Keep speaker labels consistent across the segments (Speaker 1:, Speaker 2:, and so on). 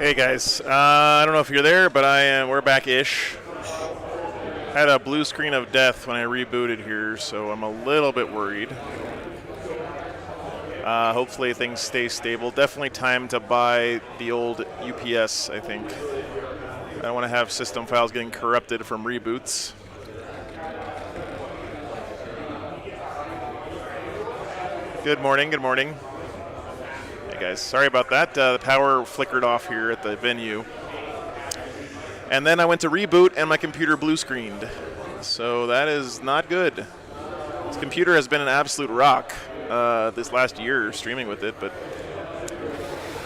Speaker 1: Hey guys, I don't know if you're there, but I am. We're back-ish. Had a blue screen of death when I rebooted here, so I'm a little bit worried. Hopefully things stay stable. Definitely time to buy the old UPS, I think. I don't want to have system files getting corrupted from reboots. Good morning, good morning. Hey guys, sorry about that. The power flickered off here at the venue. And then I went to reboot and my computer blue screened. So that is not good. This computer has been an absolute rock this last year streaming with it, but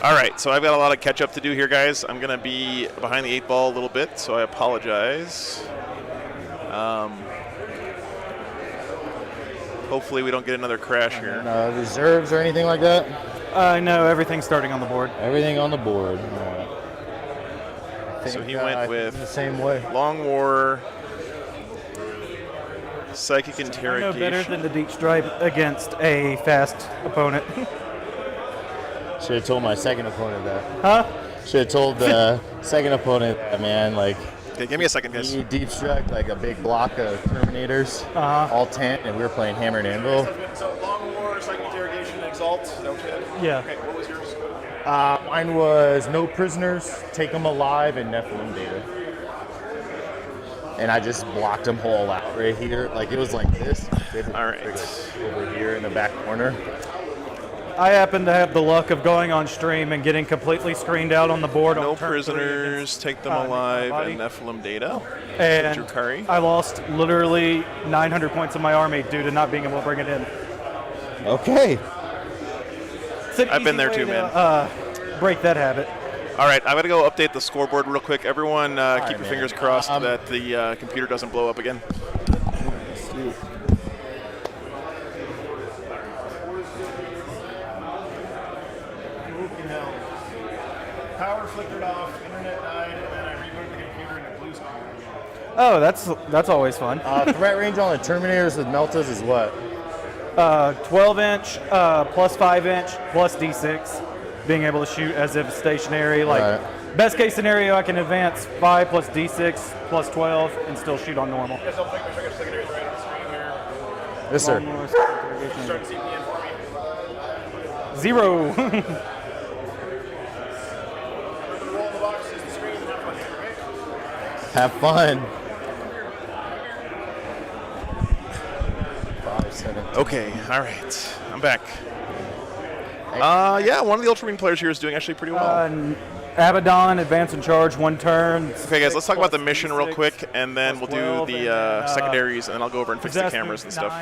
Speaker 1: all right, so I've got a lot of catch up to do here, guys. I'm gonna be behind the 8 ball a little bit, so I apologize. Hopefully we don't get another crash here.
Speaker 2: Reserves or anything like that?
Speaker 3: No, everything's starting on the board.
Speaker 2: Everything on the board. All right.
Speaker 1: So he went with
Speaker 2: the same way.
Speaker 1: Long War, Psychic Interrogation.
Speaker 3: No better than the Deep Stripe against a fast opponent.
Speaker 2: Should have told my second opponent that.
Speaker 3: Huh?
Speaker 2: Should have told the second opponent that, man, like.
Speaker 1: Okay, give me a second, guys.
Speaker 2: He deep struck like a big block of Terminators, all 10, and we were playing Hammer and Anvil.
Speaker 1: So Long War, Psychic Interrogation, Exalt. Is that what you had?
Speaker 3: Yeah.
Speaker 1: Okay, what was yours?
Speaker 2: Mine was No Prisoners, Take Them Alive, and Nephilim Data. And I just blocked them whole out right here. Like, it was like this.
Speaker 1: All right.
Speaker 2: Over here in the back corner.
Speaker 3: I happen to have the luck of going on stream and getting completely screened out on the board.
Speaker 1: No
Speaker 3: on turn
Speaker 1: Prisoners, Take Them Alive, and Nephilim Data.
Speaker 3: And
Speaker 1: Drukari.
Speaker 3: I lost literally 900 points of my army due to not being able to bring it in.
Speaker 2: Okay.
Speaker 1: I've been there too, man.
Speaker 3: Break that habit.
Speaker 1: All right, I'm going to go update the scoreboard real quick. Everyone keep
Speaker 2: right,
Speaker 1: your
Speaker 2: man.
Speaker 1: fingers crossed that the computer doesn't blow up again. Power flickered off, internet died, and then I rebooted the computer and it blue screen.
Speaker 3: Oh, that's always fun.
Speaker 2: Threat range on the Terminators with Meltas is what?
Speaker 3: 12-inch, plus 5-inch, plus D6. Being able to shoot as if stationary. Like, best case scenario, I can advance 5 plus D6 plus 12 and still shoot on normal.
Speaker 1: You guys don't think my trigger secondaries right on the screen here?
Speaker 2: Yes, sir.
Speaker 1: Start to CPN for me.
Speaker 3: 0.
Speaker 1: Roll the box is the screen and have fun here, okay?
Speaker 2: Have fun. 5, 7.
Speaker 1: Okay, all right. I'm back. Yeah, one of the Ultramarine players here is doing actually pretty well.
Speaker 3: Abaddon, advance and charge, 1 turn.
Speaker 1: Okay, guys, let's talk about the mission real quick, and then we'll do the secondaries, and then I'll go over and fix the cameras and stuff.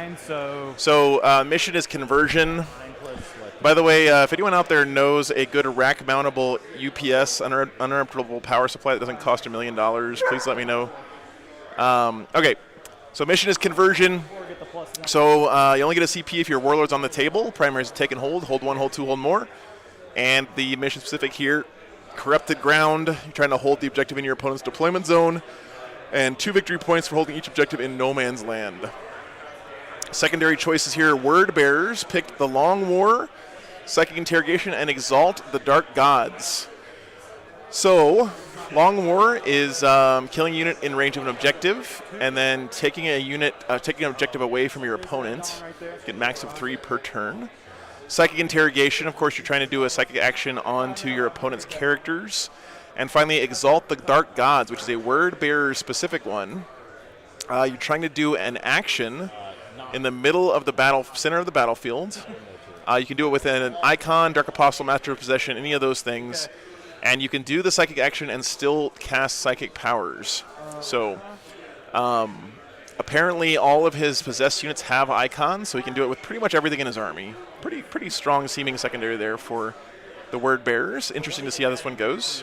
Speaker 1: So mission is conversion. By the way, if anyone out there knows a good rack-mountable UPS, uninterruptible power supply that doesn't cost $1 million, please let me know. Okay, so mission is conversion. So you only get a CP if your Warlord's on the table. Primary is take and hold 1, hold 2, hold more. And the mission specific here, corrupted ground. You're trying to hold the objective in your opponent's deployment zone. And 2 victory points for holding each objective in no man's land. Secondary choices here, Word Bearers picked the Long War, Psychic Interrogation, and Exalt the Dark Gods. So, Long War is killing a unit in range of an objective, and then taking an objective away from your opponent. Get max of 3 per turn. Psychic Interrogation, of course, you're trying to do a psychic action onto your opponent's characters. And finally, Exalt the Dark Gods, which is a Word Bearer specific one. You're trying to do an action in the middle of the center of the battlefield. You can do it with an icon, Dark Apostle, Master of Possession, any of those things. And you can do the psychic action and still cast psychic powers. So, apparently all of his possessed units have icons, so he can do it with pretty much everything in his army. Pretty strong seeming secondary there for the Word Bearers. Interesting to see how this one goes.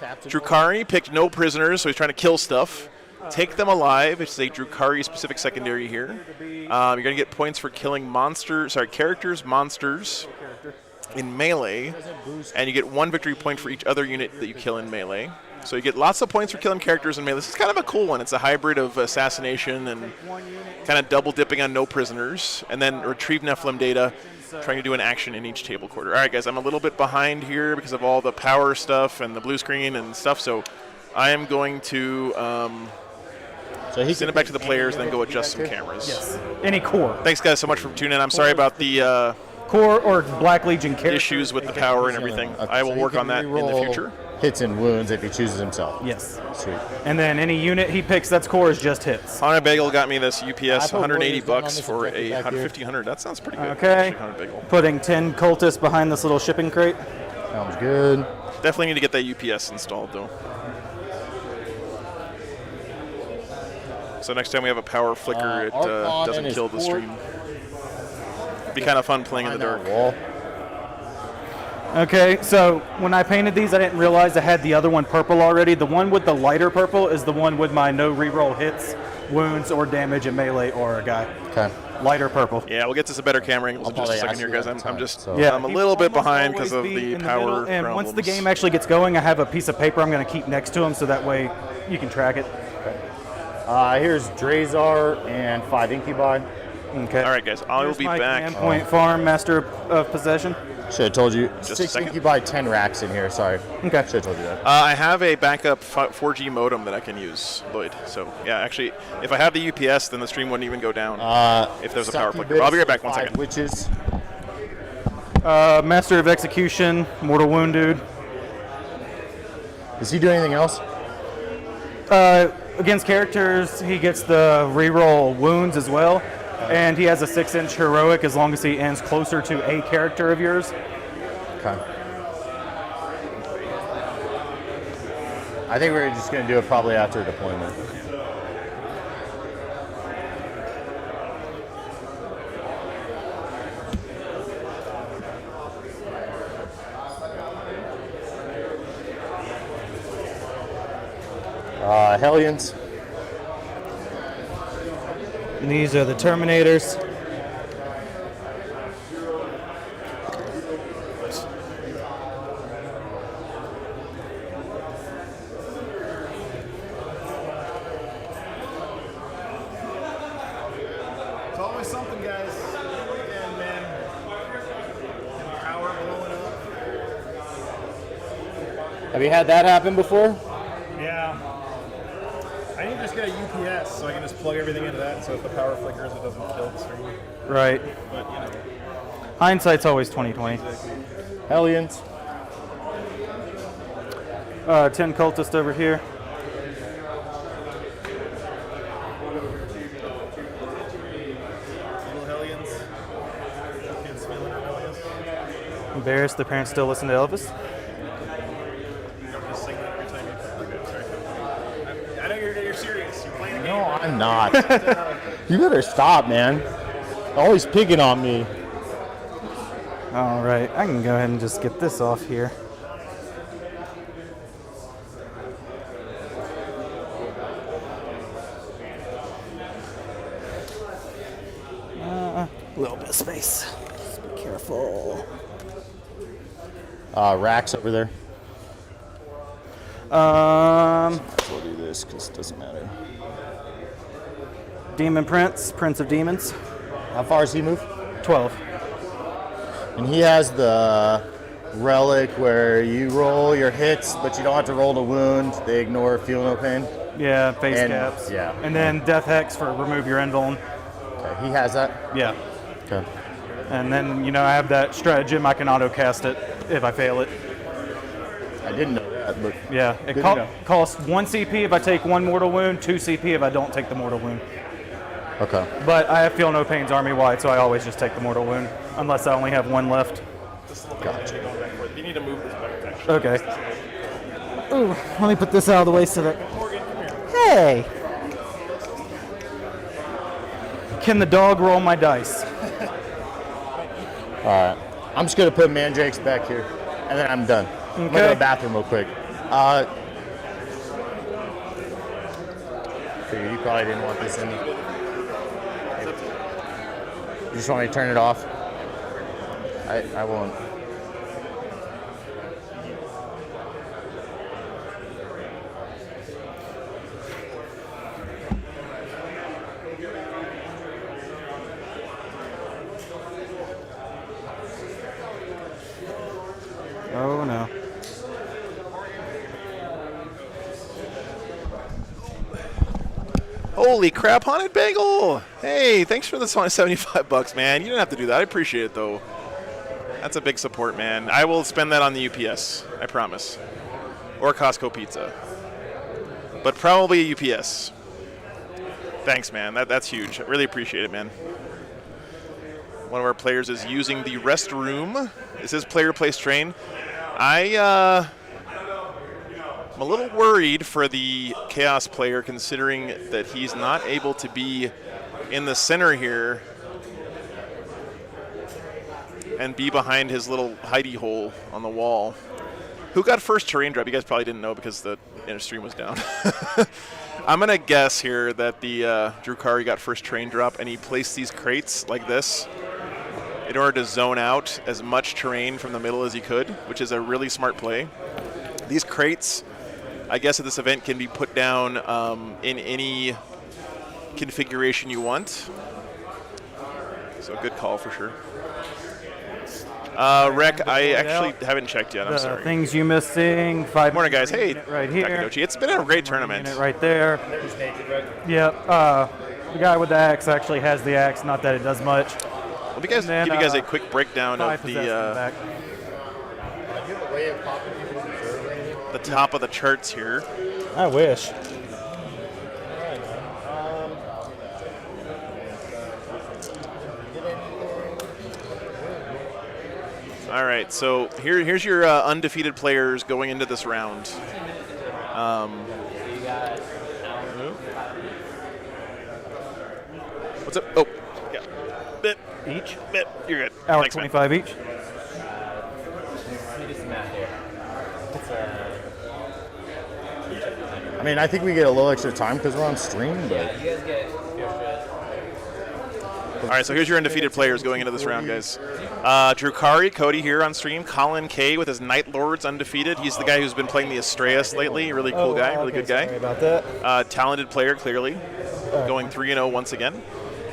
Speaker 1: Drukari picked No Prisoners, so he's trying to kill stuff. Take Them Alive, which is a Drukari specific secondary here. You're going to get points for killing characters, monsters in melee, and you get 1 victory point for each other unit that you kill in melee. So you get lots of points for killing characters in melee. This is kind of a cool one. It's a hybrid of assassination and kind of double dipping on no prisoners, and then retrieve Nephilim data, trying to do an action in each table quarter. All right, guys, I'm a little bit behind here because of all the power stuff and the blue screen and stuff, so I am going to send it back to the players and then go adjust some cameras.
Speaker 3: Yes. Any core.
Speaker 1: Thanks, guys, so much for tuning in. I'm sorry about the
Speaker 3: core or Black Legion character
Speaker 1: issues with the power and everything.
Speaker 2: Okay,
Speaker 1: I will work on that in the future.
Speaker 2: Hits and wounds if he chooses himself.
Speaker 3: Yes.
Speaker 2: Sweet.
Speaker 3: And then any unit he picks that's core is just hits.
Speaker 1: Honor Bagel got me this UPS, 180 bucks for a 1,500. That sounds pretty good.
Speaker 3: Okay.
Speaker 1: Honor Bagel.
Speaker 3: Putting 10 cultists behind this little shipping crate.
Speaker 2: Sounds good.
Speaker 1: Definitely need to get that UPS installed, though. So next time we have a power flicker, it doesn't kill the stream. It'd be kind of fun playing in the dark.
Speaker 3: Okay, so when I painted these, I didn't realize I had the other one purple already. The one with the lighter purple is the one with my no reroll hits, wounds, or damage in melee aura guy.
Speaker 2: Okay.
Speaker 3: Lighter purple.
Speaker 1: Yeah, we'll get to some better camera angles in just a second here, guys. I'm
Speaker 3: Yeah,
Speaker 1: a little bit behind because of the power
Speaker 3: and
Speaker 1: problems.
Speaker 3: once the game actually gets going, I have a piece of paper I'm going to keep next to him so that way you can track it.
Speaker 2: Here's Drazar and 5 Incubi.
Speaker 3: Okay.
Speaker 1: All right, guys. I will be back.
Speaker 3: Command point farm, master of possession.
Speaker 2: Should have told you.
Speaker 1: Just a
Speaker 2: 6
Speaker 1: second.
Speaker 2: Incubi, 10 racks in here. Sorry.
Speaker 3: Okay.
Speaker 2: Should have told you that.
Speaker 1: I have a backup 4G modem that I can use, Lloyd. So, yeah, actually, if I have the UPS, then the stream wouldn't even go down if there's a power flicker. I'll be right back. 1 second.
Speaker 2: Witches.
Speaker 3: Master of execution, mortal wound dude.
Speaker 2: Does he do anything else?
Speaker 3: Against characters, he gets the reroll wounds as well. And he has a 6-inch heroic as long as he ends closer to a character of yours.
Speaker 2: Okay. I think we're just going to do it probably after deployment. Hellions.
Speaker 3: And these are the Terminators.
Speaker 4: It's always something, guys. And man, power blowing up.
Speaker 2: Have you had that happen before?
Speaker 4: Yeah. I need to just get a UPS so I can just plug everything into that. So if the power flickers, it doesn't kill the stream.
Speaker 3: Right.
Speaker 4: But you know,
Speaker 3: Hindsight's always 20/20.
Speaker 2: Hellions.
Speaker 3: 10 cultists over here.
Speaker 4: little hellions. Kids feeling rebellious.
Speaker 3: Embarrassed their parents still listen to Elvis.
Speaker 4: Just sing that every time you play it. Sorry. I know you're serious. You're playing a game.
Speaker 2: No, I'm not. You better stop, man. Always picking on me.
Speaker 3: All right, I can go ahead and just get this off here. A little bit of space. Just be careful.
Speaker 2: Racks over there.
Speaker 3: Um,
Speaker 2: We'll do this because it doesn't matter.
Speaker 3: Demon Prince, Prince of Demons.
Speaker 2: How far does he move?
Speaker 3: 12.
Speaker 2: And he has the relic where you roll your hits, but you don't have to roll the wound. They ignore feel no pain.
Speaker 3: Yeah, face
Speaker 2: And-
Speaker 3: caps.
Speaker 2: yeah.
Speaker 3: And then Death Hex for remove your invuln.
Speaker 2: Okay, he has that.
Speaker 3: Yeah.
Speaker 2: Okay.
Speaker 3: And then, you know, I have that stratagem. I can auto cast it if I fail it.
Speaker 2: I didn't know that, but
Speaker 3: Yeah. It
Speaker 2: Good to know.
Speaker 3: costs 1 CP if I take 1 mortal wound, 2 CP if I don't take the mortal wound.
Speaker 2: okay.
Speaker 3: But I have Feel No Pains army-wide, so I always just take the mortal wound, unless I only have 1 left.
Speaker 2: Gotcha.
Speaker 1: You need to move this back, actually.
Speaker 3: Okay. Ooh, let me put this out of the way so that... Hey! Can the dog roll my dice?
Speaker 2: All right. I'm just gonna put mandrakes back here, and then I'm done. I'm gonna go to
Speaker 3: Okay.
Speaker 2: the bathroom real quick. Figured you probably didn't want this in. You just want me to turn it off? I won't.
Speaker 1: Holy crap, Haunted Bagel! Hey, thanks for the $75, man. You didn't have to do that. I appreciate it, though. That's a big support, man. I will spend that on the UPS, I promise. Or Costco Pizza. But probably a UPS. Thanks, man. That's huge. I really appreciate it, man. One of our players is using the restroom. Is his player place train? I'm a little worried for the Chaos player, considering that he's not able to be in the center here and be behind his little hidey hole on the wall. Who got first terrain drop? You guys probably didn't know because the stream was down. I'm going to guess here that the Drukari got first terrain drop, and he placed these crates like this in order to zone out as much terrain from the middle as he could, which is a really smart play. These crates, I guess at this event, can be put down in any configuration you want. So good call for sure. Rec, I actually haven't checked yet. I'm sorry.
Speaker 3: Things you missing. 5
Speaker 1: Morning, guys. Hey,
Speaker 3: right here.
Speaker 1: Takedochi. It's been a great tournament.
Speaker 3: Right there. Yep. The guy with the axe actually has the axe. Not that it does much.
Speaker 1: Let me give you guys a quick breakdown of the top of the charts here.
Speaker 3: I wish.
Speaker 1: All right, so here's your undefeated players going into this round. What's up? Oh, yeah. Bit.
Speaker 3: Each?
Speaker 1: Bit. You're good.
Speaker 3: Hour
Speaker 1: Thanks,
Speaker 3: 25
Speaker 1: man.
Speaker 3: each.
Speaker 2: I mean, I think we get a little extra time because we're on stream, but
Speaker 1: All right, so here's your undefeated players going into this round, guys. Drukari, Cody here on stream. Colin K with his Night Lords undefeated. He's the guy who's been playing the Astreus lately. Really cool guy, really good guy.
Speaker 3: Sorry about that.
Speaker 1: Talented player, clearly. Going 3-0 once again.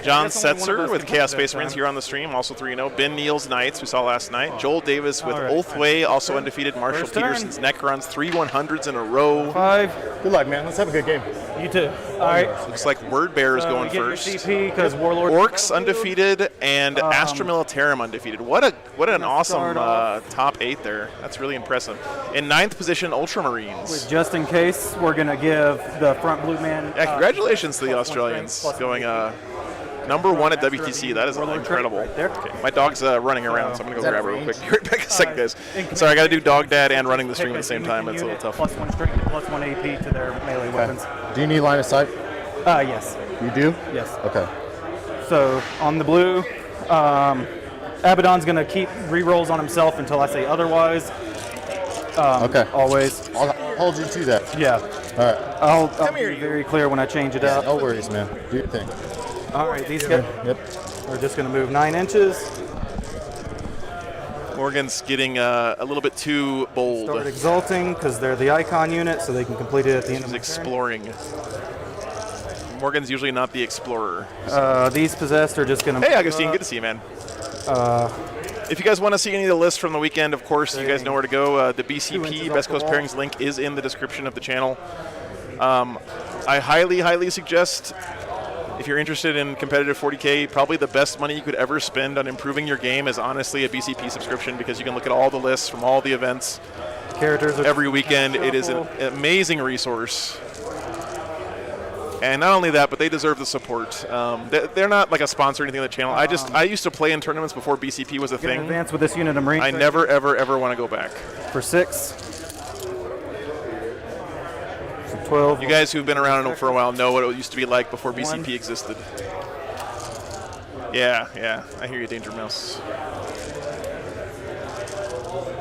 Speaker 1: John Setzer with Chaos Space Marines here on the stream, also 3-0. Ben Neal's Knights, we saw last night. Joel Davis with Oathway, also undefeated. Marshall Peterson's Necrons, 3 100s in a row.
Speaker 3: 5.
Speaker 2: good luck, man. Let's have a good game.
Speaker 3: You too. All right.
Speaker 1: Looks like Word Bear is going first.
Speaker 3: CP because Warlord.
Speaker 1: Orcs undefeated and Astra Militarum undefeated. What an awesome top 8 there. That's really impressive. In 9th position, Ultramarines.
Speaker 3: Just in case, we're going to give the front blue man.
Speaker 1: Yeah, congratulations to the Australians going number 1 at WTC. That is incredible.
Speaker 3: Right there.
Speaker 1: Okay, my dog's running around, so I'm going to go grab her real quick. Be right back a second, guys. Sorry, I got to do dog dad and running the stream at the same time. It's a little tough.
Speaker 3: +1 strength, +1 AP to their melee weapons.
Speaker 2: Do you need line of sight?
Speaker 3: Yes.
Speaker 2: You do?
Speaker 3: Yes.
Speaker 2: Okay.
Speaker 3: So on the blue, Abaddon's going to keep rerolls on himself until I say otherwise.
Speaker 2: Okay.
Speaker 3: Always.
Speaker 2: I'll hold you to that.
Speaker 3: Yeah.
Speaker 2: All right.
Speaker 3: I'll be very clear when I change it up.
Speaker 2: No worries, man. Do your thing.
Speaker 3: All right, these guys.
Speaker 2: Yep.
Speaker 3: We're just going to move 9 inches.
Speaker 1: Morgan's getting a little bit too bold.
Speaker 3: Start exalting because they're the icon unit, so they can complete it at the end of the
Speaker 1: exploring. Morgan's usually not the explorer.
Speaker 3: These possessed are just going to.
Speaker 1: Hey, Augustine, good to see you, man. If you guys want to see any of the lists from the weekend, of course, you guys know where to go. The BCP, Best Coast Pairings link is in the description of the channel. I highly, highly suggest, if you're interested in competitive 40K, probably the best money you could ever spend on improving your game is honestly a BCP subscription, because you can look at all the lists from all the events
Speaker 3: characters
Speaker 1: every weekend. It is an amazing resource. And not only that, but they deserve the support. They're not like a sponsor or anything of the channel. I used to play in tournaments before BCP was a thing.
Speaker 3: Advance with this unit of Marines.
Speaker 1: I never, ever want to go back.
Speaker 3: For 6. 12.
Speaker 1: You guys who've been around for a while know what it used to be like before BCP existed. Yeah, I hear you, Danger Mouse.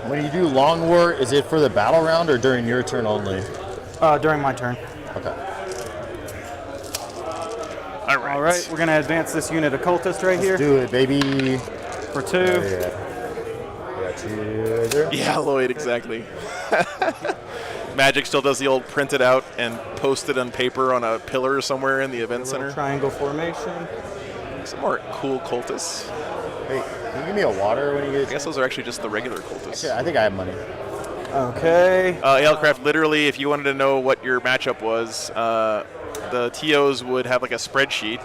Speaker 2: When you do Long War, is it for the battle round or during your turn only?
Speaker 3: During my turn.
Speaker 2: Okay.
Speaker 1: All right,
Speaker 3: we're going to advance this unit occultist right here.
Speaker 2: Do it, baby.
Speaker 3: For 2.
Speaker 2: Got you there.
Speaker 1: Yeah, Lloyd, exactly. Magic still does the old print it out and post it on paper on a pillar somewhere in the event center.
Speaker 3: Triangle formation.
Speaker 1: Some more cool cultists.
Speaker 2: Hey, can you give me a water when you get?
Speaker 1: I guess those are actually just the regular cultists.
Speaker 2: Yeah, I think I have money.
Speaker 3: Okay.
Speaker 1: Alecraft, literally, if you wanted to know what your matchup was, the TOs would have like a spreadsheet,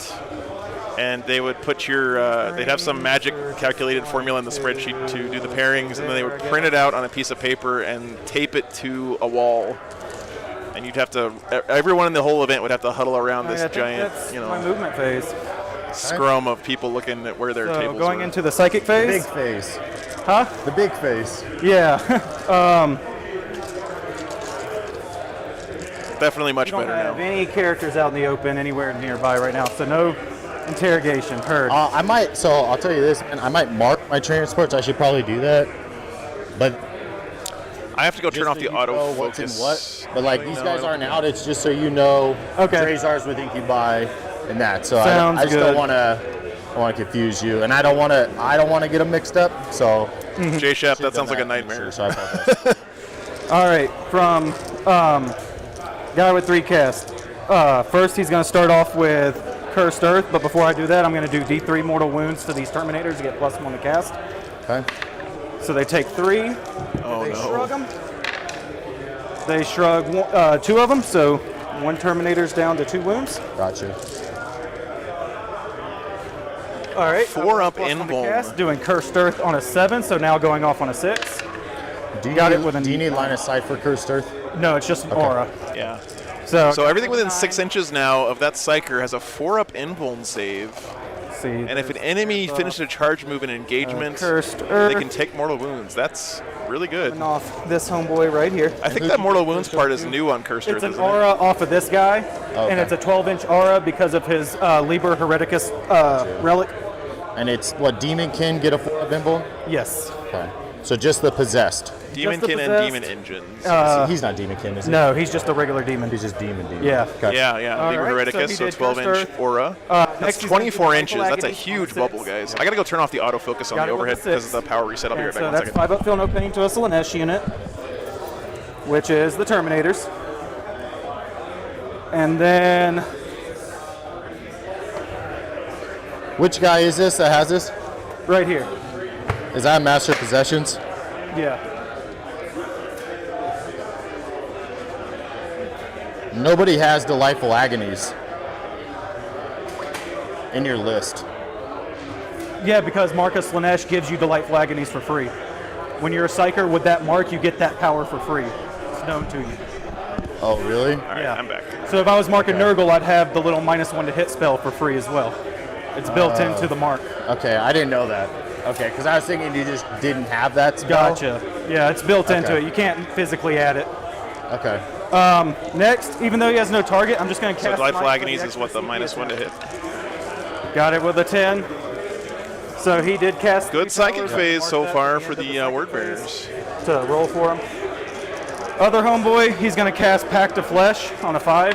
Speaker 1: and they would put your, they'd have some magic calculated formula in the spreadsheet to do the pairings, and then they would print it out on a piece of paper and tape it to a wall. And you'd have to, everyone in the whole event would have to huddle around this giant,
Speaker 3: that's
Speaker 1: you know,
Speaker 3: my movement phase.
Speaker 1: scrum of people looking at where their tables
Speaker 3: Going
Speaker 1: were.
Speaker 3: into the psychic phase.
Speaker 2: Big face.
Speaker 3: Huh?
Speaker 2: The big face.
Speaker 3: Yeah.
Speaker 1: Definitely much
Speaker 3: We don't
Speaker 1: better
Speaker 3: have
Speaker 1: now.
Speaker 3: any characters out in the open anywhere nearby right now, so no interrogation. Heard.
Speaker 2: I might, so I'll tell you this, man, I might mark my transports. I should probably do that. But
Speaker 1: I have to go turn off the
Speaker 2: know what's in
Speaker 1: autofocus.
Speaker 2: what. But like these
Speaker 1: No,
Speaker 2: guys
Speaker 1: I don't
Speaker 2: aren't
Speaker 1: think-
Speaker 2: out. It's just so you know.
Speaker 3: Okay.
Speaker 2: Drazar's with Incubi and that. So
Speaker 3: Sounds
Speaker 2: I just
Speaker 3: good.
Speaker 2: don't want to confuse you, and I don't want to get them mixed up. So
Speaker 1: J Shep, that
Speaker 2: done
Speaker 1: sounds like a
Speaker 2: to make
Speaker 1: nightmare.
Speaker 2: sure, so I apologize.
Speaker 3: All right, from guy with 3 cast. First, he's going to start off with Cursed Earth, but before I do that, I'm going to do D3 mortal wounds to these Terminators to get +1 to cast.
Speaker 2: Okay.
Speaker 3: So they take 3.
Speaker 1: Oh,
Speaker 3: They
Speaker 1: no.
Speaker 3: shrug them. They shrug 2 of them, so 1 Terminator's down to 2 wounds.
Speaker 2: Gotcha.
Speaker 3: All right.
Speaker 1: 4 up
Speaker 3: +1 to
Speaker 1: invuln.
Speaker 3: cast, doing Cursed Earth on a 7, so now going off on a 6.
Speaker 2: Do you
Speaker 3: Got
Speaker 2: need,
Speaker 3: it with an-
Speaker 2: Do you need line of sight for Cursed Earth?
Speaker 3: No, it's just an aura.
Speaker 1: Yeah.
Speaker 3: So
Speaker 1: So everything within 6 inches now of that Psyker has a 4-up invuln save.
Speaker 3: see.
Speaker 1: And if an enemy finishes a charge move in engagement,
Speaker 3: Cursed
Speaker 1: they
Speaker 3: Earth.
Speaker 1: can take mortal wounds. That's really good.
Speaker 3: And off this homeboy right here.
Speaker 1: I think that mortal wounds part is new on Cursed Earth,
Speaker 3: It's an
Speaker 1: isn't it?
Speaker 3: aura off of this guy,
Speaker 2: Okay.
Speaker 3: and it's a 12-inch aura because of his Liber Hereticus relic.
Speaker 2: And it's what Demonkin get a 4 Bimble?
Speaker 3: Yes.
Speaker 2: Okay. So just the possessed.
Speaker 1: Demonkin
Speaker 3: the
Speaker 1: and
Speaker 3: possessed.
Speaker 1: Demon Engines.
Speaker 2: He's not Demonkin, is he?
Speaker 3: No, he's just a regular demon.
Speaker 2: He's just Demon.
Speaker 3: Yeah.
Speaker 2: Gotcha.
Speaker 1: yeah.
Speaker 3: All
Speaker 1: Liber
Speaker 3: right, so
Speaker 1: Hereticus,
Speaker 3: he
Speaker 1: so
Speaker 3: did
Speaker 1: 12-inch
Speaker 3: Cursed Earth.
Speaker 1: aura.
Speaker 3: Next
Speaker 1: That's
Speaker 3: he's gonna
Speaker 1: 24
Speaker 3: do
Speaker 1: inches. That's a
Speaker 3: Agony
Speaker 1: huge
Speaker 3: on a
Speaker 1: bubble,
Speaker 3: 6.
Speaker 1: guys. I gotta go turn off the autofocus on
Speaker 3: Got
Speaker 1: the
Speaker 3: it with
Speaker 1: overhead
Speaker 3: a
Speaker 1: because
Speaker 3: 6.
Speaker 1: of the power reset. I'll be
Speaker 3: And
Speaker 1: right back
Speaker 3: so
Speaker 1: one
Speaker 3: that's
Speaker 1: second.
Speaker 3: 5 up field opening to a Slanesh unit, which is the Terminators. And then
Speaker 2: Which guy is this that has this?
Speaker 3: right here.
Speaker 2: Is that Master of Possessions?
Speaker 3: Yeah.
Speaker 2: Nobody has Delightful Agonies in your list.
Speaker 3: Yeah, because Marcus Slanesh gives you Delightful Agonies for free. When you're a Psyker with that mark, you get that power for free. It's known to you.
Speaker 2: Oh, really?
Speaker 1: All right,
Speaker 3: Yeah.
Speaker 1: I'm back.
Speaker 3: So if I was marking Nurgle, I'd have the little -1 to hit spell for free as well. It's built into the mark.
Speaker 2: Okay, I didn't know that. Okay, because I was thinking you just didn't have that spell.
Speaker 3: Gotcha. Yeah, it's built into
Speaker 2: Okay.
Speaker 3: it. You can't physically add it.
Speaker 2: Okay.
Speaker 3: Next, even though he has no target, I'm just going to
Speaker 1: So
Speaker 3: cast
Speaker 1: Delightful
Speaker 3: Smite for
Speaker 1: Agonies
Speaker 3: the
Speaker 1: is what the
Speaker 3: extra
Speaker 1: -1 to hit.
Speaker 3: Got it with a 10. So he did cast
Speaker 1: Good
Speaker 3: 3
Speaker 1: psychic
Speaker 3: powers.
Speaker 1: phase
Speaker 3: Mark
Speaker 1: so
Speaker 3: that
Speaker 1: far
Speaker 3: at
Speaker 1: for
Speaker 3: end of
Speaker 1: the
Speaker 3: psychic
Speaker 1: word
Speaker 3: phase
Speaker 1: bearers.
Speaker 3: To roll for him. Other homeboy, he's going to cast Pact of Flesh on a 5.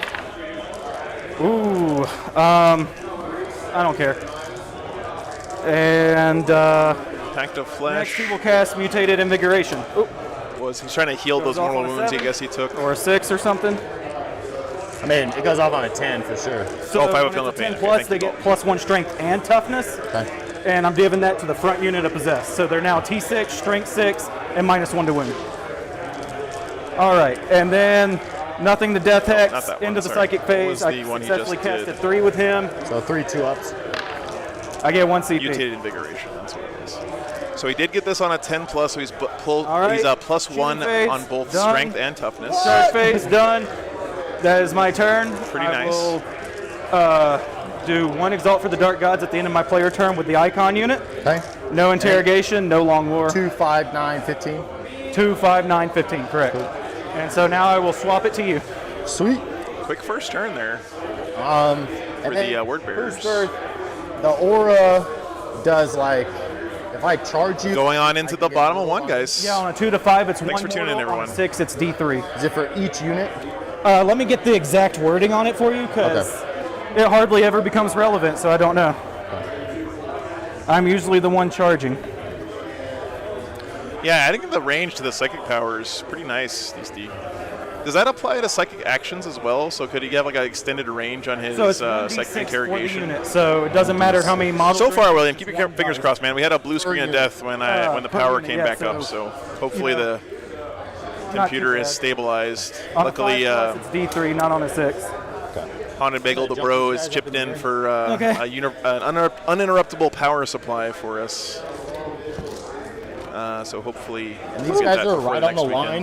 Speaker 3: Ooh, I don't care. And
Speaker 1: Pact of
Speaker 3: next
Speaker 1: Flesh
Speaker 3: he will cast Mutated Invigoration. Ooh,
Speaker 1: was he's trying to heal those
Speaker 3: Goes off
Speaker 1: mortal
Speaker 3: on a
Speaker 1: wounds. I
Speaker 3: 7.
Speaker 1: guess he took.
Speaker 3: or a 6 or something.
Speaker 2: I mean, it goes off on a 10 for sure.
Speaker 3: So
Speaker 1: Oh, 5
Speaker 3: when
Speaker 1: of Philip
Speaker 3: it's a 10
Speaker 1: Payne.
Speaker 3: plus,
Speaker 1: Okay,
Speaker 3: they
Speaker 1: thank
Speaker 3: get
Speaker 1: you.
Speaker 3: +1 strength and toughness.
Speaker 2: Okay.
Speaker 3: And I'm giving that to the front unit of Possessed. So they're now T6, Strength 6, and -1 to wound. All right, and then nothing to Death Hex,
Speaker 1: not that one,
Speaker 3: into the
Speaker 1: sorry.
Speaker 3: Psychic
Speaker 1: What
Speaker 3: phase.
Speaker 1: was
Speaker 3: I
Speaker 1: the one he
Speaker 3: successfully
Speaker 1: just
Speaker 3: casted
Speaker 1: did?
Speaker 3: 3 with him.
Speaker 2: So 3 2-ups.
Speaker 3: I get 1 CP.
Speaker 1: Mutated Invigoration. That's what it is. So he did get this on a 10 plus. So he's
Speaker 3: All right,
Speaker 1: he's +1
Speaker 3: Shooting
Speaker 1: on
Speaker 3: phase,
Speaker 1: both
Speaker 3: done.
Speaker 1: strength and toughness.
Speaker 3: Charge phase done. That is my turn.
Speaker 1: Pretty
Speaker 3: I
Speaker 1: nice.
Speaker 3: will do 1 Exalt for the Dark Gods at the end of my player turn with the Icon unit.
Speaker 2: Okay.
Speaker 3: No interrogation, no long war.
Speaker 2: 2 5 9 15.
Speaker 3: 2, 5, 9, 15, correct. And so now I will swap it to you.
Speaker 2: Sweet.
Speaker 1: Quick first turn there
Speaker 2: And
Speaker 1: for
Speaker 2: then
Speaker 1: the word bearers.
Speaker 2: First Earth, the aura does like if I charge you.
Speaker 1: Going on into
Speaker 2: I
Speaker 1: the
Speaker 2: can
Speaker 1: bottom
Speaker 2: get
Speaker 1: of one,
Speaker 2: more.
Speaker 1: guys.
Speaker 3: Yeah, on a 2 to 5, it's
Speaker 1: Thanks
Speaker 3: 1
Speaker 1: for tuning in,
Speaker 3: mortal. On a
Speaker 1: everyone.
Speaker 3: 6, it's D3.
Speaker 2: Is it for each unit?
Speaker 3: Let me get the exact wording on it for you, because it hardly ever becomes relevant, so I don't know. I'm usually the one charging.
Speaker 1: Yeah, adding the range to the psychic power is pretty nice, DC. Does that apply to psychic actions as well? So could he have like an extended range on his
Speaker 3: So it's
Speaker 1: psychic
Speaker 3: 1d6 for the
Speaker 1: interrogation?
Speaker 3: unit, so it doesn't matter how many models.
Speaker 1: So
Speaker 3: there
Speaker 1: far,
Speaker 3: is,
Speaker 1: William,
Speaker 3: it's
Speaker 1: keep your
Speaker 3: one
Speaker 1: fingers
Speaker 3: die.
Speaker 1: crossed, man. We had a blue screen of
Speaker 2: unit.
Speaker 1: death when when the
Speaker 3: per
Speaker 1: power
Speaker 3: unit,
Speaker 1: came
Speaker 3: yeah,
Speaker 1: back up.
Speaker 3: so,
Speaker 1: So hopefully
Speaker 3: you know,
Speaker 1: the computer
Speaker 3: too
Speaker 1: is
Speaker 3: bad.
Speaker 1: stabilized.
Speaker 3: On a
Speaker 1: Luckily,
Speaker 3: 5+, it's D3, not on a 6.
Speaker 1: Haunted Bagel, the bro, is chipped in for an uninterruptible power supply for us. So hopefully,
Speaker 2: and these guys are right on the line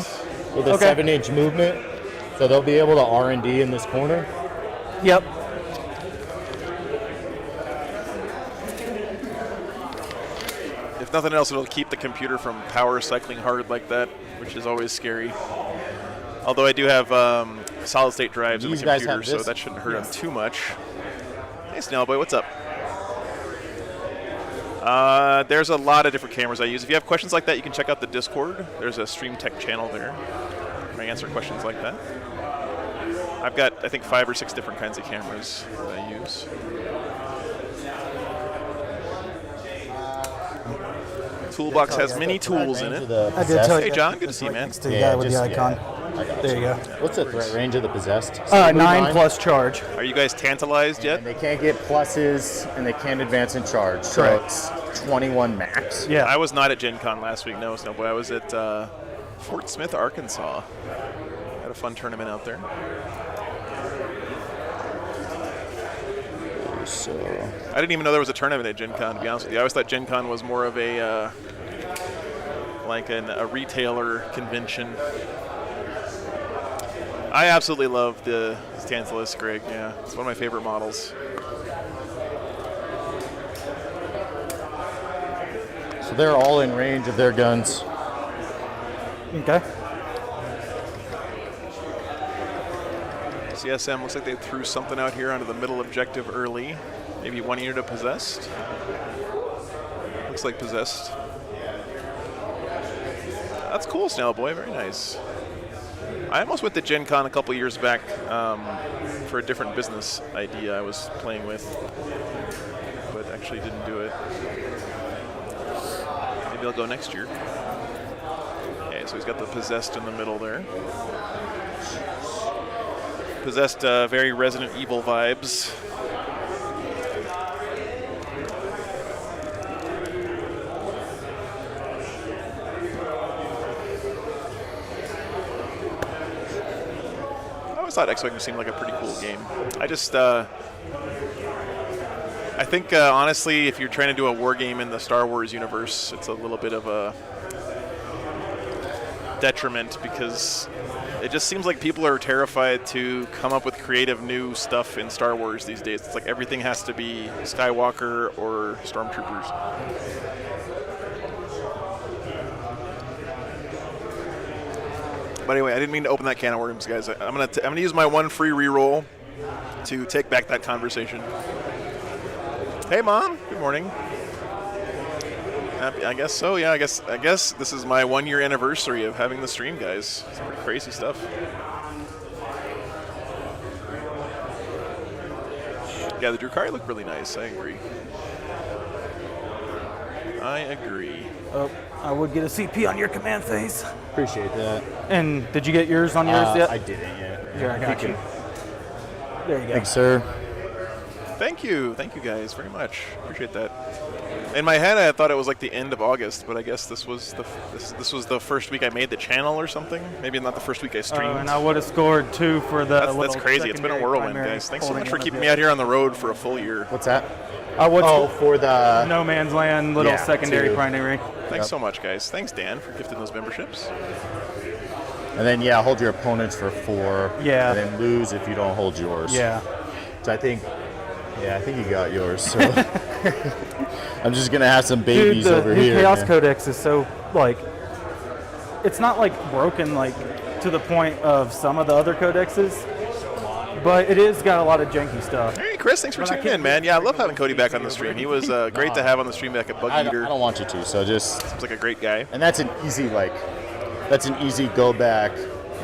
Speaker 2: with a 7-inch movement, so they'll be able to R&D in this corner.
Speaker 3: Yep.
Speaker 1: If nothing else, it'll keep the computer from power cycling hard like that, which is always scary. Although I do have solid-state drives in the computer, so that shouldn't hurt them too much. Hey, Snailboy, what's up? There's a lot of different cameras I use. If you have questions like that, you can check out the Discord. There's a Stream Tech channel there. I answer questions like that. I've got, I think, 5 or 6 different kinds of cameras that I use. Toolbox has many tools in it.
Speaker 3: I did tell you.
Speaker 1: Hey, John, good to see you, man.
Speaker 3: Next to the guy with the icon. There you go.
Speaker 2: What's the threat range of the Possessed?
Speaker 3: 9 plus charge.
Speaker 1: Are you guys tantalized yet?
Speaker 2: And they can't get pluses, and they can't advance in charge. So it's 21 max.
Speaker 3: Yeah.
Speaker 1: I was not at Gen Con last week, no, Snowboy. I was at Fort Smith, Arkansas. Had a fun tournament out there.
Speaker 2: So
Speaker 1: I didn't even know there was a tournament at Gen Con, to be honest with you. I always thought Gen Con was more of a a retailer convention. I absolutely love the Tantalus, Greg. Yeah, it's one of my favorite models.
Speaker 2: So they're all in range of their guns.
Speaker 3: Okay.
Speaker 1: CSM looks like they threw something out here onto the middle objective early. Maybe 1 unit of Possessed. Looks like Possessed. That's cool, Snailboy. Very nice. I almost went to Gen Con a couple years back for a different business idea I was playing with, but actually didn't do it. Maybe I'll go next year. Okay, so he's got the Possessed in the middle there. Possessed very Resident Evil vibes. I always thought X-Wing seemed like a pretty cool game. I just, I think honestly, if you're trying to do a war game in the Star Wars universe, it's a little bit of a detriment because it just seems like people are terrified to come up with creative new stuff in Star Wars these days. It's like everything has to be Skywalker or Stormtroopers. But anyway, I didn't mean to open that can of worms, guys. I'm gonna use my one free reroll to take back that conversation. Hey, Mom. Good morning. I guess so. Yeah, I guess this is my 1 year anniversary of having the stream, guys. It's pretty crazy stuff. Yeah, the Drukari look really nice. I agree.
Speaker 3: Oh, I would get a CP on your command phase.
Speaker 2: Appreciate that.
Speaker 3: And did you get yours on yours yet?
Speaker 2: I didn't yet.
Speaker 3: Here, I got you. There you go.
Speaker 2: Thanks, sir.
Speaker 1: Thank you guys very much. Appreciate that. In my head, I thought it was like the end of August, but I guess this was the first week I made the channel or something. Maybe not the first week I streamed.
Speaker 3: And I would have scored 2 for the.
Speaker 1: That's crazy. It's been a whirlwind, guys. Thanks so much for keeping me out here on the road for a full year.
Speaker 2: What's that? For the
Speaker 3: No Man's Land little secondary primary.
Speaker 1: Thanks so much, guys. Thanks, Dan, for gifting those memberships.
Speaker 2: And then hold your opponents for 4.
Speaker 3: Yeah.
Speaker 2: And then lose if you don't hold yours.
Speaker 3: Yeah.
Speaker 2: So I think you got yours. So I'm just gonna have some babies over here.
Speaker 3: The Chaos Codex is so it's not broken to the point of some of the other codexes, but it is got a lot of janky stuff.
Speaker 1: Hey, Chris, thanks for tuning in, man. Yeah, I love having Cody back on the stream. He was great to have on the stream back at Bug Eater.
Speaker 2: I don't want you to. So just
Speaker 1: seems like a great guy.
Speaker 2: And that's an easy go back.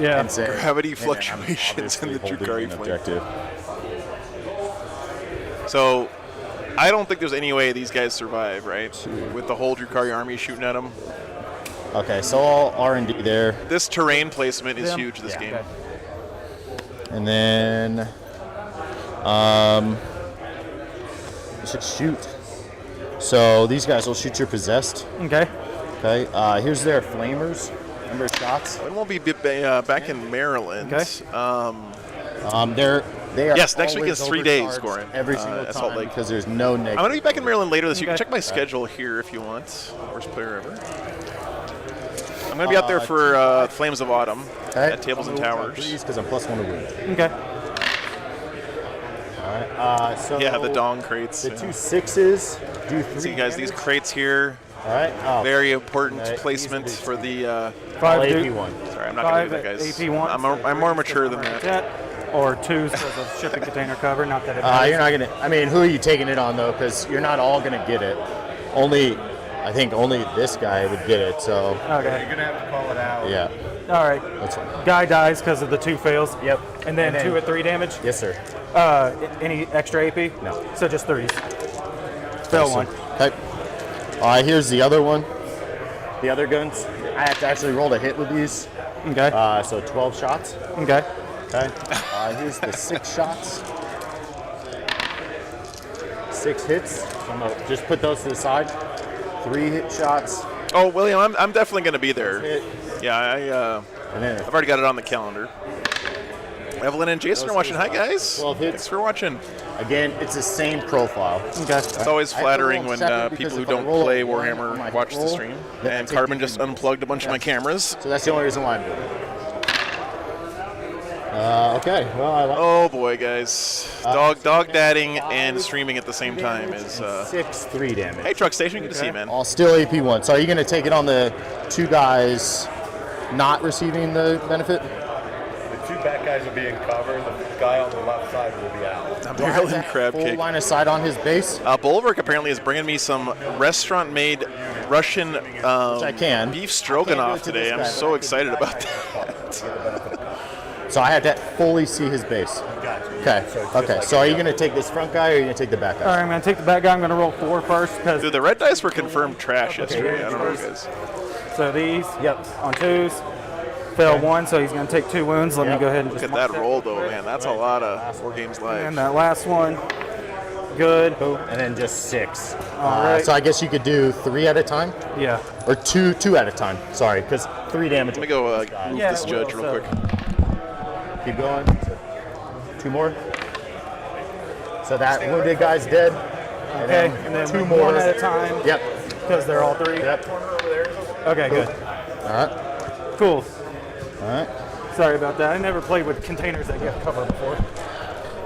Speaker 3: Yeah.
Speaker 2: And say,
Speaker 1: gravity fluctuations in the Drukari
Speaker 2: objective.
Speaker 1: So, I don't think there's any way these guys survive, right? With the whole Drukari army shooting at them.
Speaker 2: Okay, so all R&D there.
Speaker 1: This terrain placement is huge this game.
Speaker 2: Okay. And then, you should shoot. So these guys will shoot your Possessed.
Speaker 3: Okay.
Speaker 2: Okay. Here's their flamers. Remember shots?
Speaker 1: It won't be back in Maryland.
Speaker 3: Okay.
Speaker 2: They are
Speaker 1: Yes, next week
Speaker 2: always
Speaker 1: is 3 days,
Speaker 2: overcharged
Speaker 1: Goran,
Speaker 2: every single
Speaker 1: at Salt
Speaker 2: time
Speaker 1: Lake.
Speaker 2: because there's no negative.
Speaker 1: I'm going to be back in Maryland later this week. You can
Speaker 3: Okay.
Speaker 1: check my schedule here if you want. Worst player ever. I'm going to be out there for Flames of Autumn at Tables and Towers.
Speaker 2: Because I'm +1 to wound.
Speaker 3: Okay.
Speaker 2: All right. So
Speaker 1: Yeah, the dong crates.
Speaker 2: the
Speaker 1: yeah.
Speaker 2: 2 6s do 3
Speaker 1: See, guys, these
Speaker 2: damage.
Speaker 1: crates here,
Speaker 2: All right. Oh,
Speaker 1: very important
Speaker 2: Okay,
Speaker 1: placement
Speaker 2: easy.
Speaker 1: for the.
Speaker 3: 5
Speaker 2: AP
Speaker 3: dude.
Speaker 2: 1.
Speaker 1: Sorry, I'm not going to do
Speaker 3: 5
Speaker 1: that, guys.
Speaker 3: AP1.
Speaker 1: I'm more mature than that.
Speaker 3: Or 2s because of shipping container cover. Not that it
Speaker 2: You're not gonna. I mean, who are you taking it on though? Because you're not all gonna get it. I think only this guy would get it. So
Speaker 3: Okay.
Speaker 4: You're gonna have to call it out.
Speaker 2: yeah,
Speaker 3: All right.
Speaker 2: that's fine.
Speaker 3: Guy dies because of the 2 fails.
Speaker 2: Yep.
Speaker 3: And then 2 at 3 damage.
Speaker 2: Yes, sir.
Speaker 3: Any extra AP?
Speaker 2: No.
Speaker 3: So just 3s. Fail 1.
Speaker 2: Okay. All right. Here's the other one. The other guns. I have to actually roll to hit with these.
Speaker 3: Okay.
Speaker 2: So 12 shots.
Speaker 3: Okay.
Speaker 2: Okay. Here's the 6 shots. 6 hits. So I'm gonna just put those to the side. 3 hit shots.
Speaker 1: Oh, William, I'm definitely going to be there.
Speaker 2: Hit.
Speaker 1: Yeah,
Speaker 2: And then
Speaker 1: I've already got it on the calendar. Evelyn and Jason are watching. Hi, guys.
Speaker 2: 12 hits.
Speaker 1: Thanks for watching.
Speaker 2: again, it's the same profile.
Speaker 3: Okay.
Speaker 1: It's always
Speaker 2: I have to
Speaker 1: flattering
Speaker 2: roll
Speaker 1: when
Speaker 2: separate
Speaker 1: people
Speaker 2: because
Speaker 1: who
Speaker 2: if I
Speaker 1: don't
Speaker 2: roll
Speaker 1: play
Speaker 2: a one on
Speaker 1: Warhammer
Speaker 2: my
Speaker 1: watch the
Speaker 2: roll,
Speaker 1: stream.
Speaker 2: then I
Speaker 1: And
Speaker 2: take
Speaker 1: Carbon
Speaker 2: the
Speaker 1: just
Speaker 2: damage.
Speaker 1: unplugged a bunch of my cameras.
Speaker 2: So that's the only reason why I'm doing it. Okay, well, I like
Speaker 1: Oh boy, guys. Dog dadding and streaming at the same time is.
Speaker 2: 6-3 damage.
Speaker 1: Hey, Truck Station, good to see you, man.
Speaker 2: All still AP1. So are you going to take it on the 2 guys not receiving the benefit?
Speaker 5: The 2 back guys will be in cover. The guy on the left side will be out.
Speaker 1: Maryland crab
Speaker 2: Full
Speaker 1: cake.
Speaker 2: line of sight on his base.
Speaker 1: Bulwark apparently is bringing me some restaurant-made Russian
Speaker 2: I can.
Speaker 1: beef
Speaker 2: I
Speaker 1: stroganoff
Speaker 2: can't do it to
Speaker 1: today.
Speaker 2: this
Speaker 1: I'm
Speaker 2: guy,
Speaker 1: so
Speaker 2: but I
Speaker 1: excited
Speaker 2: can-
Speaker 1: about that.
Speaker 2: So I have to fully see his base. Okay. Okay. So are you going to take this front guy or are you going to take the back
Speaker 3: All
Speaker 2: guy?
Speaker 3: right, I'm going to take the back guy. I'm going to roll 4 first because
Speaker 1: Dude, the red dice were confirmed trash yesterday. I don't know, guys.
Speaker 3: so these
Speaker 2: Yep.
Speaker 3: on 2s. Fail 1, so he's going to take 2 wounds. Let me go ahead and
Speaker 1: Look
Speaker 3: just
Speaker 1: at that
Speaker 3: mark
Speaker 1: roll, though, man. That's a lot of War Games Live.
Speaker 3: And that last one, good.
Speaker 2: And then just 6.
Speaker 3: All right.
Speaker 2: So I guess you could do 3 at a time
Speaker 3: Yeah.
Speaker 2: or two at a time. Sorry, because 3 damage.
Speaker 1: Let me go move
Speaker 3: Yeah,
Speaker 1: this
Speaker 3: it will,
Speaker 1: judge real
Speaker 3: so-
Speaker 1: quick.
Speaker 2: Keep going. So 2 more. So that wounded guy's dead.
Speaker 3: Okay, and then
Speaker 2: 2 more.
Speaker 3: 1 at a time
Speaker 2: Yep.
Speaker 3: because they're all 3.
Speaker 2: Yep.
Speaker 3: Okay, good.
Speaker 2: All right.
Speaker 3: Cool.
Speaker 2: All right.
Speaker 3: Sorry about that. I never played with containers that get covered before.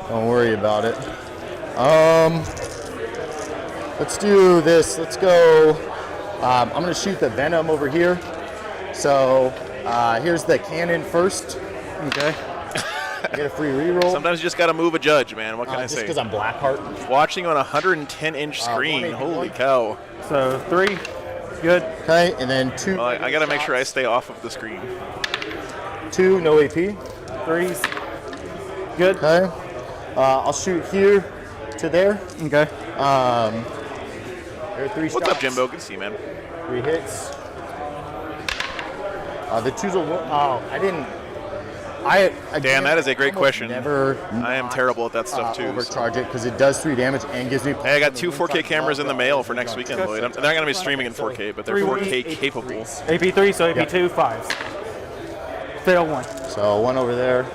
Speaker 2: Don't worry about it. Let's do this. Let's go. I'm going to shoot the Venom over here. So here's the cannon first.
Speaker 3: Okay.
Speaker 2: I get a free reroll.
Speaker 1: Sometimes you just got to move a judge, man. What can I
Speaker 2: Just
Speaker 1: say?
Speaker 2: because I'm Blackheart.
Speaker 1: Watching on a 110-inch screen.
Speaker 2: 181.
Speaker 1: Holy cow.
Speaker 3: So 3, good.
Speaker 2: Okay, and then 2.
Speaker 1: Well, I got to make sure I stay off of the screen.
Speaker 2: 2, no AP.
Speaker 3: 3s, good.
Speaker 2: Okay. I'll shoot here to there.
Speaker 3: Okay.
Speaker 2: There are 3
Speaker 1: What's up,
Speaker 2: shots.
Speaker 1: Jimbo? Good to see you, man.
Speaker 2: 3 hits. The 2's will. Oh, I didn't.
Speaker 1: Dan, that is a great
Speaker 2: almost
Speaker 1: question.
Speaker 2: Never.
Speaker 1: I am terrible at that stuff, too. so.
Speaker 2: Overcharge it because it does 3 damage and gives me.
Speaker 1: Hey, I got 2 4K cameras in the mail for next weekend, Lloyd. They're not going to be streaming in 4K, but they're 4K capable.
Speaker 3: AP3, so AP2, 5s. Fail 1.
Speaker 2: So 1 over there.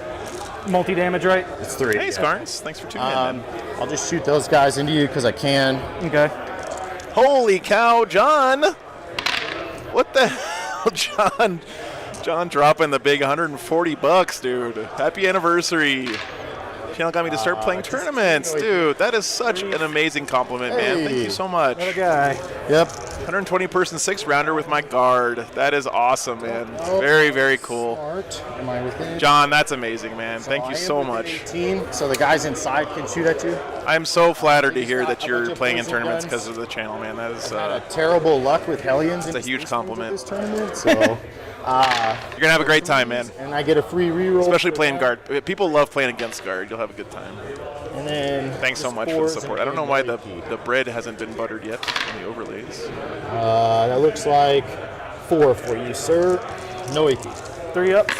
Speaker 3: Multi-damage, right?
Speaker 2: It's 3.
Speaker 1: Hey, Scarns. Thanks for tuning in, man.
Speaker 2: I'll just shoot those guys into you because I can.
Speaker 3: Okay.
Speaker 1: Holy cow, John! What the hell, John? John dropping the big $140, dude. Happy anniversary. Channel got me to start playing tournaments, dude. That is such an amazing compliment, man. Thank you so much.
Speaker 3: Another guy.
Speaker 2: Yep.
Speaker 1: 120-person 6-rounder with my guard. That is awesome, man. Very, very cool.
Speaker 2: Smart. Am I within?
Speaker 1: John, that's amazing, man. Thank you
Speaker 2: I am
Speaker 1: so
Speaker 2: within
Speaker 1: much.
Speaker 2: 18, so the guys inside can shoot at you.
Speaker 1: I'm so flattered to hear that
Speaker 2: A
Speaker 1: you're
Speaker 2: bunch of
Speaker 1: playing in
Speaker 2: poison
Speaker 1: tournaments
Speaker 2: guns.
Speaker 1: because of the channel, man. That is
Speaker 2: Had a terrible luck with Hellions.
Speaker 1: That's a huge compliment.
Speaker 2: This tournament, so
Speaker 1: you're gonna have a great time, man.
Speaker 2: and I get a free reroll.
Speaker 1: Especially
Speaker 2: for
Speaker 1: playing
Speaker 2: that.
Speaker 1: guard. People love playing against guard. You'll have a good time.
Speaker 2: And then
Speaker 1: Thanks so
Speaker 2: just
Speaker 1: much for the
Speaker 2: 4s
Speaker 1: support.
Speaker 2: and
Speaker 1: I don't know why the
Speaker 2: AP.
Speaker 1: bread hasn't been buttered yet in the overlays.
Speaker 2: That looks like 4 for you, sir. No AP.
Speaker 3: 3 ups.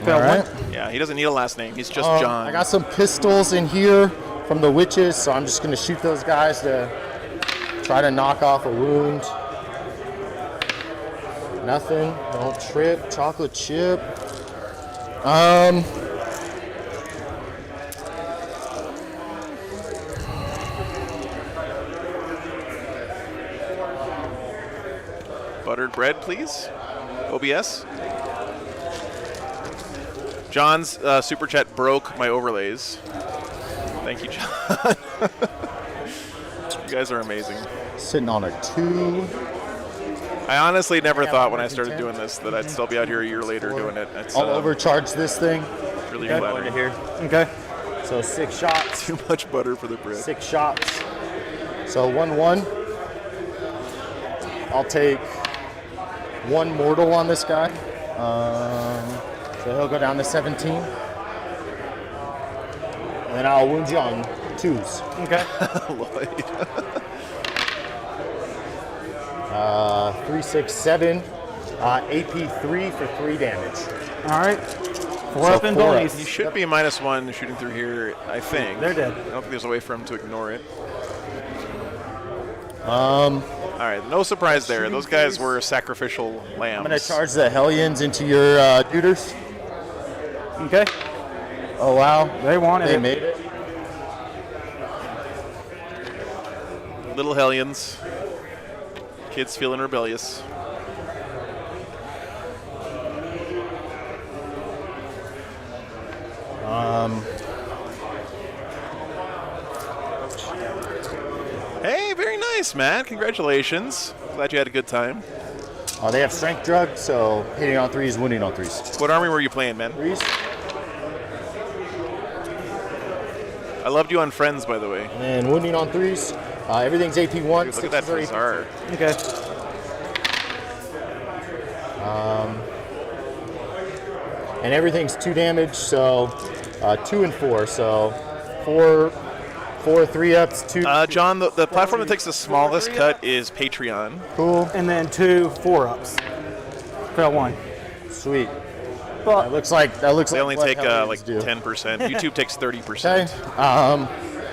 Speaker 3: Fail
Speaker 2: All right.
Speaker 3: 1.
Speaker 1: Yeah, he doesn't need a last name. He's just John.
Speaker 2: I got some pistols in here from the witches, so I'm just going to shoot those guys to try to knock off a wound. Nothing. Don't trip. Chocolate chip.
Speaker 1: Buttered bread, please. OBS. John's super chat broke my overlays. Thank you, John. You guys are amazing.
Speaker 2: Sitting on a 2.
Speaker 1: I honestly never thought when I started doing this that I'd still be out here a year later doing it. It's,
Speaker 2: I'll overcharge this thing.
Speaker 1: Really flattering.
Speaker 2: Here.
Speaker 3: Okay.
Speaker 2: So 6 shots.
Speaker 1: Too much butter for the bread.
Speaker 2: 6 shots. So 1-1. I'll take 1 mortal on this guy. So he'll go down to 17. And then I'll wound you on 2s.
Speaker 3: Okay.
Speaker 1: Lloyd.
Speaker 2: 3, 6, 7. AP 3 for 3 damage.
Speaker 3: All right. 4 up and
Speaker 2: 4 up.
Speaker 3: bellies.
Speaker 1: He should be -1 shooting through here, I think.
Speaker 3: They're dead.
Speaker 1: I don't think there's a way for him to ignore it. All right, no surprise there. Those guys were sacrificial lambs.
Speaker 2: I'm going to charge the Hellions into your tutors.
Speaker 3: Okay.
Speaker 2: Oh, wow.
Speaker 3: They wanted
Speaker 2: They
Speaker 3: it.
Speaker 2: made it.
Speaker 1: Little hellions. Kids feeling rebellious. Hey, very nice, man. Congratulations. Glad you had a good time.
Speaker 2: They have strength drug, so hitting on 3s, wounding on 3s.
Speaker 1: What army were you playing, man?
Speaker 2: 3s.
Speaker 1: I loved you on Friends, by the way.
Speaker 2: And wounding on 3s. Everything's AP 1.
Speaker 1: Dude, look at that Bizarre.
Speaker 3: Okay.
Speaker 2: And everything's 2 damage, so 2 and 4. So 4 3-ups, 2.
Speaker 1: John, the platform that takes the smallest cut is Patreon.
Speaker 2: Cool.
Speaker 3: And then 2 4-ups. Fell 1.
Speaker 2: Sweet.
Speaker 3: But
Speaker 2: That looks like
Speaker 1: They
Speaker 2: what
Speaker 1: only take
Speaker 2: Hellions
Speaker 1: like
Speaker 2: do.
Speaker 1: 10%. YouTube takes 30%.
Speaker 2: Okay.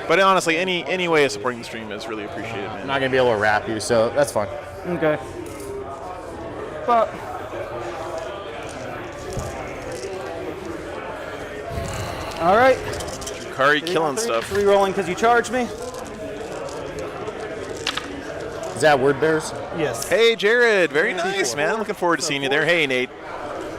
Speaker 1: But honestly, any way of supporting the stream is really appreciated,
Speaker 2: I'm
Speaker 1: man.
Speaker 2: not gonna be able to wrap you, so that's fine.
Speaker 3: okay. But all right.
Speaker 1: Drukari killing stuff.
Speaker 3: Re-rolling because you charged me.
Speaker 2: Is that word bears?
Speaker 3: Yes.
Speaker 1: Hey, Jared. Very nice, man. Looking forward to seeing you there. Hey, Nate.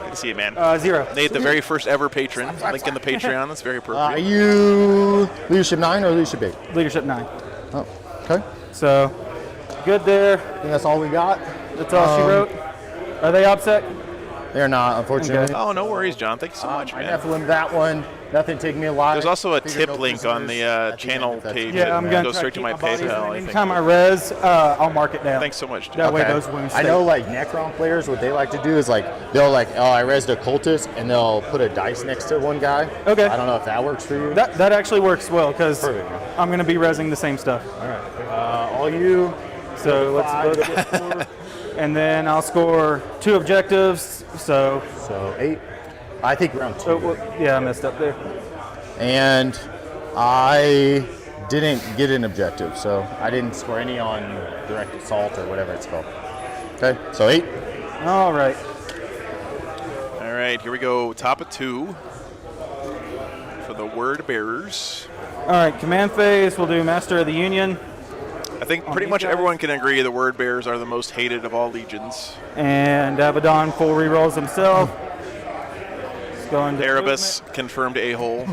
Speaker 1: Good to see you, man.
Speaker 3: 0.
Speaker 1: Nate, the very first ever patron. Link in the Patreon. That's very
Speaker 2: Are
Speaker 1: appropriate.
Speaker 2: you leadership 9 or leadership 8?
Speaker 3: Leadership 9.
Speaker 2: Oh, okay.
Speaker 3: So good there.
Speaker 2: I think that's all we got.
Speaker 3: That's all she wrote. Are they OPSEC?
Speaker 2: They're not, unfortunately.
Speaker 1: Oh, no worries, John. Thank you so much,
Speaker 2: I
Speaker 1: man.
Speaker 2: definitely that one. Nothing taking me alive.
Speaker 1: There's also a
Speaker 2: Figured
Speaker 1: tip
Speaker 2: no
Speaker 1: link on the
Speaker 2: prisoners
Speaker 1: channel
Speaker 2: at the end, if
Speaker 1: page.
Speaker 2: that's
Speaker 3: Yeah, I'm
Speaker 1: that
Speaker 3: gonna
Speaker 1: goes
Speaker 3: try
Speaker 1: straight to my
Speaker 3: keep bodies
Speaker 1: PayPal,
Speaker 3: in.
Speaker 1: I think.
Speaker 3: Anytime I res, I'll mark it down.
Speaker 1: Thanks so much,
Speaker 3: That
Speaker 1: John.
Speaker 3: way
Speaker 2: Okay.
Speaker 3: those wounds
Speaker 2: I
Speaker 3: stay.
Speaker 2: know, like, Necron players, what they like to do is, like, they'll, like, oh, I rezzed a cultist, and they'll put a dice next to one guy.
Speaker 3: Okay.
Speaker 2: I don't know if that works for you.
Speaker 3: That actually works well because
Speaker 2: Perfect.
Speaker 3: I'm going to be resing the same stuff.
Speaker 2: All right. All you.
Speaker 3: So let's both get 4. And then I'll score 2 objectives. So,
Speaker 2: So 8. I think round 2.
Speaker 3: yeah, I messed up there.
Speaker 2: And I didn't get an objective, so I didn't score any on direct assault or whatever it's called. Okay, so 8.
Speaker 3: All right.
Speaker 1: All right, here we go. Top of 2 for the word bearers.
Speaker 3: All right, command phase. We'll do Master of the Union.
Speaker 1: I think pretty
Speaker 3: these
Speaker 1: much
Speaker 3: guys?
Speaker 1: everyone can agree the word bearers are the most hated of all legions.
Speaker 3: And Abaddon full rerolls himself. He's going to
Speaker 1: Erebus, confirmed a-hole.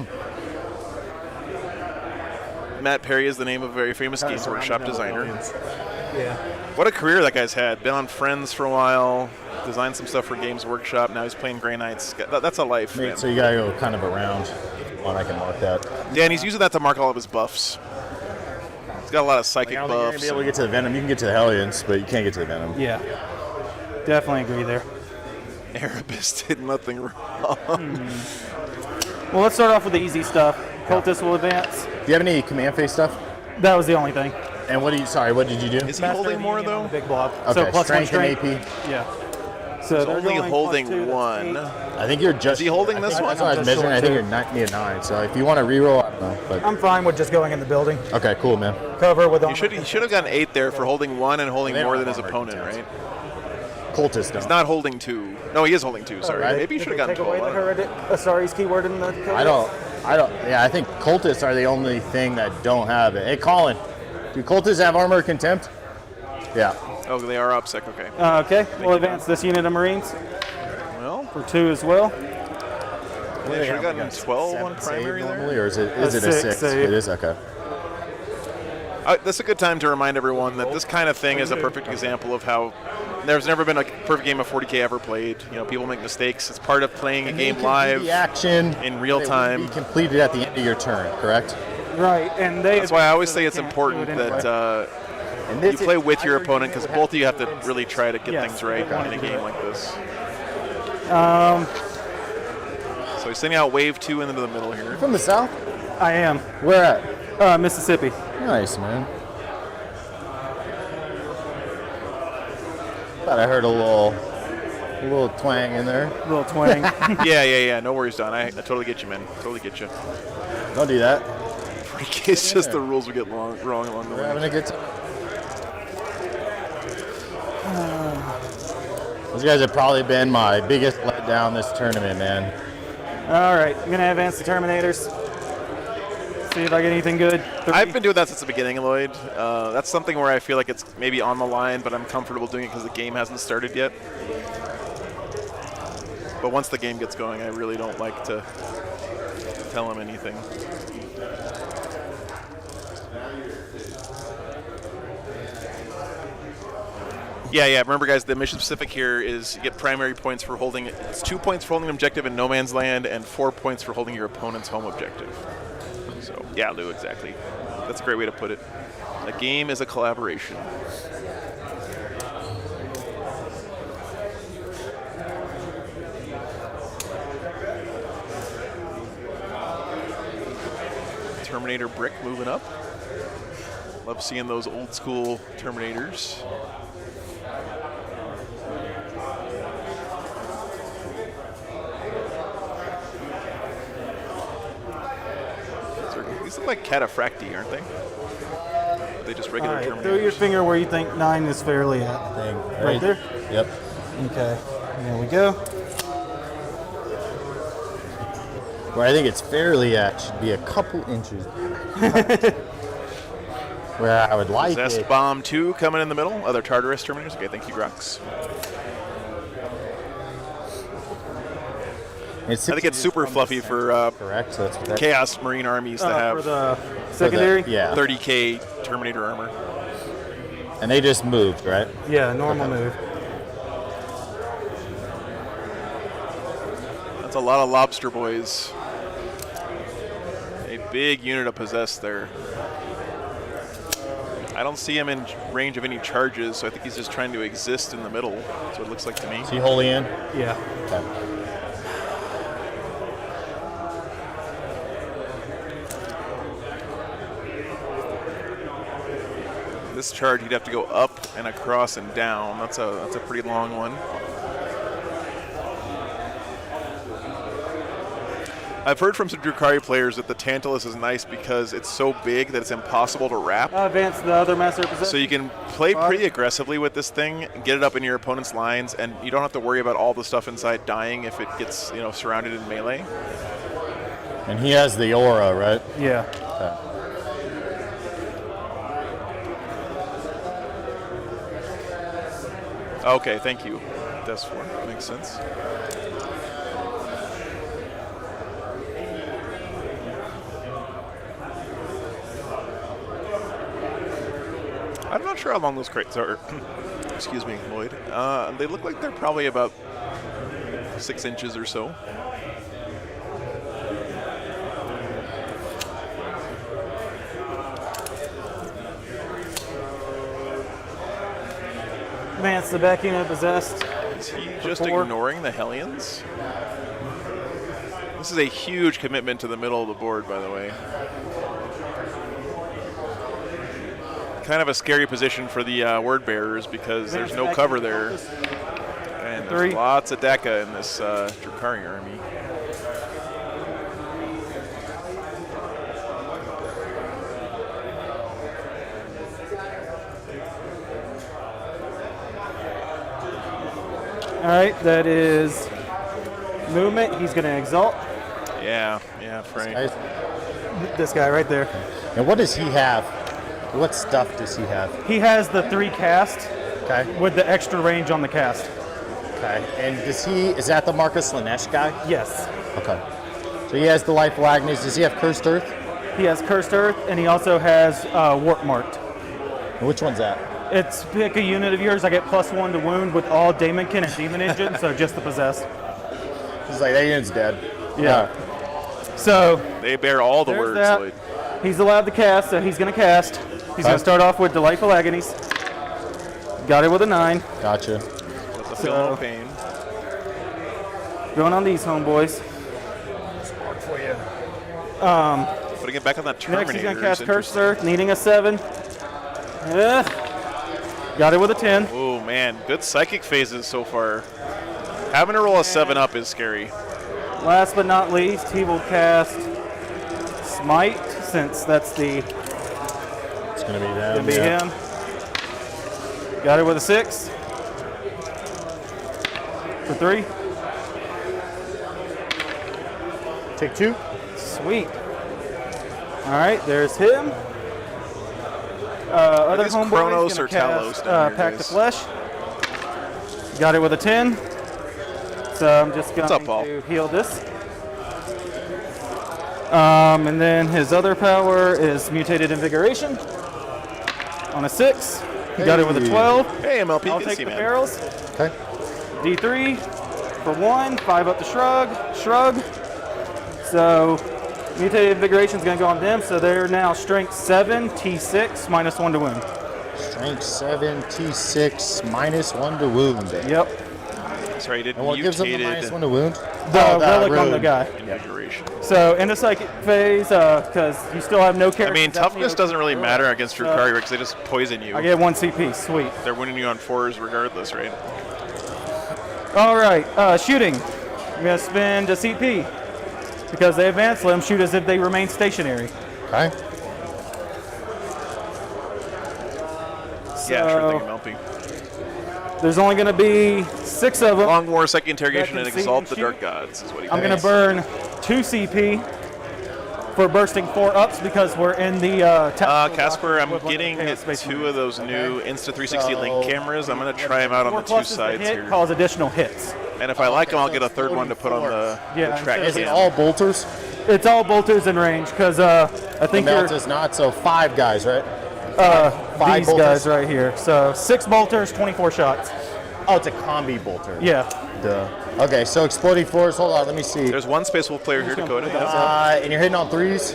Speaker 1: Matt Perry is the name of a very famous Games Workshop designer.
Speaker 3: Yeah.
Speaker 1: What a career that guy's had. Been on Friends for a while, designed some stuff for Games Workshop. Now he's playing Grey Knights. That's a life, man.
Speaker 2: So you gotta go kind of around. One, I can mark that.
Speaker 1: Dan, he's using that to mark all of his buffs. He's got a lot of
Speaker 2: I
Speaker 1: psychic
Speaker 2: don't think you're gonna
Speaker 1: buffs.
Speaker 2: be able to get to the Venom. You can get to the Hellions, but you can't get to the Venom.
Speaker 3: Yeah. Definitely agree there.
Speaker 1: Erebus did nothing wrong.
Speaker 3: Well, let's start off with the easy stuff. Cultist will advance.
Speaker 2: Do you have any command phase stuff?
Speaker 3: That was the only thing.
Speaker 2: And what did you do?
Speaker 1: Is he
Speaker 3: Master
Speaker 1: holding
Speaker 3: of the
Speaker 1: more,
Speaker 3: Union on
Speaker 1: though?
Speaker 3: the Big blob.
Speaker 2: Okay,
Speaker 3: So plus
Speaker 2: strength
Speaker 3: 1
Speaker 2: and
Speaker 3: strength.
Speaker 2: AP.
Speaker 3: Yeah. So
Speaker 1: He's
Speaker 3: they're
Speaker 1: only
Speaker 3: going
Speaker 1: holding
Speaker 3: +2, that's
Speaker 1: 1.
Speaker 3: 8.
Speaker 2: I think you're just.
Speaker 1: Is he holding this one?
Speaker 2: That's what I was measuring. I think you're me a 9. So if you want to reroll, I don't know. But
Speaker 3: I'm fine with just going in the building.
Speaker 2: okay, cool, man.
Speaker 3: Cover with
Speaker 1: He should have gotten 8 there for holding 1 and holding
Speaker 2: They don't
Speaker 1: more than
Speaker 2: have
Speaker 1: his
Speaker 2: armor
Speaker 1: opponent,
Speaker 2: details.
Speaker 1: right?
Speaker 2: Cultist don't.
Speaker 1: He's not holding 2. No, he is holding 2, sorry.
Speaker 2: right.
Speaker 1: Maybe he should have gotten
Speaker 3: Take away
Speaker 1: 12.
Speaker 3: the Asari's keyword in the codex.
Speaker 2: I don't. Yeah, I think cultists are the only thing that don't have it. Hey, Colin, do cultists have armor of contempt? Yeah.
Speaker 1: Oh, they are OPSEC. Okay.
Speaker 3: Okay, we'll advance this unit of Marines
Speaker 1: Well,
Speaker 3: for 2 as well.
Speaker 1: yeah, should have gotten 12 on
Speaker 2: 7
Speaker 1: primary
Speaker 2: save
Speaker 1: there.
Speaker 2: normally, or is it
Speaker 3: A
Speaker 2: a
Speaker 3: 6
Speaker 2: 6?
Speaker 3: save.
Speaker 2: It is, okay.
Speaker 1: This is a good time to remind everyone that this kind of thing is a perfect example of how there's never been a perfect game of 40K ever played. You know, people make mistakes. It's part of playing a game live.
Speaker 2: The action
Speaker 1: in real
Speaker 2: that
Speaker 1: time.
Speaker 2: would be completed at the end of your turn, correct?
Speaker 3: Right, and they.
Speaker 1: That's why I always say it's
Speaker 3: can't do
Speaker 1: important
Speaker 3: it anyway.
Speaker 1: that
Speaker 2: And
Speaker 1: you
Speaker 2: this
Speaker 1: play
Speaker 2: is
Speaker 1: with your
Speaker 2: either
Speaker 1: opponent, because both of you have to really try to get
Speaker 3: Yes,
Speaker 1: things right
Speaker 3: okay.
Speaker 1: in a game like this.
Speaker 3: Um,
Speaker 1: So he's sending out wave 2 into the middle here.
Speaker 2: from the south.
Speaker 3: I am.
Speaker 2: Where at?
Speaker 3: Mississippi.
Speaker 2: Nice, man. Thought I heard a little twang in there.
Speaker 3: Little twang.
Speaker 1: Yeah. No worries, Don. I totally get you, man. Totally get you.
Speaker 2: Don't do that.
Speaker 1: It's just the rules we get wrong along the
Speaker 2: We're
Speaker 1: way.
Speaker 2: having a good time. Those guys have probably been my biggest letdown this tournament, man.
Speaker 3: All right, I'm gonna advance the Terminators. See if I get anything good. 3.
Speaker 1: I've been doing that since the beginning, Lloyd. That's something where I feel like it's maybe on the line, but I'm comfortable doing it because the game hasn't started yet. But once the game gets going, I really don't like to tell him anything. Yeah. Remember, guys, the mission specific here is you get primary points for holding. It's 2 points for holding an objective in no man's land, and 4 points for holding your opponent's home objective. So, yeah, Lou, exactly. That's a great way to put it. A game is a collaboration. Terminator brick moving up. Love seeing those old school Terminators. These look like cataphracti, aren't they? Are they just regular
Speaker 3: All right,
Speaker 1: Terminators?
Speaker 3: throw your finger where you think 9 is fairly at.
Speaker 2: Thing.
Speaker 3: Right there?
Speaker 2: Yep.
Speaker 3: Okay, there we go.
Speaker 2: Where I think it's fairly at should be a couple inches. Where I would like
Speaker 1: Zest
Speaker 2: it.
Speaker 1: Bomb 2 coming in the middle. Other Tartarus Terminators. Okay, thank you, Grux. I think it's super fluffy for
Speaker 2: Correct. So that's what that.
Speaker 1: Chaos Marine armies to
Speaker 3: For
Speaker 1: have
Speaker 3: the secondary?
Speaker 2: Yeah.
Speaker 1: 30k Terminator armor.
Speaker 2: And they just moved, right?
Speaker 3: Yeah, normal move.
Speaker 1: That's a lot of lobster boys. A big unit of possessed there. I don't see him in range of any charges, so I think he's just trying to exist in the middle. That's what it looks like to me.
Speaker 2: Is he wholly in?
Speaker 3: Yeah.
Speaker 2: Okay.
Speaker 1: This charge, he'd have to go up and across and down. That's a pretty long one. I've heard from some Drukari players that the Tantalus is nice because it's so big that it's impossible to wrap.
Speaker 3: Advance the other master possession.
Speaker 1: So you can play pretty aggressively with this thing, get it up in your opponent's lines, and you don't have to worry about all the stuff inside dying if it gets, surrounded in melee.
Speaker 2: And he has the aura, right?
Speaker 3: Yeah.
Speaker 2: Okay.
Speaker 1: Okay, thank you. That's 4. Makes sense. I'm not sure how long those crates are. Excuse me, Lloyd. They look like they're probably about 6 inches or so.
Speaker 3: Advance the back unit possessed.
Speaker 1: Is he just
Speaker 3: 4.
Speaker 1: ignoring the Hellions? This is a huge commitment to the middle of the board, by the way. Kind of a scary position for the word bearers because there's no cover there. And there's
Speaker 3: 3.
Speaker 1: lots of DECA in this Drukari army.
Speaker 3: All right, that is movement. He's going to exalt.
Speaker 1: Yeah, Frank.
Speaker 2: Guys,
Speaker 3: This guy right there.
Speaker 2: and what does he have What stuff does he have?
Speaker 3: He has the 3 cast
Speaker 2: Okay.
Speaker 3: with the extra range on the cast.
Speaker 2: Okay. And is that the Marcus Lanesh guy?
Speaker 3: Yes.
Speaker 2: Okay. So he has the Lifeful Agonies. Does he have Cursed Earth?
Speaker 3: He has Cursed Earth, and he also has Warp Marked.
Speaker 2: And which one's that?
Speaker 3: It's pick a unit of yours. I get +1 to wound with all Daemonkin and Demon Engine, so just the Possessed.
Speaker 2: He's like, that unit's dead.
Speaker 3: Yeah. So
Speaker 1: They bear all the
Speaker 3: there's
Speaker 1: words,
Speaker 3: that.
Speaker 1: Lloyd.
Speaker 3: He's allowed to cast, so he's going to cast. He's going to start off with Delightful Agonies. Got it with a 9.
Speaker 2: Gotcha.
Speaker 1: With the feel no pain.
Speaker 3: Going on these homeboys.
Speaker 1: Putting it back on that Terminator.
Speaker 3: Next, he's going to
Speaker 1: is
Speaker 3: cast Cursed
Speaker 1: interesting.
Speaker 3: Earth, needing a 7. Got it with a 10.
Speaker 1: Oh man, good psychic phases so far. Having to roll a 7 up is scary.
Speaker 3: Last but not least, he will cast Smite, since that's the
Speaker 2: It's going to be them.
Speaker 3: gonna be him. Got it with a 6. For 3.
Speaker 2: Take 2.
Speaker 3: Sweet. All right, there's him. Other
Speaker 1: these
Speaker 3: homeboys
Speaker 1: Chronos
Speaker 3: gonna
Speaker 1: or Talos
Speaker 3: cast
Speaker 1: down here,
Speaker 3: Pact of
Speaker 1: guys?
Speaker 3: Flesh. Got it with a 10. So I'm just going
Speaker 1: up, Paul?
Speaker 3: to heal this. And then his other power is Mutated Invigoration. On a 6. Got it with a
Speaker 2: Hey.
Speaker 3: 12.
Speaker 1: Hey, MLP,
Speaker 3: I'll
Speaker 1: good to
Speaker 3: take
Speaker 1: see
Speaker 3: the
Speaker 1: you, man.
Speaker 3: barrels.
Speaker 2: Okay.
Speaker 3: D3 for 1. 5 up the shrug. So Mutated Invigoration is going to go on them. So they're now Strength 7, T6, -1 to wound.
Speaker 2: Strength 7, T6, -1 to wound.
Speaker 3: Yep.
Speaker 1: That's right, it
Speaker 2: And what gives him the
Speaker 1: mutated
Speaker 2: -1 to wound?
Speaker 3: The
Speaker 2: that
Speaker 3: relic on the
Speaker 2: rune.
Speaker 3: guy.
Speaker 1: invigoration.
Speaker 3: So in the psychic phase, because you still have no
Speaker 1: I
Speaker 3: character.
Speaker 1: mean, toughness doesn't really matter against Drukari because they just poison you.
Speaker 3: I get 1 CP. Sweet.
Speaker 1: They're winning you on 4s regardless, right?
Speaker 3: All right. Shooting. I'm going to spend a CP. Because they advance, let them shoot as if they remain stationary.
Speaker 2: Okay.
Speaker 1: Yeah, sure thing,
Speaker 3: So
Speaker 1: MLP.
Speaker 3: there's only going to be 6 of them.
Speaker 1: Long War, Second Interrogation,
Speaker 3: That
Speaker 1: and
Speaker 3: can see
Speaker 1: Exalt
Speaker 3: and
Speaker 1: the
Speaker 3: shoot.
Speaker 1: Dark Gods is what he
Speaker 3: I'm going to burn 2 CP for bursting 4 ups because we're in the
Speaker 1: Casper, I'm
Speaker 3: equivalent
Speaker 1: getting
Speaker 3: of Chaos Space
Speaker 1: 2
Speaker 3: Marine.
Speaker 1: of those new Insta360 link cameras. I'm going to try them out on
Speaker 3: 4
Speaker 1: the 2
Speaker 3: pluses to
Speaker 1: sides
Speaker 3: hit
Speaker 1: here.
Speaker 3: cause additional hits.
Speaker 1: And if I like them, I'll get a 3rd one to put on the
Speaker 3: Yeah,
Speaker 1: track
Speaker 3: instead
Speaker 2: Is it
Speaker 1: cam.
Speaker 2: all bolters?
Speaker 3: It's all bolters in range because I
Speaker 2: The
Speaker 3: think
Speaker 2: melt
Speaker 3: you're
Speaker 2: is not, so 5 guys, right? 5
Speaker 3: these
Speaker 2: bolters?
Speaker 3: guys right here. So 6 bolters, 24 shots.
Speaker 2: Oh, it's a combi bolter.
Speaker 3: Yeah.
Speaker 2: Duh. Okay, so exploding floors. Hold on, let me see.
Speaker 1: There's one Space Wolf player here, Dakota.
Speaker 3: gonna put
Speaker 1: Yeah.
Speaker 2: And you're hitting on 3s?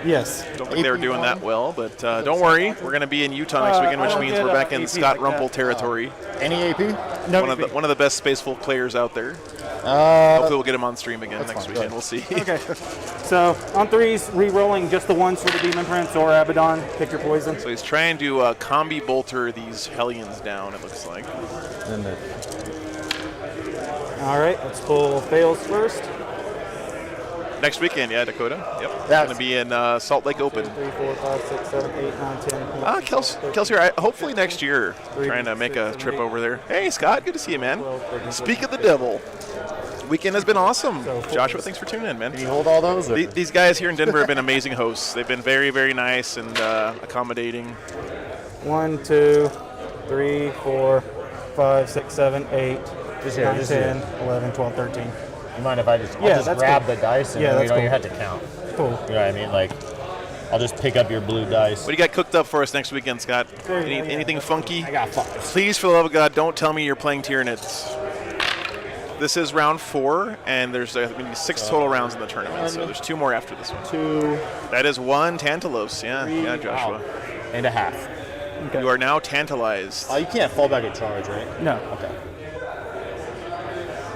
Speaker 3: Yes.
Speaker 1: Don't think they were doing that
Speaker 2: AP1.
Speaker 1: well, but don't worry. We're going to be in Utah next weekend,
Speaker 3: I
Speaker 1: which
Speaker 3: don't
Speaker 1: means
Speaker 3: get
Speaker 1: we're back in
Speaker 3: AP
Speaker 1: Scott
Speaker 3: like
Speaker 1: Rumpel
Speaker 3: that.
Speaker 1: territory.
Speaker 2: Any AP?
Speaker 3: No.
Speaker 1: One of the best Space Wolf players out there. Hopefully we'll get him on stream again next
Speaker 2: fine,
Speaker 1: weekend.
Speaker 2: go
Speaker 1: We'll see.
Speaker 3: Okay. So on 3s, re-rolling just the ones for the Demon Prince or Abaddon. Pick your poison.
Speaker 1: So he's trying to combi bolter these Hellions down, it looks like.
Speaker 2: Then the
Speaker 3: All right. Let's pull fails first.
Speaker 1: Next weekend, yeah, Dakota. Yep.
Speaker 2: That's-
Speaker 1: Going to be in Salt Lake Open.
Speaker 3: 3, 4, 5, 6, 7, 8, 9, 10.
Speaker 1: Kelsey, hopefully next year, trying to make a trip over there. Hey, Scott, good to see you, man. Speak of the devil. Weekend has been awesome. Joshua, thanks for tuning in, man.
Speaker 2: Can you hold all those? Or?
Speaker 1: These guys here in Denver have been amazing hosts. They've been very, very nice and accommodating.
Speaker 3: 1, 2, 3, 4, 5, 6, 7, 8,
Speaker 2: Just here,
Speaker 3: 9,
Speaker 2: just
Speaker 3: 10,
Speaker 2: here.
Speaker 3: 11, 12, 13.
Speaker 2: You mind if I just,
Speaker 3: Yeah,
Speaker 2: I'll just
Speaker 3: that's
Speaker 2: grab
Speaker 3: cool.
Speaker 2: the dice and
Speaker 3: Yeah,
Speaker 2: then we
Speaker 3: that's
Speaker 2: don't
Speaker 3: cool.
Speaker 2: even have to count.
Speaker 3: Cool.
Speaker 2: You know what I mean? Like, I'll just pick up your blue dice.
Speaker 1: What do you got cooked up for us next weekend, Scott?
Speaker 3: There you go, yeah.
Speaker 1: Anything funky?
Speaker 2: I got 5.
Speaker 1: Please, for the love of God, don't tell me you're playing Tyranids. This is round 4, and there's 6 total rounds in the tournament, so there's 2 more after this one.
Speaker 2: 2
Speaker 1: That is 1 Tantalos. Yeah, Joshua.
Speaker 2: and a half.
Speaker 3: Okay.
Speaker 1: You are now tantalized.
Speaker 2: Oh, you can't fall back at charge, right?
Speaker 3: No.
Speaker 2: Okay.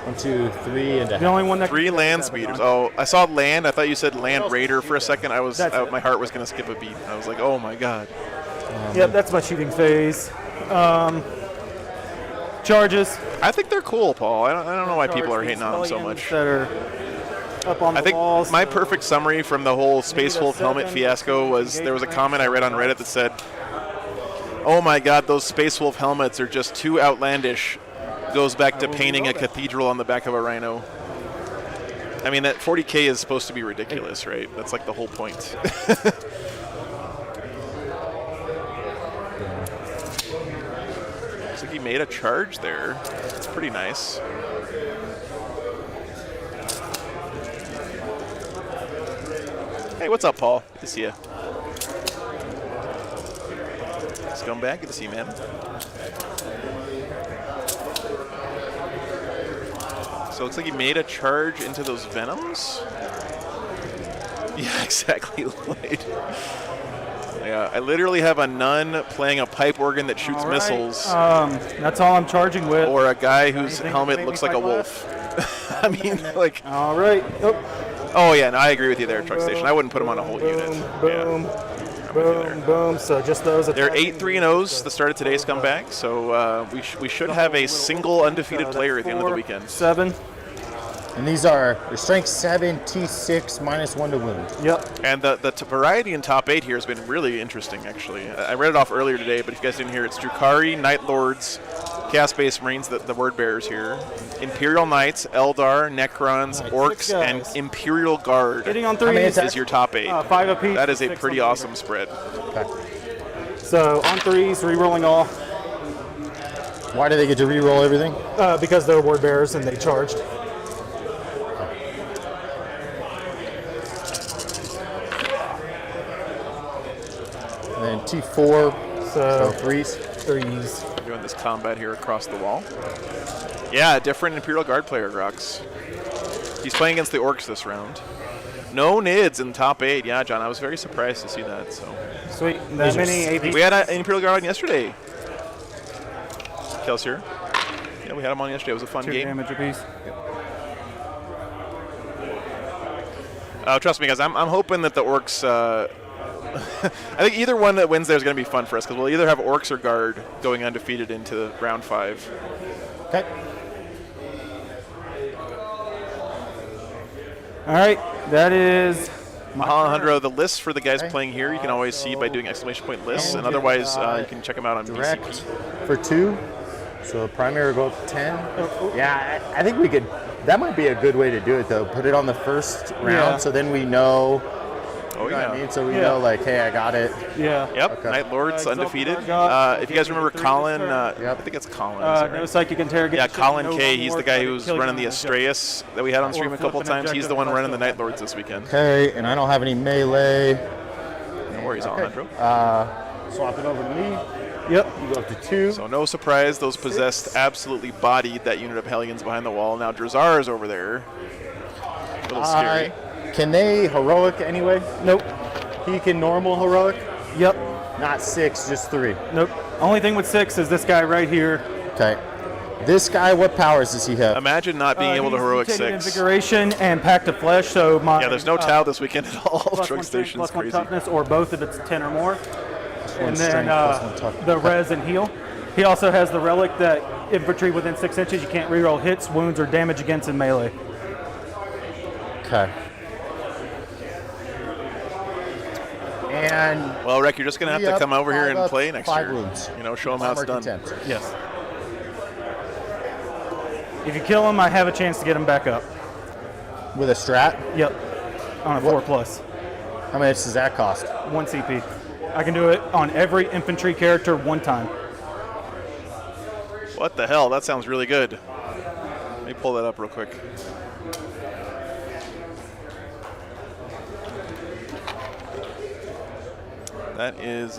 Speaker 2: 1, 2, 3 and a
Speaker 3: The
Speaker 2: half.
Speaker 3: only one that
Speaker 1: Three
Speaker 3: can
Speaker 1: land
Speaker 3: is
Speaker 1: speeders.
Speaker 3: Abaddon.
Speaker 1: Oh, I saw land. I thought you said land raider for a second.
Speaker 3: That's it.
Speaker 1: My heart was going to skip a beat. I was like, oh my God.
Speaker 3: Yep, that's my shooting phase. Charges.
Speaker 1: I think they're cool, Paul. I don't know why people are hating on them so much.
Speaker 3: That are up on
Speaker 1: I
Speaker 3: the
Speaker 1: think
Speaker 3: walls.
Speaker 1: my perfect summary from the whole Space Wolf helmet fiasco was there was a comment I read on Reddit that said, oh my God, those Space Wolf helmets are just too outlandish. Goes back to painting a cathedral on the back of a rhino. I mean, that 40K is supposed to be ridiculous, right? That's like the whole point. like he made a charge there. It's pretty nice. Hey, what's up, Paul? Good to see you. Scumbag, good to see you, man. So it looks like he made a charge into those Venoms. Yeah, exactly, Lloyd. Yeah, I literally have a nun playing a pipe organ that shoots missiles.
Speaker 3: That's all I'm charging with.
Speaker 1: Or a guy whose helmet looks like a wolf. I mean, like...
Speaker 3: All right.
Speaker 1: Oh, yeah, no, I agree with you there, Truck Station. I wouldn't put him on a whole unit.
Speaker 3: Boom, boom, boom. So just those.
Speaker 1: They're 8-3-0s the start of today's comeback, so we should have a single undefeated player at the end of the weekend.
Speaker 2: 7. And these are their strength 7, T6, -1 to wound.
Speaker 3: Yep.
Speaker 1: And the variety in top 8 here has been really interesting, actually. I read it off earlier today, but if you guys didn't hear, it's Drukari, Night Lords, Chaos Space Marines, the word bearers here, Imperial Knights, Eldar, Necrons, Orcs, and Imperial Guard.
Speaker 3: Hitting on 3
Speaker 1: is your top 8.
Speaker 3: 5 apiece.
Speaker 1: That is a pretty awesome spread.
Speaker 2: Okay.
Speaker 3: So on 3s, re-rolling all.
Speaker 2: Why do they get to re-roll everything?
Speaker 3: Because they're word bearers and they charged.
Speaker 2: And then T4, so 3s.
Speaker 3: 3s.
Speaker 1: Doing this combat here across the wall. Yeah, different Imperial Guard player, Grox. He's playing against the Orcs this round. No NIDs in top 8. Yeah, John, I was very surprised to see that. So
Speaker 3: sweet. That many AP.
Speaker 1: We had an Imperial Guard on yesterday. Kelsier. Yeah, we had him on yesterday. It was a fun
Speaker 3: 2
Speaker 1: game.
Speaker 3: damage apiece.
Speaker 1: Trust me, guys. I'm hoping that the Orcs. I think either one that wins there is going to be fun for us because we'll either have Orcs or Guard going undefeated into round 5.
Speaker 2: Okay.
Speaker 3: All right, that is
Speaker 1: Alejandro, the lists for the guys playing here, you can always see by doing exclamation point lists, and otherwise you can check them out on
Speaker 2: direct
Speaker 1: BCP.
Speaker 2: for 2. So primary will go up to 10. Yeah, I think we could. That might be a good way to do it, though. Put it on the first round, so then we know.
Speaker 1: Oh,
Speaker 2: you know
Speaker 1: yeah.
Speaker 2: what I mean? So we know, like, hey, I got it.
Speaker 3: Yeah.
Speaker 1: Yep,
Speaker 2: Okay.
Speaker 1: Night Lords undefeated.
Speaker 3: got
Speaker 1: If you guys remember Colin, I think it's Colin. is that
Speaker 3: No
Speaker 1: right?
Speaker 3: psychic interrogation.
Speaker 1: Yeah, Colin
Speaker 3: no
Speaker 1: K. He's the guy
Speaker 3: more
Speaker 1: who's running the Astreus that we had on stream a couple
Speaker 3: flipping
Speaker 1: times. He's the one running the Night Lords this weekend.
Speaker 2: Okay, and I don't have any melee.
Speaker 1: No worries, Alejandro.
Speaker 2: Swap it over to me.
Speaker 3: Yep.
Speaker 2: You go up to 2.
Speaker 1: So no surprise, those possessed absolutely bodied that unit of Hellions behind the wall. Now Drazar is over there. A little scary.
Speaker 2: Can they heroic anyway?
Speaker 3: Nope.
Speaker 2: He can normal heroic?
Speaker 3: Yep.
Speaker 2: Not 6, just 3.
Speaker 3: Nope. Only thing with 6 is this guy right here.
Speaker 2: Okay. This guy, what powers does he have?
Speaker 1: Imagine not being able to heroic
Speaker 3: he's taken
Speaker 1: 6.
Speaker 3: Invigoration and Pact of Flesh, so my
Speaker 1: Yeah, there's no Tau this weekend at all.
Speaker 3: +1
Speaker 1: Truck
Speaker 3: strength,
Speaker 1: Station's
Speaker 3: +1
Speaker 1: crazy.
Speaker 3: toughness, or both if it's 10 or more. And then
Speaker 2: strength, +1 toughness.
Speaker 3: the res and heal. He also has the relic that infantry within 6 inches, you can't reroll hits, wounds, or damage against in melee.
Speaker 2: Okay. And
Speaker 1: Well, Rick, you're just going to have to come over here
Speaker 2: 5
Speaker 1: and
Speaker 2: up,
Speaker 1: play next
Speaker 2: 5
Speaker 1: year.
Speaker 2: wounds.
Speaker 1: You know, show them how it's
Speaker 2: Armor
Speaker 1: done.
Speaker 2: contempt.
Speaker 3: Yes. If you kill him, I have a chance to get him back up.
Speaker 2: With a strat?
Speaker 3: Yep. On a 4+.
Speaker 2: How much does that cost?
Speaker 3: 1 CP. I can do it on every infantry character 1 time.
Speaker 1: What the hell? That sounds really good. Let me pull that up real quick. That is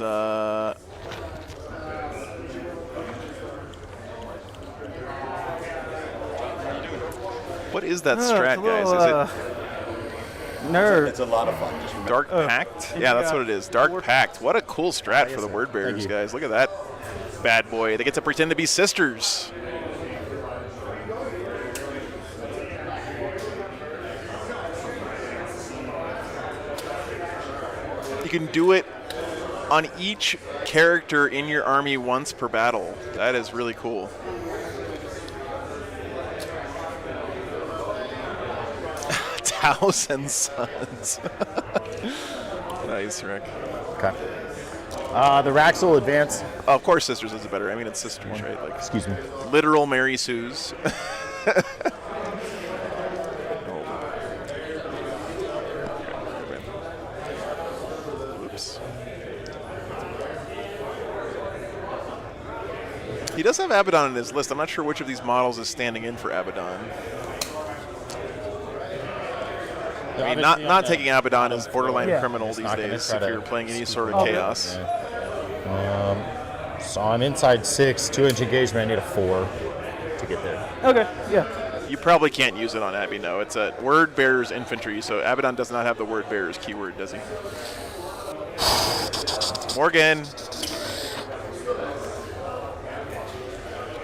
Speaker 1: what is that strat, guys? Is
Speaker 3: Nerd.
Speaker 5: It's a lot of fun. Just
Speaker 1: it
Speaker 5: remember.
Speaker 1: Dark Pact? Yeah, that's what it is. Dark Pact. What a cool strat for the word bearers,
Speaker 2: you.
Speaker 1: guys. Look at that bad boy. They get to pretend to be sisters. You can do it on each character in your army once per battle. That is really cool. Thousand Sons. Nice, Rick.
Speaker 2: Okay. The racks will advance.
Speaker 1: Oh, of course, sisters is better. I mean, it's sisters, right? Like
Speaker 2: Excuse me.
Speaker 1: literal Mary Sue's. Whoops. He does have Abaddon on his list. I'm not sure which of these models is standing in for Abaddon. I mean, not taking Abaddon is borderline criminal these days if you're playing any sort of chaos.
Speaker 2: Yeah. So I'm inside 6, 2-inch engagement. I need a 4 to get there.
Speaker 3: Okay, yeah.
Speaker 1: You probably can't use it on Abby, no. It's a word bearer's infantry, so Abaddon does not have the word bearer's keyword, does he? Morgan.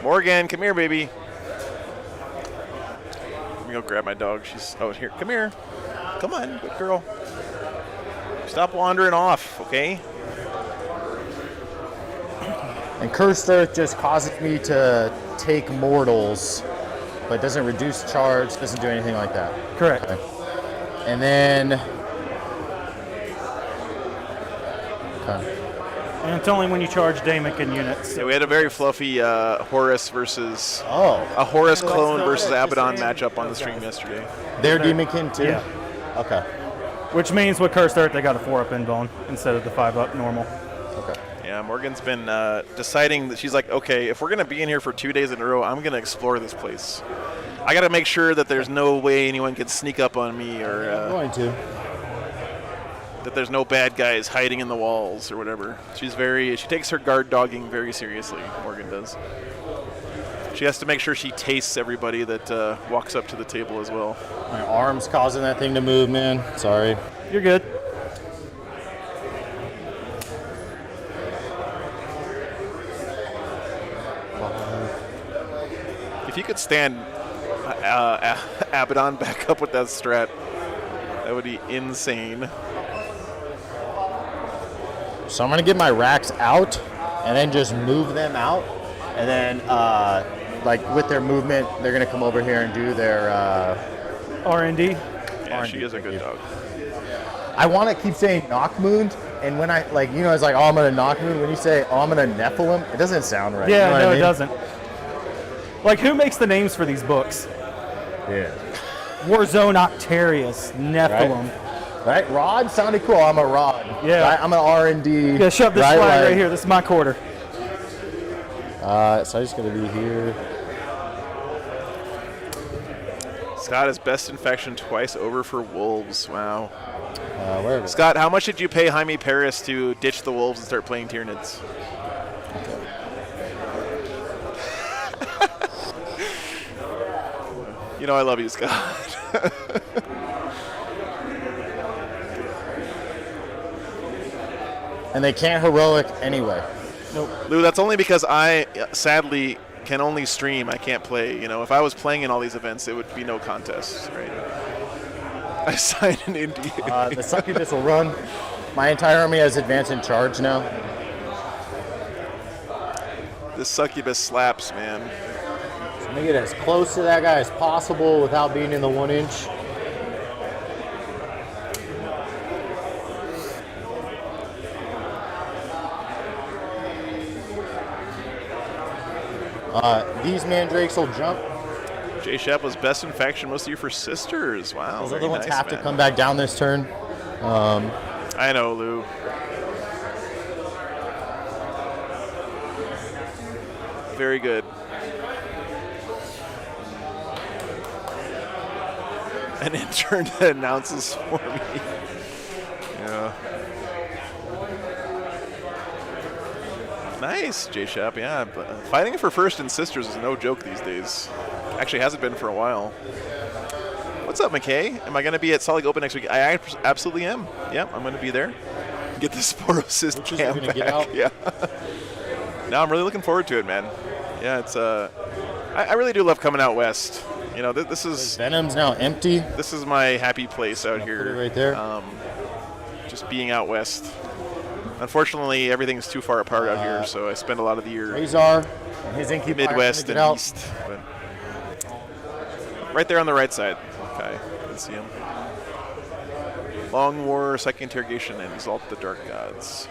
Speaker 1: Morgan, come here, baby. Let me go grab my dog. She's here. Come here. Come on, good girl. Stop wandering off, okay?
Speaker 2: And Cursed Earth just causes me to take mortals, but doesn't reduce charge, doesn't do anything like that.
Speaker 3: Correct.
Speaker 2: Okay. And then... Okay.
Speaker 3: And it's only when you charge Daemonkin units.
Speaker 1: Yeah, we had a very fluffy Horus versus...
Speaker 2: Oh.
Speaker 1: A Horus clone versus Abaddon matchup on the stream yesterday.
Speaker 2: They're Demonkin too?
Speaker 3: Yeah.
Speaker 2: Okay.
Speaker 3: Which means with Cursed Earth, they got a 4-up invuln instead of the 5-up normal.
Speaker 2: Okay.
Speaker 1: Yeah, Morgan's been deciding that she's like, okay, if we're going to be in here for 2 days in a row, I'm going to explore this place. I got to make sure that there's no way anyone can sneak up on me or
Speaker 2: I'm going to.
Speaker 1: that there's no bad guys hiding in the walls or whatever. She takes her guard dogging very seriously, Morgan does. She has to make sure she tastes everybody that walks up to the table as well.
Speaker 2: My arm's causing that thing to move, man. Sorry.
Speaker 3: You're good.
Speaker 1: If you could stand Abaddon back up with that strat, that would be insane.
Speaker 2: So I'm going to get my racks out and then just move them out. And then, like, with their movement, they're going to come over here and do their...
Speaker 3: R&D?
Speaker 1: Yeah, she is a good dog.
Speaker 2: I want to keep saying Knockmoon, and when I, like, you know, it's like, oh, I'm going to Knockmoon. When you say, oh, I'm going to Nephilim, it doesn't sound right.
Speaker 3: Yeah,
Speaker 2: you know
Speaker 3: no,
Speaker 2: what I mean?
Speaker 3: it doesn't. Like, who makes the names for these books?
Speaker 2: Yeah.
Speaker 3: Warzone Octarius, Nephilim.
Speaker 2: Right? Rod sounded cool. I'm a Rod.
Speaker 3: Yeah.
Speaker 2: Right? I'm an R&D.
Speaker 3: Yeah, shove this
Speaker 2: right,
Speaker 3: flag
Speaker 2: like,
Speaker 3: right here. This is my quarter.
Speaker 2: So I'm just going to be here.
Speaker 1: Scott is best infection twice over for wolves. Wow.
Speaker 2: Where is it?
Speaker 1: Scott, how much did you pay Jaime Paris to ditch the wolves and start playing Tyranids? You know I love you, Scott.
Speaker 2: And they can't heroic anyway.
Speaker 3: Nope.
Speaker 1: Lou, that's only because I, sadly, can only stream. I can't play. You know, if I was playing in all these events, it would be no contest, right? I signed an NDA.
Speaker 2: The succubus will run. My entire army has advance in charge now.
Speaker 1: This succubus slaps, man.
Speaker 2: So I'm going to get as close to that guy as possible without being in the 1 inch. These mandrakes will jump.
Speaker 1: Jay Shep was best in faction most of you for sisters. Wow.
Speaker 2: Those
Speaker 1: very
Speaker 2: other ones
Speaker 1: nice,
Speaker 2: have
Speaker 1: man.
Speaker 2: to come back down this turn.
Speaker 1: I know, Lou. Very good. An intern that announces for me. Yeah. Nice, J Shep. Yeah, but fighting for first and sisters is no joke these days. Actually, hasn't been for a while. What's up, McKay? Am I going to be at Salt Lake Open next week? I absolutely am. Yeah, I'm going to be there. Get the Sporocyst cam back.
Speaker 2: Get out.
Speaker 1: Yeah. No, I'm really looking forward to it, man. Yeah, it's I really do love coming out west. You know, this is
Speaker 2: Venom's now empty.
Speaker 1: this is my happy place out here.
Speaker 2: Put it right there.
Speaker 1: Just being out west. Unfortunately, everything's too far apart out here, so I spend a lot of the year
Speaker 2: Razor and his incubator.
Speaker 1: Midwest
Speaker 2: get
Speaker 1: and
Speaker 2: out.
Speaker 1: east. But right there on the right side. Okay, you can see him. Long War, Second Interrogation, and Exalt the Dark Gods.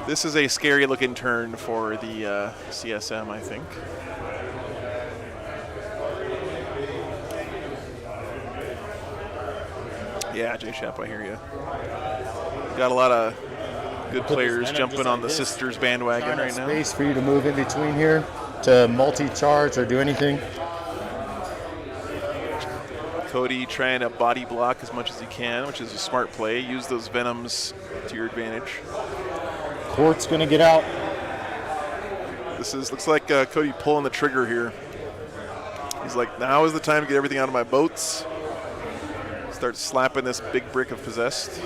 Speaker 1: This is a scary looking turn for the CSM, I think. Yeah, J Shep, I hear you. Got a lot of Good players jumping on the sisters bandwagon right now.
Speaker 2: Space for you to move in between here to multi-charge or do anything.
Speaker 1: Cody trying to body block as much as he can, which is a smart play. Use those venoms to your advantage.
Speaker 2: Court's gonna get out.
Speaker 1: Looks like Cody pulling the trigger here. He's like, now is the time to get everything out of my boats. Start slapping this big brick of possessed.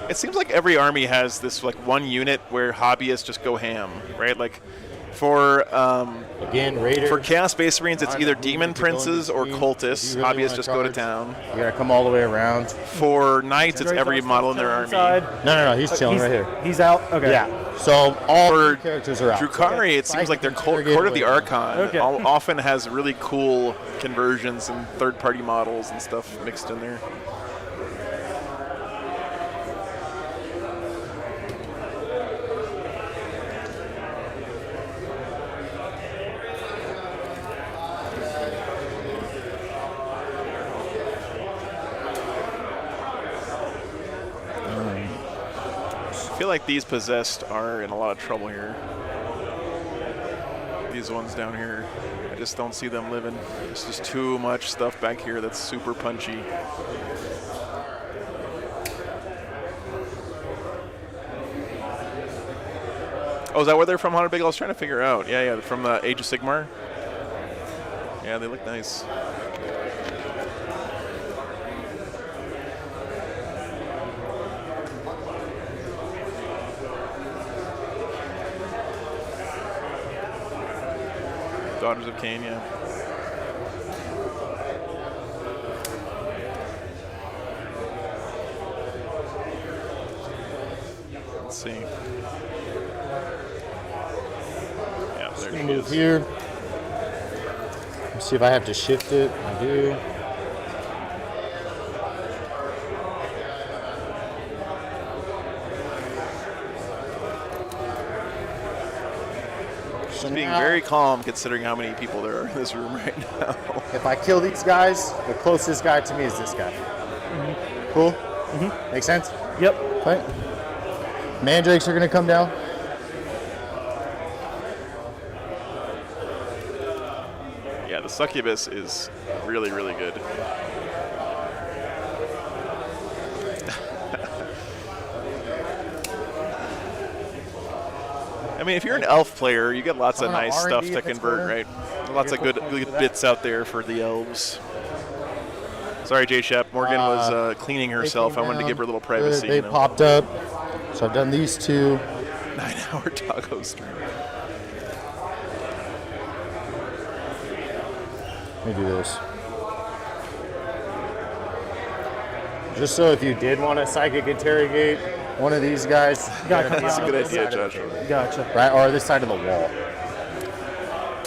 Speaker 1: It seems like every army has this like one unit where hobbyists just go ham, right? Like for
Speaker 2: Again, Raiders.
Speaker 1: for Chaos Space Marines, it's either Demon Princes or Cultists.
Speaker 2: If you really
Speaker 1: Hobbyists
Speaker 2: wanna
Speaker 1: just go to
Speaker 2: charge,
Speaker 1: town.
Speaker 2: You gotta come all the way around.
Speaker 1: For Knights, it's every model in their army.
Speaker 2: No, he's chilling right here.
Speaker 3: He's out. Okay.
Speaker 2: Yeah. So all
Speaker 1: For
Speaker 2: characters are out.
Speaker 1: Drukari, it seems like their Court of the Archon often has really cool conversions and third-party models and stuff mixed in there. I feel like these possessed are in a lot of trouble here. These ones down here, I just don't see them living. There's just too much stuff back here that's super punchy. Oh, is that where they're from, Hunter Big? I was trying to figure out. Yeah, they're from the Age of Sigmar. Yeah, they look nice. Daughters of Cain, yeah. Let's see. Yeah, there she
Speaker 2: Move
Speaker 1: is.
Speaker 2: here. Let's see if I have to shift it. I do.
Speaker 1: She's being very calm considering how many people there are in this room right now.
Speaker 2: If I kill these guys, the closest guy to me is this guy. Cool? Make sense?
Speaker 3: Yep.
Speaker 2: Right. Mandrakes are going to come down.
Speaker 1: Yeah, the succubus is really, really good. I mean, if you're an elf player, you get lots of nice stuff to convert, right? Lots of good bits out there for the elves. Sorry, J. Shep. Morgan was cleaning herself. I wanted to give her a little privacy.
Speaker 2: They popped up. So I've done these two.
Speaker 1: 9-hour taco stream.
Speaker 2: Let me do this. Just so if you did want to psychic interrogate one of these guys,
Speaker 1: That's a good idea, Josh.
Speaker 3: Gotcha.
Speaker 2: right, or this side of the wall.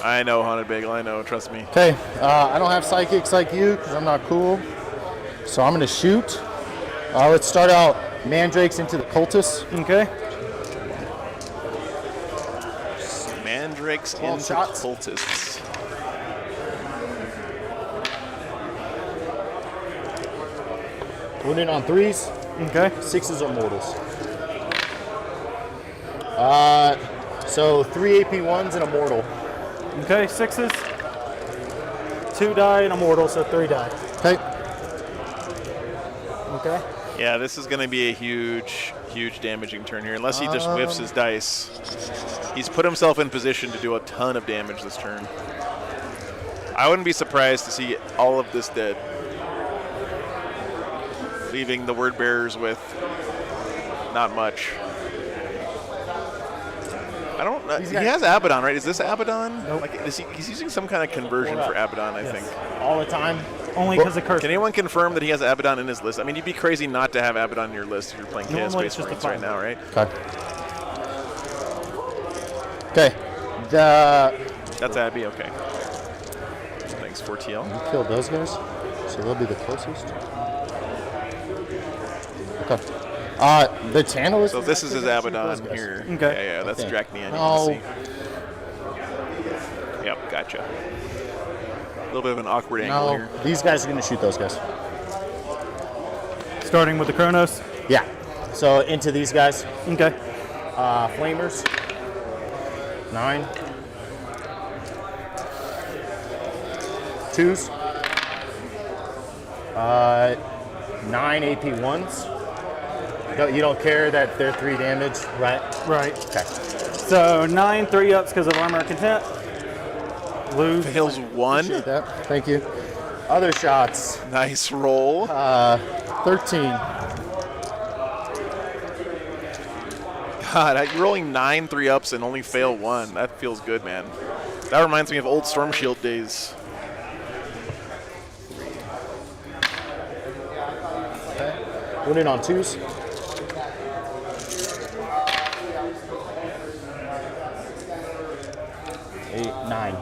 Speaker 1: I know, Haunted Bagel. I know. Trust me.
Speaker 2: Okay, I don't have psychics like you because I'm not cool. So I'm going to shoot. Let's start out Mandrakes into the Cultists.
Speaker 3: Okay.
Speaker 1: Mandrakes
Speaker 2: 12
Speaker 1: into
Speaker 2: shots.
Speaker 1: Cultists.
Speaker 2: Wounded on 3s.
Speaker 3: Okay.
Speaker 2: 6s are mortals. So 3 AP1s and a mortal.
Speaker 3: Okay. 6s. 2 die and a mortal, so 3 die.
Speaker 2: Okay.
Speaker 3: Okay.
Speaker 1: Yeah, this is going to be a huge, huge damaging turn here. Unless he just whiffs his dice. He's put himself in position to do a ton of damage this turn. I wouldn't be surprised to see all of this dead. Leaving the word bearers with not much. I don't know. He has Abaddon, right? Is this Abaddon?
Speaker 3: Nope.
Speaker 1: Like, he's using some kind of conversion for Abaddon, I think.
Speaker 2: All the time.
Speaker 3: Only because of curse.
Speaker 1: Can anyone confirm that he has Abaddon in his list? I mean, you'd be crazy not to have Abaddon in your list if you're playing Chaos
Speaker 3: Normally
Speaker 1: Space
Speaker 3: it's just a
Speaker 1: Marines right now, right?
Speaker 2: Okay. Okay.
Speaker 1: That's Abby, okay. Thanks, 4TL.
Speaker 2: You killed those guys, so they'll be the closest. Okay. The Tantalus.
Speaker 1: So this is his Abaddon here.
Speaker 3: Okay.
Speaker 1: Yeah, that's
Speaker 2: Okay.
Speaker 1: Drachnian.
Speaker 2: No.
Speaker 1: You can see. Yep, gotcha. A little bit of an awkward angle
Speaker 2: No,
Speaker 1: here.
Speaker 2: these guys are going to shoot those guys.
Speaker 3: Starting with the Chronos.
Speaker 2: Yeah. So into these guys.
Speaker 3: Okay.
Speaker 2: Flamers. 9. 2s. 9 AP1s. You don't care that they're 3 damage, right?
Speaker 3: Right.
Speaker 2: Okay.
Speaker 3: So 9 3-ups because of Armor of Content. Lose.
Speaker 1: Fails 1.
Speaker 2: Appreciate that. Thank you. Other shots.
Speaker 1: Nice roll.
Speaker 2: 13.
Speaker 1: God, you're rolling 9 3-ups and only fail 1. That feels good, man. That reminds me of old Storm Shield days.
Speaker 2: Went in on 2s. 8, 9.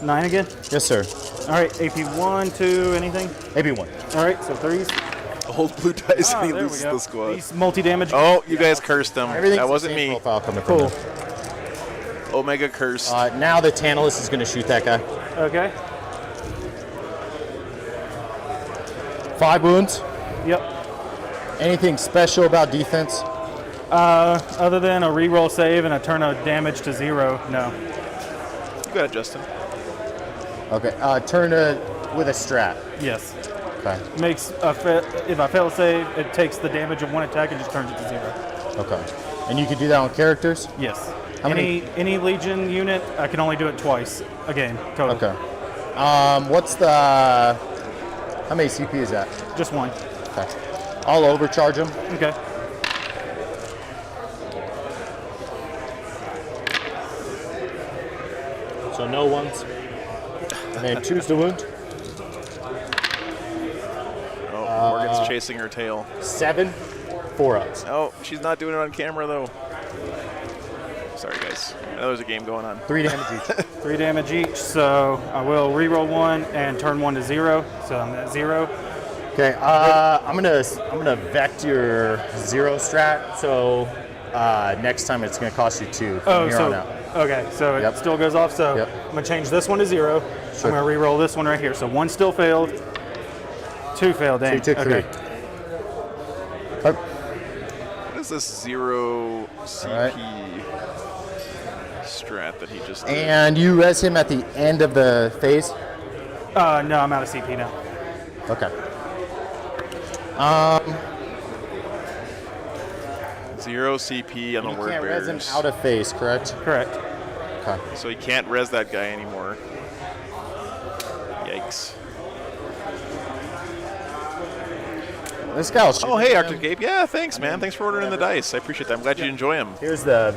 Speaker 3: 9 again.
Speaker 2: Yes, sir.
Speaker 3: All right. AP 1, 2, anything.
Speaker 2: AP1.
Speaker 3: All right. So 3s.
Speaker 1: Old blue dice and he
Speaker 3: There we
Speaker 1: loses
Speaker 3: go.
Speaker 1: the squad.
Speaker 3: These multi-damage.
Speaker 1: Oh, you guys cursed him.
Speaker 2: Everything's
Speaker 1: That
Speaker 2: the
Speaker 1: wasn't
Speaker 2: same
Speaker 1: me.
Speaker 2: profile coming
Speaker 3: Cool.
Speaker 2: from them.
Speaker 1: Omega cursed.
Speaker 2: Now the Tantalus is going to shoot that guy.
Speaker 3: Okay.
Speaker 2: 5 wounds.
Speaker 3: Yep.
Speaker 2: Anything special about defense?
Speaker 3: Other than a reroll save and a turn of damage to 0, no.
Speaker 1: You got it, Justin.
Speaker 2: Okay. Turn with a strat.
Speaker 3: Yes.
Speaker 2: Okay.
Speaker 3: Makes if I fail a save, it takes the damage of 1 attack and just turns it to 0.
Speaker 2: Okay. And you can do that on characters?
Speaker 3: Yes.
Speaker 2: How many-
Speaker 3: Any Legion unit, I can only do it twice a game total.
Speaker 2: Okay. What's the... How many CP is that?
Speaker 3: Just 1.
Speaker 2: Okay. I'll overcharge him.
Speaker 3: Okay.
Speaker 2: So no ones. And then 2's the wound.
Speaker 1: Oh, Morgan's chasing her tail.
Speaker 2: 7. 4-ups.
Speaker 1: Oh, she's not doing it on camera, though. Sorry, guys. I know there's a game going on.
Speaker 2: 3 damage each.
Speaker 3: 3 damage each, so I will reroll 1 and turn 1 to 0. So I'm at 0.
Speaker 2: Okay. I'm gonna vect your 0 strat. So next time it's gonna cost you 2 from here on out.
Speaker 3: Okay, so
Speaker 2: Yep.
Speaker 3: it still goes off. So
Speaker 2: Yep.
Speaker 3: I'm gonna change this one to 0.
Speaker 2: Sure.
Speaker 3: I'm gonna reroll this one right here. So 1 still failed, 2 failed.
Speaker 2: So
Speaker 3: Dang.
Speaker 2: you took 3.
Speaker 3: Okay.
Speaker 1: What is this 0 CP
Speaker 2: Alright.
Speaker 1: strat that he just did?
Speaker 2: And you res him at the end of the phase?
Speaker 3: No, I'm out of CP now.
Speaker 2: Okay.
Speaker 1: 0 CP on the
Speaker 2: You
Speaker 1: word
Speaker 2: can't res him
Speaker 1: bearers.
Speaker 2: out of phase, correct?
Speaker 3: Correct.
Speaker 2: Okay.
Speaker 1: So he can't res that guy anymore. Yikes.
Speaker 2: This guy's
Speaker 1: Oh, hey, Arctic Gabe. Yeah, thanks, man. Thanks for ordering the dice. I appreciate that. I'm glad you enjoy them.
Speaker 2: Here's the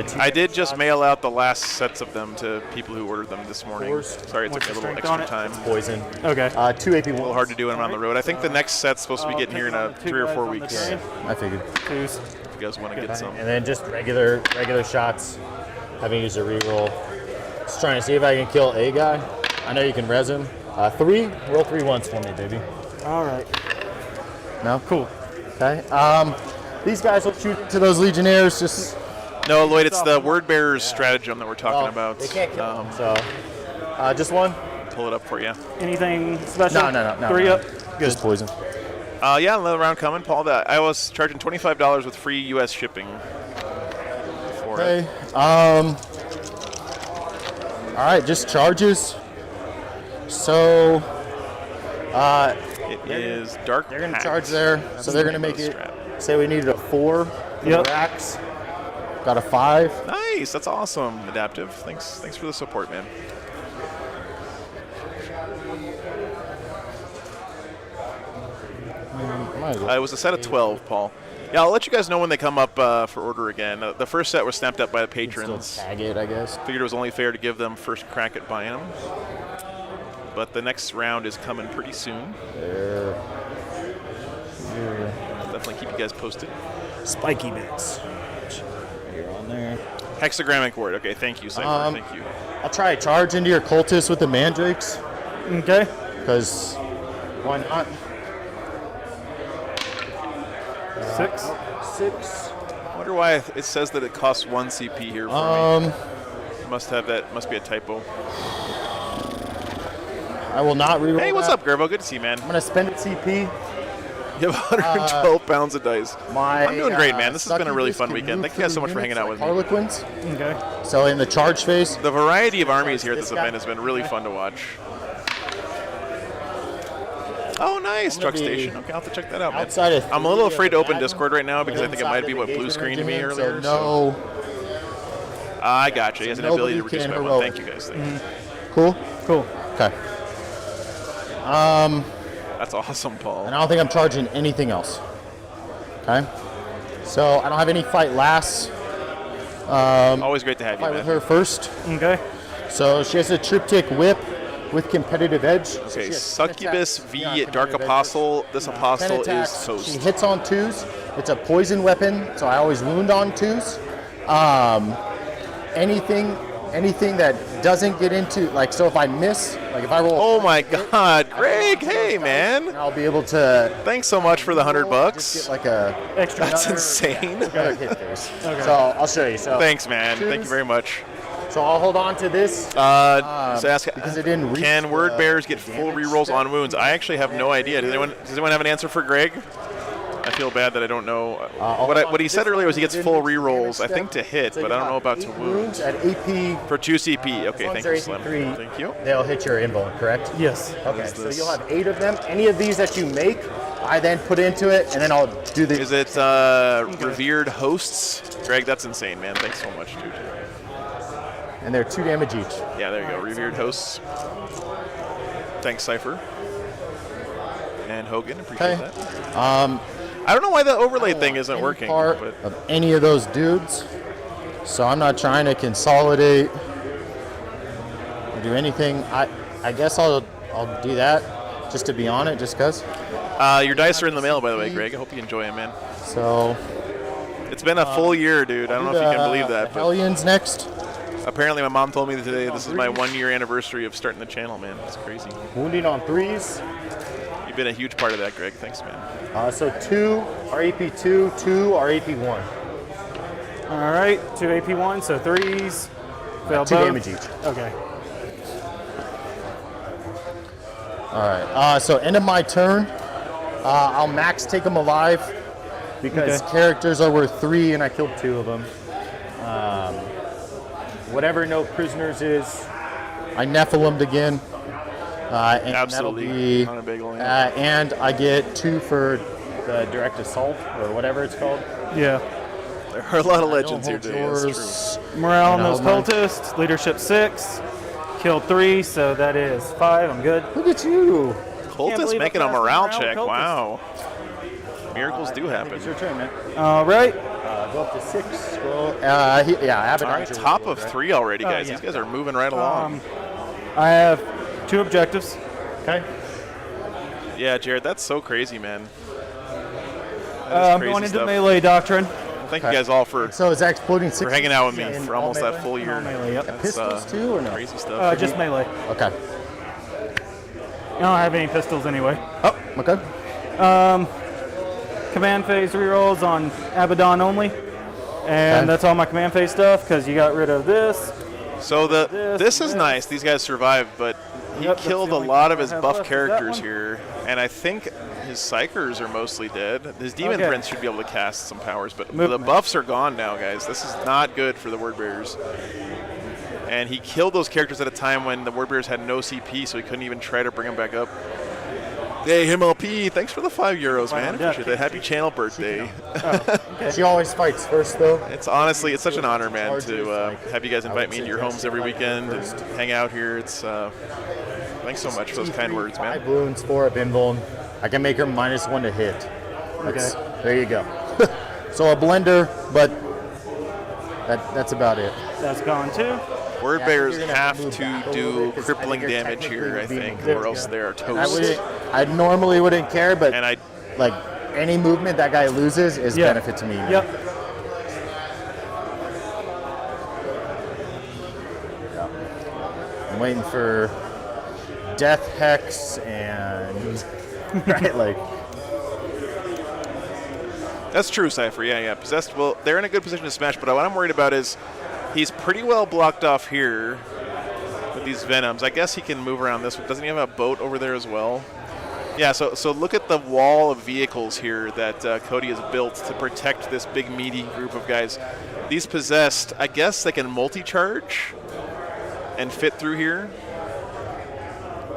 Speaker 2: 2.
Speaker 1: I did just mail out the last sets of them to people who ordered them this morning.
Speaker 2: Fours.
Speaker 1: Sorry, it took
Speaker 3: What's
Speaker 1: me a
Speaker 3: the
Speaker 1: little
Speaker 3: strength on
Speaker 1: extra
Speaker 3: it?
Speaker 1: time.
Speaker 2: Poison.
Speaker 3: Okay.
Speaker 2: 2 AP1.
Speaker 1: A little hard to do when I'm on the road. I think the next set's supposed to be getting here in a 3 or 4 weeks.
Speaker 3: Yeah.
Speaker 2: I figured.
Speaker 3: 2s.
Speaker 1: If you guys want to get some.
Speaker 2: And then just regular shots. Having used a reroll. Just trying to see if I can kill a guy. I know you can res him. 3. Roll 3 once for me, baby.
Speaker 3: All right.
Speaker 2: No? Cool. Okay. These guys will shoot to those Legionnaires. Just
Speaker 1: No, Lloyd, it's the word bearers stratagem that we're talking about.
Speaker 2: They can't kill them. So just 1.
Speaker 1: Pull it up for you.
Speaker 3: Anything special?
Speaker 2: No.
Speaker 3: 3
Speaker 2: no.
Speaker 3: up.
Speaker 2: Just poison.
Speaker 1: Yeah, another round coming, Paul. I was charging $25 with free U.S. shipping for it.
Speaker 2: Okay. All right, just charges. So
Speaker 1: It is dark.
Speaker 2: they're gonna
Speaker 1: Pact.
Speaker 2: charge there.
Speaker 1: That's
Speaker 2: So they're
Speaker 1: the
Speaker 2: gonna make it.
Speaker 1: strat.
Speaker 2: Say we needed a 4 for
Speaker 3: Yep.
Speaker 2: the racks. Got a 5.
Speaker 1: Nice. That's awesome. Adaptive. Thanks for the support, man. It was a set of 12, Paul. Yeah, I'll let you guys know when they come up for order again. The first set was snapped up by the
Speaker 2: Still
Speaker 1: patrons.
Speaker 2: tag it, I guess.
Speaker 1: Figured it was only fair to give them first crack at buying them. But the next round is coming pretty soon.
Speaker 2: There.
Speaker 1: I'll definitely keep you guys posted.
Speaker 2: Spiky bits. You're on there.
Speaker 1: Hexagrammic word. Okay, thank you, Cypher. Thank you.
Speaker 2: I'll try a charge into your cultist with the mandrakes,
Speaker 3: Okay.
Speaker 2: because why not?
Speaker 3: 6.
Speaker 2: 6.
Speaker 1: I wonder why it says that it costs 1 CP here for me. Must be a typo.
Speaker 2: I will not reroll.
Speaker 1: Hey, what's
Speaker 2: that.
Speaker 1: up, Gerbo? Good to see you, man.
Speaker 2: I'm gonna spend it CP.
Speaker 1: You have 112 pounds of dice.
Speaker 2: I'm
Speaker 1: doing great, man. This has been a really fun weekend. Thank you guys so much for hanging out with me.
Speaker 2: Harlequins.
Speaker 3: Okay.
Speaker 2: So in the charge phase,
Speaker 1: The variety of armies here at this event has been really fun to watch. Oh, nice. Truck station. Okay, I'll have to check that out, man.
Speaker 2: outside of
Speaker 1: I'm a little
Speaker 2: three
Speaker 1: afraid to
Speaker 2: of
Speaker 1: open
Speaker 2: the
Speaker 1: Discord right now because I think it might be what blue screened to me earlier.
Speaker 2: So no.
Speaker 1: I got you. He has an ability to
Speaker 2: nobody
Speaker 1: reduce
Speaker 2: can
Speaker 1: by 1.
Speaker 2: heroic.
Speaker 1: Thank you, guys. Thank you.
Speaker 2: Cool.
Speaker 3: Cool.
Speaker 2: Okay.
Speaker 1: That's awesome, Paul.
Speaker 2: And I don't think I'm charging anything else. Okay. So I don't have any fight lasts.
Speaker 1: Always great to have you,
Speaker 2: Fight with
Speaker 1: man.
Speaker 2: her first.
Speaker 3: Okay.
Speaker 2: So she has a triptych whip with competitive edge. So she
Speaker 1: Okay,
Speaker 2: has 10
Speaker 1: Succubus
Speaker 2: attacks
Speaker 1: v
Speaker 2: beyond
Speaker 1: Dark
Speaker 2: competitive edge.
Speaker 1: Apostle. This
Speaker 2: 10
Speaker 1: Apostle
Speaker 2: attacks.
Speaker 1: is
Speaker 2: She
Speaker 1: toast.
Speaker 2: hits on 2s. It's a poison weapon, so I always wound on 2s. Anything that doesn't get into, like, so if I miss, like if I roll,
Speaker 1: Oh my God, Greg! Hey, man.
Speaker 2: I'll be able to
Speaker 1: Thanks so much for the $100
Speaker 2: just
Speaker 1: bucks.
Speaker 2: get like a
Speaker 3: Extra.
Speaker 1: That's insane.
Speaker 2: another hit face. So I'll show you. So
Speaker 1: Thanks, man. Thank you very much.
Speaker 2: So I'll hold on to this.
Speaker 1: So ask,
Speaker 2: because it didn't reach
Speaker 1: can word
Speaker 2: the
Speaker 1: bearers get full
Speaker 2: damage
Speaker 1: rerolls
Speaker 2: step?
Speaker 1: on wounds? I actually have no idea. Does anyone have an answer for Greg? I feel bad that I don't know. What he said earlier was he gets full rerolls, I think, to hit,
Speaker 2: So
Speaker 1: but
Speaker 2: you
Speaker 1: I don't know
Speaker 2: have
Speaker 1: about to
Speaker 2: 8
Speaker 1: wound.
Speaker 2: wounds at AP.
Speaker 1: For 2 CP. Okay,
Speaker 2: As long
Speaker 1: thank
Speaker 2: as
Speaker 1: you,
Speaker 2: they're
Speaker 1: Slim.
Speaker 2: 83,
Speaker 1: Thank you.
Speaker 2: They'll hit your invuln, correct?
Speaker 3: Yes.
Speaker 2: Okay, so
Speaker 1: this?
Speaker 2: you'll have 8 of them. Any of these that you make, I then put into it, and then I'll do the.
Speaker 1: Is it Revered Hosts? Greg, that's insane, man. Thanks so much, dude.
Speaker 2: And they're 2 damage each.
Speaker 1: Yeah, there you go. Revered Hosts. Thanks, Cypher. And Hogan, appreciate
Speaker 2: Okay.
Speaker 1: that. I don't know why the overlay thing isn't
Speaker 2: Any
Speaker 1: working.
Speaker 2: part
Speaker 1: But
Speaker 2: of any of those dudes. So I'm not trying to consolidate or do anything. I guess I'll do that just to be on it, just cause.
Speaker 1: your dice are in the mail, by the way, Greg. I hope you enjoy them, man.
Speaker 2: So
Speaker 1: It's been a full year, dude. I don't know if you can believe that,
Speaker 2: The
Speaker 1: but
Speaker 2: Hellions next.
Speaker 1: apparently my mom told me that today this is my 1-year anniversary of starting the channel, man. It's crazy.
Speaker 2: Wounding on 3s.
Speaker 1: You've been a huge part of that, Greg. Thanks, man.
Speaker 2: So 2 are AP2, 2 are AP1.
Speaker 3: All right. 2 AP1, so 3s. Fail
Speaker 2: 2
Speaker 3: both.
Speaker 2: damage each.
Speaker 3: Okay.
Speaker 2: All right. So end of my turn, I'll max take them alive because
Speaker 3: Okay.
Speaker 2: characters are worth 3 and I killed 2 of them. Whatever no prisoners is, I Nephilim'd again. And
Speaker 1: Absolutely.
Speaker 2: that'll be,
Speaker 1: Not a big one, yeah.
Speaker 2: and I get 2 for the direct assault or whatever it's called.
Speaker 3: Yeah.
Speaker 1: There are a lot of
Speaker 2: I
Speaker 1: legends here
Speaker 2: don't
Speaker 1: today.
Speaker 2: hold
Speaker 1: That's true.
Speaker 2: yours.
Speaker 3: Morale on
Speaker 2: And
Speaker 3: those
Speaker 2: I'll mark-
Speaker 3: cultists. Leadership 6. Killed 3, so that is 5. I'm good.
Speaker 2: Look at you.
Speaker 1: Cultists
Speaker 3: believe
Speaker 1: making
Speaker 3: I
Speaker 1: a
Speaker 3: passed
Speaker 1: morale
Speaker 3: morale
Speaker 1: check.
Speaker 3: cultist.
Speaker 1: Wow. Miracles do
Speaker 2: I think
Speaker 1: happen.
Speaker 2: it's your turn, man.
Speaker 3: All right.
Speaker 2: Go up to 6. Scroll. Yeah, Abaddon.
Speaker 1: All right, top of 3 already, guys.
Speaker 3: yeah.
Speaker 1: These guys are moving right along.
Speaker 3: I have 2 objectives.
Speaker 2: Okay.
Speaker 1: Yeah, Jared, that's so crazy, man.
Speaker 3: I'm going into melee doctrine.
Speaker 1: Thank you guys all for
Speaker 2: So is that exploding 6
Speaker 1: hanging out with me
Speaker 2: in
Speaker 1: for
Speaker 2: all
Speaker 1: almost that
Speaker 2: melee?
Speaker 1: full year.
Speaker 3: Melee, yep.
Speaker 1: That's,
Speaker 2: Pistols too or no?
Speaker 1: Crazy stuff.
Speaker 3: Just melee.
Speaker 2: Okay.
Speaker 3: I don't have any pistols anyway.
Speaker 2: Oh, okay.
Speaker 3: Command phase rerolls on Abaddon only. And
Speaker 2: Okay.
Speaker 3: that's all my command phase stuff because you got rid of this.
Speaker 1: So this is
Speaker 3: this.
Speaker 1: nice. These guys survived, but he
Speaker 3: Yep, that's
Speaker 1: killed
Speaker 3: the
Speaker 1: a
Speaker 3: only
Speaker 1: lot
Speaker 3: thing
Speaker 1: of
Speaker 3: I
Speaker 1: his
Speaker 3: have
Speaker 1: buff
Speaker 3: left is that
Speaker 1: characters
Speaker 3: one.
Speaker 1: here, and I think his psychers are mostly dead. His demon
Speaker 3: Okay.
Speaker 1: prince should be able to cast some powers, but
Speaker 3: Movement.
Speaker 1: the buffs are gone now, guys. This is not good for the word bearers. And he killed those characters at a time when the word bearers had no CP, so he couldn't even try to bring them back up. Hey, MLP, thanks for the €5, man.
Speaker 3: Yeah.
Speaker 1: Appreciate that. Happy channel birthday.
Speaker 2: She always fights first, though.
Speaker 1: It's honestly, it's such an honor, man, to
Speaker 2: Like,
Speaker 1: have you guys invite me into your homes every weekend and
Speaker 2: first.
Speaker 1: hang out here. It's thanks so much for those kind words, man.
Speaker 2: 5 wounds, 4 of invuln. I can make her -1 to hit. There you go. So a blender, but that's about it.
Speaker 3: That's gone too.
Speaker 1: Word
Speaker 2: Yeah,
Speaker 1: bearers
Speaker 2: you're gonna have
Speaker 1: have
Speaker 2: to move
Speaker 1: to
Speaker 2: back a little
Speaker 1: do
Speaker 2: bit 'cause I
Speaker 1: crippling
Speaker 2: think you're
Speaker 1: damage here, I
Speaker 2: technically
Speaker 1: think,
Speaker 2: being
Speaker 1: or else
Speaker 2: moved.
Speaker 1: they're
Speaker 2: I
Speaker 1: toast.
Speaker 2: normally wouldn't care, but
Speaker 1: And I
Speaker 2: like any movement that guy loses is
Speaker 3: Yeah.
Speaker 2: benefit to me. man.
Speaker 3: Yep.
Speaker 2: I'm waiting for Death Hex and right, like
Speaker 1: That's true, Cypher. Yeah. Possessed. Well, they're in a good position to smash, but what I'm worried about is He's pretty well blocked off here with these Venoms. I guess he can move around this one. Doesn't he have a boat over there as well? Yeah, so look at the wall of vehicles here that Cody has built to protect this big meaty group of guys. These possessed, I guess they can multi-charge and fit through here.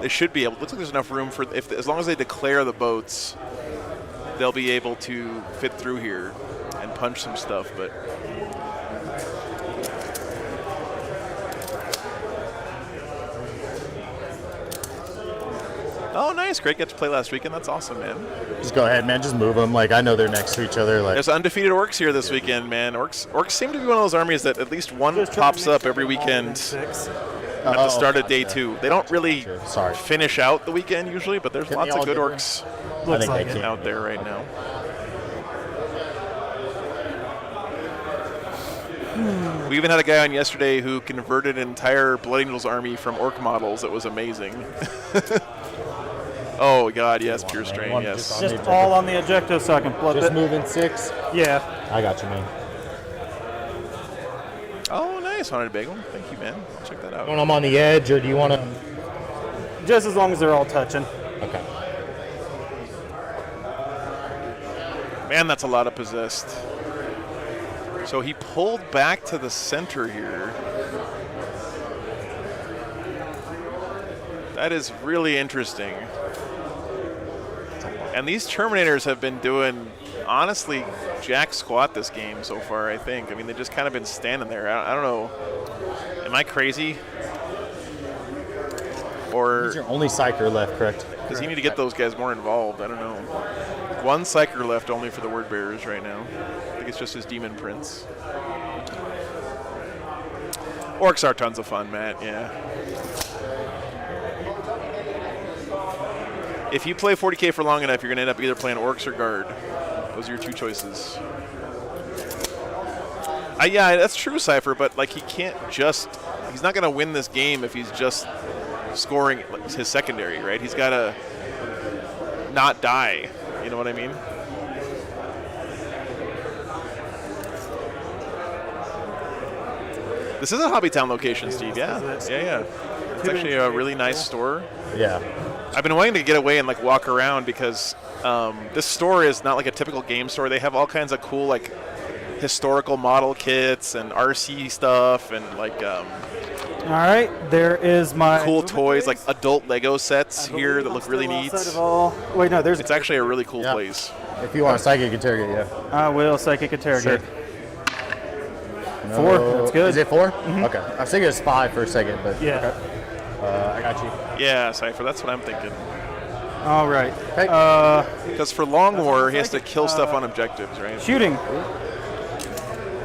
Speaker 1: They should be able. Looks like there's enough room for as long as they declare the boats, they'll be able to fit through here and punch some stuff. But oh, nice! Greg got to play last weekend. That's awesome, man.
Speaker 2: Just go ahead, man. Just move them. Like, I know they're next to each other. Like,
Speaker 1: there's undefeated orcs here this weekend, man. Orcs seem to be one of those armies that at least one pops up every weekend. At the start of day 2. They don't really finish out the weekend usually, but there's lots of good orcs out there right now. We even had a guy on yesterday who converted an entire Blood Angels army from orc models. It was amazing. Oh, God, yes, pure strain, yes.
Speaker 3: Just all on the objective so I can flip it.
Speaker 2: Just moving 6?
Speaker 3: Yeah.
Speaker 2: I got you, man.
Speaker 1: Oh, nice, Haunted Bagel. Thank you, man. I'll check that out.
Speaker 2: Want them on the edge, or do you want to?
Speaker 3: Just as long as they're all touching.
Speaker 2: Okay.
Speaker 1: Man, that's a lot of possessed. So he pulled back to the center here. That is really interesting. And these Terminators have been doing, honestly, jack squat this game so far, I think. I mean, they've just kind of been standing there. I don't know. Am I crazy? Or
Speaker 2: He's your only psyker left, correct?
Speaker 1: does he need to get those guys more involved? I don't know. One psyker left only for the Word Bearers right now. I think it's just his Demon Prince. Orcs are tons of fun, Matt, yeah. If you play 40K for long enough, you're going to end up either playing Orcs or Guard. Those are your two choices. Yeah, that's true, Cypher, but like he's not going to win this game if he's just scoring his secondary, right? He's got to not die. You know what I mean? This is a Hobbytown location, Steve. Yeah. Yeah. It's actually a really nice store.
Speaker 2: Yeah.
Speaker 1: I've been wanting to get away and like walk around because this store is not like a typical game store. They have all kinds of cool like historical model kits and RC stuff and like
Speaker 3: all right, there is my
Speaker 1: cool toys like adult Lego sets here that look really neat.
Speaker 3: Wait, no, there's.
Speaker 1: It's actually a really cool place.
Speaker 2: If you want a psychic interrogate, yeah.
Speaker 3: I will psychic interrogate.
Speaker 2: Sure.
Speaker 3: 4, that's good.
Speaker 2: Is it 4? Mm-hmm. Okay. I was thinking it was 5 for a second, but
Speaker 3: yeah.
Speaker 2: Okay. I got you.
Speaker 1: Yeah, Cypher, that's what I'm thinking.
Speaker 3: All right.
Speaker 2: Okay.
Speaker 1: Because for Long War, he has to kill stuff on objectives, right?
Speaker 3: Shooting.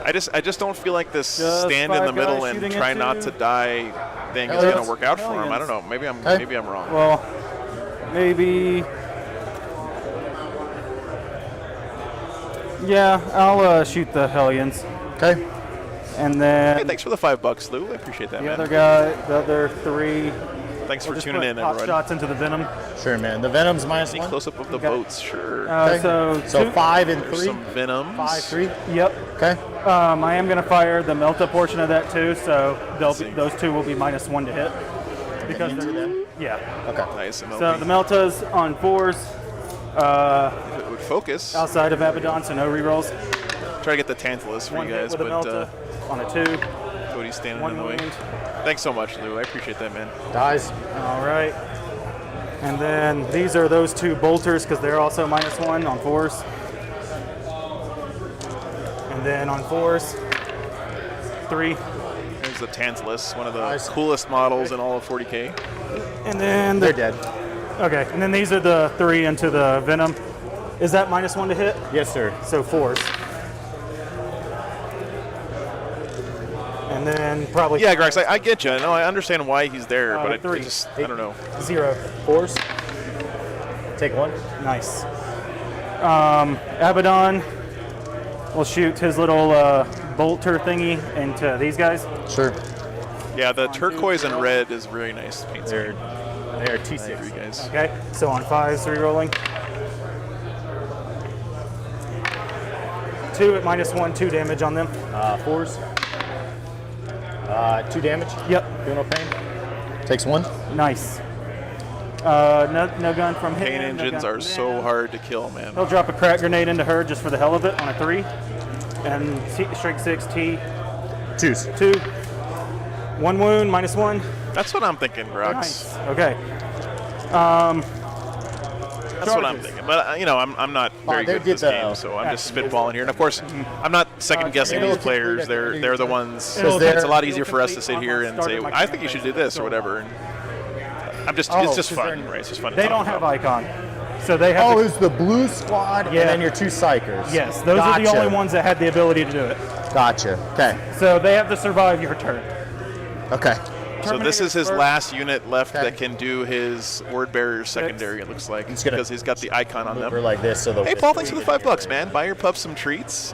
Speaker 1: I just don't feel like this stand in the middle and try not to die thing is going to work out for him. I don't know. Maybe I'm wrong.
Speaker 3: Well, maybe. Yeah, I'll shoot the Hellions.
Speaker 2: Okay.
Speaker 3: And then.
Speaker 1: Hey, thanks for the $5, Lou. I appreciate that, man.
Speaker 3: The other 3.
Speaker 1: Thanks for tuning in,
Speaker 3: pop
Speaker 1: everyone.
Speaker 3: shots into the Venom.
Speaker 2: Sure, man. The Venom's -1.
Speaker 1: Close up of the boats, sure.
Speaker 3: So
Speaker 2: 5 and
Speaker 1: There's
Speaker 2: 3.
Speaker 1: some Venoms.
Speaker 2: 5, 3.
Speaker 3: Yep.
Speaker 2: Okay.
Speaker 3: I am going to fire the Melta portion of that too, so those 2 will be -1 to hit. Because
Speaker 2: Into them?
Speaker 3: Yeah.
Speaker 2: Okay.
Speaker 1: Nice. MLP.
Speaker 3: So the Meltas on 4s.
Speaker 1: If it would focus.
Speaker 3: Outside of Abaddon, so no rerolls.
Speaker 1: Try to get the Tantalus for
Speaker 3: 1
Speaker 1: you
Speaker 3: hit
Speaker 1: guys,
Speaker 3: with a
Speaker 1: but
Speaker 3: Melta on a 2.
Speaker 1: Cody's standing
Speaker 3: 1
Speaker 1: in the way.
Speaker 3: wound.
Speaker 1: Thanks so much, Lou. I appreciate that, man.
Speaker 2: Dies.
Speaker 3: All right. And then these are those 2 bolters because they're also -1 on 4s. And then on 4s, 3.
Speaker 1: There's the Tantalus, one of the coolest models in all of 40K.
Speaker 3: And then
Speaker 2: They're dead.
Speaker 3: Okay. And then these are the 3 into the Venom. Is that -1 to hit?
Speaker 2: Yes, sir.
Speaker 3: So 4s. And then probably.
Speaker 1: Yeah, Grex, I get you. No, I understand why he's there, but I
Speaker 3: 3.
Speaker 1: I don't know.
Speaker 3: 0.
Speaker 2: 4s. Take 1.
Speaker 3: Nice. Abaddon will shoot his little bolter thingy into these guys.
Speaker 2: Sure.
Speaker 1: Yeah, the turquoise and red is really nice paint scheme.
Speaker 2: They are T6.
Speaker 1: For you guys.
Speaker 3: Okay. So on 5s, re-rolling. 2 at -1, 2 damage on them.
Speaker 2: 4s. 2 damage.
Speaker 3: Yep.
Speaker 2: Feel no pain. Takes 1.
Speaker 3: Nice. No gun from him.
Speaker 1: Pain
Speaker 3: no
Speaker 1: engines
Speaker 3: gun
Speaker 1: are
Speaker 3: from
Speaker 1: so
Speaker 3: them.
Speaker 1: hard to kill, man.
Speaker 3: He'll drop a crack grenade into her just for the hell of it on a 3. And strength 6, T.
Speaker 2: 2s.
Speaker 3: 2. 1 wound, -1.
Speaker 1: That's what I'm thinking, Brox.
Speaker 3: Nice. Okay.
Speaker 1: That's what I'm thinking. But, you know, I'm not very good at this game, so I'm just spitballing here. And, of course, I'm not second-guessing these players. They're the ones. It's a lot easier for us to sit here and say, I think you should do this or whatever. And it's just fun, right? It's just fun to
Speaker 3: They
Speaker 1: talk
Speaker 3: don't have
Speaker 1: about.
Speaker 3: icon. So they have.
Speaker 2: Oh, it's the blue squad and then your 2 psychers.
Speaker 3: Yes, those are the only ones that had the ability to do it.
Speaker 2: Gotcha. Okay.
Speaker 3: So they have to survive your turn.
Speaker 2: Okay.
Speaker 1: So this is his last unit left that can do his word bearer secondary, it looks like, because he's got the icon on them.
Speaker 2: Like this, so
Speaker 1: Hey, Paul, thanks for the $5, man. Buy your pup some treats.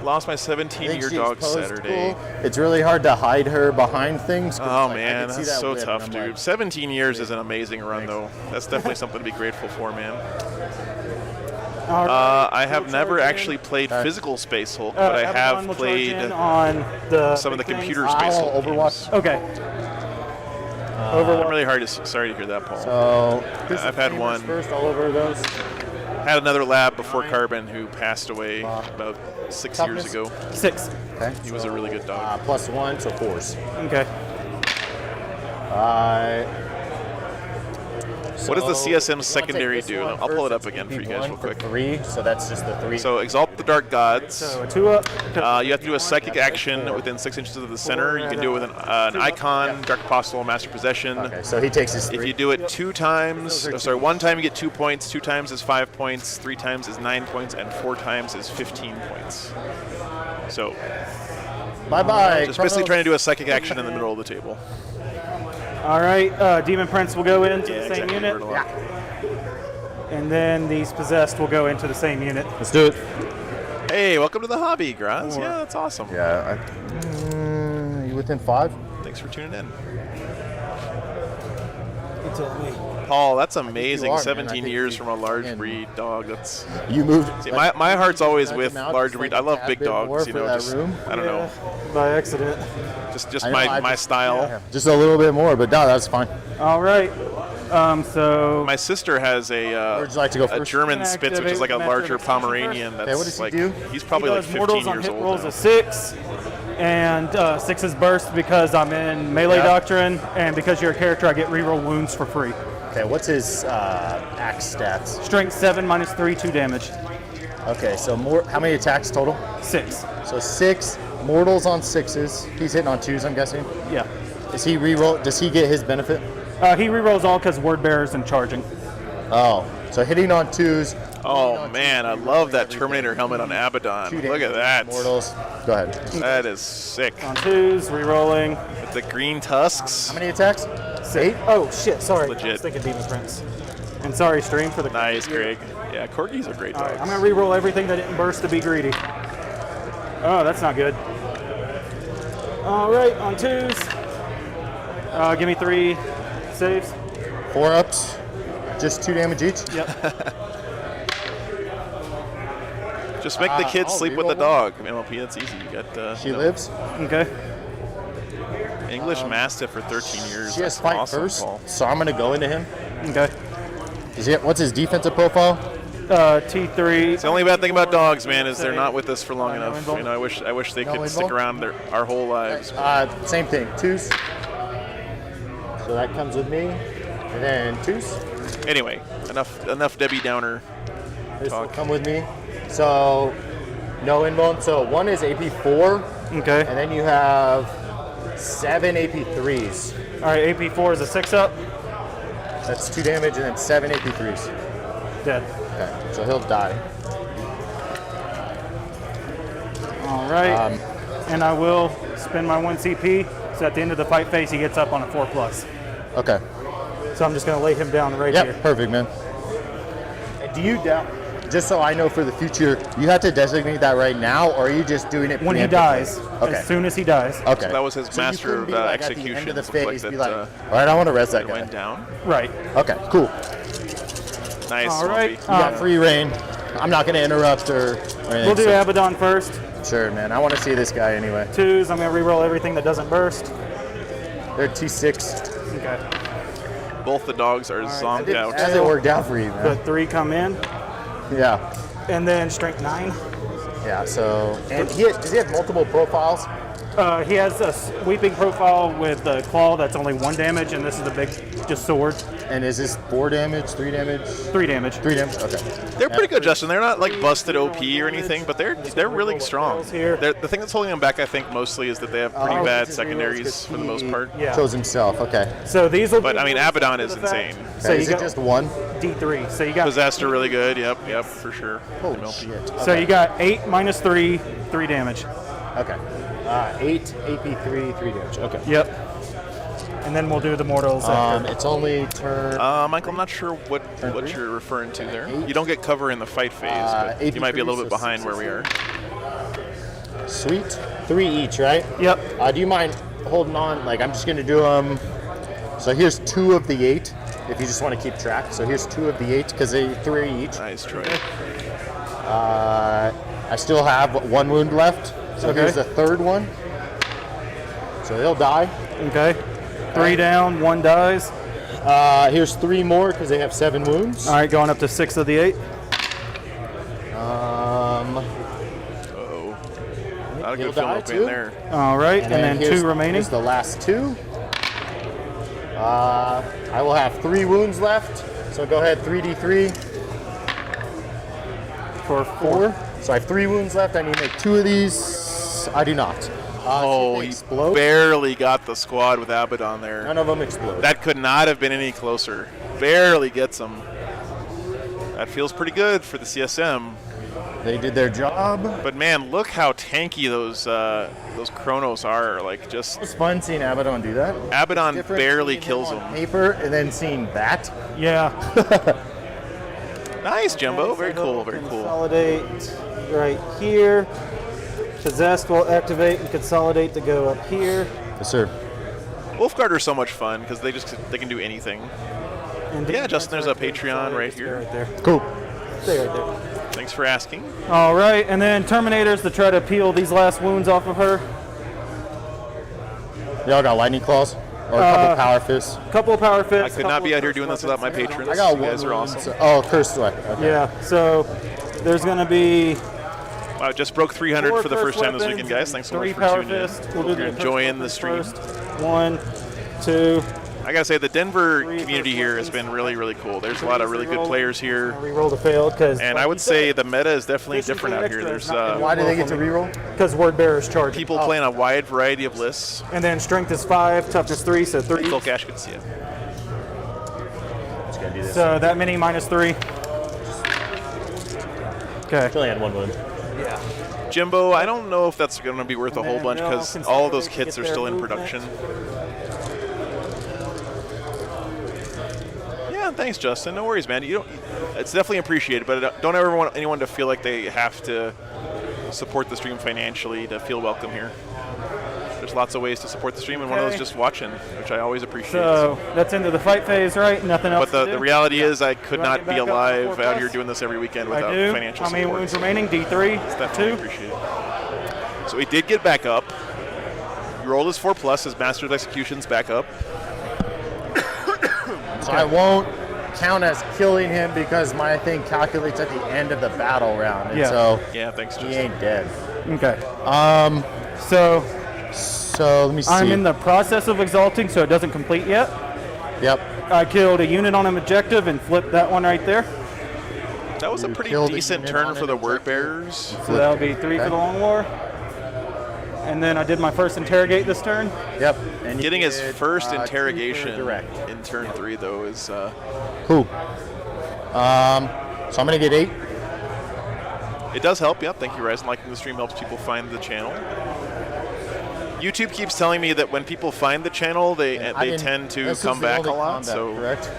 Speaker 1: Lost my 17-year dog Saturday.
Speaker 2: Cool. It's really hard to hide her behind things.
Speaker 1: Oh, man, that's so tough, dude. 17 years is an amazing run, though. That's definitely something to be grateful for, man. I have never actually played physical Space Hulk, but I have played
Speaker 3: on
Speaker 1: some of the computer Space Hulk
Speaker 2: Overwatch.
Speaker 1: games.
Speaker 3: Okay.
Speaker 1: I'm really sorry to hear that, Paul.
Speaker 2: So
Speaker 1: I've had one.
Speaker 2: First, all over those.
Speaker 1: Had another lab before Carbon who passed away about 6 years ago.
Speaker 3: 6.
Speaker 2: Okay.
Speaker 1: He was a really good dog.
Speaker 2: +1, so 4s.
Speaker 3: Okay.
Speaker 1: What does the CSM secondary do? I'll pull it up again for you guys real quick.
Speaker 2: 3, so that's just the 3.
Speaker 1: So Exalt the Dark Gods.
Speaker 3: So 2 up.
Speaker 1: You have to do a psychic action within 6 inches of the center. You can do it with an icon, Dark Apostle, Master Possession.
Speaker 2: Okay, so he takes his 3.
Speaker 1: If you do it 2 times, one time you get 2 points, 2 times is 5 points, 3 times is 9 points, and 4 times is 15 points. So,
Speaker 2: bye-bye.
Speaker 1: just basically trying to do a psychic action in the middle of the table.
Speaker 3: All right, Demon Prince will go into the same
Speaker 1: exactly.
Speaker 3: unit. And then these Possessed will go into the same unit.
Speaker 2: Let's do it.
Speaker 1: Hey, welcome to the hobby, Graz. Yeah, that's awesome.
Speaker 2: Yeah. You within 5?
Speaker 1: Thanks for tuning in.
Speaker 4: You told me.
Speaker 1: Paul, that's amazing.
Speaker 2: are, man. I
Speaker 1: 17
Speaker 2: think
Speaker 1: years
Speaker 2: you
Speaker 1: from a large
Speaker 2: can-
Speaker 1: breed dog. That's
Speaker 2: You moved.
Speaker 1: see, my heart's always with
Speaker 2: out
Speaker 1: large
Speaker 2: just
Speaker 1: breed.
Speaker 2: like
Speaker 1: I love
Speaker 2: a
Speaker 1: big
Speaker 2: bit more
Speaker 1: dogs. You
Speaker 2: for
Speaker 1: know,
Speaker 2: that
Speaker 1: just
Speaker 2: room.
Speaker 1: I don't know,
Speaker 3: By accident.
Speaker 1: just
Speaker 2: I know, I
Speaker 1: my
Speaker 2: just-
Speaker 1: style.
Speaker 2: Yeah, just a little bit more, but no, that's fine.
Speaker 3: All right. So
Speaker 1: My sister has
Speaker 2: Where'd you like to go
Speaker 1: a
Speaker 2: first?
Speaker 1: German Spitz, which is like a
Speaker 3: Activate
Speaker 1: larger
Speaker 3: method of execution
Speaker 1: Pomeranian.
Speaker 3: first.
Speaker 1: That's
Speaker 2: Okay, what does he
Speaker 1: like
Speaker 2: do?
Speaker 1: he's probably
Speaker 3: he
Speaker 1: like
Speaker 3: does
Speaker 1: 15
Speaker 3: mortals on
Speaker 1: years
Speaker 3: hit
Speaker 1: old
Speaker 3: rolls
Speaker 1: now.
Speaker 3: of 6, and 6 is burst because I'm in melee
Speaker 2: Yeah.
Speaker 3: doctrine, and because you're a character, I get reroll wounds for free.
Speaker 2: Okay, what's his axe stats?
Speaker 3: Strength 7 -3, 2 damage.
Speaker 2: Okay, so how many attacks total?
Speaker 3: 6.
Speaker 2: So 6 mortals on 6s. He's hitting on 2s, I'm guessing.
Speaker 3: Yeah.
Speaker 2: Does he reroll? Does he get his benefit?
Speaker 3: He rerolls all because word bearers and charging.
Speaker 2: Oh, so hitting on 2s.
Speaker 1: Oh man, I love that Terminator helmet on Abaddon.
Speaker 2: 2
Speaker 1: Look at that.
Speaker 2: Mortals. Go ahead.
Speaker 1: That is sick.
Speaker 3: On 2s, rerolling.
Speaker 1: With the green tusks.
Speaker 2: How many attacks? 8?
Speaker 3: Oh shit! Sorry, I
Speaker 1: Legit.
Speaker 3: was thinking Demon Prince. And sorry, stream for the.
Speaker 1: Nice, Greg. Yeah, corgis are great
Speaker 3: All
Speaker 1: dogs.
Speaker 3: right, I'm gonna reroll everything that didn't burst to be greedy. Oh, that's not good. All right, on 2s. Give me 3 saves.
Speaker 2: 4 ups. Just 2 damage each?
Speaker 3: Yep.
Speaker 1: Just make the kids
Speaker 2: I'll
Speaker 1: sleep with the
Speaker 2: reroll
Speaker 1: dog. MLP, that's easy. You got
Speaker 2: She lives?
Speaker 3: Okay.
Speaker 1: English Mastiff for 13 years.
Speaker 2: She has
Speaker 1: That's
Speaker 2: fight
Speaker 1: awesome,
Speaker 2: first,
Speaker 1: Paul.
Speaker 2: so I'm going to go into him.
Speaker 3: Okay.
Speaker 2: What's his defensive profile?
Speaker 3: T3.
Speaker 1: It's the only bad thing about dogs, man, is they're not with us for long enough. You know, I wish they could stick around our whole lives.
Speaker 2: Same thing, 2s. So that comes with me. And then 2s.
Speaker 1: Anyway, enough Debbie Downer
Speaker 2: This will
Speaker 1: talk.
Speaker 2: come with me. So, no invuln. So 1 is AP4,
Speaker 3: Okay.
Speaker 2: and then you have 7 AP3s.
Speaker 3: All right, AP4 is a 6-up.
Speaker 2: That's 2 damage, and then 7 AP3s.
Speaker 3: Dead.
Speaker 2: Okay, so he'll die.
Speaker 3: All right. And I will spend my 1 CP. So at the end of the fight phase, he gets up on a 4+.
Speaker 2: Okay.
Speaker 3: So I'm just gonna lay him down right
Speaker 2: Yep,
Speaker 3: here.
Speaker 2: perfect, man. Do you just so I know for the future, you have to designate that right now, or are you just doing it
Speaker 3: When he
Speaker 2: preemptively?
Speaker 3: dies.
Speaker 2: Okay.
Speaker 3: As soon as he dies.
Speaker 2: Okay.
Speaker 1: So that was his
Speaker 2: So you
Speaker 1: master
Speaker 2: couldn't
Speaker 1: of
Speaker 2: be like at the end
Speaker 1: execution.
Speaker 2: of the
Speaker 1: Looks like
Speaker 2: phase, be
Speaker 1: that,
Speaker 2: like, all right, I want to res that
Speaker 1: it
Speaker 2: guy.
Speaker 1: went down.
Speaker 3: Right.
Speaker 2: Okay, cool.
Speaker 1: Nice.
Speaker 3: All right.
Speaker 1: Swampy.
Speaker 2: You got free reign. I'm not going to interrupt or anything.
Speaker 3: We'll do
Speaker 2: so-
Speaker 3: Abaddon first.
Speaker 2: Sure, man. I want to see this guy anyway.
Speaker 3: 2s, I'm going to reroll everything that doesn't burst.
Speaker 2: They're T6.
Speaker 3: Okay.
Speaker 1: Both the dogs are zonked out.
Speaker 2: How's it worked out for you, man?
Speaker 3: The 3 come in,
Speaker 2: Yeah.
Speaker 3: and then strength 9.
Speaker 2: Yeah, so... And does he have multiple profiles?
Speaker 3: He has a sweeping profile with the claw that's only 1 damage, and this is the big, just sword.
Speaker 2: And is this 4 damage, 3 damage?
Speaker 3: 3 damage.
Speaker 2: 3 damage? Okay.
Speaker 1: They're pretty good, Justin. They're not like busted OP or anything, but they're really strong. The thing that's holding them back, I think, mostly is that they have pretty bad secondaries for the most part.
Speaker 3: Yeah.
Speaker 2: Chose himself, okay.
Speaker 3: So these will.
Speaker 1: But I mean, Abaddon is insane.
Speaker 3: So
Speaker 2: is
Speaker 3: you
Speaker 2: it
Speaker 3: got
Speaker 2: just 1?
Speaker 3: D3. So you got.
Speaker 1: Possessed are really good. Yep, for sure.
Speaker 2: Holy shit.
Speaker 3: So you got 8 minus 3, 3 damage.
Speaker 2: Okay. 8 AP3, 3 damage. Okay.
Speaker 3: Yep. And then we'll do the mortals after.
Speaker 2: It's only turn.
Speaker 1: Michael, I'm not sure what you're referring to there. You don't get cover in the fight phase, but
Speaker 2: AP
Speaker 1: you might be a little bit
Speaker 2: so
Speaker 1: behind where we are.
Speaker 2: Sweet. 3 each, right?
Speaker 3: Yep.
Speaker 2: Do you mind holding on? Like, I'm just going to do so here's 2 of the 8, if you just want to keep track. So here's 2 of the 8, because they 3 each.
Speaker 1: Nice, Troy.
Speaker 2: I still have 1 wound left. So here's the 3rd one. So he'll die.
Speaker 3: Okay. 3 down, 1 dies.
Speaker 2: Here's 3 more, because they have 7 wounds.
Speaker 3: All right, going up to 6 of the 8.
Speaker 1: Uh-oh. Not a
Speaker 2: He'll
Speaker 1: good film
Speaker 2: die
Speaker 1: opening
Speaker 2: too.
Speaker 1: there.
Speaker 3: All right, and then 2 remaining.
Speaker 2: Here's the last 2. I will have 3 wounds left. So go ahead, 3d3
Speaker 3: For 4.
Speaker 2: So I have 3 wounds left. I need to make 2 of these. I do not.
Speaker 1: Oh, he barely got the squad with Abaddon there.
Speaker 2: None of them explode.
Speaker 1: That could not have been any closer. Barely gets him. That feels pretty good for the CSM.
Speaker 2: They did their job.
Speaker 1: But man, look how tanky those Chronos are. Like just.
Speaker 2: It's fun seeing Abaddon do that.
Speaker 1: Abaddon
Speaker 2: Different
Speaker 1: barely
Speaker 2: seeing
Speaker 1: kills
Speaker 2: on
Speaker 1: him.
Speaker 2: paper and then seeing that.
Speaker 3: Yeah.
Speaker 1: Nice, Jumbo. Very cool. Very cool.
Speaker 3: Consolidate right here. Possessed will activate and consolidate to go up here.
Speaker 2: Yes, sir.
Speaker 1: Wolfguard are so much fun because they can do anything.
Speaker 3: And
Speaker 1: Yeah, Justin, there's a Patreon right here.
Speaker 3: Right there.
Speaker 2: Cool.
Speaker 3: Stay right there.
Speaker 1: Thanks for asking.
Speaker 3: All right, and then Terminators to try to peel these last wounds off of her.
Speaker 2: Y'all got lightning claws? Or a couple power fists?
Speaker 3: Couple of power fists.
Speaker 1: I could not be out here doing this without my patrons.
Speaker 2: I got
Speaker 1: You guys
Speaker 2: one
Speaker 1: are
Speaker 2: wound,
Speaker 1: awesome.
Speaker 2: so- oh, cursed weapon. Okay.
Speaker 3: Yeah, so there's going to be
Speaker 1: Wow, just broke 300
Speaker 3: 4
Speaker 1: for the
Speaker 3: cursed
Speaker 1: first time this
Speaker 3: weapons
Speaker 1: weekend, guys. Thanks so much
Speaker 3: 3
Speaker 1: for
Speaker 3: power
Speaker 1: tuning in.
Speaker 3: fists. We'll
Speaker 1: Hope
Speaker 3: do
Speaker 1: you're
Speaker 3: the
Speaker 1: enjoying the
Speaker 3: cursed
Speaker 1: stream.
Speaker 3: first. 1, 2.
Speaker 1: I gotta say, the Denver
Speaker 3: 3
Speaker 1: community
Speaker 3: first
Speaker 1: here has
Speaker 3: weapons.
Speaker 1: been really, really cool. There's a lot of really good players here,
Speaker 3: Reroll the failed because.
Speaker 1: and I would say the meta is definitely different out here. There's
Speaker 2: Why do they get to reroll?
Speaker 3: Because word bearers charge.
Speaker 1: people playing a wide variety of lists.
Speaker 3: And then strength is 5, toughness 3, so 3.
Speaker 1: Phil Cash could see it.
Speaker 2: Just gotta do this.
Speaker 3: So that many minus 3. Okay.
Speaker 2: Only had 1 wound.
Speaker 1: Jimbo, I don't know if that's going to be worth a whole
Speaker 3: then
Speaker 1: bunch
Speaker 3: they'll
Speaker 1: because
Speaker 3: consider
Speaker 1: all of those
Speaker 3: to
Speaker 1: kits
Speaker 3: get
Speaker 1: are
Speaker 3: their
Speaker 1: still in
Speaker 3: movement.
Speaker 1: production. Yeah, thanks, Justin. No worries, man. You don't. It's definitely appreciated, but don't ever want anyone to feel like they have to support the stream financially to feel welcome here. There's lots of ways to support the stream, and one of those is just watching, which I always appreciate.
Speaker 3: So that's into the fight phase, right? Nothing else.
Speaker 1: But
Speaker 3: to
Speaker 1: the
Speaker 3: do?
Speaker 1: reality is I could
Speaker 3: You wanna
Speaker 1: not
Speaker 3: get
Speaker 1: be
Speaker 3: back up to
Speaker 1: alive
Speaker 3: 4+?
Speaker 1: out here doing this every weekend
Speaker 3: I
Speaker 1: without
Speaker 3: do.
Speaker 1: financial
Speaker 3: How many
Speaker 1: support.
Speaker 3: wounds remaining? D3?
Speaker 1: It's definitely
Speaker 3: 2?
Speaker 1: appreciated. So we did get back up. You rolled his 4+, his Master's Execution's back up.
Speaker 2: So I won't count as killing him because my thing calculates at the end of the battle round. And
Speaker 3: Yeah.
Speaker 2: so
Speaker 1: Yeah, thanks,
Speaker 2: he
Speaker 1: Justin.
Speaker 2: ain't dead.
Speaker 3: Okay. So
Speaker 2: So let me see.
Speaker 3: I'm in the process of exalting, so it doesn't complete yet.
Speaker 2: Yep.
Speaker 3: I killed a unit on an objective and flipped that one right there.
Speaker 1: That was a
Speaker 2: You
Speaker 1: pretty
Speaker 2: killed a
Speaker 1: decent
Speaker 2: unit
Speaker 1: turn
Speaker 2: on
Speaker 1: for
Speaker 2: an
Speaker 1: the word
Speaker 2: objective.
Speaker 1: bearers.
Speaker 3: So that'll be 3 for the long war. And then I did my first interrogate this turn.
Speaker 2: Yep. And you
Speaker 1: Getting his
Speaker 2: did,
Speaker 1: first
Speaker 2: 2 for
Speaker 1: interrogation
Speaker 2: direct.
Speaker 1: in turn 3, though, is
Speaker 2: Cool. So I'm gonna get 8.
Speaker 1: it does help. Yep, thank you, Ryzen. Liking the stream helps people find the channel. YouTube keeps telling me that when people find the channel, they tend to
Speaker 2: This is
Speaker 1: come
Speaker 2: the
Speaker 1: back
Speaker 2: only
Speaker 1: a lot.
Speaker 2: combat,
Speaker 1: So
Speaker 2: correct.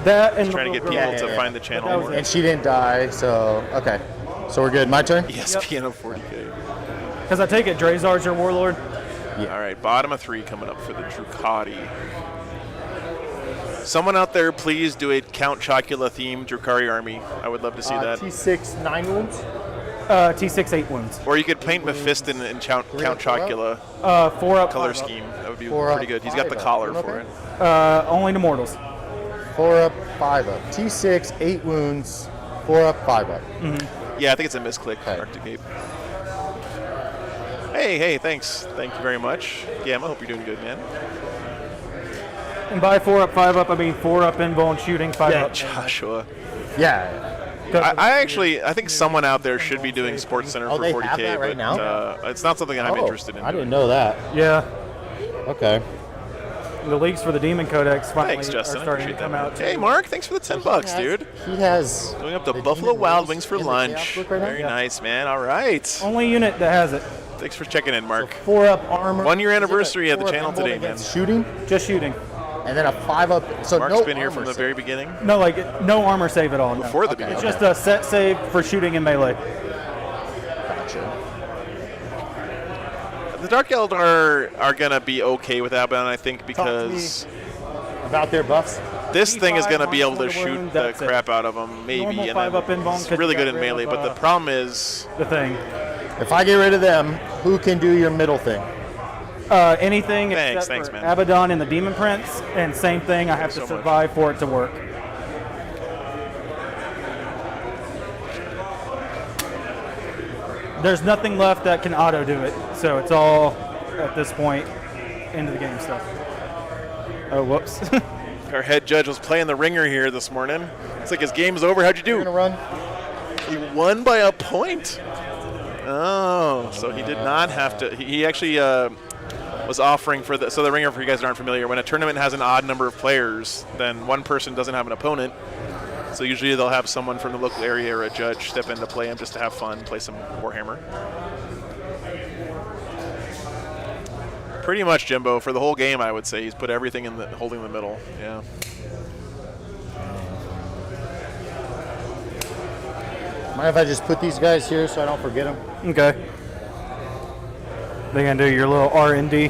Speaker 3: That and
Speaker 1: trying to get
Speaker 3: the
Speaker 1: people
Speaker 3: little
Speaker 1: to
Speaker 2: yeah.
Speaker 1: find the channel
Speaker 3: That was
Speaker 1: more.
Speaker 3: it.
Speaker 2: And she didn't die, so okay. So we're good. My turn.
Speaker 1: ESPN of 40K.
Speaker 3: Because I take it Drazar's your warlord.
Speaker 1: All right, bottom of 3 coming up for the Drukari. Someone out there, please do a Count Chocula themed Drukari army. I would love to see that.
Speaker 2: T6, 9 wounds.
Speaker 3: T6, 8 wounds.
Speaker 1: Or you could paint Mephiston and Count Chocula
Speaker 3: 4 up,
Speaker 1: color
Speaker 3: 5 up.
Speaker 1: scheme. That would be
Speaker 2: 4
Speaker 1: pretty
Speaker 2: up,
Speaker 1: good. He's got the
Speaker 2: 5 up.
Speaker 1: collar
Speaker 2: Okay.
Speaker 1: for it.
Speaker 3: Only to mortals.
Speaker 2: 4 up, 5 up. T6, 8 wounds. 4 up, 5 up.
Speaker 1: Yeah, I think it's a misclick,
Speaker 2: Okay.
Speaker 1: Arctic Ape. Hey, thanks. Thank you very much. Gamma, hope you're doing good, man.
Speaker 3: And by 4 up, 5 up, I mean 4 up invuln shooting, 5 up.
Speaker 1: Joshua.
Speaker 2: Yeah.
Speaker 1: I think someone out there should be doing Sports Center
Speaker 2: Oh,
Speaker 1: for
Speaker 2: they
Speaker 1: 40K,
Speaker 2: have that right
Speaker 1: but
Speaker 2: now?
Speaker 1: it's not something I'm interested in.
Speaker 2: I didn't know that.
Speaker 3: Yeah.
Speaker 2: Okay.
Speaker 3: The leagues for the Demon Codex finally
Speaker 1: Thanks, Justin.
Speaker 3: are
Speaker 1: I
Speaker 3: starting to
Speaker 1: appreciate
Speaker 3: come
Speaker 1: that.
Speaker 3: out.
Speaker 1: Hey, Mark, thanks for the $10, dude.
Speaker 2: He has.
Speaker 1: Going up to
Speaker 2: the
Speaker 1: Buffalo
Speaker 2: Demon
Speaker 1: Wild
Speaker 2: Wings
Speaker 1: Wings for
Speaker 2: in the
Speaker 1: lunch.
Speaker 2: Chaos book right now?
Speaker 1: Very
Speaker 3: Yeah.
Speaker 1: nice, man. All right.
Speaker 3: Only unit that has it.
Speaker 1: Thanks for checking in, Mark.
Speaker 2: 4 up armor.
Speaker 1: 1 year
Speaker 2: Is it a
Speaker 1: anniversary of the
Speaker 2: 4 up
Speaker 1: channel
Speaker 2: invuln
Speaker 1: today,
Speaker 2: against
Speaker 1: man.
Speaker 2: Shooting,
Speaker 3: Just shooting.
Speaker 2: and then a 5 up. So
Speaker 1: Mark's
Speaker 2: no
Speaker 1: been here
Speaker 2: armor
Speaker 1: from the
Speaker 2: save.
Speaker 1: very beginning.
Speaker 3: No, like no armor save at all. No.
Speaker 1: Before the
Speaker 2: Okay.
Speaker 1: beginning.
Speaker 3: It's just a set save for shooting and melee.
Speaker 2: Gotcha.
Speaker 1: The Dark Eldar are going to be okay with Abaddon, I think, because
Speaker 2: About their buffs.
Speaker 1: this thing is going to be
Speaker 3: T5
Speaker 1: able to
Speaker 3: minus one to
Speaker 1: shoot
Speaker 3: wound,
Speaker 1: the
Speaker 3: that's it.
Speaker 1: crap out of them, maybe.
Speaker 3: Normal
Speaker 1: And
Speaker 3: 5 up invuln,
Speaker 1: it's
Speaker 3: 'cause
Speaker 1: really
Speaker 3: you
Speaker 1: good
Speaker 3: got
Speaker 1: in
Speaker 3: rid
Speaker 1: melee,
Speaker 3: of,
Speaker 1: but the problem is
Speaker 3: The thing.
Speaker 2: If I get rid of them, who can do your middle thing?
Speaker 3: Anything
Speaker 1: Thanks,
Speaker 3: except for
Speaker 1: man.
Speaker 3: Abaddon and the Demon Prince, and same thing. I have to
Speaker 1: so much.
Speaker 3: survive for it to work. There's nothing left that can auto do it, so it's all at this point into the game stuff. Oh, whoops.
Speaker 1: our head judge was playing the ringer here this morning. It's like his game's over. How'd you
Speaker 2: You're
Speaker 1: do?
Speaker 2: gonna run.
Speaker 1: He won by a point. Oh, so he did not have to. He actually was offering for the. So the ringer, for you guys that aren't familiar, when a tournament has an odd number of players, then one person doesn't have an opponent. So usually they'll have someone from the local area or a judge step in to play him just to have fun, play some Warhammer. Pretty much, Jimbo, for the whole game, I would say he's put everything in the holding the middle. Yeah.
Speaker 2: Mind if I just put these guys here so I don't forget them?
Speaker 3: Okay. They gonna do your little R&D?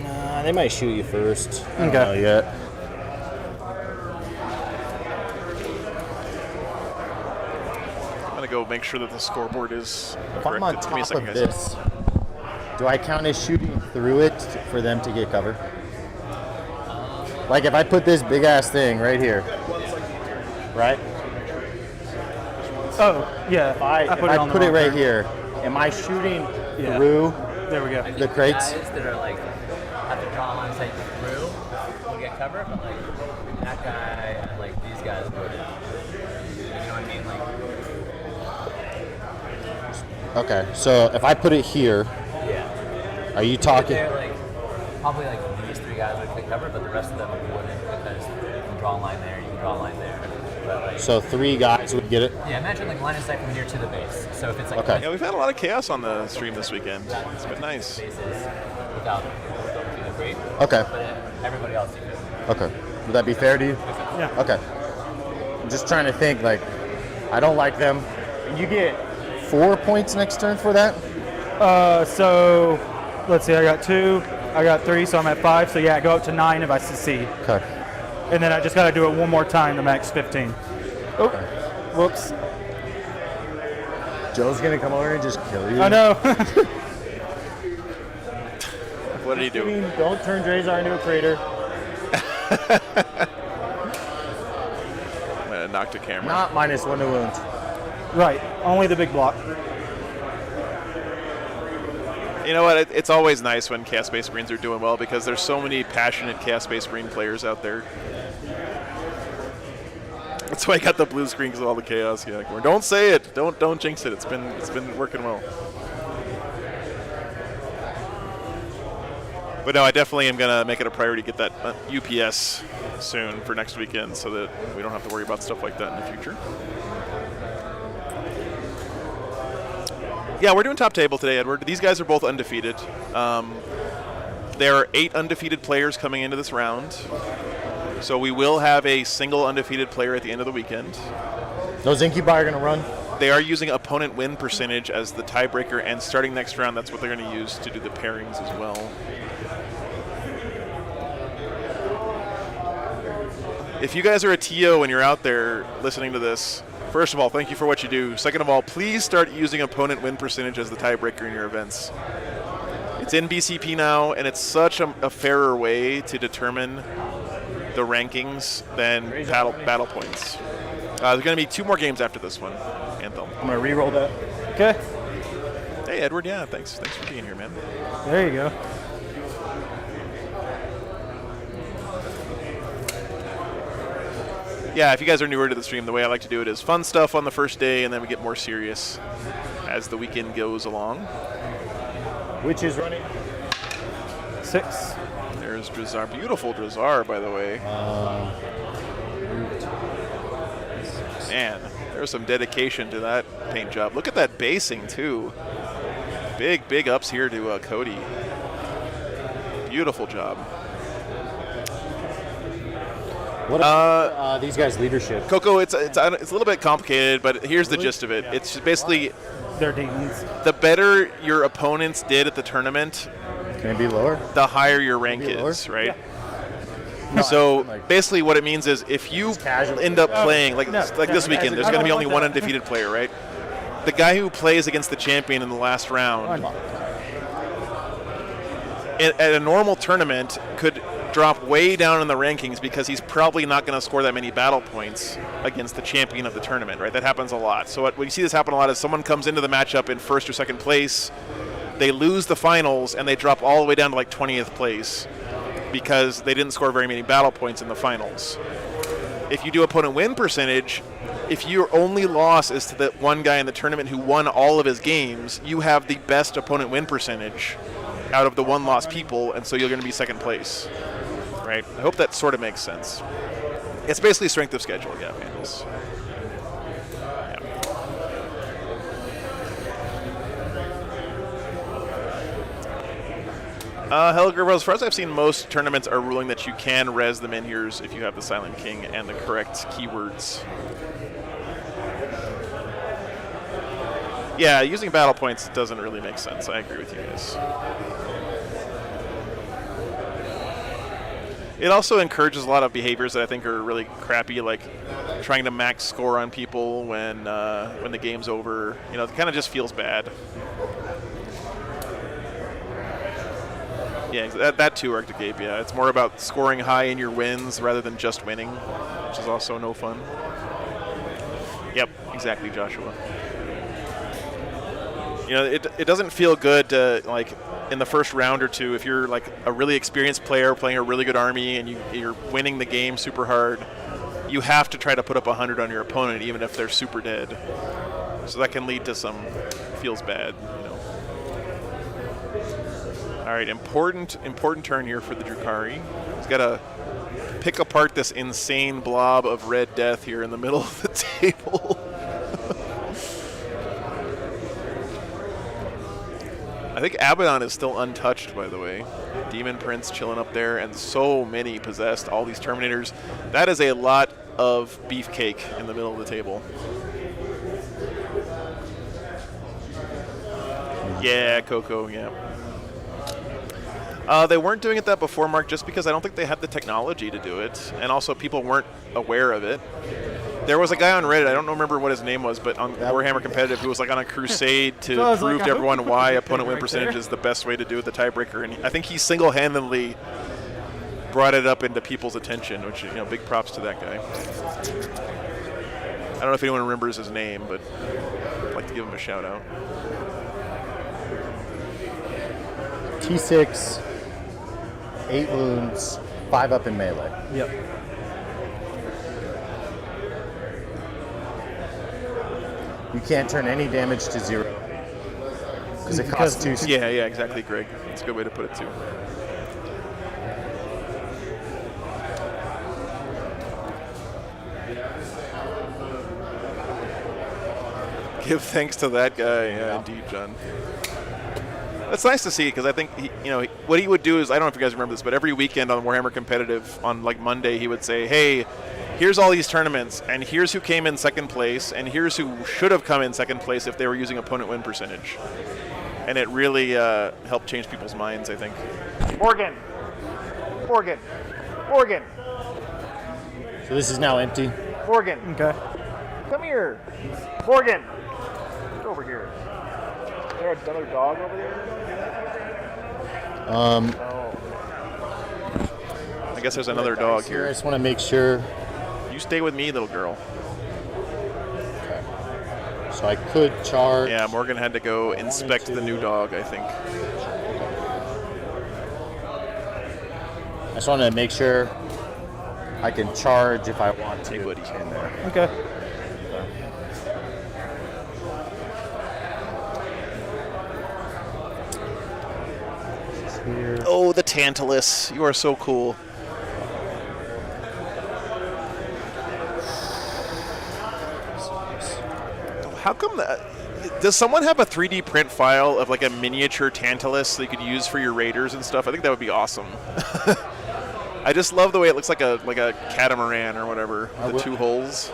Speaker 2: Nah, they might shoot you first. I don't
Speaker 3: Okay.
Speaker 2: know yet.
Speaker 1: I'm gonna go make sure that the scoreboard is
Speaker 2: If
Speaker 1: correct.
Speaker 2: I'm on
Speaker 1: Give me a
Speaker 2: top
Speaker 1: second,
Speaker 2: of
Speaker 1: guys.
Speaker 2: this, do I count as shooting through it for them to get cover? Like if I put this big ass thing right here, right?
Speaker 3: Oh, yeah.
Speaker 2: If I
Speaker 3: on the
Speaker 2: put it
Speaker 3: wrong
Speaker 2: right
Speaker 3: turn.
Speaker 2: here, am I shooting
Speaker 3: Yeah.
Speaker 2: through
Speaker 3: There we go.
Speaker 2: the crates?
Speaker 6: Guys that are like have to draw line sight through will get cover, but like that guy and like these guys wouldn't. You know what I mean? Like
Speaker 2: Okay, so if I put it here,
Speaker 6: yeah.
Speaker 2: are you talking?
Speaker 6: They're like probably like these three guys would get cover, but the rest of them wouldn't because you can draw a line there, you can draw a line there. But like
Speaker 2: So 3 guys would get it?
Speaker 6: yeah, imagine like line of sight from here to the base. So if it's like
Speaker 2: Okay.
Speaker 1: Yeah, we've had a lot of chaos on the stream this weekend. It's been nice.
Speaker 6: bases without being great,
Speaker 2: Okay,
Speaker 6: but everybody else you could.
Speaker 2: okay. Would that be fair to you?
Speaker 3: Yeah.
Speaker 2: Okay. I'm just trying to think, like, I don't like them. You get 4 points next turn for that?
Speaker 3: So let's see. I got 2. I got 3, so I'm at 5. So yeah, I go up to 9 if I succeed,
Speaker 2: Okay.
Speaker 3: and then I just got to do it one more time to max 15. Oh, whoops.
Speaker 2: Joe's gonna come over and just kill you.
Speaker 3: I know.
Speaker 1: What did he
Speaker 2: I
Speaker 1: do?
Speaker 2: mean, don't turn Drazar into a crater.
Speaker 1: I'm gonna knock the camera.
Speaker 2: Not -1 to wounds.
Speaker 3: Right. Only the big block.
Speaker 1: You know what? It's always nice when Chaos Space Marines are doing well because there's so many passionate Chaos Space Marine players out there. That's why I got the blue screen because of all the chaos. Yeah, don't say it. Don't jinx it. It's been working well. But no, I definitely am gonna make it a priority to get that UPS soon for next weekend so that we don't have to worry about stuff like that in the future. Yeah, we're doing top table today, Edward. These guys are both undefeated. There are 8 undefeated players coming into this round. So we will have a single undefeated player at the end of the weekend.
Speaker 2: Those Incubi are gonna run.
Speaker 1: They are using opponent win percentage as the tiebreaker, and starting next round, that's what they're going to use to do the pairings as well. If you guys are a TO and you're out there listening to this, First of all, thank you for what you do. Second of all, please start using opponent win percentage as the tiebreaker in your events. It's in BCP now, and it's such a fairer way to determine the rankings than battle points. There's going to be 2 more games after this one, Anthem.
Speaker 3: I'm going to re-roll that. Okay.
Speaker 1: Hey, Edward, yeah, thanks for being here, man.
Speaker 3: There you go.
Speaker 1: Yeah, if you guys are newer to the stream, the way I like to do it is fun stuff on the first day, and then we get more serious as the weekend goes along.
Speaker 2: Which is running?
Speaker 3: 6.
Speaker 1: There's Drazar. Beautiful Drazar, by the way. Man, there's some dedication to that paint job. Look at that basing, too. Big ups here to Cody. Beautiful job.
Speaker 2: What about these guys' leadership?
Speaker 1: Coco, it's a little bit complicated, but here's the gist of it. It's basically
Speaker 3: They're demons.
Speaker 1: the better your opponents did at the tournament,
Speaker 2: Can it be lower?
Speaker 1: the higher your rank
Speaker 2: Maybe
Speaker 1: is, right?
Speaker 3: Yeah.
Speaker 1: So
Speaker 2: like-
Speaker 1: basically what it means is if you
Speaker 2: casual.
Speaker 1: end up playing, like this
Speaker 3: casual.
Speaker 1: weekend, there's going to be only one undefeated player, right? The guy who plays against the champion in the last round at a normal tournament could drop way down in the rankings because he's probably not going to score that many battle points against the champion of the tournament, right? That happens a lot. So when you see this happen a lot is someone comes into the matchup in first or second place, they lose the finals, and they drop all the way down to like 20th place because they didn't score very many battle points in the finals. If you do opponent win percentage, if your only loss is to the one guy in the tournament who won all of his games, you have the best opponent win percentage out of the one-loss people, and so you're going to be second place, right? I hope that sort of makes sense. It's basically strength of schedule, yeah, panels. Helger, as far as I've seen, most tournaments are ruling that you can res the minions if you have the Silent King and the correct keywords. Yeah, using battle points doesn't really make sense. I agree with you guys. It also encourages a lot of behaviors that I think are really crappy, like trying to max score on people when the game's over. You know, it kind of just feels bad. Yeah, that too, Arctic Ape, yeah. It's more about scoring high in your wins rather than just winning, which is also no fun. Yep, exactly, Joshua. You know, it doesn't feel good to, like, in the first round or two, if you're, like, a really experienced player playing a really good army and you're winning the game super hard, you have to try to put up 100 on your opponent even if they're super dead. So that can lead to some feels bad, you know. All right, important turn here for the Drukari. He's got to pick apart this insane blob of red death here in the middle of the table. I think Abaddon is still untouched, by the way. Demon Prince chilling up there, and so many possessed, all these Terminators. That is a lot of beefcake in the middle of the table. Yeah, Coco, yeah. They weren't doing it that before, Mark, just because I don't think they had the technology to do it, and also people weren't aware of it. There was a guy on Reddit, I don't remember what his name was, but on Warhammer Competitive, who was like on a crusade to prove to everyone why opponent win percentage is the best way to do it, the tiebreaker, and I think he single-handedly brought it up into people's attention, which, you know, big props to that guy. I don't know if anyone remembers his name, but I'd like to give him a shout-out.
Speaker 2: T6, 8 wounds, 5 up in melee.
Speaker 3: Yep.
Speaker 2: You can't turn any damage to 0 because it costs 2.
Speaker 1: Yeah, exactly, Greg. That's a good way to put it, too. Give thanks to that guy. Yeah, indeed, John. That's nice to see, because I think what he would do is, I don't know if you guys remember this, but every weekend on Warhammer Competitive on like Monday, he would say, "Hey, here's all these tournaments, and here's who came in second place, and here's who should have come in second place if they were using opponent win percentage." And it really helped change people's minds, I think.
Speaker 3: Morgan.
Speaker 2: So this is now empty.
Speaker 3: Okay.
Speaker 4: come here. Morgan, get over here. Is there another dog over there?
Speaker 1: I guess there's another dog
Speaker 2: I
Speaker 1: here.
Speaker 2: just want to make sure.
Speaker 1: You stay with me, little girl.
Speaker 2: Okay. So I could charge.
Speaker 1: Yeah, Morgan had to go inspect the new dog, I think.
Speaker 2: I just wanted to make sure I can charge if I want to.
Speaker 1: Buddy.
Speaker 2: In there.
Speaker 3: Okay.
Speaker 2: Here.
Speaker 1: Oh, the Tantalus. You are so cool. How come that? Does someone have a 3D print file of like a miniature Tantalus that you could use for your raiders and stuff? I think that would be awesome. I just love the way it looks like a catamaran or whatever. The two holes.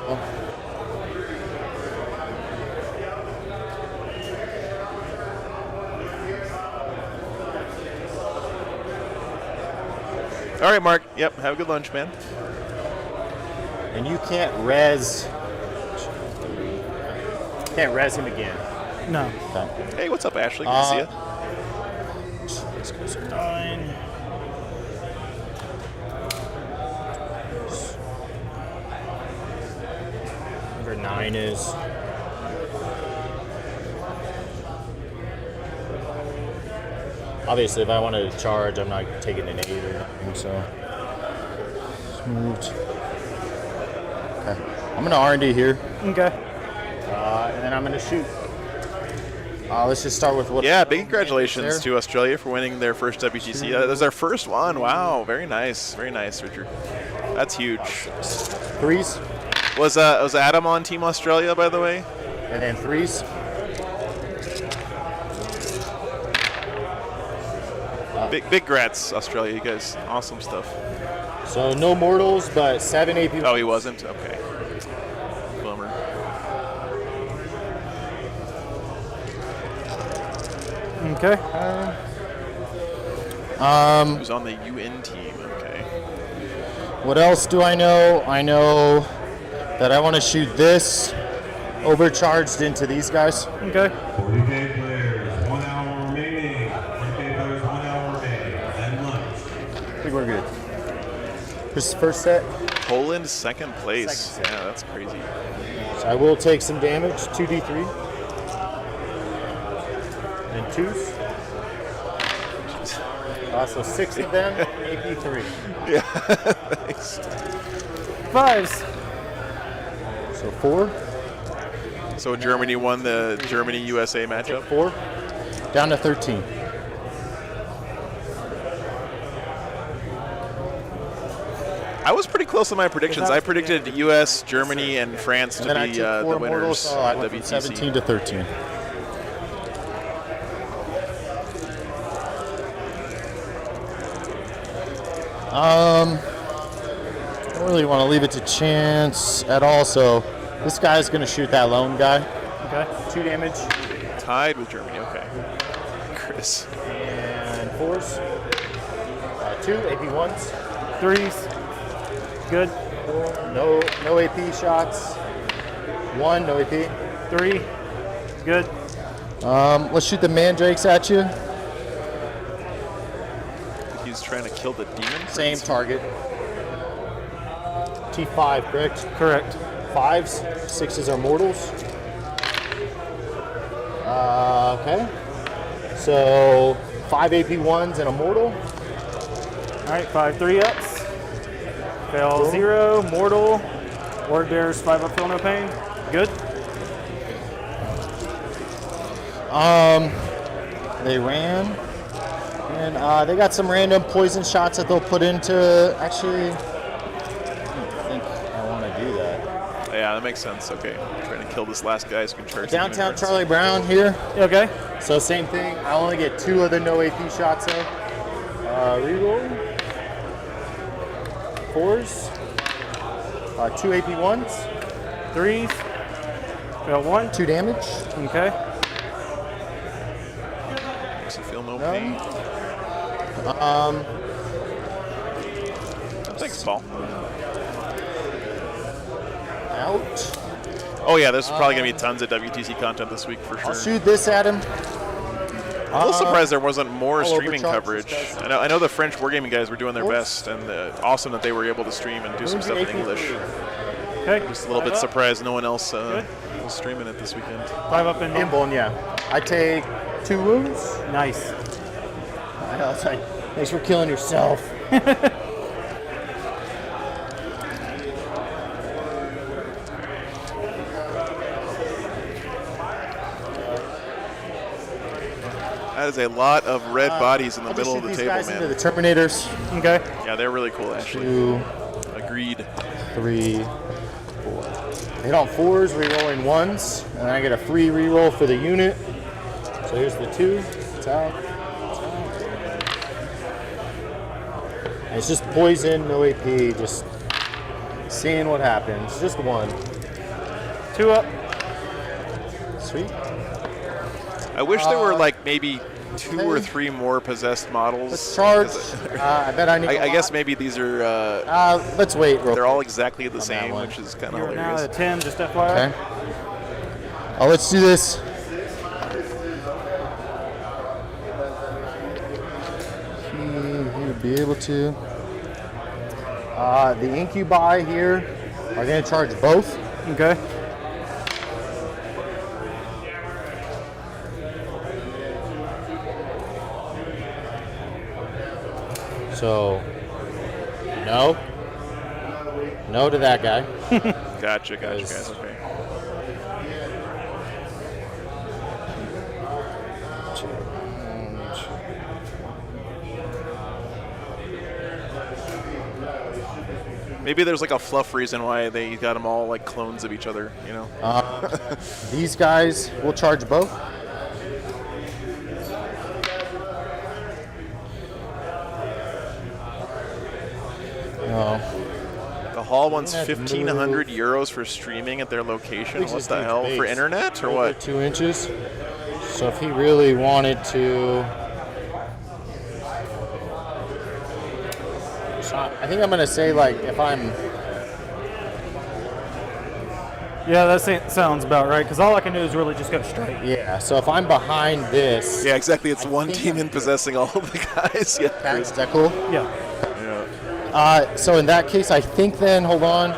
Speaker 1: All right, Mark. Yep. Have a good lunch, man.
Speaker 2: And you can't res him again.
Speaker 3: No.
Speaker 2: Okay.
Speaker 1: Hey, what's up, Ashley? Good to see you.
Speaker 2: This goes to 9. Number 9 is. Obviously, if I wanted to charge, I'm not taking an 8 or nothing, so. It's moved. Okay. I'm going to R&D here.
Speaker 3: Okay.
Speaker 2: And then I'm going to shoot. Let's just start with what.
Speaker 1: Yeah, big congratulations to Australia for winning their first WTC. That was their first one. Wow, very nice, Richard. That's huge.
Speaker 2: 3s.
Speaker 1: Was Adam on Team Australia, by the way?
Speaker 2: And then 3s.
Speaker 1: Big grats, Australia. You guys, awesome stuff.
Speaker 2: So no mortals, but 7 AP.
Speaker 1: Oh, he wasn't? Okay. Bummer.
Speaker 3: Okay.
Speaker 1: Who's on the UN team? Okay.
Speaker 2: What else do I know? I know that I want to shoot this overcharged into these guys.
Speaker 3: Okay.
Speaker 7: 40K players, 1 hour remaining. 40K players, 1 hour remaining. And lunch.
Speaker 2: I think we're good. Here's the first set.
Speaker 1: Poland, second place.
Speaker 2: Second set.
Speaker 1: Yeah, that's crazy.
Speaker 2: So I will take some damage, 2d3. And 2s. So 6 of them, AP3.
Speaker 1: Yeah. Thanks.
Speaker 3: 5s.
Speaker 2: So 4.
Speaker 1: So Germany won the Germany-USA matchup.
Speaker 2: 4. Down to 13.
Speaker 1: I was pretty close to my predictions. I predicted U.S., Germany, and France to
Speaker 2: And then I
Speaker 1: be
Speaker 2: took 4
Speaker 1: the winners
Speaker 2: mortals, so I
Speaker 1: of
Speaker 2: went
Speaker 1: the
Speaker 2: from
Speaker 1: WTC.
Speaker 2: 17 to 13. I don't really want to leave it to chance at all, so this guy's going to shoot that lone guy.
Speaker 3: Okay.
Speaker 2: 2 damage.
Speaker 1: Tied with Germany. Okay. Chris.
Speaker 2: And 4s. 2 AP1s.
Speaker 3: 3s. Good.
Speaker 2: 4. No AP shots. 1, no AP.
Speaker 3: 3. Good.
Speaker 2: Let's shoot the mandrakes at you.
Speaker 1: He's trying to kill the demon.
Speaker 2: Same target. T5, correct?
Speaker 3: Correct.
Speaker 2: 5s. 6s are mortals. Okay. So 5 AP1s and a mortal.
Speaker 3: All right, 5 3-ups. Fail 0, mortal. Ward bears 5-up, feel no pain. Good.
Speaker 2: They ran. And they got some random poison shots that they'll put into. Actually, I don't think I want to do that.
Speaker 1: Yeah, that makes sense. Okay. Trying to kill this last guy so we can charge
Speaker 2: Downtown Charlie Brown here.
Speaker 3: Okay.
Speaker 2: So same thing. I only get 2 of the no AP shots though. Reroll. 4s. 2 AP1s.
Speaker 3: 3s. Fail 1.
Speaker 2: 2 damage.
Speaker 3: Okay.
Speaker 1: Makes you feel no
Speaker 2: No.
Speaker 1: pain. Thanks, Paul.
Speaker 2: Out.
Speaker 1: Oh yeah, there's probably gonna be tons of WTC content this week for sure.
Speaker 2: I'll shoot this at him.
Speaker 1: I'm a little surprised there wasn't more
Speaker 2: I'll
Speaker 1: streaming
Speaker 2: overcharge
Speaker 1: coverage.
Speaker 2: this guy.
Speaker 1: I know the French wargaming guys were doing their
Speaker 2: Oops.
Speaker 1: best, and awesome that they were able to stream and do some stuff in English.
Speaker 3: Okay.
Speaker 1: Just a little bit surprised no one else was streaming it this weekend.
Speaker 3: 5 up and
Speaker 2: Inborn, yeah. I take 2 wounds.
Speaker 3: Nice.
Speaker 2: I was like, thanks for killing yourself.
Speaker 1: That is a lot of red bodies in the
Speaker 2: I'll just
Speaker 1: middle of
Speaker 2: shoot
Speaker 1: the
Speaker 2: these
Speaker 1: table,
Speaker 2: guys into
Speaker 1: man.
Speaker 2: the Terminators.
Speaker 3: Okay.
Speaker 1: Yeah, they're really cool, actually.
Speaker 2: 2,
Speaker 1: Agreed.
Speaker 2: 3, 4. Hit on 4s, re-rolling 1s, and I get a free reroll for the unit. So here's the 2. It's out. And it's just poison, no AP, just seeing what happens. Just 1.
Speaker 3: 2 up.
Speaker 2: Sweet.
Speaker 1: I wish there were like maybe 2 or 3 more possessed models.
Speaker 2: Let's charge. I bet I need.
Speaker 1: I guess maybe these are.
Speaker 2: Let's wait.
Speaker 1: They're all exactly the
Speaker 2: that
Speaker 1: same,
Speaker 2: one.
Speaker 1: which is kind of
Speaker 3: You're now
Speaker 1: hilarious.
Speaker 3: at 10, just FYI.
Speaker 2: Okay. Oh, let's do this. He would be able to. The incubi here are going to charge both.
Speaker 3: Okay.
Speaker 2: So, no. No to that guy.
Speaker 1: Gotcha, guys. Okay. Maybe there's like a fluff reason why they got them all like clones of each other, you know?
Speaker 2: These guys will charge both. No.
Speaker 1: The hall wants
Speaker 2: That's
Speaker 1: 1,500
Speaker 2: move.
Speaker 1: euros for streaming at their location. What
Speaker 2: This
Speaker 1: the
Speaker 2: dude's
Speaker 1: hell? For
Speaker 2: base.
Speaker 1: internet or
Speaker 2: Over
Speaker 1: what?
Speaker 2: 2 inches. So if he really wanted to, so I think I'm gonna say like if I'm,
Speaker 3: Yeah, that sounds about right, because all I can do is really just go straight.
Speaker 2: yeah. So if I'm behind this,
Speaker 1: Yeah, exactly. It's one
Speaker 2: think
Speaker 1: team
Speaker 2: I'm
Speaker 1: in possessing all of the guys. Yeah.
Speaker 2: is that cool?
Speaker 3: Yeah.
Speaker 2: So in that case, I think then hold on.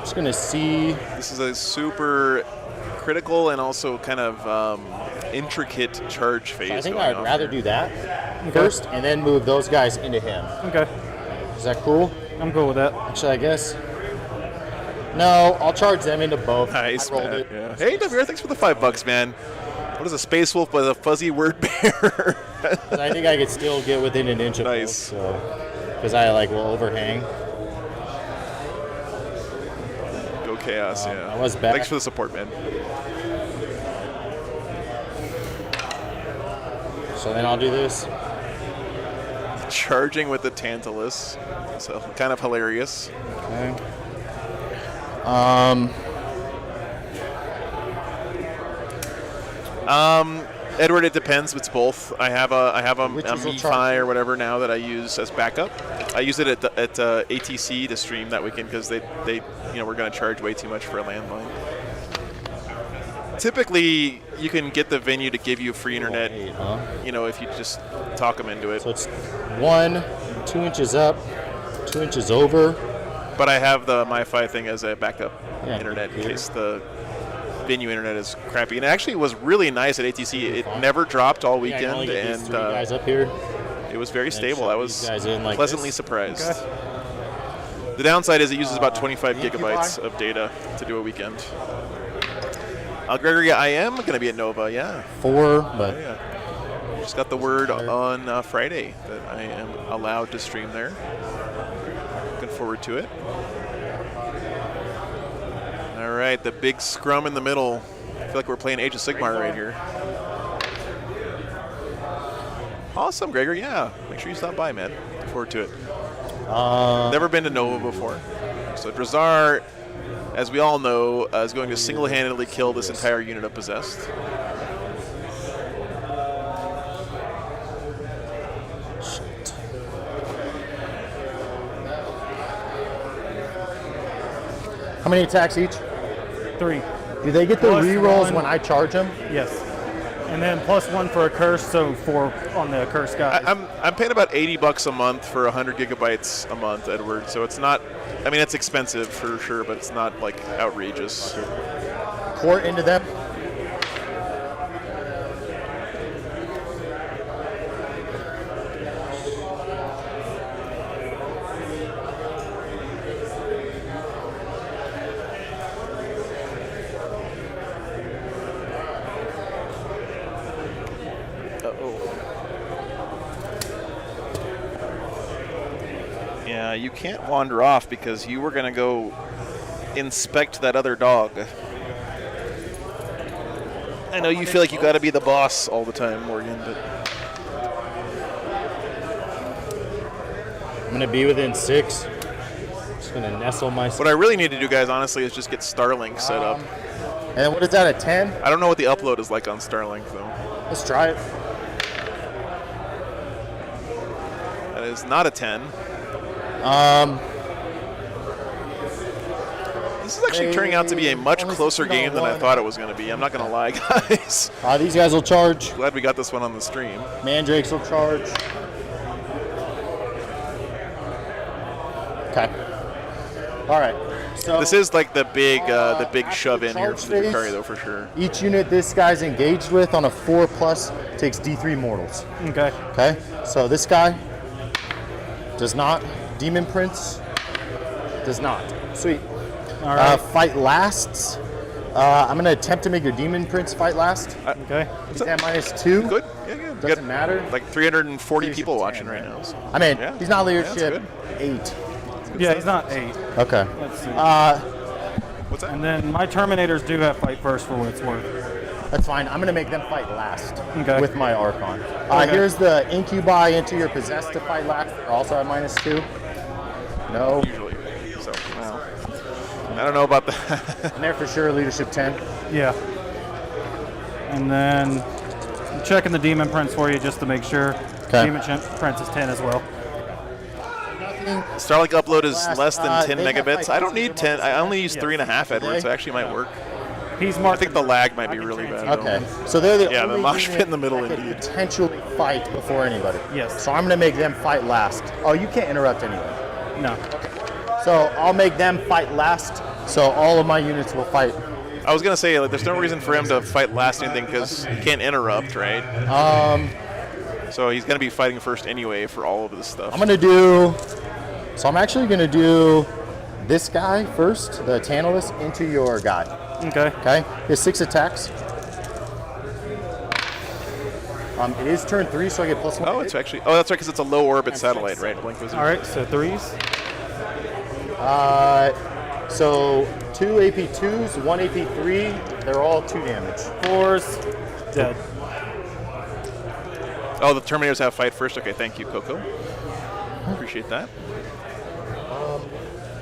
Speaker 2: Just gonna see.
Speaker 1: This is a super critical and also kind of intricate charge phase.
Speaker 2: I think
Speaker 1: going
Speaker 2: I'd
Speaker 1: on
Speaker 2: rather
Speaker 1: here.
Speaker 2: do that first, and then move those guys into him.
Speaker 3: Okay.
Speaker 2: Is that cool?
Speaker 3: I'm cool with that.
Speaker 2: Actually, I guess. No, I'll charge them into both.
Speaker 1: Nice,
Speaker 2: I rolled
Speaker 1: man.
Speaker 2: it.
Speaker 1: Yeah. Hey, WR, thanks for the $5, man. What is a space wolf with a fuzzy word bear?
Speaker 2: I think I could still get within an inch of
Speaker 1: Nice.
Speaker 2: both. So, because I like will overhang.
Speaker 1: Go chaos, yeah.
Speaker 2: I was back.
Speaker 1: Thanks for the support, man.
Speaker 2: So then I'll do this.
Speaker 1: Charging with the Tantalus. So kind of hilarious.
Speaker 2: Okay.
Speaker 1: Edward, it depends. It's both. I have a
Speaker 2: Witches will
Speaker 1: MiFi
Speaker 2: charge.
Speaker 1: or whatever now that I use as backup. I use it at ATC to stream that weekend because they we're going to charge way too much for a landline. Typically, you can get the venue to give you free internet.
Speaker 2: 8, huh?
Speaker 1: You know, if you just talk them into it.
Speaker 2: So it's 1, 2 inches up, 2 inches over.
Speaker 1: But I have the MiFi thing as a backup
Speaker 2: Yeah,
Speaker 1: internet in
Speaker 2: here.
Speaker 1: case the venue internet is crappy. And it actually was really nice at ATC. It never dropped all
Speaker 2: Yeah, I can
Speaker 1: weekend,
Speaker 2: only get these
Speaker 1: and
Speaker 2: 3 guys up here.
Speaker 1: it was very stable.
Speaker 2: shove
Speaker 1: I
Speaker 2: these
Speaker 1: was
Speaker 2: guys in like
Speaker 1: pleasantly
Speaker 2: this.
Speaker 1: surprised.
Speaker 3: Okay.
Speaker 1: The downside is it uses about 25
Speaker 2: the
Speaker 1: gigabytes
Speaker 2: incubi?
Speaker 1: of data to do a weekend. Gregory, I am going to be at Nova, yeah.
Speaker 2: 4, but
Speaker 1: Yeah. Just got the word on Friday that I am allowed to stream there. Looking forward to it. All right, the big scrum in the middle. I feel like we're playing Age of Sigmar right here. Awesome, Gregor. Yeah, make sure you stop by, man. Look forward to it. Never been to Nova before. So Drazar, as we all know, is going to single-handedly kill this entire unit of Possessed.
Speaker 2: How many attacks each?
Speaker 3: 3.
Speaker 2: Do they get the
Speaker 3: Plus
Speaker 2: rerolls
Speaker 3: one.
Speaker 2: when I charge them?
Speaker 3: Yes. And then +1 for a curse, so 4 on the curse guys.
Speaker 1: I'm paying about $80 a month for 100 gigabytes a month, Edward. So it's not. I mean, it's expensive for sure, but it's not like outrageous.
Speaker 2: Court into them.
Speaker 1: Yeah, you can't wander off because you were going to go inspect that other dog. I know you feel like you got to be the boss all the time, Morgan, but
Speaker 2: I'm gonna be within 6. Just gonna nestle myself.
Speaker 1: what I really need to do, guys, honestly, is just get Starlink set up.
Speaker 2: And then what is that, a 10?
Speaker 1: I don't know what the upload is like on Starlink, though.
Speaker 2: Let's try it.
Speaker 1: That is not a 10. This is actually turning out to be a much closer game than I thought it was going to be. I'm not going to lie, guys.
Speaker 2: These guys will charge.
Speaker 1: Glad we got this one on the stream.
Speaker 2: Mandrakes will charge. Okay. All right. So
Speaker 1: This is like the big shove in here for the Drukari, though, for sure.
Speaker 2: each unit this guy's engaged with on a 4+ takes D3 mortals.
Speaker 3: Okay.
Speaker 2: Okay. So this guy does not. Demon Prince does not. Sweet.
Speaker 3: All right.
Speaker 2: Fight lasts. I'm going to attempt to make your Demon Prince fight last.
Speaker 3: Okay.
Speaker 2: He's at -2.
Speaker 1: Good. Yeah, good. We
Speaker 2: Doesn't
Speaker 1: got
Speaker 2: matter.
Speaker 1: like 340
Speaker 2: Leadership
Speaker 1: people
Speaker 2: 10,
Speaker 1: watching right now. So.
Speaker 2: I mean,
Speaker 1: Yeah.
Speaker 2: he's not
Speaker 1: Yeah, that's
Speaker 2: leadership.
Speaker 1: good.
Speaker 2: 8.
Speaker 3: Yeah, he's not 8.
Speaker 2: Okay.
Speaker 3: Let's see.
Speaker 1: What's that?
Speaker 3: And then my Terminators do have fight first for what it's worth.
Speaker 2: That's fine. I'm going to make them fight last
Speaker 3: Okay.
Speaker 2: with my Archon.
Speaker 3: Okay.
Speaker 2: Here's the Incubi into your Possessed to fight last. They're also at -2. No.
Speaker 1: Usually. So, well, I don't know about that.
Speaker 2: And they're for sure leadership 10.
Speaker 3: Yeah. And then I'm checking the Demon Prince for you just to make sure.
Speaker 2: Okay.
Speaker 3: Demon Prince is 10 as well.
Speaker 1: Starlink upload is less than 10
Speaker 2: they have
Speaker 1: megabits.
Speaker 2: like
Speaker 1: I don't need 10. I only use 3.5, Edward, so it actually might work.
Speaker 3: He's
Speaker 1: I
Speaker 3: marked.
Speaker 1: think the lag might be really bad. though.
Speaker 2: Okay. So they're the
Speaker 1: Yeah, the
Speaker 2: only
Speaker 1: mosh
Speaker 2: unit
Speaker 1: pit in the middle,
Speaker 2: that could
Speaker 1: indeed.
Speaker 2: potentially fight before anybody.
Speaker 3: Yes.
Speaker 2: So I'm going to make them fight last. Oh, you can't interrupt anyway.
Speaker 3: No.
Speaker 2: So I'll make them fight last. So all of my units will fight.
Speaker 1: I was going to say, like, there's no reason for him to fight last anything because he can't interrupt, right? So he's going to be fighting first anyway for all of this stuff.
Speaker 2: I'm going to do. So I'm actually going to do this guy first, the Tantalus, into your guy.
Speaker 3: Okay.
Speaker 2: Okay? He has 6 attacks. It is turn 3, so I get +1.
Speaker 1: Oh, it's actually. Oh, that's right, because it's a low orbit satellite, right? Blink Wizard.
Speaker 3: All right. So 3s.
Speaker 2: So 2 AP2s, 1 AP3. They're all 2 damage.
Speaker 3: 4s. Dead.
Speaker 1: Oh, the Terminators have fight first. Okay, thank you, Coco. Appreciate that.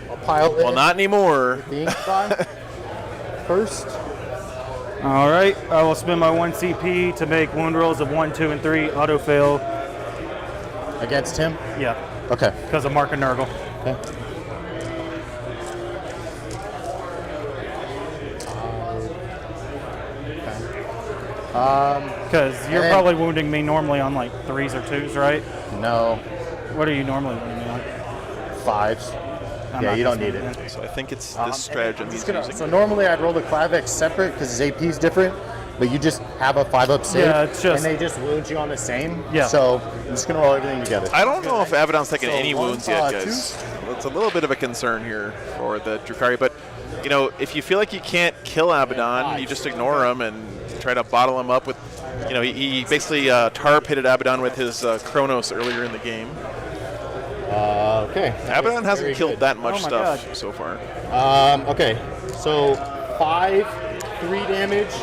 Speaker 2: I'll pile
Speaker 1: Well,
Speaker 2: in
Speaker 1: not anymore.
Speaker 2: the Incubi first.
Speaker 3: All right. I will spend my 1 CP to make wound rolls of 1, 2, and 3 auto fail.
Speaker 2: Against him?
Speaker 3: Yeah.
Speaker 2: Okay.
Speaker 3: Because of Mark and Nurgle.
Speaker 2: Okay.
Speaker 3: Because you're
Speaker 2: And-
Speaker 3: probably wounding me normally on like 3s or 2s, right?
Speaker 2: No.
Speaker 3: What are you normally wounding me on?
Speaker 2: 5s.
Speaker 3: I'm
Speaker 2: Yeah,
Speaker 3: not
Speaker 2: you don't
Speaker 3: gonna
Speaker 2: need
Speaker 3: spend
Speaker 2: it.
Speaker 1: So I think it's this stratagem he's using.
Speaker 2: So normally I'd roll the Clavex separate because his AP is different, but you just have a 5-up save.
Speaker 3: Yeah, it's just-
Speaker 2: and they just wound you on the same.
Speaker 3: Yeah.
Speaker 2: So I'm just gonna roll everything together.
Speaker 1: I don't know if Abaddon's taken
Speaker 2: So
Speaker 1: any
Speaker 2: one,
Speaker 1: wounds yet,
Speaker 2: 2.
Speaker 1: guys. It's a little bit of a concern here for the Drukari, but you know, if you feel like you can't kill Abaddon, you just ignore him and try to bottle him up with. You know, he basically tar pitted Abaddon with his Chronos earlier in the game.
Speaker 2: Okay.
Speaker 1: Abaddon hasn't killed that much
Speaker 3: Oh my
Speaker 1: stuff
Speaker 3: God.
Speaker 1: so far.
Speaker 2: Okay. So 5, 3 damage.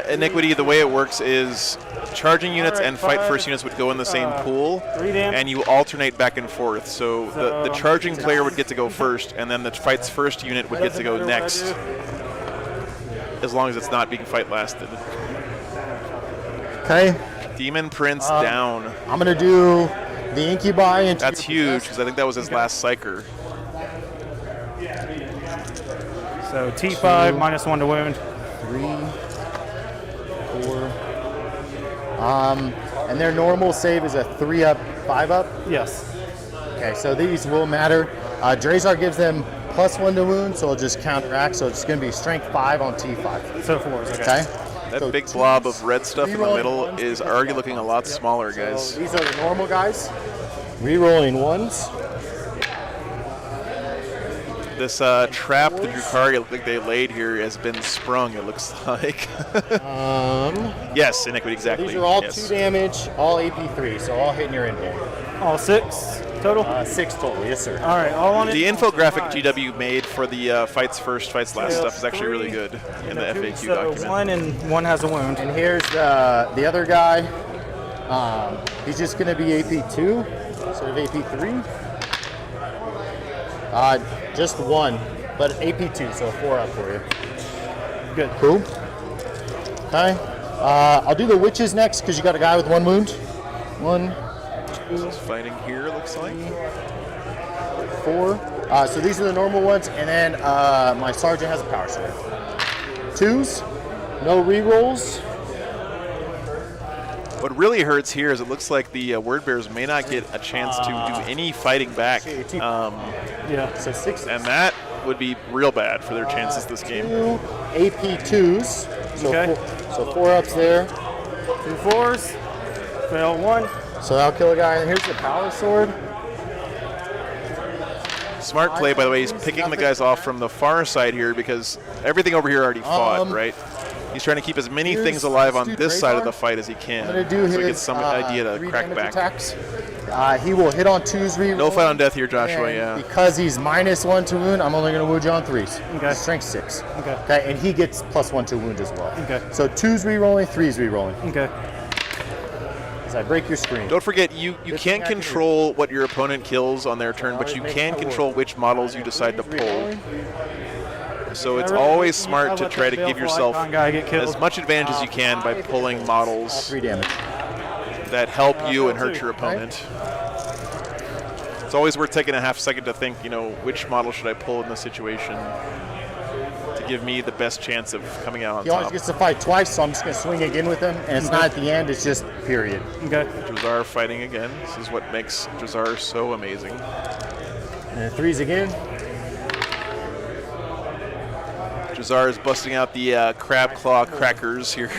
Speaker 1: Iniquity, the way it works is charging units
Speaker 3: Alright,
Speaker 1: and fight
Speaker 3: 5,
Speaker 1: first units would go in the same pool,
Speaker 3: 3 damage.
Speaker 1: and you alternate back and forth. So the charging player would get to go first, and then the fight's first unit would get to go
Speaker 3: Doesn't matter what I
Speaker 1: next,
Speaker 3: do.
Speaker 1: as long as it's not being fight lasted.
Speaker 2: Okay.
Speaker 1: Demon Prince down.
Speaker 2: I'm gonna do the Incubi into
Speaker 1: That's
Speaker 2: your
Speaker 1: huge, because I think that was his last Psyker.
Speaker 3: So T5 -1 to wound.
Speaker 2: 3, 4. And their normal save is a 3 up, 5 up.
Speaker 3: Yes.
Speaker 2: Okay, so these will matter. Drazar gives them +1 to wound, so it'll just counteract. So it's going to be strength 5 on T5.
Speaker 3: So 4s.
Speaker 2: Okay.
Speaker 1: That
Speaker 2: So
Speaker 1: big blob of red stuff in the
Speaker 2: rerolling
Speaker 1: middle
Speaker 2: ones,
Speaker 1: is
Speaker 2: things like
Speaker 1: already
Speaker 2: that.
Speaker 1: looking a lot smaller, guys.
Speaker 2: So these are the normal guys. Rerolling 1s.
Speaker 1: This trap the Drukari look like they laid here has been sprung, it looks like. Yes, Iniquity, exactly.
Speaker 2: These are all
Speaker 1: yes.
Speaker 2: 2 damage, all AP3, so all hitting your invul.
Speaker 3: All 6 total?
Speaker 2: 6 total, yes sir.
Speaker 3: All right, all on it.
Speaker 1: The infographic GW made for the fights first, fights last stuff is actually really good in the FAQ
Speaker 3: So
Speaker 1: document.
Speaker 3: 1 and 1 has a wound.
Speaker 2: And here's the other guy. He's just going to be AP2 instead of AP3. Just 1, but AP2, so 4 up for you.
Speaker 3: Good.
Speaker 2: Cool. Okay. I'll do the witches next because you got a guy with 1 wound. 1, 2,
Speaker 1: This fighting here looks like.
Speaker 2: 4. So these are the normal ones, and then my sergeant has a power sword. 2s, no rerolls.
Speaker 1: What really hurts here is it looks like the Word Bears may not get a chance to do any fighting back.
Speaker 3: Yeah.
Speaker 2: So 6.
Speaker 1: And that would be real bad for their chances this game.
Speaker 2: 2 AP2s. So
Speaker 3: Okay.
Speaker 2: 4 ups there.
Speaker 3: 2 4s. Fail 1.
Speaker 2: So that'll kill a guy. And here's the power sword.
Speaker 1: Smart play, by the way. He's picking the guys off from the far side here because everything over here already fought, right? He's trying to keep as many things alive on this side of the fight as he can,
Speaker 2: I'm gonna do
Speaker 1: so he
Speaker 2: his,
Speaker 1: gets some idea to
Speaker 2: 3
Speaker 1: crack
Speaker 2: damage
Speaker 1: back.
Speaker 2: attacks. He will hit on 2s reroll.
Speaker 1: No fight on death here, Joshua.
Speaker 2: And
Speaker 1: Yeah.
Speaker 2: because he's -1 to wound, I'm only going to wound you on 3s.
Speaker 3: Okay.
Speaker 2: Strength 6.
Speaker 3: Okay.
Speaker 2: Okay, and he gets +1 to wound as well.
Speaker 3: Okay.
Speaker 2: So 2s rerolling, 3s rerolling.
Speaker 3: Okay.
Speaker 2: As I break your screen.
Speaker 1: Don't forget, you can't control what your opponent kills on their turn, but you can control which models you decide to pull. So it's always smart to try to give yourself as much advantage as you can by pulling models
Speaker 2: 3 damage.
Speaker 1: that help you and hurt your opponent. It's always worth taking a half second to think, which model should I pull in this situation to give me the best chance of coming out on
Speaker 2: He always
Speaker 1: top.
Speaker 2: gets to fight twice, so I'm just going to swing again with him. And it's not at the end, it's just period.
Speaker 3: Okay.
Speaker 1: Drazar fighting again. This is what makes Drazar so amazing.
Speaker 2: And 3s again.
Speaker 1: Drazar is busting out the crab claw crackers here.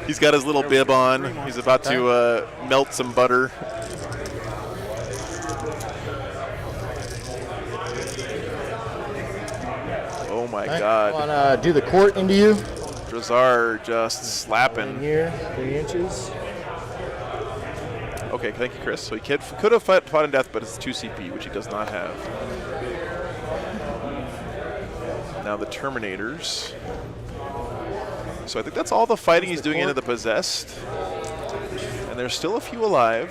Speaker 1: He's got his little bib on. He's about to melt some butter. Oh my God.
Speaker 2: I want to do the court into you.
Speaker 1: Drazar just
Speaker 2: In
Speaker 1: slapping.
Speaker 2: here, 3 inches.
Speaker 1: Okay, thank you, Chris. So he could have fought in death, but it's 2 CP, which he does not have. Now the Terminators. So I think that's all the fighting he's doing into the Possessed. And there's still a few alive.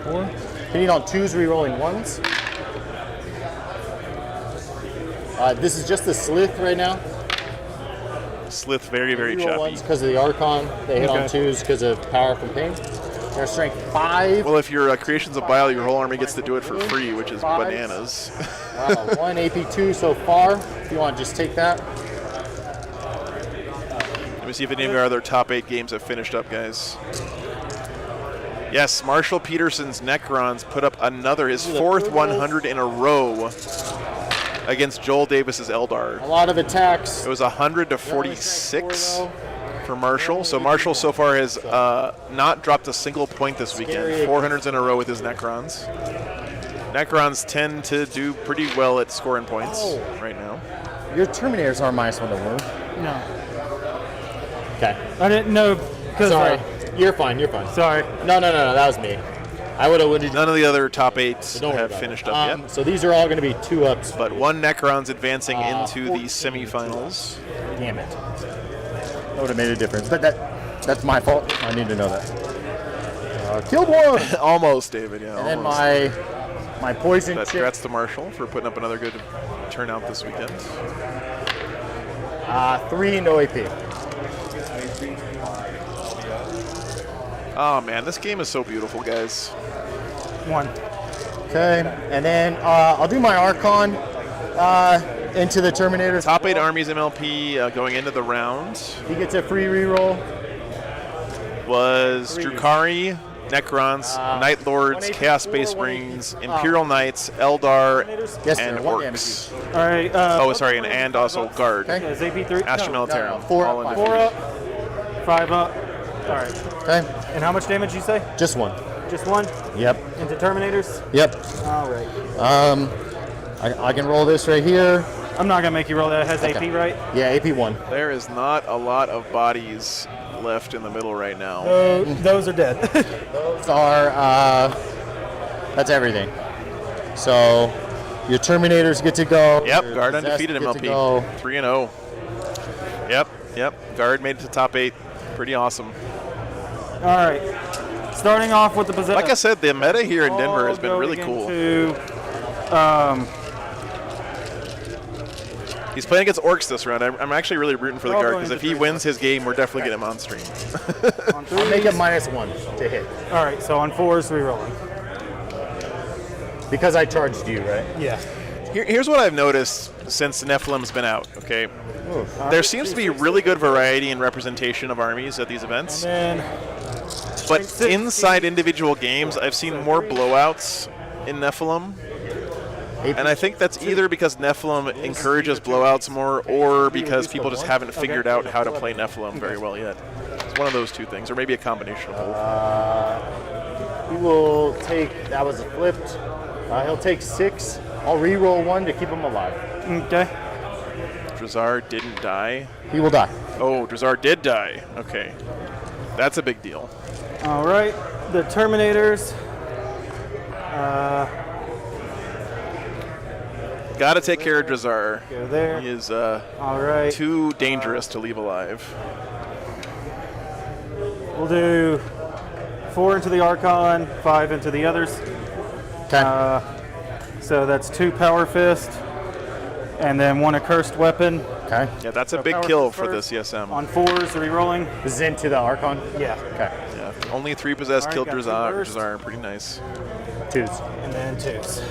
Speaker 2: 4. Hitting on 2s, rerolling 1s. This is just the Slith right now.
Speaker 1: Slith very, very
Speaker 2: Reroll
Speaker 1: choppy.
Speaker 2: 1s because of the Archon. They hit on 2s because of power from pain. Their strength 5.
Speaker 1: Well, if your Creations of Bile, your whole army gets to do it for free, which is bananas.
Speaker 2: 1 AP2 so far. If you want to just take that.
Speaker 1: Let me see if any of our other top 8 games have finished up, guys. Yes, Marshall Peterson's Necrons put up his 4th 100 in a row against Joel Davis's Eldar.
Speaker 2: A lot of attacks.
Speaker 1: It was 100 to 46 for Marshall. So Marshall so far has not dropped a single point this weekend. 400s in a row with his Necrons. Necrons tend to do pretty well at scoring points right now.
Speaker 2: Your Terminators are -1 to wound.
Speaker 3: No.
Speaker 2: Okay.
Speaker 3: I didn't know.
Speaker 2: Sorry. You're fine. You're fine.
Speaker 3: Sorry.
Speaker 2: No. That was me. I would have wounded.
Speaker 1: None of the other top 8s
Speaker 2: Don't worry
Speaker 1: have
Speaker 2: about
Speaker 1: finished
Speaker 2: it.
Speaker 1: up yet.
Speaker 2: So these are all going to be 2 ups.
Speaker 1: But 1 Necron's advancing into the
Speaker 2: 14
Speaker 1: semifinals.
Speaker 2: Damn it. That would have made a difference. But that's my fault. I need to know that. Killed 1.
Speaker 1: Almost, David. Yeah.
Speaker 2: And then
Speaker 1: almost.
Speaker 2: my poison
Speaker 1: But
Speaker 2: chip.
Speaker 1: congrats to Marshall for putting up another good turnout this weekend.
Speaker 2: 3 no AP.
Speaker 1: Oh man, this game is so beautiful, guys.
Speaker 3: 1.
Speaker 2: Okay. And then I'll do my Archon. into the Terminator.
Speaker 1: Top 8 armies MLP going into the round
Speaker 2: He gets a free reroll.
Speaker 1: was Drukari, Necrons, Night Lords, Chaos Space Marines, Imperial Knights, Eldar,
Speaker 2: Yes,
Speaker 1: and
Speaker 2: sir. 1
Speaker 1: Orcs.
Speaker 3: All right.
Speaker 1: Oh, sorry, and also Guard.
Speaker 2: Okay.
Speaker 3: Is AP3?
Speaker 1: Astra Militarum.
Speaker 2: no. 4
Speaker 1: all
Speaker 2: up,
Speaker 1: in
Speaker 3: 4
Speaker 1: defeat.
Speaker 3: up, 5 up. All right.
Speaker 2: Okay.
Speaker 3: And how much damage you say?
Speaker 2: Just 1.
Speaker 3: Just 1
Speaker 2: Yep.
Speaker 3: into Terminators?
Speaker 2: Yep.
Speaker 3: All right.
Speaker 2: I can roll this right here.
Speaker 3: I'm not going to make you roll that. It has
Speaker 2: Okay.
Speaker 3: AP, right?
Speaker 2: Yeah, AP1.
Speaker 1: There is not a lot of bodies left in the middle right now.
Speaker 3: Those are dead.
Speaker 2: Those are, that's everything. So your Terminators get to go.
Speaker 1: Yep,
Speaker 2: your
Speaker 1: Guard
Speaker 2: Possessed
Speaker 1: undefeated
Speaker 2: get to
Speaker 1: MLP.
Speaker 2: go.
Speaker 1: 3-0. Yep. Guard made it to top 8. Pretty awesome.
Speaker 3: All right. Starting off with the Possessed.
Speaker 1: Like I said, the meta here in Denver has been
Speaker 3: All
Speaker 1: really
Speaker 3: going
Speaker 1: cool.
Speaker 3: into,
Speaker 1: He's playing against Orcs this round. I'm actually really rooting for the
Speaker 3: All
Speaker 1: Guard
Speaker 3: going
Speaker 1: because if
Speaker 3: into
Speaker 1: he
Speaker 3: three.
Speaker 1: wins his game, we're definitely getting him on stream.
Speaker 3: on
Speaker 2: I'll make
Speaker 3: threes.
Speaker 2: it -1 to hit
Speaker 3: All right, so on 4s, rerolling.
Speaker 2: because I charged you, right?
Speaker 3: Yeah.
Speaker 1: Here's what I've noticed since Nephilim's been out, okay? There seems to be really good variety and representation of armies at these events,
Speaker 3: And
Speaker 1: but inside individual games, I've seen more blowouts in Nephilim. And I think that's either because Nephilim encourages blowouts more or because people just haven't figured out how to play Nephilim very well yet. It's one of those two things, or maybe a combination of both.
Speaker 2: He will take, that was a flipped. He'll take 6. I'll re-roll 1 to keep him alive.
Speaker 3: okay.
Speaker 1: Drazar didn't die.
Speaker 2: He will die.
Speaker 1: Oh, Drazar did die. Okay. That's a big deal.
Speaker 3: All right, the Terminators.
Speaker 1: Got to take care of Drazar.
Speaker 3: Go there.
Speaker 1: He is
Speaker 3: All right.
Speaker 1: too dangerous to leave alive.
Speaker 3: We'll do 4 into the Archon, 5 into the others.
Speaker 2: Okay.
Speaker 3: So that's 2 Power Fist, and then 1 Accursed Weapon.
Speaker 2: okay.
Speaker 1: Yeah, that's a
Speaker 3: So
Speaker 1: big
Speaker 3: Power
Speaker 1: kill
Speaker 3: Fist
Speaker 1: for
Speaker 3: first.
Speaker 1: this ESM.
Speaker 3: On 4s, rerolling.
Speaker 2: This is into the Archon?
Speaker 3: Yeah.
Speaker 2: Okay.
Speaker 1: Yeah, only 3 possessed
Speaker 3: All right,
Speaker 1: killed
Speaker 3: got 2
Speaker 1: Drazar.
Speaker 3: burst.
Speaker 1: Drazar, pretty nice.
Speaker 2: 2s.
Speaker 3: And then 2s.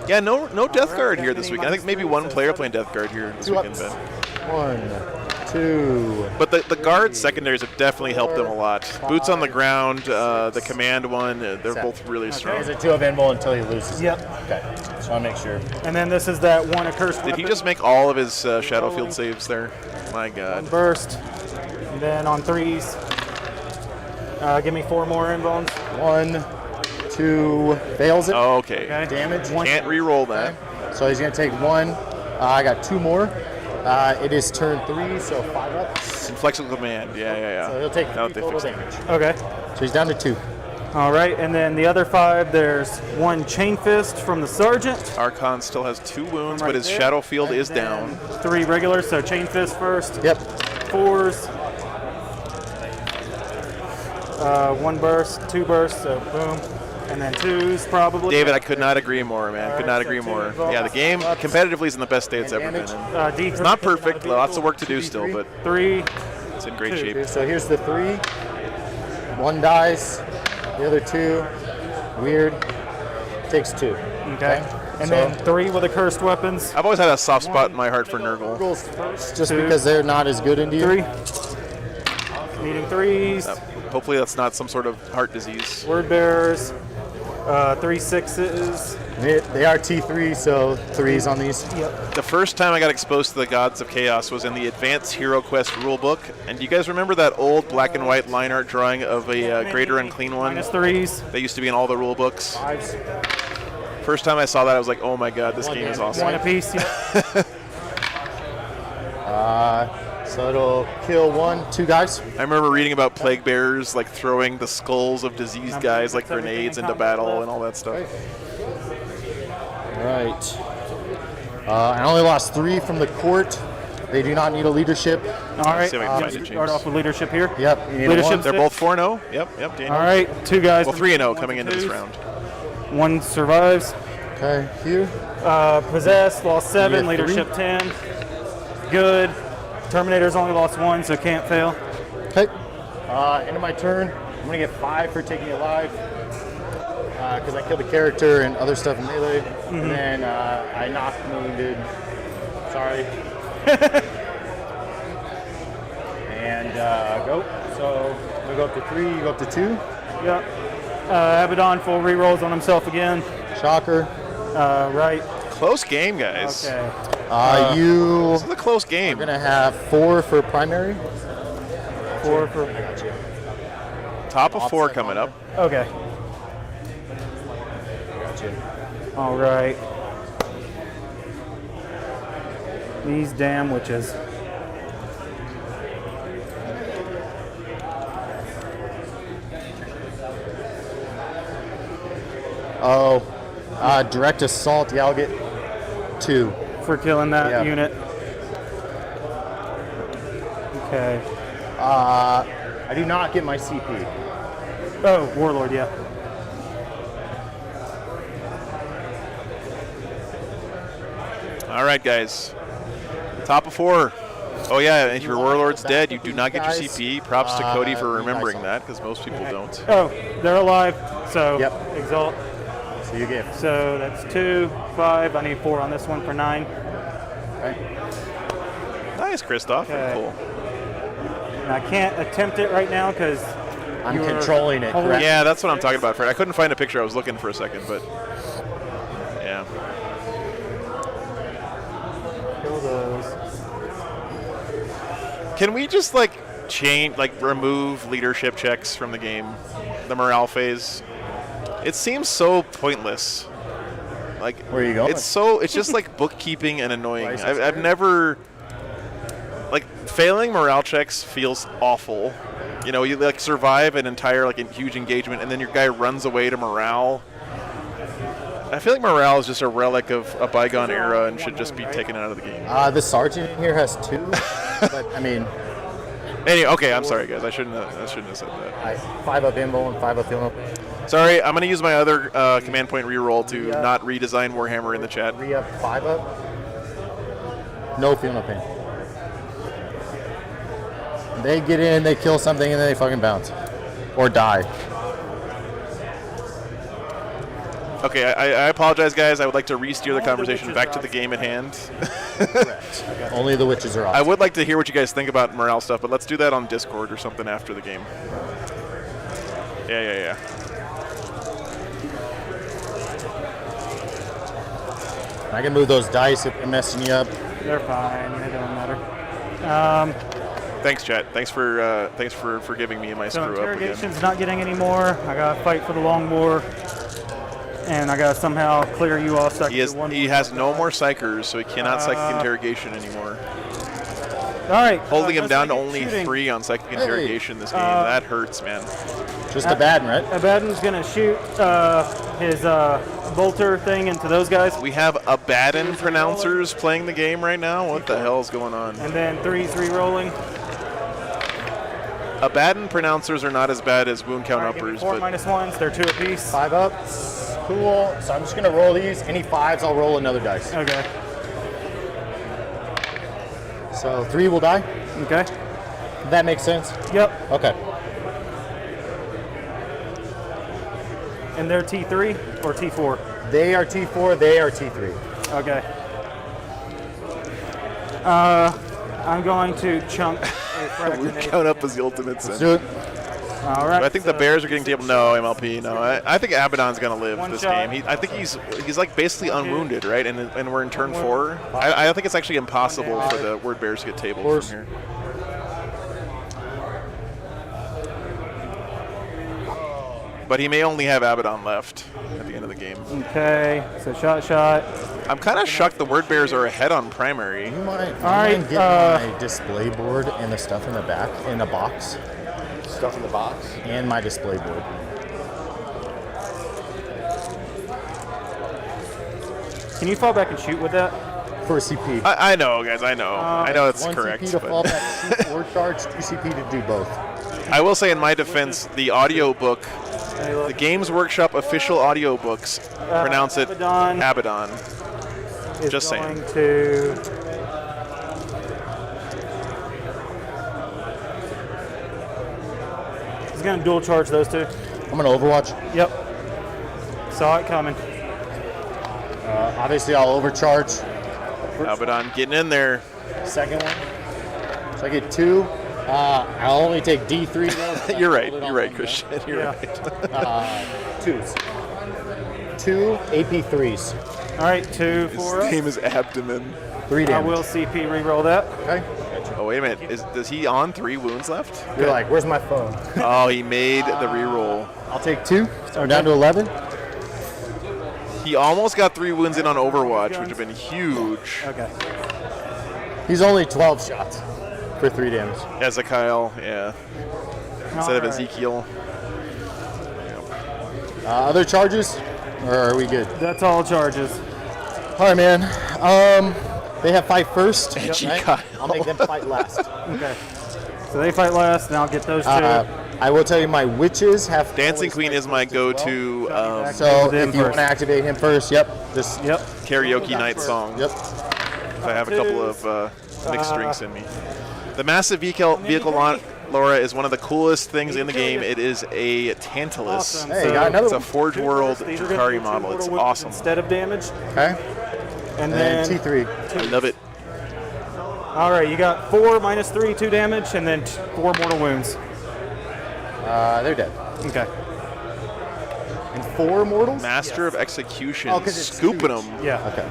Speaker 1: Yeah, no Death
Speaker 3: right,
Speaker 1: Guard
Speaker 3: got
Speaker 1: here this
Speaker 3: many
Speaker 1: weekend. I think maybe
Speaker 3: minus
Speaker 1: one
Speaker 3: three,
Speaker 1: player
Speaker 3: so
Speaker 1: playing Death Guard here this
Speaker 2: 2
Speaker 1: weekend,
Speaker 2: ups.
Speaker 1: Ben.
Speaker 2: 1, 2.
Speaker 1: But the guard secondaries have definitely helped them a lot. Boots on the ground, the command one, they're both really strong.
Speaker 2: Is it 2 of Invul until he loses?
Speaker 3: Yep.
Speaker 2: Okay. Just want to make sure.
Speaker 3: And then this is that 1 Accursed
Speaker 1: Did
Speaker 3: Weapon.
Speaker 1: he just make all of his Shadowfield saves there? My God.
Speaker 3: Burst. And then on 3s, give me 4 more inbones.
Speaker 2: 1, 2. Fails it.
Speaker 1: Oh, okay.
Speaker 3: Okay.
Speaker 2: Damage.
Speaker 1: Can't re-roll that.
Speaker 2: So he's going to take 1. I got 2 more. It is turn 3, so 5 ups.
Speaker 1: Inflexible command. Yeah.
Speaker 2: So he'll take
Speaker 1: Now
Speaker 2: 3
Speaker 1: they
Speaker 2: total
Speaker 1: fixed
Speaker 2: damage.
Speaker 3: Okay.
Speaker 2: So he's down to 2.
Speaker 3: All right, and then the other 5, there's 1 Chain Fist from the Sergeant.
Speaker 1: Archon still has 2 wounds,
Speaker 3: Right
Speaker 1: but his
Speaker 3: there.
Speaker 1: Shadowfield is
Speaker 3: Then
Speaker 1: down.
Speaker 3: 3 regular, so Chain Fist first.
Speaker 2: Yep.
Speaker 3: 4s. 1 burst, 2 bursts, so boom. And then 2s probably.
Speaker 1: David, I could not agree more, man. Could not
Speaker 3: so
Speaker 1: agree
Speaker 3: 2
Speaker 1: more.
Speaker 3: involved.
Speaker 1: Yeah, the game competitively is in the best state it's ever been in.
Speaker 3: D3,
Speaker 1: It's not perfect, lots of work to do still, but
Speaker 3: 3.
Speaker 1: it's in great
Speaker 3: 2.
Speaker 1: shape.
Speaker 2: So here's the 3. 1 dies. The other 2. Weird. Takes 2.
Speaker 3: Okay. And
Speaker 2: so-
Speaker 3: then 3 with Accursed Weapons.
Speaker 1: I've always had a soft spot in my heart for Nurgle.
Speaker 2: Rules first, just
Speaker 3: 2.
Speaker 2: because they're not as good into you.
Speaker 3: 3. Needing 3s.
Speaker 1: Hopefully that's not some sort of heart disease.
Speaker 3: Word Bearers. 3 6s.
Speaker 2: They are T3, so 3s on these.
Speaker 3: Yep.
Speaker 1: The first time I got exposed to the Gods of Chaos was in the Advanced Hero Quest rulebook. And do you guys remember that old black and white line art drawing of a greater unclean one?
Speaker 3: -3s.
Speaker 1: That used to be in all the rulebooks.
Speaker 2: 5s.
Speaker 1: First time I saw that, I was like, oh my God, this game is awesome.
Speaker 3: 1 apiece. Yeah.
Speaker 2: So it'll kill 1, 2 guys.
Speaker 1: I remember reading about plague bearers like throwing the skulls of diseased guys like grenades into battle and all that stuff.
Speaker 2: Right. I only lost 3 from the court. They do not need a leadership.
Speaker 3: All right.
Speaker 1: See if I can find it,
Speaker 3: Start
Speaker 1: James.
Speaker 3: off with leadership here.
Speaker 2: Yep. You need
Speaker 3: Leadership.
Speaker 2: one.
Speaker 1: They're both 4-0. Yep, Daniel.
Speaker 3: All right. 2 guys.
Speaker 1: Well,
Speaker 3: from
Speaker 1: 3-0
Speaker 3: 1
Speaker 1: coming
Speaker 3: to
Speaker 1: into this
Speaker 3: 2s.
Speaker 1: round.
Speaker 3: 1 survives.
Speaker 2: Okay, Hugh.
Speaker 3: Possessed, lost 7.
Speaker 2: You get 3.
Speaker 3: Leadership 10. Good. Terminator's only lost 1, so can't fail.
Speaker 2: Okay. End of my turn. I'm going to get 5 for taking me alive. Because I killed a character and other stuff in melee. And then I knocked, wounded, Sorry. And go. So we go up to 3, you go up to 2.
Speaker 3: Yep. Abaddon full rerolls on himself again.
Speaker 2: Shocker.
Speaker 3: Right.
Speaker 1: Close game, guys.
Speaker 3: Okay.
Speaker 2: You
Speaker 1: This is a close game.
Speaker 2: are going to have 4 for primary.
Speaker 3: 4 for.
Speaker 2: I got you.
Speaker 1: Top of 4
Speaker 2: Offset
Speaker 1: coming up.
Speaker 3: Okay.
Speaker 2: Got you.
Speaker 3: All right. These damn witches.
Speaker 2: Oh, direct assault. Yeah, I'll get 2.
Speaker 3: For killing that
Speaker 2: Yeah.
Speaker 3: unit. Okay.
Speaker 2: I do not get my CP.
Speaker 3: Oh, Warlord, yeah.
Speaker 1: All right, guys. Top of 4. Oh yeah, if your warlord's
Speaker 2: back
Speaker 1: dead, you
Speaker 2: with
Speaker 1: do
Speaker 2: these
Speaker 1: not get your
Speaker 2: guys.
Speaker 1: CP. Props to Cody for
Speaker 2: You guys
Speaker 1: remembering
Speaker 2: are-
Speaker 1: that, because most people don't.
Speaker 3: Oh, they're alive. So
Speaker 2: Yep.
Speaker 3: exalt.
Speaker 2: So you get.
Speaker 3: So that's 2, 5. I need 4 on this one for 9.
Speaker 2: Okay.
Speaker 1: Nice, Christoph.
Speaker 3: Okay.
Speaker 1: Cool.
Speaker 3: And I can't attempt it right now because
Speaker 2: I'm controlling it, correct?
Speaker 1: Yeah, that's what I'm talking about, Fred. I couldn't find a picture. I was looking for a second, but yeah.
Speaker 3: Kill those.
Speaker 1: Can we just remove leadership checks from the game, the morale phase? It seems so pointless. Like,
Speaker 2: Where are you going?
Speaker 1: It's just like bookkeeping and annoying. I've never, like, failing morale checks feels awful. You know, you like survive an entire a huge engagement, and then your guy runs away to morale. I feel like morale is just a relic of a bygone era and should just be taken out of the game.
Speaker 2: The sergeant in here has 2, but I mean,
Speaker 1: Anyway, okay, I'm sorry, guys. I shouldn't have said that.
Speaker 2: 5 up Imbo and 5 up Imbo.
Speaker 1: Sorry, I'm going to use my other command point reroll to not redesign Warhammer in the chat.
Speaker 2: 3 up, 5 up. No feel no pain. They get in, they kill something, and then they fucking bounce. Or die.
Speaker 1: Okay, I apologize, guys. I would like to re-steer the conversation back to the game at hand.
Speaker 2: Correct. Only the witches are off.
Speaker 1: I would like to hear what you guys think about morale stuff, but let's do that on Discord or something after the game. Yeah.
Speaker 2: I can move those dice if they're messing you up.
Speaker 3: They're fine. It don't matter.
Speaker 1: Thanks, chat. Thanks for forgiving me and my
Speaker 3: So
Speaker 1: screw up again.
Speaker 3: interrogation's not getting any more. I gotta fight for the long war, and I gotta somehow clear you off. So I can do one
Speaker 1: He
Speaker 3: more.
Speaker 1: has no more psychers, so he cannot psychic interrogation anymore.
Speaker 3: All right.
Speaker 1: Holding him
Speaker 3: let's
Speaker 1: down to
Speaker 3: look at
Speaker 1: only
Speaker 3: shooting.
Speaker 1: 3 on psychic interrogation this game. That hurts, man.
Speaker 2: Just a bad one, right?
Speaker 3: Abaddon's gonna shoot his bolter thing into those guys,
Speaker 1: We have Abaddon pronouncers playing the game right now. What the hell is going on?
Speaker 3: and then 3's re-rolling.
Speaker 1: Abaddon pronouncers are not as bad as wound count
Speaker 3: All right, give me
Speaker 1: uppers,
Speaker 3: 4
Speaker 1: but
Speaker 3: -1s. They're 2 apiece.
Speaker 2: 5 up. Cool. So I'm just going to roll these. Any 5s, I'll roll another dice.
Speaker 3: Okay.
Speaker 2: So 3 will die.
Speaker 3: Okay.
Speaker 2: That makes sense.
Speaker 3: Yep.
Speaker 2: Okay.
Speaker 3: And they're T3 or T4.
Speaker 2: They are T4, they are T3.
Speaker 3: Okay. I'm going to chunk a
Speaker 1: wound
Speaker 3: fractionate.
Speaker 1: count up is the ultimate
Speaker 2: Let's
Speaker 1: sin.
Speaker 2: do it.
Speaker 3: All right.
Speaker 1: I think the
Speaker 3: so-
Speaker 1: Bears are getting table. No, MLP. No, I think Abaddon's gonna live
Speaker 3: One
Speaker 1: this
Speaker 3: shot.
Speaker 1: game. I think he's like basically unwounded, right? And we're in turn 4. I think it's actually impossible for the Word Bears to get tabled
Speaker 2: course.
Speaker 1: from here. But he may only have Abaddon left at the end of the game.
Speaker 3: Okay. So shot.
Speaker 1: I'm kind of shocked the Word Bears are ahead on primary.
Speaker 2: You mind
Speaker 3: right,
Speaker 2: getting my display board and the stuff in the back, in the box,
Speaker 5: Stuff in the box.
Speaker 2: and my display board.
Speaker 3: Can you fall back and shoot with that?
Speaker 2: For a CP.
Speaker 1: I know, guys. I know it's
Speaker 2: 1
Speaker 1: correct.
Speaker 2: CP to fall
Speaker 1: But
Speaker 2: back, shoot or charge, 2 CP to do both.
Speaker 1: I will say, in my defense, the audiobook,
Speaker 3: Hey, look.
Speaker 1: the Games Workshop official audiobooks pronounce it
Speaker 3: Abaddon.
Speaker 1: Abaddon.
Speaker 3: Is
Speaker 1: just saying.
Speaker 3: going to. He's going to dual charge those 2.
Speaker 2: I'm going to Overwatch.
Speaker 3: Yep. Saw it coming.
Speaker 2: Obviously, I'll overcharge
Speaker 1: Abaddon getting in there.
Speaker 2: Second one. So I get 2. I'll only take D3 though.
Speaker 1: You're right, Christian. You're right.
Speaker 2: 2s. 2 AP3s.
Speaker 3: All right, 2 for
Speaker 1: His
Speaker 3: us.
Speaker 1: name is Abdomen.
Speaker 2: 3
Speaker 3: I
Speaker 2: damage.
Speaker 3: will CP reroll that.
Speaker 2: Okay.
Speaker 1: Oh, wait a minute. Does he on 3 wounds left?
Speaker 2: You're like, where's my phone?
Speaker 1: Oh, he made the reroll.
Speaker 2: I'll take 2. So we're down to 11.
Speaker 1: He almost got 3 wounds in on Overwatch, which would have been huge.
Speaker 3: Okay.
Speaker 2: He's only 12 shots for 3 damage.
Speaker 1: Ezekiel, yeah. Instead of
Speaker 3: All right.
Speaker 1: Ezekiel.
Speaker 2: Other charges? Or are we good?
Speaker 3: That's all charges.
Speaker 2: All right, man. They have fight first.
Speaker 1: Edgy
Speaker 2: right?
Speaker 1: Kyle.
Speaker 2: I'll make them fight last.
Speaker 3: Okay. So they fight last, and I'll get those 2.
Speaker 2: I will tell you my witches have
Speaker 1: Dancing
Speaker 2: always
Speaker 1: Queen
Speaker 2: fight
Speaker 1: is my
Speaker 2: first as well.
Speaker 1: go-to
Speaker 2: So
Speaker 3: Activate him
Speaker 2: if you want
Speaker 3: first.
Speaker 2: to activate him first, yep. Just
Speaker 3: Yep.
Speaker 1: karaoke night song.
Speaker 2: Yep.
Speaker 1: If I have a couple of mixed drinks in me. The massive vehicle Laura is one of the coolest things in the game. It is a Tantalus.
Speaker 3: Awesome.
Speaker 2: Hey, got another
Speaker 1: It's a
Speaker 2: one.
Speaker 1: Forge World
Speaker 3: These are gonna
Speaker 1: Drukari
Speaker 3: be 2
Speaker 1: model. It's
Speaker 3: mortal wounds
Speaker 1: awesome.
Speaker 3: Instead of damage.
Speaker 2: Okay.
Speaker 3: And
Speaker 2: And
Speaker 3: then
Speaker 2: T3.
Speaker 1: I love it.
Speaker 3: All right, you got 4 minus 3, 2 damage, and then 4 mortal wounds.
Speaker 2: They're dead.
Speaker 3: Okay.
Speaker 2: And 4 mortals?
Speaker 1: Master of Execution.
Speaker 2: Oh, 'cause it's
Speaker 1: Scooping
Speaker 2: huge.
Speaker 1: them.
Speaker 3: Yeah.
Speaker 2: Okay.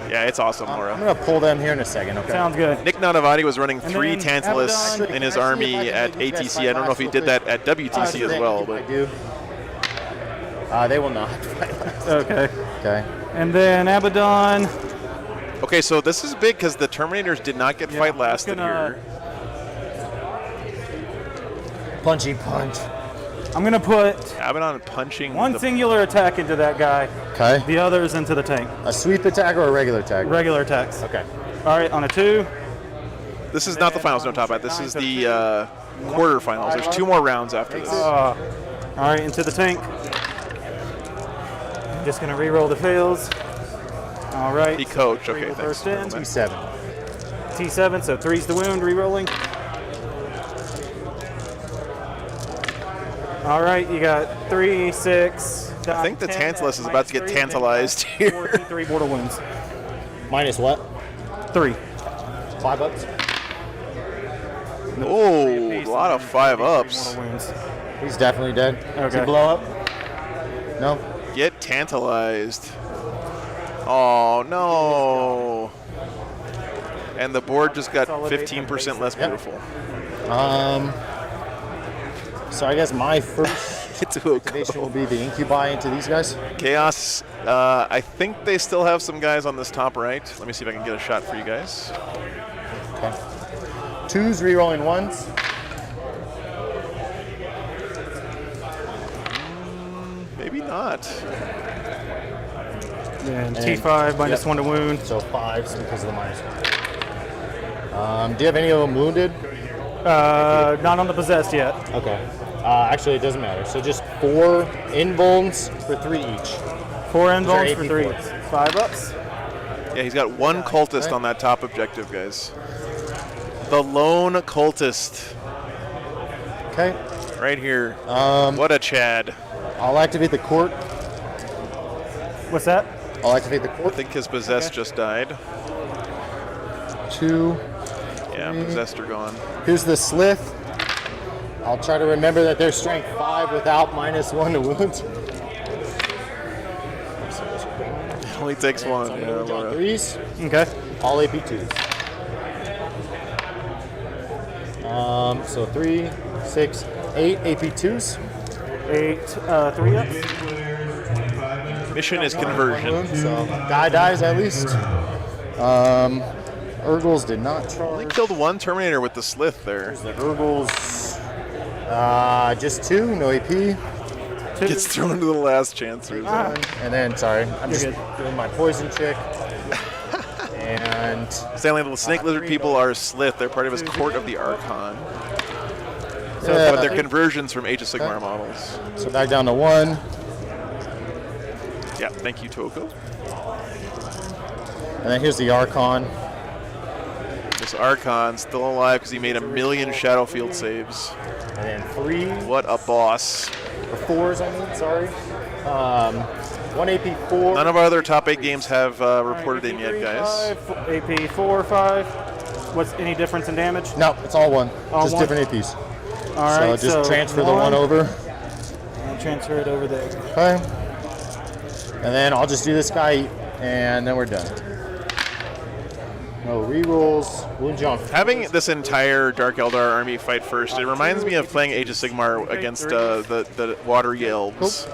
Speaker 1: Yeah, it's awesome,
Speaker 2: I'm
Speaker 1: Laura.
Speaker 2: going to pull them here in a second, okay?
Speaker 3: Sounds good.
Speaker 1: Nick Nadavati was running
Speaker 3: And
Speaker 1: 3
Speaker 3: then
Speaker 1: Tantalus
Speaker 3: Abaddon.
Speaker 1: in his
Speaker 2: Can I see
Speaker 1: army
Speaker 2: if I can
Speaker 1: at
Speaker 2: make you guys
Speaker 1: ATC.
Speaker 2: fight
Speaker 1: I don't know if he
Speaker 2: last
Speaker 1: did
Speaker 2: real
Speaker 1: that at WTC as well. But
Speaker 2: I do. They will not fight last.
Speaker 3: Okay.
Speaker 2: Okay.
Speaker 3: And then Abaddon.
Speaker 1: okay, so this is big because the Terminators did not get fight last
Speaker 3: I'm gonna-
Speaker 1: here.
Speaker 2: Punchy punch.
Speaker 3: I'm going to put
Speaker 1: Abaddon punching
Speaker 3: 1
Speaker 1: the
Speaker 3: singular attack into that guy,
Speaker 2: Okay.
Speaker 3: the others into the tank.
Speaker 2: A sweep attack or a regular attack?
Speaker 3: Regular attacks.
Speaker 2: Okay.
Speaker 3: All right, on a 2.
Speaker 1: This is not the finals, no top hat. This is the quarterfinals. There's 2 more rounds after this.
Speaker 3: All right, into the tank. Just going to re-roll the fails. All right.
Speaker 1: He coached. Okay,
Speaker 3: Re-roll
Speaker 1: thanks.
Speaker 3: first in.
Speaker 2: T7.
Speaker 3: T7, so 3's the wound, re-rolling. All right, you got 3, 6.
Speaker 1: I think the
Speaker 3: 10,
Speaker 1: Tantalus is about to get
Speaker 3: minus 3,
Speaker 1: tantalized
Speaker 3: and
Speaker 1: here.
Speaker 3: 3 mortal wounds.
Speaker 2: Minus what?
Speaker 3: 3.
Speaker 2: 5 ups?
Speaker 1: Oh, a lot of 5-ups.
Speaker 3: Mortal wounds.
Speaker 2: He's definitely dead. Does he
Speaker 3: Okay.
Speaker 2: blow up? No?
Speaker 1: Get tantalized. Oh, no. And the board just got 15% less beautiful.
Speaker 2: So I guess my first
Speaker 1: To a
Speaker 2: activation will be the incubi into these guys.
Speaker 1: Chaos, I think they still have some guys on this top right. Let me see if I can get a shot for you guys.
Speaker 2: Okay. 2s rerolling 1s.
Speaker 1: Maybe not.
Speaker 3: And T5, minus 1 to wound.
Speaker 2: So 5s because of the minus 1. Do you have any of them wounded?
Speaker 3: Not on the possessed yet.
Speaker 2: Okay. Actually, it doesn't matter. So just 4 invulns for 3 each.
Speaker 3: 4 end bones for
Speaker 2: AP
Speaker 3: 3.
Speaker 2: points.
Speaker 3: 5 ups.
Speaker 1: Yeah, he's got 1 cultist on that top objective, guys. The lone cultist.
Speaker 2: Okay.
Speaker 1: Right here. What a Chad.
Speaker 2: I'll activate the court.
Speaker 3: What's that?
Speaker 2: I'll activate the
Speaker 1: I
Speaker 2: court.
Speaker 1: think his Possessed just died.
Speaker 2: 2.
Speaker 1: Yeah, Possessed are gone.
Speaker 2: Here's the slith. I'll try to remember that they're strength 5 without minus 1 to wounds.
Speaker 1: It only takes 1.
Speaker 2: So I'm
Speaker 1: Yeah,
Speaker 2: gonna draw
Speaker 1: Laura.
Speaker 2: 3s.
Speaker 3: Okay.
Speaker 2: All AP2s. So 3, 6, 8 AP2s.
Speaker 3: 8, 3 ups.
Speaker 1: Mission is conversion.
Speaker 2: So guy dies at least. Urgles did not
Speaker 1: Only
Speaker 2: charge.
Speaker 1: killed 1 Terminator with the Slith there.
Speaker 2: The Urgles, just 2, no AP.
Speaker 1: Gets thrown to the last Chancers.
Speaker 2: And then, sorry, I'm just doing my poison check. And
Speaker 1: Stanley, the Snake Lizard people are Slith. They're part of his Court of the Archon.
Speaker 2: yeah,
Speaker 1: But they're conversions from Age of Sigmar models.
Speaker 2: so back down to 1.
Speaker 1: Yeah, thank you, Toko.
Speaker 2: And then here's the Archon.
Speaker 1: This Archon still alive because he made 1,000,000 Shadowfield saves.
Speaker 2: And then 3.
Speaker 1: What a boss.
Speaker 2: or 4s, I mean, sorry. 1 AP 4.
Speaker 1: None of our other top 8 games have reported in yet, guys.
Speaker 3: AP 4 or 5. What's any difference in damage?
Speaker 2: No, it's all one.
Speaker 3: All
Speaker 2: just
Speaker 3: one?
Speaker 2: different APs.
Speaker 3: All right,
Speaker 2: so just transfer the one over.
Speaker 3: And transfer it over there.
Speaker 2: Okay. And then I'll just do this guy, and then we're done. No rerolls. Wound you on
Speaker 1: Having this entire Dark Eldar army fight first, it reminds me of playing Age of Sigmar against the watery elves.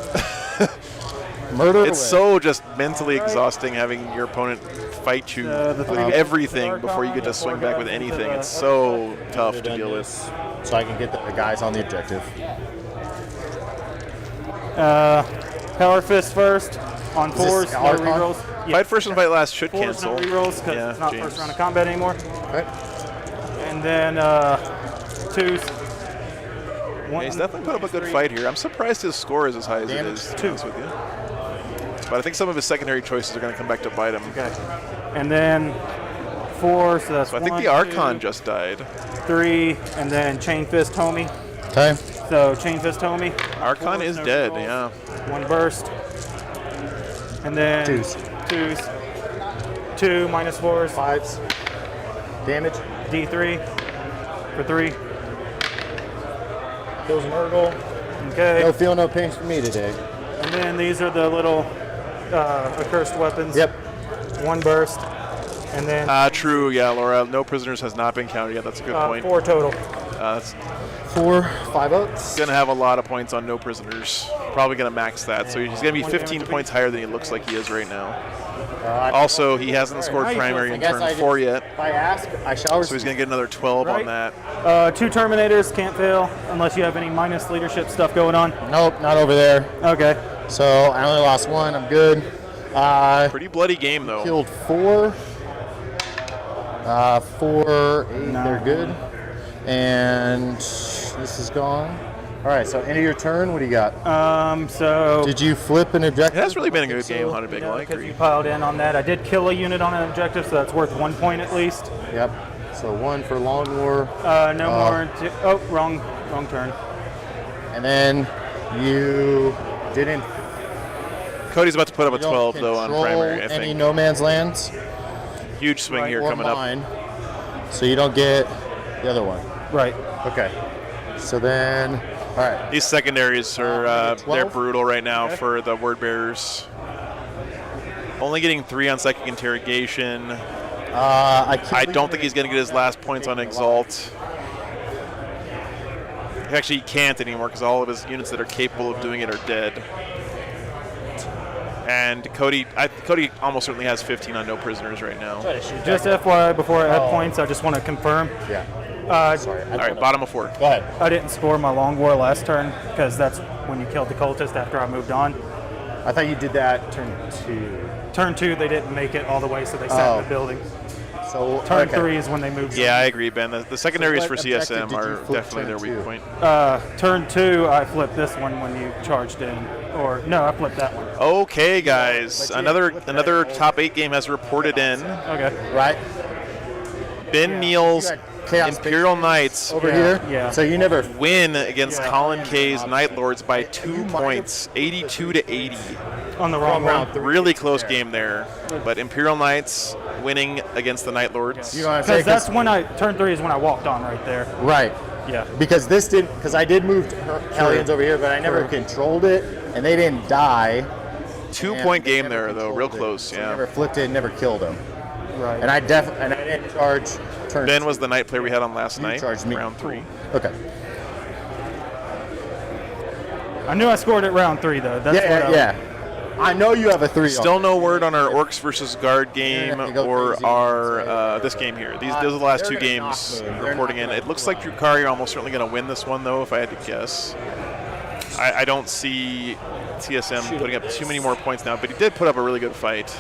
Speaker 2: murder.
Speaker 1: It's so just mentally exhausting having your opponent fight you everything before you get to swing back with anything. It's so tough to deal with.
Speaker 2: So I can get the guys on the objective.
Speaker 3: Power Fist first on 4s, no
Speaker 2: Archon?
Speaker 3: rerolls.
Speaker 1: Fight first and fight last should
Speaker 3: 4s,
Speaker 1: cancel.
Speaker 3: no rerolls because
Speaker 1: Yeah,
Speaker 3: it's not
Speaker 1: James.
Speaker 3: first round of combat anymore.
Speaker 2: Okay.
Speaker 3: And then 2s.
Speaker 1: He's definitely put up a good fight here. I'm surprised his score is as high as it is, to be honest with you. But I think some of his secondary choices are going to come back to bite him.
Speaker 3: Okay. And then 4, so that's
Speaker 1: So I think
Speaker 3: 1,
Speaker 1: the Archon
Speaker 3: 2,
Speaker 1: just died.
Speaker 3: 3, and then Chain Fist Homie.
Speaker 2: Okay.
Speaker 3: So Chain Fist Homie.
Speaker 1: Archon is
Speaker 3: no
Speaker 1: dead,
Speaker 3: rerolls.
Speaker 1: yeah.
Speaker 3: 1 burst. And then
Speaker 2: 2s.
Speaker 3: 2 minus 4s.
Speaker 2: 5s. Damage.
Speaker 3: D3 for 3.
Speaker 2: Kills Nurgle.
Speaker 3: Okay.
Speaker 2: No feel, no pain for me today.
Speaker 3: And then these are the little accursed weapons.
Speaker 2: Yep.
Speaker 3: 1 burst. And then
Speaker 1: True, yeah, Laura. No prisoners has not been counted yet. That's a good point.
Speaker 3: 4 total.
Speaker 1: That's
Speaker 2: 4, 5 ups.
Speaker 1: going to have a lot of points on no prisoners. Probably going to max that. So he's going to be 15 points higher than he looks like he is right now. Also, he hasn't scored primary in turn 4 yet.
Speaker 2: If I ask, I shall
Speaker 1: So he's going to get another 12 on that.
Speaker 3: 2 Terminators can't fail unless you have any minus leadership stuff going on.
Speaker 2: Nope, not over there.
Speaker 3: Okay.
Speaker 2: So I only lost 1. I'm good.
Speaker 1: Pretty bloody game, though.
Speaker 2: Killed 4. 4, 8. They're good. And this is gone. All right. So end of your turn. What do you got?
Speaker 3: So
Speaker 2: Did you flip an objective?
Speaker 1: It has really been a good game, Haunted Big
Speaker 3: because
Speaker 1: Likely.
Speaker 3: you piled in on that. I did kill a unit on an objective, so that's worth 1 point at least.
Speaker 2: Yep. So 1 for Long War.
Speaker 3: No more. Oh, wrong turn.
Speaker 2: And then you didn't.
Speaker 1: Cody's about to put up a
Speaker 2: you don't
Speaker 1: 12, though, on
Speaker 2: control
Speaker 1: primary, I
Speaker 2: any
Speaker 1: think.
Speaker 2: no man's lands.
Speaker 1: Huge swing here
Speaker 2: or
Speaker 1: coming up.
Speaker 2: mine. So you don't get the other one.
Speaker 3: Right.
Speaker 2: Okay. So then, all right.
Speaker 1: These secondaries are
Speaker 2: 12?
Speaker 1: they're brutal right now for the word bearers. Only getting 3 on psychic interrogation.
Speaker 2: I
Speaker 1: don't think he's going to get his last points on exalt. Actually, he can't anymore because all of his units that are capable of doing it are dead. And Cody almost certainly has 15 on no prisoners right now.
Speaker 3: Just FYI, before I add points, I just want to confirm.
Speaker 2: Yeah.
Speaker 1: Sorry. All right, bottom of 4.
Speaker 2: Go ahead.
Speaker 3: I didn't score my long war last turn because that's when you killed the cultist after I moved on.
Speaker 2: I thought you did that turn 2.
Speaker 3: Turn 2, they didn't make it all the way, so they sat in the building.
Speaker 2: So
Speaker 3: Turn
Speaker 2: okay.
Speaker 3: 3 is when they moved.
Speaker 1: Yeah, I agree, Ben. The secondaries
Speaker 2: So
Speaker 1: for
Speaker 2: what objective
Speaker 1: CSM
Speaker 2: did you
Speaker 1: are
Speaker 2: flip
Speaker 1: definitely their
Speaker 2: turn
Speaker 1: weak
Speaker 2: 2?
Speaker 1: point.
Speaker 3: Turn 2, I flipped this one when you charged in, or no, I flipped that one.
Speaker 1: Okay, guys. Another top 8 game has reported in.
Speaker 3: Okay.
Speaker 2: Right.
Speaker 1: Ben Neal's
Speaker 2: Chaos
Speaker 1: Imperial Knights
Speaker 2: over here.
Speaker 3: Yeah.
Speaker 2: So you never.
Speaker 1: win against Colin K's Night Lords by 2 points, 82 to 80.
Speaker 3: On the wrong round.
Speaker 1: Really close game there. But Imperial Knights winning against the Night Lords.
Speaker 2: You know what I'm saying?
Speaker 3: Because that's turn 3 is when I walked on right there.
Speaker 2: Right.
Speaker 3: Yeah.
Speaker 2: Because this didn't. Because I did move Hellions over here, but I never controlled it, and they didn't die.
Speaker 1: 2-point game there, though. Real close,
Speaker 2: So I
Speaker 1: yeah.
Speaker 2: never flipped it, never killed him.
Speaker 3: Right.
Speaker 2: And I didn't charge turn.
Speaker 1: Ben
Speaker 2: 2.
Speaker 1: was the night player we had on last
Speaker 2: You
Speaker 1: night,
Speaker 2: charged me.
Speaker 1: round 3.
Speaker 2: Okay.
Speaker 3: I knew I scored at round 3 though. That's
Speaker 2: Yeah. I know you have a 3.
Speaker 1: Still no word on our Orcs versus Guard game
Speaker 2: They're gonna go
Speaker 1: or
Speaker 2: crazy.
Speaker 1: our this game here. Those are the last
Speaker 2: They're
Speaker 1: 2
Speaker 2: gonna
Speaker 1: games
Speaker 2: knock me. They're
Speaker 1: reporting
Speaker 2: not
Speaker 1: in.
Speaker 2: gonna
Speaker 1: It looks like Drukari are almost certainly going to win this one, though, if I had to guess. I don't see TSM putting up too many more points now, but he did put up a really good fight.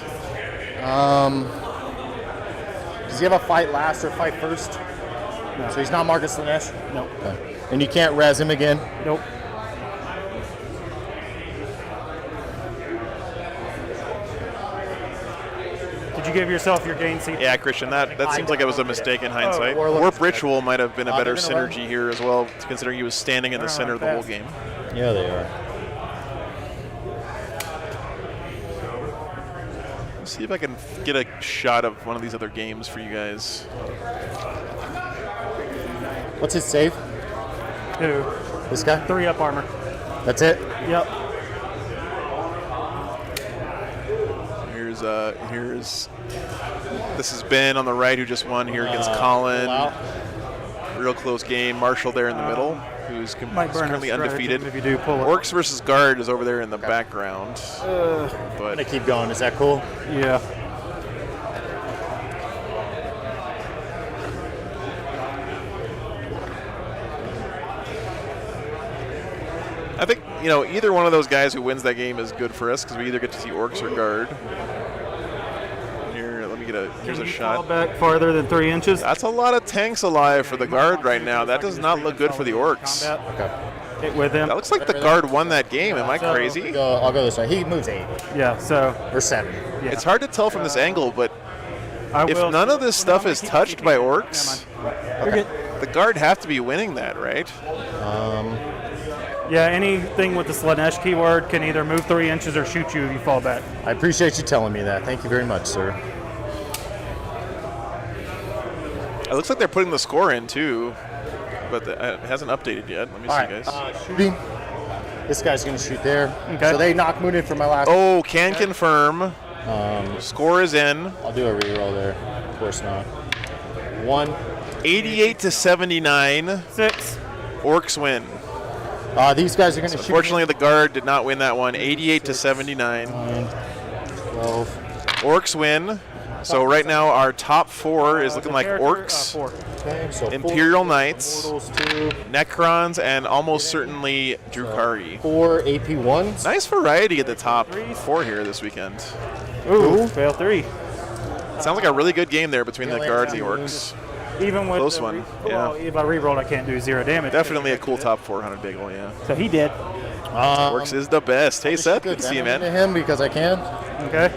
Speaker 2: Does he have a fight last or fight first?
Speaker 3: No.
Speaker 2: So he's not Marcus Lanesh?
Speaker 3: Nope.
Speaker 2: Okay. And you can't res him again?
Speaker 3: Nope. Did you give yourself your gain seat?
Speaker 1: Yeah, Christian, that seems like it was a mistake in hindsight.
Speaker 2: Warlock.
Speaker 1: Warp Ritual might have been a better
Speaker 2: they're gonna
Speaker 1: synergy here as well, considering he was standing in the center of the whole game.
Speaker 2: Yeah, they are.
Speaker 1: Let's see if I can get a shot of one of these other games for you guys.
Speaker 2: What's his save?
Speaker 3: Who?
Speaker 2: This guy?
Speaker 3: 3-up armor.
Speaker 2: That's it?
Speaker 3: Yep.
Speaker 1: Here's this is Ben on the right who just won here against Colin.
Speaker 2: Wow.
Speaker 1: Real close game. Marshall there in the middle, who's currently undefeated.
Speaker 3: If you do pull it.
Speaker 1: Orcs versus Guard is over there in the background.
Speaker 2: I'm
Speaker 1: But
Speaker 2: gonna keep going. Is that cool?
Speaker 3: Yeah.
Speaker 1: I think, you know, either one of those guys who wins that game is good for us because we either get to see Orcs or Guard. Here, let me get here's a
Speaker 3: Fall
Speaker 1: shot.
Speaker 3: back farther than 3 inches.
Speaker 1: That's a lot of tanks alive for the Guard right now. That does not look good for the Orcs.
Speaker 2: Okay.
Speaker 3: Hit with him.
Speaker 1: That looks like the Guard won that game. Am I crazy?
Speaker 2: I'll go this way. He moves 8
Speaker 3: Yeah, so
Speaker 2: or 7.
Speaker 3: yeah.
Speaker 1: It's hard to tell from this angle, but
Speaker 3: I
Speaker 1: if
Speaker 3: will-
Speaker 1: none of this stuff is touched by
Speaker 3: Never
Speaker 1: Orcs,
Speaker 3: mind. You're good.
Speaker 1: the Guard have to be winning that, right?
Speaker 3: Yeah, anything with the Slanesh keyword can either move 3 inches or shoot you if you fall back.
Speaker 2: I appreciate you telling me that. Thank you very much, sir.
Speaker 1: It looks like they're putting the score in too, but it hasn't updated yet. Let me
Speaker 2: All
Speaker 1: see,
Speaker 2: right.
Speaker 1: guys.
Speaker 2: Shooting. This guy's gonna shoot there.
Speaker 3: Okay.
Speaker 2: So they knock Moon in for my last.
Speaker 1: Oh, can confirm. Score is in.
Speaker 2: I'll do a reroll there. Of course not. 1.
Speaker 1: 88 to 79.
Speaker 3: 6.
Speaker 1: Orcs win.
Speaker 2: These guys are gonna shoot.
Speaker 1: Unfortunately, the Guard did not win that one. 88 to 79.
Speaker 2: 9, 12.
Speaker 1: Orcs win. So right now our top 4 is looking like
Speaker 3: Character,
Speaker 1: Orcs,
Speaker 3: 4.
Speaker 2: Okay, so
Speaker 1: Imperial
Speaker 2: 4,
Speaker 1: Knights,
Speaker 2: Immortals 2,
Speaker 1: Necrons, and almost certainly Drukari.
Speaker 2: 4 AP1s.
Speaker 1: Nice variety at the top 4 here this weekend.
Speaker 3: Ooh, fail 3.
Speaker 1: Sounds like a really good game there between the Guards and the Orcs.
Speaker 3: Even with
Speaker 1: Close
Speaker 3: the
Speaker 1: one,
Speaker 3: well, if I rerolled, I can't do 0 damage.
Speaker 1: Definitely a cool top 400 bagel, yeah.
Speaker 3: So he did.
Speaker 1: Orcs is the best. Hey, Seth, good to see you,
Speaker 2: To
Speaker 1: man.
Speaker 2: him because I can.
Speaker 3: Okay.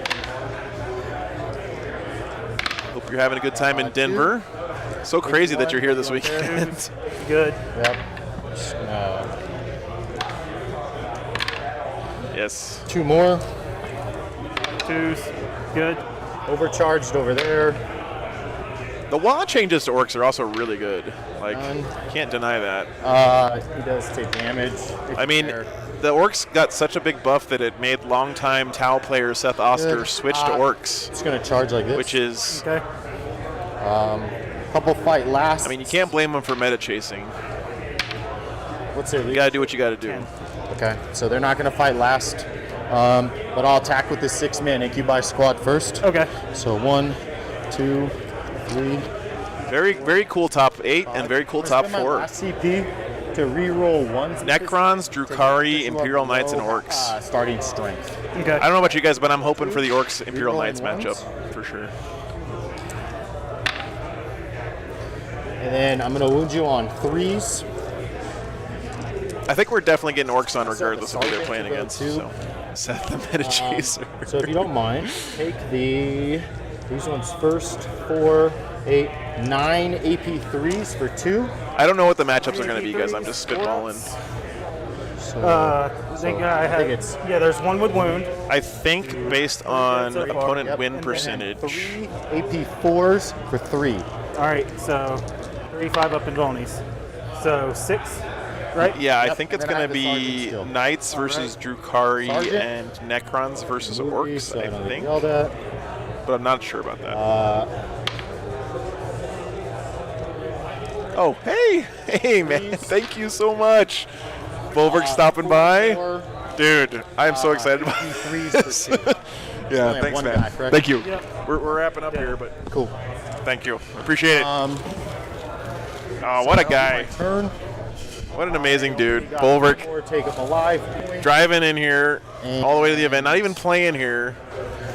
Speaker 1: Hope you're having a good time in Denver. So crazy that you're here this weekend.
Speaker 3: Good.
Speaker 2: Yep.
Speaker 1: Yes.
Speaker 2: 2 more.
Speaker 3: 2s. Good.
Speaker 2: Overcharged over there.
Speaker 1: The wall changes to Orcs are also really good. Like,
Speaker 2: Done.
Speaker 1: can't deny that.
Speaker 2: He does take damage.
Speaker 1: I mean, the Orcs got such a big buff that it made longtime Tau player Seth Oster
Speaker 2: Good.
Speaker 1: switch to Orcs,
Speaker 2: it's gonna charge like this.
Speaker 1: which is,
Speaker 3: Okay.
Speaker 2: Couple fight last.
Speaker 1: I mean, you can't blame them for meta chasing.
Speaker 2: What's their
Speaker 1: You
Speaker 2: lead?
Speaker 1: gotta do what you gotta do.
Speaker 2: Okay, so they're not gonna fight last. But I'll attack with this 6-man Incubi squad first.
Speaker 3: Okay.
Speaker 2: So 1, 2, 3.
Speaker 1: Very, very cool top 8 and very cool top
Speaker 2: I'm gonna spend my
Speaker 1: 4.
Speaker 2: last CP to reroll 1.
Speaker 1: Necrons, Drukari, Imperial Knights, and Orcs.
Speaker 2: Starting strength.
Speaker 3: Okay.
Speaker 1: I don't know about you guys, but I'm hoping for the Orcs Imperial
Speaker 2: Rerolling
Speaker 1: Knights
Speaker 2: ones.
Speaker 1: matchup for sure.
Speaker 2: And then I'm gonna wound you on 3s.
Speaker 1: I think we're definitely getting Orcs on regardless of who they're
Speaker 2: Sergeant
Speaker 1: playing
Speaker 2: to go
Speaker 1: against.
Speaker 2: too.
Speaker 1: So, Seth the meta chaser.
Speaker 2: So if you don't mind, take these ones first. 4, 8, 9 AP3s for 2.
Speaker 1: I don't know what the matchups are going to be, guys. I'm just spitballing.
Speaker 2: So,
Speaker 3: I think I have.
Speaker 2: it's
Speaker 3: There's one with wound.
Speaker 1: I think based on
Speaker 3: So far,
Speaker 1: opponent
Speaker 2: yep,
Speaker 1: win
Speaker 2: and then
Speaker 1: percentage.
Speaker 2: 3 AP4s for 3.
Speaker 3: All right, so 3, 5 up and bonies. So 6, right?
Speaker 1: Yeah, I
Speaker 2: Yep,
Speaker 1: think it's
Speaker 2: and then I
Speaker 1: going to
Speaker 2: have the sergeant
Speaker 1: be
Speaker 2: skill.
Speaker 1: Knights versus Drukari
Speaker 2: Sergeant.
Speaker 1: and Necrons versus Orcs,
Speaker 2: So
Speaker 1: I
Speaker 2: don't
Speaker 1: think.
Speaker 2: yell that.
Speaker 1: But I'm not sure about that. Oh, hey, man! Thank you so much, Volberg, stopping by,
Speaker 2: 4,
Speaker 1: dude. I am so excited about
Speaker 2: AP3s
Speaker 1: this.
Speaker 2: for 2.
Speaker 1: Yeah,
Speaker 2: Only have
Speaker 1: thanks,
Speaker 2: one
Speaker 1: man.
Speaker 2: guy, correct?
Speaker 1: Thank you.
Speaker 3: Yep.
Speaker 1: We're wrapping up here, but
Speaker 2: Cool.
Speaker 1: thank you. Appreciate it. Oh, what a guy!
Speaker 2: Turn.
Speaker 1: What an amazing dude, Volberg.
Speaker 2: Or take him alive.
Speaker 1: Driving in here all the way to the event, not even playing here,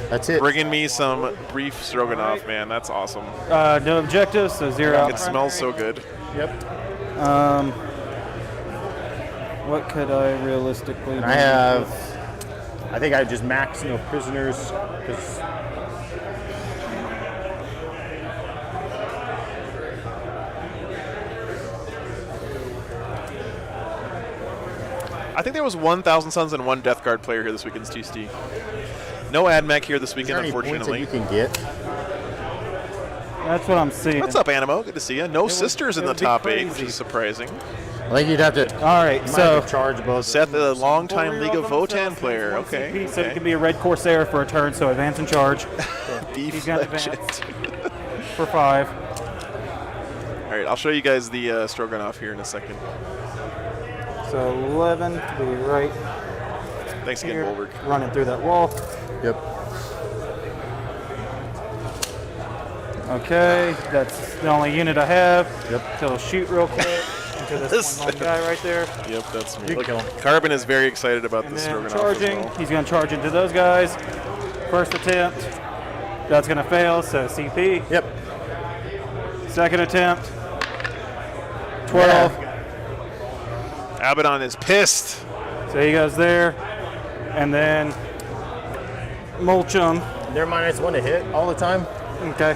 Speaker 2: That's it.
Speaker 1: bringing me some brief stroganoff, man. That's awesome.
Speaker 3: No objectives, so 0.
Speaker 1: It smells so good.
Speaker 2: Yep.
Speaker 3: What could I realistically
Speaker 2: And I have. I think I just max no prisoners because.
Speaker 1: I think there was 1,000 Suns and 1 Death Guard player here this weekend, TST. No ad mech here this
Speaker 2: Is
Speaker 1: weekend,
Speaker 2: there any points that
Speaker 1: unfortunately.
Speaker 2: you can get?
Speaker 3: That's what I'm seeing.
Speaker 1: What's up, Animo? Good to see you. No sisters in
Speaker 3: it
Speaker 1: the
Speaker 3: would be
Speaker 1: top 8, which
Speaker 3: crazy.
Speaker 1: is surprising.
Speaker 2: I think you'd have to.
Speaker 3: All right,
Speaker 2: You might
Speaker 3: so
Speaker 2: have to charge both.
Speaker 1: Seth, a longtime
Speaker 3: Full
Speaker 1: League of
Speaker 3: reroll
Speaker 1: Votan
Speaker 3: themselves,
Speaker 1: player.
Speaker 3: one
Speaker 1: Okay.
Speaker 3: CP, so it
Speaker 1: okay.
Speaker 3: can be a red Corsair for a turn, so advance and charge
Speaker 1: Beef
Speaker 3: he's gonna
Speaker 1: legend.
Speaker 3: advance. for 5.
Speaker 1: All right, I'll show you guys the Stroganoff here in a second.
Speaker 3: So 11 to be right
Speaker 1: Thanks again,
Speaker 3: here,
Speaker 1: Bulwark.
Speaker 3: running through that wall.
Speaker 2: Yep.
Speaker 3: Okay, that's the only unit I have.
Speaker 2: Yep.
Speaker 3: So shoot real quick into this one lone guy right there.
Speaker 1: Yep, that's me.
Speaker 2: You
Speaker 1: Look,
Speaker 2: kill him.
Speaker 1: Carbon is very excited about
Speaker 3: And
Speaker 1: this
Speaker 3: then
Speaker 1: Stroganoff
Speaker 3: charging,
Speaker 1: as well.
Speaker 3: he's going to charge into those guys. First attempt, that's going to fail, so CP.
Speaker 2: Yep.
Speaker 3: Second attempt, 12.
Speaker 1: Abaddon is pissed.
Speaker 3: So he goes there, and then mulch him.
Speaker 2: They're -1 to hit all the time.
Speaker 3: Okay.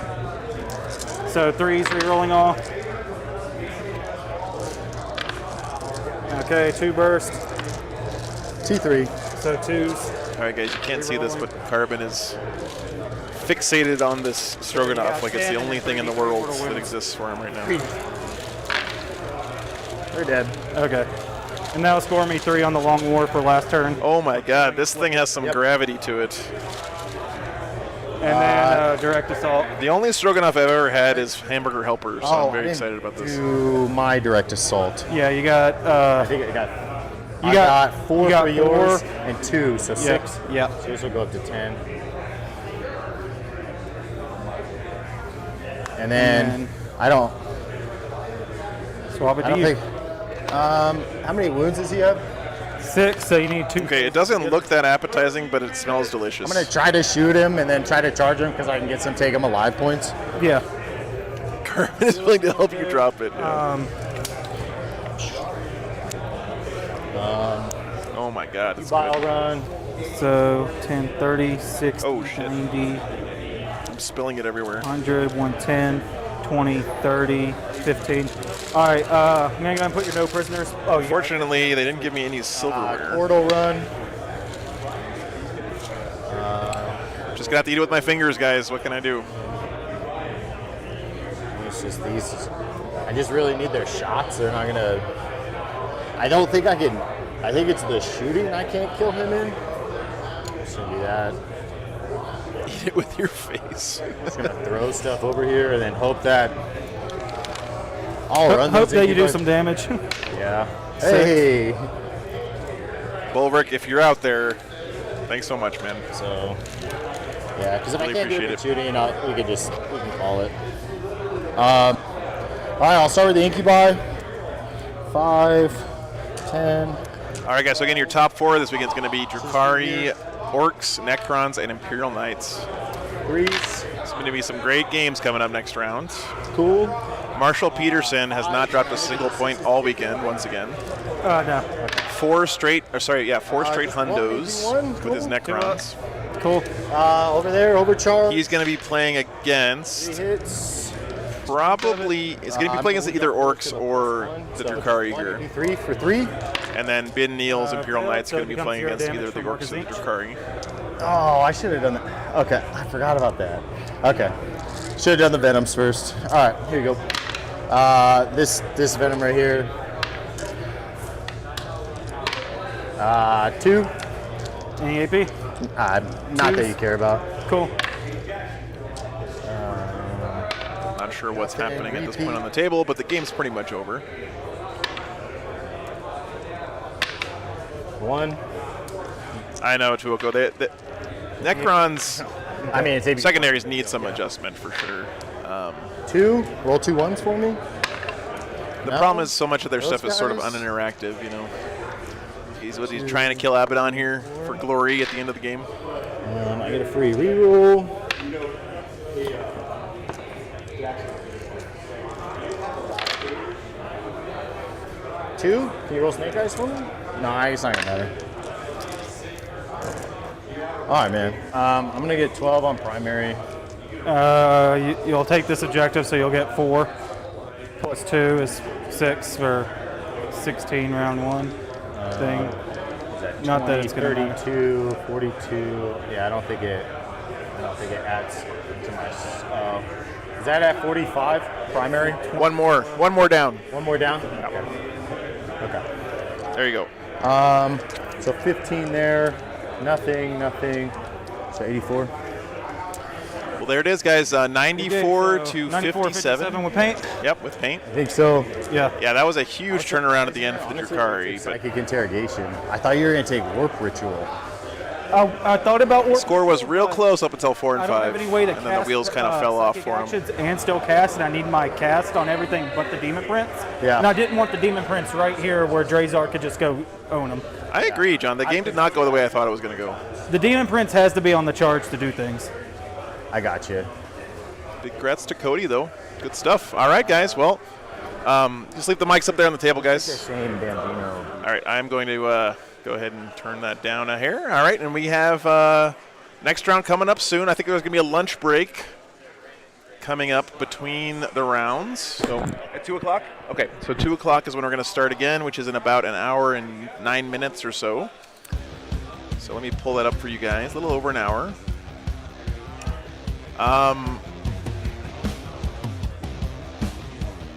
Speaker 3: So 3's re-rolling all. Okay, 2 burst.
Speaker 2: T3.
Speaker 3: So 2's.
Speaker 1: All right, guys, you can't see this, but Carbon is fixated on this Stroganoff like it's the only thing in the world that exists for him right now.
Speaker 2: They're dead.
Speaker 3: Okay. And that'll score me 3 on the long war for last turn.
Speaker 1: Oh my god, this thing has some gravity to it.
Speaker 3: And then direct assault.
Speaker 1: The only Stroganoff I've ever had is Hamburger Helper, so I'm
Speaker 2: I
Speaker 1: very
Speaker 2: didn't
Speaker 1: excited about this.
Speaker 2: Do my direct assault.
Speaker 3: Yeah, you got.
Speaker 2: I think I got.
Speaker 3: You
Speaker 2: I
Speaker 3: got-
Speaker 2: got 4
Speaker 3: you got
Speaker 2: for yours
Speaker 3: 4.
Speaker 2: and 2, so 6.
Speaker 3: Yeah.
Speaker 2: So this will go up to 10. And then I don't.
Speaker 3: Swab it
Speaker 2: I
Speaker 3: to
Speaker 2: don't
Speaker 3: you.
Speaker 2: think. How many wounds does he have?
Speaker 3: 6, so you need 2.
Speaker 1: Okay, it doesn't look that appetizing, but it smells delicious.
Speaker 2: I'm gonna try to shoot him and then try to charge him because I can get some take him alive points.
Speaker 3: Yeah.
Speaker 1: Carbon is willing to help you drop it. Yeah. Oh my god, it's
Speaker 2: Bile
Speaker 1: good.
Speaker 2: run.
Speaker 3: So 10, 30, 60,
Speaker 1: Oh, shit.
Speaker 3: 90,
Speaker 1: I'm spilling it everywhere.
Speaker 3: 100, 110, 20, 30, 15. All right, I'm going to go ahead and put your no prisoners. Oh, you
Speaker 1: Fortunately, they didn't give me any silverware.
Speaker 2: Portal run.
Speaker 1: Just gonna have to eat it with my fingers, guys. What can I do?
Speaker 2: It's just these. I just really need their shots. They're not gonna. I don't think I can. I think it's the shooting I can't kill him in. Just gonna do that.
Speaker 1: Eat it with your face.
Speaker 2: Just gonna throw stuff over here and then hope that. I'll run
Speaker 3: hope
Speaker 2: those
Speaker 3: that you do
Speaker 2: incubi-
Speaker 3: some damage.
Speaker 2: Yeah. Hey.
Speaker 1: Bulwark, if you're out there, thanks so much, man.
Speaker 2: So. Yeah, because if
Speaker 1: Really
Speaker 2: I can't do
Speaker 1: appreciate
Speaker 2: the
Speaker 1: it.
Speaker 2: shooting, we can call it. All right, I'll start with the incubi. 5, 10.
Speaker 1: All right, guys. So again, your top 4 this weekend is going to be Drukari, Orcs, Necrons, and Imperial Knights.
Speaker 2: 3s.
Speaker 1: There's going to be some great games coming up next round.
Speaker 2: Cool.
Speaker 1: Marshall Peterson has not dropped a single point all weekend. Once again,
Speaker 3: No.
Speaker 1: 4 straight
Speaker 2: just
Speaker 1: hundos
Speaker 2: one,
Speaker 1: with his
Speaker 2: cool.
Speaker 1: Necrons.
Speaker 3: Cool.
Speaker 2: Over there, overcharge.
Speaker 1: He's going to be playing
Speaker 2: 3
Speaker 1: against
Speaker 2: hits.
Speaker 1: probably is going to be playing against either Orcs or the Drukari here.
Speaker 2: 3 for 3.
Speaker 1: And then Ben Neal's Imperial
Speaker 3: failed,
Speaker 1: Knights
Speaker 3: so
Speaker 1: going
Speaker 3: it
Speaker 1: to be
Speaker 3: becomes
Speaker 1: playing
Speaker 3: 0
Speaker 1: against
Speaker 3: damage
Speaker 1: either the
Speaker 3: for
Speaker 1: Orcs or the
Speaker 3: Marcus
Speaker 1: Drukari.
Speaker 2: Oh, I should have done that. Okay, I forgot about that. Okay, should have done the Venoms first. All right, here you go. This Venom right here. 2.
Speaker 3: Any AP?
Speaker 2: Not that you care about.
Speaker 3: Cool.
Speaker 1: Not sure what's happening at this point on the table, but the game's pretty much over.
Speaker 2: 1.
Speaker 1: I know, Tuoko. The Necrons
Speaker 2: I mean, it's
Speaker 1: secondaries need some adjustment for sure.
Speaker 2: 2. Roll 2 1s for me.
Speaker 1: The
Speaker 2: No?
Speaker 1: problem is so much of their
Speaker 2: Those
Speaker 1: stuff is sort of
Speaker 2: guys?
Speaker 1: uninteractive, you know. He's trying to kill Abaddon here for glory at the end of the game.
Speaker 2: I get a free reroll. Two? Can you roll snake eyes for me? No, it's not gonna matter. All right, man. I'm gonna get 12 on primary.
Speaker 3: You'll take this objective, so you'll get 4. Plus 2 is 6 for 16 round 1 thing.
Speaker 2: Is that
Speaker 3: Not that it's going to matter.
Speaker 2: 32, 42. Yeah, I don't think it adds to my. Is that at 45 primary?
Speaker 1: One more down.
Speaker 2: One more down. Okay.
Speaker 1: There you go.
Speaker 2: So 15 there. Nothing. So 84.
Speaker 1: Well, there it is, guys. 94
Speaker 3: so
Speaker 1: to
Speaker 3: 94,
Speaker 1: 57
Speaker 3: with paint.
Speaker 1: Yep, with paint.
Speaker 2: I think so.
Speaker 3: Yeah.
Speaker 1: Yeah, that was a huge turnaround at the end for the Drukari. But
Speaker 2: Psychic interrogation. I thought you were gonna take warp ritual.
Speaker 3: I thought about
Speaker 1: the score was real close up until 4 and
Speaker 3: I
Speaker 1: 5,
Speaker 3: don't have any way to
Speaker 1: and then the wheels kind of fell off for him.
Speaker 3: actions and still cast, and I need my cast on everything but the demon prints.
Speaker 2: Yeah.
Speaker 3: And I didn't want the demon prints right here where Drazar could just go own them.
Speaker 1: I agree, John. The game did not go the way I thought it was going to go.
Speaker 3: The demon prints has to be on the charge to do things.
Speaker 2: I got you.
Speaker 1: Big congrats to Cody, though. Good stuff. All right, guys. Well, just leave the mics up there on the table, guys.
Speaker 2: Same Bambino.
Speaker 1: All right, I'm going to go ahead and turn that down here. All right, and we have next round coming up soon. I think there's going to be a lunch break coming up between the rounds. So at 2 o'clock? Okay, so 2 o'clock is when we're going to start again, which is in about an hour and 9 minutes or so. So let me pull that up for you guys. A little over an hour. I'm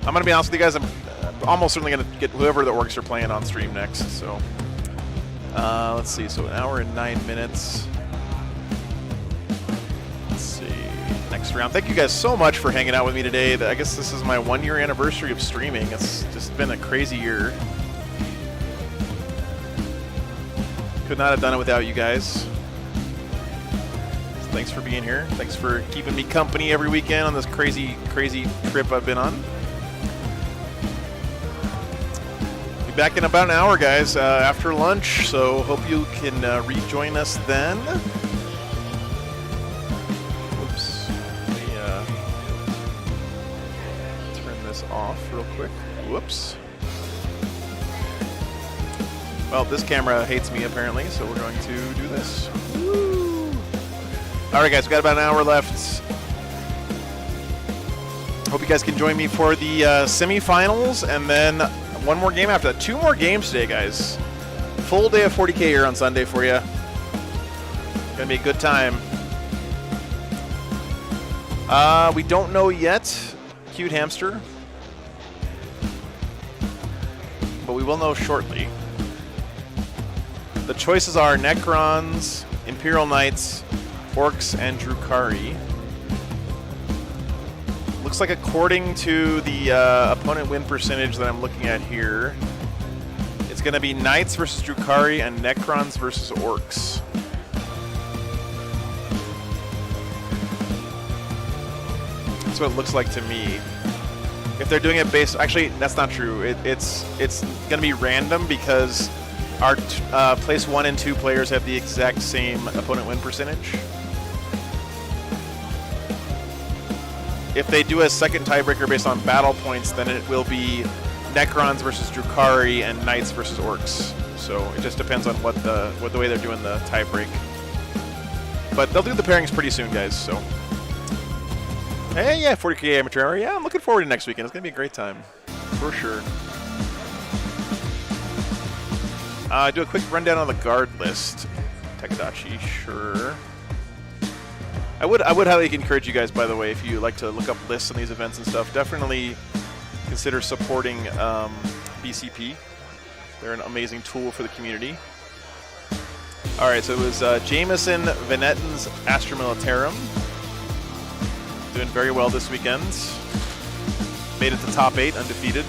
Speaker 1: going to be honest with you guys. I'm almost certainly going to get whoever the orcs are playing on stream next. So let's see. So an hour and 9 minutes. Let's see. Next round. Thank you guys so much for hanging out with me today. I guess this is my 1 year anniversary of streaming. It's just been a crazy year. Could not have done it without you guys. So thanks for being here. Thanks for keeping me company every weekend on this crazy, crazy trip I've been on. Be back in about an hour, guys, after lunch. So hope you can rejoin us then. Whoops. Let me turn this off real quick. Whoops. Well, this camera hates me apparently, so we're going to do this. Woo. All right, guys, we've got about an hour left. Hope you guys can join me for the semifinals, and then one more game after that. 2 more games today, guys. Full day of 40K here on Sunday for you. Gonna be a good time. We don't know yet, Cute Hamster, but we will know shortly. The choices are Necrons, Imperial Knights, Orcs, and Drukari. Looks like according to the opponent win percentage that I'm looking at here, it's going to be Knights versus Drukari and Necrons versus Orcs. That's what it looks like to me. If they're doing it based, actually, that's not true. It's going to be random because our place 1 and 2 players have the exact same opponent win percentage. If they do a second tiebreaker based on battle points, then it will be Necrons versus Drukari and Knights versus Orcs. So it just depends on what the way they're doing the tiebreak. But they'll do the pairings pretty soon, guys. So hey, yeah, 40K amateur. Yeah, I'm looking forward to next weekend. It's gonna be a great time, for sure. Do a quick rundown on the guard list. Takadachi, sure. I would highly encourage you guys, by the way, if you like to look up lists on these events and stuff, definitely consider supporting BCP. They're an amazing tool for the community. All right, so it was Jameson Venetton's Astra Militarum. Doing very well this weekend. Made it to top 8, undefeated.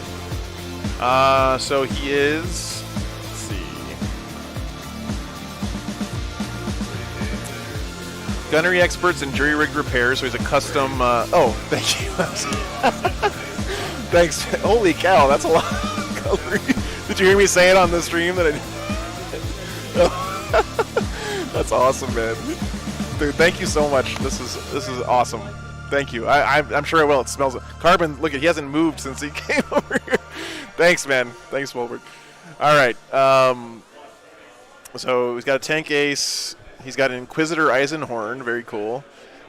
Speaker 1: So he is... Gunnery experts and jury-rigged repairs, so he's a custom... oh, thank you. Thanks. Holy cow, that's a lot of coloring. Did you hear me say it on the stream? That That's awesome, man. Dude, thank you so much. This is awesome. Thank you. I'm sure I will. It smells... Carbon, look, he hasn't moved since he came over here. Thanks, man. Thanks, Wolbert. All right. So he's got a tank ace... He's got an Inquisitor Eisenhorn, very cool.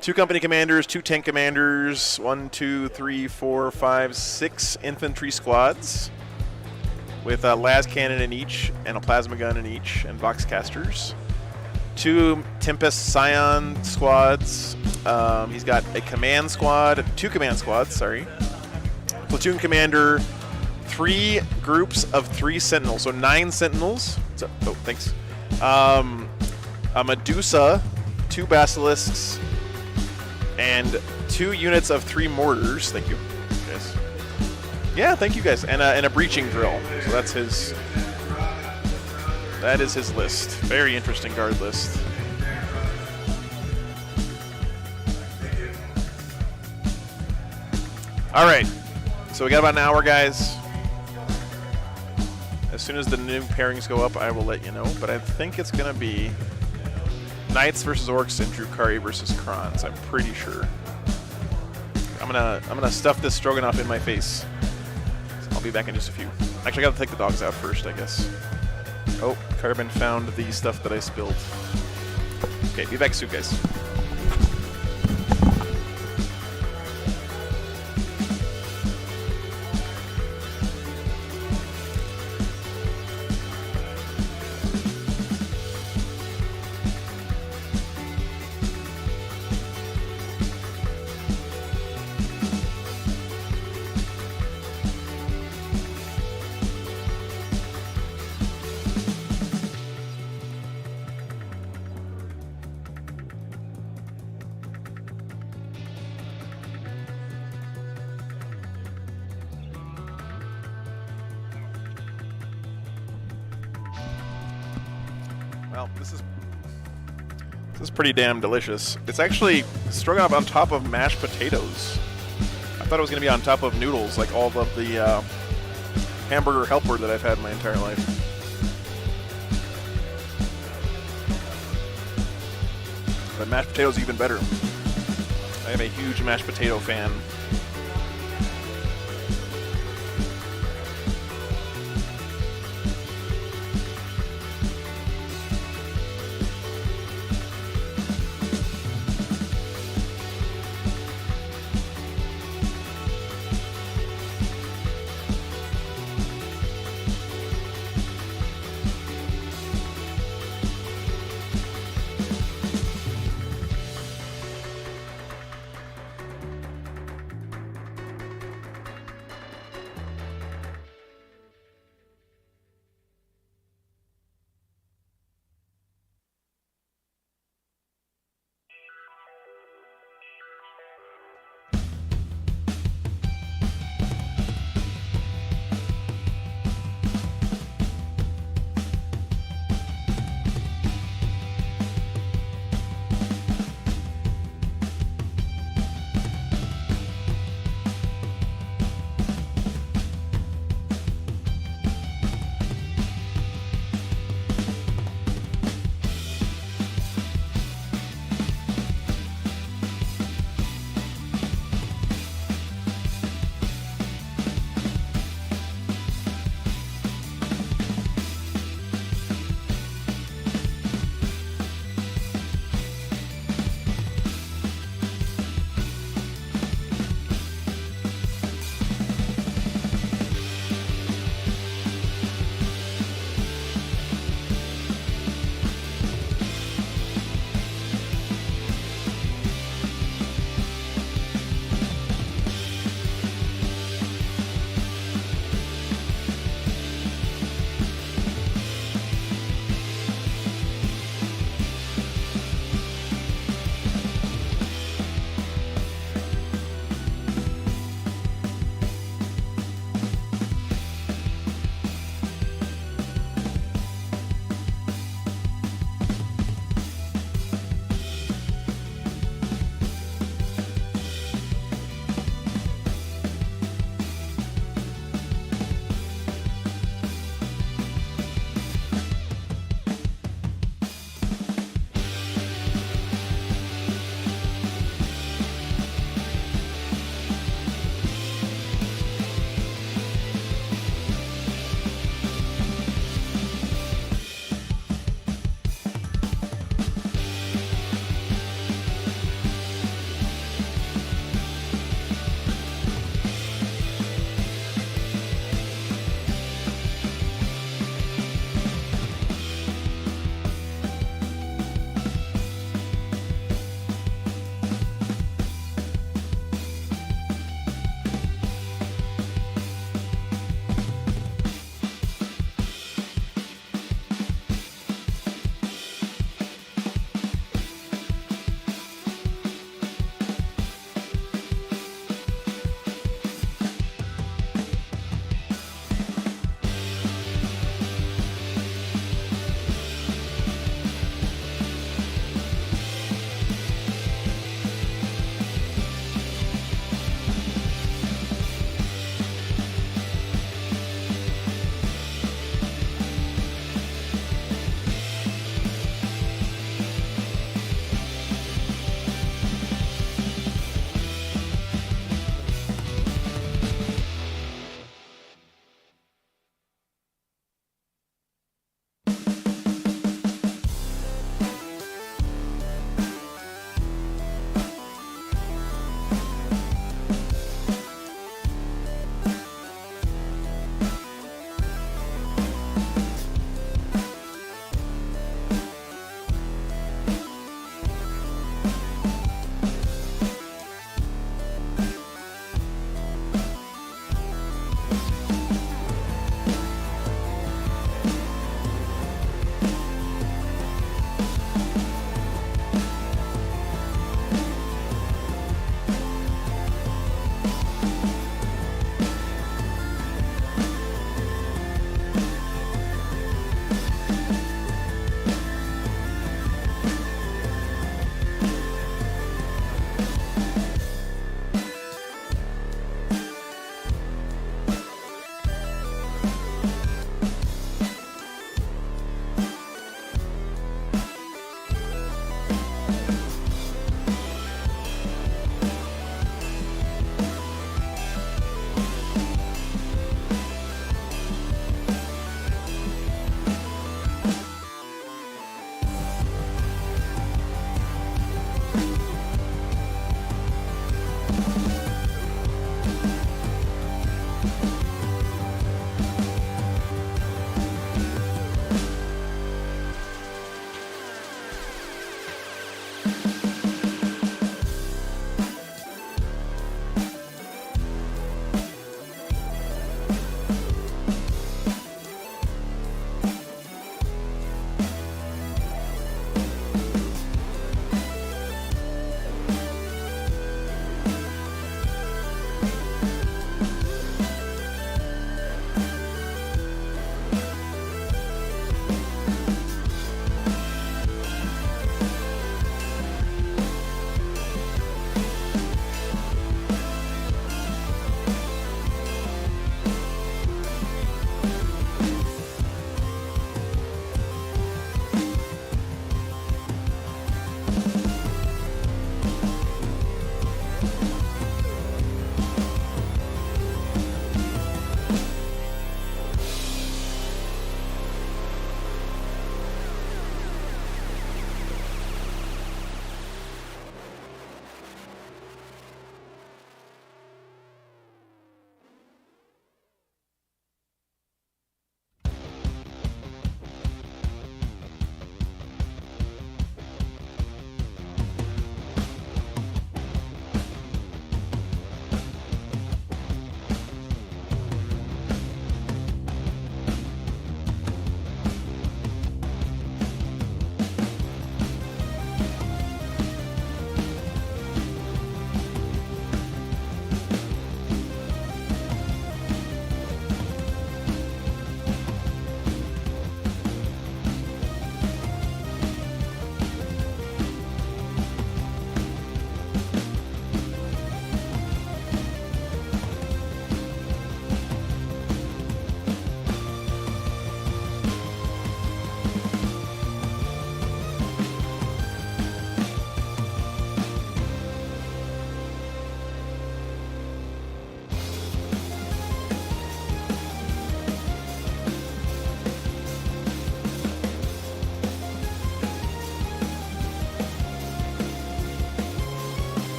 Speaker 1: 2 company commanders, 2 tank commanders, 1, 2, 3, 4, 5, 6 infantry squads with a las cannon in each and a plasma gun in each and box casters. 2 Tempest Scion squads. He's got a command squad, 2 command squads, sorry. Platoon commander, 3 groups of 3 sentinels, so 9 sentinels. Oh, thanks. A Medusa, 2 basilisks, and 2 units of 3 mortars. Thank you. Yes. Yeah, thank you guys. And a breaching drill. So that's his. That is his list. Very interesting guard list. All right. So we got about an hour, guys. As soon as the new pairings go up, I will let you know. But I think it's going to be Knights versus Orcs and Drukari versus Krons. I'm pretty sure. I'm gonna stuff this stroganoff in my face. So I'll be back in just a few. Actually, I gotta take the dogs out first, I guess. Oh, Carbon found the stuff that I spilled. Okay, be back soon, guys. Well, this is pretty damn delicious. It's actually stroganoff on top of mashed potatoes. I thought it was going to be on top of noodles, like all of the hamburger helper that I've had my entire life. But mashed potatoes even better. I am a huge mashed potato fan.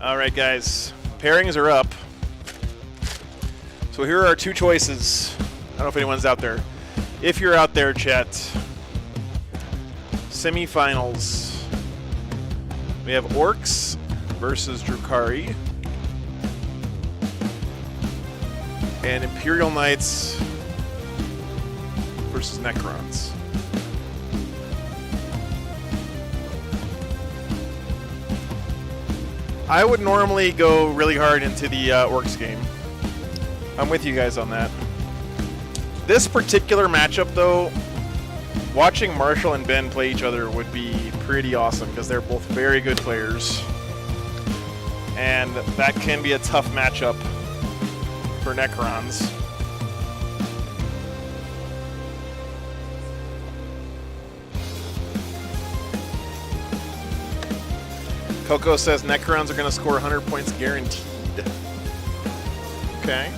Speaker 1: All right, guys. Pairings are up. So here are our two choices. I don't know if anyone's out there. If you're out there, chat. Semifinals. We have Orcs versus Drukari. And Imperial Knights versus Necrons. I would normally go really hard into the Orcs game. I'm with you guys on that. This particular matchup, though, watching Marshall and Ben play each other would be pretty awesome because they're both very good players. And that can be a tough matchup for Necrons. Coco says Necrons are going to score 100 points guaranteed. Okay.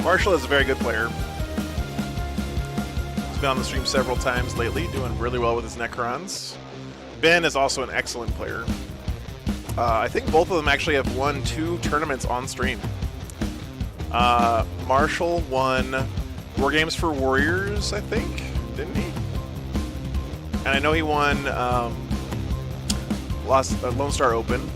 Speaker 1: Marshall is a very good player. He's been on the stream several times lately, doing really well with his Necrons. Ben is also an excellent player. I think both of them actually have won 2 tournaments on stream. Marshall won War Games for Warriors, I think, didn't he? And I know he won Lone Star Open.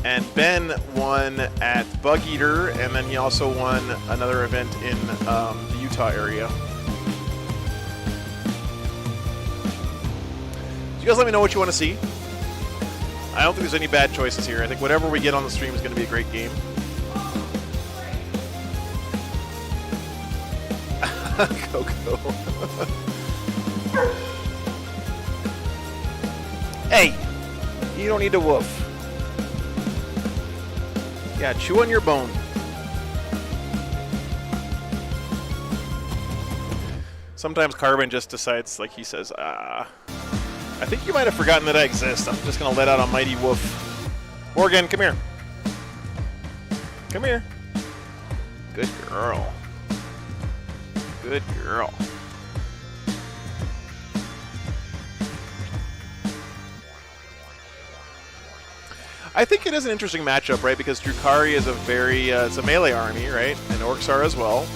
Speaker 1: And Ben won at Bug Eater, and then he also won another event in the Utah area. So you guys let me know what you want to see. I don't think there's any bad choices here. I think whatever we get on the stream is going to be a great game. Coco. Hey, you don't need to woof. Yeah, chew on your bone. Sometimes Carbon just decides, like he says, I think you might have forgotten that I exist. I'm just going to let out a mighty woof. Morgan, come here. Come here. Good girl. Good girl. I think it is an interesting matchup, right? Because Drukari is a very, it's a melee army, right? And Orcs are as well.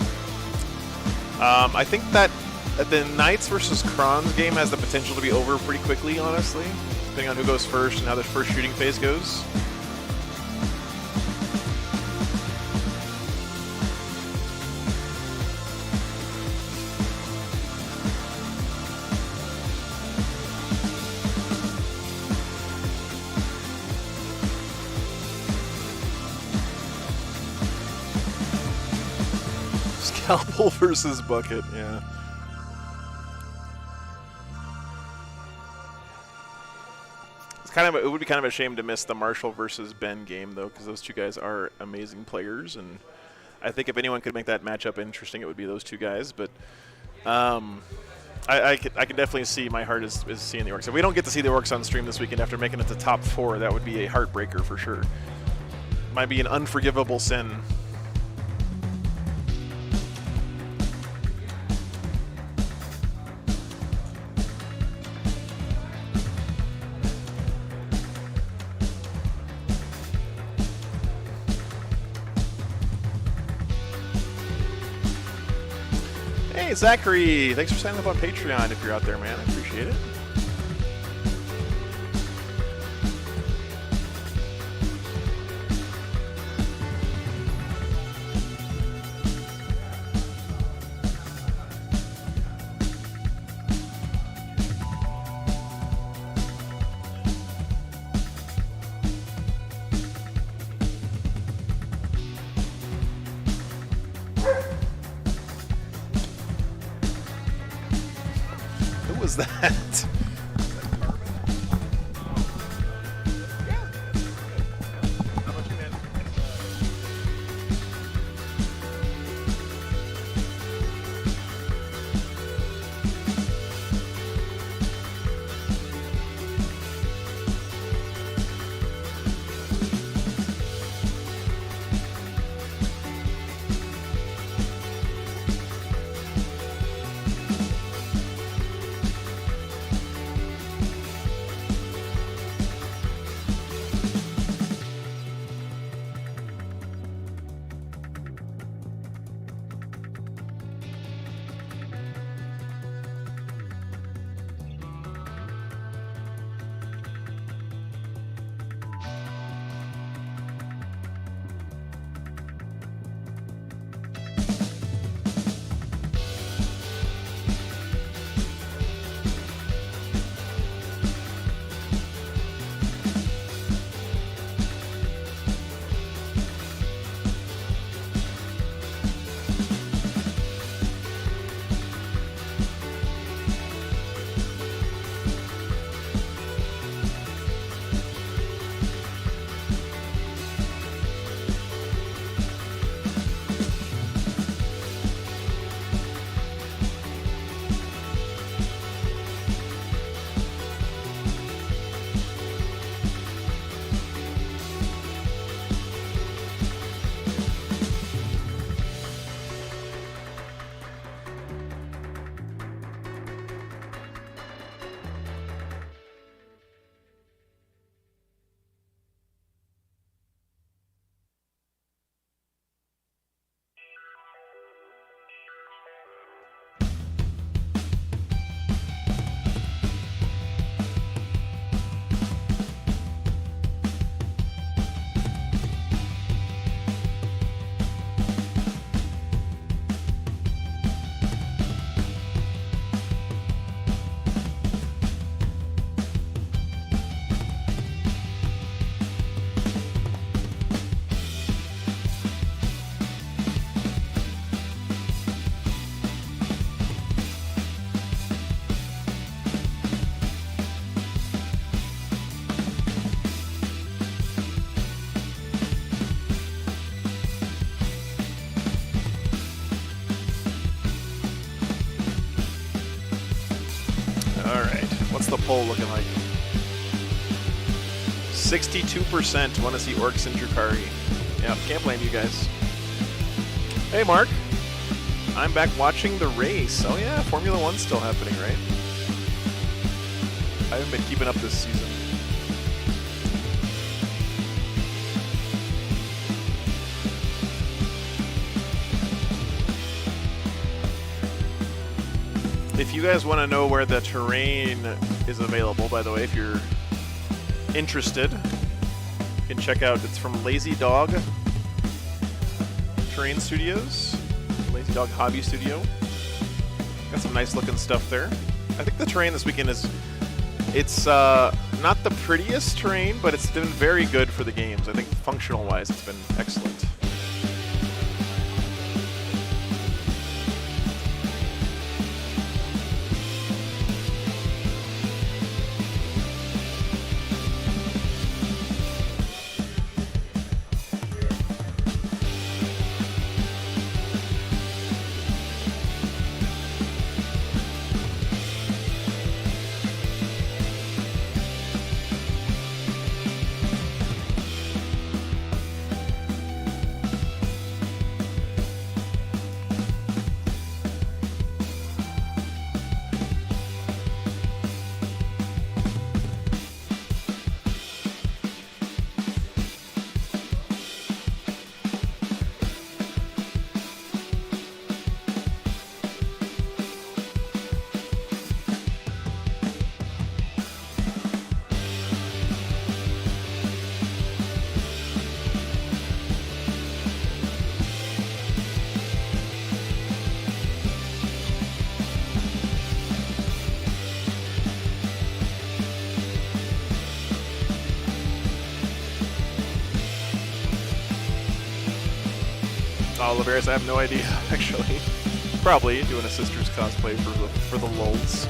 Speaker 1: I think that the Knights versus Krons game has the potential to be over pretty quickly, honestly, depending on who goes first and how the first shooting phase goes. Scalpel versus Bucket, yeah. It would be kind of a shame to miss the Marshall versus Ben game, though, because those two guys are amazing players, and I think if anyone could make that matchup interesting, it would be those two guys. But I can definitely see my heart is seeing the Orcs. If we don't get to see the Orcs on stream this weekend after making it to top 4, that would be a heartbreaker for sure. Might be an unforgivable sin. Hey, Zachary, thanks for signing up on Patreon if you're out there, man. I appreciate it. Who was that? What's the poll looking like? 62% want to see Orcs and Drukari. Yeah, can't blame you guys. Hey, Mark. I'm back watching the race. Oh yeah, Formula 1's still happening, right? I haven't been keeping up this season. If you guys want to know where the terrain is available, by the way, if you're interested, you can check out, it's from Lazy Dog Terrain Studios, Lazy Dog Hobby Studio. Got some nice looking stuff there. I think the terrain this weekend it's not the prettiest terrain, but it's been very good for the games. I think functional wise, it's been excellent. Oliveris, I have no idea, actually. Probably doing a Sisters cosplay for the lulz.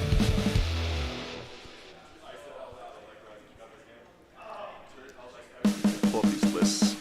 Speaker 1: Pull up these lists.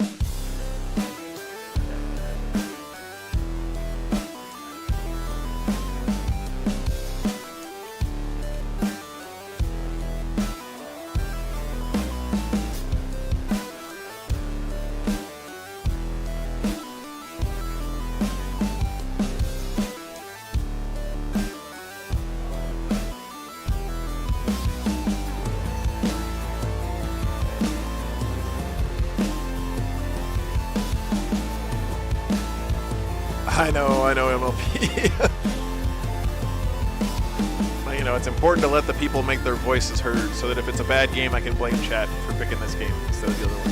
Speaker 1: I know MLP. Well, you know, it's important to let the people make their voices heard so that if it's a bad game, I can blame chat for picking this game instead of the other one.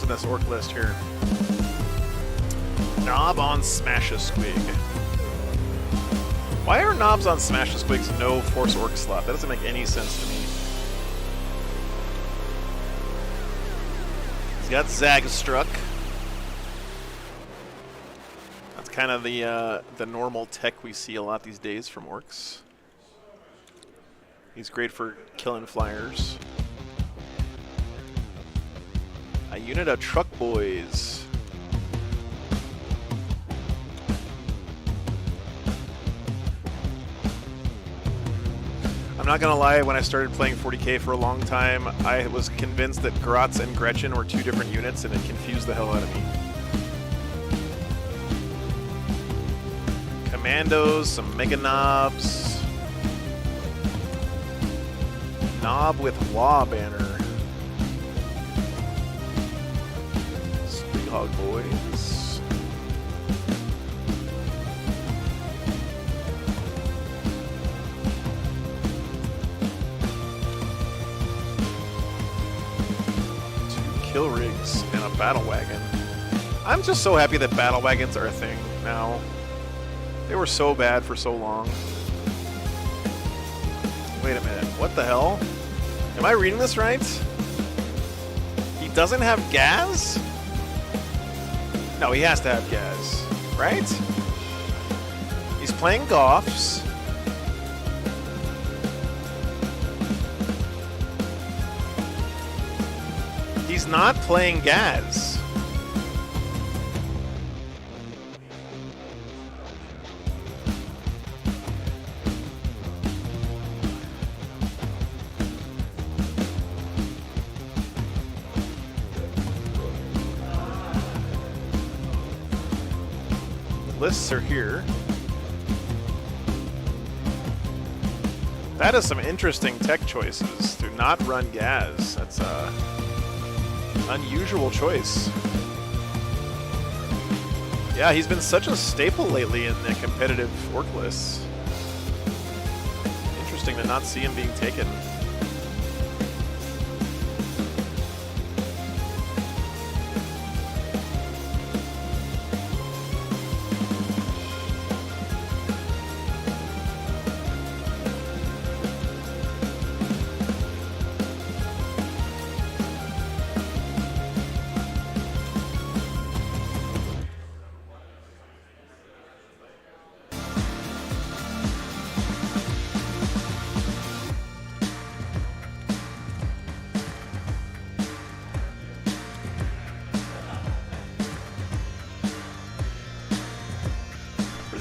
Speaker 1: This orc list here. Knob on Smash-a-Squig. Why are knobs on Smash-a-Squigs no Force Orc slot? That doesn't make any sense to me. He's got Zagstruck. That's kind of the normal tech we see a lot these days from orcs. He's great for killing flyers. A unit of truck boys. I'm not gonna lie, when I started playing 40k for a long time, I was convinced that Gratz and Gretchen were two different units, and it confused the hell out of me. Commandos, some Mega Knobs. Knob with Law Banner. Hog boys. Two kill rigs and a battle wagon. I'm just so happy that battle wagons are a thing now. They were so bad for so long. Wait a minute, what the hell? Am I reading this right? He doesn't have gas? No, he has to have gas, right? He's playing Goffs. He's not playing Gaz. Lists are here. That is some interesting tech choices to not run Gaz. That's a unusual choice. Yeah, he's been such a staple lately in the competitive orc lists. Interesting to not see him being taken.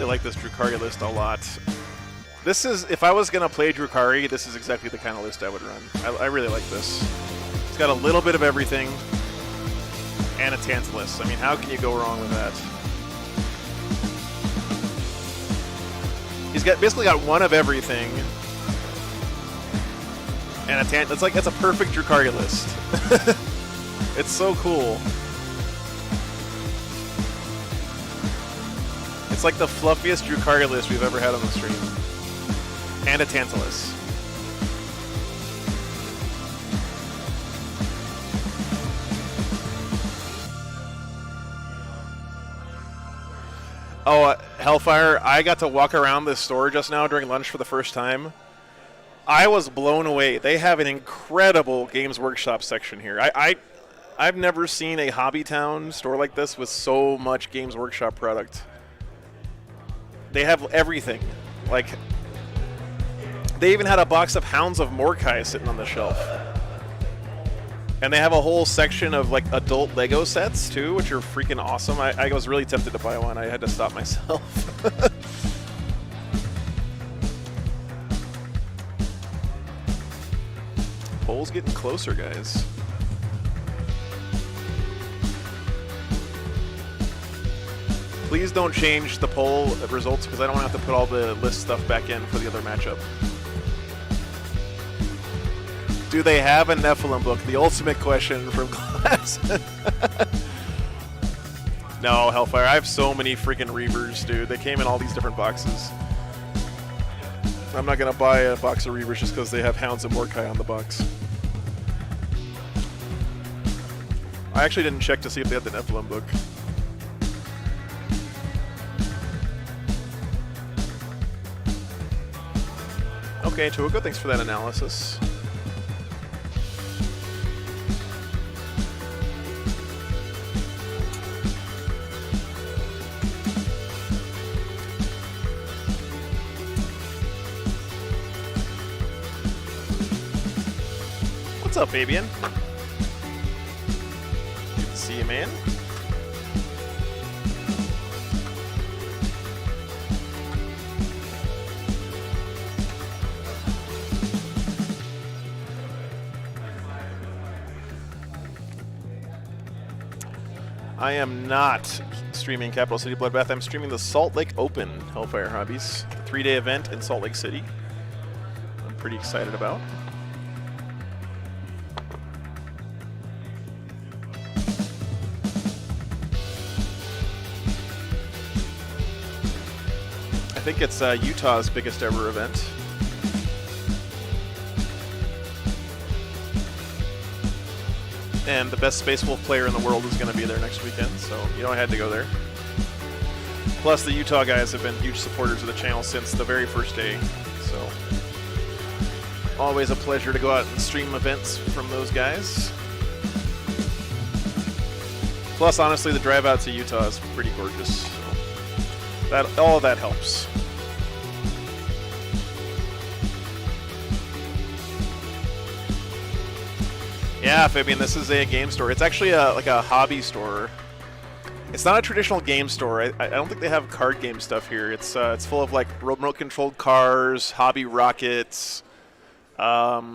Speaker 1: like this Drukari list a lot. This is, if I was going to play Drukari, this is exactly the kind of list I would run. I really like this. It's got a little bit of everything and a Tantalus. I mean, how can you go wrong with that? He's got basically got one of everything and a Tantalus. That's a perfect Drukari list. It's so cool. It's like the fluffiest Drukari list we've ever had on the stream. And a Tantalus. Oh, Hellfire, I got to walk around this store just now during lunch for the first time. I was blown away. They have an incredible Games Workshop section here. I've never seen a Hobbytown store like this with so much Games Workshop product. They have everything. Like, they even had a box of Hounds of Mordecai sitting on the shelf. And they have a whole section of like adult Lego sets too, which are freaking awesome. I was really tempted to buy one. I had to stop myself. Poll's getting closer, guys. Please don't change the poll results because I don't want to have to put all the list stuff back in for the other matchup. Do they have a Nephilim book? The ultimate question from class. No, Hellfire. I have so many freaking Reavers, dude. They came in all these different boxes. I'm not going to buy a box of Reavers just because they have Hounds of Mordecai on the box. I actually didn't check to see if they had the Nephilim book. Okay, Tuoka, thanks for that analysis. What's up, Fabian? Good to see you, man. I am not streaming Capital City Bloodbath. I'm streaming the Salt Lake Open Hellfire Hobbies, a 3-day event in Salt Lake City. I'm pretty excited about. I think it's Utah's biggest ever event. And the best Space Wolf player in the world is going to be there next weekend, so you know I had to go there. Plus, the Utah guys have been huge supporters of the channel since the very first day, so always a pleasure to go out and stream events from those guys. Plus, honestly, the drive out to Utah is pretty gorgeous, so that all of that helps. Yeah, Fabian, this is a game store. It's actually like a hobby store. It's not a traditional game store. I don't think they have card game stuff here. It's full of like remote-controlled cars, hobby rockets, Warhammer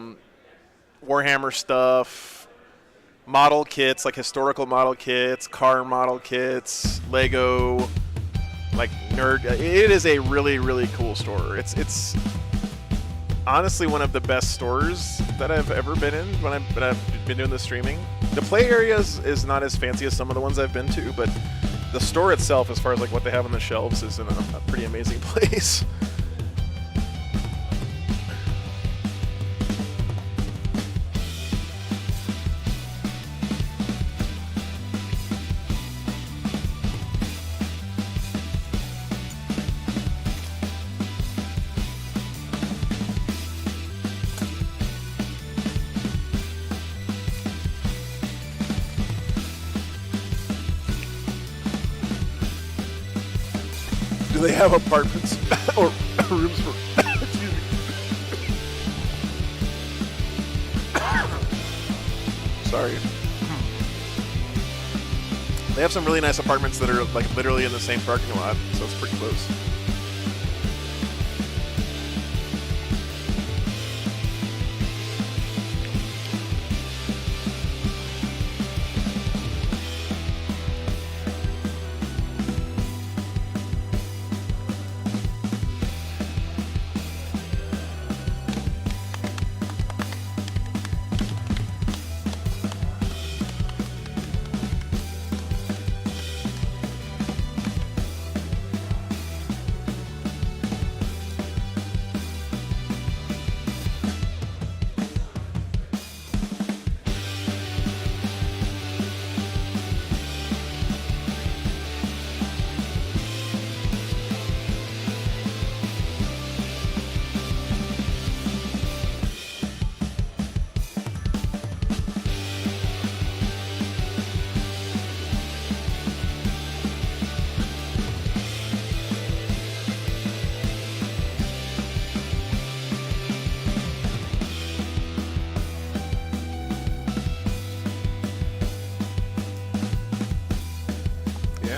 Speaker 1: stuff, model kits, like historical model kits, car model kits, Lego, like nerd. It is a really, really cool store. It's honestly one of the best stores that I've ever been in when I've been doing the streaming. The play area is not as fancy as some of the ones I've been to, but the store itself, as far as like what they have on the shelves, is in a pretty amazing place. Do they have apartments or rooms for? Excuse me. Sorry. They have some really nice apartments that are like literally in the same parking lot, so it's pretty close.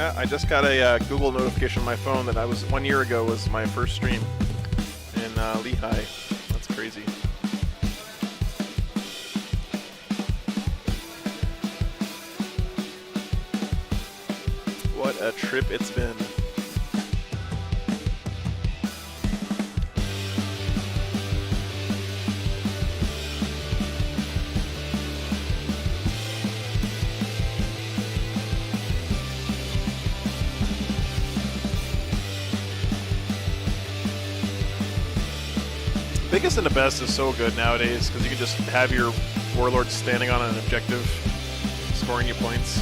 Speaker 1: Yeah, I just got a Google notification on my phone that 1 year ago was my first stream in Lehigh. That's crazy. What a trip it's been. Biggest and the best is so good nowadays because you can just have your warlord standing on an objective, scoring you points.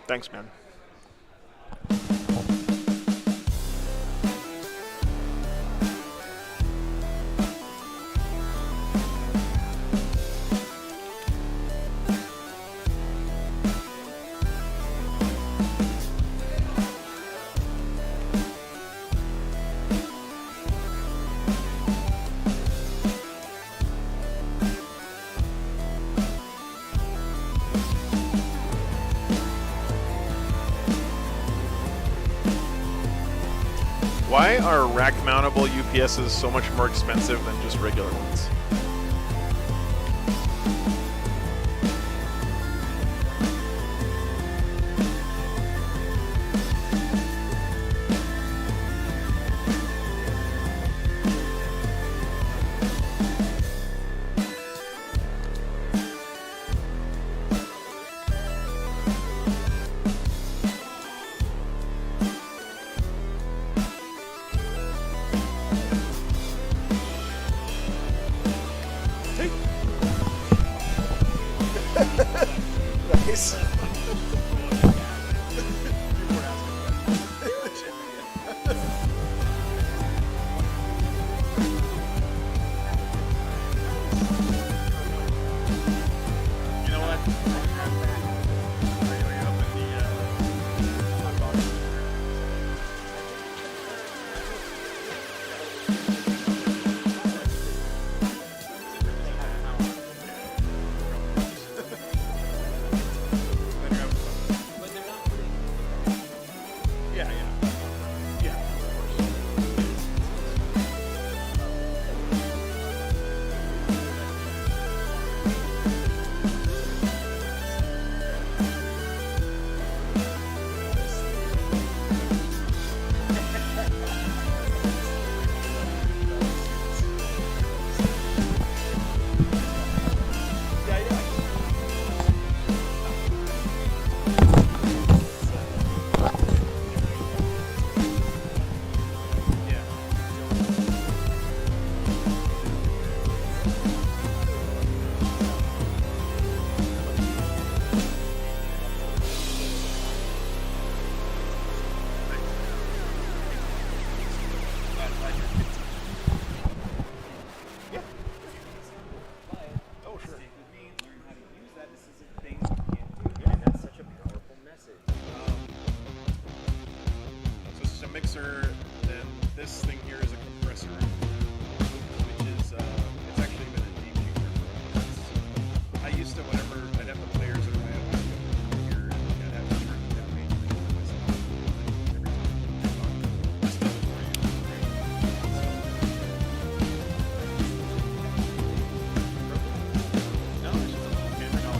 Speaker 1: Thanks, man. Why are rack mountable UPSs so much more expensive than just regular ones? Nice. Mixer, then this thing here is a compressor, which is it's actually been a defuser. I used to, whenever I'd have the players in my here, I'd have to turn it down manually myself. Every time this does it for you. No, it's just a little camera.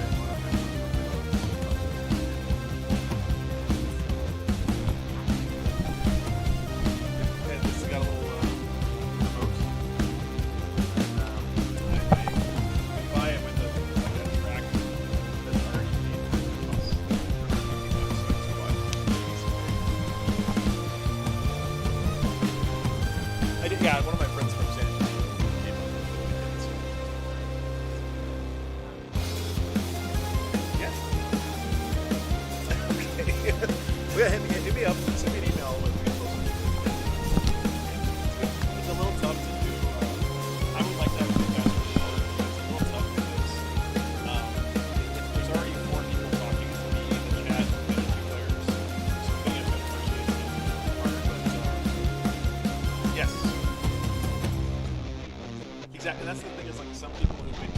Speaker 1: Yeah, one of my friends from San Antonio came up with it. Yeah. Okay. Well, hit me up. Send me an email. It's a little tough to do. I would like that for you guys. It's a little tough because if there's already 4 people talking to me in the chat, and 2 players, so putting a better conversation is hard. But yes. Exactly, that's the thing is like some people who've been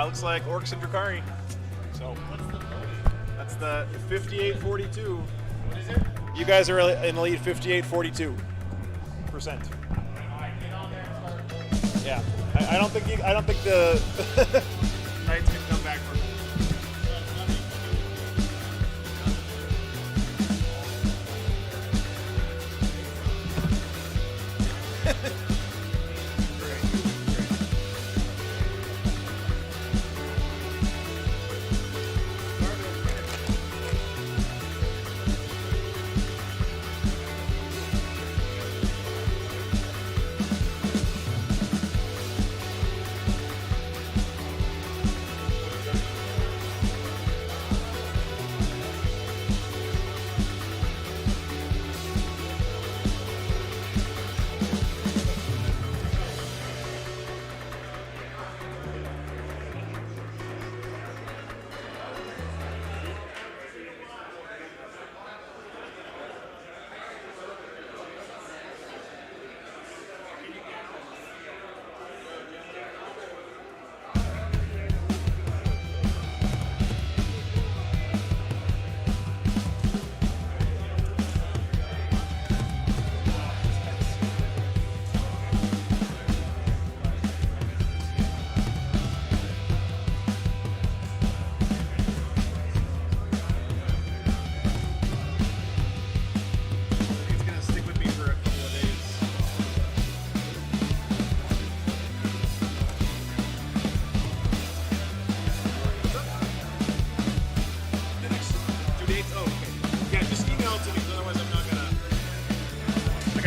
Speaker 1: Looks like Orcs and Drukari. So that's the 58-42. What is it? You guys are in the lead 58-42%. Yeah. I don't think the Knights can come back from it.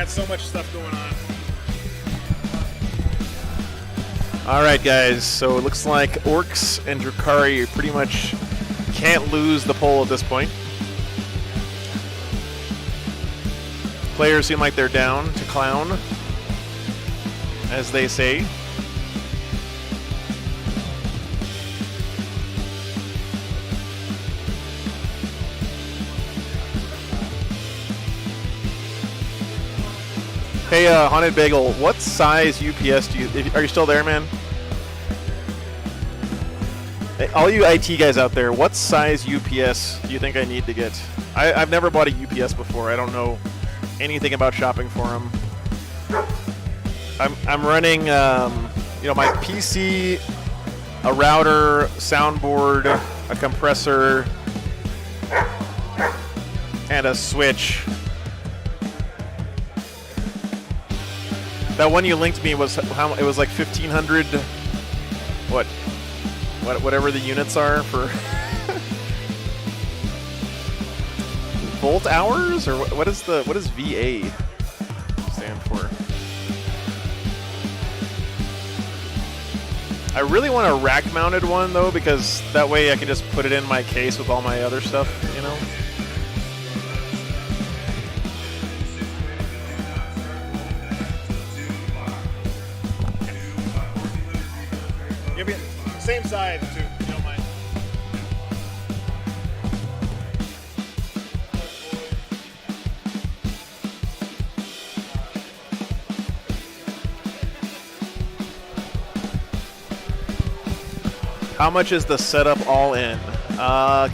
Speaker 1: So much stuff going on. All right, guys. So it looks like Orcs and Drukari pretty much can't lose the poll at this point. Players seem like they're down to clown, as they say. Hey, Haunted Bagel, what size UPS do you... Are you still there, man? Hey, all you IT guys out there, what size UPS do you think I need to get? I've never bought a UPS before. I don't know anything about shopping for them. I'm running, my PC, a router, soundboard, a compressor, and a switch. That one you linked me was how it was like 1,500. Whatever the units are for volt hours, or what does VA stand for? I really want a rack mounted one though, because that way I can just put it in my case with all my other stuff, you know. Same side, too, if you don't mind. How much is the setup all in?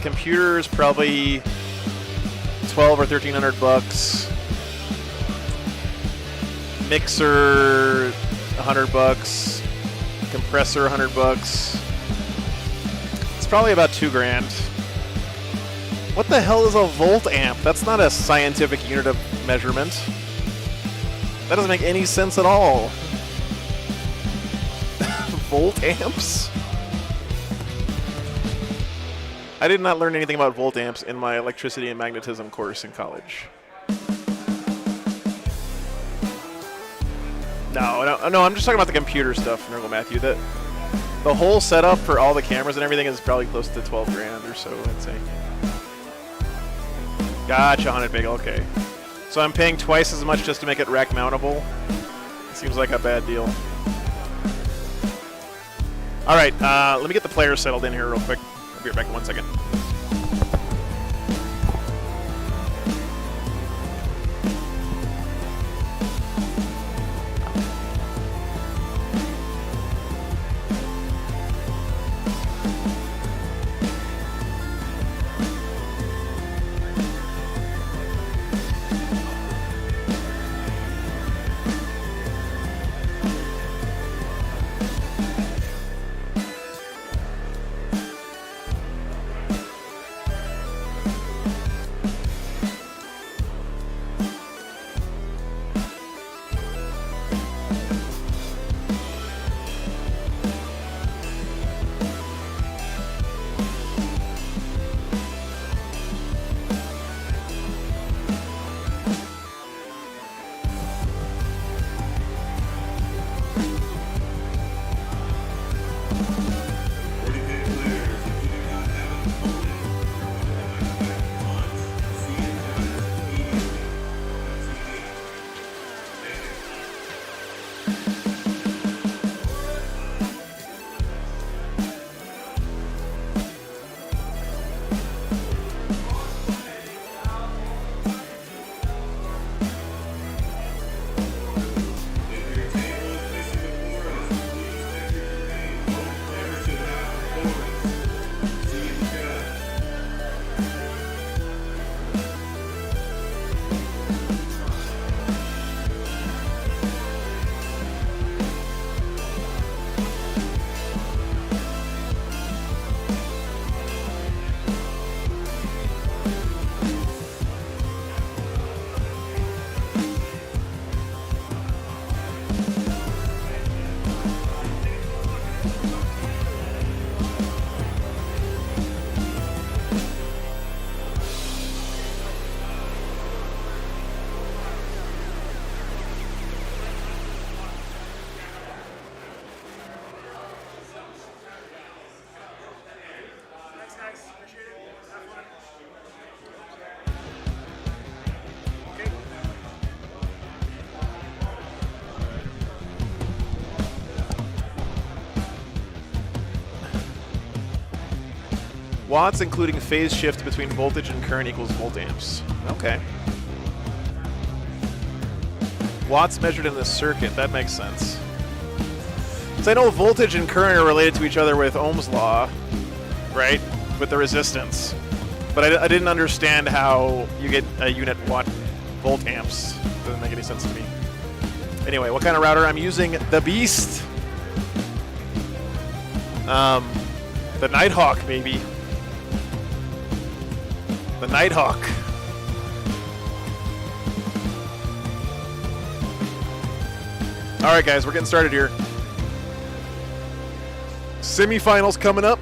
Speaker 1: Computers probably $1,200 or $1,300. Mixer $100. Compressor $100. It's probably about $2,000. What the hell is a volt amp? That's not a scientific unit of measurement. That doesn't make any sense at all. Volt amps? I did not learn anything about volt amps in my electricity and magnetism course in college. No, I'm just talking about the computer stuff, Nurgle Matthew. The whole setup for all the cameras and everything is probably close to $12,000 or so, I'd say. Gotcha, Haunted Bagel, okay. So I'm paying twice as much just to make it rack mountable. Seems like a bad deal. All right, let me get the players settled in here real quick. I'll be right back in 1 second. Watts including phase shift between voltage and current equals voltamps. Okay. Watts measured in the circuit, that makes sense. So I know voltage and current are related to each other with Ohm's law, right? With the resistance. But I didn't understand how you get a unit watt volt amps. Doesn't make any sense to me. Anyway, what kind of router? I'm using the Beast. The Nighthawk, maybe. The Nighthawk. All right, guys, we're getting started here. Semifinals coming up.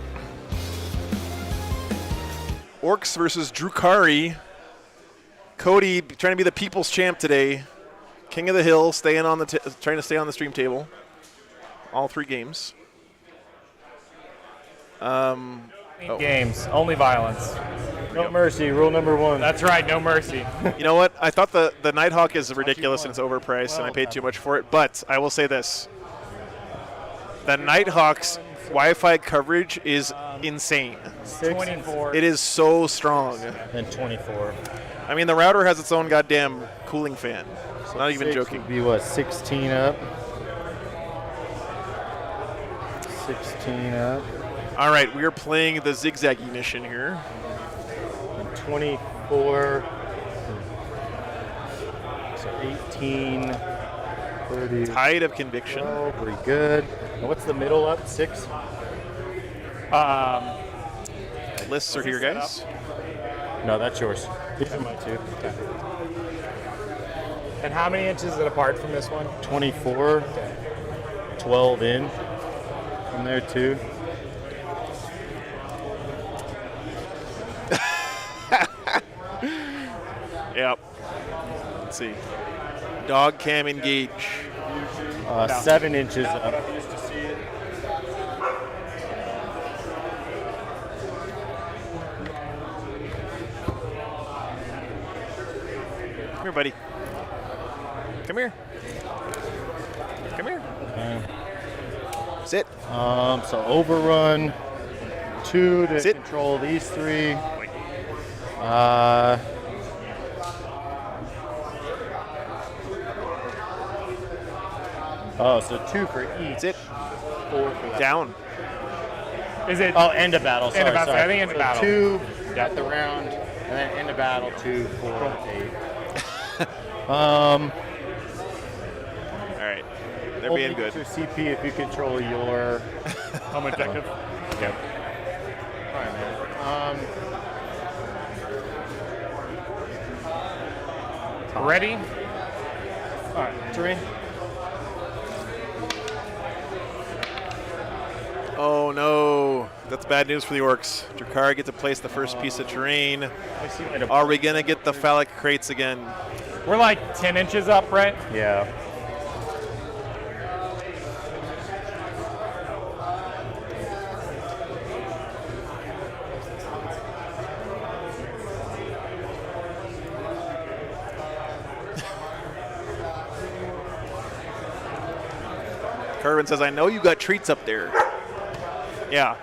Speaker 1: Orcs versus Drukari. Cody trying to be the people's champ today. King of the hill, staying on the trying to stay on the stream table. All 3 games.
Speaker 8: Games, only violence.
Speaker 3: No mercy, rule number 1.
Speaker 8: That's right, no mercy.
Speaker 1: You know what? I thought the Nighthawk is ridiculous and it's overpriced, and I paid too much for it. But I will say this: the Nighthawk's Wi-Fi coverage is insane.
Speaker 8: 24.
Speaker 1: It is so strong.
Speaker 2: And 24.
Speaker 1: I mean, the router has its own goddamn cooling fan.
Speaker 2: So
Speaker 1: Not even
Speaker 2: 6
Speaker 1: joking.
Speaker 2: would be what, 16 up? 16 up.
Speaker 1: All right, we are playing the zigzaggy mission here.
Speaker 2: And 24. So 18. 30.
Speaker 1: Tide of conviction.
Speaker 2: Oh, pretty good. And what's the middle up? 6?
Speaker 1: Lists are here, guys.
Speaker 2: No, that's yours. These are my 2.
Speaker 8: And how many inches is it apart from this one?
Speaker 2: 24. 12 in. From there, too.
Speaker 1: Yep. Let's see. Dog cam engage.
Speaker 2: 7 inches up.
Speaker 1: Come here, buddy. Come here. Come here. Sit.
Speaker 2: So overrun 2 to
Speaker 1: Sit.
Speaker 2: control these 3. Oh, so 2 for each.
Speaker 1: Sit.
Speaker 2: 4 for that.
Speaker 1: Down.
Speaker 8: Is it?
Speaker 2: Oh, end of battle. Sorry,
Speaker 8: End of battle.
Speaker 2: sorry.
Speaker 8: I think end of battle.
Speaker 2: 2 at the round, and then end of battle 2, 4, 8.
Speaker 1: All right. They're being good.
Speaker 2: To CP if you control your
Speaker 8: Home objective.
Speaker 2: Yep. All right, man.
Speaker 8: Ready?
Speaker 2: All right, terrain.
Speaker 1: Oh no, that's bad news for the Orcs. Drukari get to place the first piece of terrain. Are we gonna get the phallic crates again?
Speaker 8: We're like 10 inches up, right?
Speaker 2: Yeah.
Speaker 1: Kerwin says, I know you got treats up there. Yeah.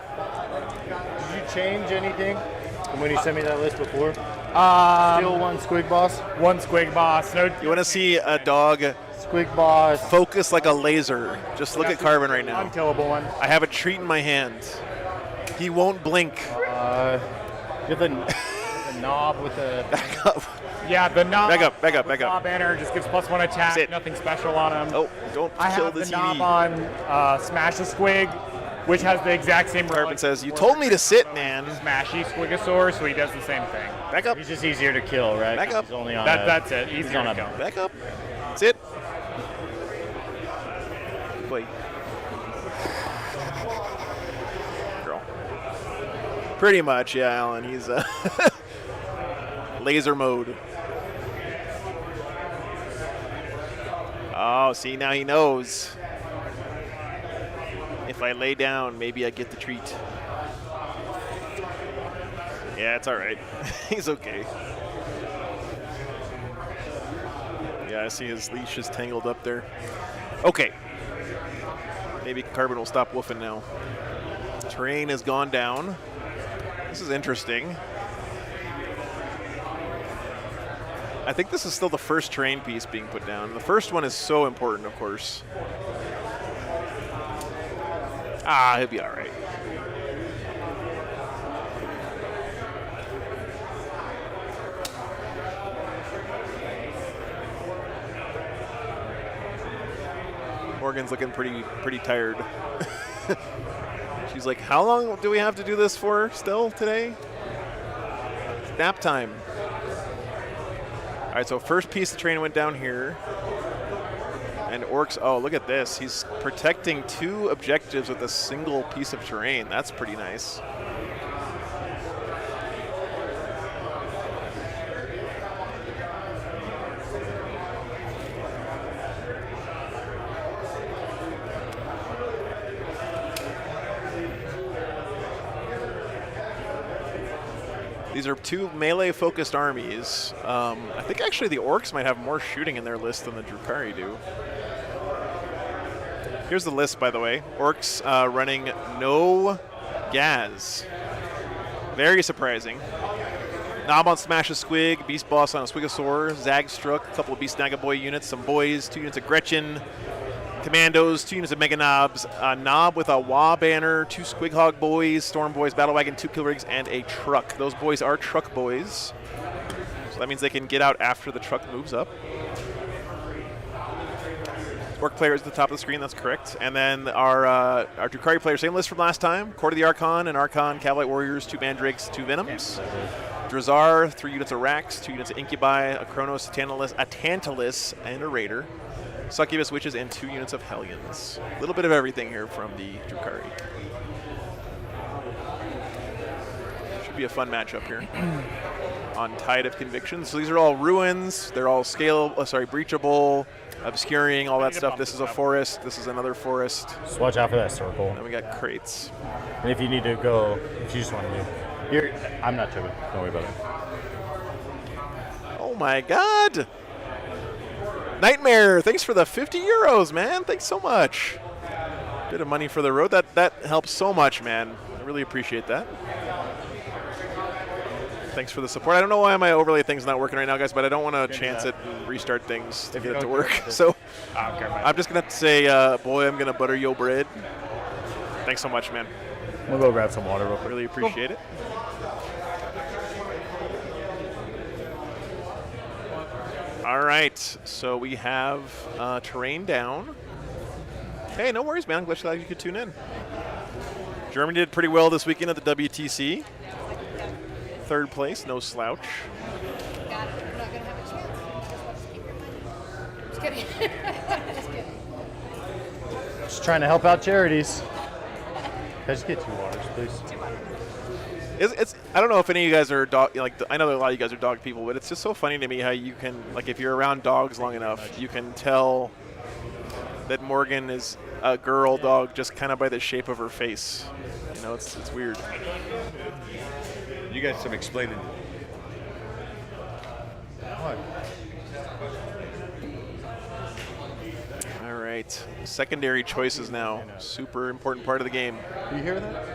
Speaker 2: Did you change anything from when you sent me that list before? Still 1 squig boss.
Speaker 8: 1 squig boss. No.
Speaker 1: You want to see a dog
Speaker 2: Squig boss.
Speaker 1: focus like a laser? Just look at Carvin right now.
Speaker 8: Unkillable one.
Speaker 1: I have a treat in my hand. He won't blink.
Speaker 2: With the knob with the.
Speaker 1: Back up.
Speaker 8: Yeah, the knob.
Speaker 1: Back up, back up, back
Speaker 8: Knob
Speaker 1: up.
Speaker 8: banner just gives +1 attack.
Speaker 1: Sit.
Speaker 8: Nothing special on him.
Speaker 1: Oh, don't
Speaker 8: I
Speaker 1: kill
Speaker 8: have
Speaker 1: the
Speaker 8: the
Speaker 1: TV.
Speaker 8: knob on Smash the Squig, which has the exact same.
Speaker 1: Carvin says, you told me to sit, man.
Speaker 8: Smashy Squigosaur, so he does the same thing.
Speaker 1: Back up.
Speaker 2: He's just easier to kill, right?
Speaker 1: Back up.
Speaker 2: He's only on
Speaker 8: That's it. Easier
Speaker 2: on
Speaker 8: to
Speaker 2: a-
Speaker 8: kill.
Speaker 1: Back up. Sit. Boy. Girl. Pretty much, yeah, Alan. He's laser mode. Oh, see, now he knows. If I lay down, maybe I get the treat. Yeah, it's all right. He's okay. Yeah, I see his leash is tangled up there. Okay. Maybe Carbon will stop woofing now. Terrain has gone down. This is interesting. I think this is still the first terrain piece being put down. The first one is so important, of course. Ah, he'll be all right. Morgan's looking pretty tired. She's like, how long do we have to do this for still today? It's nap time. All right, so first piece of terrain went down here. And Orcs, oh, look at this. He's protecting 2 objectives with a single piece of terrain. That's pretty nice. These are 2 melee-focused armies. I think actually the Orcs might have more shooting in their list than the Drukari do. Here's the list, by the way. Orcs running no Gaz. Very surprising. Nob on Smash a Squig, Beast Boss on a Squigosaur, Zagstruck, a couple of Beast Nagaboy units, some boys, 2 units of Gretchen, Commandos, 2 units of Mega Knobs, a Knob with a Wah banner, 2 Squighog boys, Storm boys, Battle Wagon, 2 Kill Rigs, and a truck. Those boys are truck boys. So that means they can get out after the truck moves up. Orc player is at the top of the screen, that's correct. And then our Drukari player, same list from last time. Court of the Archon and Archon, Cavalite Warriors, 2 Mandrakes, 2 Venoms. Drazar, 3 units of Rax, 2 units of Incubi, a Chronos, a Tantalus, and a Raider. Succubus Witches, and 2 units of Hellions. A little bit of everything here from the Drukari. Should be a fun matchup here on Tide of Conviction. So these are all ruins. They're all breachable, obscuring, all that stuff. This is a forest. This is another forest.
Speaker 2: Just watch out for that circle.
Speaker 1: And then we got crates.
Speaker 2: And if you need to go, if you just want to do, I'm not tripping. Don't worry about it.
Speaker 1: Oh my God! Nightmare, thanks for the 50 euros, man. Thanks so much. Bit of money for the road. That helps so much, man. I really appreciate that. Thanks for the support. I don't know why my overlay thing's not working right now, guys, but I don't want to chance it and restart things to get it to work. So I'm just going to have to say, boy, I'm going to butter your bread. Thanks so much, man.
Speaker 2: We'll go grab some water real quick.
Speaker 1: Really appreciate it. All right, so we have terrain down. Hey, no worries, man. I'm glad you could tune in. Germany did pretty well this weekend at the WTC. 3rd place, no slouch.
Speaker 9: Got it. We're not going to have a chance. Just keep your money. Just kidding. Just kidding.
Speaker 2: Just trying to help out charities. Can I just get 2 waters, please?
Speaker 9: 2 waters.
Speaker 1: It's I don't know if any of you guys are dog, I know that a lot of you guys are dog people, but it's just so funny to me how you can, like, if you're around dogs long enough, you can tell that Morgan is a girl dog just kind of by the shape of her face. You know, it's weird.
Speaker 5: You got some explaining.
Speaker 2: What?
Speaker 1: All right, secondary choices now. Super important part of the game.
Speaker 2: Do you hear that?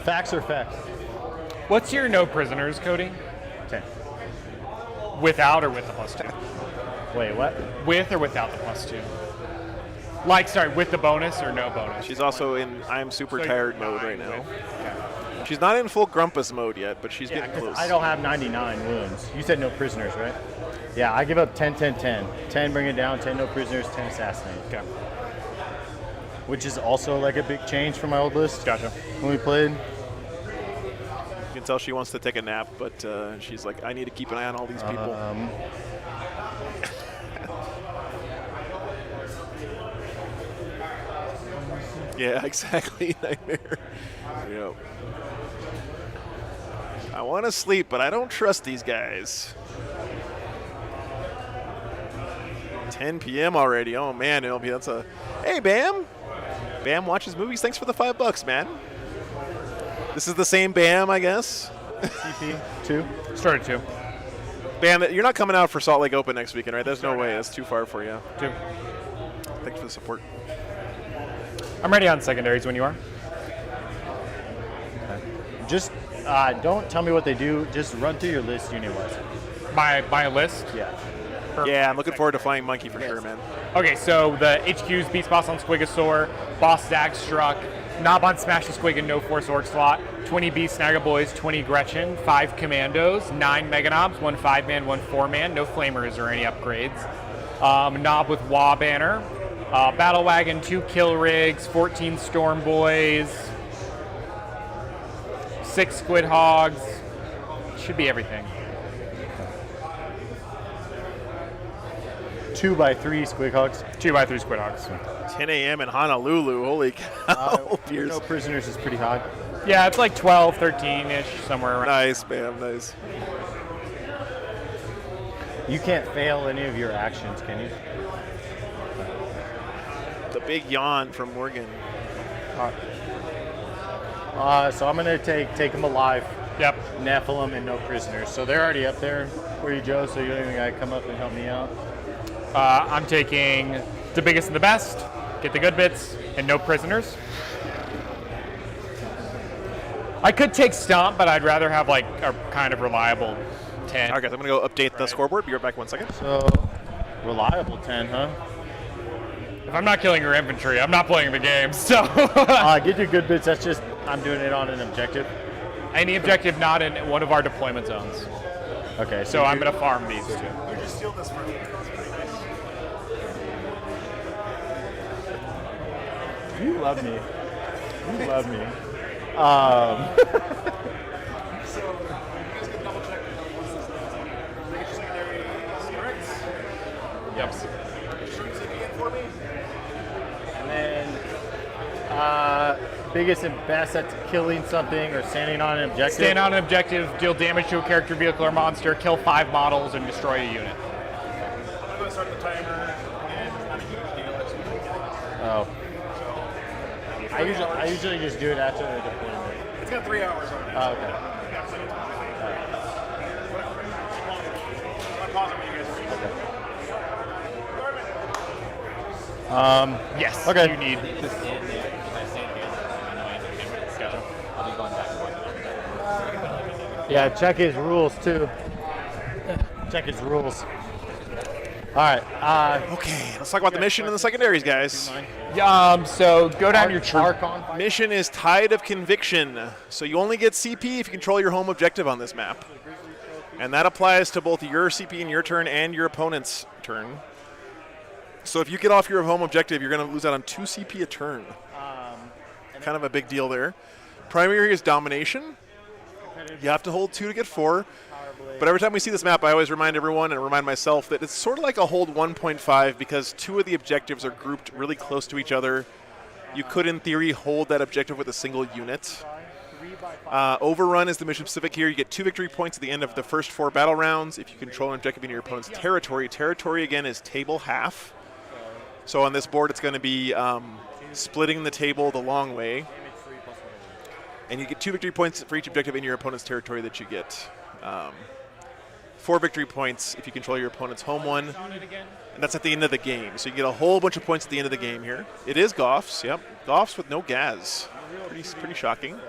Speaker 2: Facts or facts?
Speaker 8: What's your no prisoners, Cody?
Speaker 2: 10.
Speaker 8: Without or with the +2?
Speaker 2: Wait, what?
Speaker 8: With or without the +2? Like, sorry, with the bonus or no bonus?
Speaker 1: She's also in I'm super tired mode right now. She's not in full grumpus mode yet, but she's getting close.
Speaker 2: I don't have 99 wounds. You said no prisoners, right? Yeah, I give up 10, 10, 10. 10 bring it down, 10 no prisoners, 10 assassinate.
Speaker 8: Okay.
Speaker 2: Which is also like a big change from my old list.
Speaker 8: Gotcha.
Speaker 2: When we played.
Speaker 1: You can tell she wants to take a nap, but she's like, I need to keep an eye on all these people. Yeah, exactly. Nightmare. Yep. I want to sleep, but I don't trust these guys. 10 p.m. already. Oh man, LB, that's a. Hey, Bam. Bam watches movies. Thanks for the $5, man. This is the same Bam, I guess.
Speaker 2: CP 2.
Speaker 8: Started 2.
Speaker 1: Bam, you're not coming out for Salt Lake Open next weekend, right? There's no way. That's too far for you.
Speaker 8: 2.
Speaker 1: Thanks for the support.
Speaker 8: I'm ready on secondaries when you are.
Speaker 2: Just don't tell me what they do. Just run through your list unit-wise.
Speaker 8: My list?
Speaker 2: Yeah.
Speaker 1: Yeah, I'm looking forward to Flying Monkey for sure, man.
Speaker 8: Okay, so the HQ's Beast Boss on Squigosaur, Boss Zag Struck, Knob on Smash the Squig and No Force Orc slot, 20 Beast Snagga Boys, 20 Gretchen, 5 Commandos, 9 Mega Knobs, 1 5-man, 1 4-man, no Flamers or any upgrades. Knob with Wah Banner, Battle Wagon, 2 Kill Rigs, 14 Storm Boys, 6 Squid Hogs. Should be everything.
Speaker 2: 2x3 Squig Hogs.
Speaker 8: 2x3 Squid Hogs.
Speaker 1: 10 a.m. in Honolulu. Holy cow.
Speaker 2: No prisoners is pretty high.
Speaker 8: Yeah, it's like 12, 13-ish, somewhere around.
Speaker 1: Nice, man. Nice.
Speaker 2: You can't fail any of your actions, can you?
Speaker 1: The big yawn from Morgan.
Speaker 2: So I'm gonna take them alive.
Speaker 8: Yep.
Speaker 2: Nephilim and no prisoners. So they're already up there for you, Joe. So you don't even gotta come up and help me out.
Speaker 8: I'm taking the biggest and the best, get the good bits, and no prisoners. I could take Stomp, but I'd rather have like a kind of reliable 10.
Speaker 1: All right, guys, I'm going to go update the scoreboard. Be right back 1 second.
Speaker 2: So, reliable 10, huh?
Speaker 8: If I'm not killing your infantry, I'm not playing the game, so.
Speaker 2: Get your good bits. That's just, I'm doing it on an objective.
Speaker 8: Any objective not in one of our deployment zones.
Speaker 2: Okay.
Speaker 8: So I'm going to farm these two.
Speaker 4: Who'd you steal this from?
Speaker 2: You love me. You love me.
Speaker 4: So, you guys can double check once this is done. Make your secondary correct.
Speaker 8: Yep.
Speaker 4: Shoots it in for me.
Speaker 2: And then, biggest and best at killing something or standing on an objective.
Speaker 8: Stand on an objective, deal damage to a character, vehicle, or monster, kill 5 models, and destroy a unit.
Speaker 4: I'm going to start the timer, and it's not a huge deal. It's usually
Speaker 2: Oh. I usually just do it after the deployment.
Speaker 4: It's got 3 hours on it.
Speaker 2: Oh, okay.
Speaker 4: Yeah, plenty of time. Whatever. I'll pause it when you guys reach.
Speaker 8: Yes.
Speaker 2: Okay.
Speaker 8: You need.
Speaker 2: Yeah, check his rules too. Check his rules. All right.
Speaker 1: Okay, let's talk about the mission and the secondaries, guys.
Speaker 8: So go down your troop.
Speaker 1: Mission is Tide of Conviction. So you only get CP if you control your home objective on this map. And that applies to both your CP in your turn and your opponent's turn. So if you get off your home objective, you're going to lose out on 2 CP a turn. Kind of a big deal there. Primary is domination. You have to hold 2 to get 4. But every time we see this map, I always remind everyone and remind myself that it's sort of like a hold 1.5 because 2 of the objectives are grouped really close to each other. You could, in theory, hold that objective with a single unit. Overrun is the mission specific here. You get 2 victory points at the end of the first 4 battle rounds if you control an objective in your opponent's territory. Territory, again, is table half. So on this board, it's going to be splitting the table the long way. And you get 2 victory points for each objective in your opponent's territory that you get. 4 victory points if you control your opponent's home one. And that's at the end of the game. So you get a whole bunch of points at the end of the game here. It is Goffs, yep. Goffs with no Gaz. Pretty shocking.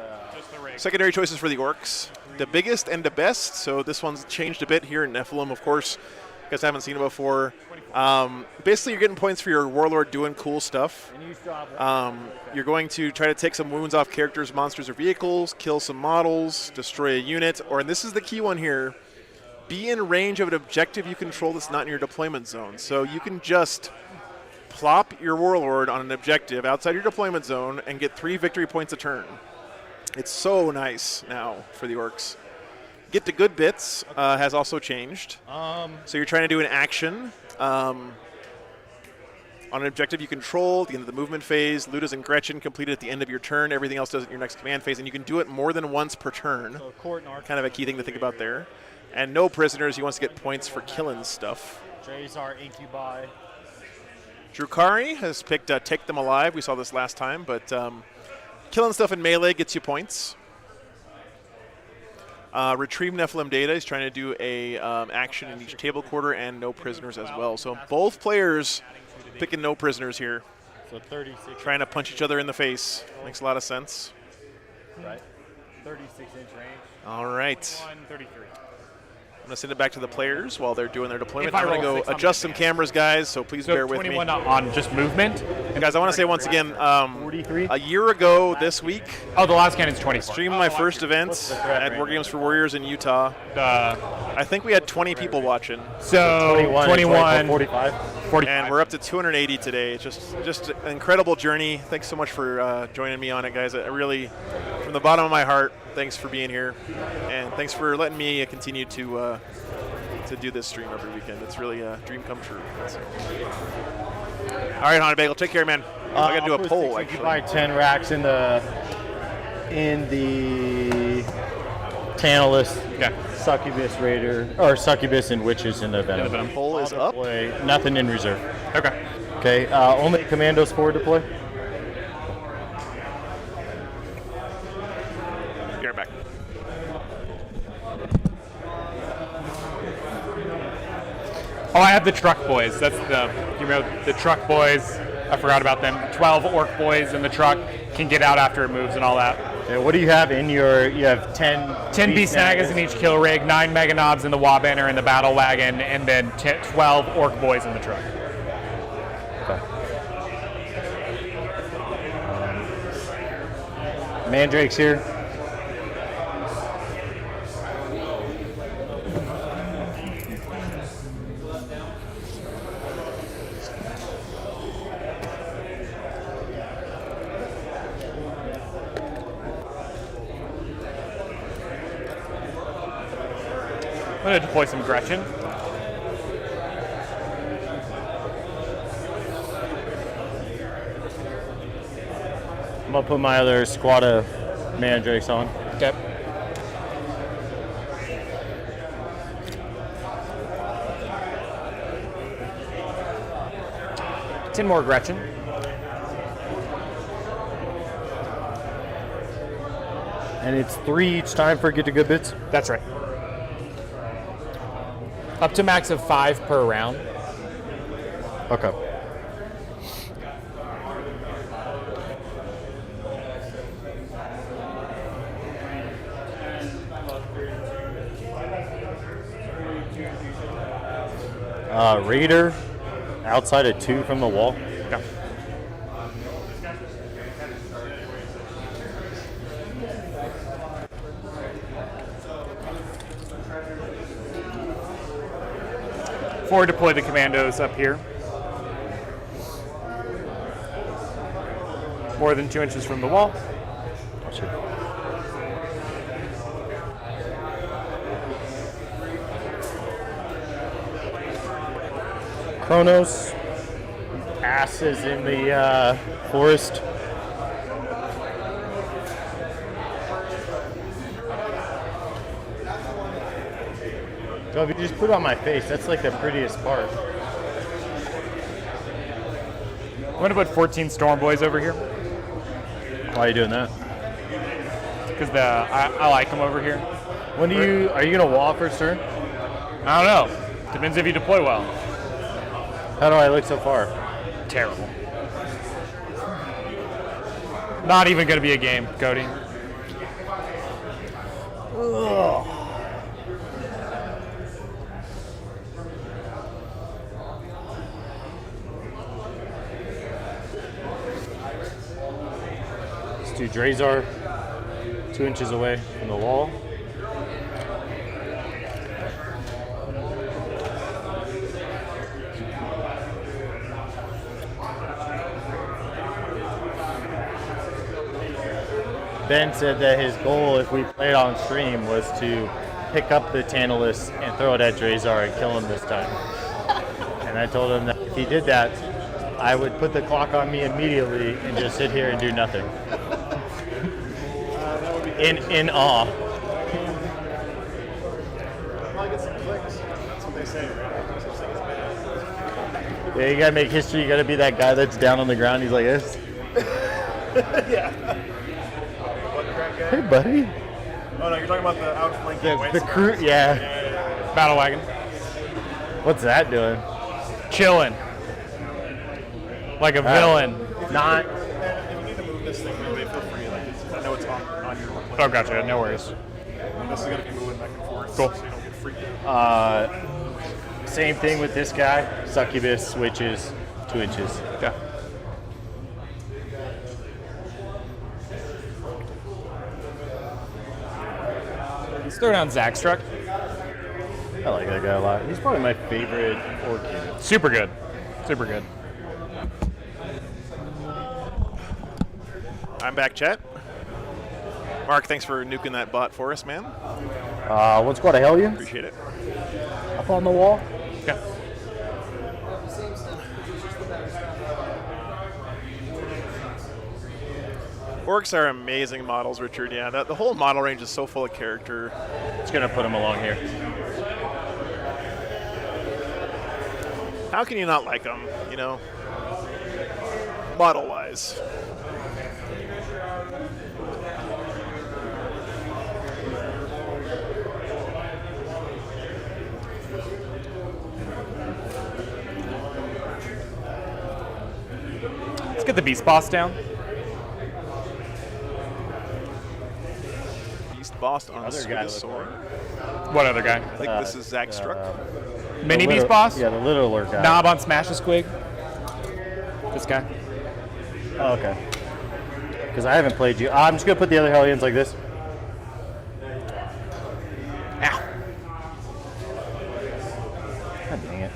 Speaker 1: Secondary choices for the Orcs. The biggest and the best. So this one's changed a bit here in Nephilim, of course. You guys haven't seen it before. Basically, you're getting points for your Warlord doing cool stuff. You're going to try to take some wounds off characters, monsters, or vehicles, kill some models, destroy a unit, or, and this is the key one here, be in range of an objective you control that's not in your deployment zone. So you can just plop your Warlord on an objective outside your deployment zone and get 3 victory points a turn. It's so nice now for the Orcs. Get the good bits has also changed. So you're trying to do an action on an objective you control at the end of the movement phase. Ludas and Gretchen completed at the end of your turn. Everything else does it in your next command phase, and you can do it more than once per turn. Kind of a key thing to think about there. And no prisoners. He wants to get points for killing stuff.
Speaker 2: Drazar, Incubi.
Speaker 1: Drukari has picked Take Them Alive. We saw this last time, but killing stuff in melee gets you points. Retrieve Nephilim data. He's trying to do a action in each table quarter and no prisoners as well. So both players picking no prisoners here.
Speaker 2: So 36.
Speaker 1: trying to punch each other in the face. Makes a lot of sense.
Speaker 8: Right. 36-inch range.
Speaker 1: All right.
Speaker 8: 33.
Speaker 1: I'm going to send it back to the players while they're doing their deployment.
Speaker 8: If I
Speaker 1: I'm going to
Speaker 8: roll
Speaker 1: go
Speaker 8: 6 on
Speaker 1: adjust
Speaker 8: the
Speaker 1: some cameras, guys, so please bear with me.
Speaker 8: 21 on just movement.
Speaker 1: And guys, I want to say once again,
Speaker 2: 43.
Speaker 1: a year ago this week,
Speaker 8: Oh, the last cannon's 24.
Speaker 1: streamed my first event at War Games for Warriors in Utah. I think we had 20 people watching.
Speaker 8: So 21,
Speaker 2: 45.
Speaker 8: 45.
Speaker 1: And we're up to 280 today. It's just an incredible journey. Thanks so much for joining me on it, guys. I really, from the bottom of my heart, thanks for being here, and thanks for letting me continue to do this stream every weekend. It's really a dream come true. So. All right, Haunted Bagel, take care, man. I got to do a poll, actually.
Speaker 2: Buy 10 racks in the Tantalus, Succubus Raider, or Succubus and Witches in the Venom.
Speaker 1: The Venom poll is up.
Speaker 2: Nothing in reserve.
Speaker 8: Okay.
Speaker 2: Okay, only Commandos forward deploy.
Speaker 1: Be right back.
Speaker 8: Oh, I have the truck boys. That's the truck boys. I forgot about them. 12 orc boys in the truck can get out after it moves and all that.
Speaker 2: Okay, what do you have in your? You have 10
Speaker 8: beast nagas in each kill rig, 9 meganobs in the Wabanner and the battle wagon, and then 12 orc boys in the truck.
Speaker 2: Mandrake's here.
Speaker 8: I'm going to deploy some Gretchen.
Speaker 2: I'm gonna put my other squad of Mandrakes on.
Speaker 8: Okay. Ten more Gretchen.
Speaker 2: And it's 3 each time for get to good bits?
Speaker 8: That's right. Up to max of 5 per round.
Speaker 2: Okay. Raider, outside of 2 from the wall.
Speaker 8: Yeah. Forward deploy the commandos up here. More than 2 inches from the wall.
Speaker 2: Sure. Kronos, asses in the forest. So if you just put it on my face, that's like the prettiest part.
Speaker 8: I'm going to put 14 Storm Boys over here.
Speaker 2: Why are you doing that?
Speaker 8: Because I like them over here.
Speaker 2: When do you, are you going to wall first turn?
Speaker 8: I don't know. Depends if you deploy well.
Speaker 2: How do I look so far?
Speaker 8: Terrible. Not even going to be a game, Cody.
Speaker 2: Ugh. Let's do Drazar 2 inches away from the wall. Ben said that his goal, if we played on stream, was to pick up the Tantalus and throw it at Drazar and kill him this time. And I told him that if he did that, I would put the clock on me immediately and just sit here and do nothing. In awe.
Speaker 4: Probably get some clicks. That's what they say, right?
Speaker 2: Yeah, you gotta make history. You gotta be that guy that's down on the ground. He's like this.
Speaker 4: Yeah.
Speaker 2: Hey, buddy.
Speaker 4: Oh no, you're talking about the outflanking white
Speaker 2: The
Speaker 4: squad.
Speaker 2: crew, yeah.
Speaker 8: Battle wagon.
Speaker 2: What's that doing?
Speaker 8: Chilling. Like a villain.
Speaker 2: Not.
Speaker 1: If you need to move this thing, feel free. I know it's on your plate.
Speaker 8: Oh, gotcha. No worries.
Speaker 1: This is going to be moving back and forth.
Speaker 8: Cool.
Speaker 1: So you don't get freaked.
Speaker 2: Same thing with this guy. Succubus switches 2 inches.
Speaker 8: Yeah. Let's throw down Zagstruck.
Speaker 2: I like that guy a lot. He's probably my favorite orc unit.
Speaker 8: Super good. Super good.
Speaker 1: I'm back, chat. Mark, thanks for nuking that bot for us, man.
Speaker 2: One squad of Hellions
Speaker 1: Appreciate it.
Speaker 2: up on the wall.
Speaker 8: Yeah.
Speaker 1: Orcs are amazing models, Richard. Yeah, the whole model range is so full of character.
Speaker 2: It's gonna put him along here.
Speaker 1: How can you not like them, you know? Model-wise.
Speaker 8: Let's get the Beast Boss down.
Speaker 1: Beast Boss on
Speaker 2: Other guy
Speaker 1: sword.
Speaker 8: What other guy?
Speaker 1: I think this is Zach Struck.
Speaker 8: Mini Beast Boss?
Speaker 2: Yeah, the littler guy.
Speaker 8: Knob on Smash the Squig. This guy.
Speaker 2: Oh, okay. Because I haven't played you. I'm just gonna put the other Hellions like this.
Speaker 8: Ow.
Speaker 2: God dang it.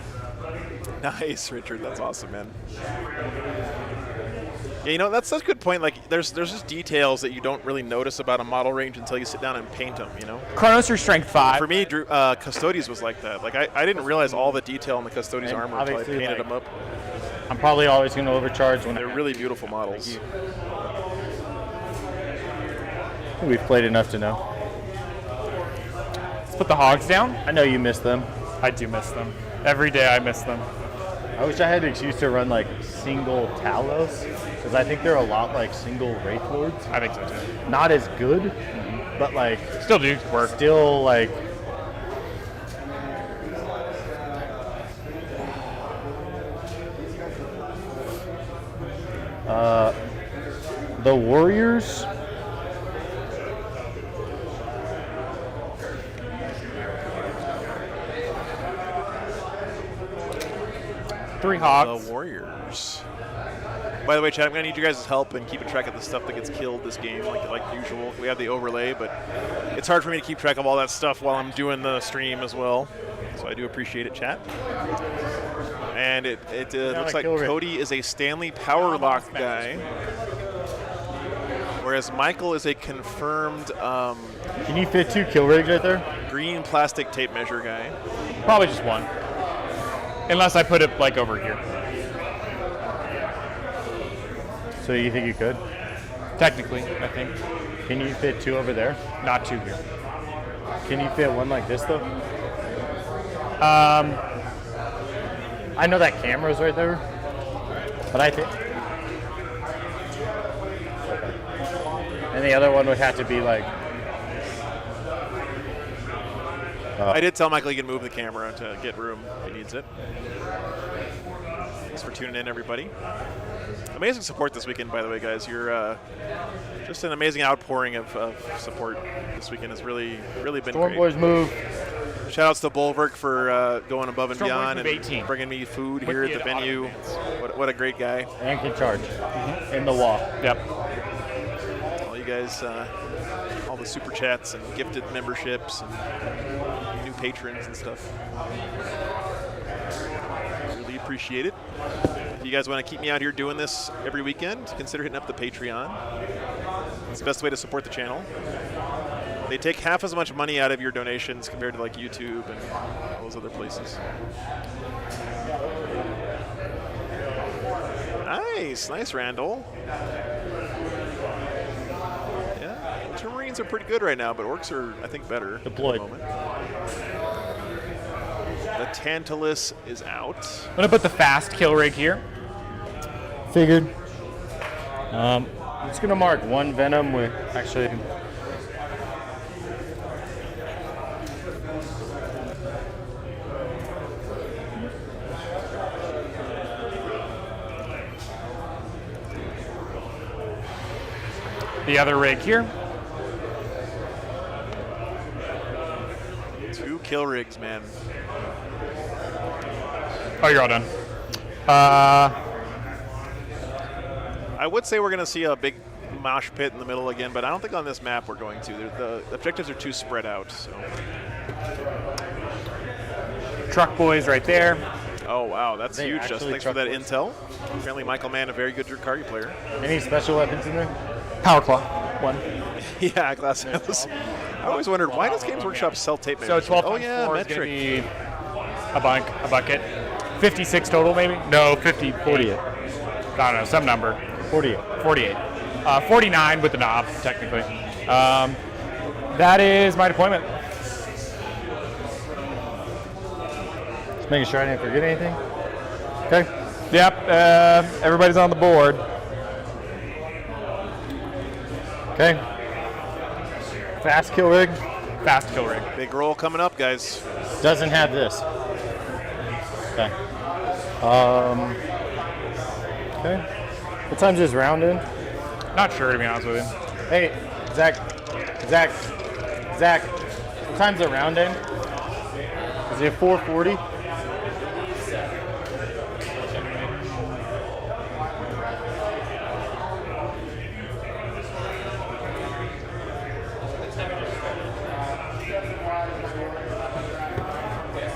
Speaker 1: Nice, Richard. That's awesome, man. Yeah, you know, that's such a good point. Like, there's just details that you don't really notice about a model range until you sit down and paint them, you know?
Speaker 8: Chronos your strength 5.
Speaker 1: For me, Custodes was like that. Like, I didn't realize all the detail in the Custodes
Speaker 2: And
Speaker 1: armor until I
Speaker 2: obviously,
Speaker 1: painted
Speaker 2: like,
Speaker 1: them up.
Speaker 2: I'm probably always gonna overcharge when
Speaker 1: They're really beautiful models.
Speaker 2: We've played enough to know.
Speaker 8: Let's put the Hogs down.
Speaker 2: I know you miss them.
Speaker 8: I do miss them. Every day I miss them.
Speaker 2: I wish I had an excuse to run like single Talos, because I think they're a lot like single Wraith Lords.
Speaker 8: I think so too.
Speaker 2: Not as good, but like
Speaker 8: Still do work.
Speaker 2: still like. The Warriors.
Speaker 8: Three Hogs.
Speaker 1: The Warriors. By the way, chat, I'm going to need you guys' help in keeping track of the stuff that gets killed this game, like usual. We have the overlay, but it's hard for me to keep track of all that stuff while I'm doing the stream as well. So I do appreciate it, chat. And it looks like Cody is a Stanley Power Lock guy, whereas Michael is a confirmed
Speaker 2: Can you fit 2 kill rigs right there?
Speaker 1: green plastic tape measure guy.
Speaker 8: Probably just one. Unless I put it like over here.
Speaker 2: So you think you could?
Speaker 8: Technically, I think.
Speaker 2: Can you fit 2 over there?
Speaker 8: Not 2 here.
Speaker 2: Can you fit 1 like this though? I know that camera's right there, but I think. And the other one would have to be like.
Speaker 1: I did tell Michael he can move the camera to get room if he needs it. Thanks for tuning in, everybody. Amazing support this weekend, by the way, guys. You're just an amazing outpouring of support this weekend. Has really been
Speaker 2: Storm
Speaker 1: great.
Speaker 2: Boys move.
Speaker 1: Shout outs to Bulwark for going above and
Speaker 8: Storm
Speaker 1: beyond
Speaker 8: Boys move 18.
Speaker 1: and bringing me food
Speaker 8: Put
Speaker 1: here
Speaker 8: me
Speaker 1: at the
Speaker 8: at auto
Speaker 1: venue.
Speaker 8: advance.
Speaker 1: What a great guy.
Speaker 2: And can charge in the wall.
Speaker 8: Yep.
Speaker 1: All you guys, all the super chats and gifted memberships and new patrons and stuff. Really appreciate it. If you guys want to keep me out here doing this every weekend, consider hitting up the Patreon. It's the best way to support the channel. They take half as much money out of your donations compared to like YouTube and all those other places. Nice, Randall. Yeah, Ultramarines are pretty good right now, but Orcs are, I think, better.
Speaker 2: Deployed.
Speaker 1: At the moment. The Tantalus is out.
Speaker 8: I'm gonna put the fast kill rig here.
Speaker 2: Figured. I'm just gonna mark 1 Venom with actually.
Speaker 8: the other rig here.
Speaker 1: 2 kill rigs, man.
Speaker 8: Oh, you're all done.
Speaker 1: I would say we're going to see a big mosh pit in the middle again, but I don't think on this map we're going to. The objectives are too spread out. So.
Speaker 8: Truck boys right there.
Speaker 1: Oh, wow, that's
Speaker 2: They
Speaker 1: huge, Justin.
Speaker 2: actually
Speaker 1: Thanks for that
Speaker 2: truck boys?
Speaker 1: intel. Apparently Michael Mann, a very good Drukari player.
Speaker 2: Any special weapons in there?
Speaker 3: Power Claw, 1.
Speaker 1: Yeah, Glass House. I always wondered, why does Games Workshop sell tape
Speaker 8: So
Speaker 1: measures?
Speaker 8: 12
Speaker 1: Oh,
Speaker 8: times
Speaker 1: yeah,
Speaker 8: 4 is going to
Speaker 1: metric.
Speaker 8: be a bucket. 56 total, maybe? No, 50.
Speaker 2: 48.
Speaker 8: I don't know, some number.
Speaker 2: 48.
Speaker 8: 48. 49 with the knob, technically. That is my deployment.
Speaker 2: Just making sure I didn't forget anything. Okay.
Speaker 8: Yep, everybody's on the board.
Speaker 2: Okay. Fast kill rig.
Speaker 8: Fast kill rig.
Speaker 1: Big roll coming up, guys.
Speaker 2: Doesn't have this. Okay. Okay. What time's this round in?
Speaker 8: Not sure, to be honest with you.
Speaker 2: Hey, Zach. What time's the round in? Is it 4:40?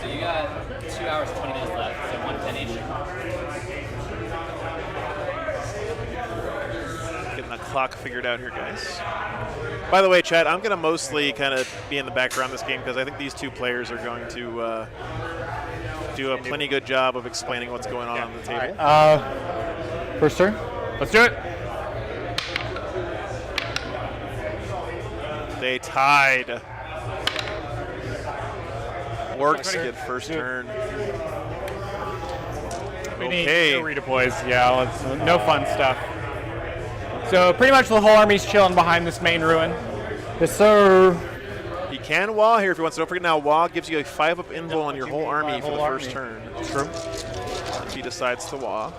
Speaker 6: So you got 2 hours, 20 minutes left, so 110 each.
Speaker 1: Getting the clock figured out here, guys. By the way, chat, I'm going to mostly kind of be in the background this game because I think these 2 players are going to do a plenty good job of explaining what's going on the table.
Speaker 2: First turn.
Speaker 8: Let's do it.
Speaker 1: They tied. Works get first turn.
Speaker 8: We need
Speaker 1: Okay.
Speaker 8: no redeploys. Yeah, no fun stuff. So pretty much the whole army's chilling behind this main ruin.
Speaker 2: Yes, sir.
Speaker 1: He can wah here if he wants to. Don't forget now, wah gives you a 5-up invul on your whole army for the
Speaker 2: whole
Speaker 1: first turn.
Speaker 8: True.
Speaker 1: If he decides to wah.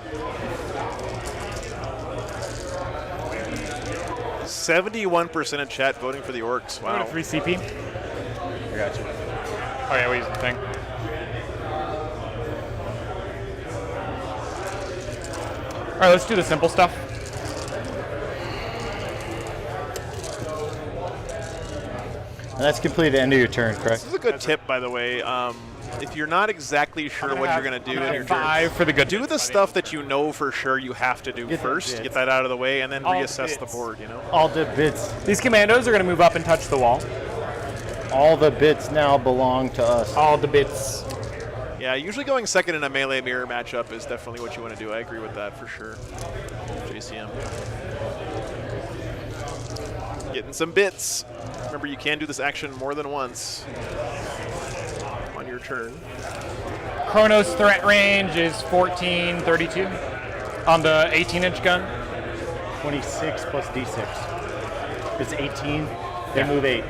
Speaker 1: 71% of chat voting for the orcs.
Speaker 8: Wow.
Speaker 1: Wow.
Speaker 8: 3 CP.
Speaker 2: I got you.
Speaker 8: Oh yeah, we use the thing. All right, let's do the simple stuff.
Speaker 2: And that's complete the end of your turn, correct?
Speaker 1: This is a good tip, by the way. If you're not exactly sure what you're going to do in your turn,
Speaker 8: 5 for the good.
Speaker 1: do the stuff that you know for sure you have to do
Speaker 2: Get the
Speaker 1: first.
Speaker 2: bits.
Speaker 1: Get that out of the way, and then
Speaker 8: All the
Speaker 1: reassess the
Speaker 8: bits.
Speaker 1: board, you know?
Speaker 2: All the bits.
Speaker 8: These commandos are going to move up and touch the wall.
Speaker 2: All the bits now belong to us.
Speaker 8: All the bits.
Speaker 1: Yeah, usually going second in a melee mirror matchup is definitely what you want to do. I agree with that for sure. JCM. Getting some bits. Remember, you can do this action more than once on your turn.
Speaker 8: Chrono's threat range is 1432 on the 18-inch gun.
Speaker 2: 26 plus D6. It's 18. They move 8.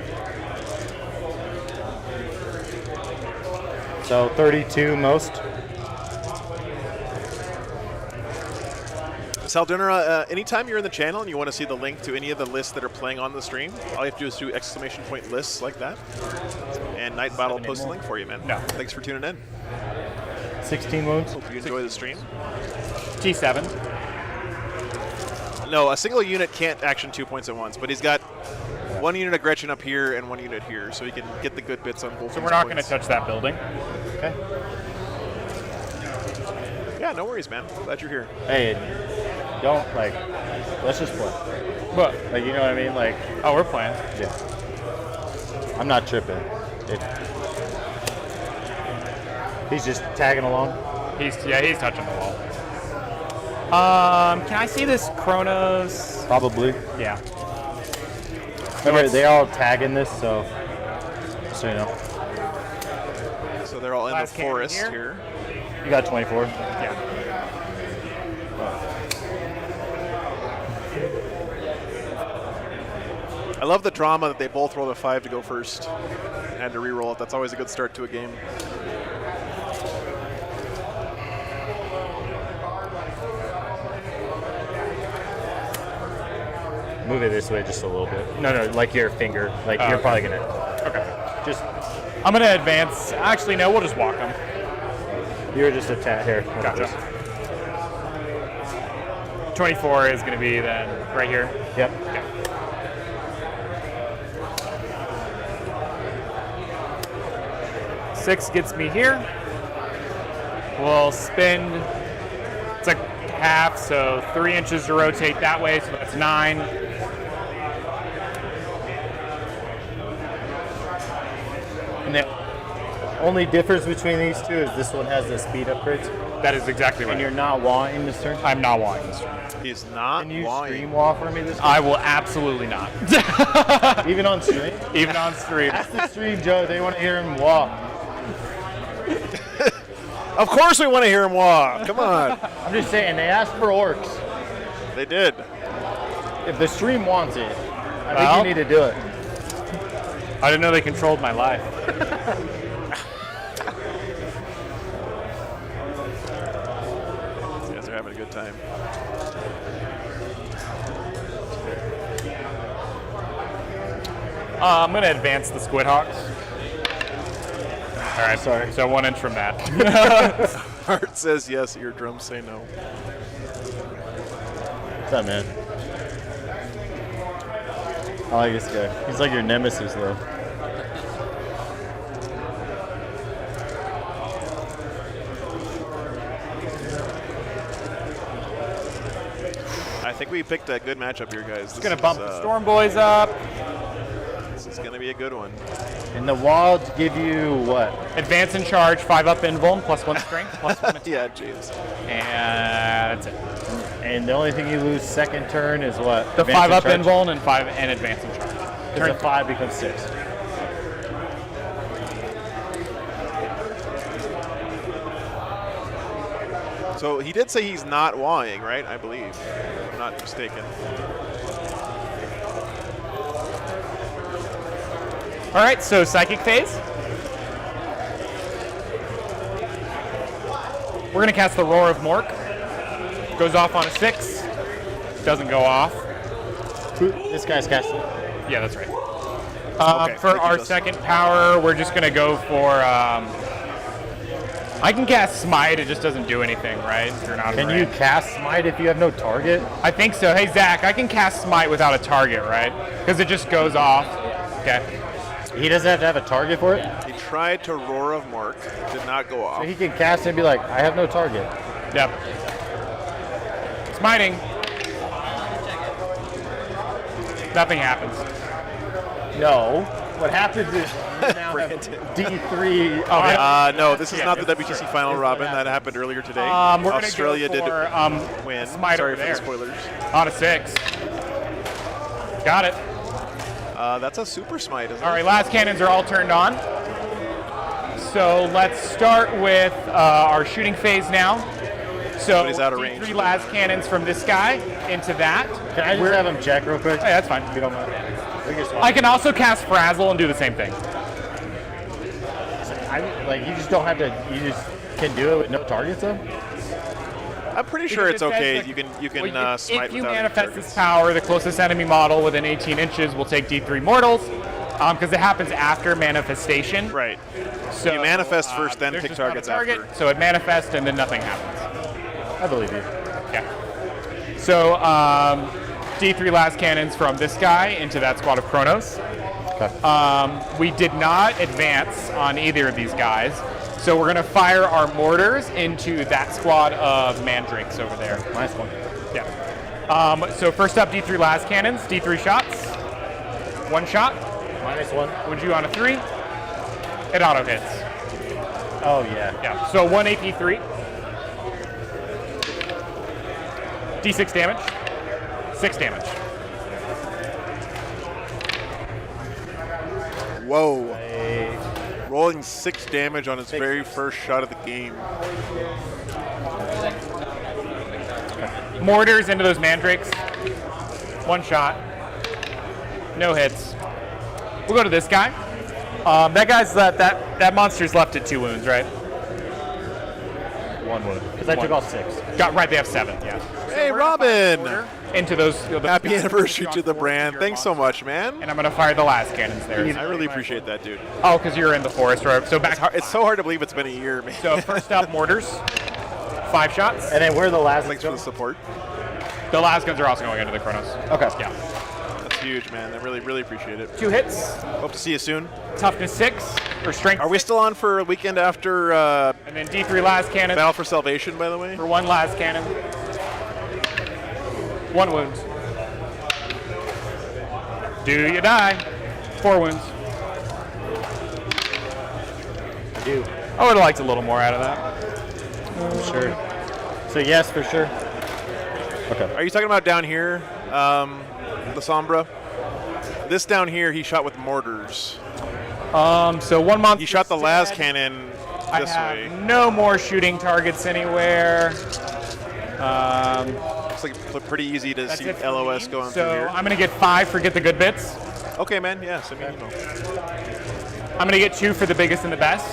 Speaker 2: So 32 most.
Speaker 1: Saldunra, anytime you're in the channel and you want to see the link to any of the lists that are playing on the stream, all you have to do is do exclamation point lists like that. And Night Battle will post a link for you, man.
Speaker 8: No.
Speaker 1: Thanks for tuning in.
Speaker 2: 16 wounds.
Speaker 1: Hope you enjoy the stream.
Speaker 8: T7.
Speaker 1: No, a single unit can't action 2 points at once, but he's got 1 unit of Gretchen up here and 1 unit here, so he can get the good bits on both.
Speaker 8: So we're not going to touch that building.
Speaker 2: Okay.
Speaker 1: Yeah, no worries, man. Glad you're here.
Speaker 2: Hey, don't let's just play.
Speaker 8: But
Speaker 2: You know what I mean?
Speaker 8: oh, we're playing.
Speaker 2: Yeah. I'm not tripping. He's just tagging along.
Speaker 8: He's touching the wall. Can I see this Chronos?
Speaker 2: Probably.
Speaker 8: Yeah.
Speaker 2: Remember, they all tag in this, so you know.
Speaker 1: So they're all in the
Speaker 8: Last cannon
Speaker 1: forest
Speaker 8: here.
Speaker 1: here.
Speaker 2: You got 24.
Speaker 8: Yeah.
Speaker 1: I love the drama that they both rolled a 5 to go first and to re-roll it. That's always a good start to a game.
Speaker 2: Move it this way just a little bit. No, like your finger. Like you're probably gonna.
Speaker 8: Okay.
Speaker 2: Just.
Speaker 8: I'm gonna advance. Actually, no. We'll just walk them.
Speaker 2: You're just a tat here.
Speaker 8: Gotcha. 24 is gonna be then right here.
Speaker 2: Yep.
Speaker 8: Okay. 6 gets me here. We'll spin. It's like half, so 3 inches to rotate that way, so that's 9.
Speaker 2: And the only difference between these two is this one has the speed upgrades.
Speaker 8: That is exactly right.
Speaker 2: And you're not wawing this turn?
Speaker 8: I'm not wawing this turn.
Speaker 1: He's not
Speaker 2: Can you
Speaker 1: lying.
Speaker 2: stream waw for me this turn?
Speaker 8: I will absolutely not.
Speaker 2: Even on stream?
Speaker 8: Even on stream.
Speaker 2: Ask the stream, Joe. They want to hear him waw.
Speaker 1: Of course we want to hear him walk. Come on.
Speaker 2: I'm just saying, they asked for orcs.
Speaker 1: They did.
Speaker 2: If the stream wants it, I think you need to do it.
Speaker 8: I didn't know they controlled my life.
Speaker 1: These guys are having a good time.
Speaker 8: I'm going to advance the Squid Hawks. All right, sorry. So 1 inch from that.
Speaker 1: Heart says yes, eardrums say no.
Speaker 2: What's up, man? I like this guy. He's like your nemesis, though.
Speaker 1: I think we picked a good matchup here, guys. This
Speaker 8: Going to
Speaker 1: is,
Speaker 8: bump the Storm Boys up.
Speaker 1: This is going to be a good one.
Speaker 2: And the wilds give you what?
Speaker 8: Advance and charge, 5 up invuln, +1 strength, +1 attack.
Speaker 1: Yeah, jeez.
Speaker 8: And that's it.
Speaker 2: And the only thing you lose second turn is what?
Speaker 8: The
Speaker 2: Advance
Speaker 8: 5
Speaker 2: and
Speaker 8: up
Speaker 2: charge?
Speaker 8: invuln and 5 and advance and charge.
Speaker 2: Turn 5 becomes 6.
Speaker 1: So he did say he's not wawing, right? I believe. If I'm not mistaken.
Speaker 8: All right, so psychic phase. We're going to cast the Roar of Mork. Goes off on a 6. Doesn't go off.
Speaker 2: This guy's casting.
Speaker 8: Yeah, that's right.
Speaker 1: Okay,
Speaker 8: for
Speaker 1: thank you,
Speaker 8: our
Speaker 1: Justin.
Speaker 8: second power, we're just going to go for... I can cast Smite, it just doesn't do anything, right? You're not
Speaker 2: Can you cast Smite if you have no target?
Speaker 8: I think so. Hey, Zach, I can cast Smite without a target, right? Because it just goes off. Okay.
Speaker 2: He doesn't have to have a target for it?
Speaker 1: He tried to Roar of Mork. Did not go off.
Speaker 2: So he can cast it and be like, I have no target.
Speaker 8: Yep. Smiting. Nothing happens.
Speaker 2: No. What happens is you now have D3.
Speaker 1: No, this is
Speaker 8: Yeah,
Speaker 1: not the
Speaker 8: that's
Speaker 1: WTC
Speaker 8: true.
Speaker 1: final, Robin. That happened earlier today.
Speaker 8: We're gonna
Speaker 1: Australia
Speaker 8: go for,
Speaker 1: did win.
Speaker 8: Smite
Speaker 1: Sorry
Speaker 8: over
Speaker 1: for the
Speaker 8: there.
Speaker 1: spoilers.
Speaker 8: On a 6. Got it.
Speaker 1: That's a super smite, isn't
Speaker 8: All
Speaker 1: it?
Speaker 8: right, last cannons are all turned on. So let's start with our shooting phase now. So
Speaker 1: But he's out of range.
Speaker 8: 3 last cannons from this guy into that.
Speaker 2: Can I just have him check real quick?
Speaker 8: Hey, that's fine.
Speaker 2: If you don't mind. We can swap.
Speaker 8: I can also cast Frazzle and do the same thing.
Speaker 2: Like, you just don't have to, you just can do it with no targets, though?
Speaker 1: I'm pretty sure it's
Speaker 8: Because it says,
Speaker 1: okay.
Speaker 8: like,
Speaker 1: You can
Speaker 8: well,
Speaker 1: smite
Speaker 8: if you
Speaker 1: without any
Speaker 8: manifest
Speaker 1: targets.
Speaker 8: this power, the closest enemy model within 18 inches will take D3 mortals, because it happens after manifestation.
Speaker 1: Right.
Speaker 8: So
Speaker 1: You manifest first, then
Speaker 8: there's
Speaker 1: pick
Speaker 8: just not a
Speaker 1: targets
Speaker 8: target,
Speaker 1: after.
Speaker 8: So it manifests and then nothing happens.
Speaker 2: I believe you.
Speaker 8: Yeah. So D3 last cannons from this guy into that squad of Chronos.
Speaker 2: Okay.
Speaker 8: We did not advance on either of these guys, so we're going to fire our mortars into that squad of mandrakes over there.
Speaker 2: Nice one.
Speaker 8: Yeah. So first up, D3 last cannons, D3 shots. 1 shot.
Speaker 2: -1.
Speaker 8: Would you on a 3? It auto hits.
Speaker 2: Oh, yeah.
Speaker 8: Yeah. So 1 AP3. D6 damage. 6 damage.
Speaker 1: Whoa. Rolling 6 damage on his very first shot of the game.
Speaker 8: Mortars into those mandrakes. 1 shot. No hits. We'll go to this guy. That guy's that monster's left at 2 wounds, right?
Speaker 2: 1 wound. Because I took all 6.
Speaker 8: Right, they have 7, yeah.
Speaker 1: Hey, Robin!
Speaker 8: Into those.
Speaker 1: Happy anniversary to the brand. Thanks so much, man.
Speaker 8: And I'm going to fire the last cannons there.
Speaker 1: I really appreciate that, dude.
Speaker 8: Oh, because you're in the forest, right? So back.
Speaker 1: It's so hard to believe it's been a year, man.
Speaker 8: So first up, mortars. 5 shots.
Speaker 2: And then where are the last
Speaker 1: Thanks for the support.
Speaker 8: The last guns are also going into the Chronos.
Speaker 2: Okay.
Speaker 8: Yeah.
Speaker 1: That's huge, man. I really, really appreciate it.
Speaker 8: 2 hits.
Speaker 1: Hope to see you soon.
Speaker 8: Toughness 6 or strength.
Speaker 1: Are we still on for a weekend after
Speaker 8: And then D3 last cannon.
Speaker 1: Battle for Salvation, by the way?
Speaker 8: For 1 last cannon. 1 wound. Do you die? 4 wounds.
Speaker 2: I do.
Speaker 8: I would have liked a little more out of that.
Speaker 2: Sure. So yes, for sure. Okay.
Speaker 1: Are you talking about down here, the Sombra? This down here, he shot with mortars.
Speaker 8: So 1 month.
Speaker 1: He shot the las cannon this
Speaker 8: I
Speaker 1: way.
Speaker 8: have no more shooting targets anywhere.
Speaker 1: Looks like pretty easy to see LOS going through
Speaker 8: So
Speaker 1: here.
Speaker 8: I'm going to get 5 for get the good bits.
Speaker 1: Okay, man. Yeah, send me an email.
Speaker 8: I'm going to get 2 for the biggest and the best.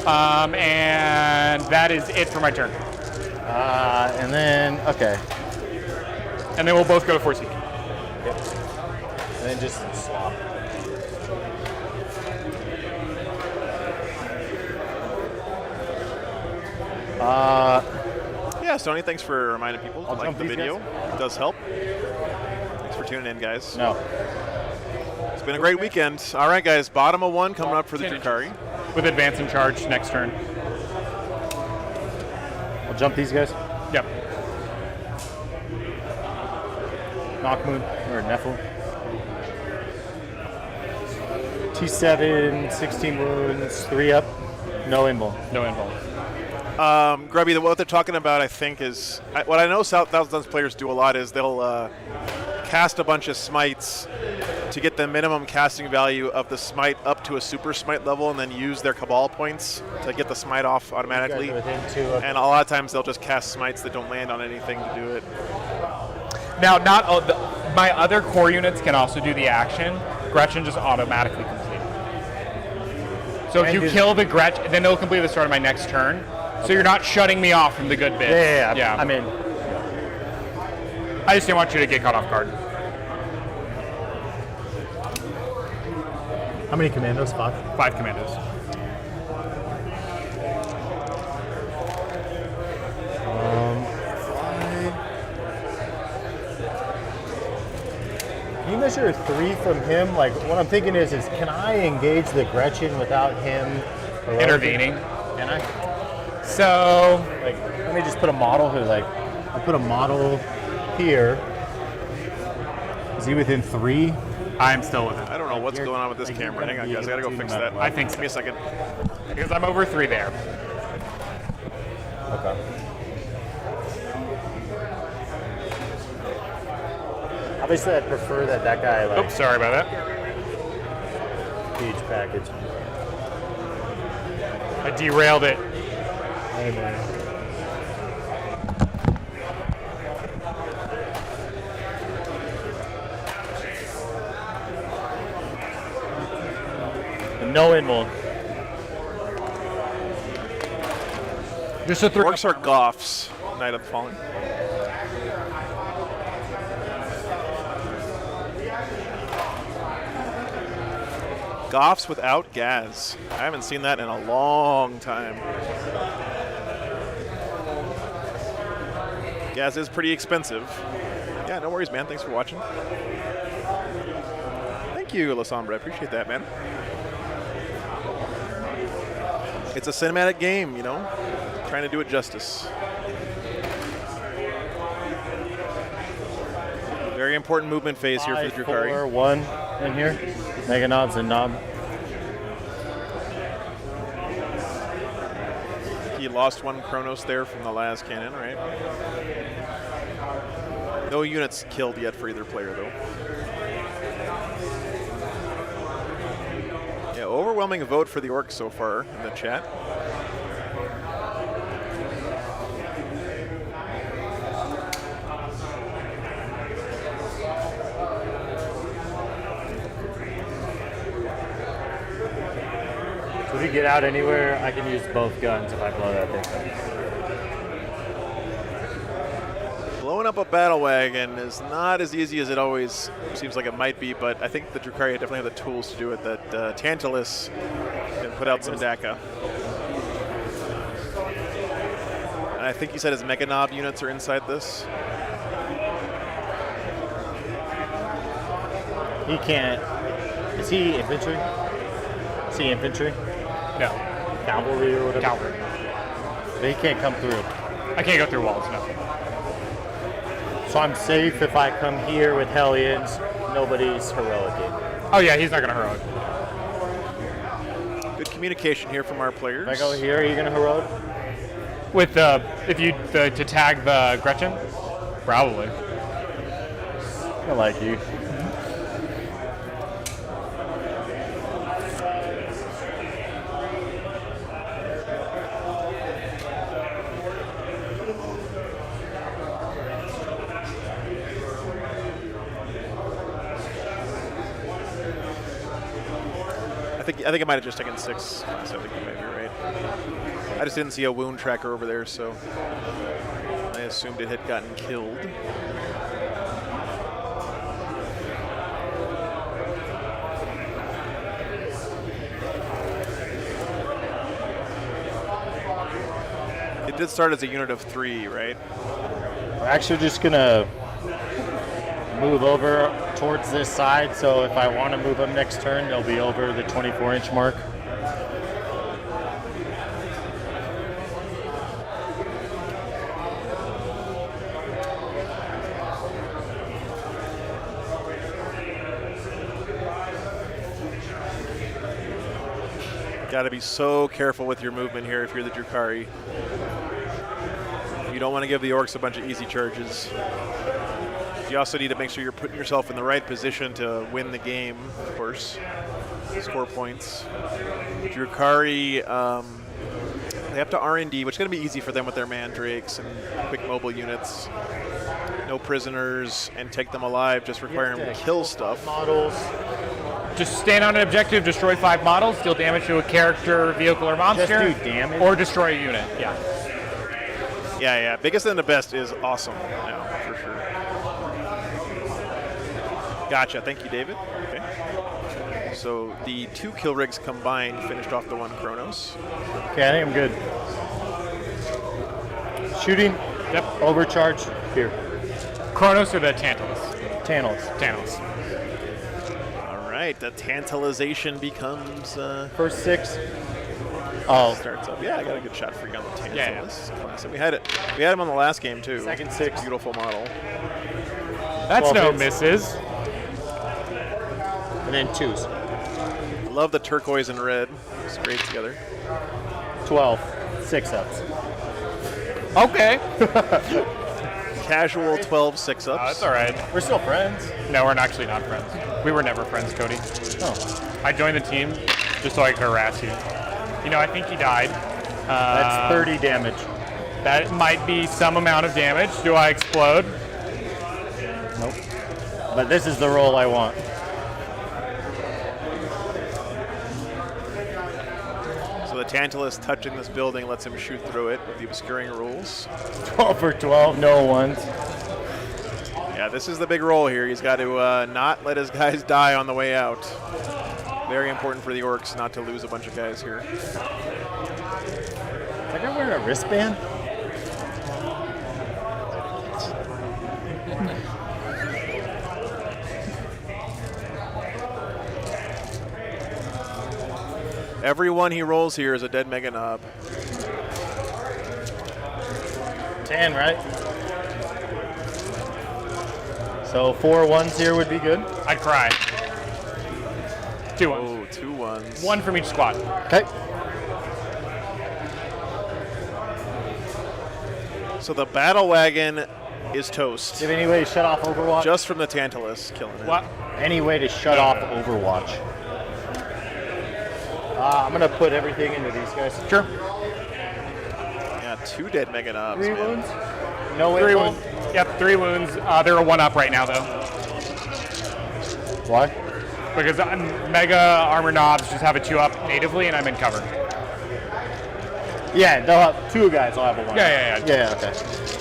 Speaker 8: And that is it for my turn.
Speaker 2: And then, okay.
Speaker 8: And then we'll both go to 4 seek.
Speaker 2: Yep. And then just swap.
Speaker 1: Yeah, Sony, thanks for reminding people to like
Speaker 2: jump
Speaker 1: the
Speaker 2: these
Speaker 1: video. It does help. Thanks for tuning in, guys.
Speaker 2: No.
Speaker 1: It's been a great weekend. All right, guys, bottom of 1 coming up for the Drukari.
Speaker 8: With advance and charge next turn.
Speaker 2: I'll jump these guys.
Speaker 8: Yep.
Speaker 2: Knockmoon or Nephilim. T7, 16 wounds, 3 up, no invul.
Speaker 8: No invul.
Speaker 1: Grubby, what they're talking about, I think, is what I know Thousand Suns players do a lot is they'll cast a bunch of smites to get the minimum casting value of the smite up to a super smite level, and then use their Cabal points to get the smite off automatically. And a lot of times they'll just cast smites that don't land on anything to do it.
Speaker 8: Now, not all my other core units can also do the action. Gretchen just automatically complete. So if you kill the Gretchen, then it'll complete the start of my next turn. So you're not shutting me off from the good bits.
Speaker 2: Yeah. I mean,
Speaker 8: I just didn't want you to get caught off guard.
Speaker 2: how many commandos? 5?
Speaker 8: 5 commandos.
Speaker 2: Can you measure 3 from him? Like, what I'm thinking is can I engage the Gretchen without him
Speaker 8: Intervening.
Speaker 2: Can I?
Speaker 8: So,
Speaker 2: like, let me just put a model here. Like, I'll put a model here. Is he within 3?
Speaker 8: I'm still with it.
Speaker 1: I don't know what's going on with this camera. Hang on, guys. I gotta go fix that.
Speaker 8: I think so.
Speaker 1: Give me a second.
Speaker 8: Because I'm over 3 there.
Speaker 2: Okay. Obviously, I'd prefer that guy, like,
Speaker 8: Oops, sorry about that.
Speaker 2: huge package.
Speaker 8: I derailed it.
Speaker 2: Hey, man. No invul.
Speaker 8: Just a 3.
Speaker 1: Orcs are Goffs. Knight of Fallen. Goffs without Gaz. I haven't seen that in a long time. Gaz is pretty expensive. Yeah, no worries, man. Thanks for watching. Thank you, La Sombra. I appreciate that, man. It's a cinematic game, you know? Trying to do it justice. Very important movement phase here for the
Speaker 2: 5,
Speaker 1: Drukari.
Speaker 2: 4, 1 in here. Mega Knobs and Knob.
Speaker 1: He lost 1 Chronos there from the last cannon, right? No units killed yet for either player, though. Yeah, overwhelming vote for the Orcs so far in the chat.
Speaker 2: If we get out anywhere, I can use both guns if I blow that thing.
Speaker 1: Blowing up a battle wagon is not as easy as it always seems like it might be, but I think the Drukari definitely have the tools to do it. That Tantalus can put out some DACA. And I think you said his Mega Knob units are inside this.
Speaker 2: He can't. Is he infantry? Is he infantry?
Speaker 8: No.
Speaker 2: Cavalry or whatever?
Speaker 8: Cavalry.
Speaker 2: But he can't come through.
Speaker 8: I can't go through walls, no.
Speaker 2: So I'm safe if I come here with Hellions. Nobody's heroic.
Speaker 8: Oh yeah, he's not gonna heroic.
Speaker 1: Good communication here from our players.
Speaker 2: If I go here, are you gonna heroic?
Speaker 8: With to tag the Gretchen, probably.
Speaker 2: I like you.
Speaker 1: I think it might have just taken 6. So I think you might be right. I just didn't see a wound tracker over there, so I assumed it had gotten killed. It did start as a unit of 3, right?
Speaker 2: We're actually just gonna move over towards this side, so if I want to move them next turn, they'll be over the 24-inch mark.
Speaker 1: Got to be so careful with your movement here if you're the Drukari. You don't want to give the Orcs a bunch of easy charges. You also need to make sure you're putting yourself in the right position to win the game, of course. Score points. Drukari, they have to R&D, which is going to be easy for them with their mandrakes and quick mobile units. No prisoners, and take them alive, just requiring them to kill stuff.
Speaker 2: Models.
Speaker 8: Just stand on an objective, destroy 5 models, deal damage to a character, vehicle, or monster.
Speaker 2: Just do damage?
Speaker 8: Or destroy a unit, yeah.
Speaker 1: Yeah. Biggest and the best is awesome now, for sure. Gotcha. Thank you, David. Okay. So the 2 kill rigs combined finished off the 1 Kronos.
Speaker 2: Okay, I think I'm good. Shooting.
Speaker 8: Yep.
Speaker 2: Overcharge. Here.
Speaker 8: Kronos or the Tantalus?
Speaker 2: Tantalus.
Speaker 8: Tantalus.
Speaker 1: All right. The tantalization becomes...
Speaker 2: First 6. Oh.
Speaker 1: Starts up. Yeah, I got a good shot for you on the Tantalus.
Speaker 8: Yeah.
Speaker 1: Classic. We had him on the last game, too.
Speaker 2: Second 6.
Speaker 1: Beautiful model.
Speaker 8: That's no
Speaker 2: hits.
Speaker 8: misses.
Speaker 2: And then 2s.
Speaker 1: Love the turquoise and red. It's great together.
Speaker 2: 12. 6 ups.
Speaker 8: Okay.
Speaker 1: Casual 12 6-ups.
Speaker 8: That's all right.
Speaker 2: We're still friends.
Speaker 8: No, we're actually not friends. We were never friends, Cody.
Speaker 2: Oh.
Speaker 8: I joined the team just so I could harass you. You know, I think he died.
Speaker 2: That's 30 damage.
Speaker 8: That might be some amount of damage. Do I explode?
Speaker 2: Nope. But this is the roll I want.
Speaker 1: So the Tantalus touching this building lets him shoot through it with the obscuring rules.
Speaker 2: 12 for 12, no ones.
Speaker 1: Yeah, this is the big roll here. He's got to not let his guys die on the way out. Very important for the Orcs not to lose a bunch of guys here.
Speaker 2: Is that guy wearing a wristband?
Speaker 1: Everyone he rolls here is a dead Mega Knob.
Speaker 2: 10, right? So 4 1s here would be good.
Speaker 8: I'd cry. 2 1s.
Speaker 1: Oh, 2 1s.
Speaker 8: 1 from each squad.
Speaker 2: Okay.
Speaker 1: So the battle wagon is toast.
Speaker 2: Do you have any way to shut off Overwatch?
Speaker 1: Just from the Tantalus killing it.
Speaker 8: What?
Speaker 2: Any way to shut off Overwatch? I'm going to put everything into these guys.
Speaker 8: Sure.
Speaker 1: Yeah, 2 dead Mega Knobs.
Speaker 2: 3
Speaker 1: man.
Speaker 2: wounds? No
Speaker 8: 3
Speaker 2: info?
Speaker 8: wounds. Yep, 3 wounds. They're a 1-up right now, though.
Speaker 2: Why?
Speaker 8: because Mega Armor Knobs just have a 2-up natively, and I'm in cover.
Speaker 2: Yeah, they'll have 2 guys. I'll have a 1.
Speaker 8: Yeah.
Speaker 2: Yeah, okay.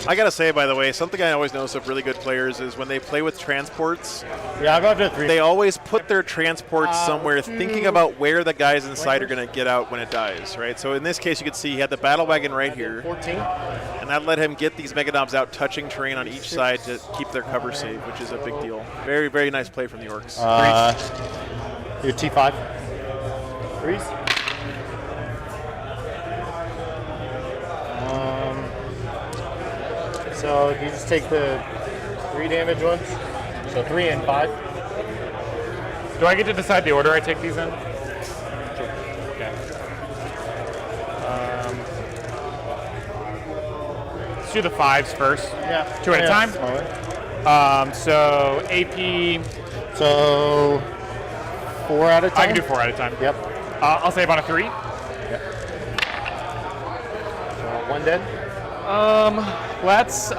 Speaker 1: I gotta say, by the way, something I always notice of really good players is when they play with transports,
Speaker 2: Yeah, I'll go up to 3.
Speaker 1: they always put their transports somewhere, thinking about where the guys inside are gonna get out when it dies, right? So in this case, you could see he had the battle wagon right here,
Speaker 2: 14.
Speaker 1: and that let him get these Mega Knobs out, touching terrain on each side to keep their cover safe, which is a big deal. Very, very nice play from the Orcs.
Speaker 2: Your T5. 3s. So you just take the 3 damage ones. So 3 and 5.
Speaker 8: Do I get to decide the order I take these in? Okay. Let's do the 5s first.
Speaker 2: Yeah.
Speaker 8: 2 at a time. So AP.
Speaker 2: So 4 at a time.
Speaker 8: I can do 4 at a time.
Speaker 2: Yep.
Speaker 8: I'll save on a 3.
Speaker 2: Yep. So 1 dead.
Speaker 8: Let's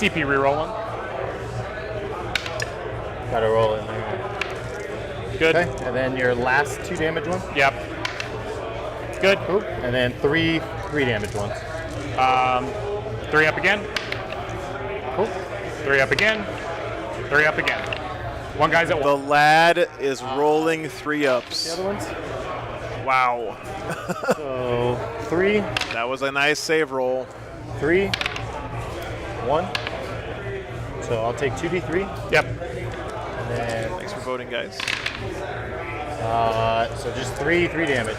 Speaker 8: CP reroll one.
Speaker 2: Gotta roll in there.
Speaker 8: Good.
Speaker 2: Okay. And then your last 2 damage ones.
Speaker 8: Yep. Good.
Speaker 2: Cool. And then 3 damage ones.
Speaker 8: 3 up again.
Speaker 2: Cool.
Speaker 8: 3 up again. 3 up again. One guy's at
Speaker 1: The
Speaker 8: 1.
Speaker 1: lad is rolling 3-ups.
Speaker 2: The other ones.
Speaker 1: Wow.
Speaker 2: So 3,
Speaker 1: That was a nice save roll.
Speaker 2: 3, 1. So I'll take 2d3.
Speaker 8: Yep.
Speaker 2: And then
Speaker 1: Thanks for voting, guys.
Speaker 2: so just 3 damage.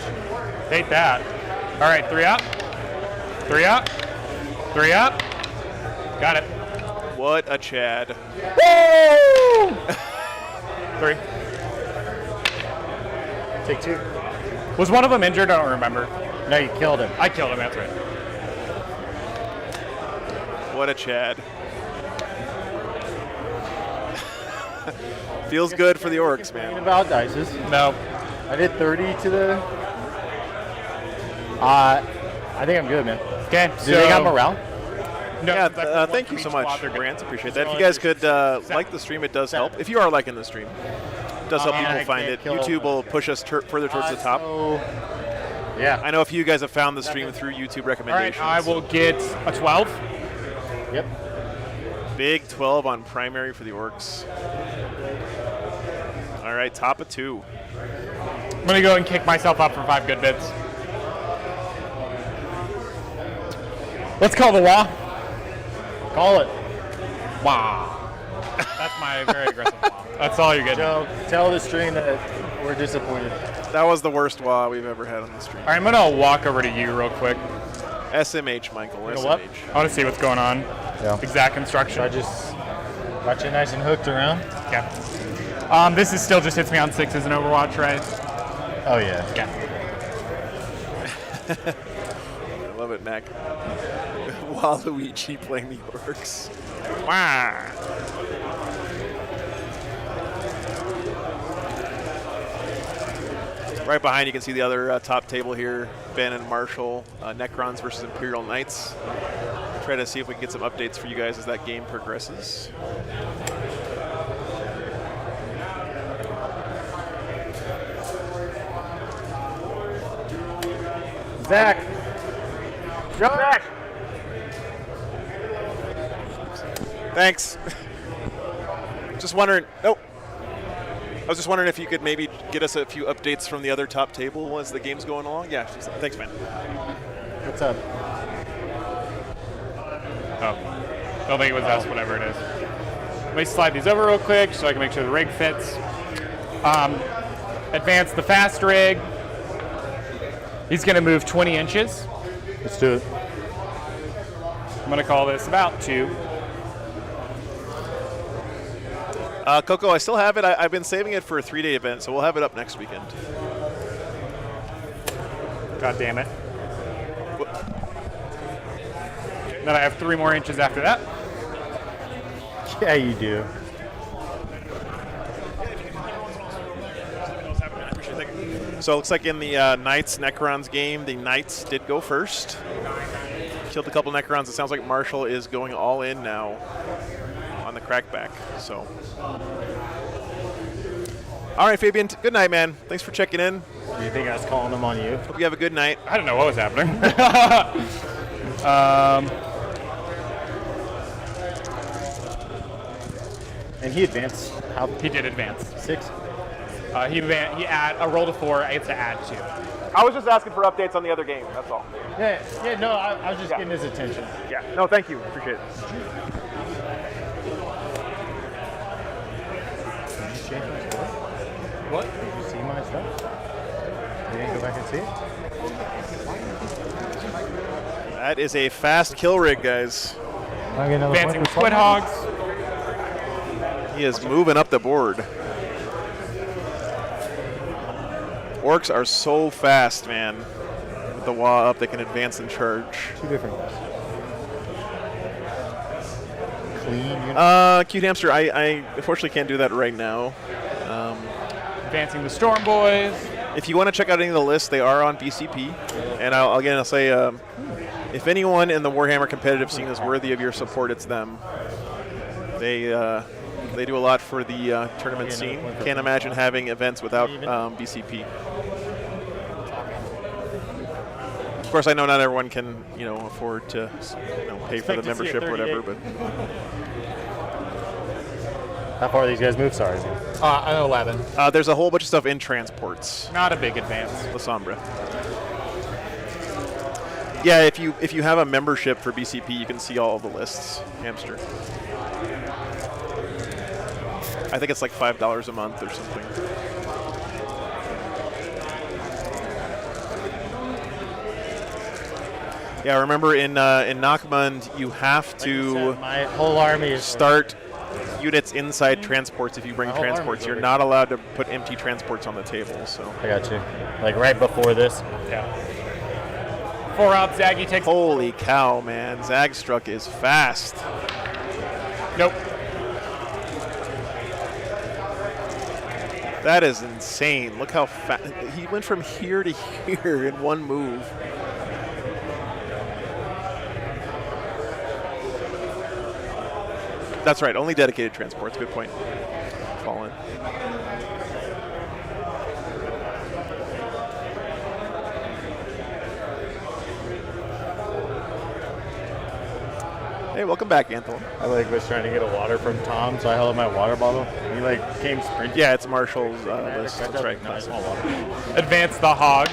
Speaker 8: Take that. All right, 3 up. 3 up. 3 up. Got it.
Speaker 1: What a Chad.
Speaker 8: Woo! 3.
Speaker 2: Take 2.
Speaker 8: Was one of them injured? I don't remember.
Speaker 2: No, you killed him.
Speaker 8: I killed him, that's right.
Speaker 1: What a Chad. Feels good for the Orcs, man.
Speaker 2: About dices.
Speaker 8: No.
Speaker 2: I did 30 to the. I think I'm good, man.
Speaker 8: Okay,
Speaker 2: Do they got morale?
Speaker 8: No,
Speaker 1: Yeah,
Speaker 8: that's one
Speaker 1: thank
Speaker 8: from
Speaker 1: you so
Speaker 8: each
Speaker 1: much,
Speaker 8: squad. They're good.
Speaker 1: Grant. Appreciate that. If you guys could like the stream, it does help. If you are liking the stream, it does help
Speaker 2: I
Speaker 1: people find
Speaker 2: can't
Speaker 1: it.
Speaker 2: kill
Speaker 1: YouTube will push us further towards the top.
Speaker 2: So, yeah.
Speaker 1: I know a few of you guys have found the stream through YouTube
Speaker 8: All right,
Speaker 1: recommendations.
Speaker 8: I will get a 12.
Speaker 2: Yep.
Speaker 1: Big 12 on primary for the Orcs. All right, top of 2.
Speaker 8: I'm going to go and kick myself up for 5 good bits. Let's call the wah.
Speaker 2: Call it.
Speaker 8: Wah. That's my very aggressive wah. That's all you're getting.
Speaker 2: Joe, tell the stream that we're disappointed.
Speaker 1: That was the worst WA we've ever had on the stream.
Speaker 8: All right, I'm going to walk over to you real quick.
Speaker 1: SMH, Michael.
Speaker 2: You know
Speaker 1: SMH.
Speaker 2: what?
Speaker 8: I want to see what's going on.
Speaker 2: Yeah.
Speaker 8: Exact instruction.
Speaker 2: So I just got you nice and hooked around.
Speaker 8: Yeah. This is still just hits me on 6s in Overwatch, right?
Speaker 2: Oh, yeah.
Speaker 8: Yeah.
Speaker 1: I love it, Mac. Waluigi playing the Orcs.
Speaker 8: Wow.
Speaker 1: Right behind you can see the other top table here. Ben and Marshall, Necrons versus Imperial Knights. Try to see if we can get some updates for you guys as that game progresses.
Speaker 2: Zach. Zach.
Speaker 1: Thanks. Just wondering. Nope. I was just wondering if you could maybe get us a few updates from the other top table as the game's going along. Yeah. Thanks, man.
Speaker 2: What's up?
Speaker 8: Oh. Don't think it was us, whatever it is. Let me slide these over real quick so I can make sure the rig fits. Advance the fast rig. He's going to move 20 inches.
Speaker 2: Let's do it.
Speaker 8: I'm going to call this about 2.
Speaker 1: Coco, I still have it. I've been saving it for a 3-day event, so we'll have it up next weekend.
Speaker 8: God damn it. Then I have 3 more inches after that.
Speaker 2: Yeah, you do.
Speaker 1: So it looks like in the Knights Necrons game, the Knights did go first. Killed a couple Necrons. It sounds like Marshall is going all in now on the crackback. So All right, Fabian. Good night, man. Thanks for checking in.
Speaker 2: Do you think I was calling them on you?
Speaker 1: Hope you have a good night.
Speaker 8: I don't know what was happening.
Speaker 2: And he advanced. How?
Speaker 8: He did advance.
Speaker 2: 6.
Speaker 8: He I rolled a 4. I get to add 2.
Speaker 1: I was just asking for updates on the other game. That's all.
Speaker 2: Yeah. No, I was just getting his attention.
Speaker 1: Yeah. No, thank you. Appreciate it.
Speaker 2: Did you change my score?
Speaker 8: What?
Speaker 2: Did you see my stuff? You didn't go back and see it?
Speaker 1: That is a fast kill rig, guys.
Speaker 8: Advancing with Squid Hogs.
Speaker 1: He is moving up the board. Orcs are so fast, man. With the wall up, they can advance and charge.
Speaker 2: 2 different ones. Clean unit.
Speaker 1: Cute Hamster, I unfortunately can't do that right now.
Speaker 8: Advancing the Storm Boys.
Speaker 1: If you want to check out any of the lists, they are on BCP. And I'll say, if anyone in the Warhammer competitive scene is worthy of your support, it's them. They do a lot for the tournament scene. Can't imagine having events without BCP. Of course, I know not everyone can, afford to, pay for the membership or whatever, but.
Speaker 2: How far these guys move? Sorry.
Speaker 8: 11.
Speaker 1: There's a whole bunch of stuff in transports.
Speaker 8: Not a big advance.
Speaker 1: La Sombra. Yeah, if you have a membership for BCP, you can see all of the lists. Hamster. I think it's like $5 a month or something. Yeah, remember in Nachmund, you have to
Speaker 2: my whole army is
Speaker 1: start units inside transports if you bring transports. You're not allowed to put empty transports on the table. So
Speaker 2: I got you. Like right before this.
Speaker 8: Yeah. 4 up, Zaggy takes.
Speaker 1: Holy cow, man! Zagstruck is fast.
Speaker 8: Nope.
Speaker 1: That is insane. Look how fast he went from here to here in one move. That's right, only dedicated transports. Good point. Fall in. Hey, welcome back, Anthel.
Speaker 2: I was trying to get a water from Tom, so I held up my water bottle. He came sprinting.
Speaker 1: Yeah, it's Marshall's list. That's right.
Speaker 2: No, small water.
Speaker 8: Advance the Hogs.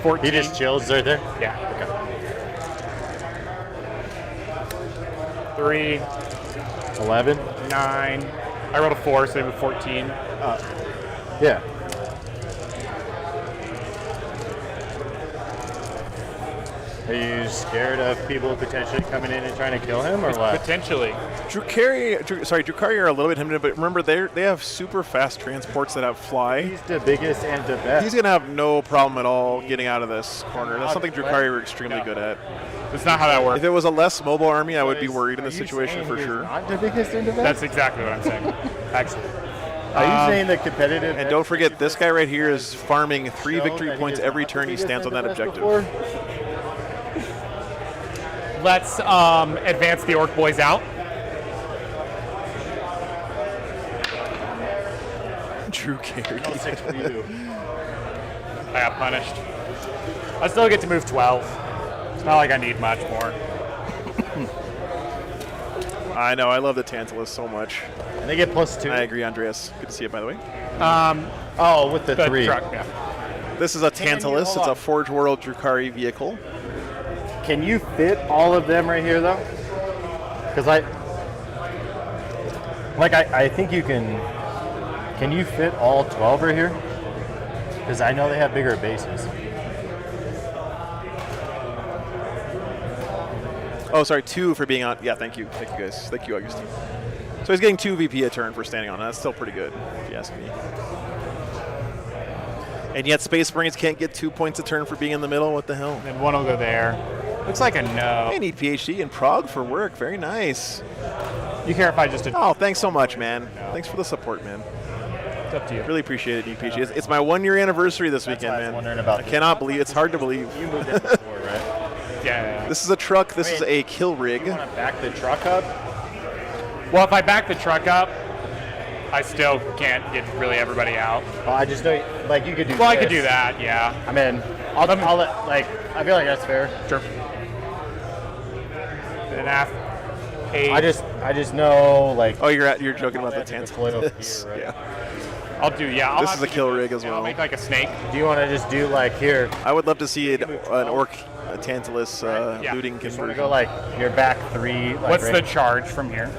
Speaker 8: 14.
Speaker 2: He just chills right there?
Speaker 8: Yeah. Okay. 3.
Speaker 2: 11.
Speaker 8: 9. I rolled a 4, so maybe 14.
Speaker 2: Yeah. Are you scared of people potentially coming in and trying to kill him, or what?
Speaker 8: Potentially.
Speaker 1: Drukari are a little bit hindered, but remember they have super fast transports that have fly.
Speaker 2: He's the biggest and the best.
Speaker 1: He's gonna have no problem at all getting out of this corner. That's something Drukari are extremely good at.
Speaker 8: That's not how that works.
Speaker 1: If it was a less mobile army, I would be worried in this situation for sure.
Speaker 2: Not the biggest and the best?
Speaker 8: That's exactly what I'm saying. Excellent.
Speaker 2: Are you saying the competitive?
Speaker 1: And don't forget, this guy right here is farming 3 victory points every turn he stands on that objective.
Speaker 8: Let's advance the Orc Boys out.
Speaker 1: Drukari.
Speaker 2: No 6 for you.
Speaker 8: I got punished. I still get to move 12. It's not like I need much more.
Speaker 1: I know, I love the Tantalus so much.
Speaker 2: And they get +2.
Speaker 1: I agree, Andreas. Good to see it, by the way.
Speaker 2: Oh, with the 3.
Speaker 8: Truck, yeah.
Speaker 1: This is a Tantalus. It's a Forge World Drukari vehicle.
Speaker 2: Can you fit all of them right here, though? Because I think you can. Can you fit all 12 right here? Because I know they have bigger bases.
Speaker 1: Oh, sorry, 2 for being on. Yeah, thank you. Thank you, guys. Thank you, Augustine. So he's getting 2 VP a turn for standing on it. That's still pretty good, if you ask me. And yet Space Marines can't get 2 points a turn for being in the middle. What the hell?
Speaker 8: Then one will go there. Looks like a no.
Speaker 1: I need PhD in Prague for work. Very nice.
Speaker 8: You care if I just...
Speaker 1: Oh, thanks so much, man. Thanks for the support, man.
Speaker 8: It's up to you.
Speaker 1: Really appreciate it, need PhD. It's my 1-year anniversary this weekend, man. I cannot believe it's hard to believe.
Speaker 2: You moved it before, right?
Speaker 8: Yeah.
Speaker 1: This is a truck. This is a kill rig.
Speaker 2: You want to back the truck up?
Speaker 8: Well, if I back the truck up, I still can't get really everybody out.
Speaker 2: Well, I just know, like, you could do.
Speaker 8: Well, I
Speaker 2: this.
Speaker 8: could do that. Yeah.
Speaker 2: I mean, I'll let, like, I feel like that's fair.
Speaker 8: Sure. And after 8.
Speaker 2: I just know, like.
Speaker 1: Oh, you're joking about the Tantalus.
Speaker 2: Right?
Speaker 1: Yeah.
Speaker 8: I'll do. Yeah. I'll
Speaker 1: This
Speaker 8: have
Speaker 1: is a
Speaker 8: to
Speaker 1: kill
Speaker 8: do-
Speaker 1: rig as
Speaker 8: I'll
Speaker 1: well.
Speaker 8: make like a snake.
Speaker 2: Do you want to just do like here?
Speaker 1: I would love to see an orc Tantalus
Speaker 8: Yeah.
Speaker 1: looting
Speaker 2: Want to
Speaker 1: conversion.
Speaker 2: go like your back 3. Like,
Speaker 8: What's
Speaker 2: right?
Speaker 8: the charge from here?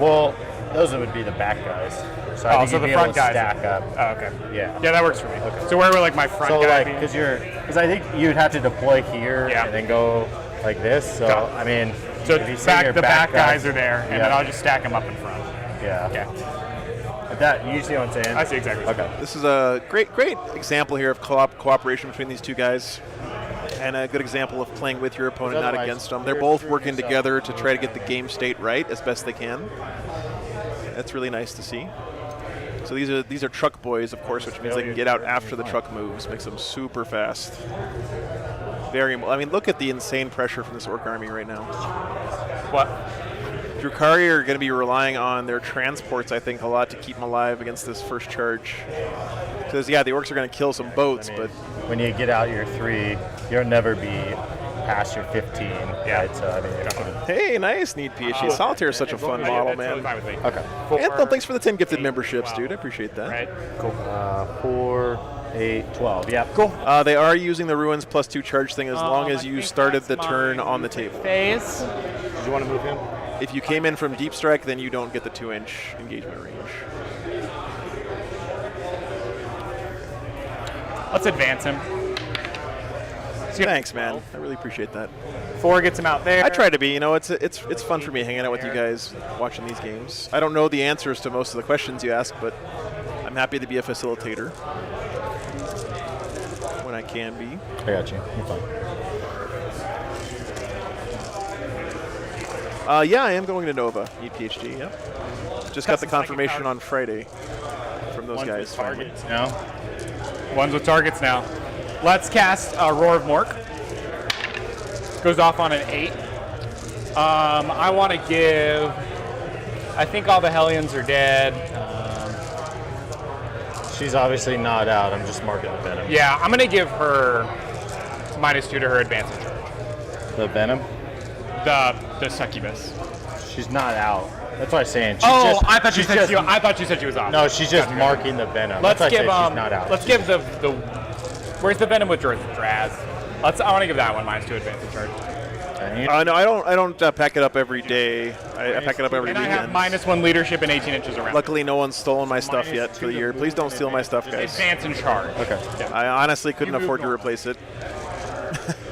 Speaker 2: Well, those would be the back guys. So I think
Speaker 8: so
Speaker 2: you'd
Speaker 8: the
Speaker 2: be
Speaker 8: front
Speaker 2: able to
Speaker 8: guys.
Speaker 2: stack up.
Speaker 8: Oh, okay.
Speaker 2: Yeah.
Speaker 8: Yeah, that works for me. Okay. So where would like my front
Speaker 2: So
Speaker 8: guy
Speaker 2: like,
Speaker 8: be?
Speaker 2: because I think you'd have to deploy here
Speaker 8: Yeah.
Speaker 2: and then go like this. So
Speaker 8: Got it.
Speaker 2: I mean,
Speaker 8: So
Speaker 2: if you say your
Speaker 8: the back guys
Speaker 2: guys
Speaker 8: are there, and
Speaker 2: Yeah.
Speaker 8: then I'll just stack them up in front.
Speaker 2: Yeah.
Speaker 8: Okay.
Speaker 2: But that you see what I'm saying?
Speaker 8: I see exactly.
Speaker 2: Okay.
Speaker 1: This is a great example here of cooperation between these two guys, and a good example of playing with your opponent, not
Speaker 2: Otherwise,
Speaker 1: against them. They're
Speaker 2: you're
Speaker 1: both
Speaker 2: screwing
Speaker 1: working
Speaker 2: yourself.
Speaker 1: together to try to get the game state right as best they can. That's really nice to see. So these are truck boys, of course, which means they can get out after the truck moves. Makes them super fast. I mean, look at the insane pressure from this orc army right now.
Speaker 8: What?
Speaker 1: Drukari are going to be relying on their transports, I think, a lot to keep them alive against this first charge. Because, yeah, the orcs are going to kill some boats, but
Speaker 2: when you get out your 3, you'll never be past your 15.
Speaker 8: Yeah.
Speaker 2: Right? So I mean,
Speaker 1: hey, nice, neat PhD. Solitaire is such a fun model,
Speaker 8: That's totally
Speaker 1: man.
Speaker 8: fine with me.
Speaker 2: okay.
Speaker 1: Anthem, thanks for the 10 gifted memberships, dude. I appreciate that.
Speaker 8: Right.
Speaker 2: Cool. 4, 8, 12. Yeah.
Speaker 8: Cool.
Speaker 1: They are using the ruins +2 charge thing as long as
Speaker 8: I
Speaker 1: you
Speaker 8: think
Speaker 1: started the
Speaker 8: that's
Speaker 1: turn
Speaker 8: my
Speaker 1: on the table.
Speaker 8: Phase.
Speaker 2: Did you want to move him?
Speaker 1: If you came in from deep strike, then you don't get the 2-inch engagement range.
Speaker 8: Let's advance him.
Speaker 1: Thanks, man. I really appreciate that.
Speaker 8: 4 gets him out there.
Speaker 1: I try to be. You know, it's fun for me hanging out with you guys, watching these games. I don't know the answers to most of the questions you ask, but I'm happy to be a facilitator when I can be.
Speaker 2: I got you. You're fine.
Speaker 1: Yeah, I am going to Nova, need PhD. Yep. Just got the confirmation on Friday from those guys. Finally.
Speaker 8: now. Ones with targets now. Let's cast Roar of Mork. Goes off on an 8. I want to give. I think all the Hellions are dead.
Speaker 2: She's obviously not out. I'm just marking the venom.
Speaker 8: Yeah, I'm gonna give her -2 to her advancing charge.
Speaker 2: The venom?
Speaker 8: The succubus.
Speaker 2: She's not out. That's what I'm saying. She's
Speaker 8: I thought you said she was off.
Speaker 2: No, she's just
Speaker 8: Gotcha.
Speaker 2: marking the venom.
Speaker 8: Let's
Speaker 2: That's why I
Speaker 8: give
Speaker 2: say she's not out.
Speaker 8: Let's give the where's the venom with Draz? I want to give that one -2 advancing charge.
Speaker 1: No, I don't pack it up every day. I pack it up every
Speaker 8: And I have
Speaker 1: weekend.
Speaker 8: -1 leadership and 18 inches around.
Speaker 1: Luckily, no one's stolen my stuff yet for the year. Please don't steal my stuff, guys.
Speaker 8: Advance and charge.
Speaker 2: Okay.
Speaker 1: I honestly couldn't afford to replace it.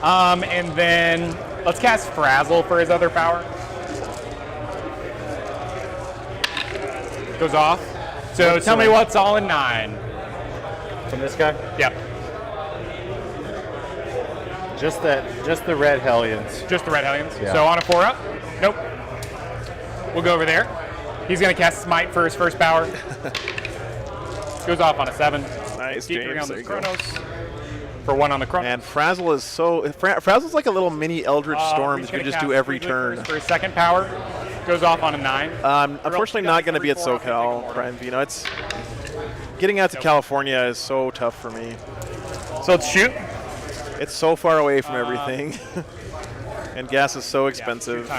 Speaker 8: And then let's cast Frazzle for his other power. Goes off. So tell me what's all in 9.
Speaker 2: From this guy?
Speaker 8: Yep.
Speaker 2: Just the red Hellions.
Speaker 8: Just the Red Hellions.
Speaker 2: Yeah.
Speaker 8: So on a 4-up? Nope. We'll go over there. He's going to cast Smite for his first power. Goes off on a 7.
Speaker 1: Nice,
Speaker 8: D3
Speaker 1: James.
Speaker 8: on
Speaker 1: There
Speaker 8: the
Speaker 1: you go.
Speaker 8: Chronos. For 1 on the Chronos.
Speaker 1: And Frazzle is Frazzle's like a little mini Eldritch Storm
Speaker 8: He's
Speaker 1: that you
Speaker 8: gonna
Speaker 1: can just do
Speaker 8: cast
Speaker 1: every
Speaker 8: Friedrich
Speaker 1: turn.
Speaker 8: For his second power. Goes off on a 9.
Speaker 1: Unfortunately, not going to be at SoCal, Prime. You know, it's getting out to California is so tough for me.
Speaker 8: So let's shoot.
Speaker 1: It's so far away from everything, and gas is so expensive.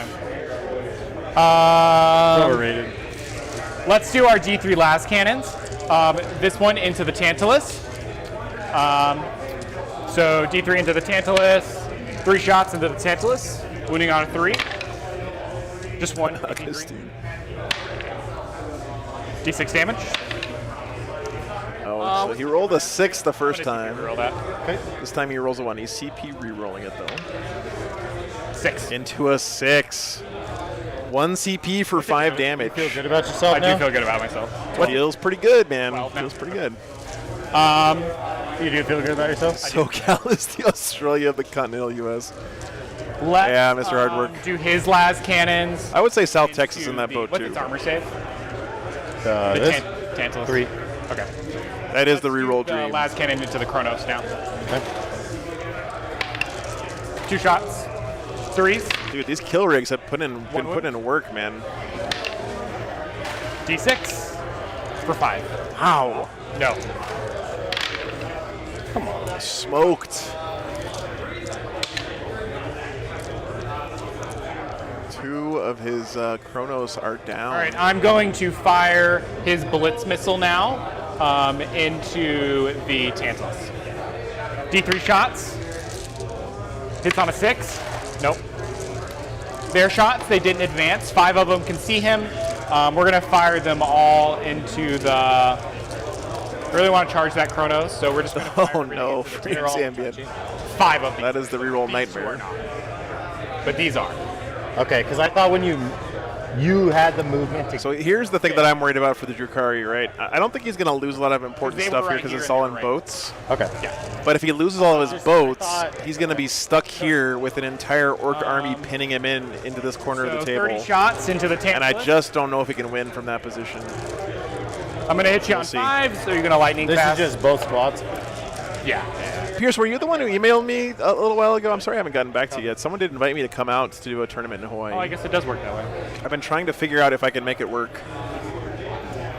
Speaker 2: Overrated.
Speaker 8: Let's do our D3 last cannons. This one into the Tantalus. So D3 into the Tantalus. 3 shots into the Tantalus. Wounding on a 3. Just 1. D6 damage.
Speaker 1: Oh, so he rolled a 6 the first time.
Speaker 8: Roll that.
Speaker 1: Okay. This time he rolls a 1. He's CP re-rolling it though.
Speaker 8: 6.
Speaker 1: Into a 6. 1 CP for 5 damage.
Speaker 2: Feel good about yourself
Speaker 8: I
Speaker 2: now?
Speaker 8: do feel good about myself.
Speaker 1: Feels pretty good, man.
Speaker 8: 12 now.
Speaker 1: Feels pretty good.
Speaker 2: You do feel good about yourself?
Speaker 1: SoCal is the Australia of the continental U.S.
Speaker 8: Let's,
Speaker 1: Yeah, Mr. Hard Work.
Speaker 8: do his last cannons.
Speaker 1: I would say South Texas in that boat
Speaker 8: What's
Speaker 1: too.
Speaker 8: its armor save?
Speaker 2: This?
Speaker 8: The Tantalus.
Speaker 2: 3.
Speaker 8: Okay.
Speaker 1: That is the
Speaker 8: Let's
Speaker 1: reroll
Speaker 8: do the
Speaker 1: dream.
Speaker 8: last cannon into the Chronos now.
Speaker 2: Okay.
Speaker 8: 2 shots. 3s.
Speaker 1: Dude, these kill rigs have been putting in work, man.
Speaker 8: D6 for 5.
Speaker 1: Wow.
Speaker 8: No.
Speaker 1: Smoked. 2 of his Chronos are down.
Speaker 8: All right, I'm going to fire his Blitz missile now into the Tantalus. D3 shots. Hits on a 6. Nope. Their shots, they didn't advance. 5 of them can see him. We're going to fire them all into the... I really want to charge that Chronos, so we're just going to fire
Speaker 1: Oh no, Freeze Ambient.
Speaker 8: 5 of them.
Speaker 1: That is the reroll nightmare.
Speaker 8: But these are.
Speaker 2: Okay, because I thought when you had the movement to...
Speaker 1: So here's the thing that I'm worried about for the Drukari, right? I don't think he's going to lose a lot of important
Speaker 8: They were
Speaker 1: stuff here
Speaker 8: right
Speaker 1: because
Speaker 8: here
Speaker 1: it's
Speaker 8: and
Speaker 1: all
Speaker 8: they
Speaker 1: in
Speaker 8: were
Speaker 1: boats.
Speaker 2: Okay.
Speaker 1: But if he loses all of his boats,
Speaker 2: thought-
Speaker 1: he's going to be stuck here with an entire Orc army pinning him into this corner
Speaker 8: So
Speaker 1: of the table.
Speaker 8: 30 shots into the Tantalus.
Speaker 1: And I just don't know if he can win from that position.
Speaker 8: I'm going to hit you on
Speaker 1: see.
Speaker 8: 5, so you're going to lightning
Speaker 2: This
Speaker 8: fast.
Speaker 2: is just both squads.
Speaker 8: Yeah.
Speaker 1: Pierce, were you the one who emailed me a little while ago? I'm sorry I haven't gotten back to you yet. Someone did invite me to come out to do a tournament in Hawaii.
Speaker 8: Oh, I guess it does work that way.
Speaker 1: I've been trying to figure out if I can make it work.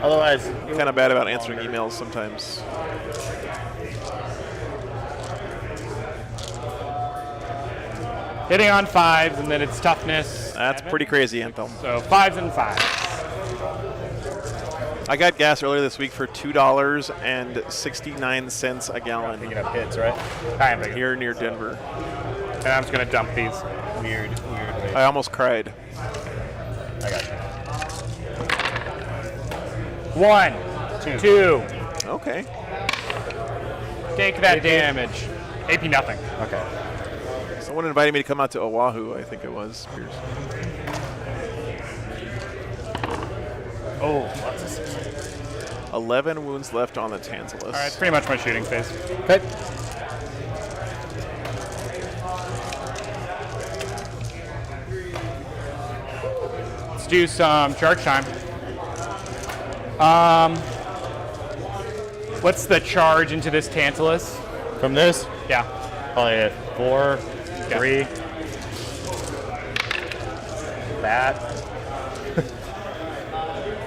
Speaker 2: Otherwise,
Speaker 1: I'm kind of bad about answering emails sometimes.
Speaker 8: Hitting on 5s, and then it's toughness.
Speaker 1: That's
Speaker 8: 7.
Speaker 1: pretty crazy, Anthem.
Speaker 8: So 5s and 5s.
Speaker 1: I got gas earlier this week for $2.69 a gallon
Speaker 2: picking up hits, right?
Speaker 8: I am big.
Speaker 1: here near Denver.
Speaker 8: And I'm just going to dump these.
Speaker 2: Weird.
Speaker 1: I almost cried.
Speaker 2: I got you.
Speaker 8: 1, 2.
Speaker 1: Okay.
Speaker 8: Take that damage. AP nothing.
Speaker 2: Okay.
Speaker 1: Someone invited me to come out to Oahu, I think it was, Pierce.
Speaker 2: Oh, lots of 6.
Speaker 1: 11 wounds left on the Tantalus.
Speaker 8: All right, it's pretty much my shooting phase.
Speaker 2: Okay.
Speaker 8: Let's do some charge time. What's the charge into this Tantalus?
Speaker 2: From this,
Speaker 8: Yeah.
Speaker 2: probably a 4,
Speaker 8: Yeah.
Speaker 2: 3. That.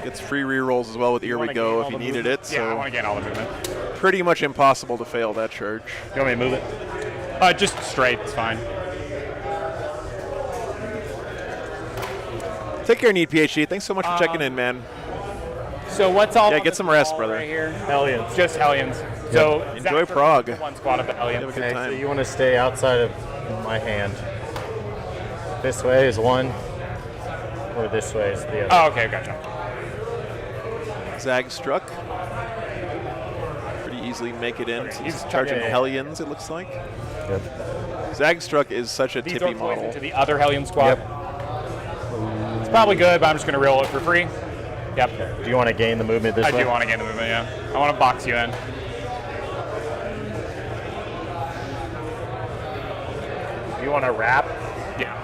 Speaker 1: Gets free rerolls as well with Here We
Speaker 2: wanna
Speaker 1: Go
Speaker 2: gain
Speaker 1: if
Speaker 2: all
Speaker 1: you
Speaker 2: the
Speaker 1: needed
Speaker 2: movement?
Speaker 1: it.
Speaker 8: Yeah, I
Speaker 1: So
Speaker 8: want to gain all the movement.
Speaker 1: pretty much impossible to fail that charge.
Speaker 2: You want me to move it?
Speaker 8: Just straight, it's fine.
Speaker 1: Take care, Need PhD. Thanks so much for checking in, man.
Speaker 8: So what's all?
Speaker 1: Yeah,
Speaker 8: on
Speaker 1: get
Speaker 8: the
Speaker 1: some rest,
Speaker 8: wall
Speaker 1: brother.
Speaker 8: Right here.
Speaker 2: Hellions.
Speaker 8: Just Hellions. So
Speaker 1: Enjoy
Speaker 8: Zach's
Speaker 1: Prague.
Speaker 8: One squad of the Hellions.
Speaker 1: Have a good
Speaker 2: Okay, so
Speaker 1: time.
Speaker 2: you want to stay outside of my hand. This way is one, or this way is the other.
Speaker 8: Oh, okay, gotcha.
Speaker 1: Zag struck. Pretty easily make it in. He's
Speaker 8: He's
Speaker 1: charging
Speaker 2: yeah, yeah.
Speaker 1: Hellions, it looks like.
Speaker 2: Yep.
Speaker 1: Zag struck is such a
Speaker 8: These
Speaker 1: tippy
Speaker 8: are points
Speaker 1: model.
Speaker 8: into the other Hellion squad. It's probably good, but I'm just going to roll it for free. Yep.
Speaker 2: Do you want to gain the movement this
Speaker 8: I
Speaker 2: way?
Speaker 8: do want to gain the movement, yeah. I want to box you in.
Speaker 2: You want to wrap?
Speaker 8: Yeah.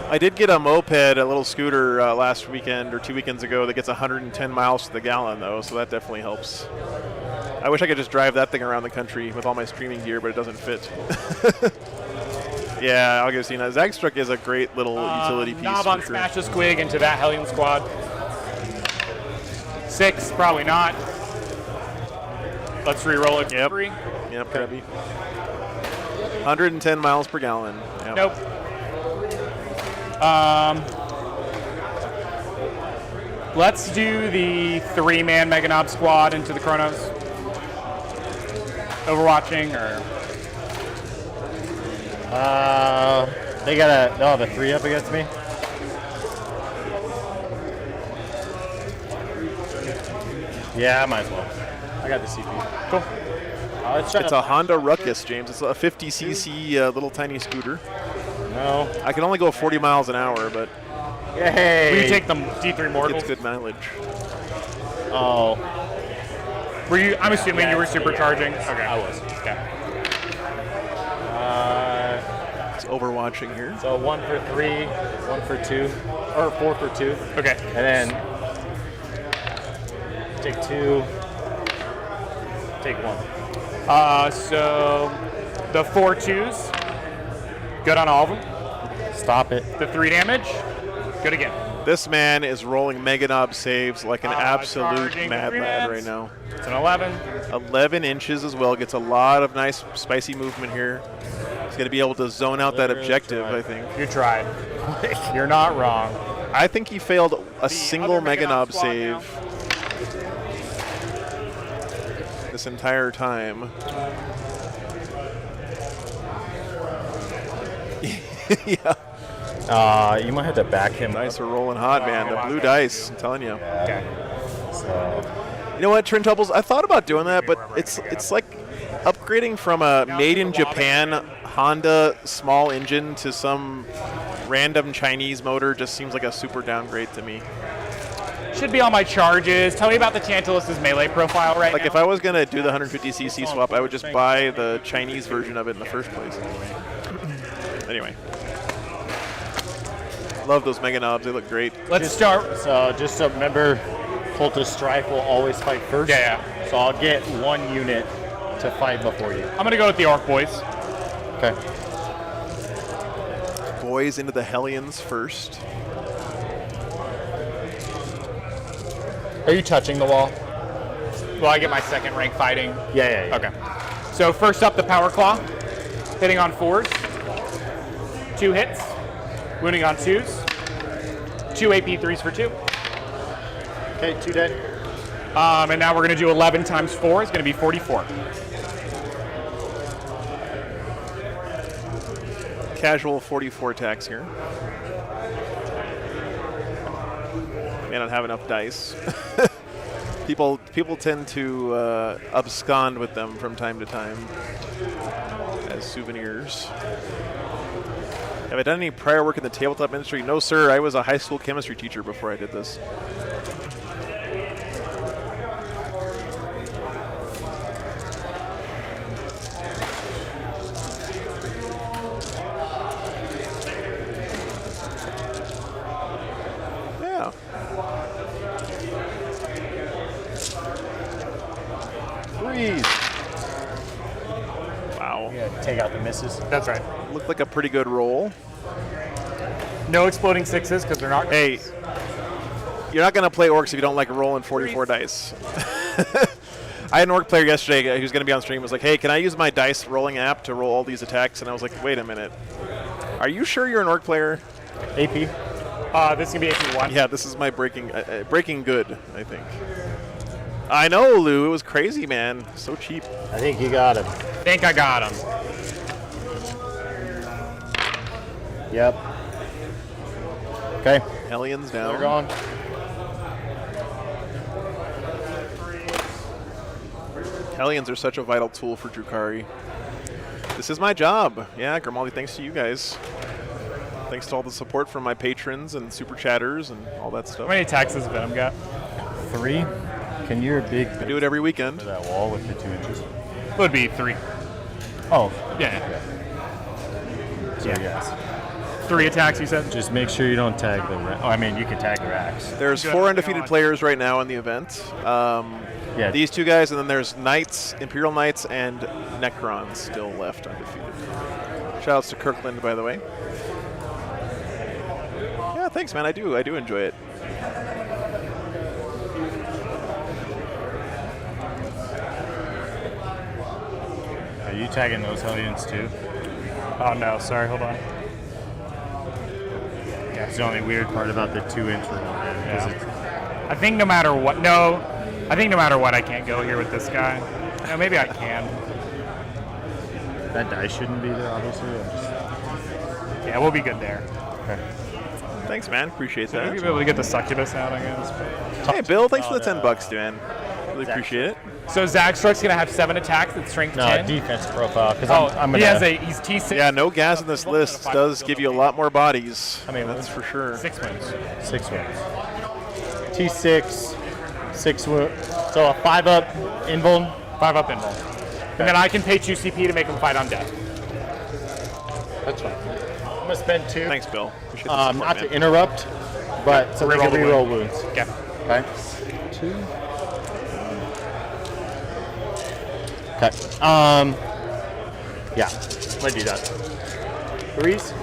Speaker 1: I did get a moped, a little scooter last weekend or 2 weekends ago that gets 110 miles to the gallon, though, so that definitely helps. I wish I could just drive that thing around the country with all my streaming gear, but it doesn't fit. Yeah, I'll give you that. Zagstruck is a great little utility piece.
Speaker 8: Knob on
Speaker 1: for sure.
Speaker 8: Smash the Squig into that Hellion squad. 6, probably not. Let's re-roll it for
Speaker 1: Yep.
Speaker 8: free.
Speaker 1: Yep, gotta be. 110 miles per gallon. Yep.
Speaker 8: Nope. Let's do the 3-man Mega Knob squad into the Chronos. Overwatching or
Speaker 2: they'll have a 3 up against me. Yeah, I might as well. I got the CPU.
Speaker 8: cool.
Speaker 2: Let's try
Speaker 1: It's
Speaker 2: to-
Speaker 1: a Honda Ruckus, James. It's a 50cc little tiny scooter.
Speaker 2: No.
Speaker 1: I can only go 40 miles an hour, but
Speaker 2: Yay!
Speaker 8: Will you take the D3
Speaker 1: it
Speaker 8: Mortals?
Speaker 1: gets good mileage.
Speaker 2: Oh.
Speaker 8: Were you? I'm assuming you were
Speaker 2: Yeah,
Speaker 8: supercharging.
Speaker 2: yeah,
Speaker 8: Okay.
Speaker 2: I was.
Speaker 8: Okay.
Speaker 1: It's overwatching here.
Speaker 2: So 1 for 3, 1 for 2, or 4 for 2,
Speaker 8: Okay.
Speaker 2: and then take 2, take 1.
Speaker 8: So the 4 2s, good on all of them.
Speaker 2: Stop it.
Speaker 8: The 3 damage, good again.
Speaker 1: This man is rolling Mega Knob saves like an absolute
Speaker 8: charging
Speaker 1: mad
Speaker 8: three
Speaker 1: lad
Speaker 8: mans.
Speaker 1: right now.
Speaker 8: It's an 11.
Speaker 1: 11 inches as well. Gets a lot of nice spicy movement here. He's going to be able to zone out that objective, I think.
Speaker 8: You tried. You're not wrong.
Speaker 1: I think he failed a single
Speaker 8: other
Speaker 1: Mega Knob
Speaker 8: squad
Speaker 1: save
Speaker 8: now.
Speaker 1: this entire time. Yeah.
Speaker 2: You might have to back him.
Speaker 1: Dice are rolling hot, man. The blue dice, I'm telling you.
Speaker 8: Okay.
Speaker 1: You know what, Trintubbles? I thought about doing that, but it's like upgrading from a made in Japan Honda small engine to some random Chinese motor just seems like a super downgrade to me.
Speaker 8: Should be on my charges. Tell me about the Tantalus's melee profile right
Speaker 1: Like
Speaker 8: now.
Speaker 1: if I was gonna do the 150cc swap, I would just buy the Chinese version of it in the first place. Anyway. Love those Mega Knobs, they look great.
Speaker 8: Let's start.
Speaker 2: So just so remember, Cultist Strife will always fight first.
Speaker 8: Yeah.
Speaker 2: So I'll get 1 unit to fight before you.
Speaker 8: I'm going to go with the Orc Boys.
Speaker 2: Okay.
Speaker 1: Boys into the Hellions first.
Speaker 8: Are you touching the wall? Will I get my second rank fighting?
Speaker 2: Yeah.
Speaker 8: Okay. So first up, the Power Claw. Hitting on 4s. 2 hits. Wounding on 2s. 2 AP 3s for 2.
Speaker 2: Okay, 2 dead.
Speaker 8: And now we're going to do 11 times 4. It's going to be 44.
Speaker 1: Casual 44 attacks here. May not have enough dice. People tend to abscond with them from time to time as souvenirs. Have I done any prior work in the tabletop industry? No, sir. I was a high school chemistry teacher before I did this. Yeah. Threes. Wow.
Speaker 2: Take out the misses.
Speaker 8: That's right.
Speaker 1: Looked like a pretty good roll.
Speaker 8: No exploding 6s because they're not.
Speaker 1: Hey, you're not going to play orcs if you don't like rolling 44 dice. I had an orc player yesterday who's going to be on stream was like, hey, can I use my dice rolling app to roll all these attacks? And I was like, wait a minute. Are you sure you're an orc player?
Speaker 2: AP.
Speaker 8: This is going to be AP1.
Speaker 1: Yeah, this is my breaking good, I think. I know, Lou. It was crazy, man. So cheap.
Speaker 2: I think you got him.
Speaker 8: Think I got him.
Speaker 2: Yep. Okay.
Speaker 1: Hellions down.
Speaker 2: They're gone.
Speaker 1: Hellions are such a vital tool for Drukari. This is my job. Yeah, Grimaldi, thanks to you guys. Thanks to all the support from my patrons and super chatters and all that
Speaker 8: How
Speaker 1: stuff.
Speaker 8: many attacks does Venom got?
Speaker 2: 3. Can your big
Speaker 1: I do it every weekend.
Speaker 2: to that wall with the 2 inches?
Speaker 8: Would be 3.
Speaker 2: Oh.
Speaker 8: Yeah.
Speaker 2: So yes.
Speaker 8: 3 attacks, you said?
Speaker 2: Just make sure you don't tag the. I mean, you can tag the racks.
Speaker 1: There's
Speaker 8: Good.
Speaker 1: 4 undefeated players right now in the event.
Speaker 2: Yeah.
Speaker 1: These 2 guys, and then there's Knights, Imperial Knights, and Necrons still left undefeated. Shoutouts to Kirkland, by the way. Yeah, thanks, man. I do enjoy it.
Speaker 2: Are you tagging those Hellions too?
Speaker 8: Oh, no. Sorry. Hold on.
Speaker 2: Yeah. It's the only weird part about the 2-inch rule.
Speaker 8: Yeah. I think no matter what. No. I think no matter what, I can't go here with this guy. No, maybe I can.
Speaker 2: That dice shouldn't be there, obviously.
Speaker 8: Yeah, we'll be good there.
Speaker 2: Okay.
Speaker 1: Thanks, man. Appreciate
Speaker 8: We'll
Speaker 1: that.
Speaker 8: be able to get the succubus out, I guess.
Speaker 1: Hey, Bill, thanks for the $10, man. Really appreciate it.
Speaker 8: So Zagstruck's gonna have 7 attacks at strength
Speaker 2: No,
Speaker 8: 10.
Speaker 2: defense profile. Because I'm
Speaker 8: he
Speaker 2: gonna.
Speaker 8: has he's T6.
Speaker 1: Yeah, no gas in this list does give you a lot more bodies.
Speaker 2: I mean,
Speaker 1: that's for sure.
Speaker 8: 6 wins.
Speaker 2: 6 wins. T6, 6 wounds. So a 5-up invuln.
Speaker 8: 5 up invuln. And then I can pay 2 CP to make him fight on death.
Speaker 2: That's fine. I'm gonna spend 2.
Speaker 1: Thanks, Bill. Appreciate the support,
Speaker 2: Not
Speaker 1: man.
Speaker 2: to interrupt, but so they can reroll wounds.
Speaker 8: Okay.
Speaker 2: Okay. 2. Okay. Yeah. I'm gonna do that. 3s.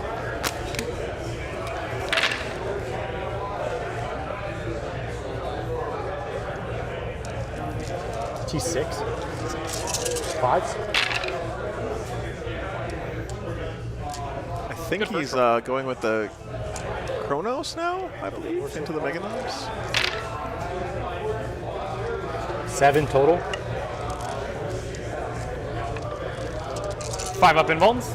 Speaker 2: he 6? 5s?
Speaker 1: I think he's going with the Chronos now, I believe, into the Mega Knives.
Speaker 2: 7 total.
Speaker 8: 5 up invulns.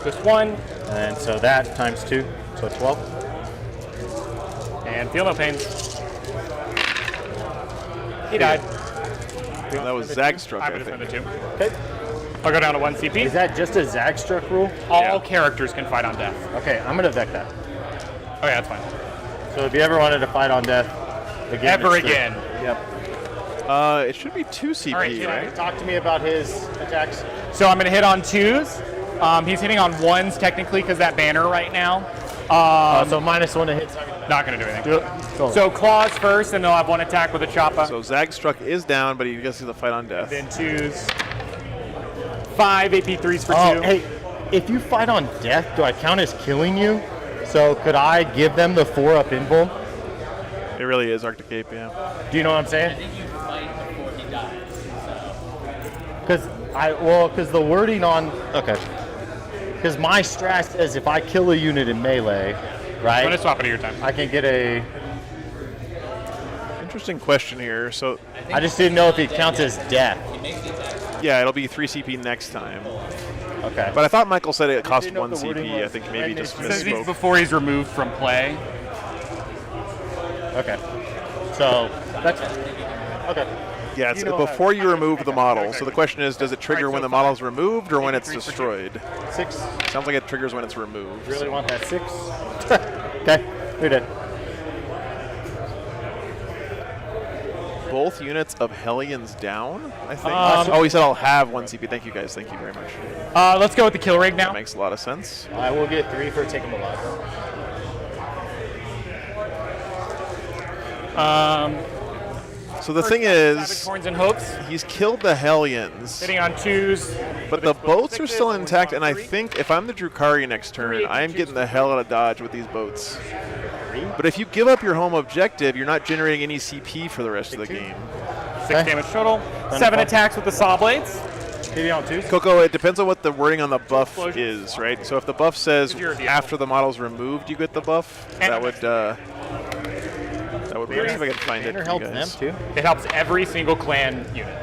Speaker 8: Just 1.
Speaker 2: And so that times 2, so 12.
Speaker 8: And feel no pains. He died.
Speaker 1: Well, that was Zagstruck,
Speaker 8: I
Speaker 1: I
Speaker 8: would have
Speaker 1: think.
Speaker 8: been the 2.
Speaker 2: Okay.
Speaker 8: I'll go down to 1 CP.
Speaker 2: Is that just a Zagstruck rule?
Speaker 8: All characters can fight on death.
Speaker 2: Okay, I'm gonna deck that.
Speaker 8: Oh yeah, that's fine.
Speaker 2: So if you ever wanted to fight on death, again,
Speaker 8: Ever
Speaker 2: it's the-
Speaker 8: again.
Speaker 2: Yep.
Speaker 1: It should be 2 CP,
Speaker 8: All right,
Speaker 1: right?
Speaker 2: Talk to me about his attacks.
Speaker 8: So I'm going to hit on 2s. He's hitting on 1s technically because that banner right now.
Speaker 2: So -1 to hit.
Speaker 8: Not going to do anything.
Speaker 2: Do it. Go.
Speaker 8: So claws first, and they'll have 1 attack with a choppa.
Speaker 1: So Zagstruck is down, but he gets to the fight on death.
Speaker 8: Then 2s. 5 AP3s for 2.
Speaker 2: Oh, hey, if you fight on death, do I count as killing you? So could I give them the 4-up invul?
Speaker 1: It really is Arctic Ape, yeah.
Speaker 2: Do you know what I'm saying?
Speaker 6: I think you fight before he dies.
Speaker 2: Because the wording on because my strat says if I kill a unit in melee,
Speaker 8: I'm
Speaker 2: right?
Speaker 8: going to swap it at your time.
Speaker 2: I can get a.
Speaker 1: Interesting question here. So,
Speaker 2: I just didn't know if it counts as death.
Speaker 1: yeah, it'll be 3 CP next time.
Speaker 2: Okay.
Speaker 1: But I thought Michael said it cost
Speaker 2: didn't know
Speaker 1: 1
Speaker 2: what the wording
Speaker 1: CP. I
Speaker 2: was.
Speaker 1: think maybe just
Speaker 8: It says he's
Speaker 1: misspoke.
Speaker 8: before he's removed from play.
Speaker 2: Okay. So that's okay.
Speaker 1: Yeah, it's
Speaker 2: You know
Speaker 1: before you remove the model.
Speaker 8: Okay.
Speaker 1: So the question is, does it trigger
Speaker 8: Alright,
Speaker 1: when
Speaker 8: so
Speaker 1: the model's removed or when it's
Speaker 8: 3 for 2.
Speaker 1: destroyed?
Speaker 2: 6.
Speaker 1: Sounds like it triggers when it's removed.
Speaker 2: Really want that 6? Okay. You're dead.
Speaker 1: Both units of Hellions down, I think. Oh, he said I'll have 1 CP. Thank you, guys. Thank you very much.
Speaker 8: Let's go with the kill rig now.
Speaker 1: That makes a lot of sense.
Speaker 2: I will get 3 for taking him alive.
Speaker 1: So the thing is,
Speaker 8: Savage Horns and Hopes.
Speaker 1: he's killed the Hellions,
Speaker 8: Hitting on 2s.
Speaker 1: but the boats are still intact, and I think if I'm the Drukari next turn, I am getting the hell out of dodge with these boats. But if you give up your home objective, you're not generating any CP for the rest of the game.
Speaker 8: 6 damage total. 7 attacks with the saw blades.
Speaker 2: Maybe on 2.
Speaker 1: Coco, it depends on what the wording on the buff
Speaker 8: Explosion.
Speaker 1: is, right? So if the buff says
Speaker 8: If you're the
Speaker 1: after the model's removed, you get the buff,
Speaker 8: And
Speaker 1: that would work. Let me see if I can find it
Speaker 2: Banner
Speaker 1: for you
Speaker 2: helps them
Speaker 1: guys.
Speaker 2: too.
Speaker 8: It helps every single clan unit.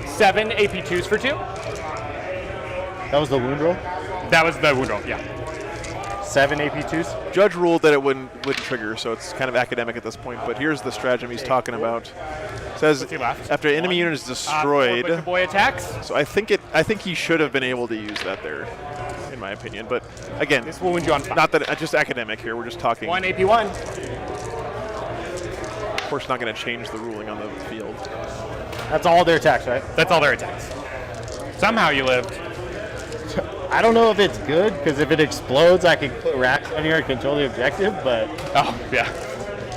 Speaker 8: 7 AP2s for 2.
Speaker 2: That was the wound roll.
Speaker 8: That was the wound roll, yeah.
Speaker 2: 7 AP2s.
Speaker 1: Judge ruled that it wouldn't trigger, so it's kind of academic at this point. But here's the stratagem he's talking about. It says
Speaker 8: What's he left?
Speaker 1: after enemy unit is
Speaker 8: 4
Speaker 1: destroyed.
Speaker 8: Butcher Boy attacks.
Speaker 1: So I think he should have been able to use that there, in my opinion. But again,
Speaker 8: This will wound you on 5.
Speaker 1: not that just academic here. We're just talking.
Speaker 8: 1 AP1.
Speaker 1: Of course, not going to change the ruling on the field.
Speaker 2: That's all their attacks, right?
Speaker 8: That's all their attacks. Somehow you lived.
Speaker 2: I don't know if it's good, because if it explodes, I can put racks on here and control the objective, but
Speaker 8: Oh, yeah.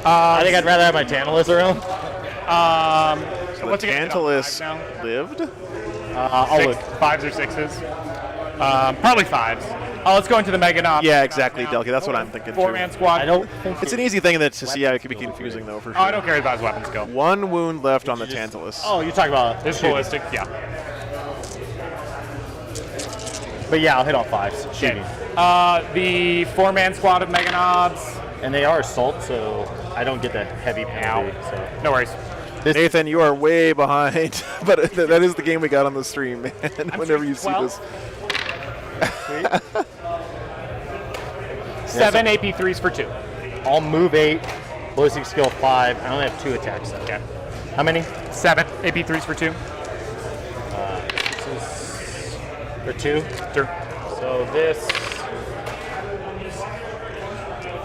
Speaker 2: I think I'd rather have my Tantalus around.
Speaker 1: So
Speaker 8: what's
Speaker 1: the
Speaker 8: it gonna hit on
Speaker 1: Tantalus
Speaker 8: 5 now?
Speaker 1: lived.
Speaker 2: I'll look.
Speaker 8: 5s or 6s. Probably 5s. Let's go into the Mega Knob.
Speaker 1: Yeah, exactly, Delky. That's what I'm thinking too.
Speaker 8: 4-man squad.
Speaker 2: I don't think
Speaker 1: It's an easy thing to see how it could be confusing though, for sure.
Speaker 8: Oh, I don't care about his weapon skill.
Speaker 1: 1 wound left on the Tantalus.
Speaker 2: Oh, you're talking about
Speaker 8: This
Speaker 2: shooting.
Speaker 8: ballistic, yeah.
Speaker 2: But yeah, I'll hit on 5s. Shooting.
Speaker 8: The 4-man squad of Mega Knobs.
Speaker 2: And they are assault, so I don't get that heavy penalty. So.
Speaker 8: No worries.
Speaker 1: Nathan, you are way behind, but that is the game we got on the stream, man. Whenever you see
Speaker 8: 12.
Speaker 1: this.
Speaker 8: 7 AP3s for 2.
Speaker 2: I'll move 8, ballistic skill 5. I only have 2 attacks. Though.
Speaker 8: Okay.
Speaker 2: How many?
Speaker 8: 7 AP3s for 2.
Speaker 2: For 2.
Speaker 8: Sure.
Speaker 2: So this.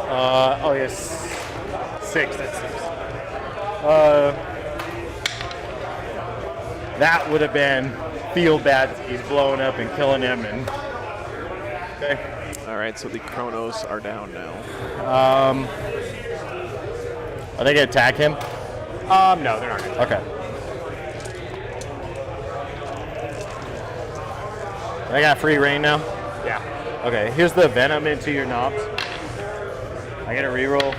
Speaker 2: Oh yes. 6. That's 6. That would have been feel bad. He's blowing up and killing him, and okay.
Speaker 1: All right, so the Chronos are down now.
Speaker 2: Are they gonna attack him?
Speaker 8: No, they're not going to.
Speaker 2: Okay. I got free reign now.
Speaker 8: Yeah.
Speaker 2: Okay, here's the venom into your knobs. I get a reroll.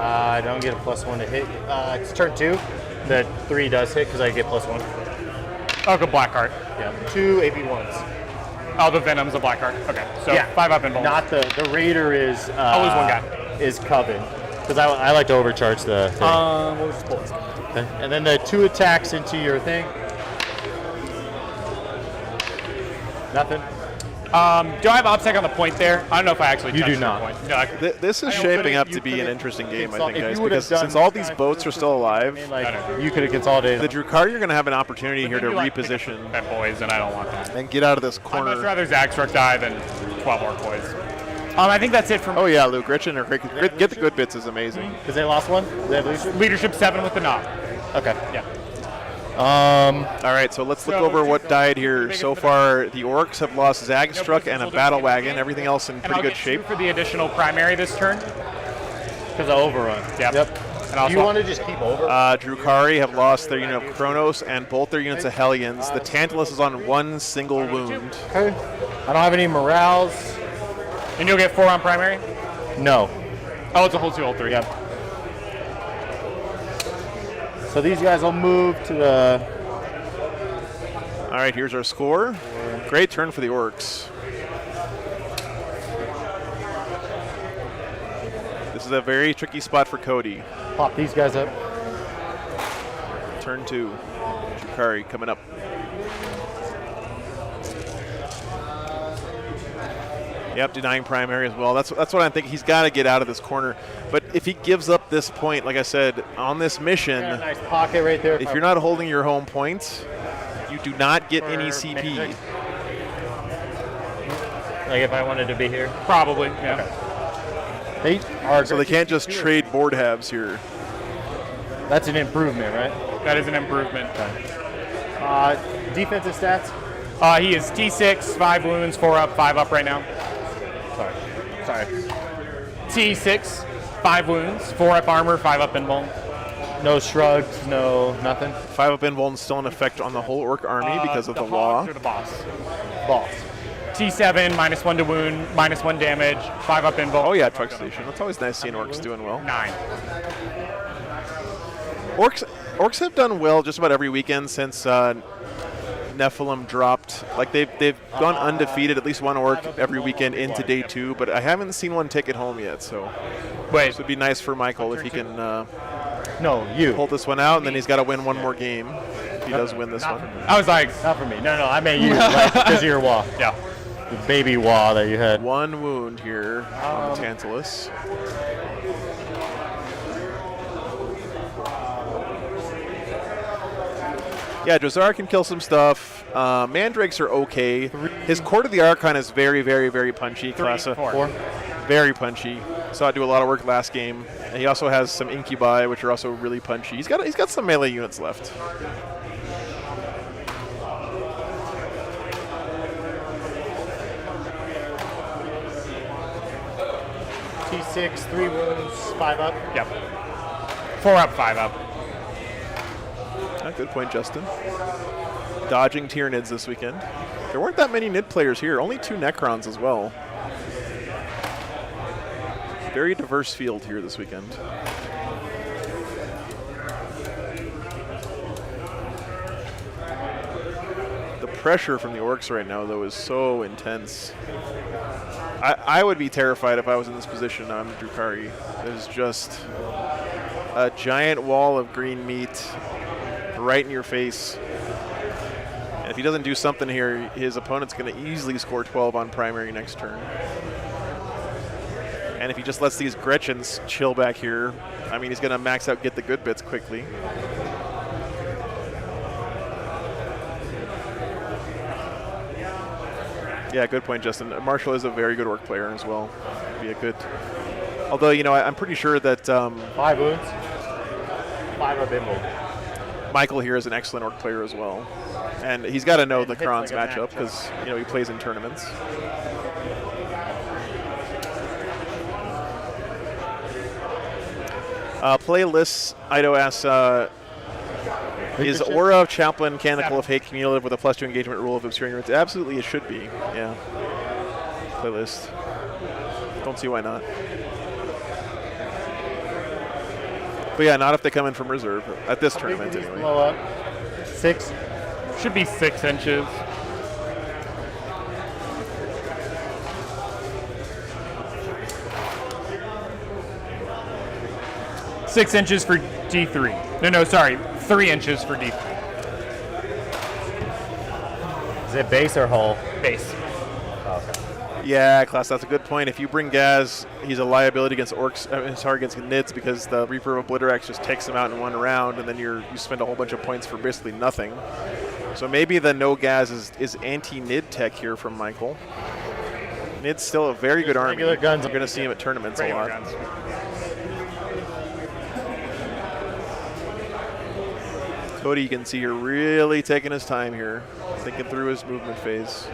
Speaker 2: I don't get a +1 to hit. It's turn 2. The 3 does hit because I get +1.
Speaker 8: Oh, good black card.
Speaker 2: Yeah. 2 AP1s.
Speaker 8: Oh, the Venom's a black card. Okay, so
Speaker 2: Yeah.
Speaker 8: 5 up invuln.
Speaker 2: Not the Raider is.
Speaker 8: I'll lose one guy.
Speaker 2: Is Coven because I like to overcharge the thing.
Speaker 8: What was the bullets?
Speaker 2: Okay. And then the 2 attacks into your thing. Nothing.
Speaker 8: Do I have obsec on the point there? I don't know if I actually
Speaker 2: You
Speaker 8: touched
Speaker 2: do
Speaker 8: the
Speaker 2: not.
Speaker 8: point. No, I,
Speaker 1: This is
Speaker 2: I know,
Speaker 1: shaping
Speaker 2: but
Speaker 1: up
Speaker 2: you
Speaker 1: to be an
Speaker 2: could've
Speaker 1: interesting game, I
Speaker 2: consol-
Speaker 1: think,
Speaker 2: if
Speaker 1: guys,
Speaker 2: you would've
Speaker 1: because
Speaker 2: done
Speaker 1: since all these
Speaker 2: guys
Speaker 1: boats are still alive,
Speaker 2: I mean, like you could have consolidated.
Speaker 1: the Drukari, you're going to have an opportunity here to
Speaker 8: you, like, pick up
Speaker 1: reposition
Speaker 8: Pet boys, and I don't want that.
Speaker 1: and get out of this
Speaker 8: I'd much
Speaker 1: corner.
Speaker 8: rather Zagstruck die than 12 orc boys. I think that's it for
Speaker 1: Oh yeah, Luke, Gretchen or get the good bits is amazing.
Speaker 2: Because they lost one. They have leadership.
Speaker 8: leadership 7 with the knob.
Speaker 2: Okay.
Speaker 8: Yeah.
Speaker 1: All right, so let's look
Speaker 8: So,
Speaker 1: over what died
Speaker 8: make
Speaker 1: here.
Speaker 8: it
Speaker 1: So
Speaker 8: for the-
Speaker 1: far, the orcs have lost Zagstruck and a battle wagon. Everything else in
Speaker 8: And
Speaker 1: pretty
Speaker 8: I'll
Speaker 1: good
Speaker 8: get
Speaker 1: shape.
Speaker 8: 2 for the additional primary this turn.
Speaker 2: Because of overrun.
Speaker 8: Yep. And
Speaker 2: Do
Speaker 8: also,
Speaker 2: you want to just keep over?
Speaker 1: Drukari have lost their unit of Kronos and both their units of Hellions. The Tantalus is on 1 single wound.
Speaker 2: Okay. I don't have any morales.
Speaker 8: and you'll get 4 on primary?
Speaker 2: No.
Speaker 8: Oh, it's a whole 2, whole 3.
Speaker 2: Yep. So these guys will move to the.
Speaker 1: All right, here's our score. Great turn for the orcs. This is a very tricky spot for Cody.
Speaker 2: Pop these guys up.
Speaker 1: Turn 2. Drukari coming up. Yep, denying primary as well. That's what I think. He's got to get out of this corner. But if he gives up this point, like I said, on this mission,
Speaker 2: Got a nice pocket right there.
Speaker 1: if you're not holding your home points, you do not get any CP.
Speaker 2: Like if I wanted to be here.
Speaker 8: Probably, yeah.
Speaker 2: They are.
Speaker 1: So they can't just trade board halves here.
Speaker 2: That's an improvement, right?
Speaker 8: That is an improvement.
Speaker 2: Defensive stats.
Speaker 8: He is T6, 5 wounds, 4 up, 5 up right now.
Speaker 2: Sorry.
Speaker 8: T6, 5 wounds, 4 up armor, 5 up invuln.
Speaker 2: No shrugs. No nothing.
Speaker 1: 5 up invuln still in effect on the whole orc army because of the law.
Speaker 8: Hogs or the boss.
Speaker 2: Boss.
Speaker 8: T7, -1 to wound, -1 damage, 5 up invuln.
Speaker 1: Oh yeah, truck station. It's always nice seeing orcs doing well.
Speaker 8: 9.
Speaker 1: Orcs have done well just about every weekend since Nephilim dropped. Like they've gone undefeated, at least one orc every weekend into day 2, but I haven't seen one take it home yet. So
Speaker 8: Wait,
Speaker 1: this would be nice for Michael if he can
Speaker 2: No, you.
Speaker 1: pull this one out, and then he's got to win one more game if he does win this one.
Speaker 8: I was like,
Speaker 2: Not for me. No, I meant you. Because of your wall.
Speaker 8: yeah.
Speaker 2: The baby wall that you had.
Speaker 1: 1 wound here on the Tantalus. Yeah, Drazar can kill some stuff. Mandrakes are okay. His Court of the Archon is very, very, very punchy.
Speaker 8: 3,
Speaker 1: Klasa.
Speaker 8: 4.
Speaker 1: Very punchy. Saw it do a lot of work last game. And he also has some Incubi, which are also really punchy. He's got some melee units left.
Speaker 2: T6, 3 wounds, 5 up.
Speaker 8: Yep. 4 up, 5 up.
Speaker 1: Good point, Justin. Dodging Tyranids this weekend. There weren't that many Nid players here. Only 2 Necrons as well. Very diverse field here this weekend. The pressure from the orcs right now, though, is so intense. I would be terrified if I was in this position on Drukari. There's just a giant wall of green meat right in your face. And if he doesn't do something here, his opponent's going to easily score 12 on primary next turn. And if he just lets these Gretchens chill back here, I mean, he's going to max out, get the good bits quickly. Yeah, good point, Justin. Marshall is a very good orc player as well. Be a good. Although, you know, I'm pretty sure that
Speaker 2: 5 wounds. 5 up invuln.
Speaker 1: Michael here is an excellent orc player as well. And he's got to know
Speaker 2: And
Speaker 1: the
Speaker 2: hits
Speaker 1: Kron's
Speaker 2: like a
Speaker 1: matchup because, you know, he plays in tournaments. Playlists, Ido asks, is Aura of Chaplain Canonical of Hate cumulative with a +2 engagement rule of obscuring roots? Absolutely, it should be. Yeah. Playlist. Don't see why not. But yeah, not if they come in from reserve at this tournament anyway.
Speaker 2: Blow up. 6.
Speaker 8: Should be 6 inches. Six inches for D3. No, sorry, 3 inches for D3.
Speaker 2: Is it base or hull?
Speaker 8: Base.
Speaker 1: Yeah, class. That's a good point. If you bring Gaz, he's a liability against orcs. Sorry, against Nids, because the Reaper of Obliterax just takes him out in one round, and then you spend a whole bunch of points for basically nothing. So maybe the no Gaz is anti-Nid tech here from Michael. Nid's still a very good army.
Speaker 2: Regular guns.
Speaker 1: You're going to see him at tournaments a lot.
Speaker 8: Guns.
Speaker 1: Cody, you can see here really taking his time here, thinking through his movement phase.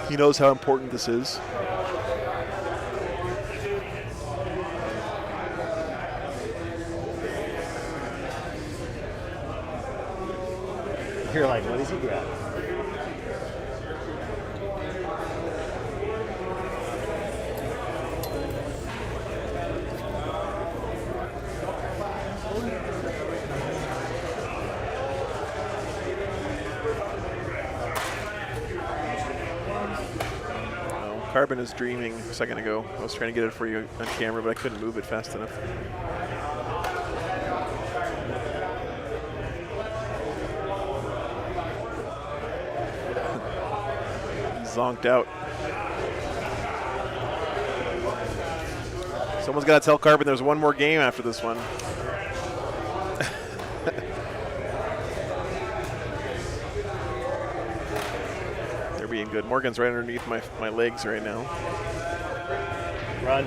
Speaker 1: He knows how important this is.
Speaker 2: You're like, what does he grab?
Speaker 1: Carbon is dreaming a second ago. I was trying to get it for you on camera, but I couldn't move it fast enough. Zonked out. Someone's got to tell Carbon there's one more game after this one. They're being good. Morgan's right underneath my legs right now.
Speaker 2: Run.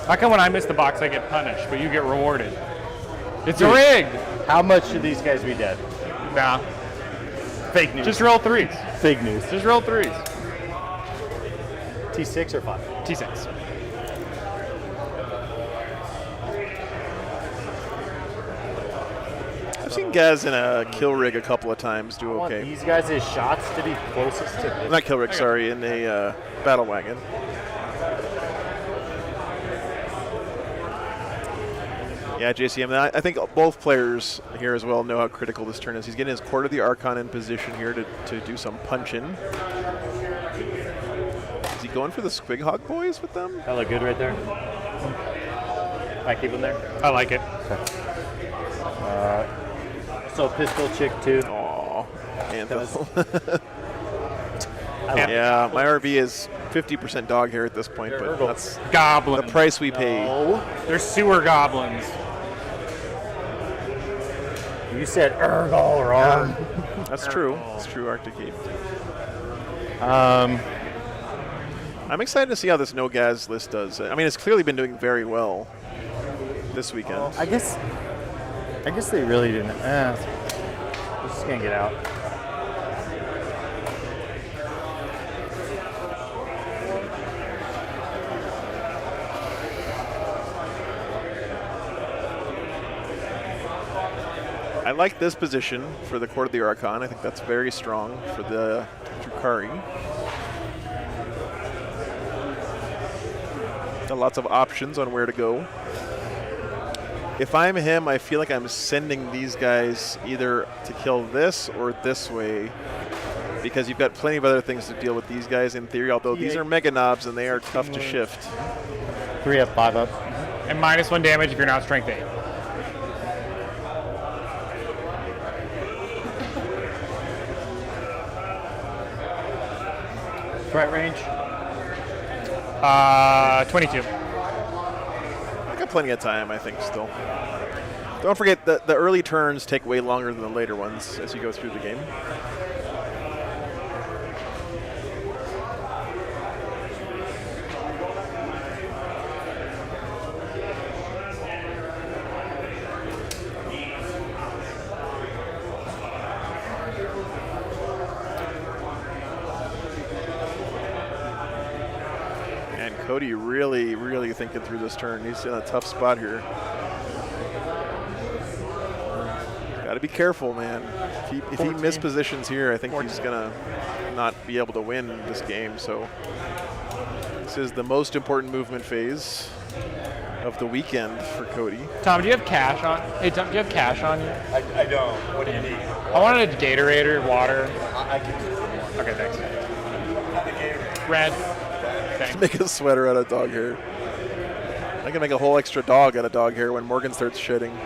Speaker 8: How come when I miss the box I get punished, but you get rewarded? It's rigged.
Speaker 2: How much should these guys be dead?
Speaker 8: Nah.
Speaker 2: Fake news.
Speaker 8: Just roll 3s.
Speaker 2: Fake news.
Speaker 8: Just roll 3s.
Speaker 2: T6 or 5?
Speaker 8: T6.
Speaker 1: I've seen Gaz in a kill rig a couple of times do
Speaker 2: I want
Speaker 1: okay.
Speaker 2: these guys' shots to be closest to this.
Speaker 1: Not kill rig, sorry, in a battle wagon. Yeah, JCM, I think both players here as well know how critical this turn is. He's getting his Court of the Archon in position here to do some punch-in. Is he going for the Squig Hog boys with them?
Speaker 2: That look good right there. I keep them there.
Speaker 8: I like it.
Speaker 2: So pistol chick too.
Speaker 1: Aw, Anthil. Yeah, my RV is 50% dog hair at this point, but that's
Speaker 8: Goblin.
Speaker 1: the price we pay.
Speaker 2: Oh,
Speaker 8: They're sewer goblins.
Speaker 2: you said Urgal wrong.
Speaker 1: That's true. It's true, Arctic Heat. I'm excited to see how this no Gaz list does. I mean, it's clearly been doing very well this weekend.
Speaker 2: I guess they really didn't. We're just gonna get out.
Speaker 1: I like this position for the Court of the Archon. I think that's very strong for the Drukari. Got lots of options on where to go. If I'm him, I feel like I'm sending these guys either to kill this or this way, because you've got plenty of other things to deal with these guys in theory, although these are mega knobs and they are tough to shift.
Speaker 2: 3 up, 5 up.
Speaker 8: And -1 damage if you're not strength 8.
Speaker 2: Threat range?
Speaker 8: 22.
Speaker 1: I got plenty of time, I think, still. Don't forget that the early turns take way longer than the later ones as you go through the game. Cody really thinking through this turn. He's in a tough spot here. Got to be careful, man. If he mispositions here, I think he's going to not be able to win this game. So This is the most important movement phase of the weekend for Cody.
Speaker 8: Tom, do you have cash on? Hey, Tom, do you have cash on you?
Speaker 5: I don't. What do you need?
Speaker 8: I wanted a Gatorade or water.
Speaker 5: I can do it.
Speaker 8: Okay, thanks.
Speaker 5: The Gatorade.
Speaker 8: Red. Thanks.
Speaker 1: Make a sweater out of dog hair. I can make a whole extra dog out of dog hair when Morgan starts shitting.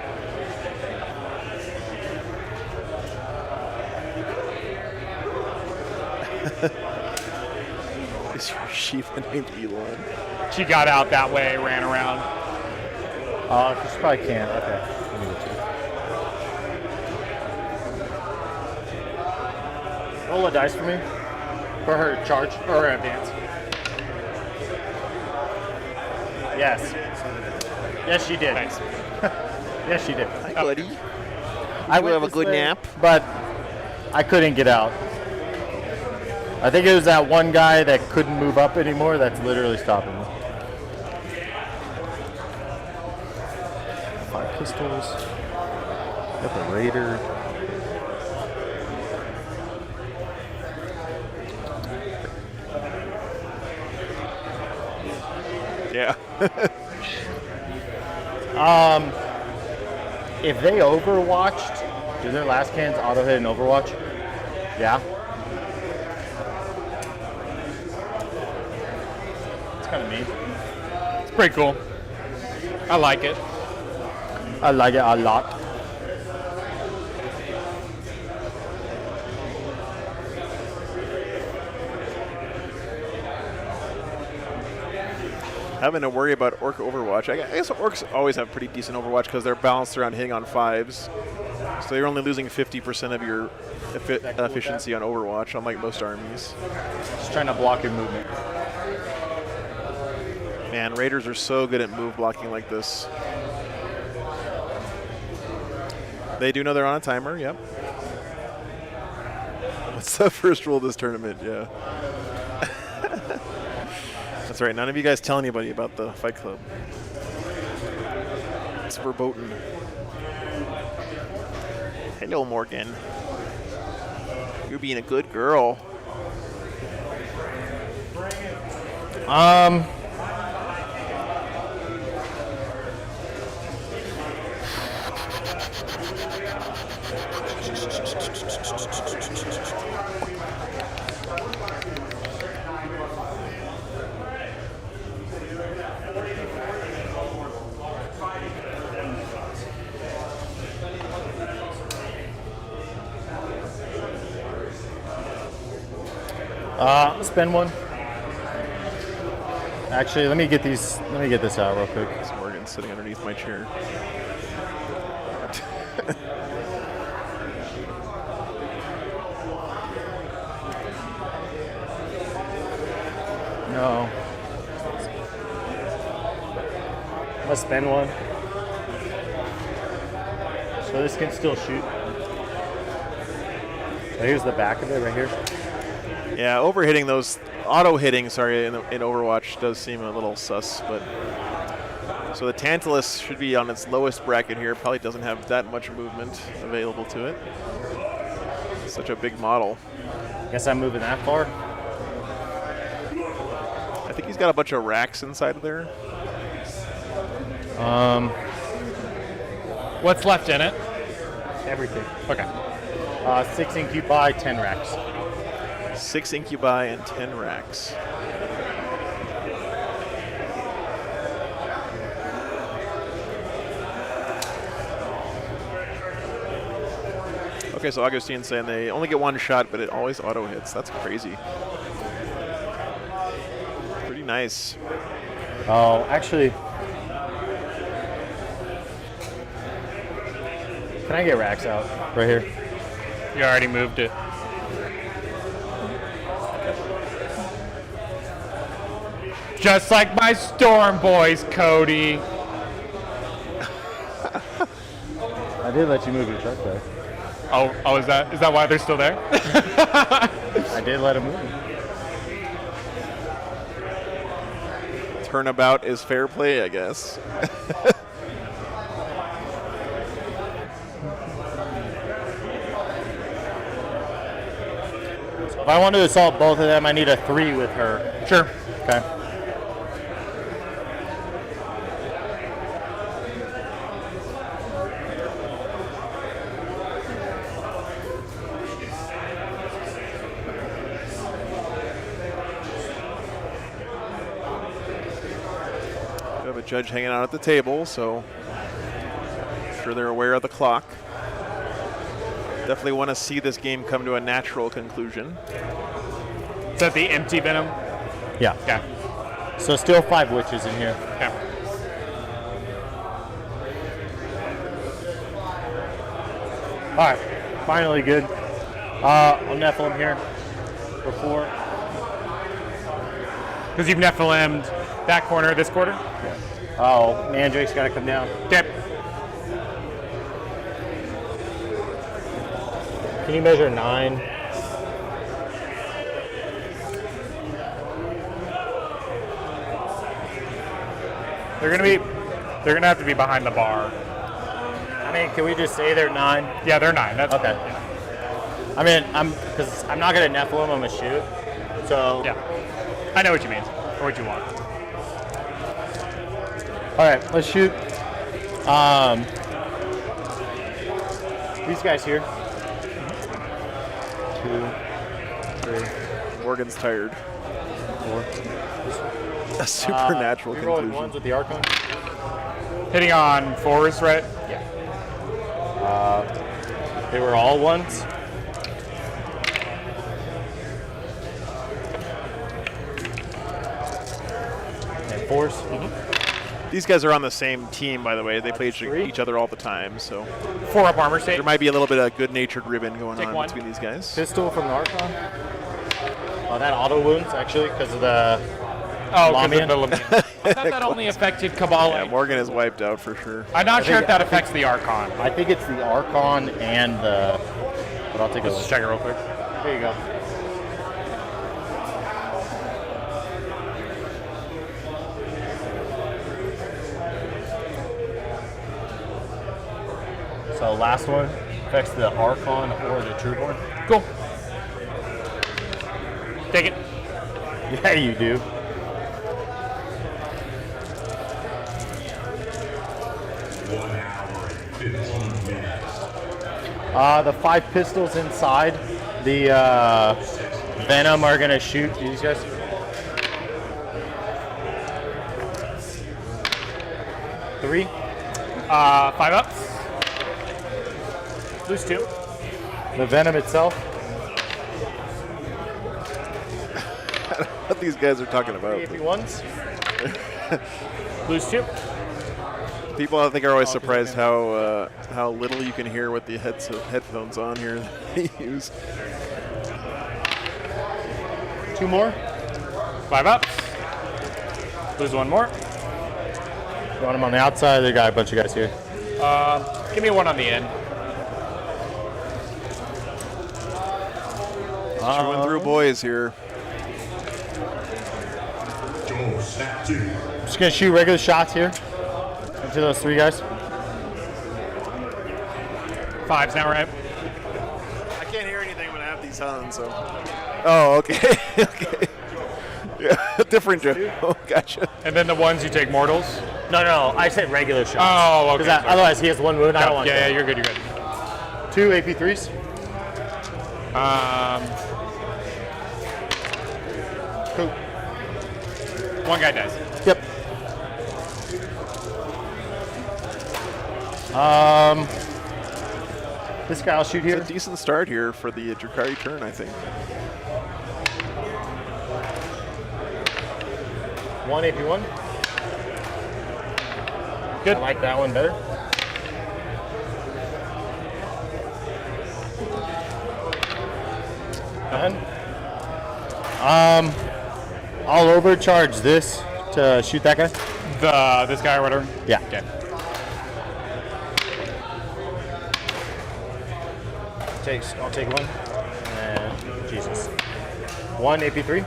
Speaker 1: Is your sheep named Elon?
Speaker 8: She got out that way, ran around.
Speaker 2: She probably can't. Okay. Let me get you. Roll a dice for me. For her charge or her advance. Yes. Yes, she did.
Speaker 8: Thanks.
Speaker 2: Yes, she did.
Speaker 1: Hi, buddy.
Speaker 2: I
Speaker 1: will have a good nap.
Speaker 2: But I couldn't get out. I think it was that one guy that couldn't move up anymore that's literally stopping me. 5 pistols. Got the Raider.
Speaker 1: Yeah.
Speaker 2: If they overwatched, do their last cans auto hit and overwatch? Yeah. It's kind of neat.
Speaker 8: It's pretty cool. I like it.
Speaker 2: I like it a lot.
Speaker 1: Having to worry about Orc Overwatch. I guess Orcs always have pretty decent Overwatch because they're balanced around hitting on 5s. So you're only losing 50% of your efficiency on Overwatch, unlike most armies.
Speaker 2: Just trying to block your movement.
Speaker 1: Man, Raiders are so good at move blocking like this. They do know they're on a timer, yep. What's the first rule of this tournament? Yeah. That's right, none of you guys tell anybody about the Fight Club. It's verboten. Hello, Morgan. You're being a good girl.
Speaker 2: Spend one. Actually, let me get these. Let me get this out real quick.
Speaker 1: This Morgan's sitting underneath my chair.
Speaker 2: No. I'm gonna spend one. So this can still shoot. So here's the back of it right here.
Speaker 1: Yeah, overhitting those, auto-hitting, sorry, in Overwatch does seem a little sus, but... So the Tantalus should be on its lowest bracket here, probably doesn't have that much movement available to it. It's such a big model.
Speaker 2: Guess I'm moving that far.
Speaker 1: I think he's got a bunch of racks inside of there.
Speaker 8: What's left in it?
Speaker 2: Everything.
Speaker 8: Okay.
Speaker 2: 6 incubi, 10 racks.
Speaker 1: 6 incubi and 10 racks. Okay, so Augustine's saying they only get one shot, but it always auto hits. That's crazy. Pretty nice.
Speaker 2: Oh, actually, can I get racks out right here?
Speaker 8: You already moved it. Just like my Storm Boys, Cody.
Speaker 2: I did let you move your truck back.
Speaker 8: Oh, is that why they're still there?
Speaker 2: I did let him move.
Speaker 1: Turnabout is fair play, I guess.
Speaker 2: If I want to assault both of them, I need a 3 with her.
Speaker 8: Sure.
Speaker 2: Okay.
Speaker 1: have a judge hanging out at the table, so I'm sure they're aware of the clock. Definitely want to see this game come to a natural conclusion.
Speaker 8: Is that the empty venom?
Speaker 2: Yeah.
Speaker 8: Okay.
Speaker 2: So still 5 witches in here.
Speaker 8: Okay.
Speaker 2: All right, finally good. I'll Nephilim here for 4.
Speaker 8: Because you've Nephilim'd that corner, this quarter?
Speaker 2: Oh, Mandrake's got to come down.
Speaker 8: Okay.
Speaker 2: Can you measure 9?
Speaker 8: They're gonna have to be behind the bar.
Speaker 2: I mean, can we just say they're 9?
Speaker 8: Yeah, they're 9. That's
Speaker 2: okay. I mean, because I'm not gonna Nephilim, I'm gonna shoot. So
Speaker 8: yeah, I know what you mean or what you want.
Speaker 2: All right, let's shoot. These guys here. 2, 3.
Speaker 1: Morgan's tired.
Speaker 2: 4.
Speaker 1: A supernatural
Speaker 2: we rolling
Speaker 1: conclusion.
Speaker 2: ones with the Archon.
Speaker 8: Hitting on 4s, right?
Speaker 2: Yeah. They were all 1s. And 4s. Mm-hmm.
Speaker 1: These guys are on the same team, by the way. They play each other all the time, so
Speaker 8: 4 up armor state.
Speaker 1: there might be a little bit of good-natured ribbon going
Speaker 8: Take
Speaker 1: on
Speaker 8: 1.
Speaker 1: between these guys.
Speaker 2: Pistol from the Archon. Oh, that auto wounds actually because of the.
Speaker 8: Oh, because
Speaker 2: Lamian?
Speaker 8: of the Lamian. I thought that only affected Kabbalah.
Speaker 1: Yeah, Morgan is wiped out for sure.
Speaker 8: I'm not sure if that affects the Archon.
Speaker 2: I think it's the Archon and the. But I'll take a
Speaker 8: Let's
Speaker 2: look.
Speaker 8: check it real quick.
Speaker 2: There you go. So last one affects the Archon or the Trueborn.
Speaker 8: Cool. Take it.
Speaker 2: Yeah, you do. The 5 pistols inside the Venom are gonna shoot these guys. Three.
Speaker 8: 5 ups. Lose 2.
Speaker 2: The Venom itself.
Speaker 1: What these guys are talking about.
Speaker 2: AP ones.
Speaker 8: Lose 2.
Speaker 1: People, I think, are always surprised how little you can hear with the headphones on here that they use.
Speaker 2: 2 more.
Speaker 8: 5 ups. Lose 1 more.
Speaker 2: You want them on the outside? They got a bunch of guys here.
Speaker 8: Give me 1 on the end.
Speaker 1: Chewing through boys here.
Speaker 2: I'm just gonna shoot regular shots here into those 3 guys.
Speaker 8: 5's now, right?
Speaker 1: I can't hear anything when I have these on, so. Oh, okay. Okay. Yeah, different joke. Oh, gotcha.
Speaker 8: And then the ones you take mortals.
Speaker 2: No, I said regular shots.
Speaker 8: Oh, okay.
Speaker 2: Because otherwise he has 1 wound. I don't want
Speaker 8: yeah,
Speaker 2: that.
Speaker 8: you're good. You're good.
Speaker 2: 2 AP3s.
Speaker 8: Cool. 1 guy dies.
Speaker 2: Yep. This guy I'll shoot here.
Speaker 1: It's a decent start here for the Drukari turn, I think.
Speaker 2: 1 AP1.
Speaker 8: Good.
Speaker 2: I like that one better. Done. I'll overcharge this to shoot that guy.
Speaker 8: This guy or whatever.
Speaker 2: Yeah.
Speaker 8: Okay.
Speaker 2: I'll take 1. And Jesus. 1 AP3.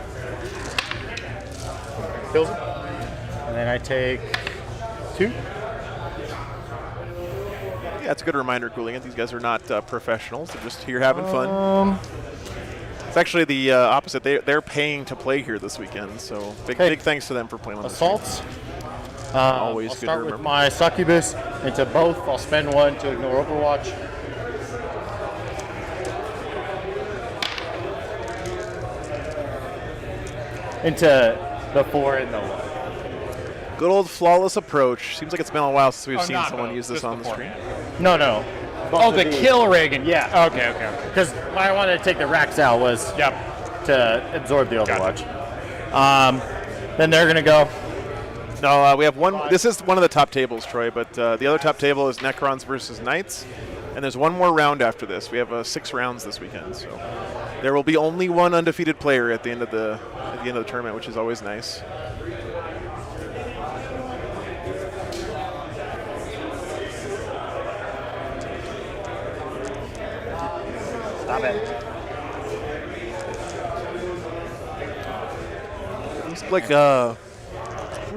Speaker 2: Kills him. And then I take 2.
Speaker 1: Yeah, it's a good reminder, Cooling. These guys are not professionals. They're just here having fun. It's actually the opposite. They're paying to play here this weekend, so big thanks to them for playing on this.
Speaker 2: Assaults.
Speaker 1: Always
Speaker 2: I'll
Speaker 1: good to
Speaker 2: start with
Speaker 1: remember.
Speaker 2: my Succubus into both. I'll spend 1 to ignore Overwatch. Into the 4 and the 1.
Speaker 1: Good old flawless approach. Seems like it's been a while since we've seen
Speaker 8: not
Speaker 1: someone
Speaker 8: both,
Speaker 1: use this
Speaker 8: just
Speaker 1: on the screen.
Speaker 2: No.
Speaker 8: Oh, the kill rig. And,
Speaker 2: Yeah.
Speaker 8: Okay.
Speaker 2: Because why I wanted to take the racks out was to absorb the Overwatch. Then they're gonna go.
Speaker 1: No, we have one. This is one of the top tables, Troy, but the other top table is Necrons versus Knights, and there's one more round after this. We have 6 rounds this weekend, so there will be only one undefeated player at the end of the tournament, which is always nice.
Speaker 2: Stop it.
Speaker 1: Looks like what are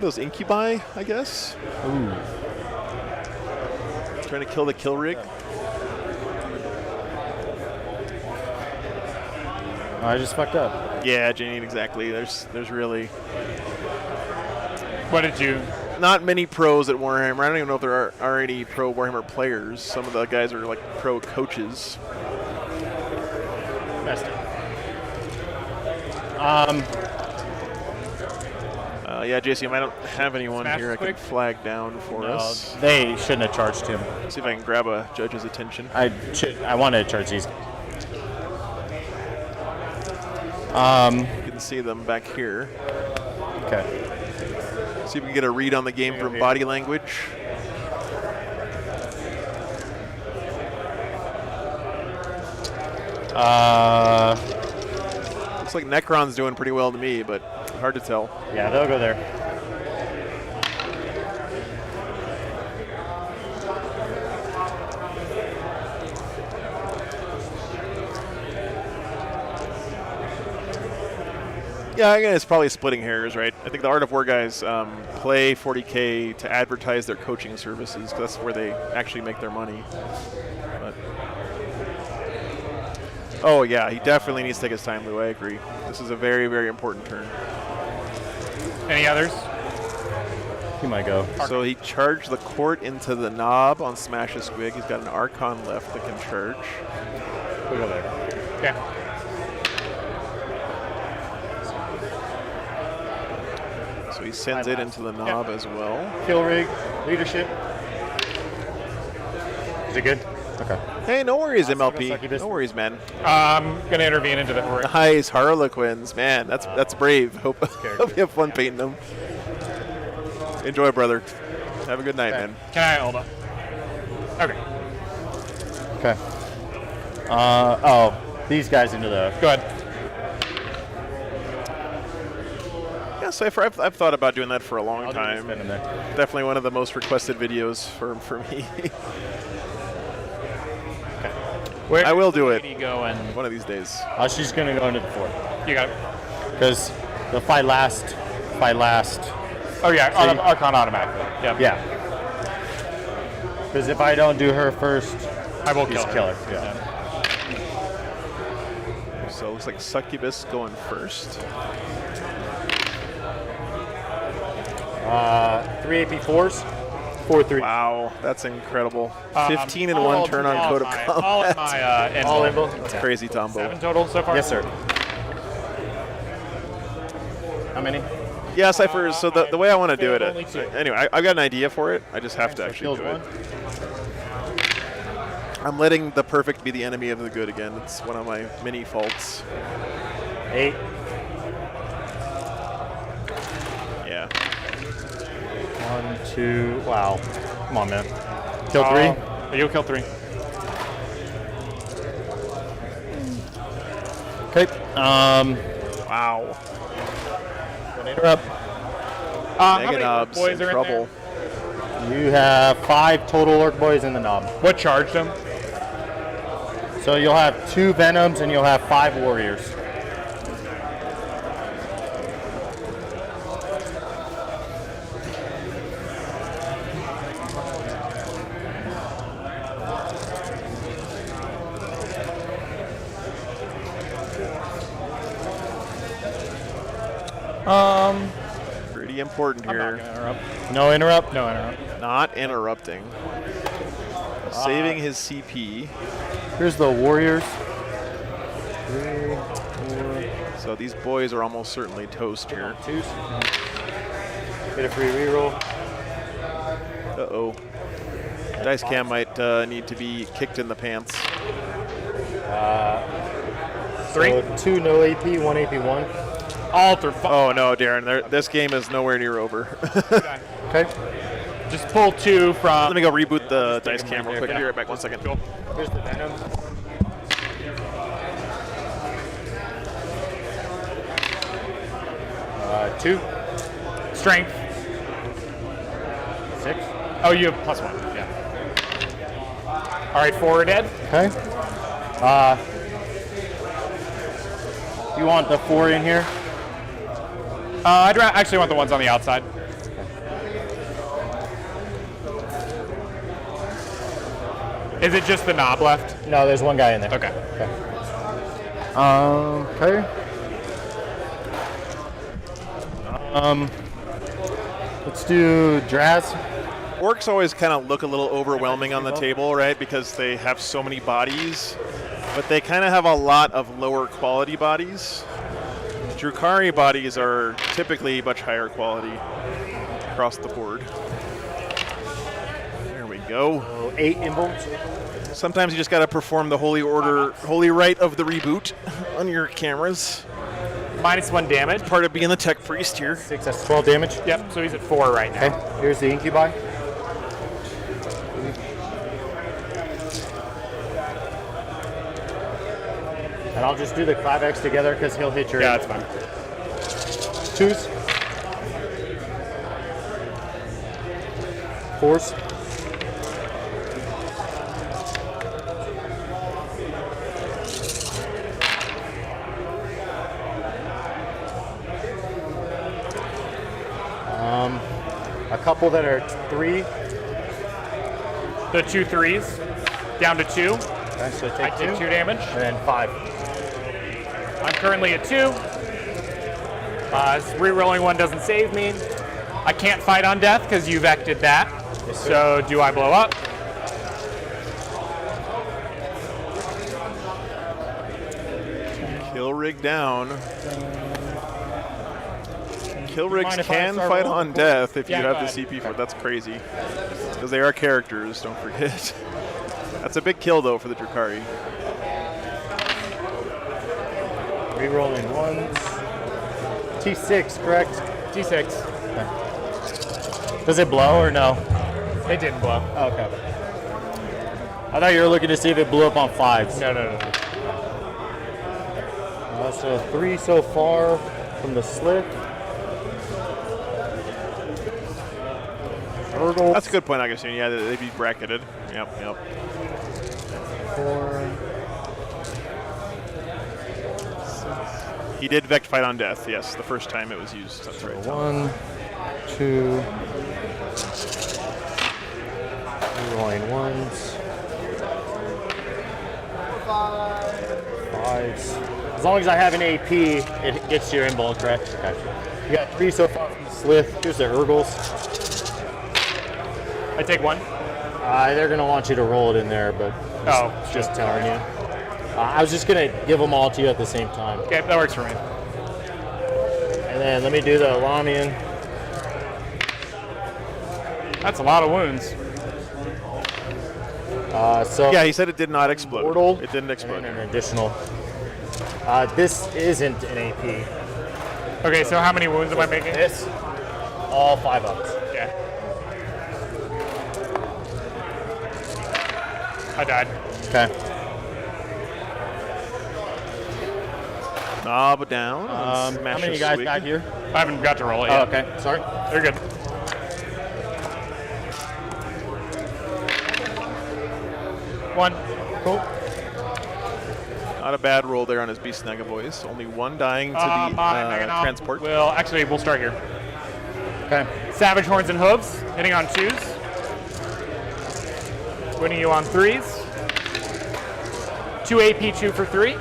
Speaker 1: those, incubi, I guess?
Speaker 2: Ooh.
Speaker 1: Trying to kill the kill rig.
Speaker 2: I just fucked up.
Speaker 1: Yeah, Janine, exactly. There's really
Speaker 8: What did you?
Speaker 1: not many pros at Warhammer. I don't even know if there are any pro Warhammer players. Some of the guys are like pro coaches.
Speaker 2: Messed it.
Speaker 1: Yeah, JCM, I don't have anyone
Speaker 8: Smash
Speaker 1: here I
Speaker 8: quick.
Speaker 1: can flag down for us.
Speaker 2: They shouldn't have charged him.
Speaker 1: See if I can grab a judge's attention.
Speaker 2: I wanted to charge these.
Speaker 1: You can see them back here.
Speaker 2: Okay.
Speaker 1: See if we can get a read on the game from body language. Looks like Necron's doing pretty well to me, but hard to tell.
Speaker 2: Yeah, they'll go there.
Speaker 1: Yeah, again, it's probably splitting hairs, right? I think the Art of War guys play 40K to advertise their coaching services, 'cause that's where they actually make their money. But oh yeah, he definitely needs to take his time, Lou. I agree. This is a very, very important turn.
Speaker 8: Any others?
Speaker 2: He might go.
Speaker 1: So he charged the court into the knob on Smash a Squig. He's got an Archon left that can charge.
Speaker 2: We'll go there.
Speaker 8: Okay.
Speaker 1: So he sends it into the knob as well.
Speaker 2: Kill rig, leadership. Is it good? Okay.
Speaker 1: Hey, no worries,
Speaker 2: sucky
Speaker 1: MLP.
Speaker 2: business.
Speaker 1: No worries, man.
Speaker 8: I'm gonna intervene into the horde.
Speaker 1: Nice Harlequins, man. That's brave. Hope you have fun painting them. Enjoy, brother. Have a good night, man.
Speaker 8: Can I hold up? Okay.
Speaker 2: Okay. Oh, these guys into the.
Speaker 8: Go ahead.
Speaker 1: Yeah, Cypher, I've thought about doing that for a long
Speaker 2: I'll do
Speaker 1: time.
Speaker 2: spin in there.
Speaker 1: Definitely one of the most requested videos for me.
Speaker 8: Where
Speaker 1: I will do it
Speaker 8: lady go and
Speaker 1: one of these days.
Speaker 2: She's gonna go into the fort
Speaker 8: you got it.
Speaker 2: because the fight last.
Speaker 8: Oh yeah, Archon automatically. Yep.
Speaker 2: Yeah. Because if I don't do her first,
Speaker 8: I will
Speaker 2: he's
Speaker 8: kill her.
Speaker 2: killer. Yeah.
Speaker 1: So it looks like Succubus going first.
Speaker 2: 3 AP4s, 4-3.
Speaker 1: Wow, that's incredible. 15 in one turn on Code of Combat.
Speaker 8: All of my
Speaker 2: All
Speaker 8: info.
Speaker 2: info.
Speaker 1: That's crazy, Tombo.
Speaker 8: 7 total so far.
Speaker 2: Yes, sir. How many?
Speaker 1: Yeah, Cypher, so the way I want to do it,
Speaker 8: only 2.
Speaker 1: anyway, I've got an idea for it. I just have to actually do it. I'm letting the perfect be the enemy of the good again. It's one of my many faults.
Speaker 2: 8.
Speaker 1: Yeah.
Speaker 2: 1, 2. Wow. Come on, man. Kill 3.
Speaker 8: You'll kill 3.
Speaker 2: Okay.
Speaker 1: Wow.
Speaker 2: Interrupt.
Speaker 8: How many
Speaker 1: Meganob's
Speaker 8: boys
Speaker 1: in
Speaker 8: are
Speaker 1: trouble.
Speaker 2: You have 5 total Orc Boys in the knob.
Speaker 8: What charged them?
Speaker 2: So you'll have 2 Venoms and you'll have 5 Warriors.
Speaker 1: Pretty important
Speaker 8: I'm not
Speaker 1: here.
Speaker 8: gonna interrupt.
Speaker 2: No interrupt?
Speaker 8: No interrupt.
Speaker 1: Not interrupting. Saving his CP.
Speaker 2: Here's the Warriors.
Speaker 1: So these boys are almost certainly toast here.
Speaker 2: 2s. Get a free reroll.
Speaker 1: Uh-oh. Dice cam might need to be kicked in the pants.
Speaker 8: 3.
Speaker 2: So 2 no AP, 1 AP1.
Speaker 8: All through.
Speaker 1: Oh no, Darren, this game is nowhere near over.
Speaker 2: Okay.
Speaker 8: Just pull 2 from.
Speaker 1: Let me go reboot the dice cam real quick. I'll be right back 1 second.
Speaker 8: Cool.
Speaker 2: Here's the Venom. Two.
Speaker 8: Strength.
Speaker 2: 6.
Speaker 8: Oh, you have +1. Yeah. All right, 4 are dead.
Speaker 2: Okay. You want the 4 in here?
Speaker 8: I'd actually want the ones on the outside. Is it just the knob left?
Speaker 2: No, there's one guy in there.
Speaker 8: Okay.
Speaker 2: Okay. Let's do Draz.
Speaker 1: Orcs always kind of look a little overwhelming on the table, right? Because they have so many bodies, but they kind of have a lot of lower quality bodies. Drukari bodies are typically much higher quality across the board. There we go.
Speaker 2: 8 involts.
Speaker 1: Sometimes you just got to perform the holy rite of the reboot on your cameras.
Speaker 8: -1 damage.
Speaker 1: Part of being the tech priest here.
Speaker 2: 6, that's 12 damage.
Speaker 8: Yep, so he's at 4 right now.
Speaker 2: Okay, here's the incubi. And I'll just do the 5x together because he'll hit your.
Speaker 8: Yeah, that's fine.
Speaker 2: 2s. 4s. A couple that are 3.
Speaker 8: The 2 3s. Down to 2.
Speaker 2: Okay, so
Speaker 8: I
Speaker 2: take
Speaker 8: did 2
Speaker 2: 2.
Speaker 8: damage.
Speaker 2: And then 5.
Speaker 8: I'm currently at 2. Rerolling 1 doesn't save me. I can't fight on death because you vected that.
Speaker 2: Yes,
Speaker 8: so do I blow up?
Speaker 1: Kill rig down. Kill
Speaker 2: mind
Speaker 1: rigs
Speaker 2: if I
Speaker 1: can
Speaker 2: start
Speaker 1: fight
Speaker 2: rolling?
Speaker 1: on death if you
Speaker 8: Yeah,
Speaker 1: have
Speaker 8: go
Speaker 1: the
Speaker 8: ahead.
Speaker 1: CP for it. That's crazy. Because they are characters, don't forget. That's a big kill, though, for the Drukari.
Speaker 2: Rerolling 1s. T6, correct?
Speaker 8: T6.
Speaker 2: Does it blow or no?
Speaker 8: It didn't blow.
Speaker 2: Oh, okay. I thought you were looking to see if it blew up on 5s.
Speaker 8: No.
Speaker 2: So 3 so far from the slip. Urgle.
Speaker 1: That's a good point, Augustine. Yeah, they'd be bracketed. Yep.
Speaker 2: 4.
Speaker 1: He did Vect fight on death, yes, the first time it was used. That's right.
Speaker 2: 1, 2. Rolling 1s. 5s. As long as I have an AP, it gets your invul, correct? Okay. You got 3 so far from the slith. Here's the Urgles.
Speaker 8: I take 1.
Speaker 2: They're going to want you to roll it in there, but just telling you. I was just going to give them all to you at the same time.
Speaker 8: Okay, that works for me.
Speaker 2: And then let me do the Lamian.
Speaker 8: That's a lot of wounds.
Speaker 2: So
Speaker 1: Yeah, he said it did not explode.
Speaker 2: Mortal.
Speaker 1: It didn't
Speaker 2: And
Speaker 1: explode.
Speaker 2: then an additional. This isn't an AP.
Speaker 8: Okay, so how many wounds am I making?
Speaker 2: This, all 5 ups.
Speaker 8: Yeah. I died.
Speaker 2: Okay.
Speaker 1: Knob down.
Speaker 2: How
Speaker 1: Smash
Speaker 2: many
Speaker 1: a
Speaker 2: you guys
Speaker 1: swig.
Speaker 2: got here?
Speaker 8: I haven't got to roll it
Speaker 2: Oh,
Speaker 8: yet.
Speaker 2: okay. Sorry.
Speaker 8: They're good. One.
Speaker 2: Cool.
Speaker 1: Not a bad roll there on his Beast Naga boys. Only 1 dying to the
Speaker 8: My Meganom
Speaker 1: transport.
Speaker 8: we'll start here.
Speaker 2: Okay.
Speaker 8: Savage Horns and Hooves, hitting on 2s. Winning you on 3s. 2 AP, 2 for 3.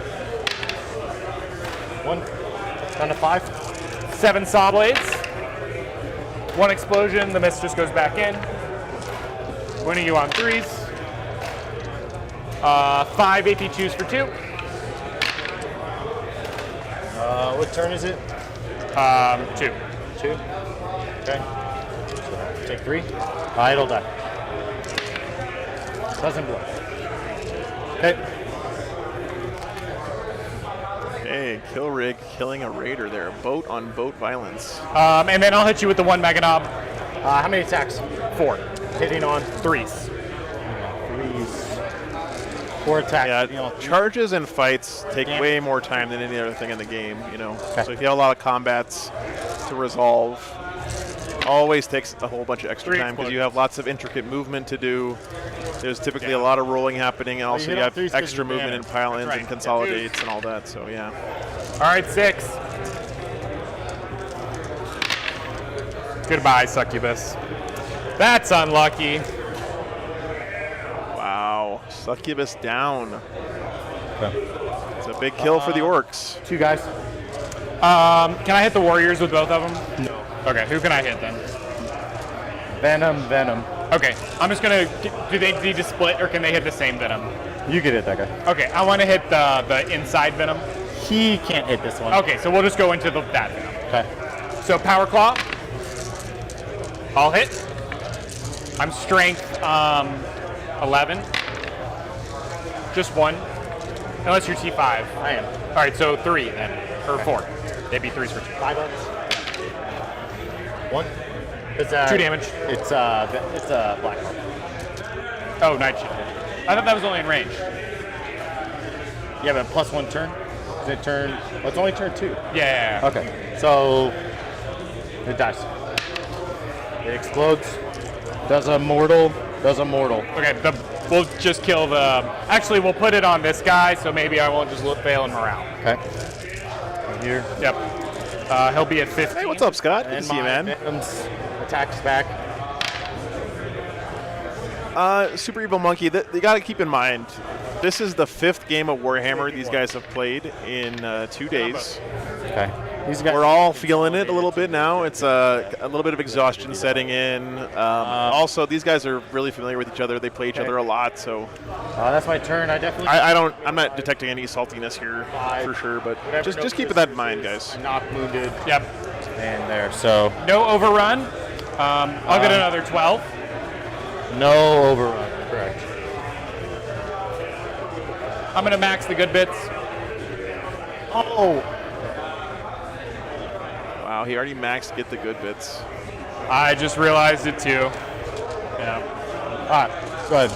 Speaker 2: 1. Down to 5.
Speaker 8: 7 Saw Blades. 1 explosion, the miss just goes back in. Winning you on 3s. 5 AP 2s for 2.
Speaker 2: What turn is it?
Speaker 8: 2.
Speaker 2: 2. Okay. Take 3. It'll die. Doesn't blow. Okay.
Speaker 1: Hey, Kill Rig killing a raider there. Boat on boat violence.
Speaker 8: And then I'll hit you with the 1 Mega Knob.
Speaker 2: How many attacks?
Speaker 8: 4.
Speaker 2: Hitting on
Speaker 8: 3s.
Speaker 2: 3s. 4 attacks.
Speaker 1: Yeah, charges and fights take way more time than any other thing in the game, you know. So if you have a lot of combats to resolve, always takes a whole bunch of extra time because you have lots of intricate movement to do. There's typically a lot of rolling happening, and also you have extra movement and pile-ins and consolidates and all that, so yeah.
Speaker 8: All right, 6. Goodbye, Succubus. That's unlucky.
Speaker 1: Wow, Succubus down. It's a big kill for the orcs.
Speaker 2: 2 guys.
Speaker 8: Can I hit the warriors with both of them? No. Okay, who can I hit then?
Speaker 2: Venom.
Speaker 8: Okay, I'm just gonna. Do they need to split, or can they hit the same venom?
Speaker 2: You can hit that guy.
Speaker 8: Okay, I want to hit the inside venom.
Speaker 2: He can't hit this one.
Speaker 8: Okay, so we'll just go into that venom.
Speaker 2: Okay.
Speaker 8: So Power Claw. I'll hit. I'm strength 11. Just 1. Unless you're T5.
Speaker 2: I am.
Speaker 8: All right, so 3 then, or 4. They'd be 3s for 2.
Speaker 2: 5 ups. 1. It's
Speaker 8: 2 damage.
Speaker 2: It's a black hole.
Speaker 8: Oh, Night Shift. I thought that was only in range.
Speaker 2: Yeah, but +1 turn. Is it turn? Oh, it's only turn 2.
Speaker 8: Yeah.
Speaker 2: Okay. So it dies. It explodes. Does a mortal.
Speaker 8: Okay, we'll just kill the. Actually, we'll put it on this guy, so maybe I won't just fail in morale.
Speaker 2: Okay. Right here.
Speaker 8: Yep. He'll be at 50.
Speaker 1: Hey, what's up, Scott? Good to
Speaker 2: And
Speaker 1: see you, man.
Speaker 2: Venom's attacks back.
Speaker 1: Super Evil Monkey, you got to keep in mind, this is the 5th game of Warhammer these guys have played in 2 days.
Speaker 2: Okay.
Speaker 1: We're all feeling it a little bit now. It's a little bit of exhaustion setting in. Also, these guys are really familiar with each other. They play each other a lot, so.
Speaker 2: That's my turn.
Speaker 1: I'm not detecting any saltiness here for sure, but just keep that in mind, guys.
Speaker 2: Knock wounded.
Speaker 8: Yep.
Speaker 2: And there. So
Speaker 8: no overrun. I'll get another 12.
Speaker 2: No overrun. Correct.
Speaker 8: I'm gonna max the good bits.
Speaker 2: Oh.
Speaker 1: Wow, he already maxed get the good bits.
Speaker 8: I just realized it too. Yeah.
Speaker 2: All right. Go ahead.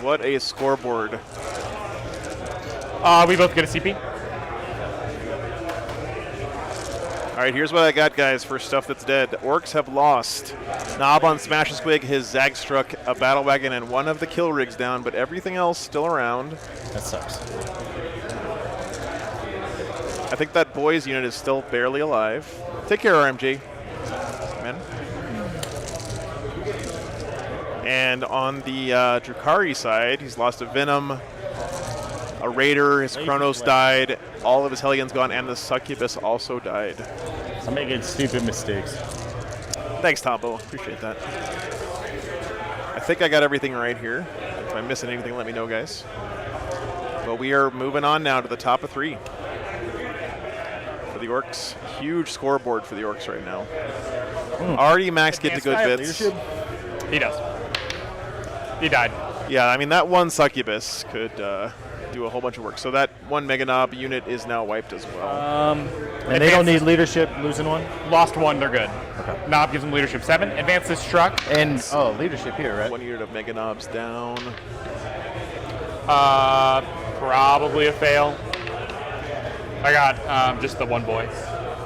Speaker 1: What a scoreboard.
Speaker 8: We both get a CP.
Speaker 1: All right, here's what I got, guys, for stuff that's dead. Orcs have lost. Knob on Smash a Squig, his Zagstruck, a Battle Wagon, and 1 of the kill rigs down, but everything else still around.
Speaker 2: That sucks.
Speaker 1: I think that boys unit is still barely alive. Take care, RMG. Man. And on the Drukari side, he's lost a Venom, a Raider, his Chronos died, all of his Hellions gone, and the Succubus also died.
Speaker 2: I'm making stupid mistakes.
Speaker 1: Thanks, Tombo. Appreciate that. I think I got everything right here. If I'm missing anything, let me know, guys. But we are moving on now to the top of 3. For the Orcs. Huge scoreboard for the Orcs right now. Already max get the good bits.
Speaker 8: He does. He died.
Speaker 1: Yeah, I mean, that 1 Succubus could do a whole bunch of work. So that 1 Mega Knob unit is now wiped as well.
Speaker 2: And they don't need leadership, losing 1?
Speaker 8: Lost 1, they're good.
Speaker 2: Okay.
Speaker 8: Knob gives them leadership 7. Advance this truck.
Speaker 2: And, leadership here, right?
Speaker 1: 1 unit of Mega Knobs down.
Speaker 8: Probably a fail. I got just the 1 boy.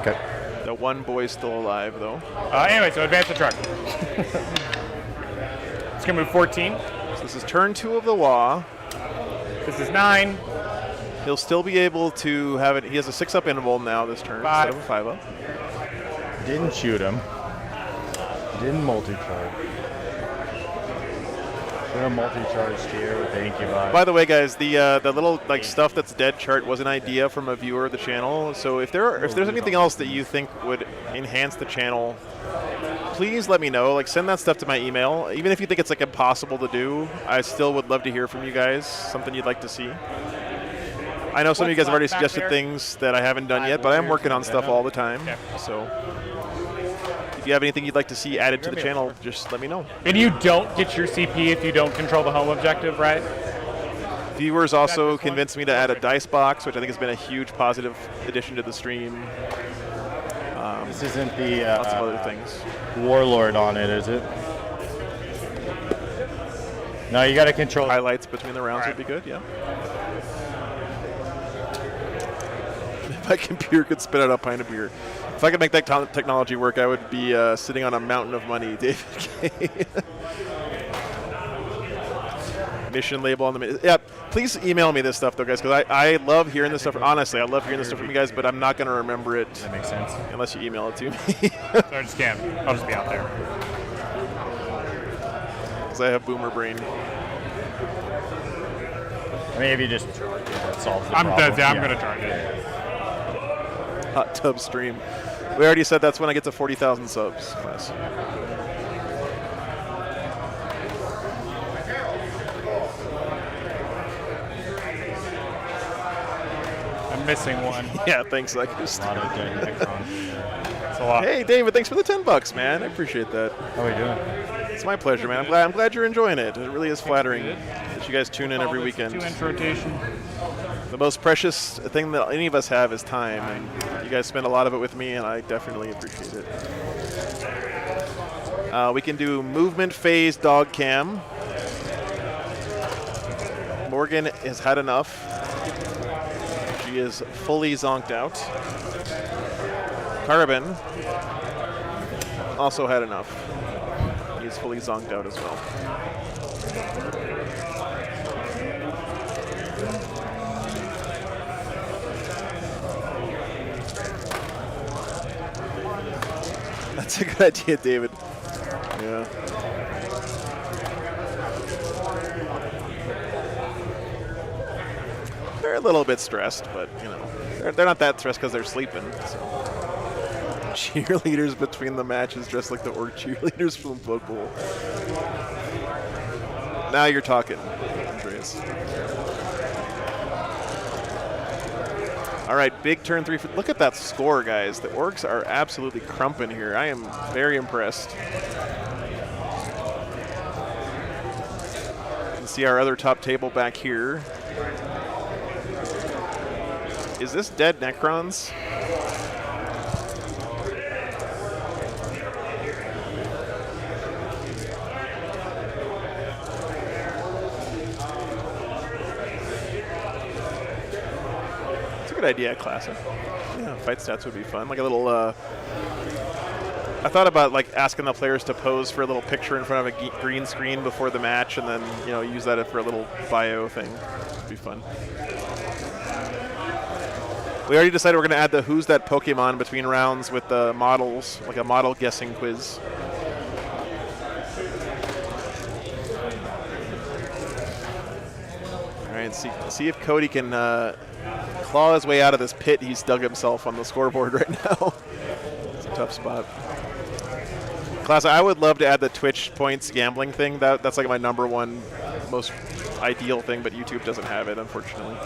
Speaker 2: Okay.
Speaker 1: The 1 boy's still alive, though.
Speaker 8: Anyway, so advance the truck. It's going to move 14.
Speaker 1: So this is turn 2 of the Wa.
Speaker 8: This is 9.
Speaker 1: He'll still be able to have it. He has a 6-up interval now this turn
Speaker 8: 5.
Speaker 1: instead of a 5-up.
Speaker 2: Didn't shoot him. Didn't multi-charge. Should have multi-charged here with the Incubi.
Speaker 1: By the way, guys, the little stuff that's dead chart was an idea from a viewer of the channel. So if there's anything else that you think would enhance the channel, please let me know. Send that stuff to my email. Even if you think it's impossible to do, I still would love to hear from you guys. Something you'd like to see. I know some of you guys have already suggested things that I haven't done yet, but I'm working on stuff all the time. So if you have anything you'd like to see added to the channel, just let me know.
Speaker 8: And you don't get your CP if you don't control the home objective, right?
Speaker 1: Viewers also convinced me to add a dice box, which I think has been a huge positive addition to the stream.
Speaker 2: This isn't the
Speaker 1: lots of other things.
Speaker 2: Warlord on it, is it? No, you got to control.
Speaker 1: Highlights between the rounds would be good, yeah. If my computer could spit out a pint of beer. If I could make that technology work, I would be sitting on a mountain of money, David K. Mission label on the yeah. Please email me this stuff though, guys, because I love hearing this stuff. Honestly, I love hearing this stuff from you guys, but I'm not going to remember it.
Speaker 2: That makes sense.
Speaker 1: Unless you email it to me.
Speaker 8: So I just can't. I'll just be out there.
Speaker 1: Because I have boomer brain.
Speaker 2: Maybe just charge it. That solves the problem.
Speaker 8: I'm going to charge it.
Speaker 1: Hot tub stream. We already said that's when I get to 40,000 subs. Class.
Speaker 8: Missing one.
Speaker 1: Yeah, thanks, like
Speaker 2: It's a
Speaker 8: lot.
Speaker 1: Hey, David, thanks for the $10, man. I appreciate that.
Speaker 2: How are we doing?
Speaker 1: It's my pleasure, man. I'm glad you're enjoying it. It really is flattering that you guys tune in every weekend.
Speaker 8: 2-inch rotation.
Speaker 1: The most precious thing that any of us have is time, and you guys spend a lot of it with me, and I definitely appreciate it. We can do movement phase dog cam. Morgan has had enough. She is fully zonked out. Carbon also had enough. He's fully zonked out as well. That's a good idea, David. Yeah. They're a little bit stressed, but you know, they're not that stressed because they're sleeping. So. Cheerleaders between the matches, dressed like the org cheerleaders from Blood Bowl. Now you're talking, Andreas. All right, big turn 3. Look at that score, guys. The orcs are absolutely crumping here. I am very impressed. You can see our other top table back here. Is this dead Necrons? It's a good idea, Classic. Yeah, fight stats would be fun. Like a little, I thought about like asking the players to pose for a little picture in front of a green screen before the match and then, you know, use that for a little bio thing. It'd be fun. We already decided we're going to add the Who's That Pokemon between rounds with the models, like a model guessing quiz. All right, see if Cody can claw his way out of this pit he's dug himself on the scoreboard right now. It's a tough spot. Class, I would love to add the Twitch points gambling thing. That's like my #1 most ideal thing, but YouTube doesn't have it, unfortunately.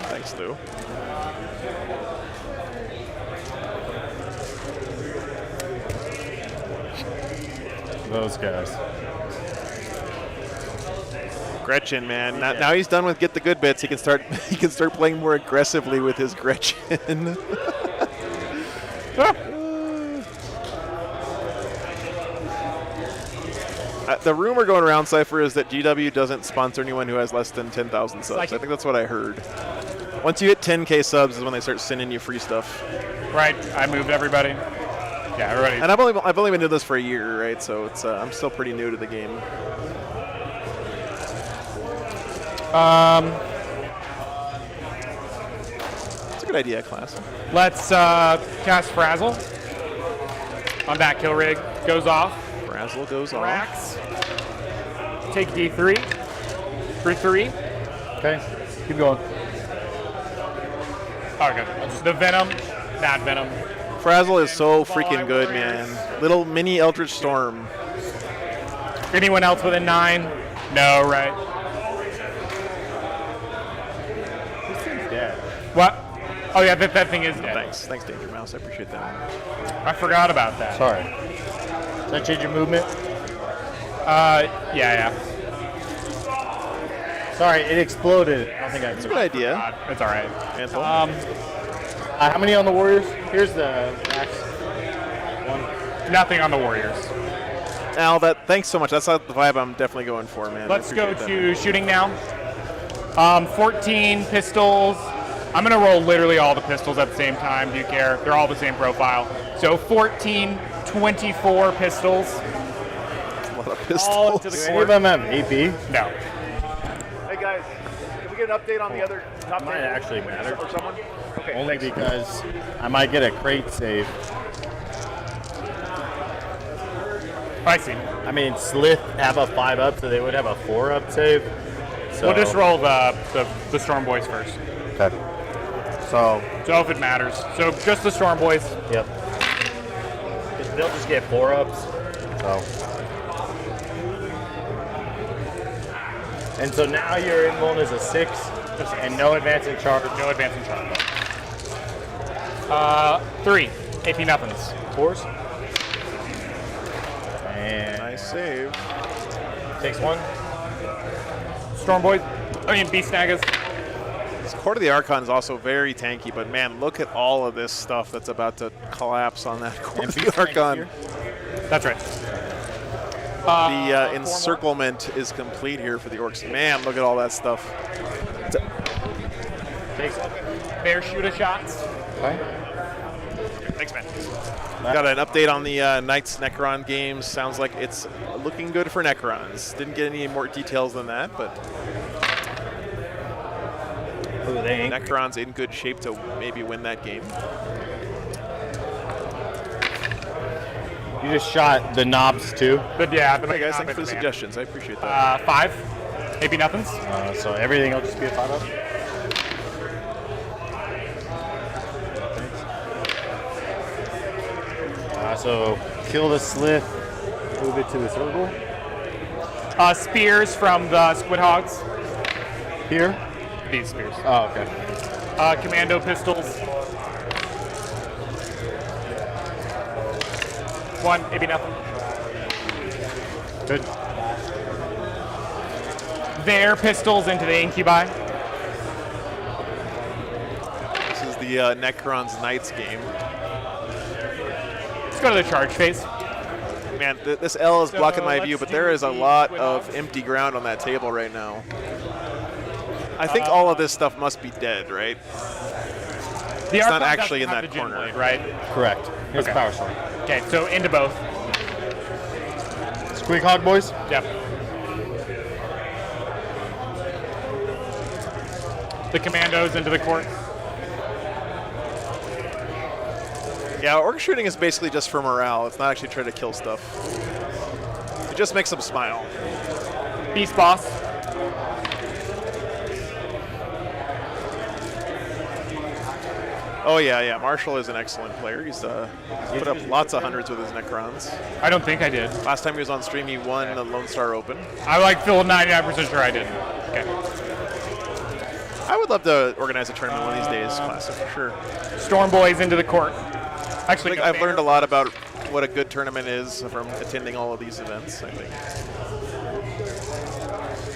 Speaker 1: Thanks, Lou.
Speaker 2: Those guys.
Speaker 1: Gretchen, man. Now he's done with get the good bits. He can start playing more aggressively with his Gretchen. The rumor going around, Cypher, is that GW doesn't sponsor anyone who has less than 10,000 subs. I think that's what I heard. Once you hit 10K subs is when they start sending you free stuff.
Speaker 8: Right. I moved everybody. Yeah, everybody.
Speaker 1: And I've only been doing this for a year, right? So it's I'm still pretty new to the game. It's a good idea, class.
Speaker 8: Let's cast Frazzle on that kill rig. Goes off.
Speaker 1: Frazzle goes off.
Speaker 8: Rax. Take D3 for 3.
Speaker 2: Okay, keep going.
Speaker 8: Okay. The Venom, Mad Venom.
Speaker 1: Frazzle is so freaking good, man. Little mini Eldritch Storm.
Speaker 8: Anyone else within 9? No, right?
Speaker 2: This thing's dead.
Speaker 8: What? Oh yeah, that thing is dead.
Speaker 1: Thanks, Danger Mouse. I appreciate that.
Speaker 8: I forgot about that.
Speaker 2: Sorry. Does that change your movement?
Speaker 8: Yeah.
Speaker 2: Sorry, it exploded. I don't think I
Speaker 1: It's a good idea.
Speaker 8: It's all right.
Speaker 1: Ansel?
Speaker 2: how many on the Warriors? Here's the max. One.
Speaker 8: Nothing on the Warriors.
Speaker 1: Al, thanks so much. That's the vibe I'm definitely going for, man.
Speaker 8: Let's go to shooting now. 14 pistols. I'm going to roll literally all the pistols at the same time. Do you care? They're all the same profile. So 14, 24 pistols.
Speaker 1: A lot of
Speaker 8: All into
Speaker 1: pistols.
Speaker 8: the
Speaker 2: Any of them have AP?
Speaker 8: No.
Speaker 4: Hey guys, can we get an update on the other top
Speaker 2: Might
Speaker 4: 10
Speaker 2: actually matter.
Speaker 4: or someone? Okay,
Speaker 2: Only because I might get a crate save.
Speaker 8: I see.
Speaker 2: I mean, Slith have a 5-up, so they would have a 4-up save. So.
Speaker 8: We'll just roll the Storm Boys first.
Speaker 2: Okay. So.
Speaker 8: So if it matters. So just the Storm Boys.
Speaker 2: Yep. They'll just get 4-ups. So. And so now your invuln is a 6, and no advancing charge.
Speaker 8: No advancing charge. 3. AP nothings.
Speaker 2: 4s. And
Speaker 1: Nice save.
Speaker 2: takes 1.
Speaker 8: Storm Boys. Beast Snaggers.
Speaker 1: This Court of the Archon is also very tanky, but man, look at all of this stuff that's about to collapse on that Court of the Archon.
Speaker 8: That's right.
Speaker 1: The encirclement is complete here for the Orcs. Man, look at all that stuff.
Speaker 8: Takes bear shooter shots.
Speaker 2: Okay.
Speaker 8: Thanks, man.
Speaker 1: Got an update on the Knights Necron games. Sounds like it's looking good for Necrons. Didn't get any more details than that, but Necrons in good shape to maybe win that game.
Speaker 2: You just shot the knobs too.
Speaker 8: But yeah,
Speaker 1: Hey guys, thanks for the suggestions. I appreciate that.
Speaker 8: 5. AP nothings.
Speaker 2: So everything will just be a 5-up. So kill the Slith, move it to the circle.
Speaker 8: Spears from the Squid Hogs.
Speaker 2: Here?
Speaker 8: These spears.
Speaker 2: Oh, okay.
Speaker 8: Commando pistols. 1. AP nothing.
Speaker 2: Good.
Speaker 8: Their pistols into the incubi.
Speaker 1: This is the Necrons Knights game.
Speaker 8: Let's go to the charge phase.
Speaker 1: Man, this L is blocking my view, but there is a lot of empty ground on that table right now. I think all of this stuff must be dead, right?
Speaker 8: The
Speaker 1: It's not
Speaker 8: Archon
Speaker 1: actually in
Speaker 8: doesn't
Speaker 1: that
Speaker 8: have the Gin
Speaker 1: corner.
Speaker 8: Blade, right?
Speaker 2: Correct. Here's
Speaker 8: Okay.
Speaker 2: the power sword.
Speaker 8: Okay, so into both.
Speaker 2: Squeak Hog boys.
Speaker 8: Yep. The commandos into the court.
Speaker 1: Yeah, orc shooting is basically just for morale. It's not actually trying to kill stuff. It just makes them smile.
Speaker 8: Beast boss.
Speaker 1: Oh yeah. Marshall is an excellent player. He's put up lots of hundreds with his Necrons.
Speaker 8: I don't think I did.
Speaker 1: Last time he was on stream, he won the Lone Star Open.
Speaker 8: I feel 99% sure I did. Okay.
Speaker 1: I would love to organize a tournament one of these days, Classic, for sure.
Speaker 8: Storm Boys into the court. Actually,
Speaker 1: I've learned a lot about what a good tournament is from attending all of these events, I think.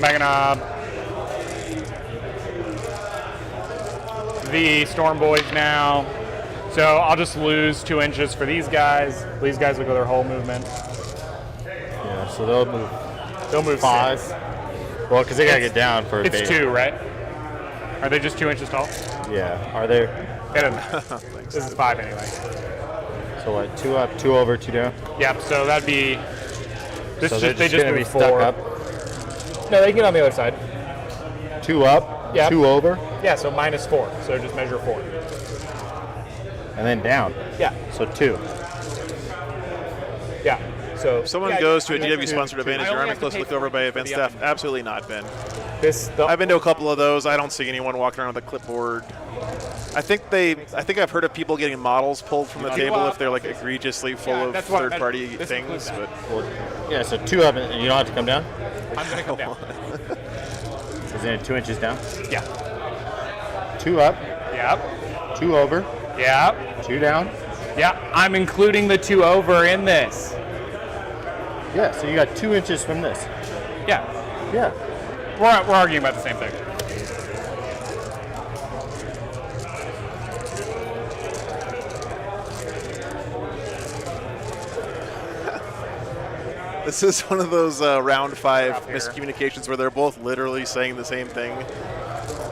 Speaker 8: Meganob. The Storm Boys now. So I'll just lose 2 inches for these guys. These guys will go their whole movement.
Speaker 2: Yeah, so they'll move.
Speaker 8: They'll move
Speaker 2: 5.
Speaker 8: 6.
Speaker 2: Well, because they gotta get down for a
Speaker 8: It's
Speaker 2: bait.
Speaker 8: 2, right? Are they just 2 inches tall?
Speaker 2: Yeah. Are there?
Speaker 8: This is 5 anyway.
Speaker 2: So what? 2 up, 2 over, 2 down.
Speaker 8: Yep. So that'd be. This
Speaker 2: So
Speaker 8: just,
Speaker 2: they're
Speaker 8: they just
Speaker 2: gonna be
Speaker 8: moved
Speaker 2: stuck
Speaker 8: 4.
Speaker 2: up.
Speaker 8: No, they can get on the other side.
Speaker 2: 2 up,
Speaker 8: Yep.
Speaker 2: 2 over,
Speaker 8: Yeah. So -4. So just measure 4.
Speaker 2: and then down.
Speaker 8: Yeah.
Speaker 2: So 2.
Speaker 8: Yeah. So
Speaker 1: If someone
Speaker 8: yeah,
Speaker 1: goes to a
Speaker 8: I
Speaker 1: DW-sponsored event, is
Speaker 8: I
Speaker 1: your
Speaker 8: only
Speaker 1: army
Speaker 8: have to
Speaker 1: close
Speaker 8: pay
Speaker 1: looked over by event
Speaker 8: for the
Speaker 1: staff?
Speaker 8: oven.
Speaker 1: Absolutely not, Ben.
Speaker 8: the
Speaker 1: I've been to a couple of those. I don't see anyone walking around with a clipboard. I think I've heard of people getting models pulled from the table if they're like egregiously full of
Speaker 8: that's what-
Speaker 1: third-party
Speaker 8: this
Speaker 1: things.
Speaker 8: includes
Speaker 1: But
Speaker 2: Well, yeah, so 2 up, and you don't have to come down?
Speaker 8: I'm gonna come down.
Speaker 2: Isn't it 2 inches down?
Speaker 8: Yeah.
Speaker 2: 2 up,
Speaker 8: Yep.
Speaker 2: 2 over,
Speaker 8: Yeah.
Speaker 2: 2 down.
Speaker 8: Yeah. I'm including the 2 over in this.
Speaker 2: Yeah, so you got 2 inches from this.
Speaker 8: Yeah.
Speaker 2: Yeah.
Speaker 8: We're arguing about the same thing.
Speaker 1: This is one of those round 5 miscommunications where they're both literally saying the same thing,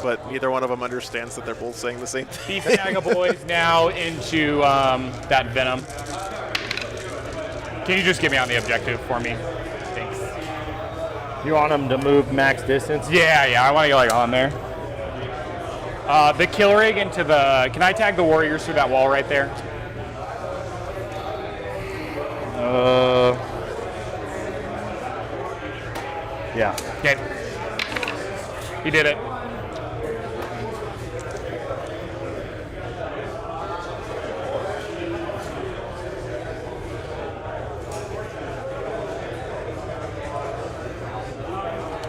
Speaker 1: but neither one of them understands that they're both saying the same thing.
Speaker 8: Beef Naga boys now into that Venom. Can you just get me on the objective for me? Thanks.
Speaker 2: You want them to move max distance?
Speaker 8: Yeah, I want to get like on there. The kill rig into the. Can I tag the warriors through that wall right there?
Speaker 2: Yeah.
Speaker 8: Okay. He did it.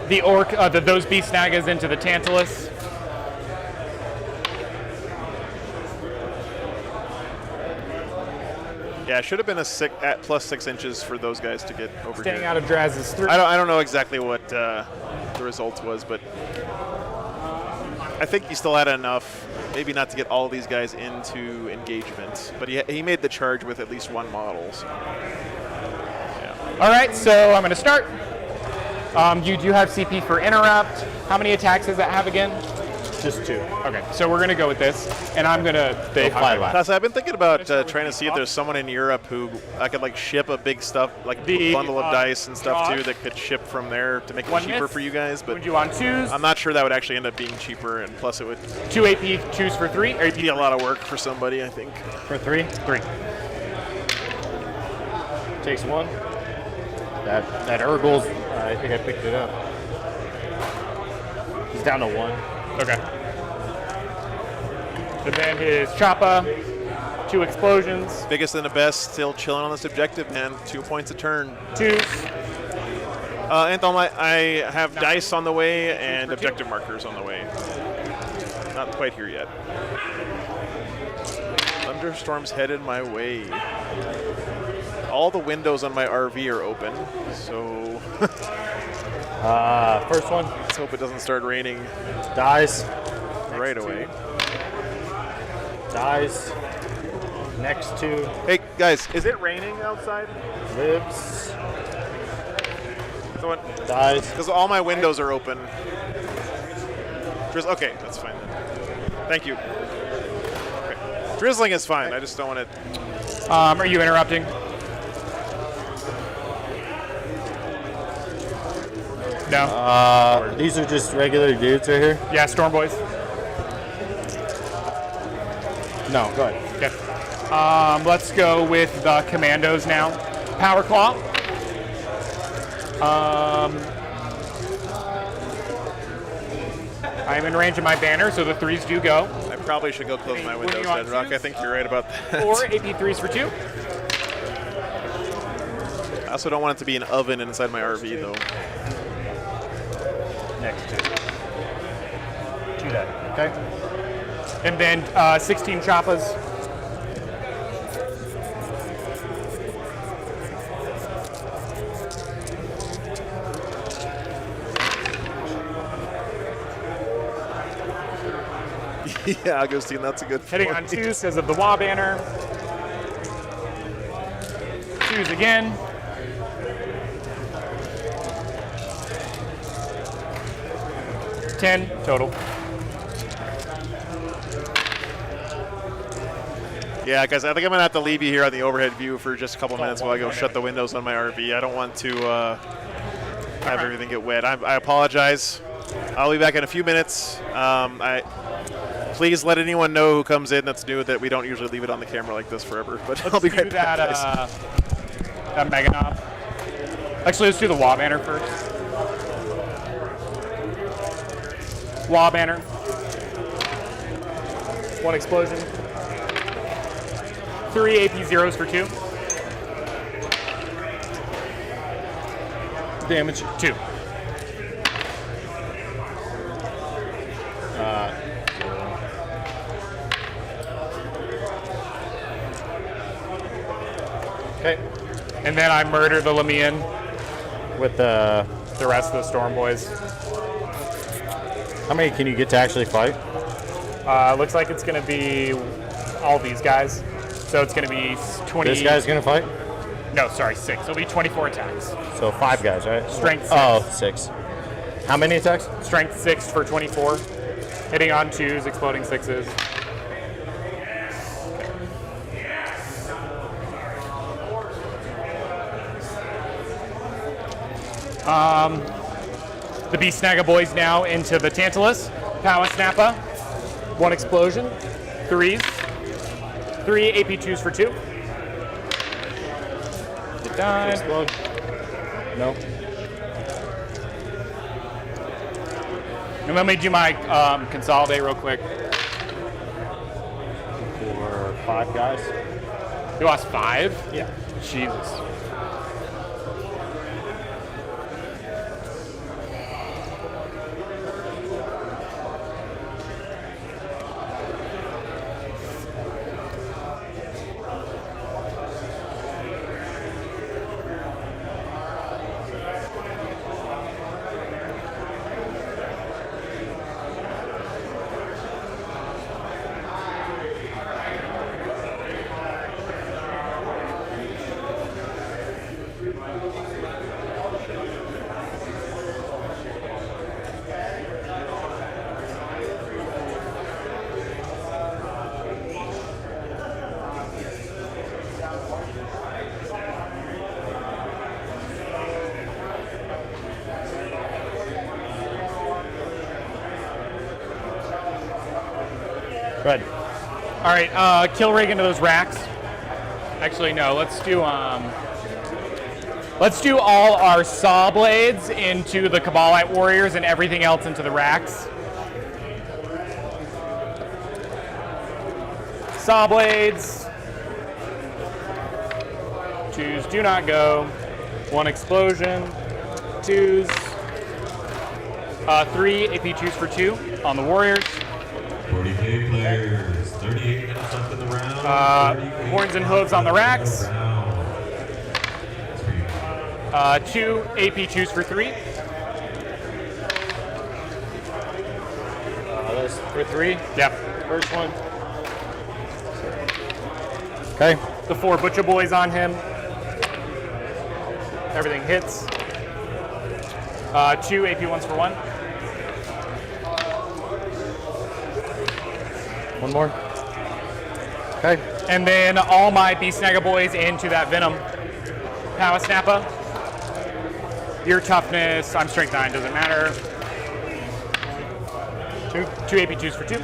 Speaker 8: The orc, those beast nagas into the Tantalus.
Speaker 1: Yeah, it should have been a at plus 6 inches for those guys to get over
Speaker 8: Staying
Speaker 1: here.
Speaker 8: out of Draz's 3.
Speaker 1: I don't know exactly what the result was, but I think he still had enough, maybe not to get all these guys into engagement, but he made the charge with at least 1 model. So. Yeah.
Speaker 8: All right, so I'm going to start. You do have CP for interrupt. How many attacks does that have again?
Speaker 2: Just 2.
Speaker 8: Okay, so we're going to go with this, and I'm going to...
Speaker 2: fly last.
Speaker 1: Plus, I've been thinking about trying to see if there's someone in Europe who I could like ship a big stuff, like a bundle of dice and stuff too, that could ship from there to make it cheaper for you guys. But
Speaker 8: would you want 2s?
Speaker 1: I'm not sure that would actually end up being cheaper, and plus it would
Speaker 8: 2 AP, 2s for 3? Or
Speaker 1: be a lot of work for somebody, I think.
Speaker 2: For 3?
Speaker 8: 3.
Speaker 2: Takes 1. That Urgle's, I think I picked it up. He's down to 1.
Speaker 8: Okay. And then his Choppa, 2 explosions.
Speaker 1: Biggest and the best, still chilling on this objective, man. 2 points a turn.
Speaker 8: 2s.
Speaker 1: Anthon, I have dice on the way and objective markers on the way. Not quite here yet. Thunderstorm's headed my way. All the windows on my RV are open, so
Speaker 2: first one.
Speaker 1: Let's hope it doesn't start raining.
Speaker 2: Dies.
Speaker 1: Right away.
Speaker 2: Dies. Next 2.
Speaker 1: Hey, guys, is it raining outside?
Speaker 2: Lives.
Speaker 1: Someone
Speaker 2: dies.
Speaker 1: Because all my windows are open. Okay, that's fine then. Thank you. Okay. Drizzling is fine. I just don't want it.
Speaker 8: Are you interrupting? No.
Speaker 2: These are just regular dudes right here?
Speaker 8: Yeah, Storm Boys.
Speaker 2: No, go ahead.
Speaker 8: Okay. Let's go with the Commandos now. Power Claw. I'm in range of my banner, so the 3s do go.
Speaker 1: I probably should go close my windows, Bedrock. I think you're right about that.
Speaker 8: 4 AP 3s for 2.
Speaker 1: I also don't want it to be an oven inside my RV, though.
Speaker 2: Next 2. 2 die. Okay.
Speaker 8: And then 16 Choppas.
Speaker 1: Yeah, Augustine, that's a good point.
Speaker 8: Heading on 2s because of the Wah banner. 2s again. $10 total.
Speaker 1: Yeah, guys, I think I'm going to have to leave you here on the overhead view for just a couple minutes while I go shut the windows on my RV. I don't want to have everything get wet. I apologize. I'll be back in a few minutes. Please let anyone know who comes in that's new that we don't usually leave it on the camera like this forever. But I'll be right back, guys.
Speaker 8: That Meganov. Actually, let's do the Wah banner first. Wah banner. 1 explosion. 3 AP 0s for 2.
Speaker 2: Damage.
Speaker 8: 2.
Speaker 2: Okay.
Speaker 8: And then I murder the Lamian,
Speaker 2: With the
Speaker 8: the rest of the Storm Boys.
Speaker 2: how many can you get to actually fight?
Speaker 8: Looks like it's going to be all these guys. So it's going to be 20.
Speaker 2: This guy's gonna fight.
Speaker 8: No, sorry, 6. It'll be 24 attacks.
Speaker 2: So 5 guys, right?
Speaker 8: Strength 6.
Speaker 2: Oh, 6. How many attacks?
Speaker 8: Strength 6 for 24. Hitting on 2s, exploding 6s. The Beast Snagga boys now into the Tantalus. Power Snappa. 1 explosion. 3s. 3 AP2s for 2. It died.
Speaker 2: Explode. No.
Speaker 8: And let me do my consolidate real quick.
Speaker 2: For 5 guys.
Speaker 8: You lost 5?
Speaker 2: Yeah.
Speaker 8: Jesus.
Speaker 2: Good.
Speaker 8: All right, kill rig into those racks. Actually, no. Let's do all our saw blades into the Cabalite warriors and everything else into the racks. Saw blades. 2s do not go. 1 explosion. 2s. 3 AP2s for 2 on the warriors.
Speaker 7: 40K players, 38 minutes left in the round.
Speaker 8: Horns and hooves on the racks. 2 AP2s for 3.
Speaker 2: That's for 3.
Speaker 8: Yep.
Speaker 2: First one. Okay.
Speaker 8: The 4 Butcher Boys on him. Everything hits. 2 AP1s for 1.
Speaker 2: 1 more. Okay.
Speaker 8: And then all my Beast Snagga boys into that Venom. Power Snappa. Your toughness, I'm strength 9, doesn't matter. 2 AP2s for 2.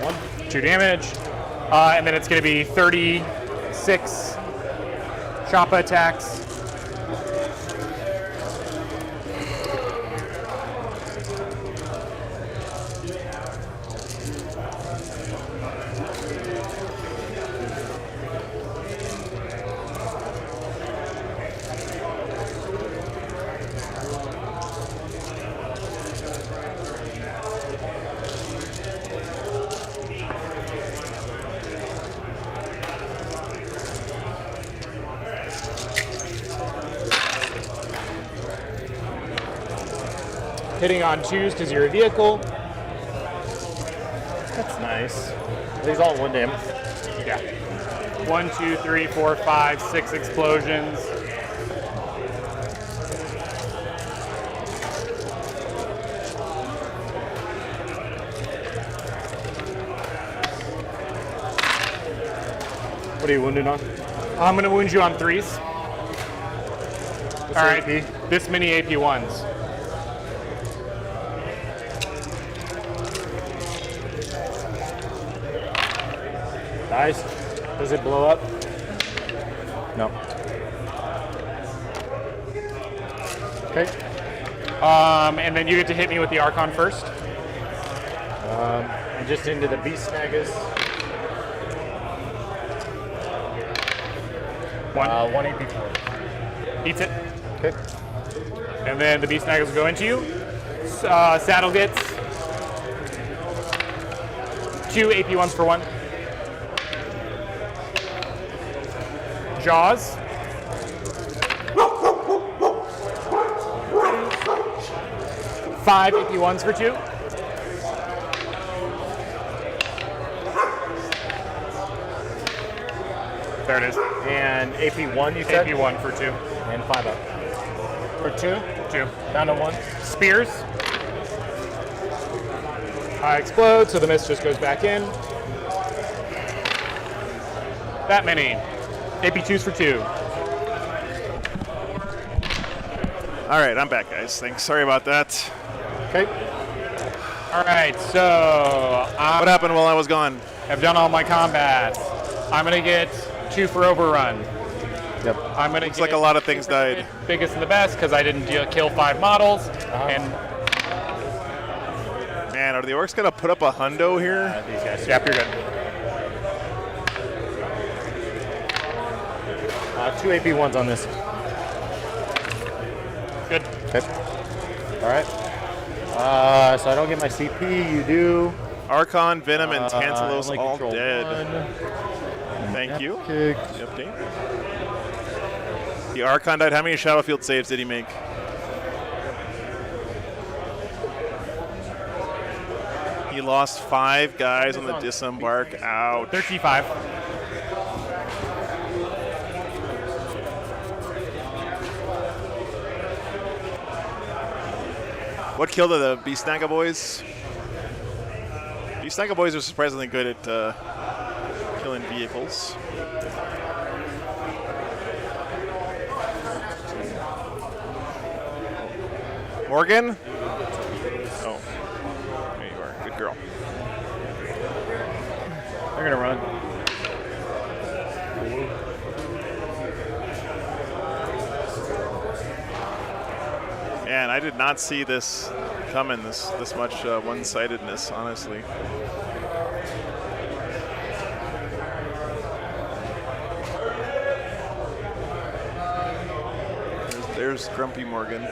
Speaker 8: 1. 2 damage. And then it's going to be 36 Choppa attacks. Hitting on 2s because you're a vehicle.
Speaker 2: That's nice. These all 1 damage.
Speaker 8: Yeah. 1, 2, 3, 4, 5, 6 explosions.
Speaker 2: What are you wounded on?
Speaker 8: I'm going to wound you on 3s. All right.
Speaker 2: AP?
Speaker 8: This many AP1s.
Speaker 2: Dies. Does it blow up? No. Okay.
Speaker 8: And then you get to hit me with the Archon first.
Speaker 2: And just into the Beast Snaggas.
Speaker 8: 1.
Speaker 2: 1 AP4.
Speaker 8: Beats it.
Speaker 2: Okay.
Speaker 8: And then the Beast Snaggers will go into you. Saddle gets 2 AP1s for 1. Jaws. Five AP1s for 2. There it is.
Speaker 2: And AP1, you said?
Speaker 8: AP1 for 2.
Speaker 2: And 5 up. For 2?
Speaker 8: 2.
Speaker 2: Down to 1.
Speaker 8: Spears. I explode, so the miss just goes back in. That many. AP2s for 2.
Speaker 1: All right, I'm back, guys. Thanks. Sorry about that.
Speaker 2: Okay.
Speaker 8: All right, so
Speaker 1: What happened while I was gone?
Speaker 8: I've done all my combats. I'm gonna get 2 for overrun.
Speaker 2: Yep.
Speaker 8: I'm gonna
Speaker 1: Looks
Speaker 8: get
Speaker 1: like a lot of things died.
Speaker 8: biggest and the best because I didn't kill 5 models. And
Speaker 1: Man, are the orcs gonna put up a hundo here?
Speaker 2: These guys.
Speaker 8: yep, you're good.
Speaker 2: 2 AP1s on this.
Speaker 8: Good.
Speaker 2: Okay. All right. So I don't get my CP. You do.
Speaker 1: Archon, Venom, and Tantalos
Speaker 2: only
Speaker 1: all
Speaker 2: control
Speaker 1: dead.
Speaker 2: 1.
Speaker 1: Thank you.
Speaker 2: Kick.
Speaker 1: The update. The Archon died. How many Shadowfield saves did he make? He lost 5 guys on the disembark. Ouch.
Speaker 8: 35.
Speaker 1: What killed the Beast Snagga boys? Beast Snagga boys are surprisingly good at killing vehicles. Morgan? Oh. There you are. Good girl.
Speaker 2: They're gonna run.
Speaker 1: Man, I did not see this coming, this much one-sidedness, honestly. There's Grumpy Morgan.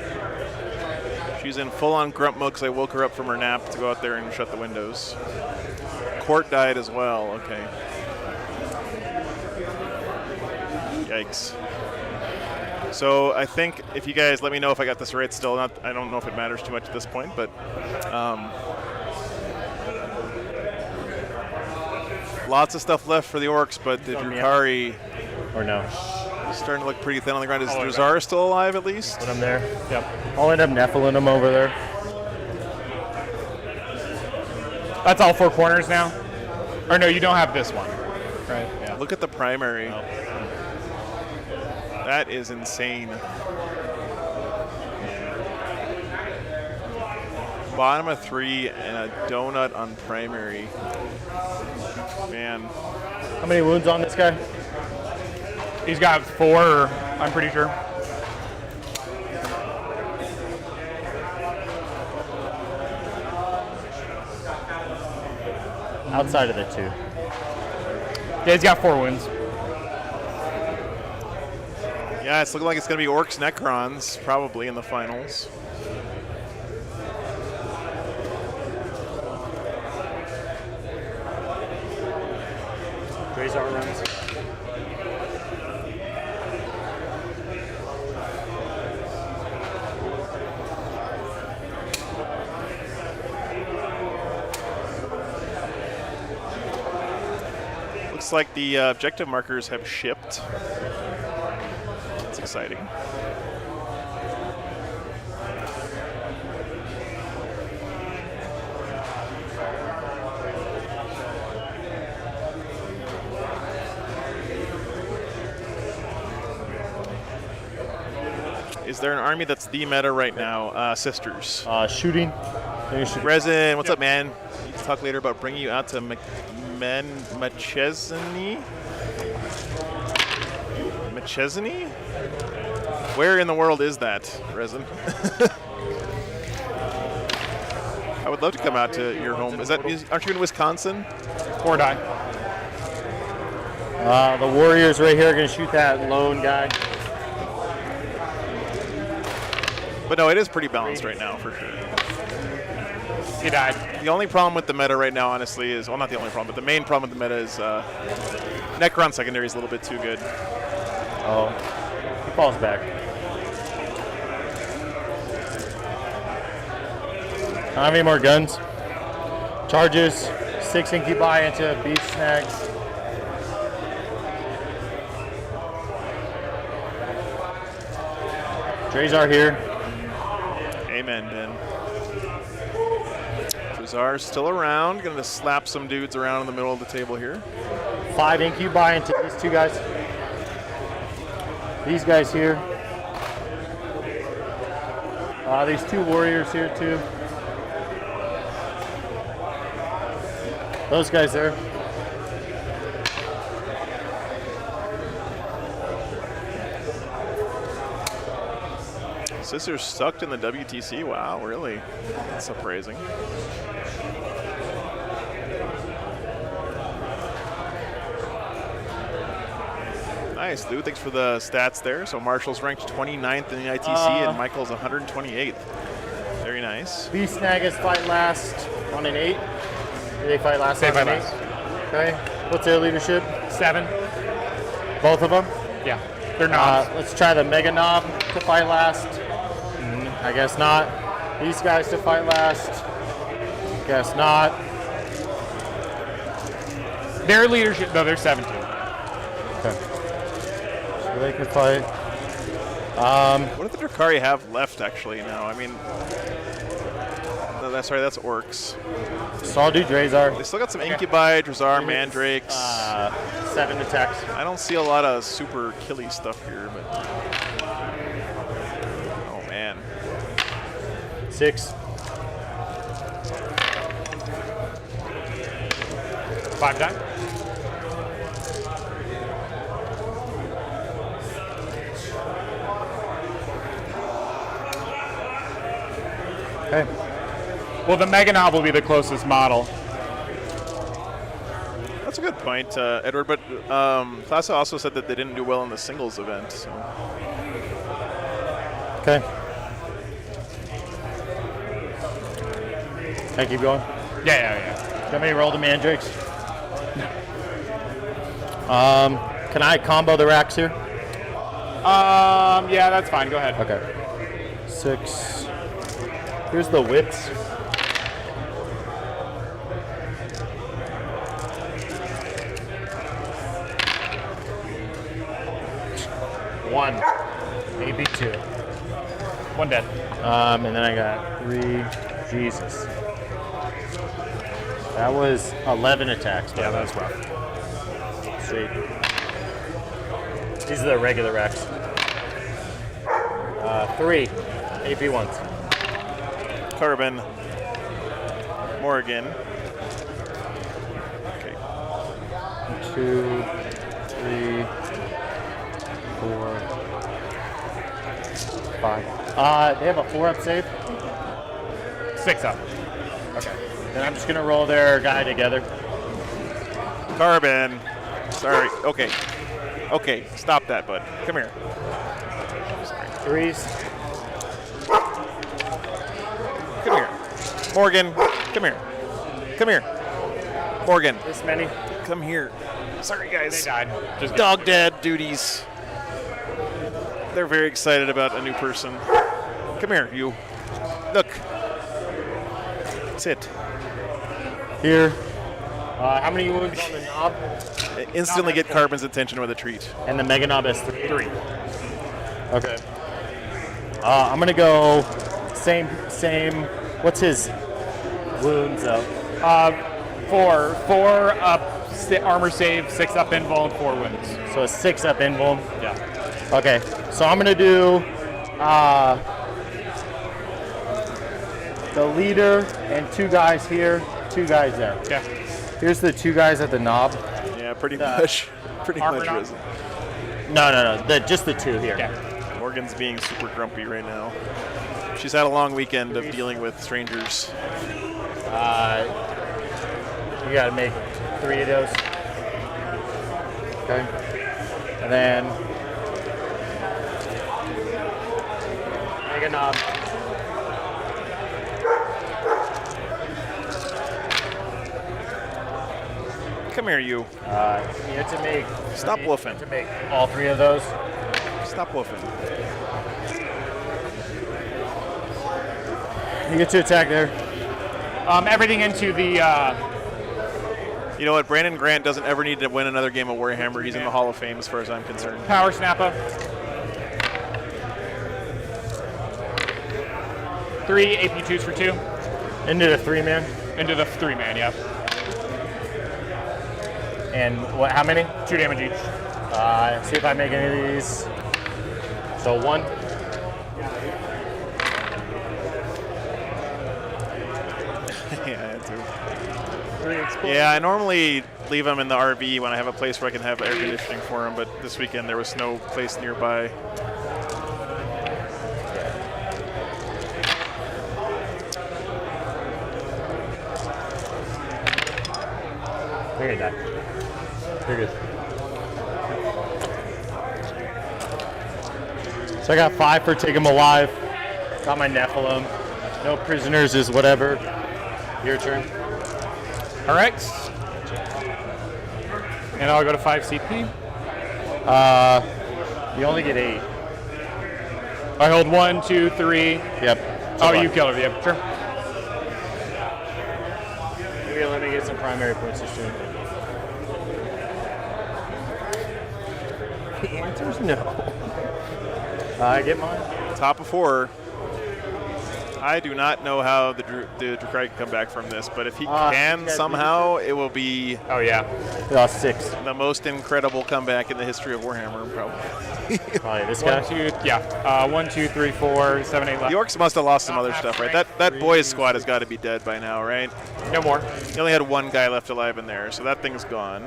Speaker 1: She's in full-on grump mode because I woke her up from her nap to go out there and shut the windows. Court died as well, okay. Yikes. So I think if you guys let me know if I got this right still, I don't know if it matters too much at this point, but lots of stuff left for the orcs, but the Drukari
Speaker 2: Or no.
Speaker 1: is starting to look pretty thin on the ground. Is Drazar still alive at least?
Speaker 2: Put them there. Yep. I'll end up Nephilim them over there.
Speaker 8: That's all 4 corners now? Or no, you don't have this one. Right, yeah.
Speaker 1: Look at the primary.
Speaker 2: Oh.
Speaker 1: That is insane. Bottom of 3 and a donut on primary. Man.
Speaker 2: How many wounds on this guy?
Speaker 8: He's got 4, I'm pretty sure.
Speaker 2: Outside of the 2.
Speaker 8: Yeah, he's got 4 wounds.
Speaker 1: Yeah, it's looking like it's going to be Orcs Necrons probably in the finals.
Speaker 2: Drazar runs.
Speaker 1: Looks like the objective markers have shipped. That's exciting. Is there an army that's the meta right now? Sisters.
Speaker 2: Shooting.
Speaker 1: Resin, what's up, man? Need to talk later about bringing you out to Machesney? Machesney? Where in the world is that, Resin? I would love to come out to your home. Aren't you in Wisconsin?
Speaker 8: 4 die.
Speaker 2: The Warriors right here are going to shoot that lone guy.
Speaker 1: But no, it is pretty balanced right now, for sure.
Speaker 8: He died.
Speaker 1: The only problem with the meta right now, honestly, is, well, not the only problem, but the main problem with the meta is Necron secondary is a little bit too good.
Speaker 2: Oh, he falls back. I don't have any more guns. Charges, 6 incubi into beast snags. Drazar here.
Speaker 1: Amen, Ben. Drazar's still around. Going to slap some dudes around in the middle of the table here.
Speaker 2: 5 incubi into these 2 guys. These guys here. These 2 warriors here too. Those guys there.
Speaker 1: Scissors stuck in the WTC. Wow, really? That's surprising. Nice, Lou. Thanks for the stats there. So Marshall's ranked 29th in the ITC and Michael's 128th. Very nice.
Speaker 2: Beast Snaggers fight last on an 8. Do they fight last on an 8? Okay. What's their leadership?
Speaker 8: 7.
Speaker 2: Both of them?
Speaker 8: Yeah. They're knobs.
Speaker 2: Let's try the Mega Knob to fight last. I guess not. These guys to fight last. Guess not.
Speaker 8: Their leadership, no, they're 7 too.
Speaker 2: Okay. So they could fight.
Speaker 1: What did the Drukari have left actually now? I mean, no, that's right, that's Orcs.
Speaker 2: So I'll do Drazar.
Speaker 1: They still got some Incubi, Drazar, Mandrakes.
Speaker 2: 7 attacks.
Speaker 1: I don't see a lot of super killy stuff here, but. Oh man.
Speaker 2: 6.
Speaker 8: 5 die.
Speaker 2: Okay.
Speaker 8: Well, the Mega Knob will be the closest model.
Speaker 1: That's a good point, Edward. But Classa also said that they didn't do well in the singles event. So.
Speaker 2: Okay. Can I keep going?
Speaker 8: Yeah.
Speaker 2: Can we roll the mandrakes? Can I combo the racks here?
Speaker 8: Yeah, that's fine. Go ahead.
Speaker 2: Okay. 6. Here's the whips. One. Maybe 2.
Speaker 8: 1 dead.
Speaker 2: And then I got 3. Jesus. That was 11 attacks.
Speaker 8: Yeah, that was rough.
Speaker 2: Sweet. These are the regular racks. 3 AP ones.
Speaker 1: Carbon. Morgan. Okay.
Speaker 2: 2, 3, 4, 5. They have a 4-up save.
Speaker 8: 6 up.
Speaker 2: Okay. Then I'm just gonna roll their guy together.
Speaker 1: Carbon. Sorry. Okay. Okay. Stop that, bud. Come here.
Speaker 2: 3s.
Speaker 1: Come here. Morgan. Come here. Come here. Morgan.
Speaker 2: This many.
Speaker 1: Come here. Sorry, guys.
Speaker 8: They died. Just
Speaker 1: Dog dad duties. They're very excited about a new person. Come here, you. Look. Sit.
Speaker 2: Here. How many wounds on the knob?
Speaker 1: Instantly get Carbon's attention with a treat.
Speaker 2: And the Mega Knob has 3. Okay. I'm gonna go same. What's his wounds up?
Speaker 8: 4 up armor save, 6 up invul, and 4 wounds.
Speaker 2: So a 6-up invul.
Speaker 8: Yeah.
Speaker 2: Okay. So I'm gonna do the leader and 2 guys here, 2 guys there.
Speaker 8: Yeah.
Speaker 2: Here's the 2 guys at the knob.
Speaker 1: Yeah, pretty much. Pretty
Speaker 8: armor
Speaker 1: much.
Speaker 8: knob?
Speaker 1: Risen.
Speaker 2: No. Just the 2 here.
Speaker 8: Yeah.
Speaker 1: Morgan's being super grumpy right now. She's had a long weekend of dealing with strangers.
Speaker 2: You gotta make 3 of those. Okay. And then Mega Knob.
Speaker 1: Come here, you.
Speaker 2: You have to make.
Speaker 1: Stop woofing.
Speaker 2: To make all 3 of those.
Speaker 1: Stop woofing.
Speaker 2: You get to attack there.
Speaker 8: Everything into the.
Speaker 1: You know what? Brandon Grant doesn't ever need to win another game of Warhammer. He's in the Hall of Fame as far as I'm concerned.
Speaker 8: Power Snappa. 3 AP2s for 2.
Speaker 2: Into the 3-man.
Speaker 8: Into the 3-man, yep.
Speaker 2: And what? How many?
Speaker 8: 2 damage each.
Speaker 2: See if I make any of these. So 1.
Speaker 1: Yeah, I had to. Yeah, I normally leave them in the RV when I have a place where I can have air conditioning for them, but this weekend there was no place nearby.
Speaker 2: You're good. You're good. So I got 5 for take 'em alive. Got my Nephilim. No prisoners is whatever. Your turn.
Speaker 8: All right. And I'll go to 5 CP.
Speaker 2: You only get 8.
Speaker 8: I hold 1, 2, 3.
Speaker 2: Yep.
Speaker 8: Oh, you killed her. Yep, sure.
Speaker 2: Maybe let me get some primary points this turn. The answer's no. I get mine.
Speaker 1: Top of 4. I do not know how the Drukari can come back from this, but if he can somehow, it will be
Speaker 8: Oh, yeah.
Speaker 2: He lost 6.
Speaker 1: the most incredible comeback in the history of Warhammer, probably.
Speaker 2: Probably this guy.
Speaker 8: 1, 2, yeah. 1, 2, 3, 4, 7, 8 left.
Speaker 1: The Orcs must have lost some other stuff, right? That boys squad has got to be dead by now, right?
Speaker 8: No more.
Speaker 1: He only had 1 guy left alive in there, so that thing's gone.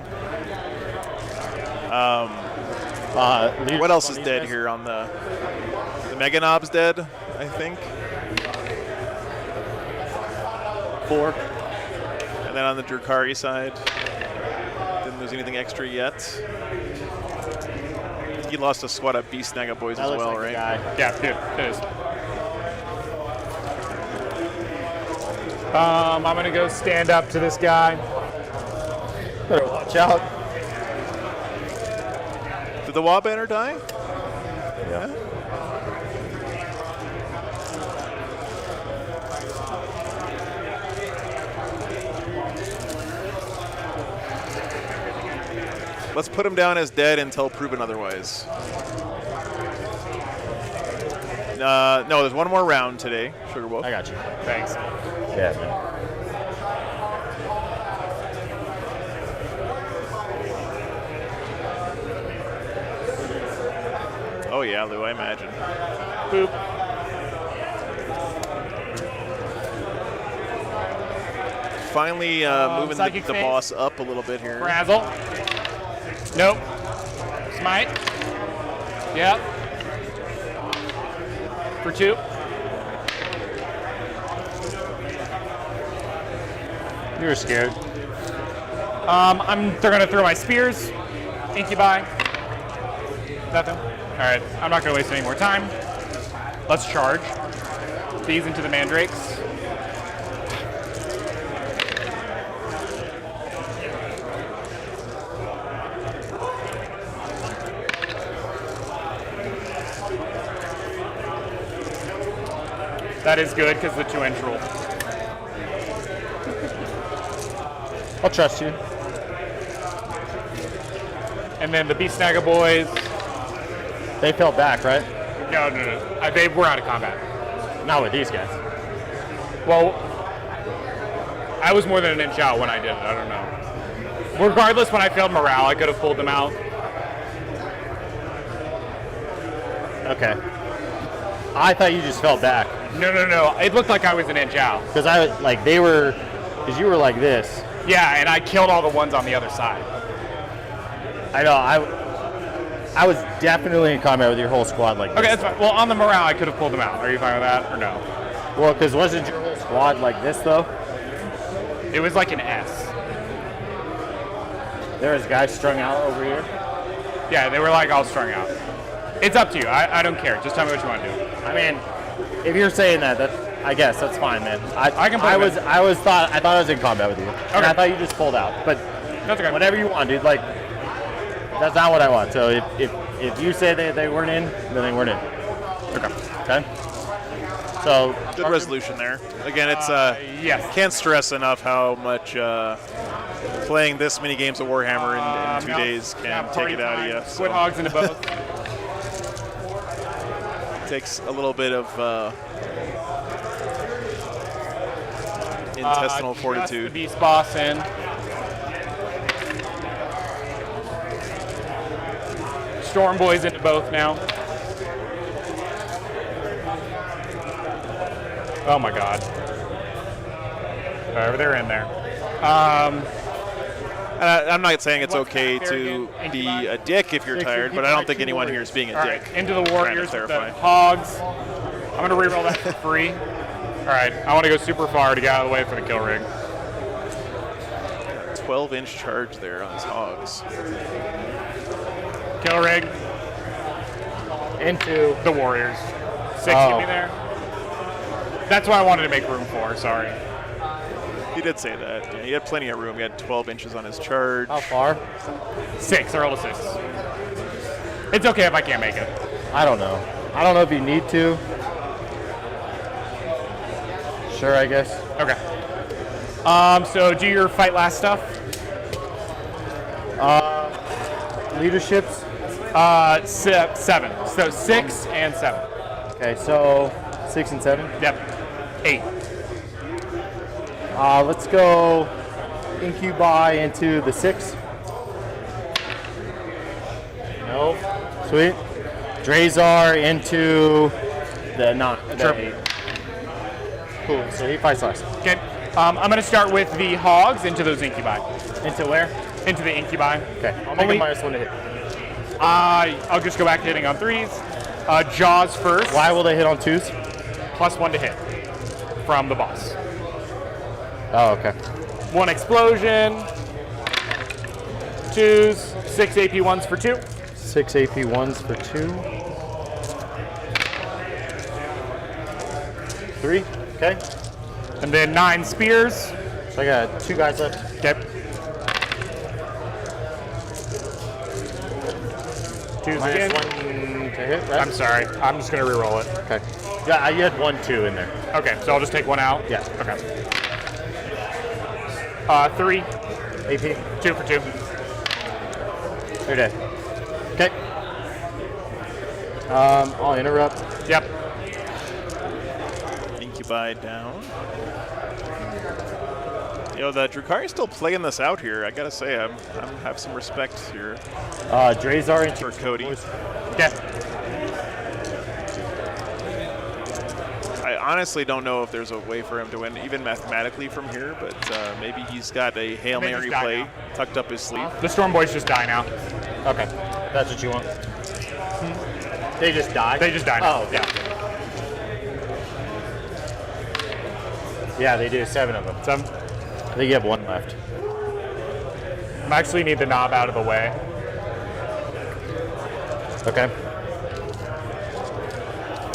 Speaker 1: What else is dead here on the Mega Knob's dead, I think.
Speaker 2: 4.
Speaker 1: And then on the Drukari side, didn't lose anything extra yet. He lost a squad of Beast Naga boys as well, right?
Speaker 8: Yeah, it is. I'm going to go stand up to this guy.
Speaker 2: Better watch out.
Speaker 1: Did the Wa banner die?
Speaker 2: Yeah.
Speaker 1: Let's put him down as dead until proven otherwise. No, there's 1 more round today, Sugar Wolf.
Speaker 2: I got you.
Speaker 8: Thanks.
Speaker 2: Yeah, man.
Speaker 1: Oh yeah, Lou, I imagine.
Speaker 8: Boop.
Speaker 1: Finally moving
Speaker 8: Psychic
Speaker 1: the
Speaker 8: Phase.
Speaker 1: boss up a little bit here.
Speaker 8: Frazzle. Nope. Smite. Yep. For 2.
Speaker 2: You were scared.
Speaker 8: They're gonna throw my spears. Incubi. Nothing. All right. I'm not gonna waste any more time. Let's charge these into the mandrakes. That is good because the 2-inch rule.
Speaker 2: I'll trust you.
Speaker 8: And then the Beast Naga boys.
Speaker 2: They fell back, right?
Speaker 8: No. They were out of combat.
Speaker 2: Not with these guys.
Speaker 8: Well, I was more than an inch out when I did it. I don't know. Regardless, when I failed morale, I could have pulled them out.
Speaker 2: Okay. I thought you just fell back.
Speaker 8: No. It looked like I was an inch out.
Speaker 2: Because because you were like this.
Speaker 8: Yeah, and I killed all the ones on the other side.
Speaker 2: I know. I was definitely in combat with your whole squad like this.
Speaker 8: Okay, that's fine. Well, on the morale, I could have pulled them out. Are you fine with that, or no?
Speaker 2: Well, because wasn't your whole squad like this, though?
Speaker 8: It was like an S.
Speaker 2: There was guys strung out over here.
Speaker 8: Yeah, they were like all strung out. It's up to you. I don't care. Just tell me what you want to do.
Speaker 2: I mean, if you're saying that, I guess that's fine, man. I thought I was in combat with you, and I thought you just pulled out. But
Speaker 8: That's okay.
Speaker 2: whatever you want, dude. Like, That's not what I want. So if you say they weren't in, then they weren't in. Okay. So
Speaker 1: Good resolution there. Again, it's
Speaker 8: Yes.
Speaker 1: can't stress enough how much playing this many games of Warhammer in 2 days can take it out of you.
Speaker 8: Squid hogs into both.
Speaker 1: Takes a little bit of intestinal
Speaker 8: Just
Speaker 1: fortitude.
Speaker 8: the beast boss in. Storm boys into both now. Oh my god. Alright, they're in there.
Speaker 1: I'm not saying it's okay to be a dick if you're tired, but I don't think anyone here is being a dick.
Speaker 8: Into the Warriors with the
Speaker 1: clarify.
Speaker 8: hogs. I'm gonna reroll that for free. Alright, I want to go super far to get out of the way for the kill rig.
Speaker 1: 12-inch charge there on his hogs.
Speaker 8: Kill rig.
Speaker 2: into
Speaker 8: The Warriors. 6 get me there. That's what I wanted to make room for, sorry.
Speaker 1: He did say that. Yeah, he had plenty of room. He had 12 inches on his charge.
Speaker 2: how far?
Speaker 8: 6, I rolled a 6. It's okay if I can't make it.
Speaker 2: I don't know. I don't know if you need to. Sure, I guess.
Speaker 8: Okay. So do your fight last stuff.
Speaker 2: Leaderships.
Speaker 8: 7. So 6 and 7.
Speaker 2: Okay, so 6 and 7.
Speaker 8: Yep. 8.
Speaker 2: Let's go incubi into the 6. No. Sweet. Drazar into the 9.
Speaker 8: Sure.
Speaker 2: Cool. So he fights last.
Speaker 8: Okay. I'm going to start with the hogs into those incubi.
Speaker 2: Into where?
Speaker 8: Into the incubi.
Speaker 2: Okay. I'll make
Speaker 8: Only-
Speaker 2: a -1 to hit.
Speaker 8: I'll just go back to hitting on 3s. Jaws first.
Speaker 2: Why will they hit on 2s?
Speaker 8: +1 to hit from the boss.
Speaker 2: Oh, okay.
Speaker 8: 1 explosion. 2s. 6 AP 1s for 2.
Speaker 2: 6 AP 1s for 2. 3. Okay.
Speaker 8: And then 9 spears.
Speaker 2: So I got 2 guys left.
Speaker 8: Okay. 2s again.
Speaker 2: -1 to hit, right?
Speaker 8: I'm sorry. I'm just going to reroll it.
Speaker 2: Okay. Yeah, you had 1, 2 in there.
Speaker 8: Okay, so I'll just take 1 out?
Speaker 2: Yeah.
Speaker 8: Okay. 3.
Speaker 2: AP.
Speaker 8: 2 for 2.
Speaker 2: You're dead. Okay. I'll interrupt.
Speaker 8: Yep.
Speaker 1: Incubi down. Yo, the Drukari still playing this out here. I gotta say, I have some respect here
Speaker 2: Drazar into
Speaker 1: for Cody.
Speaker 8: Okay.
Speaker 1: I honestly don't know if there's a way for him to win, even mathematically from here, but maybe he's got a Hail
Speaker 8: They
Speaker 1: Mary
Speaker 8: just die
Speaker 1: play
Speaker 8: now.
Speaker 1: tucked up his sleeve.
Speaker 8: The Storm Boys just die now.
Speaker 2: Okay. That's what you want. They just die?
Speaker 8: They just die now.
Speaker 2: Oh, yeah. Yeah, they do. 7 of them.
Speaker 8: 7.
Speaker 2: I think you have 1 left.
Speaker 8: I actually need the knob out of the way.
Speaker 2: Okay.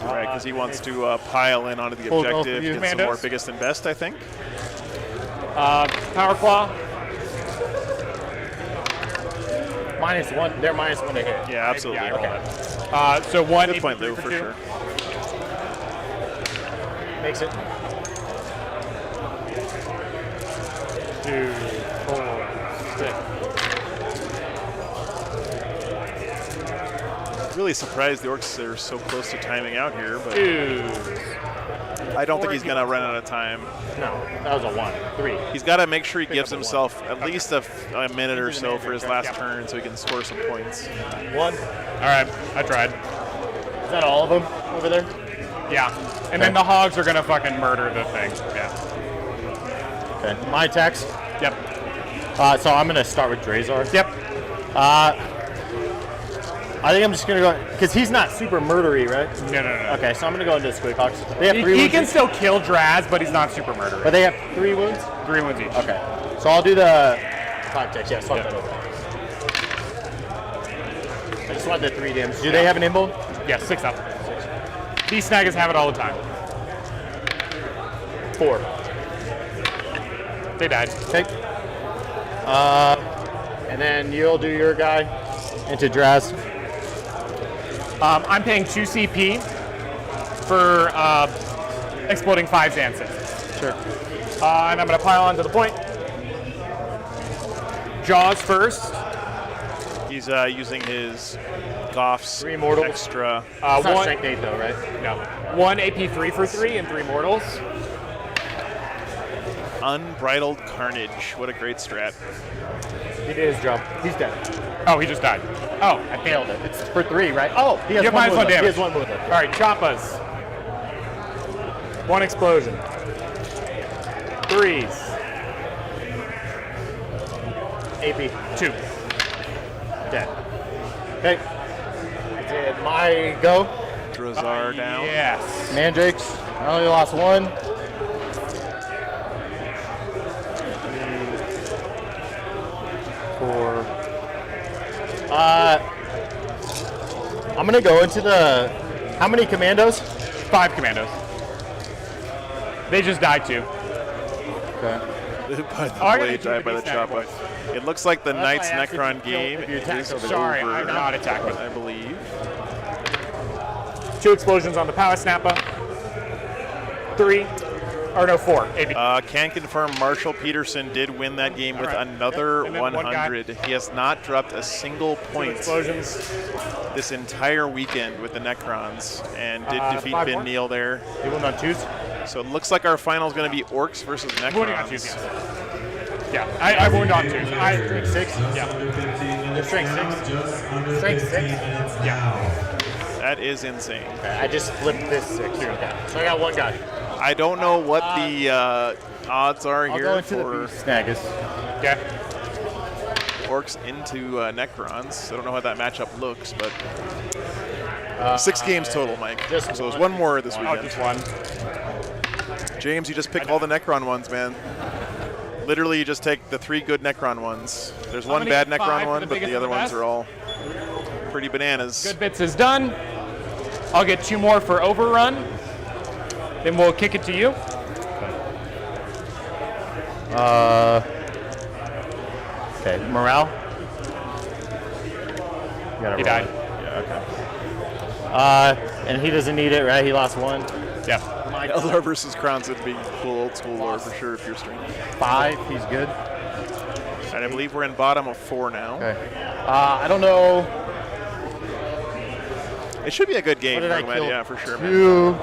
Speaker 1: Right, because he wants to pile in onto the
Speaker 2: Full goal
Speaker 1: objective,
Speaker 2: for you.
Speaker 1: get some
Speaker 8: Commandos.
Speaker 1: more biggest and best, I think.
Speaker 8: Power Claw.
Speaker 2: -1. They're -1 to hit.
Speaker 1: Yeah, absolutely.
Speaker 8: Yeah, I rolled it. So 1
Speaker 1: Good point,
Speaker 8: AP3
Speaker 1: Lou, for
Speaker 8: 2.
Speaker 1: sure.
Speaker 2: Makes it.
Speaker 8: 2, 4, 6.
Speaker 1: Really surprised the Orcs are so close to timing out here, but
Speaker 8: 2.
Speaker 1: I don't think he's going to run out of time.
Speaker 2: No, that was a 1. 3.
Speaker 1: He's got to make sure he gives himself at least a minute or so for his last turn so he can score some points.
Speaker 2: 1.
Speaker 8: All right, I tried.
Speaker 2: Is that all of them over there?
Speaker 8: Yeah. And then the hogs are going to fucking murder the thing. Yeah.
Speaker 2: Okay. My attacks.
Speaker 8: Yep.
Speaker 2: So I'm going to start with Drazar.
Speaker 8: Yep.
Speaker 2: I think I'm just going to go, because he's not super murdery, right?
Speaker 8: No.
Speaker 2: Okay, so I'm going to go into Squid Hawks. They have 3
Speaker 8: He
Speaker 2: wounds
Speaker 8: can
Speaker 2: each?
Speaker 8: still kill Draz, but he's not super murderous.
Speaker 2: But they have 3 wounds?
Speaker 8: 3 wounds each.
Speaker 2: Okay. So I'll do the 5 attacks. Yeah, swap
Speaker 8: Yeah.
Speaker 2: that over. I just want the 3 damage. Do they have an invul?
Speaker 8: Yeah, 6 up. These snaggers have it all the time.
Speaker 2: 4.
Speaker 8: They died.
Speaker 2: Okay. And then you'll do your guy. into Draz.
Speaker 8: I'm paying 2 CP for exploding 5s and 6s.
Speaker 2: Sure.
Speaker 8: And I'm going to pile onto the point. Jaws first.
Speaker 1: He's using his Goff's
Speaker 2: 3 mortals.
Speaker 1: extra.
Speaker 2: It's not
Speaker 8: One,
Speaker 2: strength 8 though, right?
Speaker 8: no, 1 AP3 for 3 and 3 mortals.
Speaker 1: Unbridled Carnage. What a great strat.
Speaker 2: He did his job. He's dead.
Speaker 8: Oh, he just died. Oh,
Speaker 2: I failed it. It's for 3, right? Oh, he has
Speaker 8: You have
Speaker 2: one
Speaker 8: -1
Speaker 2: move left.
Speaker 8: damage.
Speaker 2: He has 1 move left.
Speaker 8: all right, Choppas. 1 explosion. 3s.
Speaker 2: AP.
Speaker 8: 2.
Speaker 2: Dead. Okay. Did my go?
Speaker 1: Drazar down.
Speaker 8: Yes.
Speaker 2: Mandrakes. I only lost 1. 4. I'm gonna go into the. How many commandos?
Speaker 8: 5 commandos. They just died too.
Speaker 2: Okay.
Speaker 1: By the
Speaker 8: Oh, I gotta
Speaker 1: blade
Speaker 8: do
Speaker 1: died
Speaker 8: the
Speaker 1: by the
Speaker 8: beast
Speaker 1: chopper.
Speaker 8: boys.
Speaker 1: It looks like the
Speaker 2: That's why
Speaker 1: Knights
Speaker 2: I asked if
Speaker 1: Necron
Speaker 2: you kill-
Speaker 1: game
Speaker 2: if you attack
Speaker 1: is
Speaker 2: over.
Speaker 8: Sorry,
Speaker 1: over,
Speaker 8: I'm not attacking.
Speaker 1: I believe.
Speaker 8: 2 explosions on the Power Snapper. 3. Or no, 4. AP.
Speaker 1: Can confirm Marshall Peterson did win that game with
Speaker 8: right.
Speaker 1: another
Speaker 8: Yep. And then one guy.
Speaker 1: 100. He has not dropped a single
Speaker 8: 2
Speaker 1: point
Speaker 8: explosions.
Speaker 1: this entire weekend with the Necrons and did defeat
Speaker 8: 5
Speaker 1: Ben
Speaker 8: more.
Speaker 1: Neal there.
Speaker 2: He won on 2s.
Speaker 1: So it looks like our final is going to be Orcs versus
Speaker 8: Wounding on 2s,
Speaker 1: Necrons.
Speaker 8: yes. Yeah, I wounded on 2s.
Speaker 2: Strength 6.
Speaker 8: Yeah.
Speaker 2: Strength 6. Strength 6.
Speaker 8: Yeah.
Speaker 1: That is insane.
Speaker 2: Okay, I just flipped this 6. Okay. So I got 1 guy.
Speaker 1: I don't know what the odds are
Speaker 2: I'll
Speaker 1: here
Speaker 2: go into the
Speaker 1: for
Speaker 2: beast Snagus.
Speaker 8: Okay.
Speaker 1: Orcs into Necrons. I don't know how that matchup looks, but 6 games total, Mike.
Speaker 2: just
Speaker 1: So there's
Speaker 2: one.
Speaker 1: 1 more this
Speaker 8: Oh,
Speaker 1: weekend.
Speaker 8: just 1.
Speaker 1: James, you just pick all the Necron ones, man. Literally, you just take the 3 good Necron ones. There's one
Speaker 8: many?
Speaker 1: bad
Speaker 8: 5
Speaker 1: Necron
Speaker 8: for
Speaker 1: one,
Speaker 8: the
Speaker 1: but
Speaker 8: biggest
Speaker 1: the other
Speaker 8: and the
Speaker 1: ones
Speaker 8: best?
Speaker 1: are all pretty bananas.
Speaker 8: Good bits is done. I'll get 2 more for overrun. Then we'll kick it to you.
Speaker 2: Okay, morale. You gotta
Speaker 8: He
Speaker 2: roll
Speaker 8: died.
Speaker 2: it. Yeah, okay. And he doesn't need it, right? He lost 1.
Speaker 8: Yeah.
Speaker 1: Eldar versus Crowns would be cool old school lore for sure if you're streaming.
Speaker 2: 5. He's good.
Speaker 1: And I believe we're in bottom of 4 now.
Speaker 2: Okay. I don't know.
Speaker 1: It should be a good game,
Speaker 2: What did I
Speaker 1: Drugman,
Speaker 2: kill?
Speaker 1: yeah, for sure, man.
Speaker 2: 2.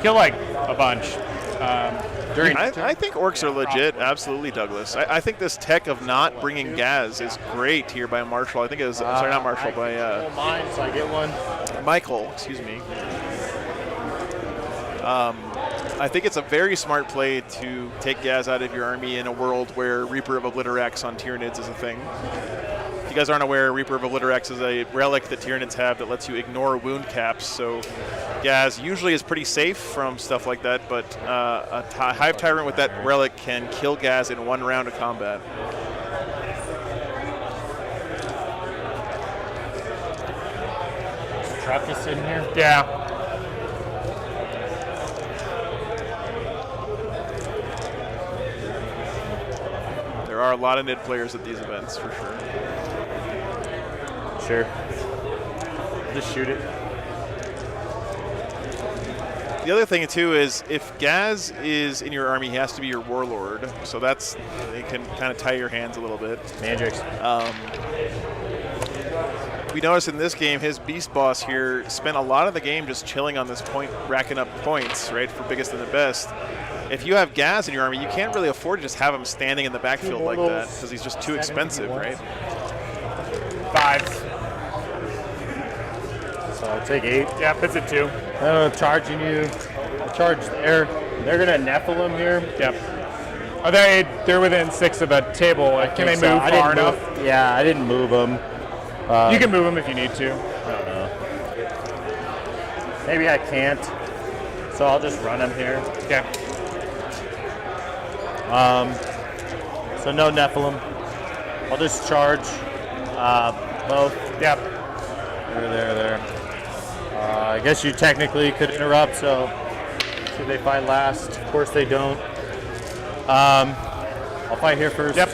Speaker 8: Kill like a bunch.
Speaker 2: During.
Speaker 1: I think Orcs are legit, absolutely, Douglas. I think this tech of not bringing Gaz is great here by Marshall. I think it was, sorry, not Marshall, by
Speaker 2: mine, so I get 1.
Speaker 1: Michael, excuse me. I think it's a very smart play to take Gaz out of your army in a world where Reaper of Obliterax on Tyranids is a thing. If you guys aren't aware, Reaper of Obliterax is a relic that Tyranids have that lets you ignore wound caps, so Gaz usually is pretty safe from stuff like that, but a Hive Tyrant with that relic can kill Gaz in 1 round of combat.
Speaker 2: Truck is sitting here.
Speaker 8: Yeah.
Speaker 1: There are a lot of Nid players at these events, for sure.
Speaker 2: Sure. Just shoot it.
Speaker 1: The other thing too is if Gaz is in your army, he has to be your warlord. So that's, it can kind of tie your hands a little bit.
Speaker 2: Mandrakes.
Speaker 1: We noticed in this game, his beast boss here spent a lot of the game just chilling on this point, racking up points, right, for biggest and the best. If you have Gaz in your army, you can't really afford to just have him standing in the backfield like that because he's just too expensive, right?
Speaker 8: 5s.
Speaker 2: So I take 8.
Speaker 8: Yeah, it's a 2.
Speaker 2: Charging you. Charge there. They're gonna Nephilim here.
Speaker 8: Yep. Are they're within 6 of the table. Can they move far enough?
Speaker 2: Yeah, I didn't move them.
Speaker 8: You can move them if you need to.
Speaker 2: I don't know. Maybe I can't. So I'll just run them here.
Speaker 8: Okay.
Speaker 2: So no Nephilim. I'll just charge both.
Speaker 8: Yep.
Speaker 2: There. I guess you technically could interrupt, so should they fight last? Of course they don't. I'll fight here first.
Speaker 8: Yep.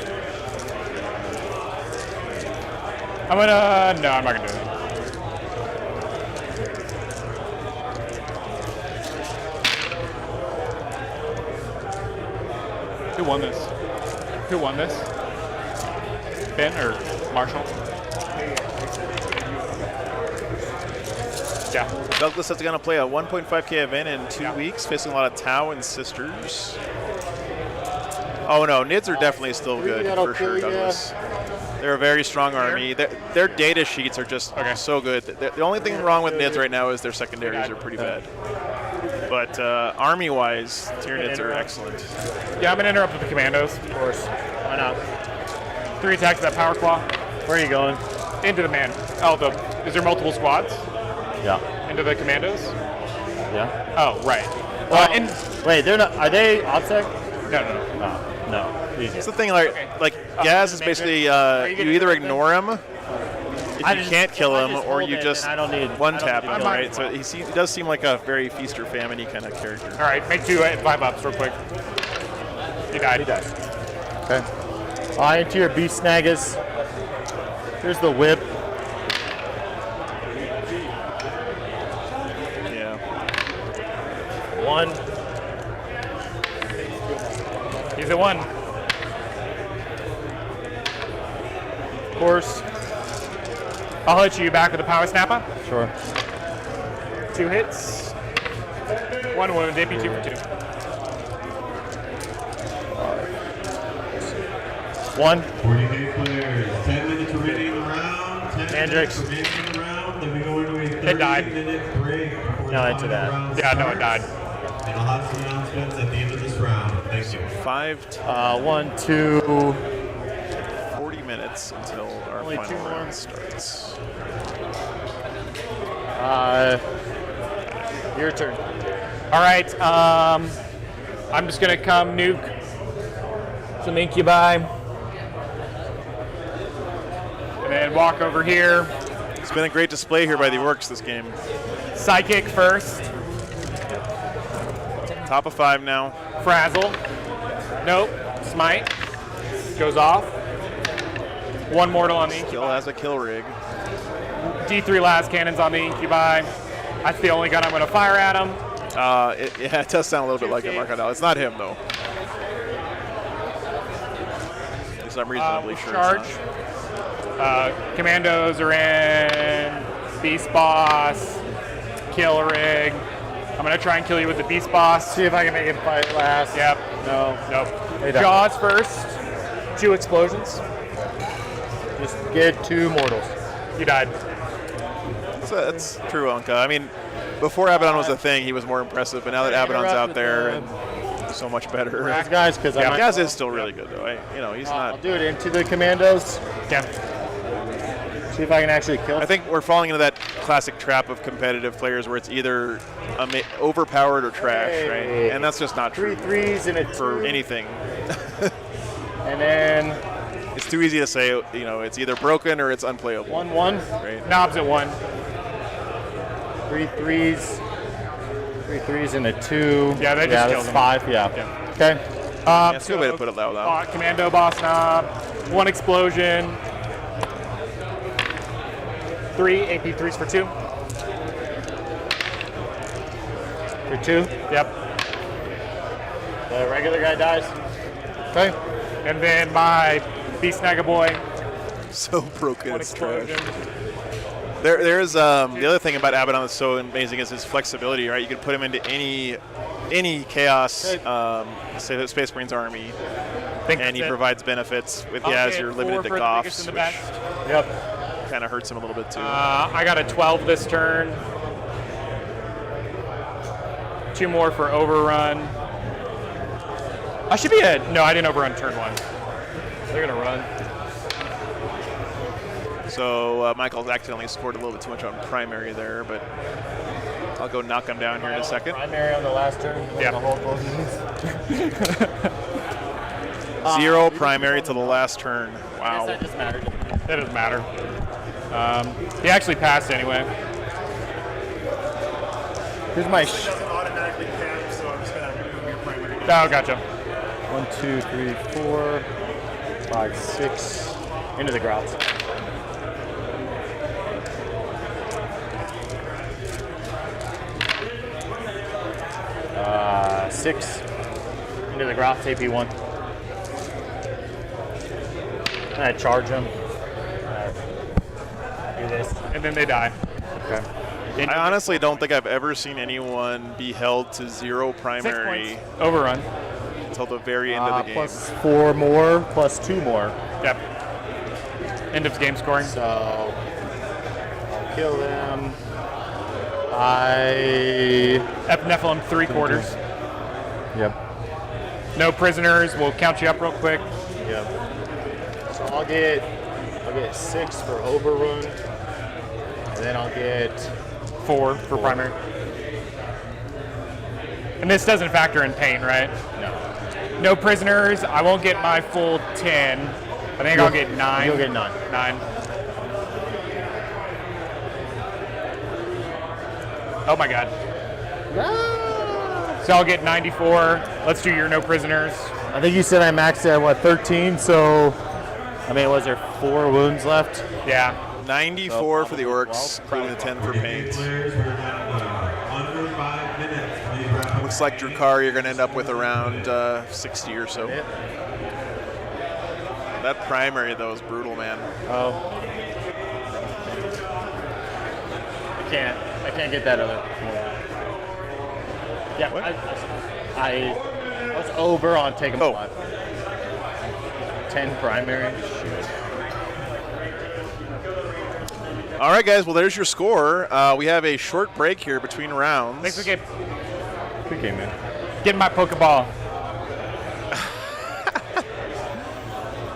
Speaker 8: I'm gonna, no, I'm not gonna do that. Who won this? Who won this? Ben or Marshall? Yeah.
Speaker 1: Douglas is going to play a 1.5K event in 2 weeks, facing a lot of Tau and Sisters. Oh no, Nids are definitely still good for sure, Douglas. They're a very strong army. Their data sheets are just so good. The only thing wrong with Nids right now is their secondaries are pretty bad. But army-wise, Tyranids are excellent.
Speaker 8: Yeah, I'm gonna interrupt with the commandos.
Speaker 2: Of course. Why not?
Speaker 8: 3 attacks with that power claw.
Speaker 2: Where are you going?
Speaker 8: Into the man. Oh, is there multiple squads?
Speaker 2: Yeah.
Speaker 8: Into the commandos?
Speaker 2: Yeah.
Speaker 8: Oh, right.
Speaker 2: Wait, they're not. Are they OPSEC?
Speaker 8: No.
Speaker 2: No. Easy.
Speaker 1: It's the thing, like Gaz is basically you either ignore him if you can't kill him, or you just one-tap him, right? So he does seem like a very feast or famine-y kind of character.
Speaker 8: All right, make 2 5 ups real quick. He died.
Speaker 2: Okay. Eye into your beast snaggers. Here's the whip.
Speaker 1: Yeah.
Speaker 2: 1.
Speaker 8: He's at 1.
Speaker 2: Of course.
Speaker 8: I'll hit you back with a power snapper.
Speaker 2: Sure.
Speaker 8: 2 hits. 1 wound. AP 2 for 2.
Speaker 2: 1.
Speaker 7: 48 players, 10 minutes remaining in the round. 10
Speaker 2: Mandrix.
Speaker 7: minutes remaining in the round. Then we go into a
Speaker 8: It died.
Speaker 7: 30-minute break. before
Speaker 2: No,
Speaker 7: the
Speaker 2: into
Speaker 7: final
Speaker 2: that.
Speaker 7: round
Speaker 8: Yeah, no, it died.
Speaker 7: starts. And I'll have some announcements at the end of this round. Thank you.
Speaker 2: 1, 2.
Speaker 1: 40 minutes until our
Speaker 2: Only 2
Speaker 1: final
Speaker 2: more.
Speaker 1: round starts.
Speaker 2: Your turn.
Speaker 8: All right. I'm just gonna come nuke some incubi, and then walk over here.
Speaker 1: It's been a great display here by the Orcs this game.
Speaker 8: Psychic first.
Speaker 1: Top of 5 now.
Speaker 8: Frazzle. Nope. Smite. Goes off. 1 mortal on the incubi.
Speaker 1: Still has a kill rig.
Speaker 8: D3 las cannons on the incubi. That's the only gun I'm going to fire at him.
Speaker 1: It does sound a little bit like him, Marcadel. It's not him, though. At least I'm reasonably sure
Speaker 8: Charge.
Speaker 1: it's not.
Speaker 8: Commandos are in. Beast Boss. Kill rig. I'm going to try and kill you with the Beast Boss.
Speaker 2: See if I can make him fight last.
Speaker 8: Yep.
Speaker 2: No.
Speaker 8: Nope. Jaws first. 2 explosions.
Speaker 2: Just get 2 mortals.
Speaker 8: You died.
Speaker 1: That's true, Anka. I mean, before Abaddon was a thing, he was more impressive, but now that Abaddon's out there and so much better.
Speaker 2: These guys, because
Speaker 1: Gaz is still really good, though. He's
Speaker 2: I'll
Speaker 1: not.
Speaker 2: do it into the commandos.
Speaker 8: Yeah.
Speaker 2: See if I can actually kill.
Speaker 1: I think we're falling into that classic trap of competitive players where it's either overpowered or trash, right? And that's just not true
Speaker 2: 3 3s and a 2.
Speaker 1: for anything.
Speaker 2: And then
Speaker 1: It's too easy to say, it's either broken or it's unplayable.
Speaker 2: 1 1.
Speaker 1: Right?
Speaker 8: Knobs at 1.
Speaker 2: 3 3s. 3 3s and a 2.
Speaker 8: Yeah, they just killed
Speaker 2: that's
Speaker 8: him.
Speaker 2: 5. Yeah. Okay.
Speaker 1: That's a good way to put it loud.
Speaker 8: Commando boss knob. 1 explosion. 3 AP 3s for 2.
Speaker 2: For 2.
Speaker 8: Yep.
Speaker 2: The regular guy dies. Okay.
Speaker 8: And then my Beast Snagga Boy.
Speaker 1: So broken,
Speaker 8: 1
Speaker 1: it's trash.
Speaker 8: explosion.
Speaker 1: There's the other thing about Abaddon that's so amazing is his flexibility, right? You can put him into any chaos, say the Space Marines army, and he provides benefits with you're limited to Goffs, which
Speaker 2: Yep.
Speaker 1: kind of hurts him a little bit too.
Speaker 8: I got a 12 this turn. 2 more for overrun. I should be no, I didn't overrun turn 1. They're gonna run.
Speaker 1: So Michael's accidentally scored a little bit too much on primary there, but I'll go knock him down here in a second.
Speaker 2: Primary on the last turn.
Speaker 8: Yeah.
Speaker 2: The whole
Speaker 1: 0 primary to the last turn. Wow.
Speaker 2: That just mattered.
Speaker 8: That doesn't matter. He actually passed anyway.
Speaker 2: Here's my.
Speaker 4: It doesn't automatically cap, so I'm just gonna remove your primary.
Speaker 8: Oh, gotcha.
Speaker 2: 1 2 3 4 5 6 into the grouts. 6 into the ground, AP1. And I charge them. Do this.
Speaker 8: And then they die.
Speaker 2: Okay.
Speaker 1: I honestly don't think I've ever seen anyone be held to 0 primary
Speaker 8: 6 points. Overrun.
Speaker 1: until the very end of the game.
Speaker 2: Plus 4 more, plus 2 more.
Speaker 8: Yep. End of game scoring.
Speaker 2: So I'll kill them. I
Speaker 8: Nephilim 3/4.
Speaker 2: Yep.
Speaker 8: No prisoners. We'll count you up real quick.
Speaker 2: Yep. So I'll get 6 for overrun, and then I'll get
Speaker 8: 4 for primary. And this doesn't factor in pain, right?
Speaker 2: no.
Speaker 8: No prisoners. I won't get my full 10. I think I'll get 9.
Speaker 2: You'll get 9.
Speaker 8: 9. Oh my god. So I'll get 94. Let's do your no prisoners.
Speaker 2: I think you said I maxed at what 13. So I mean, was there 4 wounds left?
Speaker 8: Yeah.
Speaker 1: 94 for the orcs, including the 10 for paint.
Speaker 7: Players, we're down under 5 minutes. Please wrap up.
Speaker 1: Looks like Drukari are going to end up with around 60 or so.
Speaker 2: Yep.
Speaker 1: That primary, though, is brutal, man.
Speaker 2: Oh. I can't get that other. Yeah.
Speaker 1: What?
Speaker 2: I was over on taking
Speaker 1: Oh.
Speaker 2: 5. 10 primary.
Speaker 1: All right, guys. Well, there's your score. We have a short break here between rounds.
Speaker 8: Thanks for getting
Speaker 2: Good game, man.
Speaker 8: my Pokeball.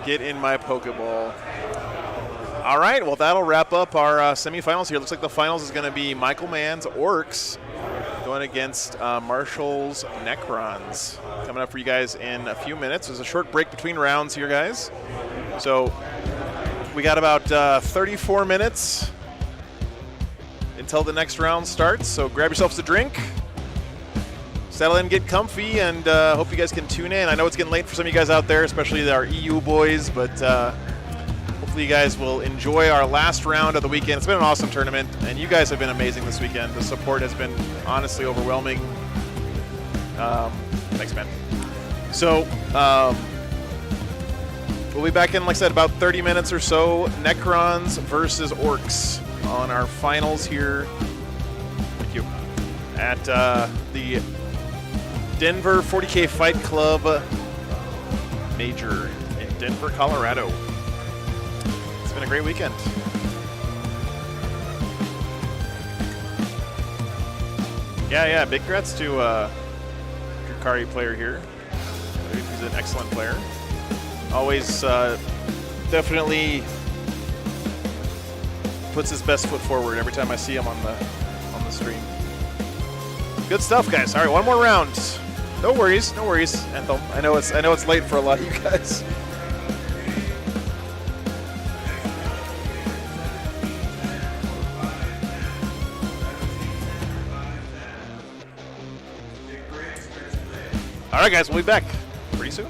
Speaker 1: Get in my Pokeball. All right, well, that'll wrap up our semifinals here. Looks like the finals is going to be Michael Mann's Orcs going against Marshall's Necrons. Coming up for you guys in a few minutes. There's a short break between rounds here, guys. So we got about 34 minutes until the next round starts. So grab yourselves a drink, settle in, get comfy, and hope you guys can tune in. I know it's getting late for some of you guys out there, especially our EU boys, but hopefully you guys will enjoy our last round of the weekend. It's been an awesome tournament, and you guys have been amazing this weekend. The support has been honestly overwhelming. Thanks, man. So we'll be back in, like I said, about 30 minutes or so. Necrons versus Orcs on our finals here. Thank you. At the Denver 40K Fight Club Major in Denver, Colorado. It's been a great weekend. Yeah, big congrats to Drukari player here. He's an excellent player. Always definitely puts his best foot forward every time I see him on the stream. Good stuff, guys. All right, one more round. No worries, Anthem. I know it's late for a lot of you guys. All right, guys, we'll be back pretty soon.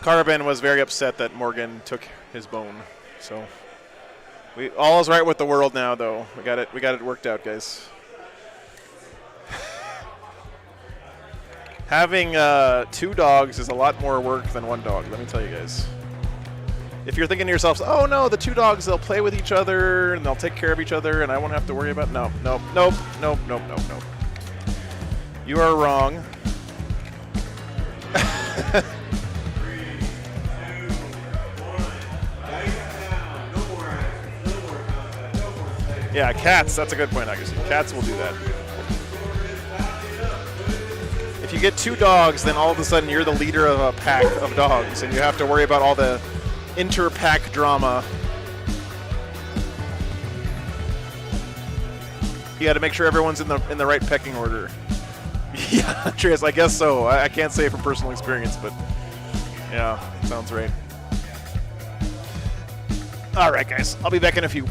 Speaker 1: Carbon was very upset that Morgan took his bone. So all is right with the world now, though. We got it worked out, guys. Having 2 dogs is a lot more work than 1 dog, let me tell you guys. If you're thinking to yourselves, oh no, the 2 dogs, they'll play with each other and they'll take care of each other and I won't have to worry about, no. You are wrong. Yeah, cats, that's a good point, actually. Cats will do that. If you get 2 dogs, then all of a sudden you're the leader of a pack of dogs, and you have to worry about all the inter-pack drama. You got to make sure everyone's in the right pecking order. Yeah, Andreas, I guess so. I can't say from personal experience, but yeah, sounds right. All right, guys, I'll be back in a few.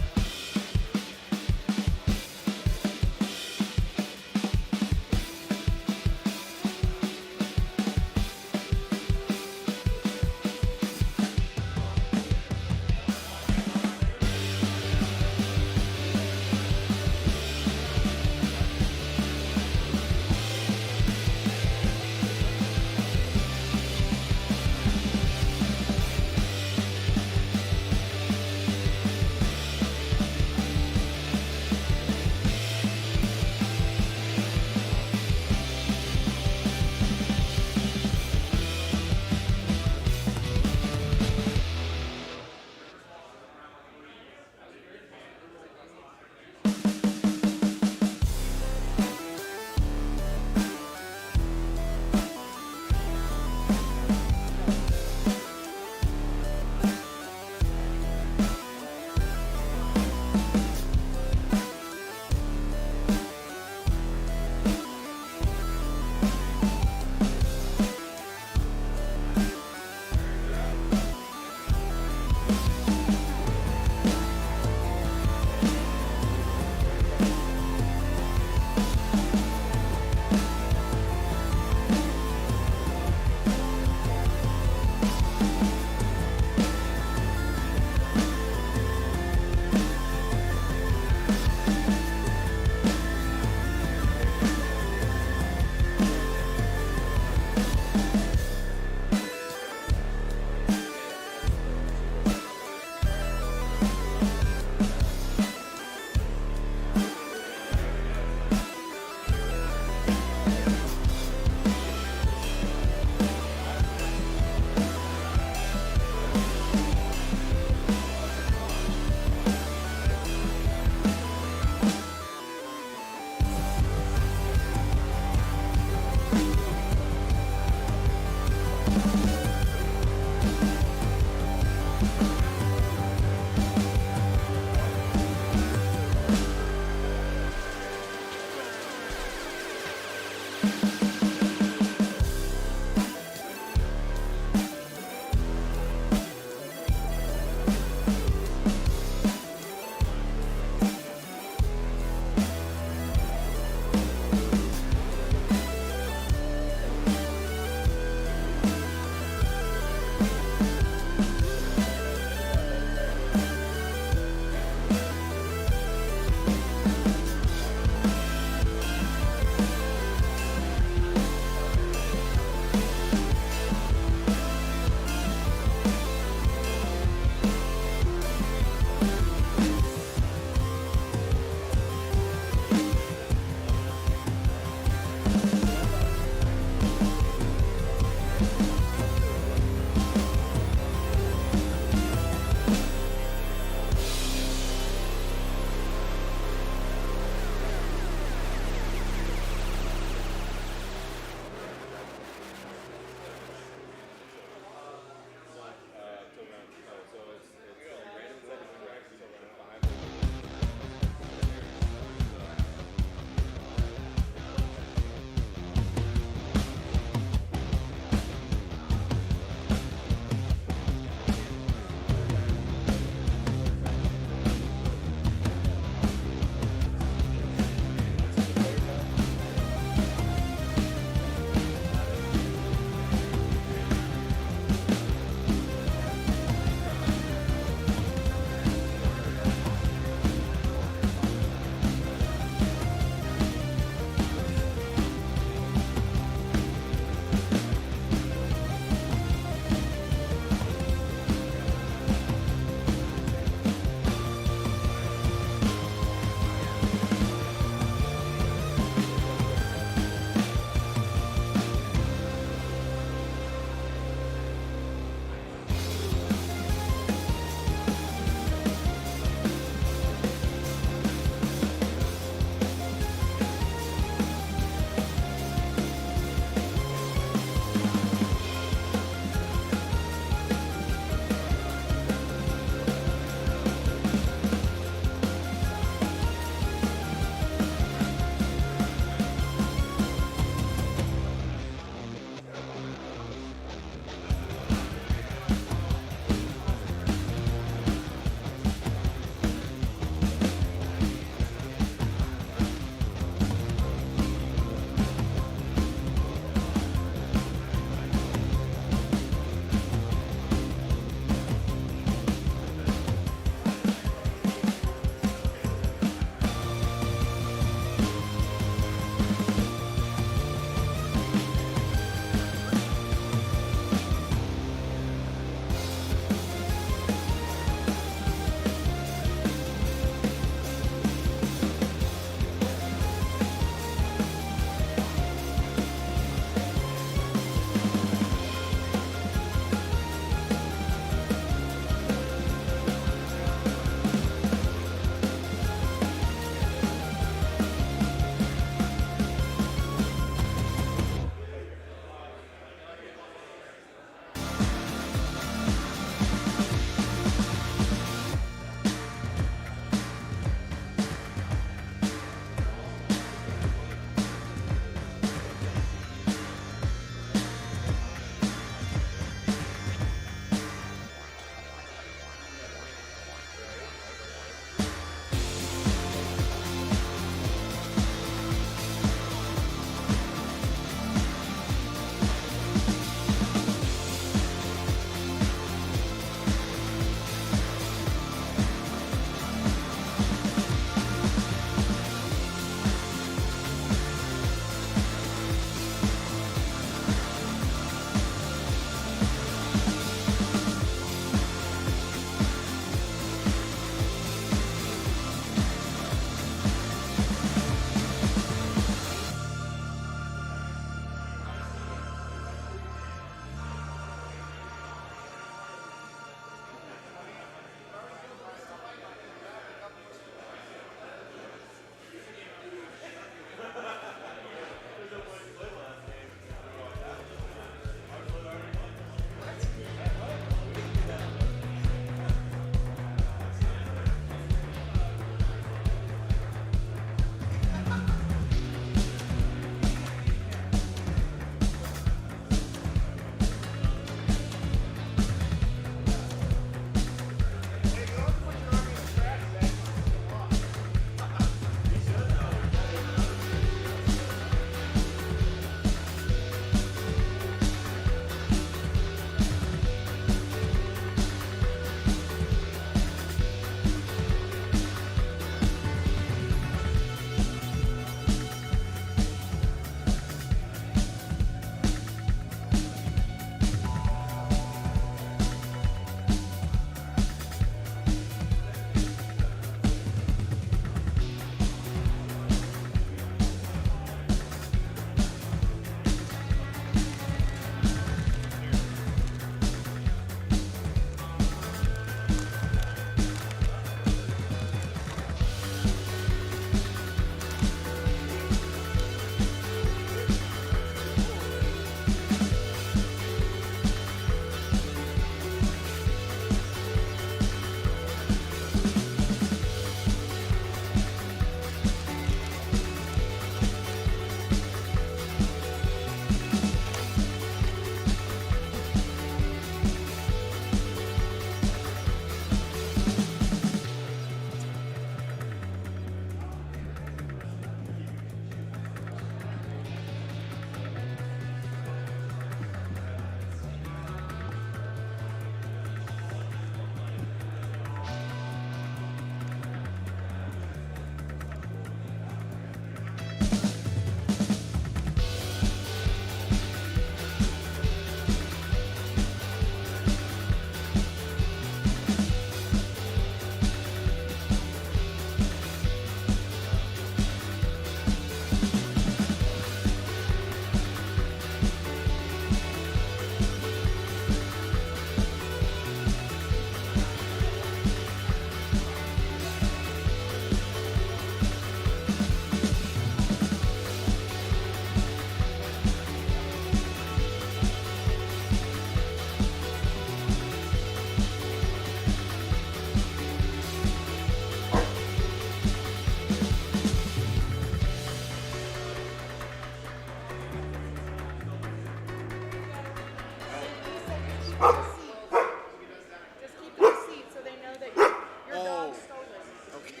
Speaker 9: keep it a seat so they know that your dog stole it.
Speaker 4: Okay.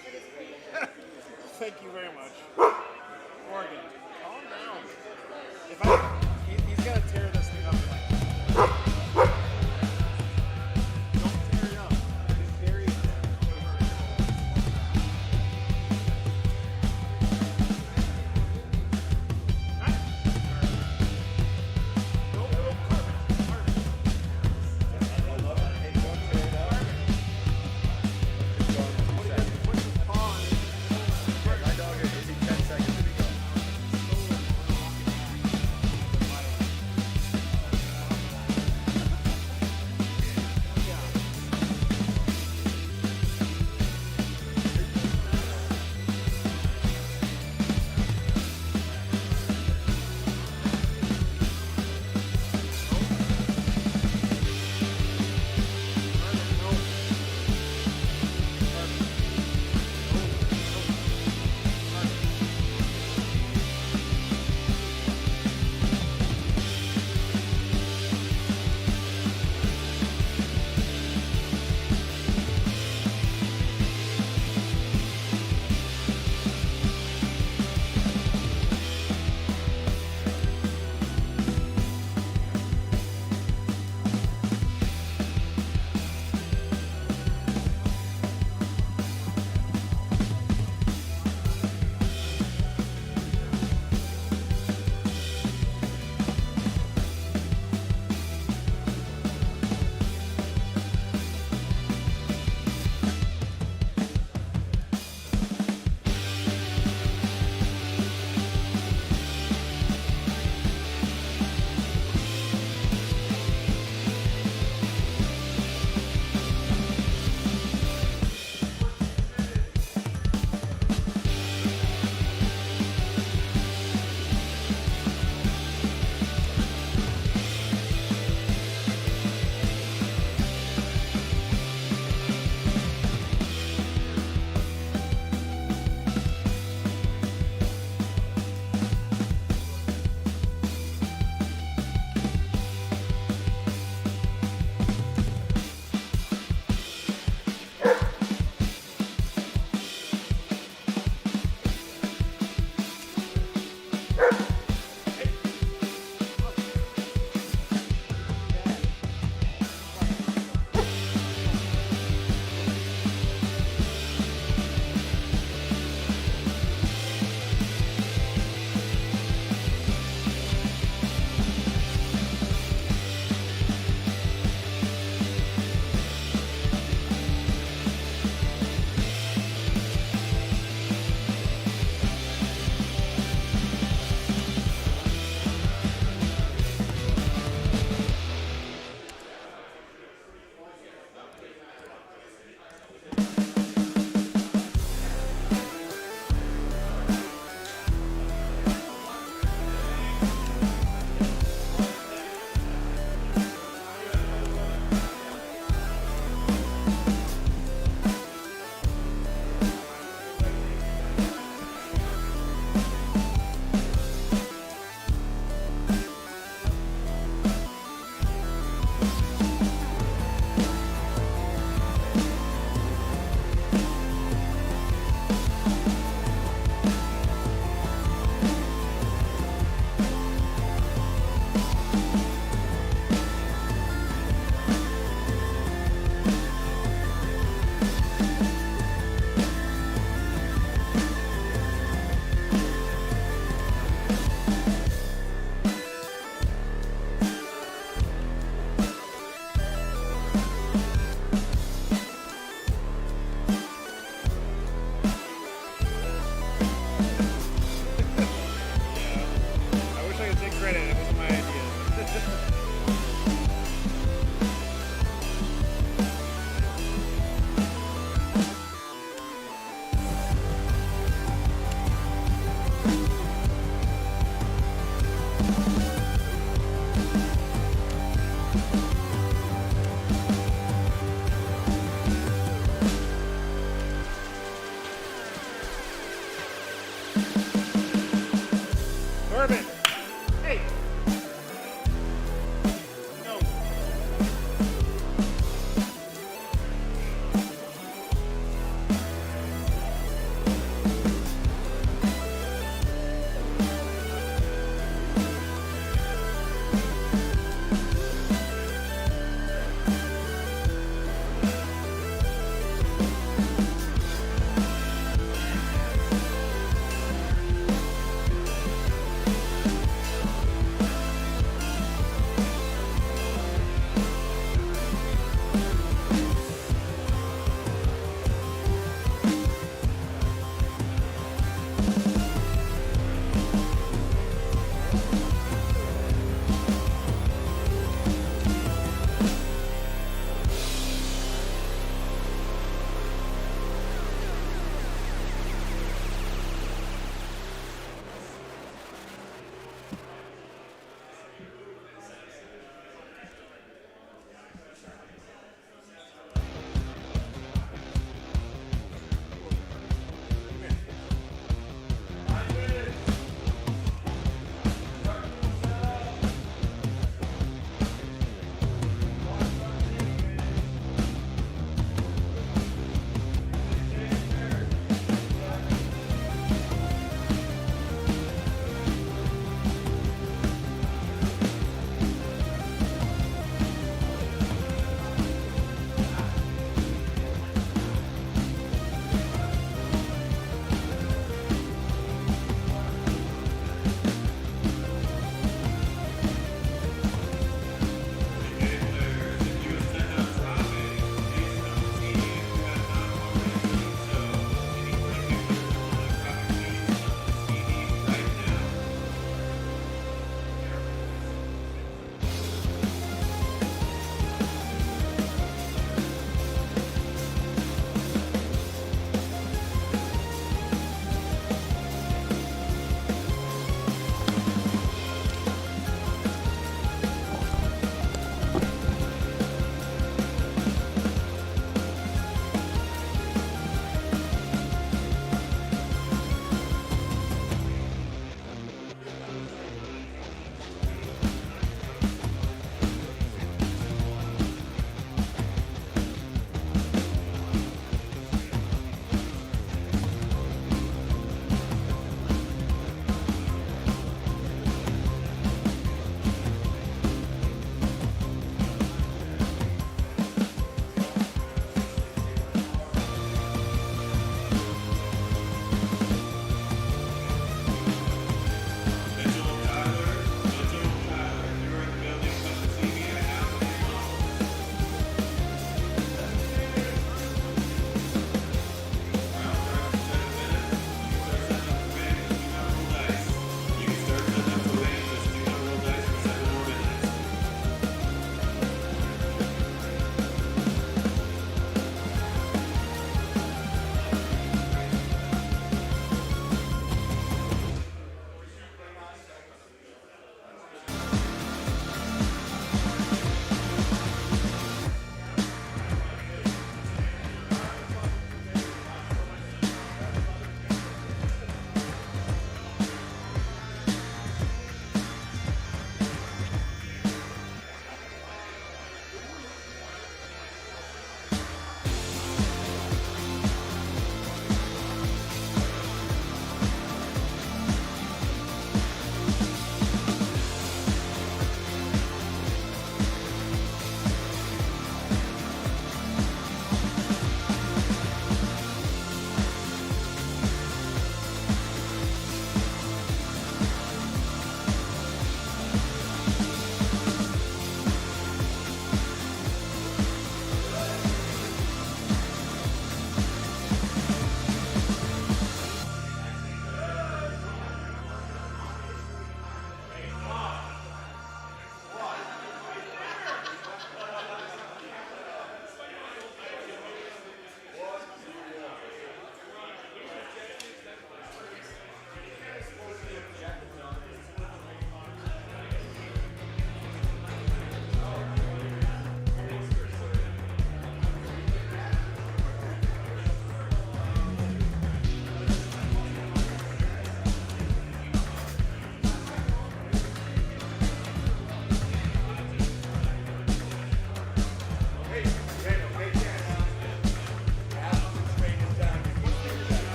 Speaker 4: Thank you very much. Morgan, calm down. He's got to tear this thing up. Don't tear it up. Just bury it.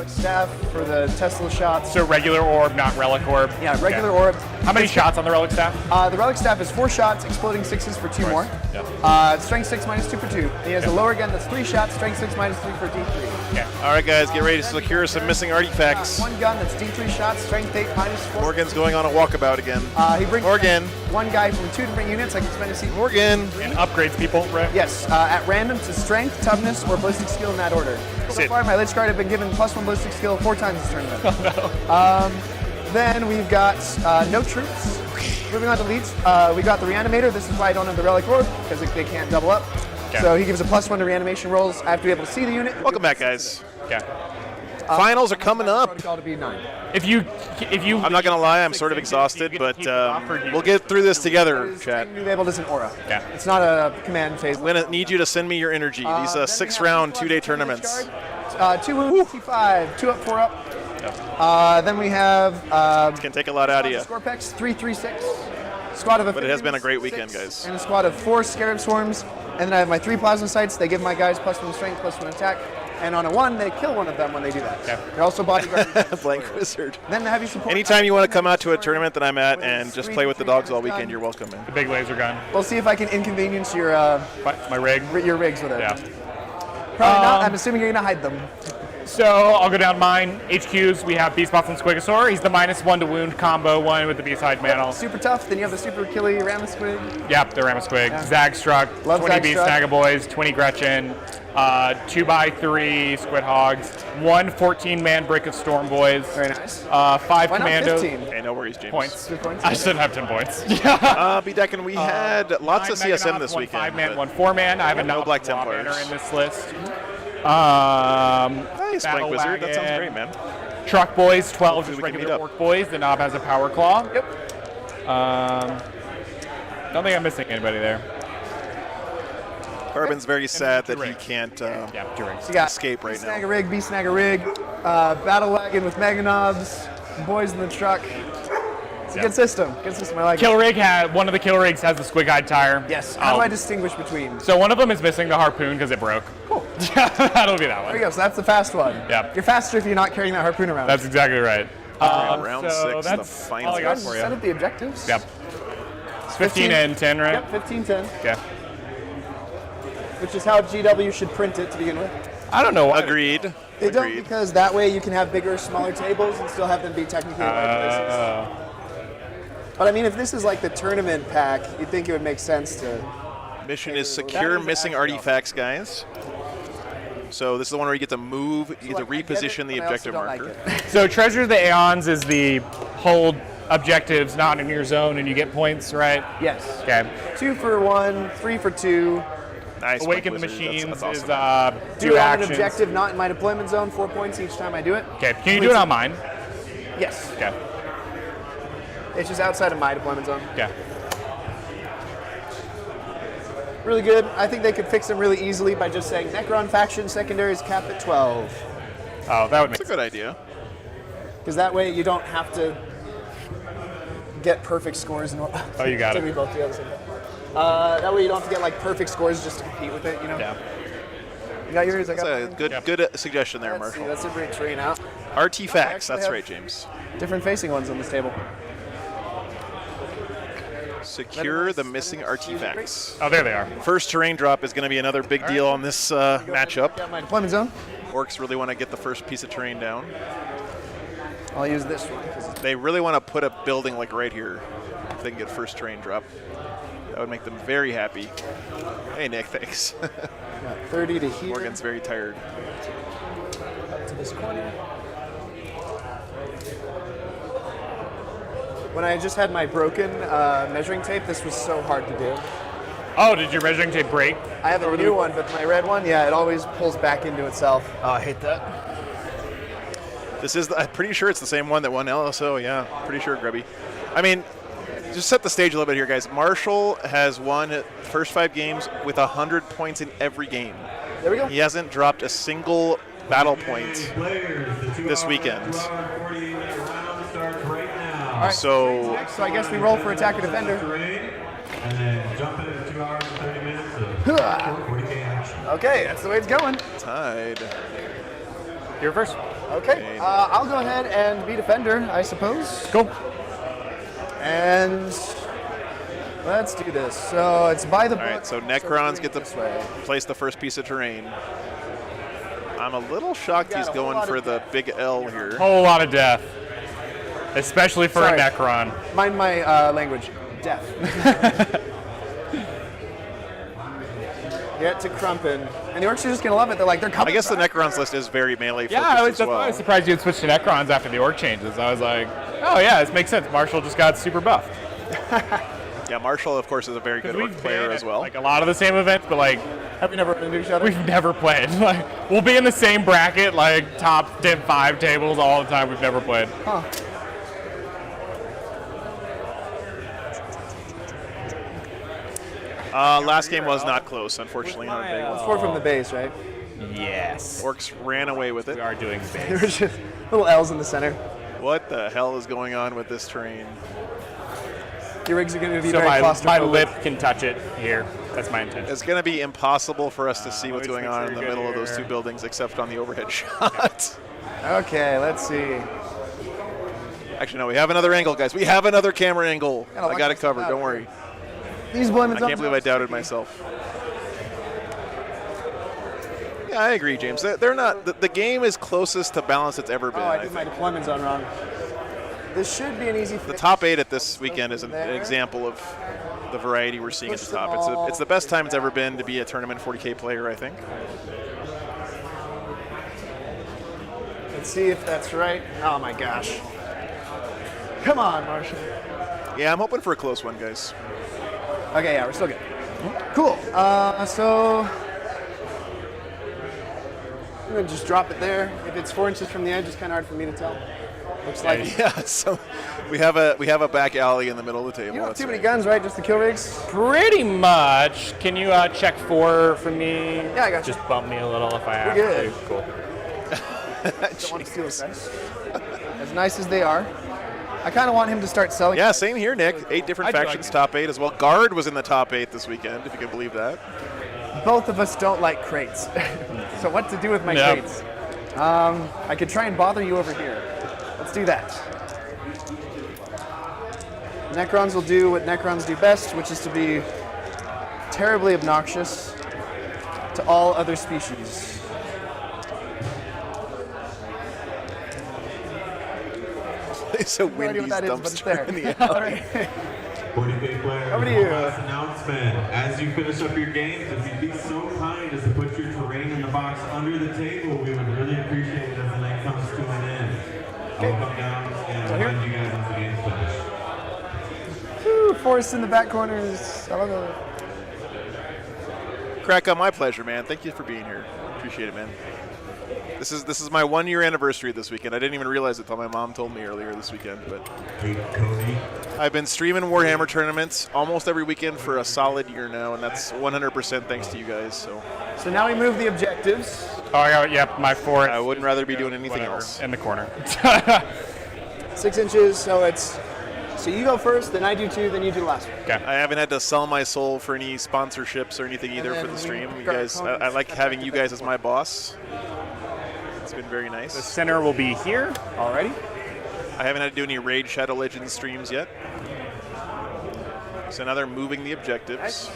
Speaker 10: relic staff for the Tesla shots.
Speaker 8: So regular orb, not relic orb.
Speaker 10: Yeah, regular
Speaker 8: Okay.
Speaker 10: orb.
Speaker 8: How many shots on the relic staff?
Speaker 10: The relic staff is 4 shots, exploding 6s for 2 more.
Speaker 8: Yeah.
Speaker 10: Strength 6 minus 2 for 2. He has a lower gun that's 3 shots, strength 6 minus 3 for D3.
Speaker 8: Okay.
Speaker 1: All right, guys, get ready to secure some missing artifacts.
Speaker 10: 1 gun that's D3 shots, strength 8 minus 4.
Speaker 1: Morgan's going on a walkabout again.
Speaker 10: He brings
Speaker 1: Morgan.
Speaker 10: 1 guy from 2 different units. I can spend a seat.
Speaker 1: Morgan.
Speaker 8: And upgrades people, right?
Speaker 10: Yes, at random to strength, toughness, or ballistic skill in that order. So
Speaker 8: Sit.
Speaker 10: far, my Lich Guard have been given +1 ballistic skill 4 times this tournament. Then we've got no troops. Moving on to leads, we got the Reanimator. This is why I don't have the Relic Orb, because they can't double up.
Speaker 8: Okay.
Speaker 10: So he gives a +1 to reanimation rolls. I have to be able to see the unit.
Speaker 1: Welcome back, guys.
Speaker 8: Okay.
Speaker 1: Finals are coming up.
Speaker 10: Protocol to be 9.
Speaker 8: If you,
Speaker 1: I'm not going to lie, I'm sort of exhausted, but we'll get through this together, chat.
Speaker 10: Labeled as an aura.
Speaker 8: Yeah.
Speaker 10: It's not a command phase.
Speaker 1: I'm going to need you to send me your energy. These 6-round, 2-day tournaments.
Speaker 10: 2 wound, T5, 2 up, 4 up. Then we have
Speaker 1: It can take a lot out of you.
Speaker 10: Scorpex, 336. Squad of
Speaker 1: But it has been a
Speaker 10: Amphibians,
Speaker 1: great weekend,
Speaker 10: 6,
Speaker 1: guys.
Speaker 10: And a squad of 4 Scarab Swarms. And then I have my 3 Plasma Sights. They give my guys +1 strength, +1 attack. And on a 1, they kill one of them when they do that.
Speaker 8: Okay.
Speaker 10: They're also bodyguard.
Speaker 1: Blank Wizard.
Speaker 10: Then the heavy support.
Speaker 1: Anytime you want to come out to a tournament that I'm at and just play with the dogs all weekend, you're welcome. Man.
Speaker 8: the big laser gun.
Speaker 10: We'll see if I can inconvenience your
Speaker 8: My rig.
Speaker 10: your rigs with it.
Speaker 8: Yeah.
Speaker 10: Probably not. I'm assuming you're gonna hide them.
Speaker 8: So I'll go down mine. HQs, we have Beast Boss and Squigosaur. He's the -1 to wound combo one with the B-side mantle.
Speaker 10: Super tough. Then you have the super killy Ramasquid.
Speaker 8: Yep, the Ramasquig.
Speaker 10: Yeah.
Speaker 8: Zagstruck,
Speaker 10: Love
Speaker 8: 20 Beast
Speaker 10: Zagstruck.
Speaker 8: Snagaboys, 20 Gretchen, 2x3 Squid Hogs, 1 14-man Brick of Storm Boys,
Speaker 10: Very nice.
Speaker 8: 5
Speaker 10: Why not
Speaker 8: Commandos.
Speaker 10: 15?
Speaker 1: Hey, no worries, James.
Speaker 8: Points.
Speaker 10: 2 points.
Speaker 8: I shouldn't have 10 points.
Speaker 1: B-Deck, we had lots of
Speaker 8: 9
Speaker 1: CSM
Speaker 8: Meganauts,
Speaker 1: this
Speaker 8: 1
Speaker 1: weekend.
Speaker 8: 5-man,
Speaker 1: but
Speaker 8: 1 4-man. I have a
Speaker 1: no Black Templars.
Speaker 8: banner in this list.
Speaker 1: Nice,
Speaker 8: Battle
Speaker 1: Blank Wizard. That sounds
Speaker 8: Wagon.
Speaker 1: great, man.
Speaker 8: Truck Boys, 12
Speaker 1: Hopefully
Speaker 8: just
Speaker 1: we can meet
Speaker 8: regular
Speaker 1: up.
Speaker 8: Orc Boys. The Knob has a Power Claw.
Speaker 10: Yep.
Speaker 8: Don't think I'm missing anybody there.
Speaker 1: Carbon's very sad
Speaker 8: two
Speaker 1: that he
Speaker 8: rigs.
Speaker 1: can't
Speaker 8: Yeah, 2 rings.
Speaker 10: So you got
Speaker 1: escape right
Speaker 10: Snag
Speaker 1: now.
Speaker 10: a rig, B snag a rig, battle wagon with Meganobs, boys in the truck. It's a good system. Good system. I like
Speaker 8: Kill
Speaker 10: it.
Speaker 8: Rig had one of the Kill Rigs has the Squig Hide tire.
Speaker 10: Yes. How do
Speaker 8: Oh.
Speaker 10: I distinguish between?
Speaker 8: So one of them is missing the harpoon because it broke.
Speaker 10: Cool.
Speaker 8: That'll be that
Speaker 10: There
Speaker 8: one.
Speaker 10: we go. So that's the fast one.
Speaker 8: Yep.
Speaker 10: You're faster if you're not carrying that harpoon around.
Speaker 8: That's exactly right.
Speaker 1: Round
Speaker 8: so
Speaker 1: 6, the
Speaker 8: that's
Speaker 1: final
Speaker 8: all I got for
Speaker 10: Set
Speaker 8: you.
Speaker 10: up the objectives.
Speaker 8: Yep. It's 15 and 10, right?
Speaker 10: Yep. 15-10,
Speaker 8: Okay.
Speaker 10: which is how GW should print it to begin with.
Speaker 8: I don't know why.
Speaker 1: Agreed.
Speaker 10: They don't
Speaker 1: Agreed.
Speaker 10: because that way you can have bigger, smaller tables and still have them be technically in large places. But I mean, if this is like the tournament pack, you'd think it would make sense to.
Speaker 1: Mission is secure
Speaker 10: is
Speaker 1: missing
Speaker 10: actually
Speaker 1: artifacts, guys. So this is the one where you get to move, you get to
Speaker 10: Like, I get
Speaker 1: reposition
Speaker 10: it,
Speaker 1: the
Speaker 10: but I also
Speaker 1: objective
Speaker 10: don't like
Speaker 1: marker.
Speaker 10: it.
Speaker 8: So Treasure of the Aeons is the hold objectives not in your zone and you get points, right?
Speaker 10: Yes.
Speaker 8: Okay.
Speaker 10: 2 for 1, 3 for 2.
Speaker 1: Nice.
Speaker 8: Awaken the
Speaker 1: Blank Wizard.
Speaker 8: Machines
Speaker 1: That's
Speaker 8: is
Speaker 1: awesome.
Speaker 8: do
Speaker 10: Do it on an
Speaker 8: actions.
Speaker 10: objective not in my deployment zone, 4 points each time I do it.
Speaker 8: Okay. Can you do it on mine?
Speaker 10: Yes.
Speaker 8: Okay.
Speaker 10: It's just outside of my deployment zone.
Speaker 8: Okay.
Speaker 10: Really good. I think they could fix them really easily by just saying Necron faction secondaries cap at 12.
Speaker 8: Oh, that would make
Speaker 1: That's a good idea.
Speaker 10: Because that way you don't have to get perfect scores.
Speaker 8: Oh, you got
Speaker 10: So
Speaker 8: it.
Speaker 10: we both do the same thing. That way you don't have to get like perfect scores just to compete with it, you know?
Speaker 8: Yeah.
Speaker 10: You got yours? I got
Speaker 1: That's a
Speaker 10: mine.
Speaker 1: good,
Speaker 8: Yep.
Speaker 1: good suggestion there,
Speaker 10: Let's see,
Speaker 1: Marshall.
Speaker 10: let's see bring train out.
Speaker 1: Artifacts.
Speaker 10: I actually
Speaker 1: That's
Speaker 10: have-
Speaker 1: right, James.
Speaker 10: Different facing ones on this table.
Speaker 1: Secure the missing artifacts.
Speaker 8: Oh, there they are.
Speaker 1: First terrain drop is going to be another big deal on this matchup.
Speaker 10: Got my deployment zone.
Speaker 1: Orcs really want to get the first piece of terrain down.
Speaker 10: I'll use this one. 'Cause it's
Speaker 1: They really want to put a building like right here if they can get first terrain drop. That would make them very happy. Hey, Nick, thanks.
Speaker 10: got 30 to here.
Speaker 1: Morgan's very tired.
Speaker 10: Up to this corner. When I just had my broken measuring tape, this was so hard to do.
Speaker 8: Oh, did your measuring tape break?
Speaker 10: I have a new one, but my red one, yeah, it always pulls back into itself.
Speaker 8: Oh, I hate that.
Speaker 1: This is, I'm pretty sure it's the same one that won LSO, yeah. Pretty sure, Grubby. I mean, just set the stage a little bit here, guys. Marshall has won first 5 games with 100 points in every game.
Speaker 10: There we go.
Speaker 1: He hasn't dropped a single battle point this weekend.
Speaker 10: All right.
Speaker 1: So,
Speaker 10: So I guess we roll for attacker defender.
Speaker 7: And then jump into 2 hours and 30 minutes of 40K action.
Speaker 10: Okay, that's the way it's going.
Speaker 1: tied.
Speaker 8: You're first.
Speaker 10: Okay, I'll go ahead and be defender, I suppose.
Speaker 8: Cool.
Speaker 10: And let's do this. So it's by the book.
Speaker 1: All right, so Necrons get to place the first piece of terrain. I'm a little shocked he's going for the big L here.
Speaker 8: Whole lot of death, especially for
Speaker 10: Sorry.
Speaker 8: a Necron.
Speaker 10: Mind my language. Death. Get to Crumpin. And the orcs are just going to love it. They're coming.
Speaker 1: I guess the Necrons list is very melee focused
Speaker 8: Yeah,
Speaker 1: as well.
Speaker 8: I was surprised you had switched to Necrons after the orc changes. I was like, oh yeah, this makes sense. Marshall just got super buffed.
Speaker 1: Yeah, Marshall, of course, is a very good orc player as well.
Speaker 8: Like a lot of the same events, but like
Speaker 10: have we never run into each other?
Speaker 8: We've never played. Like we'll be in the same bracket, like top 5 tables all the time. We've never played.
Speaker 10: Huh.
Speaker 1: Last game was not close, unfortunately. On a big one.
Speaker 10: It's 4 from the base, right?
Speaker 8: Yes.
Speaker 1: Orcs ran away with it.
Speaker 8: We are doing
Speaker 10: There
Speaker 8: base.
Speaker 10: was just little L's in the center.
Speaker 1: What the hell is going on with this terrain?
Speaker 10: Your rigs are going to be
Speaker 8: So
Speaker 10: very
Speaker 8: my
Speaker 10: claustrophobic.
Speaker 8: lip can touch it here. That's my intention.
Speaker 1: It's going to be impossible for us to see what's
Speaker 8: let me
Speaker 1: going
Speaker 8: just
Speaker 1: on
Speaker 8: make
Speaker 1: in the
Speaker 8: sure you're
Speaker 1: middle of
Speaker 8: good
Speaker 1: those two
Speaker 8: here.
Speaker 1: buildings, except on the overhead shot.
Speaker 10: Okay, let's see.
Speaker 1: Actually, no, we have another angle, guys. We have another camera angle.
Speaker 10: Gotta
Speaker 1: I
Speaker 10: lock
Speaker 1: got it
Speaker 10: this
Speaker 1: covered.
Speaker 10: out.
Speaker 1: Don't worry.
Speaker 10: These women
Speaker 1: I can't believe I doubted myself. Yeah, I agree, James. They're not. The game is closest to balance it's ever been.
Speaker 10: Oh, I
Speaker 1: I
Speaker 10: did my
Speaker 1: think.
Speaker 10: deployment zone wrong. This should be an easy fix.
Speaker 1: The top 8 at this weekend is an
Speaker 10: There.
Speaker 1: example of the variety we're seeing at
Speaker 10: Push
Speaker 1: the
Speaker 10: the
Speaker 1: top.
Speaker 10: ball.
Speaker 1: It's the best time it's ever been to be a tournament 40K player, I think.
Speaker 10: Let's see if that's right. Oh my gosh. Come on, Marshall.
Speaker 1: Yeah, I'm hoping for a close one, guys.
Speaker 10: Okay, yeah, we're still good. Cool. So I'm gonna just drop it there. If it's 4 inches from the edge, it's kind of hard for me to tell. Looks like
Speaker 1: Yeah, so we have a back alley in the middle of the table.
Speaker 10: you don't have
Speaker 1: That's
Speaker 10: too many
Speaker 1: right.
Speaker 10: guns, right? Just the kill rigs.
Speaker 8: Pretty much. Can you check 4 for me?
Speaker 10: Yeah, I got you.
Speaker 8: Just bump me a little if I have
Speaker 10: good.
Speaker 8: to. Cool.
Speaker 10: Don't want to steal the dice. As nice as they are, I kind of want him to start selling.
Speaker 1: Yeah, same here, Nick. 8 different
Speaker 8: I do like
Speaker 1: factions,
Speaker 8: it.
Speaker 1: top 8 as well. Guard was in the top 8 this weekend, if you can believe that.
Speaker 10: Both of us don't like crates. So what to do with my
Speaker 8: Yep.
Speaker 10: crates? I could try and bother you over here. Let's do that. Necrons will do what Necrons do best, which is to be terribly obnoxious to all other species.
Speaker 1: It's a
Speaker 10: No idea
Speaker 1: Wendy's
Speaker 10: what that is, but it's
Speaker 1: dumpster
Speaker 10: there.
Speaker 1: in the
Speaker 10: All
Speaker 1: alley.
Speaker 10: right.
Speaker 7: 40K players,
Speaker 10: Over to you.
Speaker 7: one last announcement. As you finish up your games, if you'd be so kind as to put your terrain in the box under the table, we would really appreciate it as the night comes to an end. I'll come down and remind you guys once the game's finished.
Speaker 10: Woo, Forrest in the back corners. I love it.
Speaker 1: Crack on my pleasure, man. Thank you for being here. Appreciate it, man. This is my 1-year anniversary this weekend. I didn't even realize it until my mom told me earlier this weekend. But
Speaker 7: Hey, Cody.
Speaker 1: I've been streaming Warhammer tournaments almost every weekend for a solid year now, and that's 100% thanks to you guys. So
Speaker 10: now we move the objectives.
Speaker 8: Oh, I got, yep, my 4.
Speaker 1: I wouldn't rather be doing anything
Speaker 8: Whatever,
Speaker 1: else.
Speaker 8: in the corner.
Speaker 10: 6 inches, so it's. So you go first, then I do 2, then you do the last one.
Speaker 8: Okay.
Speaker 1: I haven't had to sell my soul for any sponsorships or anything either for
Speaker 10: then
Speaker 1: the
Speaker 10: we
Speaker 1: stream. You
Speaker 10: got
Speaker 1: guys, I
Speaker 10: opponents.
Speaker 1: like having you guys as my boss. It's been very nice.
Speaker 8: The center will be here.
Speaker 10: Alrighty.
Speaker 1: I haven't had to do any Raid Shadow Legends streams yet. So now they're moving the objectives.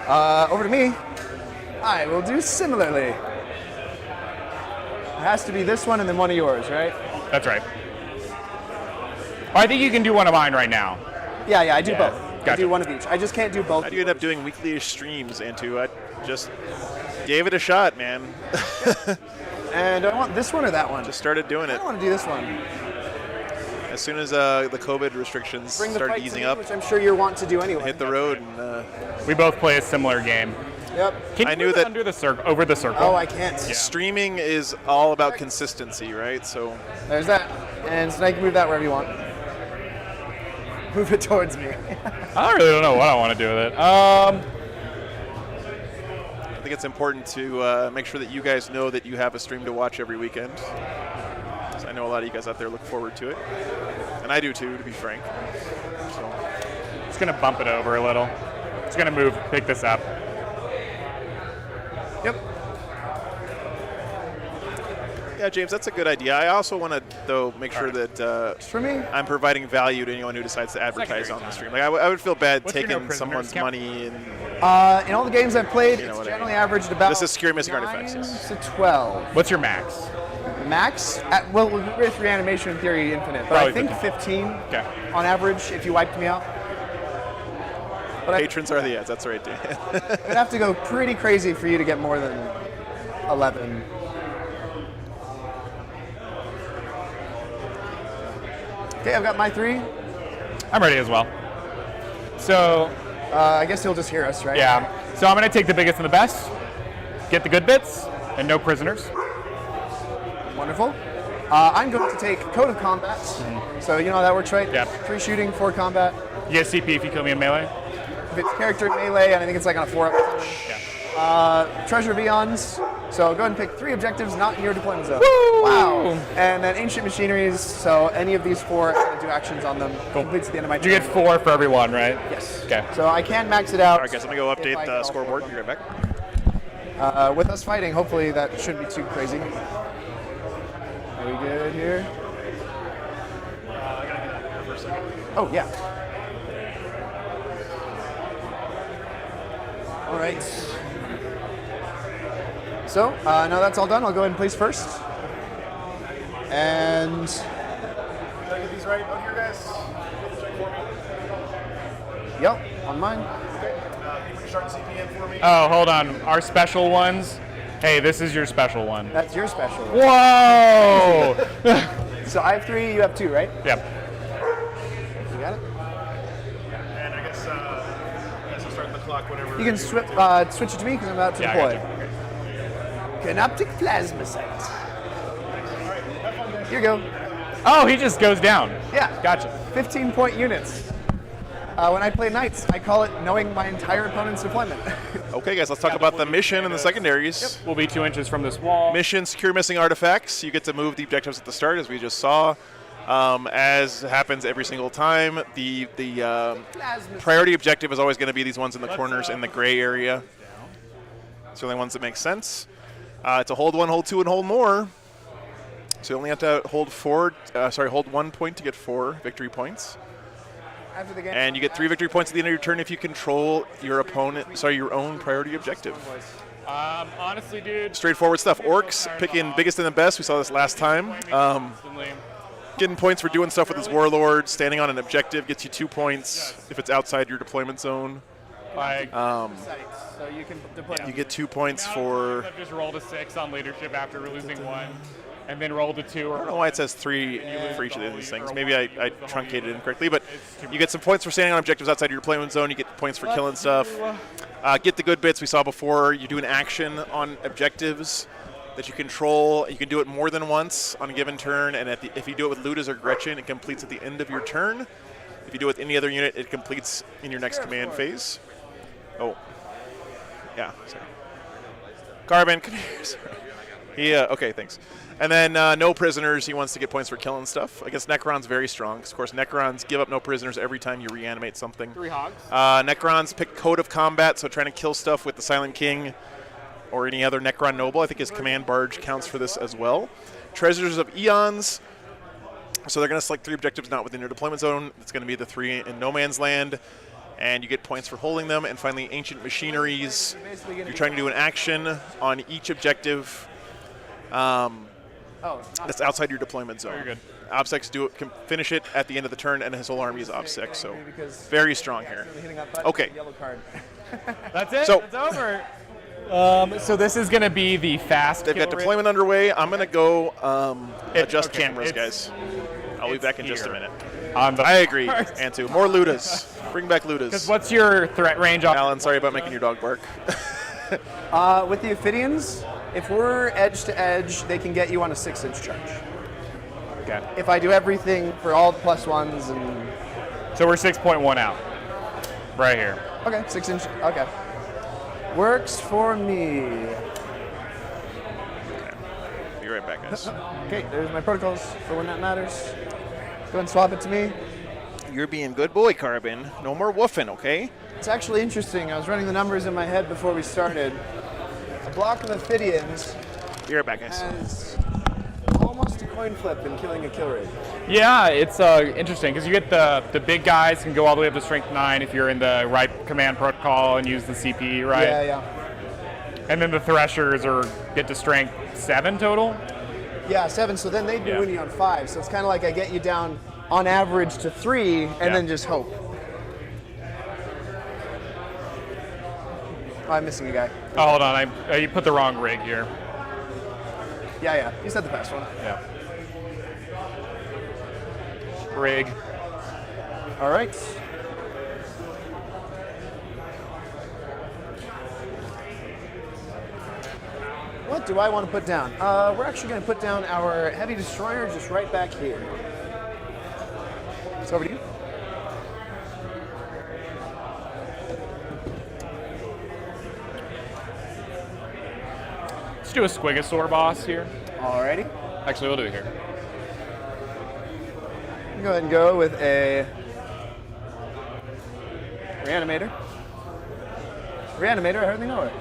Speaker 10: Over to me. I will do similarly. It has to be this one and then one of yours, right?
Speaker 8: That's right. Oh, I think you can do one of mine right now.
Speaker 10: Yeah, I do
Speaker 8: Yeah,
Speaker 10: both. I
Speaker 8: gotcha.
Speaker 10: do one of each. I just can't do both.
Speaker 1: How do you end up doing weekly-ish streams, Antu? I just gave it a shot, man.
Speaker 10: And do I want this one or that one?
Speaker 1: Just started doing
Speaker 10: I
Speaker 1: it.
Speaker 10: don't want to do this one.
Speaker 1: As soon as the COVID restrictions
Speaker 10: Bring the
Speaker 1: started
Speaker 10: fight
Speaker 1: easing
Speaker 10: to me,
Speaker 1: up,
Speaker 10: which I'm sure you're wanting to do anyway.
Speaker 1: hit the road, and
Speaker 8: We both play a similar game.
Speaker 10: Yep.
Speaker 8: Can
Speaker 1: I
Speaker 8: you
Speaker 1: knew
Speaker 8: move it
Speaker 1: that-
Speaker 8: under the circle, over the circle.
Speaker 10: Oh, I can't.
Speaker 1: streaming is all about consistency, right? So
Speaker 10: There's that. And so now you can move that wherever you want. Move it towards me.
Speaker 8: I really don't know what I want to do with it.
Speaker 1: I think it's important to make sure that you guys know that you have a stream to watch every weekend. So I know a lot of you guys out there look forward to it, and I do too, to be frank. So
Speaker 8: It's gonna bump it over a little. It's gonna move, pick this up.
Speaker 10: Yep.
Speaker 1: Yeah, James, that's a good idea. I also want to, though, make sure that
Speaker 10: For me,
Speaker 1: I'm providing value to anyone who decides to advertise on the stream. Like, I would feel bad taking someone's money. And
Speaker 10: in all the games I've played,
Speaker 1: You know
Speaker 10: it's
Speaker 1: what I
Speaker 10: generally
Speaker 1: mean.
Speaker 10: averaged about
Speaker 1: This is Secure Missing Artifacts,
Speaker 10: 9
Speaker 1: yes.
Speaker 10: to 12.
Speaker 8: What's your max?
Speaker 10: Max? Well, with Reanimation in theory, infinite. But
Speaker 8: Probably
Speaker 10: I think
Speaker 8: 15.
Speaker 10: 15
Speaker 8: Okay.
Speaker 10: on average if you wiped me out. But
Speaker 1: Patrons are the ads. That's right, Dan.
Speaker 10: I'd have to go pretty crazy for you to get more than 11. Okay, I've got my 3.
Speaker 8: I'm ready as well. So,
Speaker 10: I guess you'll just hear us, right?
Speaker 8: yeah. So I'm going to take the biggest and the best, get the good bits, and no prisoners.
Speaker 10: Wonderful. I'm going to take Code of Combat. So you know how that works, right?
Speaker 8: Yep.
Speaker 10: 3 shooting, 4 combat.
Speaker 8: You get CP if you kill me in melee.
Speaker 10: If it's character melee, and I think it's like on a 4-up.
Speaker 8: Yeah.
Speaker 10: Treasure Beyonds. So go ahead and pick 3 objectives not in your deployment zone.
Speaker 8: Woo!
Speaker 10: Wow. And then Ancient Machineries. So any of these 4, I do actions on them. Completes the end of my turn.
Speaker 8: You get 4 for every one, right?
Speaker 10: Yes.
Speaker 8: Okay.
Speaker 10: So I can max it out.
Speaker 1: All right, guys, let me go
Speaker 10: if I
Speaker 1: update
Speaker 10: get
Speaker 1: the
Speaker 10: all
Speaker 1: scoreboard.
Speaker 10: 4
Speaker 1: Be right back.
Speaker 10: with us fighting, hopefully that shouldn't be too crazy. Are we good here? Oh, yeah. All right. So, now that's all done, I'll go ahead and place first. And
Speaker 4: Did I get these right on here, guys? Check for me.
Speaker 10: yep, on mine.
Speaker 4: Okay. Can you start CPN for me?
Speaker 8: Oh, hold on. Our special ones. Hey, this is your special one.
Speaker 10: That's your special.
Speaker 8: Whoa!
Speaker 10: So I have 3, you have 2, right?
Speaker 8: Yep.
Speaker 10: You got it?
Speaker 4: And I guess I'll start the clock whenever.
Speaker 10: You can switch it to me because I'm about to
Speaker 8: Yeah, I
Speaker 10: deploy.
Speaker 8: got you.
Speaker 10: Canoptic Plasma Sight. Here you go.
Speaker 8: Oh, he just goes down.
Speaker 10: Yeah.
Speaker 8: Gotcha.
Speaker 10: 15-point units. When I play Knights, I call it knowing my entire opponent's deployment.
Speaker 1: Okay, guys, let's talk about the mission and the secondaries.
Speaker 8: We'll be 2 inches from this wall.
Speaker 1: Mission, secure missing artifacts. You get to move the objectives at the start, as we just saw. As happens every single time, the priority objective is always going to be these ones in the corners in the gray area. It's the only ones that make sense. It's a hold 1, hold 2, and hold more. So you only have to hold 1 point to get 4 victory points.
Speaker 10: After the game.
Speaker 1: And you get 3 victory points at the end of your turn if you control your your own priority objective.
Speaker 8: Honestly, dude.
Speaker 1: Straightforward stuff. Orcs picking biggest and the best. We saw this last time. Getting points for doing stuff with his warlord. Standing on an objective gets you 2 points if it's outside your deployment zone.
Speaker 8: Like,
Speaker 10: So you can deploy.
Speaker 1: You get 2 points for.
Speaker 8: I've just rolled a 6 on leadership after losing 1, and then rolled a 2.
Speaker 1: I don't know why it says 3 for each of these things. Maybe I truncated it incorrectly, but you get some points for standing on objectives outside your deployment zone. You get points for killing stuff. Get the good bits we saw before. You do an action on objectives that you control. You can do it more than once on a given turn, and if you do it with Ludas or Gretchen, it completes at the end of your turn. If you do it with any other unit, it completes in your next command phase. Oh. Yeah, sorry. Carbon, come here. Sorry. Okay, thanks. And then no prisoners. He wants to get points for killing stuff. I guess Necron's very strong. 'Cause of course, Necrons give up no prisoners every time you reanimate something.
Speaker 8: 3 hogs.
Speaker 1: Necrons pick Code of Combat, so trying to kill stuff with the Silent King or any other Necron Noble. I think his Command Barge counts for this as well. Treasures of Eons. So they're going to select 3 objectives not within your deployment zone. It's going to be the 3 in No Man's Land. And you get points for holding them. And finally, Ancient Machineries. You're trying to do an action on each objective that's outside your deployment zone.
Speaker 8: Very good.
Speaker 1: OBSECs can finish it at the end of the turn, and his whole army is OBSEC, so very strong here. Okay.
Speaker 8: That's it.
Speaker 1: So-
Speaker 8: it's over. So this is going to be the fast.
Speaker 1: They've got
Speaker 8: kill
Speaker 1: deployment underway. I'm going to go adjust
Speaker 8: okay,
Speaker 1: cameras,
Speaker 8: it's-
Speaker 1: guys. I'll be back in just a
Speaker 8: here.
Speaker 1: minute.
Speaker 8: On the
Speaker 1: I agree,
Speaker 8: first.
Speaker 1: Antu. More Ludas. Bring back Ludas.
Speaker 8: Because what's your threat range off?
Speaker 1: Alan, sorry about making your dog bark.
Speaker 10: With the Ophidians, if we're edge to edge, they can get you on a 6-inch charge.
Speaker 8: Okay.
Speaker 10: If I do everything for all the +1s and.
Speaker 8: So we're 6.1 out. Right here.
Speaker 10: Okay, 6-inch. Okay. Works for me.
Speaker 1: Be right back, guys.
Speaker 10: Okay, there's my protocols for when that matters. Go and swap it to me.
Speaker 1: You're being good boy, Carbon. No more woofing, okay?
Speaker 10: It's actually interesting. I was running the numbers in my head before we started. A block of Ophidians
Speaker 1: Be right back, guys.
Speaker 10: has coin flip and killing a kill rate.
Speaker 8: Yeah, it's interesting because you get the big guys can go all the way up to strength 9 if you're in the right command protocol and use the CP, right?
Speaker 10: Yeah.
Speaker 8: And then the threshers get to strength 7 total.
Speaker 10: Yeah, 7. So then they'd be winning on 5. So it's kind of like I get you down on average to 3 and then just hope. Oh, I'm missing a guy.
Speaker 8: Oh, hold on. You put the wrong rig here.
Speaker 10: Yeah. You said the best one.
Speaker 8: Yeah. Rig.
Speaker 10: All right. What do I want to put down? We're actually going to put down our heavy destroyer just right back here. It's over to you.
Speaker 8: Let's do a Squigosaur boss here.
Speaker 10: Alrighty.
Speaker 8: Actually, we'll do it here.
Speaker 10: Go ahead and go with a reanimator. Reanimator, I hardly know it.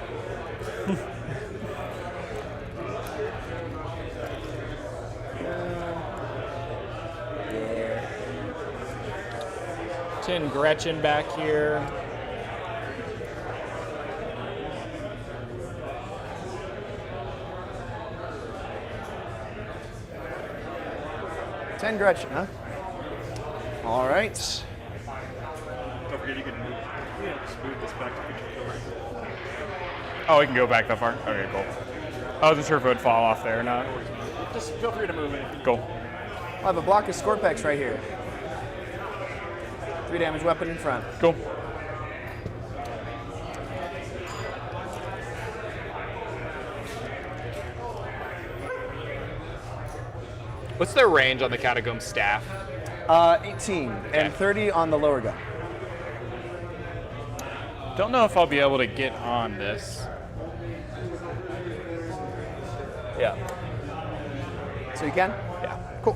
Speaker 8: 10 Gretchen back here.
Speaker 10: Ten Gretchen, huh? All right.
Speaker 4: Don't forget you can move this back to feature kill rate.
Speaker 8: Oh, we can go back that far? Okay, cool. I wasn't sure if it would fall off there or not.
Speaker 4: Just feel free to move it.
Speaker 8: Cool.
Speaker 10: I'll have a block of Scorpex right here. 3 damage weapon in front.
Speaker 8: Cool. What's their range on the Catacomb staff?
Speaker 10: 18 and 30 on the lower gun.
Speaker 8: Don't know if I'll be able to get on this.
Speaker 10: Yeah. So you can?
Speaker 8: Yeah.
Speaker 10: Cool.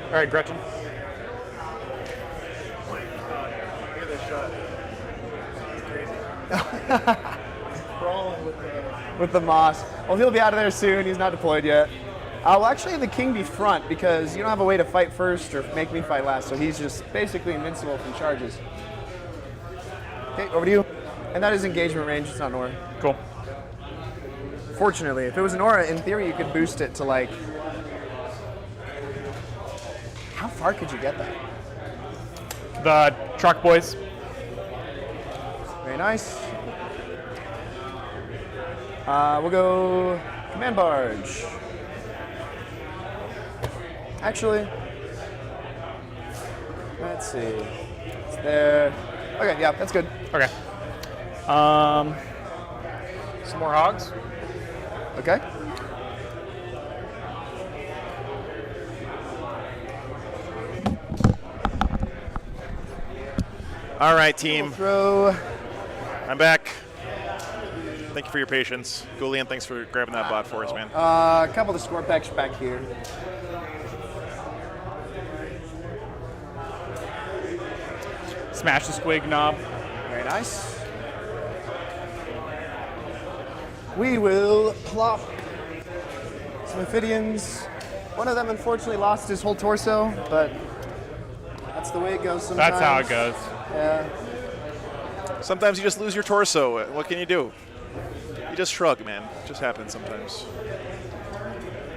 Speaker 8: All right, Gretchen.
Speaker 4: Look at this shot. Crawling
Speaker 10: with the moss. Well, he'll be out of there soon. He's not deployed yet. We'll actually have the king be front because you don't have a way to fight first or make me fight last, so he's just basically invincible from charges. Okay, over to you. And that is engagement range. It's not an aura.
Speaker 8: Cool.
Speaker 10: Fortunately, if it was an aura, in theory, you could boost it to like. How far could you get that?
Speaker 8: The truck boys.
Speaker 10: Very nice. We'll go command barge. Actually, let's see. It's there. Okay, yeah, that's good.
Speaker 8: Okay. Some more hogs.
Speaker 10: Okay.
Speaker 1: All right, team.
Speaker 10: Throw.
Speaker 1: I'm back. Thank you for your patience. Julian, thanks for grabbing that bot for us, man.
Speaker 10: A couple of the score packs back here.
Speaker 8: Smash the squig knob.
Speaker 10: Very nice. We will plop some Ophidians. One of them unfortunately lost his whole torso, but that's the way it goes sometimes.
Speaker 8: That's how it goes.
Speaker 10: Yeah.
Speaker 1: Sometimes you just lose your torso. What can you do? You just shrug, man. It just happens sometimes.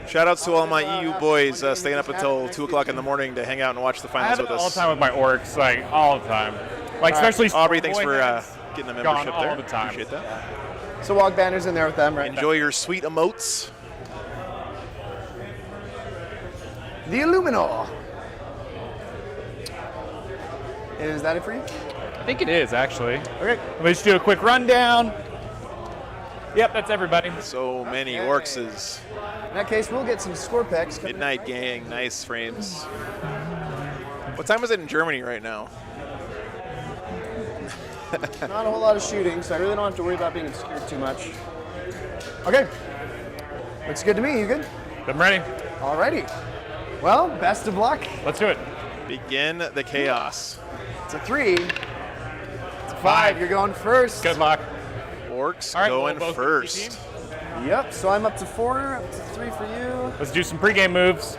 Speaker 1: Shout outs to all my EU boys staying up until 2 o'clock in the morning to hang out and watch the
Speaker 8: I
Speaker 1: finals
Speaker 8: have
Speaker 1: with
Speaker 8: it
Speaker 1: us.
Speaker 8: all the time with my orcs, like all the time. Like especially
Speaker 1: Aubrey, thanks
Speaker 8: Boy
Speaker 1: for
Speaker 8: Hands,
Speaker 1: getting a
Speaker 8: gone
Speaker 1: membership
Speaker 8: all
Speaker 1: there.
Speaker 8: the time.
Speaker 1: Appreciate that.
Speaker 10: So Wog Banner's in there with them, right?
Speaker 1: Enjoy your sweet emotes.
Speaker 10: The Illuminor. Is that it for you?
Speaker 8: I think it is actually.
Speaker 10: Okay.
Speaker 8: Let's do a quick rundown. Yep, that's everybody.
Speaker 1: So many orcses.
Speaker 10: In that case, we'll get some score packs.
Speaker 1: Midnight Gang, nice frames. What time is it in Germany right now?
Speaker 10: Not a whole lot of shooting, so I really don't have to worry about being obscured too much. Okay. Looks good to me. You good?
Speaker 8: I'm ready.
Speaker 10: Alrighty. Well, best of luck.
Speaker 8: Let's do it.
Speaker 1: Begin the chaos.
Speaker 10: It's a 3. It's a 5. You're going first.
Speaker 8: Good luck.
Speaker 1: Orcs
Speaker 8: All right,
Speaker 1: going
Speaker 8: we'll both
Speaker 1: first.
Speaker 10: Yep, so I'm up to 4, up to 3 for you.
Speaker 8: Let's do some pregame moves.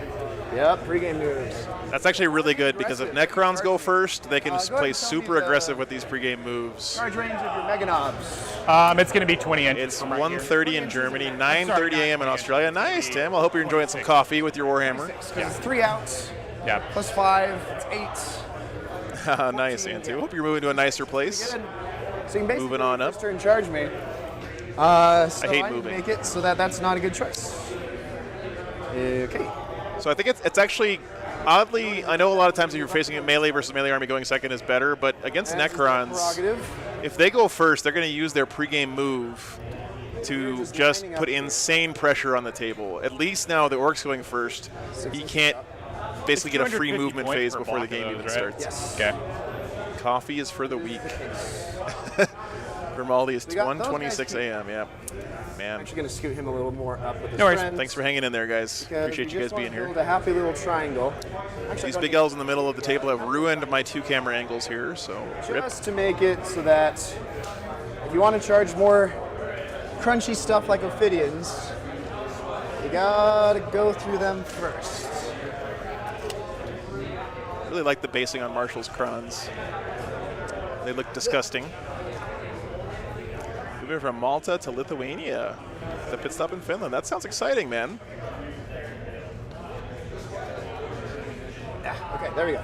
Speaker 10: Yep, pregame moves.
Speaker 1: That's actually really good because if Necrons go first, they can
Speaker 10: Go ahead
Speaker 1: play
Speaker 10: and tell
Speaker 1: super
Speaker 10: me the
Speaker 1: aggressive with these pregame moves.
Speaker 10: Charge range of your Mega Knobs.
Speaker 8: It's going to be 20 inches.
Speaker 1: It's
Speaker 8: from right here.
Speaker 1: 1:30 in Germany, 9:30 a.m. in Australia. Nice, Tim. I hope you're enjoying some coffee with your Warhammer.
Speaker 10: Because it's 3 outs,
Speaker 8: Yeah.
Speaker 10: plus 5, it's 8.
Speaker 1: Nice, Antu. Hope you're moving to a nicer place.
Speaker 10: Good. So you can basically
Speaker 1: Moving on up.
Speaker 10: just turn charge me. So I
Speaker 1: hate
Speaker 10: didn't
Speaker 1: moving.
Speaker 10: make it, so that's not a good choice. Okay.
Speaker 1: So I think it's actually, oddly, I know a lot of times if you're facing a melee versus melee army, going second is better, but against
Speaker 10: That's
Speaker 1: Necrons,
Speaker 10: prerogative.
Speaker 1: if they go first, they're going to use their pregame move to just
Speaker 10: lining
Speaker 1: put
Speaker 10: up.
Speaker 1: insane pressure on the table. At least now the Orc's going first. He can't basically get a free
Speaker 8: 250
Speaker 1: movement
Speaker 8: points
Speaker 1: phase
Speaker 8: per
Speaker 1: before the
Speaker 8: block of
Speaker 1: game
Speaker 8: those,
Speaker 1: even
Speaker 8: right?
Speaker 1: starts.
Speaker 10: Yes.
Speaker 8: Okay.
Speaker 1: Coffee is for the weak. Grimaldi is
Speaker 10: We got those
Speaker 1: 1:26
Speaker 10: guys
Speaker 1: a.m. Yeah, man.
Speaker 10: I'm actually going to scoot him a little more up with his
Speaker 8: No worries.
Speaker 10: friends.
Speaker 1: Thanks for hanging in there, guys.
Speaker 10: because
Speaker 1: Appreciate
Speaker 10: we
Speaker 1: you guys
Speaker 10: just wanna
Speaker 1: being here.
Speaker 10: build a happy little triangle. Actually,
Speaker 1: These
Speaker 10: I
Speaker 1: big
Speaker 10: got
Speaker 1: L's in the middle of the table have ruined my 2 camera angles here, so rip.
Speaker 10: just to make it so that if you want to charge more crunchy stuff like Ophidians, you gotta go through them first.
Speaker 1: Really like the basing on Marshall's crons. They look disgusting. Moving from Malta to Lithuania. The pit stop in Finland. That sounds exciting, man.
Speaker 10: Okay, there we go.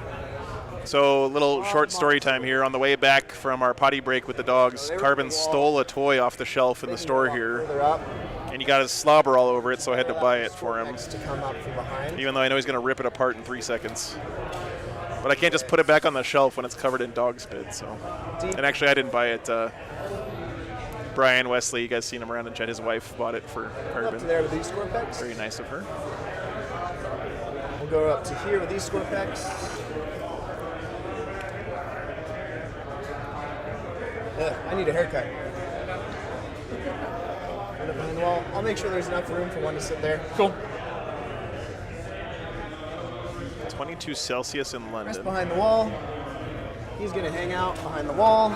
Speaker 1: So a little short story time here. On the way back from our potty break with the dogs, Carbon stole a toy off the shelf in the store here,
Speaker 10: Further up.
Speaker 1: and he got his slobber all over it, so I had to buy it for him,
Speaker 10: Next to come up from behind.
Speaker 1: even though I know he's going to rip it apart in 3 seconds. But I can't just put it back on the shelf when it's covered in dog spit. So, and actually, I didn't buy it. Brian Wesley, you guys seen him around in chat. His wife bought it for
Speaker 10: Up to
Speaker 1: Carbon.
Speaker 10: there with these score packs.
Speaker 1: Very nice of her.
Speaker 10: We'll go up to here with these score packs. I need a haircut. Put it behind the wall. I'll make sure there's enough room for one to sit there.
Speaker 8: Cool.
Speaker 1: 22 Celsius in
Speaker 10: Rest
Speaker 1: London.
Speaker 10: behind the wall. He's gonna hang out behind the wall.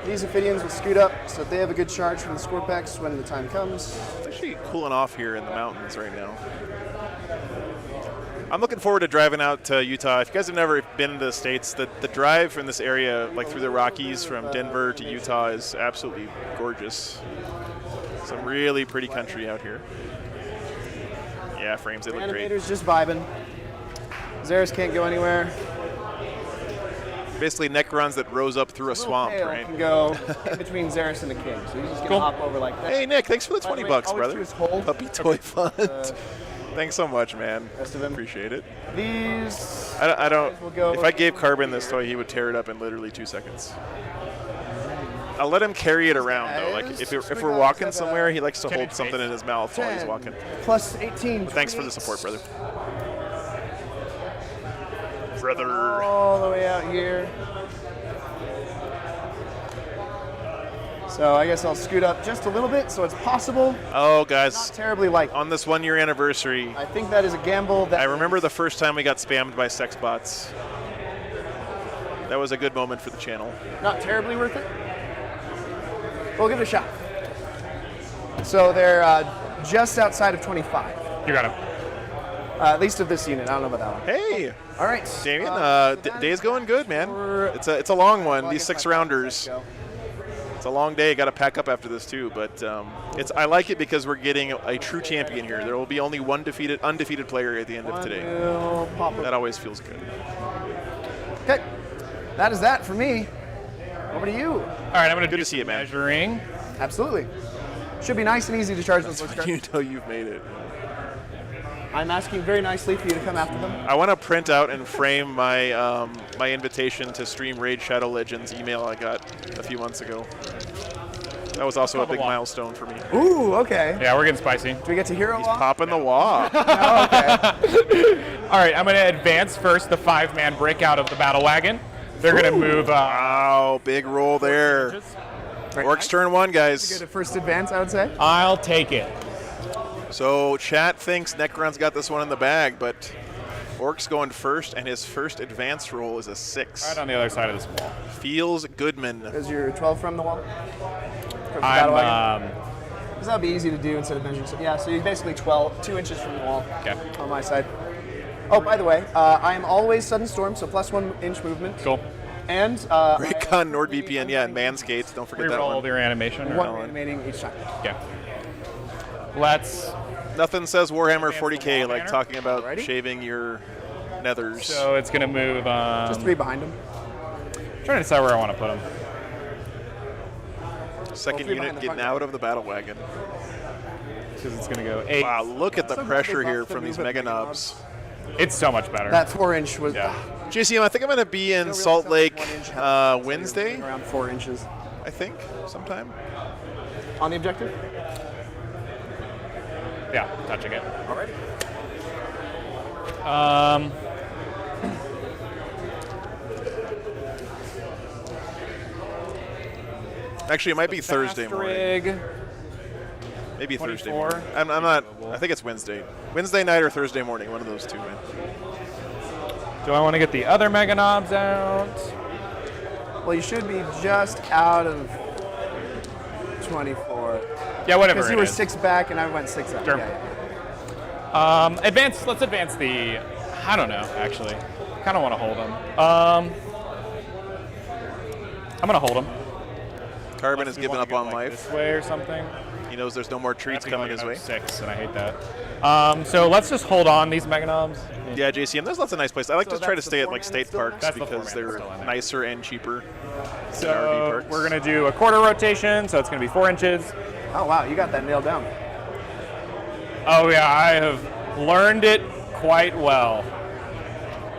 Speaker 10: These Ophidians will scoot up so that they have a good charge from the score packs when the time comes.
Speaker 1: It's actually cooling off here in the mountains right now. I'm looking forward to driving out to Utah. If you guys have never been to the States, the drive in this area, like through the Rockies from Denver to Utah, is absolutely gorgeous. Some really pretty country out here. Yeah, frames, they look great.
Speaker 10: Animator's just vibing. Xeris can't go anywhere.
Speaker 1: Basically Necrons that rose up through a swamp,
Speaker 10: Pale
Speaker 1: right?
Speaker 10: can go in between Xeris and the king, so he's just gonna hop over like that.
Speaker 1: Hey, Nick, thanks for the
Speaker 10: By the
Speaker 1: 20
Speaker 10: way,
Speaker 1: bucks,
Speaker 10: always
Speaker 1: brother.
Speaker 10: through his hole.
Speaker 1: Puppy toy fund. Thanks so much, man.
Speaker 10: Rest of him.
Speaker 1: Appreciate it.
Speaker 10: These.
Speaker 1: I don't.
Speaker 10: We'll go
Speaker 1: If I gave Carbon this toy, he would tear it up in literally 2 seconds. I'll let him carry it around though. Like if we're walking somewhere, he likes to hold something in his mouth while he's
Speaker 10: 10,
Speaker 1: walking.
Speaker 10: Plus 18.
Speaker 1: But thanks for the support, brother.
Speaker 10: All the way out here. So I guess I'll scoot up just a little bit so it's possible.
Speaker 1: Oh, guys.
Speaker 10: Not terribly likely.
Speaker 1: On this 1 year anniversary,
Speaker 10: I think that is a gamble that
Speaker 1: I remember the first time we got spammed by sex bots. That was a good moment for the channel.
Speaker 10: not terribly worth it. We'll give it a shot. So they're just outside of 25.
Speaker 8: You got him.
Speaker 10: At least of this unit. I don't know about that one.
Speaker 1: Hey,
Speaker 10: All right.
Speaker 1: Damien, day's going good, man. It's a long one. These 6 rounders. It's a long day. Got to pack up after this too, but I like it because we're getting a true champion here. There will be only one undefeated player at the end of today. That always feels good.
Speaker 10: Okay, that is that for me. Over to you.
Speaker 8: All right, I'm going
Speaker 1: Good to see you, man.
Speaker 8: measuring.
Speaker 10: Absolutely. Should be nice and easy to charge those books.
Speaker 1: You know you've made it.
Speaker 10: I'm asking very nicely for you to come after them.
Speaker 1: I want to print out and frame my my invitation to stream Raid Shadow Legends email I got a few months ago. That was also a big milestone for me.
Speaker 10: Ooh, okay.
Speaker 8: Yeah, we're getting spicy.
Speaker 10: Do we get to hear a
Speaker 1: He's
Speaker 10: lot?
Speaker 1: popping the wah.
Speaker 10: Oh, okay.
Speaker 8: All right, I'm going to advance first the 5-man breakout of the battle wagon. They're going to move.
Speaker 1: Wow, big roll there. Orcs turn 1, guys.
Speaker 10: Get a first advance, I would say.
Speaker 8: I'll take it.
Speaker 1: So chat thinks Necron's got this one in the bag, but Orc's going first, and his first advance roll is a 6.
Speaker 8: Right on the other side of this wall.
Speaker 1: Feels Goodman.
Speaker 10: Is your 12 from the wall? From the battle wagon? Because that would be easy to do instead of measuring. So, yeah, so you're basically 2 inches from the wall on my side. Oh, by the way, I am always sudden storm, so plus 1 inch movement.
Speaker 8: Cool.
Speaker 10: And
Speaker 1: Raycon NordVPN, yeah, and Manscaped. Don't forget that one.
Speaker 8: Reroll your animation.
Speaker 10: One animating each time.
Speaker 8: Okay. Let's.
Speaker 1: Nothing says Warhammer 40K like talking about shaving your nethers.
Speaker 8: So it's gonna move.
Speaker 10: Just 3 behind him.
Speaker 8: I'm trying to decide where I want to put him.
Speaker 1: Second unit getting out of the battle wagon.
Speaker 8: Because it's gonna go 8.
Speaker 1: Wow, look at the pressure here from these mega knobs.
Speaker 8: It's so much better.
Speaker 10: That 4 inch was.
Speaker 8: Yeah.
Speaker 1: JCM, I think I'm going to be in Salt Lake Wednesday.
Speaker 10: Around 4 inches.
Speaker 1: I think, sometime.
Speaker 10: On the objective?
Speaker 8: Yeah, touching it.
Speaker 10: Alrighty.
Speaker 1: Actually, it might be Thursday morning. Maybe
Speaker 8: 24.
Speaker 1: Thursday morning. I'm not. I think it's Wednesday. Wednesday night or Thursday morning. One of those two, man.
Speaker 8: Do I want to get the other mega knobs out?
Speaker 10: Well, you should be just out of 24.
Speaker 8: Yeah, whatever.
Speaker 10: Because you were 6 back and I went 6 out.
Speaker 8: Sure.
Speaker 10: Yeah.
Speaker 8: Let's advance the. I don't know, actually. Kind of want to hold them. I'm gonna hold them.
Speaker 1: Carbon has given up on life.
Speaker 8: This way or something.
Speaker 1: He knows there's no more treats coming his way.
Speaker 8: 6, and I hate that. So let's just hold on these mega knobs.
Speaker 1: Yeah, JCM, there's lots of nice places. I like to try to stay at like state parks
Speaker 8: That's the
Speaker 1: because they're nicer and cheaper than RV
Speaker 8: So
Speaker 1: parks.
Speaker 8: we're gonna do a quarter rotation, so it's gonna be 4 inches.
Speaker 10: Oh wow, you got that nailed down.
Speaker 8: Oh yeah, I have learned it quite well.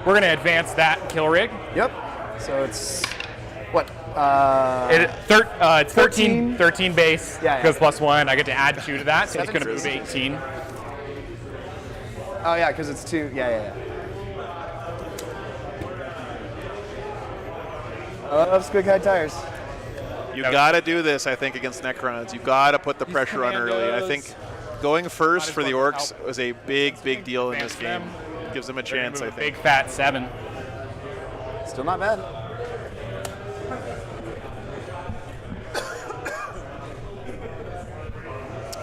Speaker 8: We're gonna advance that kill rig.
Speaker 10: Yep. So it's what?
Speaker 8: It's 13 base.
Speaker 10: Yeah,
Speaker 8: because plus 1. I get to add 2 to that, so it's gonna move
Speaker 10: 17.
Speaker 8: 18.
Speaker 10: Oh yeah, because it's 2. Yeah. I love squig high tires.
Speaker 1: You got to do this, I think, against Necrons. You got to put the pressure on early. I think going first for the Orcs was a big deal in this game. Gives them a chance, I think.
Speaker 8: Big fat 7.
Speaker 10: Still not bad.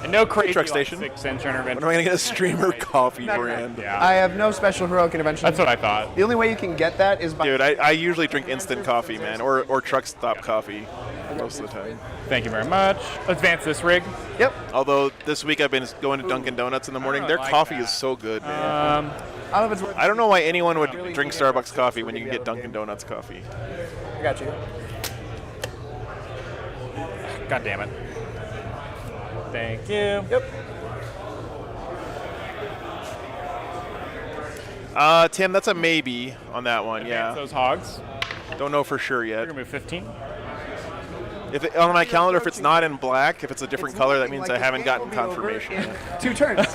Speaker 8: And no crazy
Speaker 1: truck station.
Speaker 8: 6 inch intervention.
Speaker 1: When am I going to get a streamer coffee brand?
Speaker 8: Yeah.
Speaker 10: I have no special heroic intervention.
Speaker 8: That's what I thought.
Speaker 10: The only way you can get that is by.
Speaker 1: Dude, I usually drink instant coffee, man, or truck stop coffee most of the time.
Speaker 8: Thank you very much. Advance this rig.
Speaker 10: Yep.
Speaker 1: Although this week I've been going to Dunkin' Donuts in the morning. Their coffee is so good, man. I don't know why anyone would drink Starbucks coffee when you can get Dunkin' Donuts coffee.
Speaker 10: I got you.
Speaker 8: God damn it. Thank you.
Speaker 10: Yep.
Speaker 1: Tim, that's a maybe on that one.
Speaker 8: Advance
Speaker 1: Yeah.
Speaker 8: those hogs.
Speaker 1: Don't know for sure
Speaker 8: We're
Speaker 1: yet.
Speaker 8: gonna move 15.
Speaker 1: On my calendar, if it's not in black, if it's a different color, that means I haven't gotten confirmation.
Speaker 10: In 2 turns.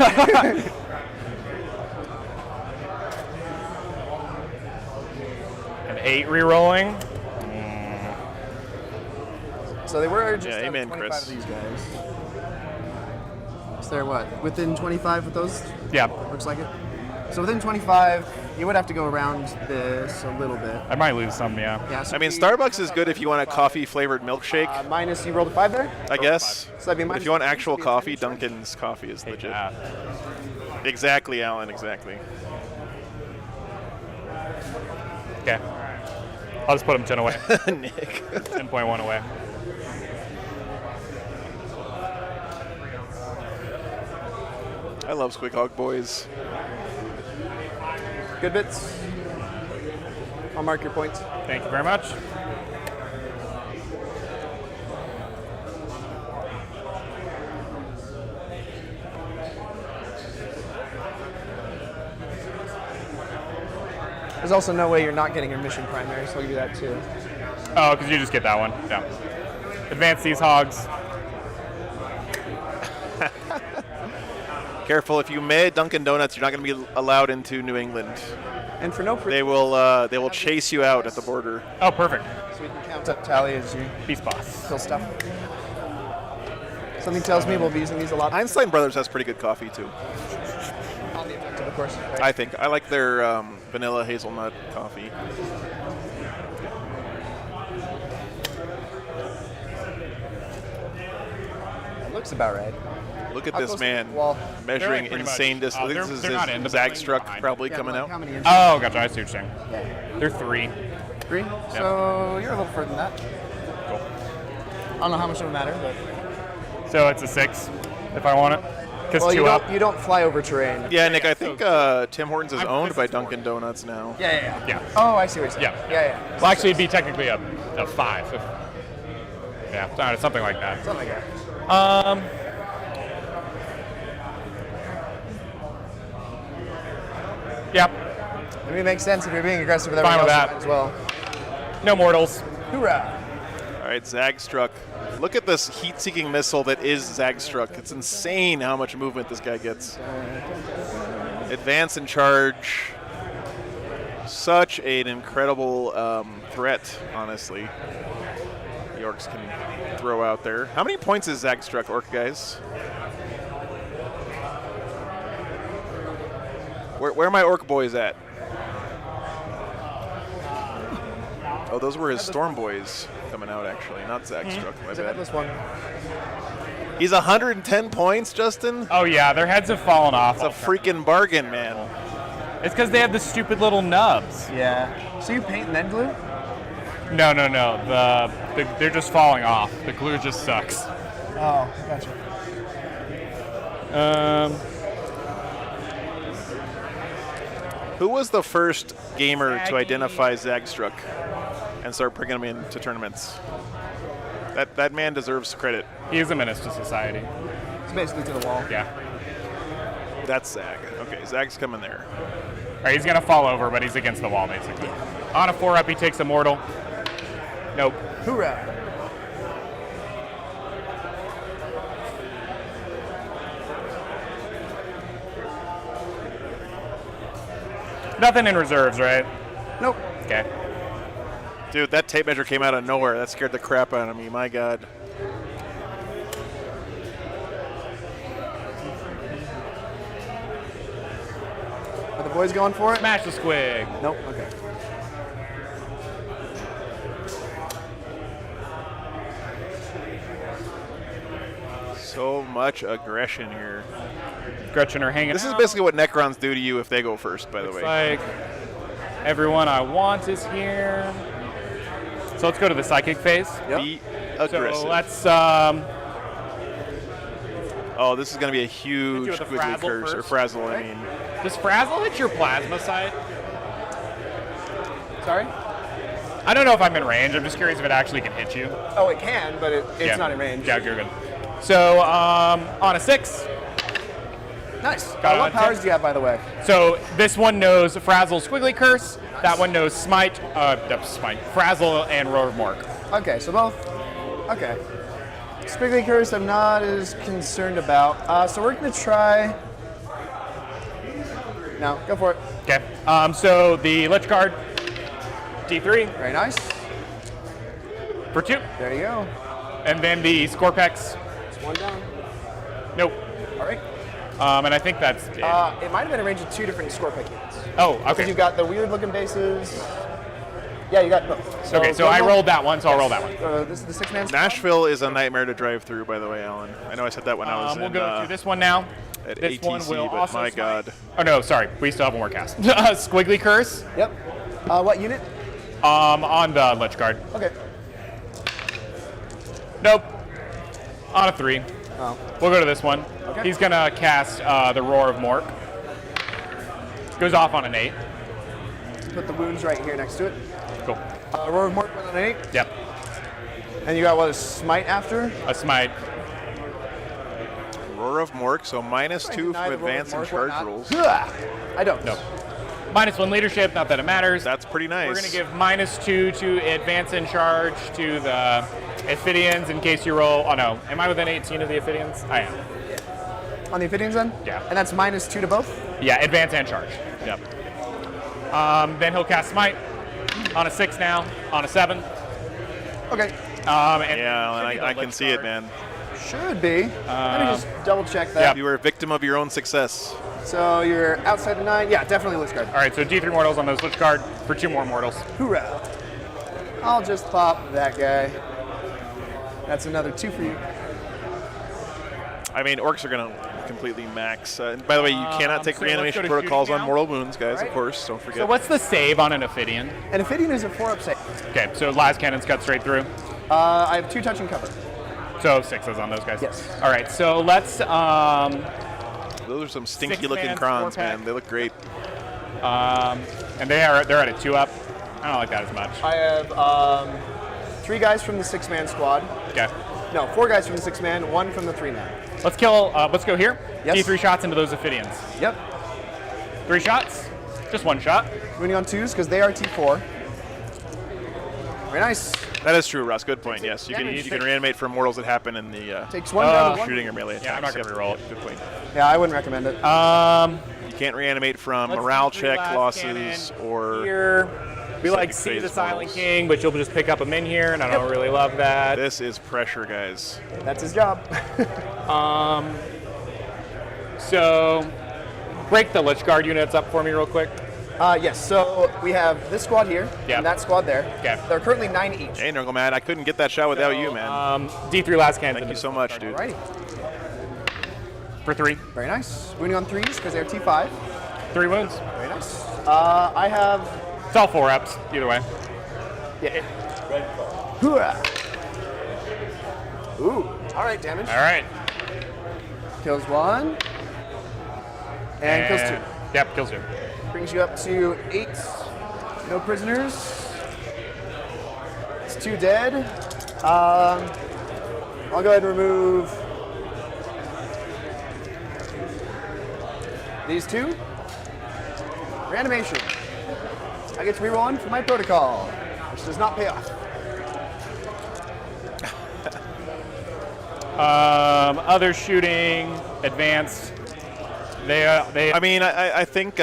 Speaker 8: An 8 re-rolling.
Speaker 10: So they were just
Speaker 1: Yeah, amen,
Speaker 10: 25
Speaker 1: Chris.
Speaker 10: of these guys. So they're what? Within 25 with those?
Speaker 8: Yeah.
Speaker 10: Looks like it. So within 25, you would have to go around this a little bit.
Speaker 8: I might lose some, yeah.
Speaker 10: Yeah. So
Speaker 1: I mean, Starbucks is good if you want a coffee-flavored milkshake,
Speaker 10: minus, you rolled a 5 there?
Speaker 1: I guess.
Speaker 10: So that'd be
Speaker 1: But
Speaker 10: minus
Speaker 1: if you want
Speaker 10: 15,
Speaker 1: actual
Speaker 10: so it'd be a
Speaker 1: coffee,
Speaker 10: 10 inch.
Speaker 1: Dunkin's coffee is legit.
Speaker 8: Yeah.
Speaker 1: Exactly, Alan, exactly.
Speaker 8: Okay. I'll just put them 10 away.
Speaker 1: Nick.
Speaker 8: 10.1 away.
Speaker 1: I love Squig Hog Boys.
Speaker 10: Good bits. I'll mark your points.
Speaker 8: Thank you very much.
Speaker 10: There's also no way you're not getting your mission primary, so I'll give you that too.
Speaker 8: Oh, because you just get that one. Yeah. Advance these hogs.
Speaker 1: Careful, if you made Dunkin' Donuts, you're not going to be allowed into New England.
Speaker 10: And for no
Speaker 1: they will chase you out at the border.
Speaker 8: Oh, perfect.
Speaker 10: So we can count up tally as you
Speaker 8: Beast boss.
Speaker 10: kill stuff. Something tells me we'll be using these a lot.
Speaker 1: Einstein Brothers has pretty good coffee too.
Speaker 10: On the objective, of course. Right?
Speaker 1: I think I like their vanilla hazelnut coffee.
Speaker 10: That looks about right.
Speaker 1: Look at
Speaker 10: How
Speaker 1: this
Speaker 10: close
Speaker 1: man
Speaker 10: to the wall?
Speaker 1: measuring
Speaker 8: They're pretty
Speaker 1: insane
Speaker 8: much-
Speaker 1: distance.
Speaker 8: they're-
Speaker 1: This is
Speaker 8: they're not in
Speaker 1: his
Speaker 8: the
Speaker 1: Zag
Speaker 8: building,
Speaker 1: Struck
Speaker 8: behind.
Speaker 1: probably
Speaker 10: Yeah,
Speaker 1: coming
Speaker 10: like
Speaker 1: out.
Speaker 10: How many inches?
Speaker 8: Oh, gotcha. I see what you're saying.
Speaker 10: Yeah.
Speaker 8: They're 3.
Speaker 10: 3? So you're a little further than that.
Speaker 8: Cool.
Speaker 10: I don't know how much it would matter, but
Speaker 8: So it's a 6 if I want it. Because
Speaker 10: well,
Speaker 8: 2 up.
Speaker 10: you don't fly over terrain.
Speaker 1: Yeah, Nick, I think Tim Hortons is owned
Speaker 8: this
Speaker 1: by
Speaker 8: is more.
Speaker 1: Dunkin' Donuts now.
Speaker 8: Yeah.
Speaker 10: Oh, I see what you're saying.
Speaker 8: Yeah.
Speaker 10: Yeah.
Speaker 8: Well, actually, it'd be technically a 5. Yeah, something like that.
Speaker 10: Something like that.
Speaker 8: Yeah.
Speaker 10: I mean, it makes sense if you're being aggressive with
Speaker 8: Fine
Speaker 10: everyone
Speaker 8: with
Speaker 10: else,
Speaker 8: that.
Speaker 10: you might as well.
Speaker 8: No mortals.
Speaker 10: Hoorah!
Speaker 1: All right, Zag Struck. Look at this heat-seeking missile that is Zag Struck. It's insane how much movement this guy gets. Advance and charge. Such an incredible threat, honestly. The Orcs can throw out there. How many points is Zag Struck, Orc guys? Where are my Orc boys at? Oh, those were his Storm boys coming out, actually, not Zag Struck. My
Speaker 10: There's a
Speaker 1: bad.
Speaker 10: headless one.
Speaker 1: He's 110 points, Justin.
Speaker 8: Oh, yeah, their heads have fallen off.
Speaker 1: It's a freaking bargain, man.
Speaker 8: It's because they have the stupid little nubs.
Speaker 10: Yeah. So you paint and then glue?
Speaker 8: No. They're just falling off. The glue just sucks.
Speaker 10: Oh, gotcha.
Speaker 1: Who was the first gamer to identify Zag Struck and start bringing him into tournaments? That man deserves credit.
Speaker 8: He is a menace to society.
Speaker 10: It's basically to the wall.
Speaker 8: Yeah.
Speaker 1: That's Zag. Okay, Zag's coming there.
Speaker 8: All right, he's going to fall over, but he's against the wall, basically. On a 4-up, he takes a mortal. Nope.
Speaker 10: Hoorah!
Speaker 8: Nothing in reserves, right?
Speaker 10: Nope.
Speaker 8: Okay.
Speaker 1: Dude, that tape measure came out of nowhere. That scared the crap out of me. My God.
Speaker 10: Are the boys going for it?
Speaker 8: Smash the squig.
Speaker 10: Nope. Okay.
Speaker 1: So much aggression here.
Speaker 8: Gretchen are hanging
Speaker 1: This is
Speaker 8: out.
Speaker 1: basically what Necrons do to you if they go first, by the way.
Speaker 8: Like, everyone I want is here. So let's go to the psychic phase.
Speaker 1: Be aggressive.
Speaker 8: So let's,
Speaker 1: Oh, this is going to be a huge
Speaker 8: with a
Speaker 1: squiggly
Speaker 8: frazzle
Speaker 1: curse, or
Speaker 8: first.
Speaker 1: frazzle, I mean.
Speaker 8: does Frazzle hit your plasma side?
Speaker 10: Sorry?
Speaker 8: I don't know if I'm in range. I'm just curious if it actually can hit you.
Speaker 10: Oh, it can, but it's not in range.
Speaker 8: Yeah, you're good. So on a 6.
Speaker 10: Nice.
Speaker 8: Got it
Speaker 10: What
Speaker 8: on
Speaker 10: powers
Speaker 8: 10.
Speaker 10: do you have, by the way?
Speaker 8: So this one knows Frazzle, Squiggly Curse. That one knows Smite, Frazzle, and Roar of Mork.
Speaker 10: Okay, so both. Okay. Squiggly Curse, I'm not as concerned about. So we're going to try. No, go for it.
Speaker 8: Okay. So the Lich Guard, D3
Speaker 10: Very nice.
Speaker 8: for 2.
Speaker 10: There you go.
Speaker 8: And then the Scorpex,
Speaker 10: It's one down.
Speaker 8: nope.
Speaker 10: All right.
Speaker 8: And I think that's it.
Speaker 10: It might have been a range of 2 different Scorpic units.
Speaker 8: Oh,
Speaker 10: Because
Speaker 8: okay.
Speaker 10: you've got the weird-looking bases. Yeah, you got both.
Speaker 8: Okay, so I rolled that one, so I'll roll that one.
Speaker 10: This is the 6-man.
Speaker 1: Nashville is a nightmare to drive through, by the way, Alan. I know I said that when I was
Speaker 8: We'll
Speaker 1: in,
Speaker 8: go to this one now.
Speaker 1: at
Speaker 8: This one
Speaker 1: ATC,
Speaker 8: will
Speaker 1: but
Speaker 8: also
Speaker 1: my
Speaker 8: smite.
Speaker 1: God.
Speaker 8: Oh no, sorry. We still have one more cast. Squiggly Curse
Speaker 10: Yep. What unit?
Speaker 8: on the Lich Guard.
Speaker 10: Okay.
Speaker 8: Nope. On a 3.
Speaker 10: Oh.
Speaker 8: We'll go to this one.
Speaker 10: Okay.
Speaker 8: He's gonna cast the Roar of Mork. Goes off on an 8.
Speaker 10: Put the wounds right here next to it.
Speaker 8: Cool.
Speaker 10: Roar of Mork went on an 8.
Speaker 8: Yep.
Speaker 10: And you got what, a smite after?
Speaker 8: A smite.
Speaker 1: Roar of Mork, so -2
Speaker 10: Deny
Speaker 1: from
Speaker 10: the Roar of
Speaker 1: advance and
Speaker 10: Mork,
Speaker 1: charge
Speaker 10: whatnot.
Speaker 1: rolls.
Speaker 10: I don't.
Speaker 8: No. -1 leadership. Not that it matters.
Speaker 1: That's pretty nice.
Speaker 8: We're gonna give -2 to advance and charge to the Ophidians in case you roll. Oh no. Am I within 18 of the Ophidians? I am.
Speaker 10: On the Ophidians then?
Speaker 8: Yeah.
Speaker 10: And that's -2 to both?
Speaker 8: Yeah. Advance and charge. Yep. Then he'll cast Smite on a 6 now, on a 7.
Speaker 10: Okay.
Speaker 8: And
Speaker 1: Yeah, and I can see it, man.
Speaker 10: Should be. Let me just double check that.
Speaker 1: You were a victim of your own success.
Speaker 10: So you're outside the 9. Yeah, definitely Lich Guard.
Speaker 8: All right, so D3 mortals on those Lich Guard for 2 more mortals.
Speaker 10: Hoorah. I'll just pop that guy. That's another 2 for you.
Speaker 1: I mean, orcs are going to completely max. And by the way, you cannot take
Speaker 8: so
Speaker 1: reanimation
Speaker 8: let's go to
Speaker 1: protocols
Speaker 8: shooting
Speaker 1: on
Speaker 8: now.
Speaker 1: mortal wounds, guys,
Speaker 10: Right.
Speaker 1: of course. Don't forget.
Speaker 8: So what's the save on an Ophidian?
Speaker 10: And Ophidian is a 4-up save.
Speaker 8: Okay, so last cannons cut straight through.
Speaker 10: I have 2 touch and cover.
Speaker 8: So 6s on those guys.
Speaker 10: Yes.
Speaker 8: All right, so let's.
Speaker 1: Those are some stinky looking
Speaker 8: 6-man,
Speaker 1: crons,
Speaker 8: 4-pack.
Speaker 1: man. They look great.
Speaker 8: And they're at a 2-up. I don't like that as much.
Speaker 10: I have 3 guys from the 6-man squad.
Speaker 8: Okay.
Speaker 10: No, 4 guys from the 6-man, 1 from the 3-man.
Speaker 8: Let's kill. Let's go here.
Speaker 10: Yes.
Speaker 8: D3 shots into those Ophidians.
Speaker 10: Yep.
Speaker 8: 3 shots. Just 1 shot.
Speaker 10: Winning on 2s because they are T4. Very nice.
Speaker 1: That is true, Russ. Good point. Yes, you
Speaker 10: Damage.
Speaker 1: can reanimate from mortals that happen in the
Speaker 10: Takes 1 down to 1.
Speaker 1: shooting or melee attacks.
Speaker 8: Yeah, I'm not gonna
Speaker 1: Yep.
Speaker 8: reroll it. Good point.
Speaker 10: Yeah, I wouldn't recommend it.
Speaker 1: You can't reanimate from
Speaker 8: Let's
Speaker 1: morale
Speaker 8: do 3
Speaker 1: check
Speaker 8: last
Speaker 1: losses
Speaker 8: cannon
Speaker 1: or
Speaker 8: here. We like
Speaker 1: Psychic
Speaker 8: see the
Speaker 1: phase
Speaker 8: Silent
Speaker 1: mortals.
Speaker 8: King, but you'll just pick up him in here, and I don't really love that.
Speaker 1: This is pressure, guys.
Speaker 10: That's his job.
Speaker 8: So break the Lich Guard units up for me real quick.
Speaker 10: Yes, so we have this squad here
Speaker 8: Yep.
Speaker 10: and that squad there.
Speaker 8: Okay.
Speaker 10: They're currently 9 each.
Speaker 1: Hey, Nurgle, man, I couldn't get that shot without you, man.
Speaker 8: D3 last cannon.
Speaker 1: Thank you so much, dude.
Speaker 10: Alrighty.
Speaker 8: For 3.
Speaker 10: Very nice. Winning on 3s because they're T5.
Speaker 8: 3 wounds.
Speaker 10: Very nice. I have...
Speaker 8: It's all 4-ups, either way.
Speaker 10: Yeah. Hoorah. Ooh. Alright, damage.
Speaker 8: All right.
Speaker 10: Kills 1. And kills 2.
Speaker 8: Yep, kills 2.
Speaker 10: Brings you up to 8. No prisoners. It's 2 dead. I'll go ahead and remove these 2. Reanimation. I get to reroll 1 for my protocol, which does not pay off.
Speaker 8: Other shooting, advanced.
Speaker 1: I mean, I think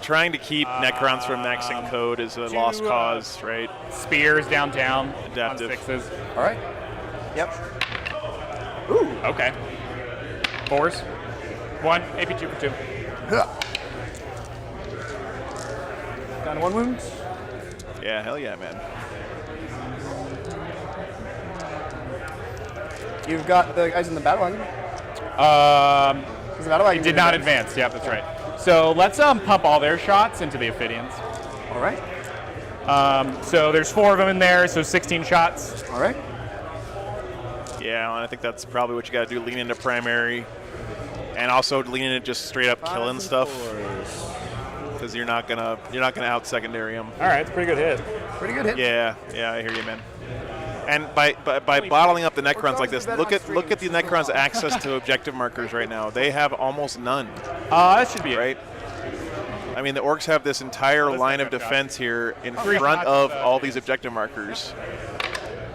Speaker 1: trying to keep Necrons from maxing code is a lost cause, right?
Speaker 8: Spears downtown.
Speaker 1: Adaptive.
Speaker 8: On 6s.
Speaker 10: All right. Yep.
Speaker 8: Ooh. Okay. 4s. 1. AP2 for 2.
Speaker 10: Down to 1 wound.
Speaker 1: Yeah, hell yeah, man.
Speaker 10: You've got the guys in the battle wagon. The battle wagon
Speaker 8: Did not advance. Yep, that's right. So let's pump all their shots into the Ophidians.
Speaker 10: All right.
Speaker 8: So there's 4 of them in there, so 16 shots.
Speaker 10: All right.
Speaker 1: Yeah, and I think that's probably what you got to do. Lean into primary, and also lean into just straight up killing stuff, because you're not gonna out secondary them.
Speaker 8: All right, it's a pretty good hit.
Speaker 10: Pretty good hit.
Speaker 1: Yeah, I hear you, man. And by bottling up the Necrons like this, look at the Necrons' access to objective markers right now. They have almost none.
Speaker 8: That should be
Speaker 1: right. I mean, the orcs have this entire line of defense here in front of all these objective markers.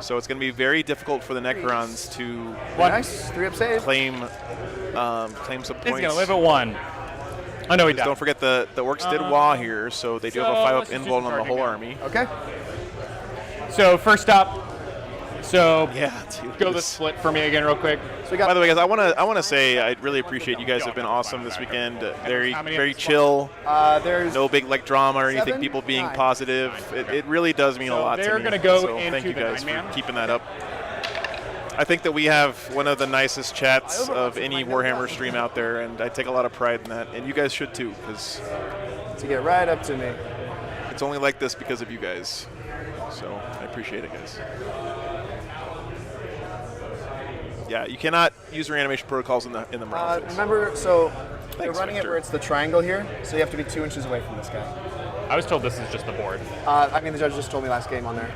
Speaker 1: So it's going to be very difficult for the Necrons to
Speaker 10: nice 3-up save.
Speaker 1: claim some points.
Speaker 8: He's going to live at 1. I know he does.
Speaker 1: Don't forget the orcs did Wah here, so they do have a 5-up invuln on the whole army.
Speaker 10: Okay.
Speaker 8: So first up,
Speaker 1: yeah, dude,
Speaker 8: go the split for me again real quick.
Speaker 10: So we got
Speaker 1: By the way, guys, I want to say I really appreciate you guys have been awesome this weekend. Very chill.
Speaker 10: There's
Speaker 1: No big drama or anything.
Speaker 10: 7,
Speaker 1: People being
Speaker 10: 9.
Speaker 1: positive. It really does mean a lot to me.
Speaker 8: they're gonna go
Speaker 1: so thank
Speaker 8: into
Speaker 1: you
Speaker 8: the
Speaker 1: guys
Speaker 8: 9-man.
Speaker 1: for keeping that up. I think that we have one of the nicest chats of any Warhammer stream out there, and I take a lot of pride in that. And you guys should too, because
Speaker 10: to get right up to me.
Speaker 1: it's only like this because of you guys. So I appreciate it, guys. Yeah, you cannot use reanimation protocols in the morale phase.
Speaker 10: Remember, so they're
Speaker 1: Thanks,
Speaker 10: running
Speaker 1: Victor.
Speaker 10: it where it's the triangle here, so you have to be 2 inches away from this guy.
Speaker 8: I was told this is just the board.
Speaker 10: I mean, the judge just told me last game on there.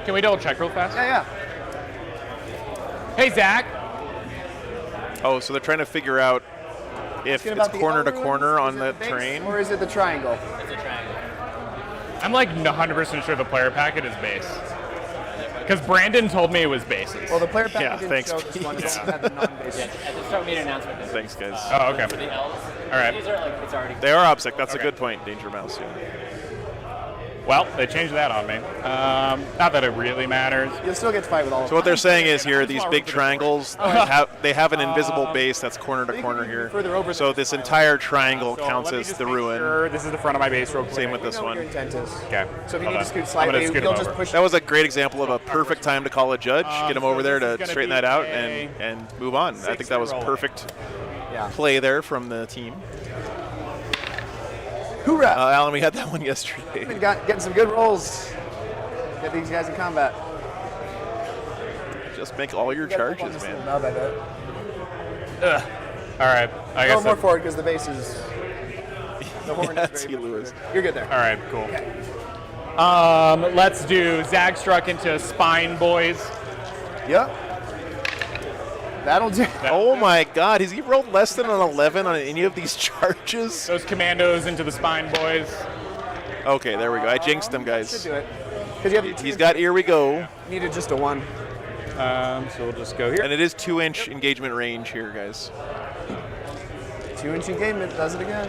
Speaker 8: Can we double check real fast?
Speaker 10: Yeah.
Speaker 8: Hey, Zach.
Speaker 1: Oh, so they're trying to figure out if
Speaker 10: Asking
Speaker 1: it's
Speaker 10: about the
Speaker 1: corner to
Speaker 10: L
Speaker 1: corner
Speaker 10: runes.
Speaker 1: on
Speaker 10: Is
Speaker 1: the
Speaker 10: it base
Speaker 1: terrain.
Speaker 10: or is it the triangle?
Speaker 6: It's a triangle.
Speaker 8: I'm like 100% sure the player packet is base. Because Brandon told me it was bases.
Speaker 10: Well, the player pack
Speaker 1: Yeah,
Speaker 10: didn't
Speaker 1: thanks,
Speaker 10: show this one.
Speaker 1: Pete.
Speaker 10: It had the non-base.
Speaker 6: At the start, we made an announcement. That
Speaker 1: Thanks, guys.
Speaker 8: Oh, okay.
Speaker 6: For the L's.
Speaker 8: All right.
Speaker 6: These are like, it's already.
Speaker 1: They are OPSEC. That's a good point, Danger Mouse. Yeah.
Speaker 8: Well, they changed that on me. Not that it really matters.
Speaker 10: You'll still get to fight with all of
Speaker 1: So what
Speaker 10: them.
Speaker 1: they're saying is here, these big triangles, they have an invisible base that's corner to corner here.
Speaker 10: Further over
Speaker 1: So this entire triangle
Speaker 8: So
Speaker 1: counts
Speaker 8: let me
Speaker 1: as
Speaker 8: just
Speaker 1: the
Speaker 8: make
Speaker 1: ruin.
Speaker 8: sure this is the front of my base real quick.
Speaker 1: Same with this
Speaker 10: You know what your
Speaker 1: one.
Speaker 10: intent is.
Speaker 8: Okay.
Speaker 10: So if you
Speaker 8: Hold
Speaker 10: need
Speaker 8: on.
Speaker 10: to scoot
Speaker 8: I'm
Speaker 10: slightly,
Speaker 8: gonna scoot
Speaker 10: you'll
Speaker 8: him
Speaker 10: just
Speaker 8: over.
Speaker 10: push.
Speaker 1: That was a great example of a perfect time to call a judge, get him over there
Speaker 8: so this is
Speaker 1: to
Speaker 8: gonna
Speaker 1: straighten
Speaker 8: be
Speaker 1: that out
Speaker 8: a
Speaker 1: and move on. I think that was
Speaker 8: roll.
Speaker 1: perfect
Speaker 10: Yeah.
Speaker 1: play there from the team.
Speaker 10: Hoorah!
Speaker 1: Alan, we had that one yesterday.
Speaker 10: We got getting some good rolls. Get these guys in combat.
Speaker 1: Just make all your
Speaker 10: You gotta flip on
Speaker 1: charges,
Speaker 10: this little
Speaker 1: man.
Speaker 10: nub, I bet.
Speaker 8: All right. I
Speaker 10: Go
Speaker 8: guess.
Speaker 10: more forward because the base is. The horn
Speaker 1: Yeah,
Speaker 10: is
Speaker 1: see
Speaker 10: very
Speaker 1: Lewis.
Speaker 10: You're good there.
Speaker 8: All right. Cool. Let's do Zagstruck into Spine Boys.
Speaker 10: Yep. That'll do.
Speaker 1: Oh my God, has he rolled less than an 11 on any of these charges?
Speaker 8: Those Commandos into the Spine Boys.
Speaker 1: Okay, there we go. I jinxed him,
Speaker 10: Should
Speaker 1: guys.
Speaker 10: do it. Because you have
Speaker 1: He's got Here We Go,
Speaker 10: needed just a 1.
Speaker 8: So we'll just go here.
Speaker 1: and it is 2-inch engagement range here, guys.
Speaker 10: 2-inch engagement does it again.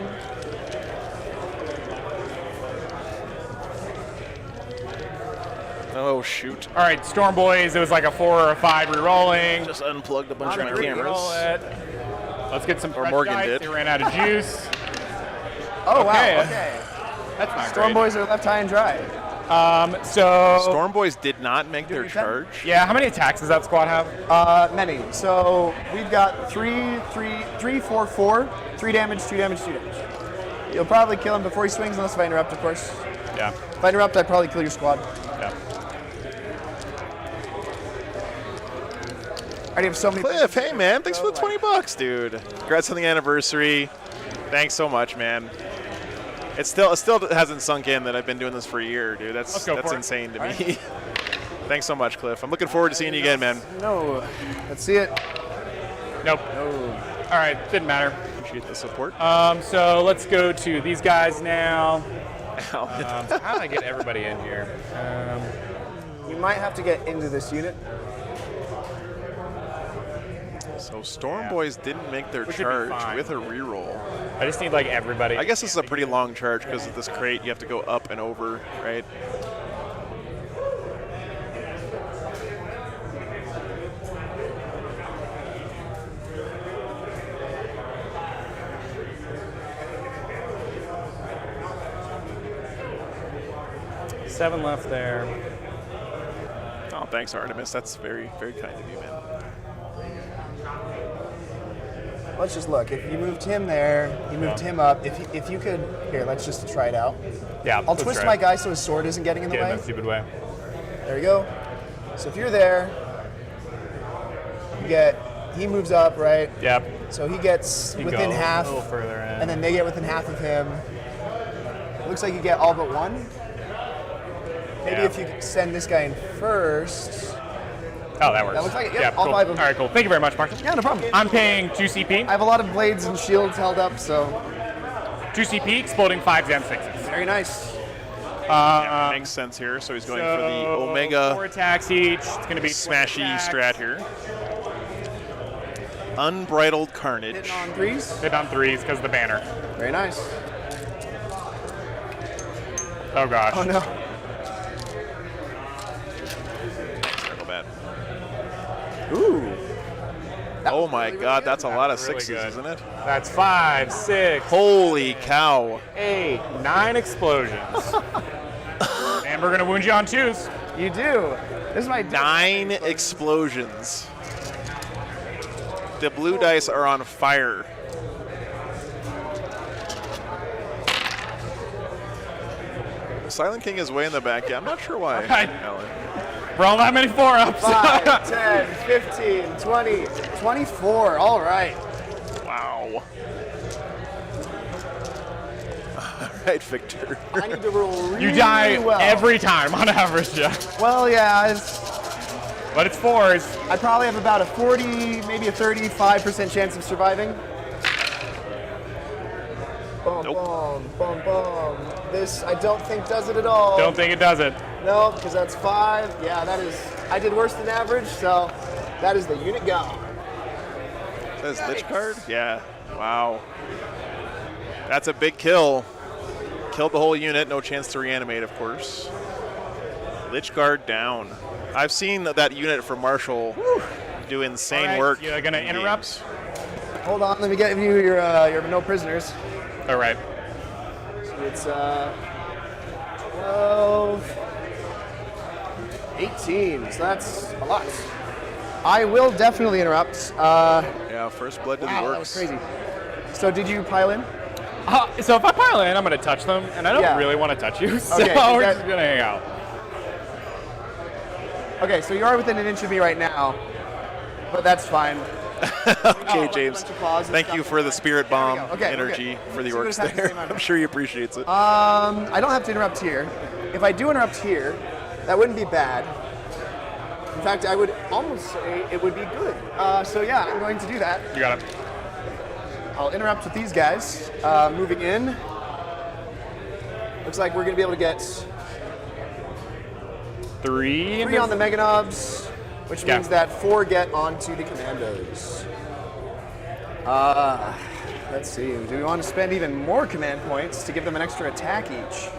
Speaker 1: Oh, shoot.
Speaker 8: All right, Storm Boys. It was like a 4 or a 5 re-rolling.
Speaker 1: Just unplugged a bunch of my
Speaker 10: Roll
Speaker 1: cameras.
Speaker 8: Let's get some
Speaker 1: Or
Speaker 8: fresh
Speaker 1: Morgan
Speaker 8: dice.
Speaker 1: did.
Speaker 8: They ran out of juice.
Speaker 10: Oh,
Speaker 8: Okay.
Speaker 10: wow. Okay.
Speaker 8: That's not
Speaker 10: Storm
Speaker 8: great.
Speaker 10: Boys are left high and dry.
Speaker 8: So
Speaker 1: Storm Boys did not make their charge.
Speaker 8: yeah, how many attacks does that squad have?
Speaker 10: Many. So we've got 3, 4, 4. 3 damage, 2 damage, 2 damage. You'll probably kill him before he swings, unless if I interrupt, of course.
Speaker 8: Yeah.
Speaker 10: If I interrupt, I'd probably kill your squad.
Speaker 8: Yeah.
Speaker 10: I already have so many.
Speaker 1: Cliff, hey man, thanks for the $20, dude. Congrats on the anniversary. Thanks so much, man. It still hasn't sunk in that I've been doing this for a year, dude.
Speaker 8: Let's go
Speaker 1: That's
Speaker 8: for it.
Speaker 1: insane to me. Thanks so much, Cliff. I'm looking forward to seeing you again, man.
Speaker 10: No. Let's see it.
Speaker 8: Nope.
Speaker 10: No.
Speaker 8: All right, didn't matter.
Speaker 1: Appreciate the support.
Speaker 8: So let's go to these guys now.
Speaker 1: Ow.
Speaker 8: How do I get everybody in here?
Speaker 10: You might have to get into this unit.
Speaker 1: So Storm Boys didn't make their
Speaker 8: Which would be
Speaker 1: charge
Speaker 8: fine.
Speaker 1: with a reroll.
Speaker 8: I just need like everybody.
Speaker 1: I guess this is a pretty long charge because of this crate. You have to go up and over, right?
Speaker 8: Seven left there.
Speaker 1: Oh, thanks, Artemis. That's very, very kind of you, man.
Speaker 10: Let's just look. If you moved him there, you moved him up. If you could, here, let's just try it out.
Speaker 8: Yeah.
Speaker 10: I'll twist my guy so his sword isn't getting in the
Speaker 8: Get in
Speaker 10: way.
Speaker 8: that stupid way.
Speaker 10: There we go. So if you're there, he moves up, right?
Speaker 8: Yep.
Speaker 10: So he gets
Speaker 8: He
Speaker 10: within
Speaker 8: goes
Speaker 10: half,
Speaker 8: a little further in.
Speaker 10: and then they get within half of him. Looks like you get all but one. Maybe
Speaker 8: Yeah.
Speaker 10: if you could send this guy in first.
Speaker 8: Oh, that works.
Speaker 10: That looks like it. Yep,
Speaker 8: Yeah,
Speaker 10: all
Speaker 8: cool.
Speaker 10: 5 of them.
Speaker 8: All right, cool. Thank you very much, Marcus.
Speaker 10: Yeah, no problem.
Speaker 8: I'm paying 2 CP.
Speaker 10: I have a lot of blades and shields held up, so
Speaker 8: 2 CP, exploding 5s and 6s.
Speaker 10: very nice.
Speaker 1: Yeah, makes sense here. So he's going for the Omega
Speaker 8: 4 attacks each. It's going to be
Speaker 1: smashy
Speaker 8: 4 attacks.
Speaker 1: strat here. Unbridled Carnage.
Speaker 10: Hitting on 3s.
Speaker 8: Hit on 3s because of the banner.
Speaker 10: Very nice.
Speaker 8: Oh, gosh.
Speaker 10: Oh no.
Speaker 1: Circle bat.
Speaker 10: Ooh.
Speaker 1: Oh my God, that's a lot of
Speaker 8: really
Speaker 1: 6s,
Speaker 8: good.
Speaker 1: isn't it?
Speaker 8: That's 5, 6,
Speaker 1: Holy cow.
Speaker 8: 8, 9 explosions. And we're going to wound you on 2s.
Speaker 10: You do. This is my
Speaker 1: 9 explosions. The blue dice are on fire. Silent King is way in the back. Yeah, I'm not sure why.
Speaker 8: Right.
Speaker 1: Alan.
Speaker 8: Roll that many 4-ups.
Speaker 10: 5, 10, 15, 20, 24. All right.
Speaker 1: Wow. All right, Victor.
Speaker 10: I need to roll really
Speaker 8: You die
Speaker 10: well.
Speaker 8: every time on average, yeah.
Speaker 10: Well, yeah.
Speaker 8: But it's 4s.
Speaker 10: I probably have about a 40, maybe a 35% chance of surviving. Boom,
Speaker 1: Nope.
Speaker 10: boom, boom, boom. This, I don't think, does it at all.
Speaker 8: Don't think it does it.
Speaker 10: No, because that's 5. Yeah, that is, I did worse than average, so that is the unit gone.
Speaker 1: That is Lich Guard? Yeah. Wow. That's a big kill. Killed the whole unit. No chance to reanimate, of course. Lich Guard down. I've seen that unit from Marshall do insane
Speaker 8: All right,
Speaker 1: work.
Speaker 8: you're gonna
Speaker 1: in
Speaker 8: interrupt?
Speaker 1: games.
Speaker 10: Hold on, let me get you your no prisoners.
Speaker 8: All right.
Speaker 10: So it's 12, 18. So that's a lot. I will definitely interrupt.
Speaker 1: Yeah, first blood to the
Speaker 10: Wow,
Speaker 1: works.
Speaker 10: that was crazy. So did you pile in?
Speaker 8: So if I pile in, I'm gonna touch them, and I don't
Speaker 10: Yeah.
Speaker 8: really want to touch you, so
Speaker 10: Okay,
Speaker 8: we're
Speaker 10: that-
Speaker 8: just gonna hang out.
Speaker 10: Okay, so you are within an inch of me right now, but that's fine.
Speaker 1: Okay, James.
Speaker 10: bunch of claws and
Speaker 1: Thank
Speaker 10: stuff
Speaker 1: you
Speaker 10: like
Speaker 1: for the
Speaker 10: that.
Speaker 1: spirit
Speaker 10: There we
Speaker 1: bomb
Speaker 10: go. Okay, we're
Speaker 1: energy
Speaker 10: good.
Speaker 1: for the
Speaker 10: See what
Speaker 1: orcs
Speaker 10: happens
Speaker 1: there.
Speaker 10: to my-
Speaker 1: I'm sure he appreciates it.
Speaker 10: I don't have to interrupt here. If I do interrupt here, that wouldn't be bad. In fact, I would almost say it would be good. So yeah, I'm going to do that.
Speaker 8: You got it.
Speaker 10: I'll interrupt with these guys. Moving in. Looks like we're going to be able to get
Speaker 8: 3
Speaker 10: 3 on the Meganobs, which
Speaker 8: Yeah.
Speaker 10: means that 4 get onto the Commandos. Let's see. Do we want to spend even more command points to give them an extra attack each?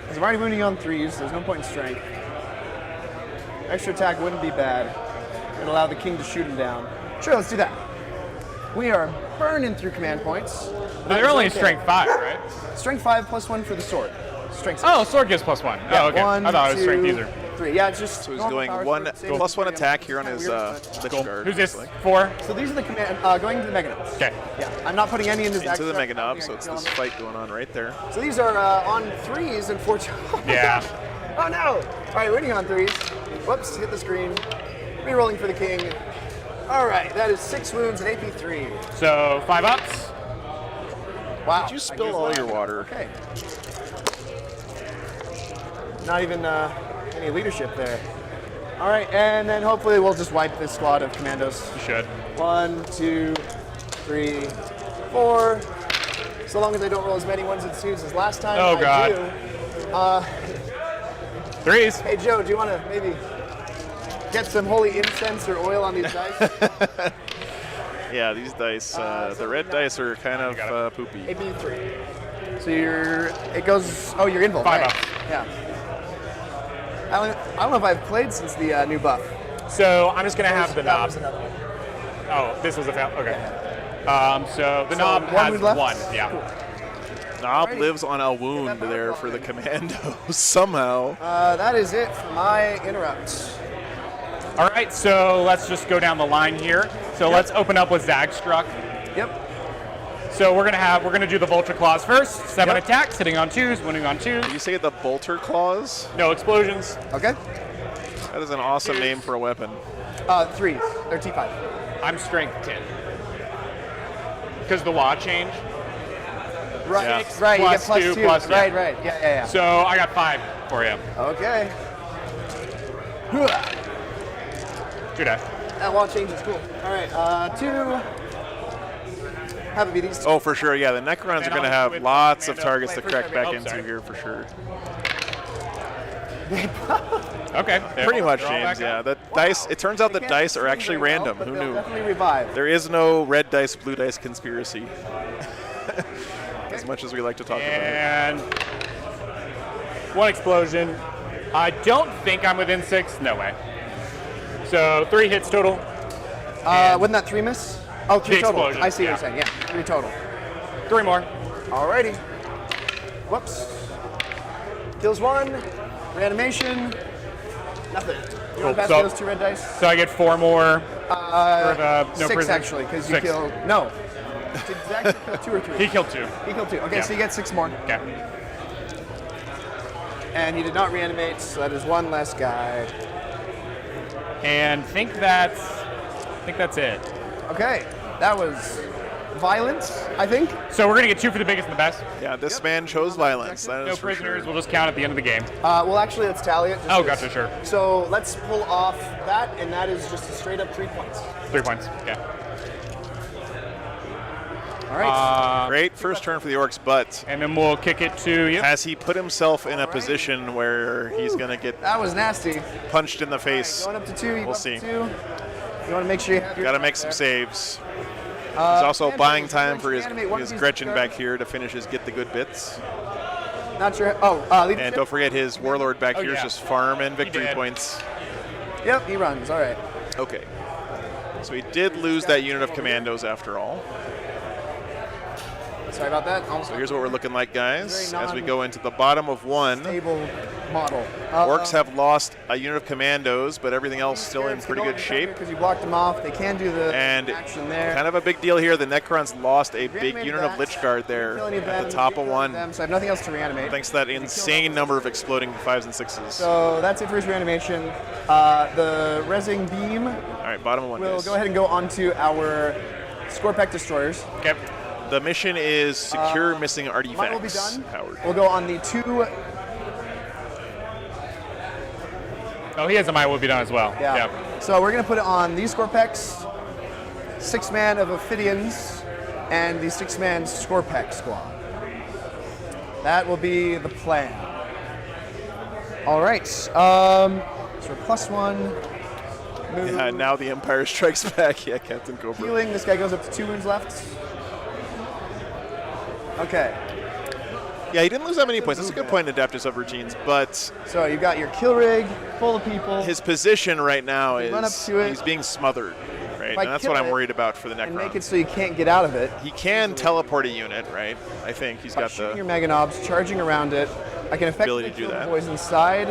Speaker 10: Because I'm already wounding on 3s, there's no point in strength. Extra attack wouldn't be bad. It'd allow the king to shoot him down. Sure, let's do that. We are burning through command points.
Speaker 8: They're only
Speaker 10: Okay.
Speaker 8: strength 5, right?
Speaker 10: Strength 5 plus 1 for the sword. Strength 6.
Speaker 8: Oh, sword gives +1.
Speaker 10: Yeah,
Speaker 8: Oh, okay.
Speaker 10: 1,
Speaker 8: I thought it was strength
Speaker 10: 2,
Speaker 8: either.
Speaker 10: 3. Yeah, it's just.
Speaker 1: So he's
Speaker 10: normal
Speaker 1: going
Speaker 10: power
Speaker 1: one
Speaker 10: sword, same
Speaker 1: plus 1
Speaker 10: as
Speaker 1: attack here on
Speaker 10: It's
Speaker 1: his
Speaker 10: kinda weird, but-
Speaker 1: Lich Guard.
Speaker 8: Who's this?
Speaker 1: looks like.
Speaker 8: 4?
Speaker 10: So these are the command. Going to the Meganobs.
Speaker 8: Okay.
Speaker 10: Yeah, I'm not putting any into the
Speaker 1: Into the
Speaker 10: extra.
Speaker 1: Meganob, so it's this fight going on right there.
Speaker 10: So these are on 3s and 4.
Speaker 8: Yeah.
Speaker 10: Oh no! All right, winning on 3s. Whoops, hit the screen. Rerolling for the king. All right, that is 6 wounds and AP 3.
Speaker 8: So 5 ups.
Speaker 10: Wow.
Speaker 1: Did you spill all your water?
Speaker 10: Okay. Not even any leadership there. All right, and then hopefully we'll just wipe this squad of commandos.
Speaker 8: You should.
Speaker 10: 1, 2, 3, 4. So long as I don't roll as many 1s and 2s as last time.
Speaker 8: Oh,
Speaker 10: I
Speaker 8: God.
Speaker 10: do.
Speaker 8: 3s.
Speaker 10: Hey Joe, do you want to maybe get some holy incense or oil on these dice?
Speaker 1: Yeah, these dice, the red dice are kind of poopy.
Speaker 10: AB 3. So it goes. Oh, you're invul.
Speaker 8: 5
Speaker 10: right.
Speaker 8: ups.
Speaker 10: Yeah. I don't know if I've played since the new buff.
Speaker 8: So I'm just gonna have the
Speaker 10: That
Speaker 8: knob.
Speaker 10: was another one.
Speaker 8: Oh, this was a fail. Okay. So the knob
Speaker 10: 1
Speaker 8: has
Speaker 10: wound left?
Speaker 8: 1. Yeah.
Speaker 1: Knob
Speaker 10: Alrighty.
Speaker 1: lives on a wound there for the commandos somehow.
Speaker 10: That is it for my interrupt.
Speaker 8: All right. So let's just go down the line here. So let's open up with Zagstruck.
Speaker 10: Yep.
Speaker 8: So we're gonna do the Vulture Claws first. 7
Speaker 10: Yep.
Speaker 8: attacks, hitting on 2s, winning on 2s.
Speaker 1: You say the bolter claws?
Speaker 8: No explosions.
Speaker 10: Okay.
Speaker 1: That is an awesome name for a weapon.
Speaker 10: 3s or T5.
Speaker 8: I'm strength 10. Because the law change.
Speaker 10: Right.
Speaker 1: Yeah.
Speaker 10: Right. You get
Speaker 8: Plus 2,
Speaker 10: +2.
Speaker 8: plus, yeah.
Speaker 10: Right. Right. Yeah.
Speaker 8: So I got 5 for you.
Speaker 10: Okay.
Speaker 8: Good day.
Speaker 10: That wall change is cool. All right. 2. Have it be these 2.
Speaker 1: Oh, for sure. Yeah, the Necrons are
Speaker 8: And
Speaker 1: going to
Speaker 8: I'll
Speaker 1: have
Speaker 8: with
Speaker 1: lots of
Speaker 8: commando.
Speaker 1: targets to
Speaker 10: Wait,
Speaker 1: crack
Speaker 10: first
Speaker 1: back
Speaker 8: I- oh,
Speaker 1: into
Speaker 8: sorry.
Speaker 1: here for sure.
Speaker 8: Okay.
Speaker 1: Pretty much,
Speaker 8: They're all
Speaker 1: James.
Speaker 8: back
Speaker 1: Yeah,
Speaker 8: up.
Speaker 1: the dice. It turns out the
Speaker 10: They can't
Speaker 1: dice are
Speaker 10: swing
Speaker 1: actually
Speaker 10: very well,
Speaker 1: random.
Speaker 10: but
Speaker 1: Who
Speaker 10: they'll
Speaker 1: knew?
Speaker 10: Definitely revive.
Speaker 1: There is no red dice, blue dice conspiracy. As much as we like to talk about it.
Speaker 8: And 1 explosion. I don't think I'm within 6. No way. So 3 hits total.
Speaker 10: Wouldn't that 3 miss? Oh, 3
Speaker 8: The
Speaker 10: total.
Speaker 8: explosion,
Speaker 10: I see
Speaker 8: yeah.
Speaker 10: what you're saying. Yeah, 3 total.
Speaker 8: 3 more.
Speaker 10: Alrighty. Whoops. Kills 1. Reanimation. Nothing. You
Speaker 8: Cool.
Speaker 10: want to pass
Speaker 8: So-
Speaker 10: those 2 red dice?
Speaker 8: So I get 4 more for the no
Speaker 10: 6
Speaker 8: prisoners?
Speaker 10: actually, because you
Speaker 8: 6.
Speaker 10: killed. No. Did Zach kill 2 or 3?
Speaker 8: He killed 2.
Speaker 10: He killed 2. Okay,
Speaker 8: Yeah.
Speaker 10: so you get 6 more.
Speaker 8: Okay.
Speaker 10: And you did not reanimate, so that is 1 less guy.
Speaker 8: And think that's it.
Speaker 10: Okay, that was violence, I think.
Speaker 8: So we're gonna get 2 for the biggest and the best.
Speaker 1: Yeah, this man chose violence. That is
Speaker 8: No
Speaker 1: for
Speaker 8: prisoners.
Speaker 1: sure.
Speaker 8: We'll just count at the end of the game.
Speaker 10: Well, actually, let's tally it. just
Speaker 8: Oh,
Speaker 10: 'cause-
Speaker 8: gotcha, sure.
Speaker 10: So let's pull off that, and that is just a straight up 3 points.
Speaker 8: 3 points. Okay.
Speaker 10: All right.
Speaker 1: Great first turn for the Orcs, but
Speaker 8: and then we'll kick it to you.
Speaker 1: has he put himself in a position where he's going to get
Speaker 10: That was nasty.
Speaker 1: punched in the face?
Speaker 10: Going up to 2.
Speaker 1: We'll see.
Speaker 10: You want to make sure you have your
Speaker 1: Got to make some saves. He's also buying time for his Gretchen back here to finish his get the good bits.
Speaker 10: Not sure.
Speaker 1: And don't forget his Warlord back here is just farm and victory points.
Speaker 10: Yep, he runs. All right.
Speaker 1: Okay. So he did lose that unit of commandos after all.
Speaker 10: Sorry about that.
Speaker 1: So here's what we're looking like, guys, as we go into the bottom of 1.
Speaker 10: Stable model.
Speaker 1: Orcs have lost a unit of commandos, but everything else still in pretty good shape.
Speaker 10: Because you blocked them off. They can do the action there.
Speaker 1: Kind of a big deal here. The Necrons lost a big unit of Lich Guard there at the top of 1.
Speaker 10: So I have nothing else to reanimate.
Speaker 1: Thanks to that insane number of exploding 5s and 6s.
Speaker 10: So that's it for his reanimation. The Resing Beam.
Speaker 1: All right, bottom of 1.
Speaker 10: We'll go ahead and go on to our Scorpec destroyers.
Speaker 1: Okay. The mission is secure missing
Speaker 10: Mine will be
Speaker 1: artifacts.
Speaker 10: done.
Speaker 1: Howard.
Speaker 10: We'll go on the 2.
Speaker 8: Oh, he has a mine will be done as well.
Speaker 10: Yeah. So we're going to put it on these Scorpecs, 6-man of Ophidians, and the 6-man Scorpec squad. That will be the plan. All right. So +1. Move.
Speaker 1: Yeah, now the Empire strikes back. Yeah, Captain Cobra.
Speaker 10: Healing. This guy goes up to 2 wounds left. Okay.
Speaker 1: Yeah, he didn't lose that many points. That's a good point in adaptive subroutines, but
Speaker 10: so you got your kill rig full of people.
Speaker 1: His position right now is
Speaker 10: run up to it.
Speaker 1: He's being smothered, right?
Speaker 10: If I
Speaker 1: And that's
Speaker 10: kill
Speaker 1: what I'm
Speaker 10: it
Speaker 1: worried about for the Necron.
Speaker 10: And make it so you can't get out of it.
Speaker 1: He can teleport a unit, right? I think he's got
Speaker 10: shooting
Speaker 1: the
Speaker 10: your Mega Knobs, charging around it. I can effectively
Speaker 1: ability to do
Speaker 10: kill the
Speaker 1: that.
Speaker 10: boys inside.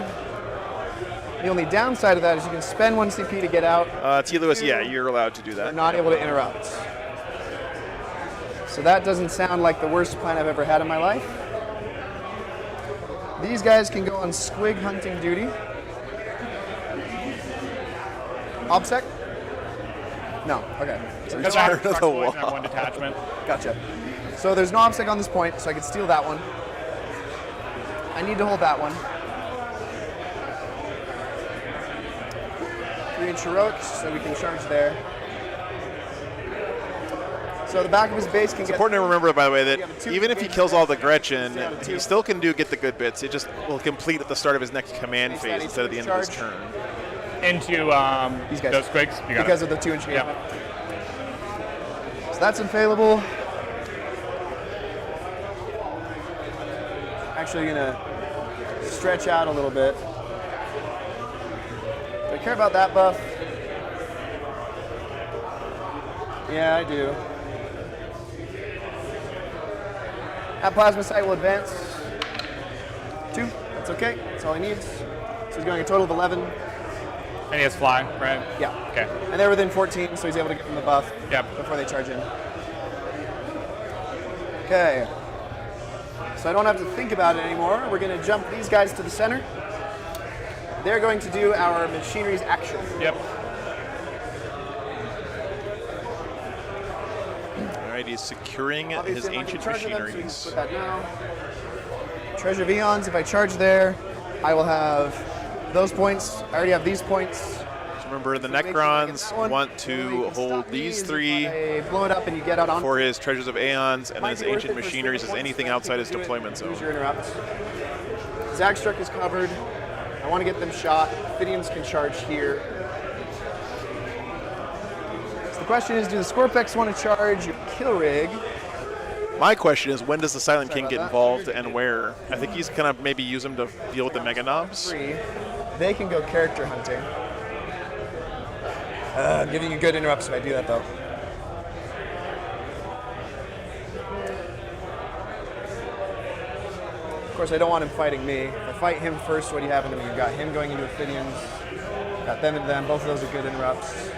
Speaker 10: The only downside of that is you can spend 1 CP to get out.
Speaker 1: T. Lewis, yeah, you're allowed to do that.
Speaker 10: They're not able to interrupt. So that doesn't sound like the worst plan I've ever had in my life. These guys can go on squig hunting duty. OBSEC? No, okay. So
Speaker 8: Because I have the wall. One detachment.
Speaker 10: Gotcha. So there's no OBSEC on this point, so I can steal that one. I need to hold that one. 3-inch heroics, so we can charge there. So the back of his base can
Speaker 1: It's
Speaker 10: get...
Speaker 1: important to remember, by the way, that even if he kills all the Gretchen, he still can get the good bits. It just will complete at the start of his next command phase instead of the end of his turn.
Speaker 8: Into
Speaker 10: these guys.
Speaker 8: those squigs? You got
Speaker 10: Because
Speaker 8: it.
Speaker 10: of the 2-inch
Speaker 8: Yeah.
Speaker 10: So that's unfailable. Actually gonna stretch out a little bit. Do I care about that buff? Yeah, I do. That plasma sight will advance. 2, that's okay. That's all he needs. So he's going a total of 11.
Speaker 8: And he has fly, right?
Speaker 10: Yeah.
Speaker 8: Okay.
Speaker 10: And they're within 14, so he's able to give them the buff before they charge in. Okay. So I don't have to think about it anymore. We're going to jump these guys to the center. They're going to do our machinery's action.
Speaker 8: Yep.
Speaker 1: All right, he's securing
Speaker 10: Obviously,
Speaker 1: his
Speaker 10: I'm not gonna
Speaker 1: ancient
Speaker 10: charge them, so we can
Speaker 1: machineries.
Speaker 10: put that now. Treasure of Eons, if I charge there, I will have those points. I already have these points.
Speaker 1: So remember, the Necrons want to hold these 3
Speaker 10: Blow it up and you get out on
Speaker 1: for his Treasures of Aeons, and then his
Speaker 10: Might be worth
Speaker 1: ancient
Speaker 10: it for
Speaker 1: machineries is
Speaker 10: single
Speaker 1: anything
Speaker 10: points,
Speaker 1: outside his
Speaker 10: do it.
Speaker 1: deployment zone.
Speaker 10: Use your interrupt. Zagstruck is covered. I want to get them shot. Ophidians can charge here. So the question is, do the Scorpex want to charge your kill rig?
Speaker 1: My question is, when does the Silent
Speaker 10: Sorry
Speaker 1: King get
Speaker 10: about that.
Speaker 1: involved and where? I think he's going to maybe use him to deal with the Mega Knobs.
Speaker 10: 3. They can go character hunting. I'm giving you good interrupts if I do that, though. Of course, I don't want him fighting me. If I fight him first, what do you have in him? You've got him going into Ophidians. Got them and them. Both of those are good interrupts.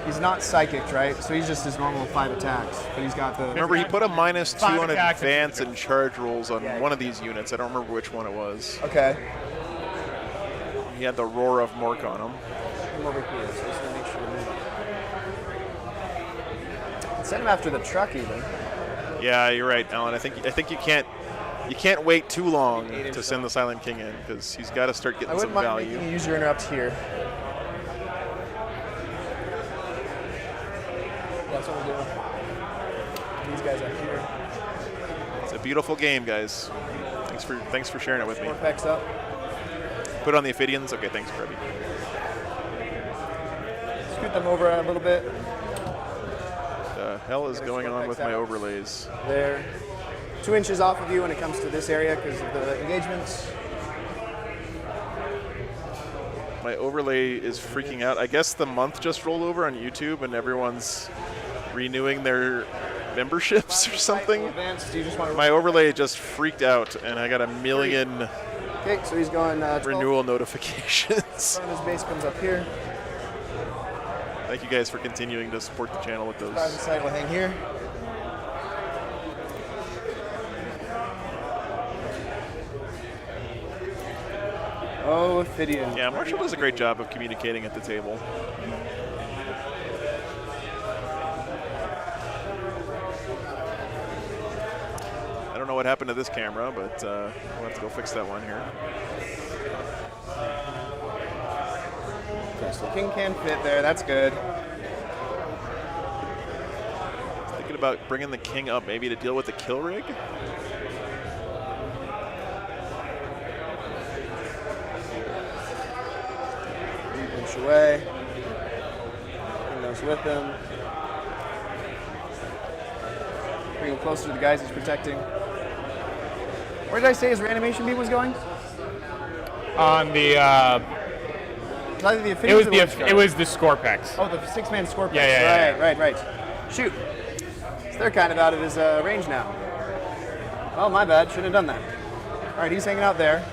Speaker 10: He's not psychic, right? So he's just his normal 5 attacks. But he's got the...
Speaker 1: Remember, he put a -2 on
Speaker 8: attacks.
Speaker 1: advance and charge rolls on one of these units. I don't remember which one it was.
Speaker 10: Okay.
Speaker 1: He had the Roar of Mork on him.
Speaker 10: Come over here. So just to make sure to move. Send him after the truck, even.
Speaker 1: Yeah, you're right, Alan. I think you can't wait too long to send the Silent King in, because he's got to start
Speaker 10: I
Speaker 1: getting
Speaker 10: wouldn't
Speaker 1: some
Speaker 10: mind
Speaker 1: value.
Speaker 10: making you use your interrupt here. That's what we'll do. These guys up here.
Speaker 1: It's a beautiful game, guys. Thanks for sharing it with me.
Speaker 10: Pecks up.
Speaker 1: Put it on the Ophidians. Okay, thanks, Kirby.
Speaker 10: Scoot them over a little bit.
Speaker 1: The hell is going on with my overlays?
Speaker 10: They're 2 inches off of you when it comes to this area because of the engagements.
Speaker 1: My overlay is freaking out. I guess the month just rolled over on YouTube and everyone's renewing their memberships or something. My overlay just freaked out and I got a million
Speaker 10: Okay, so he's going
Speaker 1: renewal notifications.
Speaker 10: His base comes up here.
Speaker 1: Thank you guys for continuing to support the channel with those.
Speaker 10: The site will hang here. Oh, Ophidian.
Speaker 1: Yeah, Marshall does a great job of communicating at the table. I don't know what happened to this camera, but we'll have to go fix that one here.
Speaker 10: Okay, so the king can fit there. That's good.
Speaker 1: Thinking about bringing the king up maybe to deal with the kill rig.
Speaker 10: Push away. Bring those with him. Bring him closer to the guys he's protecting. Where did I say his reanimation beam was going?
Speaker 8: On the
Speaker 10: Either the
Speaker 8: it was the Scorpex.
Speaker 10: Oh, the 6-man Scorpex.
Speaker 8: Yeah.
Speaker 10: Right. Shoot. So they're kind of out of his range now. Oh, my bad. Shouldn't have done that. All right, he's hanging out there.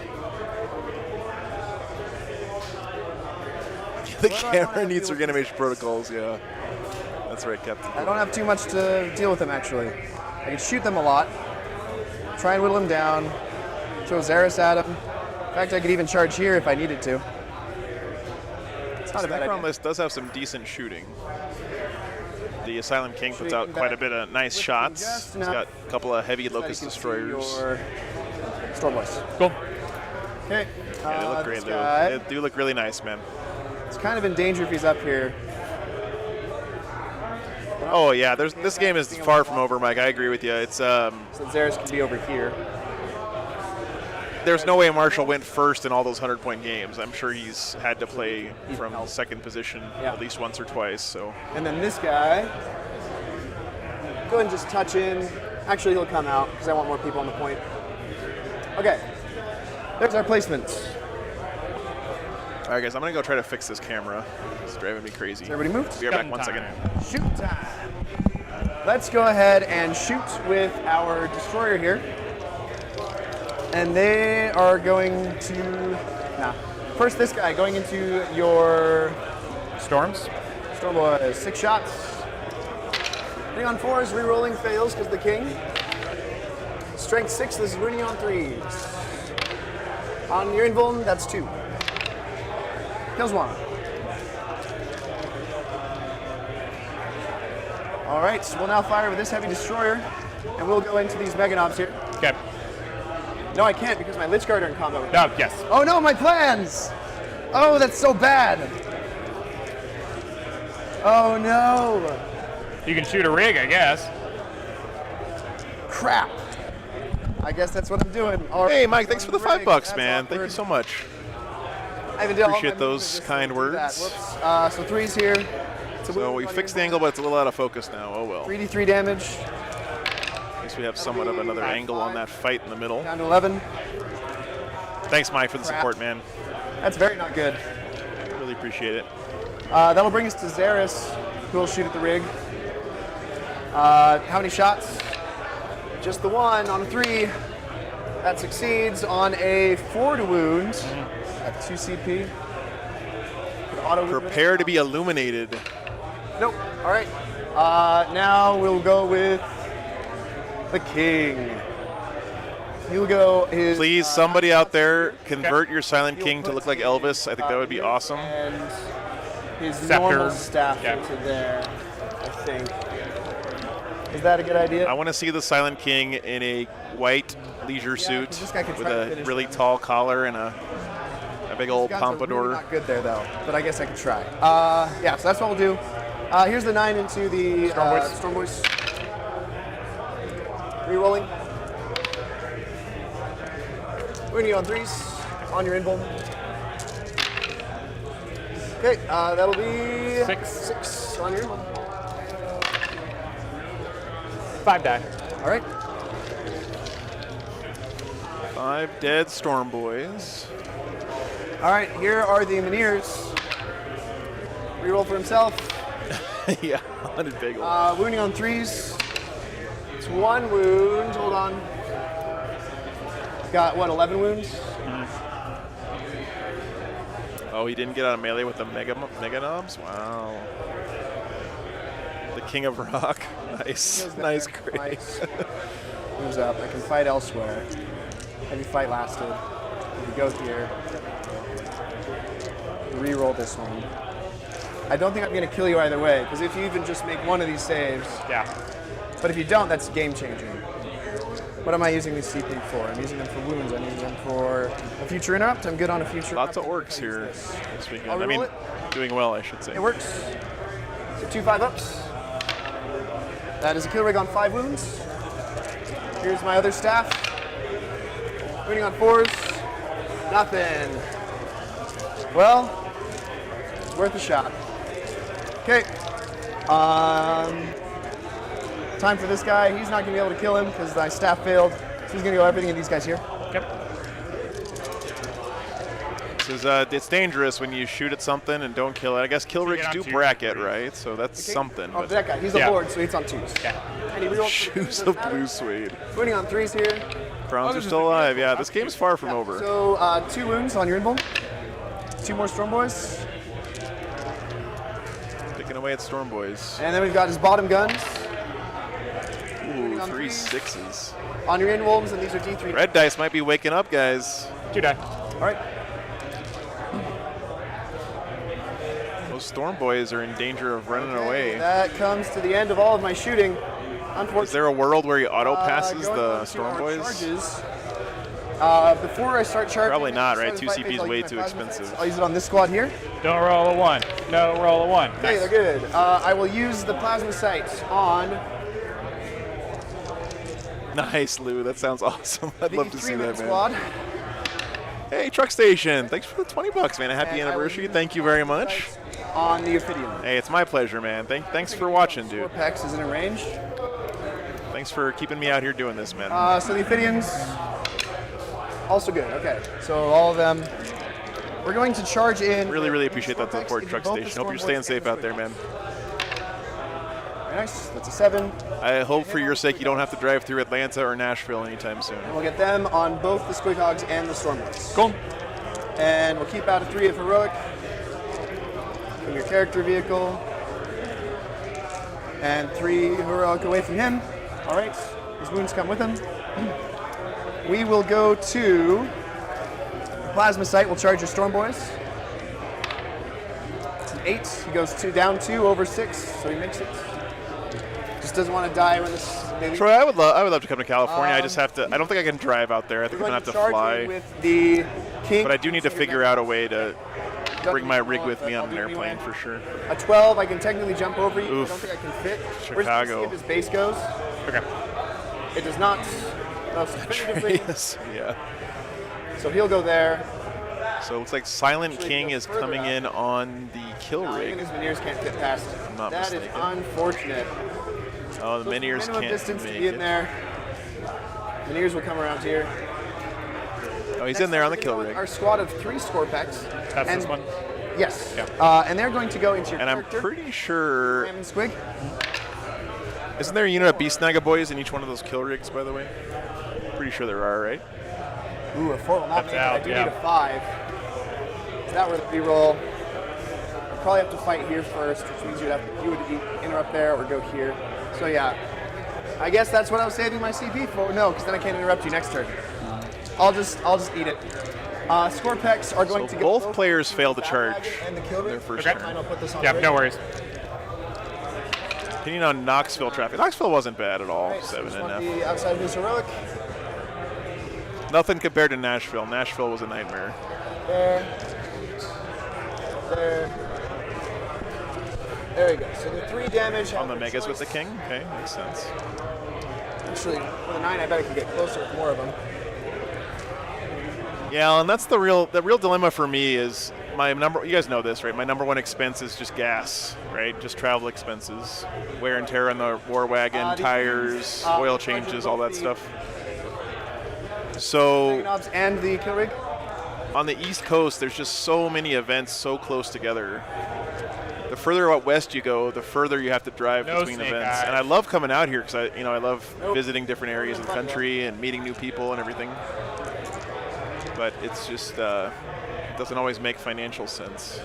Speaker 1: The camera needs reanimation protocols, yeah. That's right, Captain.
Speaker 10: I don't have too much to deal with them, actually. I can shoot them a lot. Try and whittle him down. Throw Xeris at him. In fact, I could even charge here if I needed to. It's not a bad
Speaker 1: Necron
Speaker 10: idea.
Speaker 1: list does have some decent shooting. The Asylum King puts out quite a bit of nice shots. He's got a couple of heavy Locust Destroyers.
Speaker 10: Storm Boys.
Speaker 8: Cool.
Speaker 10: Okay.
Speaker 1: Yeah, they look great, Lou. They do look really nice, man.
Speaker 10: It's kind of in danger if he's up here.
Speaker 1: Oh yeah, this game is far from over, Mike. I agree with you. It's
Speaker 10: So Xeris can be over here.
Speaker 1: There's no way Marshall went first in all those 100-point games. I'm sure he's had to play from second position at least once or twice. So.
Speaker 10: And then this guy, go ahead and just touch in. Actually, he'll come out because I want more people on the point. Okay, there's our placements.
Speaker 1: All right, guys, I'm gonna go try to fix this camera. It's driving me crazy.
Speaker 10: Is everybody moved?
Speaker 1: Be right back 1 second.
Speaker 10: Shoot time. Let's go ahead and shoot with our destroyer here. And they are going to, first this guy going into your
Speaker 8: Storms.
Speaker 10: Storm Boys. 6 shots. 3 on 4s, re-rolling fails because the king. Strength 6, this is winning on 3s. On your invuln, that's 2. Kills 1. All right, so we'll now fire with this heavy destroyer, and we'll go into these Meganobs here.
Speaker 8: Okay.
Speaker 10: No, I can't because my Lich Guard are in combat with me.
Speaker 8: No, yes.
Speaker 10: Oh no, my plans! Oh, that's so bad. Oh no.
Speaker 8: You can shoot a rig, I guess.
Speaker 10: Crap. I guess that's what I'm doing. All
Speaker 1: Hey,
Speaker 10: right.
Speaker 1: Mike, thanks for the $5, man. Thank you so much.
Speaker 10: I haven't done all my
Speaker 1: Appreciate those
Speaker 10: movements, just
Speaker 1: kind
Speaker 10: do that.
Speaker 1: words.
Speaker 10: Whoops. So 3's here.
Speaker 1: So we fixed the angle, but it's a little out of focus now. Oh well.
Speaker 10: 3d3 damage.
Speaker 1: At least we have somewhat of another angle on that fight in the middle.
Speaker 10: Down to 11.
Speaker 1: Thanks, Mike, for the
Speaker 10: Crap.
Speaker 1: support, man.
Speaker 10: That's very not good.
Speaker 1: Really appreciate it.
Speaker 10: That'll bring us to Xeris, who will shoot at the rig. How many shots? Just the 1 on a 3. That succeeds on a 4 to wound at 2 CP.
Speaker 1: Prepare to be illuminated.
Speaker 10: Nope. All right. Now we'll go with the king. He'll go his.
Speaker 1: Please, somebody out there, convert your Silent King to look like Elvis. I think that would be awesome.
Speaker 10: And his
Speaker 8: Scepter.
Speaker 10: normal staff into there, I think. Is that a good idea?
Speaker 1: I want to see the Silent King in a white leisure suit
Speaker 10: this guy could
Speaker 1: with
Speaker 10: try to
Speaker 1: a
Speaker 10: finish
Speaker 1: really
Speaker 10: him.
Speaker 1: tall collar and a big old
Speaker 10: Guns are
Speaker 1: pompadour.
Speaker 10: really not good there though, but I guess I could try. Yeah, so that's what we'll do. Here's the 9 into the Storm Boys. Re-rolling. Winning on 3s on your invuln. Okay, that'll be 6 on your invuln.
Speaker 8: 5 die.
Speaker 10: All right.
Speaker 1: 5 dead Storm Boys.
Speaker 10: All right, here are the Minears. Reroll for himself.
Speaker 1: Yeah, 100 big old.
Speaker 10: Wounding on 3s. It's 1 wound. Hold on. Got, what, 11 wounds?
Speaker 1: Oh, he didn't get out of melee with the Mega Knobs? Wow. The King of Rock. Nice. Nice crit.
Speaker 10: Nice. Moves up. I can fight elsewhere. Heavy fight lasted. We go here. Re-roll this one. I don't think I'm going to kill you either way, because if you even just make one of these saves.
Speaker 8: Yeah.
Speaker 10: But if you don't, that's game changing. What am I using these CP for? I'm using them for wounds. I'm using them for a future interrupt. I'm good on a future
Speaker 1: Lots of
Speaker 10: interrupt.
Speaker 1: orcs here this weekend.
Speaker 10: I'll
Speaker 1: I mean,
Speaker 10: reroll it.
Speaker 1: doing well, I should say.
Speaker 10: It works. So 2 5-ups. That is a kill rig on 5 wounds. Here's my other staff. Winning on 4s. Nothing. Well, it's worth a shot. Okay. Time for this guy. He's not going to be able to kill him because my staff failed. So he's going to go everything in these guys here.
Speaker 8: Yep.
Speaker 1: This is, it's dangerous when you shoot at something and don't kill it. I guess kill rigs do bracket, right? So that's something.
Speaker 10: Oh,
Speaker 1: but
Speaker 10: that guy. He's a board, so he's on 2s.
Speaker 8: Yeah.
Speaker 10: And he rerolls
Speaker 1: Shoes of blue suede.
Speaker 10: winning on 3s here.
Speaker 1: Browns are still alive. Yeah, this game's far from over.
Speaker 10: So 2 wounds on your invuln. 2 more Storm Boys.
Speaker 1: Picking away at Storm Boys.
Speaker 10: And then we've got his bottom guns.
Speaker 1: Ooh, 3 6s.
Speaker 10: On your invulns, and these are D3.
Speaker 1: Red dice might be waking up, guys.
Speaker 8: 2 die.
Speaker 10: All right.
Speaker 1: Those Storm Boys are in danger of running away.
Speaker 10: That comes to the end of all of my shooting. Unfortunately.
Speaker 1: Is there a world where he auto passes
Speaker 10: going
Speaker 1: the
Speaker 10: on to
Speaker 1: Storm
Speaker 10: our
Speaker 1: Boys?
Speaker 10: Charges. Before I start charging,
Speaker 1: Probably not, right?
Speaker 10: start the
Speaker 1: 2
Speaker 10: fight phase,
Speaker 1: CP is
Speaker 10: I'll
Speaker 1: way
Speaker 10: use my
Speaker 1: too
Speaker 10: plasma
Speaker 1: expensive.
Speaker 10: sights. I'll use it on this squad here.
Speaker 8: Don't roll a 1. No, roll a 1.
Speaker 10: Okay,
Speaker 8: Nice.
Speaker 10: they're good. I will use the plasma sights on
Speaker 1: Nice, Lou. That sounds awesome. I'd
Speaker 10: the
Speaker 1: love to see
Speaker 10: 3-minute
Speaker 1: that, man.
Speaker 10: squad.
Speaker 1: Hey, Truck Station. Thanks for the $20, man. A happy
Speaker 10: And I will
Speaker 1: anniversary.
Speaker 10: use
Speaker 1: Thank you very much.
Speaker 10: On the Ophidian.
Speaker 1: Hey, it's my pleasure, man. Thanks for watching, dude.
Speaker 10: Pex is in a range.
Speaker 1: Thanks for keeping me out here doing this, man.
Speaker 10: So the Ophidians, also good. Okay, so all of them. We're going to charge in.
Speaker 1: Really, really appreciate that support,
Speaker 10: Give you
Speaker 1: Truck
Speaker 10: both the
Speaker 1: Station. Hope
Speaker 10: Storm
Speaker 1: you're staying
Speaker 10: Boys
Speaker 1: safe
Speaker 10: and
Speaker 1: out
Speaker 10: the
Speaker 1: there, man.
Speaker 10: Very nice. That's a 7.
Speaker 1: I hope for your sake you don't have to drive through Atlanta or Nashville anytime soon.
Speaker 10: And we'll get them on both the Squig Hogs and the Storm Boys.
Speaker 8: Cool.
Speaker 10: And we'll keep out a 3 of Heroic from your character vehicle. And 3 Heroic away from him. All right, his wounds come with him. We will go to Plasma Sight. We'll charge your Storm Boys. It's an 8. He goes down 2 over 6, so he makes it. Just doesn't want to die when this baby.
Speaker 1: Troy, I would love to come to California. I just have to. I don't think I can drive out there. I think I'm gonna have to fly.
Speaker 10: With the King,
Speaker 1: But I do need to figure out a way to bring my rig with me on an airplane for sure.
Speaker 10: A 12, I can technically jump over you.
Speaker 1: Oof.
Speaker 10: I don't think I can fit.
Speaker 1: Chicago.
Speaker 10: Where's the see if his base goes?
Speaker 8: Okay.
Speaker 10: It does not. Most definitively.
Speaker 1: Yes, yeah.
Speaker 10: So he'll go there.
Speaker 1: So it looks like Silent
Speaker 10: Actually,
Speaker 1: King
Speaker 10: go
Speaker 1: is
Speaker 10: further
Speaker 1: coming
Speaker 10: up.
Speaker 1: in on the kill
Speaker 10: Even
Speaker 1: rig.
Speaker 10: his Minears can't fit past.
Speaker 1: I'm not
Speaker 10: That is
Speaker 1: mistaken.
Speaker 10: unfortunate.
Speaker 1: Oh, the
Speaker 10: So
Speaker 1: Minears
Speaker 10: minimum
Speaker 1: can't
Speaker 10: distance to
Speaker 1: make
Speaker 10: be in
Speaker 1: it.
Speaker 10: there. Minears will come around here.
Speaker 1: Oh, he's
Speaker 10: Next
Speaker 1: in there
Speaker 10: up,
Speaker 1: on the
Speaker 10: we're
Speaker 1: kill
Speaker 10: gonna go
Speaker 1: rig.
Speaker 10: with Our squad of 3 Scorpex.
Speaker 8: That's
Speaker 10: and
Speaker 8: this one.
Speaker 10: Yes.
Speaker 8: Yeah.
Speaker 10: And they're going to go into your
Speaker 1: And I'm
Speaker 10: character.
Speaker 1: pretty sure.
Speaker 10: Ram and Squig.
Speaker 1: Isn't there a unit of Beast Snaga boys in each one of those kill rigs, by the way? Pretty sure there are, right?
Speaker 10: Ooh, a 4 will not
Speaker 8: That's
Speaker 10: make it. I
Speaker 8: out,
Speaker 10: do
Speaker 8: yeah.
Speaker 10: need a 5. Is that where the reroll? I'll probably have to fight here first, which means you would interrupt there or go here. So yeah, I guess that's what I was saving my CP for. No, because then I can't interrupt you next turn. I'll just eat it. Scorpex are going
Speaker 1: So
Speaker 10: to go
Speaker 1: both players failed to charge
Speaker 10: and the kill
Speaker 1: their
Speaker 10: rig.
Speaker 1: first
Speaker 8: Okay.
Speaker 1: turn.
Speaker 10: And I'll put this on
Speaker 8: Yeah,
Speaker 10: the
Speaker 8: no
Speaker 10: rig.
Speaker 8: worries.
Speaker 1: Opinion on Knoxville traffic. Knoxville wasn't bad at all.
Speaker 10: Alright, so
Speaker 1: 7
Speaker 10: just
Speaker 1: and
Speaker 10: want
Speaker 1: F.
Speaker 10: the outside of his heroic.
Speaker 1: Nothing compared to Nashville. Nashville was a nightmare.
Speaker 10: There. There. There we go. So the 3 damage
Speaker 1: On the megas with the king. Okay, makes sense.
Speaker 10: Actually, with a 9, I bet I can get closer with more of them.
Speaker 1: Yeah, and that's the real dilemma for me is my number. You guys know this, right? My number 1 expense is just gas, right? Just travel expenses, wear and tear on the war wagon, tires, oil changes, all that stuff. So
Speaker 10: Knobs and the kill rig.
Speaker 1: on the East Coast, there's just so many events so close together. The further out west you go, the further you have to drive between events. And I love coming out here because I love visiting different areas of the country and meeting new people and everything. But it's just doesn't always make financial sense.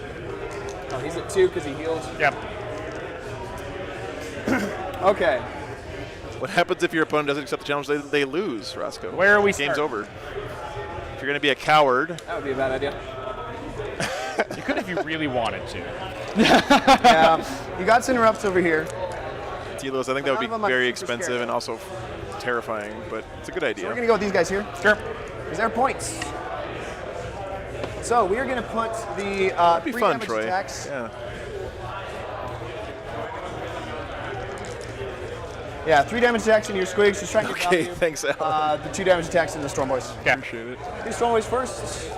Speaker 10: Oh, he's at 2 because he healed.
Speaker 8: Yep.
Speaker 10: Okay.
Speaker 1: What happens if your opponent doesn't accept the challenge? They lose, Roscoe.
Speaker 8: Where are we
Speaker 1: Game's
Speaker 8: starting?
Speaker 1: over. If you're going to be a coward.
Speaker 10: That would be a bad idea.
Speaker 8: You could if you really wanted to.
Speaker 10: Yeah. You got to interrupt over here.
Speaker 1: T-Los, I think that would be very expensive and also terrifying, but it's a good idea.
Speaker 10: So we're going to go with these guys here.
Speaker 8: Sure.
Speaker 10: Because they're points. So we are going to put the
Speaker 1: That'd be
Speaker 10: 3
Speaker 1: fun,
Speaker 10: damage
Speaker 1: Troy.
Speaker 10: attacks.
Speaker 1: Yeah.
Speaker 10: Yeah, 3 damage attacks in your squigs. Just trying to
Speaker 1: Okay,
Speaker 10: value.
Speaker 1: thanks, Alan.
Speaker 10: The 2 damage attacks in the Storm Boys.
Speaker 8: Okay.
Speaker 1: Appreciate it.
Speaker 10: Do Storm Boys first.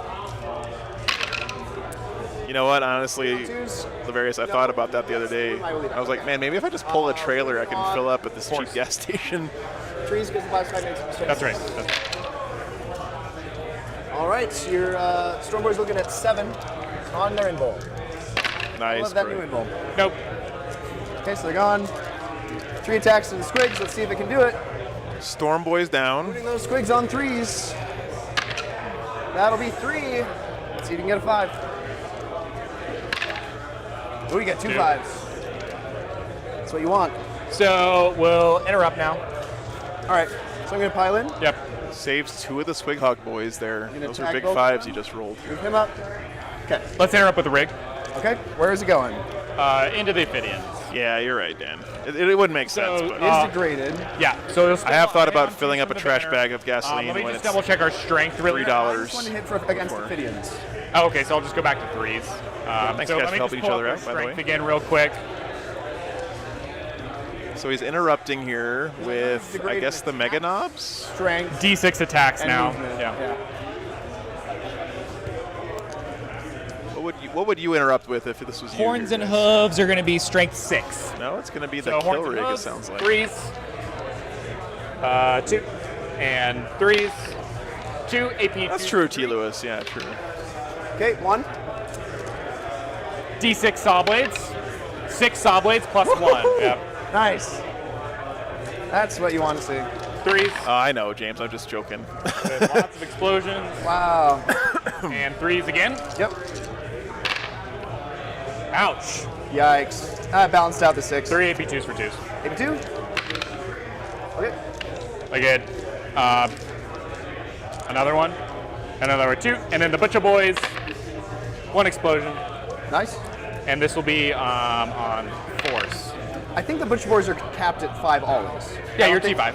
Speaker 1: You know what? Honestly,
Speaker 10: Twos.
Speaker 1: Laverius, I thought about that the other day. I was like, man, maybe if I just pull a trailer, I can fill up at this cheap gas station.
Speaker 10: 3s because the last 5 makes a mistake.
Speaker 8: That's right. That's right.
Speaker 10: All right, so your Storm Boys looking at 7 on their invul. I
Speaker 1: Nice.
Speaker 10: love that
Speaker 1: Troy.
Speaker 10: new invul.
Speaker 8: Nope.
Speaker 10: Okay, so they're gone. 3 attacks to the squigs. Let's see if it can do it.
Speaker 1: Storm Boys down.
Speaker 10: Putting those squigs on 3s. That'll be 3. Let's see if you can get a 5. Oh, you got 2 5s. That's what you want.
Speaker 8: So we'll interrupt now.
Speaker 10: All right, so I'm going to pile in.
Speaker 8: Yep.
Speaker 1: Saves 2 of the Squighawk boys there.
Speaker 10: gonna
Speaker 1: Those are
Speaker 10: attack
Speaker 1: big
Speaker 10: both?
Speaker 1: 5s you just rolled.
Speaker 10: Move him up. Okay.
Speaker 8: Let's interrupt with the rig.
Speaker 10: Okay, where is it going?
Speaker 8: Into the Ophidians.
Speaker 1: Yeah, you're right, Dan. It wouldn't make sense,
Speaker 8: So,
Speaker 1: but
Speaker 10: It is degraded.
Speaker 8: Yeah. So it'll
Speaker 1: I have thought
Speaker 8: still
Speaker 1: about
Speaker 8: on
Speaker 1: filling up a
Speaker 8: from the
Speaker 1: trash
Speaker 8: banner.
Speaker 1: bag of gasoline
Speaker 8: Let me
Speaker 1: when
Speaker 8: just
Speaker 1: it's
Speaker 8: double check our strength really.
Speaker 10: I
Speaker 1: $3.
Speaker 10: just want to hit against the Ophidians.
Speaker 8: Oh, okay, so I'll just go back to 3s.
Speaker 1: Thanks,
Speaker 8: so
Speaker 1: guys,
Speaker 8: let
Speaker 1: for
Speaker 8: me
Speaker 1: helping
Speaker 8: just
Speaker 1: each
Speaker 8: pull
Speaker 1: other
Speaker 8: up
Speaker 1: out,
Speaker 8: our
Speaker 1: by the
Speaker 8: strength
Speaker 1: way.
Speaker 8: again real quick.
Speaker 1: So he's interrupting here with, I guess, the Mega Knobs?
Speaker 10: Strength.
Speaker 8: D6 attacks
Speaker 10: and
Speaker 8: now.
Speaker 10: movement.
Speaker 8: Yeah.
Speaker 1: What would you interrupt with if this was you?
Speaker 8: Horns
Speaker 1: here,
Speaker 8: and
Speaker 1: guys?
Speaker 8: hooves are going to be strength 6.
Speaker 1: No, it's going to be the
Speaker 8: So
Speaker 1: kill
Speaker 8: horns and
Speaker 1: rig, it
Speaker 8: hooves,
Speaker 1: sounds like.
Speaker 8: 3s. 2 and 3s. 2 AP.
Speaker 1: That's true, T. Lewis. Yeah, true.
Speaker 10: Okay, 1.
Speaker 8: D6 saw blades. 6 saw blades plus 1. Yep.
Speaker 10: Nice. That's what you want to see.
Speaker 8: 3s.
Speaker 1: I know, James. I'm just joking.
Speaker 8: With lots of explosions.
Speaker 10: Wow.
Speaker 8: And 3s again.
Speaker 10: Yep.
Speaker 8: Ouch.
Speaker 10: Yikes. Balanced out the 6.
Speaker 8: 3 AP2s for 2s.
Speaker 10: Maybe 2. Okay.
Speaker 8: Again. Another one. Another one, 2. And then the Butcher Boys. 1 explosion.
Speaker 10: Nice.
Speaker 8: And this will be on force.
Speaker 10: I think the Butcher Boys are capped at 5 always.
Speaker 8: Yeah, you're T5.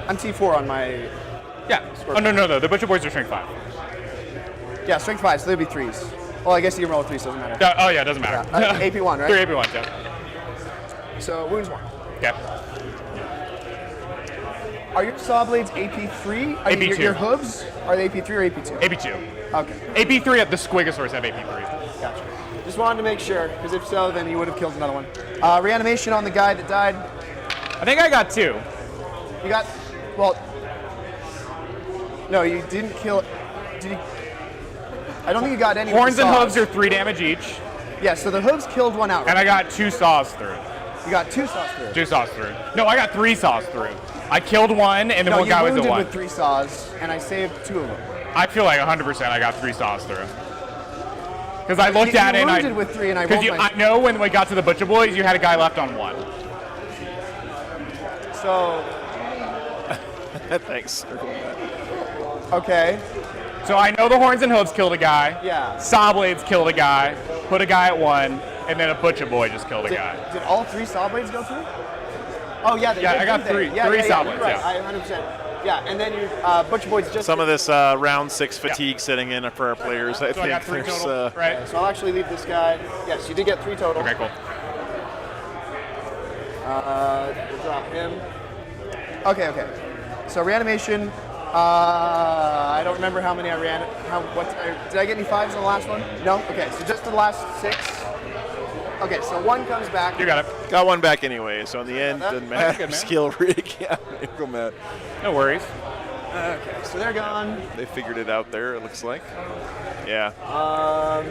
Speaker 10: I'm T4 on my.
Speaker 8: Yeah. Oh, no. The Butcher Boys are strength 5.
Speaker 10: Yeah, strength 5, so they'd be 3s. Well, I guess you can roll 3s, so it doesn't matter.
Speaker 8: Oh, yeah, it doesn't matter.
Speaker 10: Yeah. AP1, right?
Speaker 8: 3 AP1s, yeah.
Speaker 10: So, wounds 1.
Speaker 8: Okay.
Speaker 10: Are your saw blades AP3? Are
Speaker 8: AP2.
Speaker 10: Your hooves? Are they AP3 or AP2?
Speaker 8: AP2.
Speaker 10: Okay.
Speaker 8: AP3 at the Squigosaurus have AP3.
Speaker 10: Gotcha. Just wanted to make sure, because if so, then you would have killed another one. Reanimation on the guy that died.
Speaker 8: I think I got 2.
Speaker 10: You got, well, no, you didn't kill. Did you? I don't think you got any.
Speaker 8: Horns
Speaker 10: with the
Speaker 8: and
Speaker 10: saws.
Speaker 8: hooves are 3 damage each.
Speaker 10: Yeah, so the hooves killed one out.
Speaker 8: And I got 2 saws through.
Speaker 10: You got 2 saws through.
Speaker 8: 2 saws through. No, I got 3 saws through. I killed one, and then one guy was the
Speaker 10: you
Speaker 8: one.
Speaker 10: wounded with 3 saws, and I saved 2 of them.
Speaker 8: I feel like 100% I got 3 saws through. Because I looked at it and
Speaker 10: wounded with 3, and I rolled
Speaker 8: I know when we got to the Butcher Boys, you had a guy left on 1.
Speaker 10: So.
Speaker 1: Thanks.
Speaker 10: Okay.
Speaker 8: So I know the Horns and Hooves killed a guy.
Speaker 10: Yeah.
Speaker 8: Saw Blades killed a guy. Put a guy at 1, and then a Butcher Boy just killed a guy.
Speaker 10: Did all 3 saw blades go through? Oh yeah. They
Speaker 8: Yeah,
Speaker 10: did,
Speaker 8: I got
Speaker 10: didn't they?
Speaker 8: 3.
Speaker 10: Yeah,
Speaker 8: 3
Speaker 10: yeah,
Speaker 8: saw
Speaker 10: yeah,
Speaker 8: blades.
Speaker 10: you're right.
Speaker 8: Yeah.
Speaker 10: I 100%. Yeah, and then your Butcher Boys just.
Speaker 1: Some of this round 6 fatigue setting in for our players. I
Speaker 8: So I
Speaker 1: think
Speaker 8: got 3
Speaker 1: there's,
Speaker 8: total, right?
Speaker 10: So I'll actually leave this guy. Yes, you did get 3 total.
Speaker 8: Okay, cool.
Speaker 10: We'll drop him. Okay. So reanimation. I don't remember how many I ran. Did I get any 5s in the last one? No? Okay, so just the last 6. Okay, so 1 comes back.
Speaker 8: You got it.
Speaker 1: Got 1 back anyway, so in the end, doesn't matter.
Speaker 8: Good, man.
Speaker 1: Skill rig, yeah, ankle mat.
Speaker 8: No worries.
Speaker 10: Okay, so they're gone.
Speaker 1: They figured it out there, it looks like. Yeah.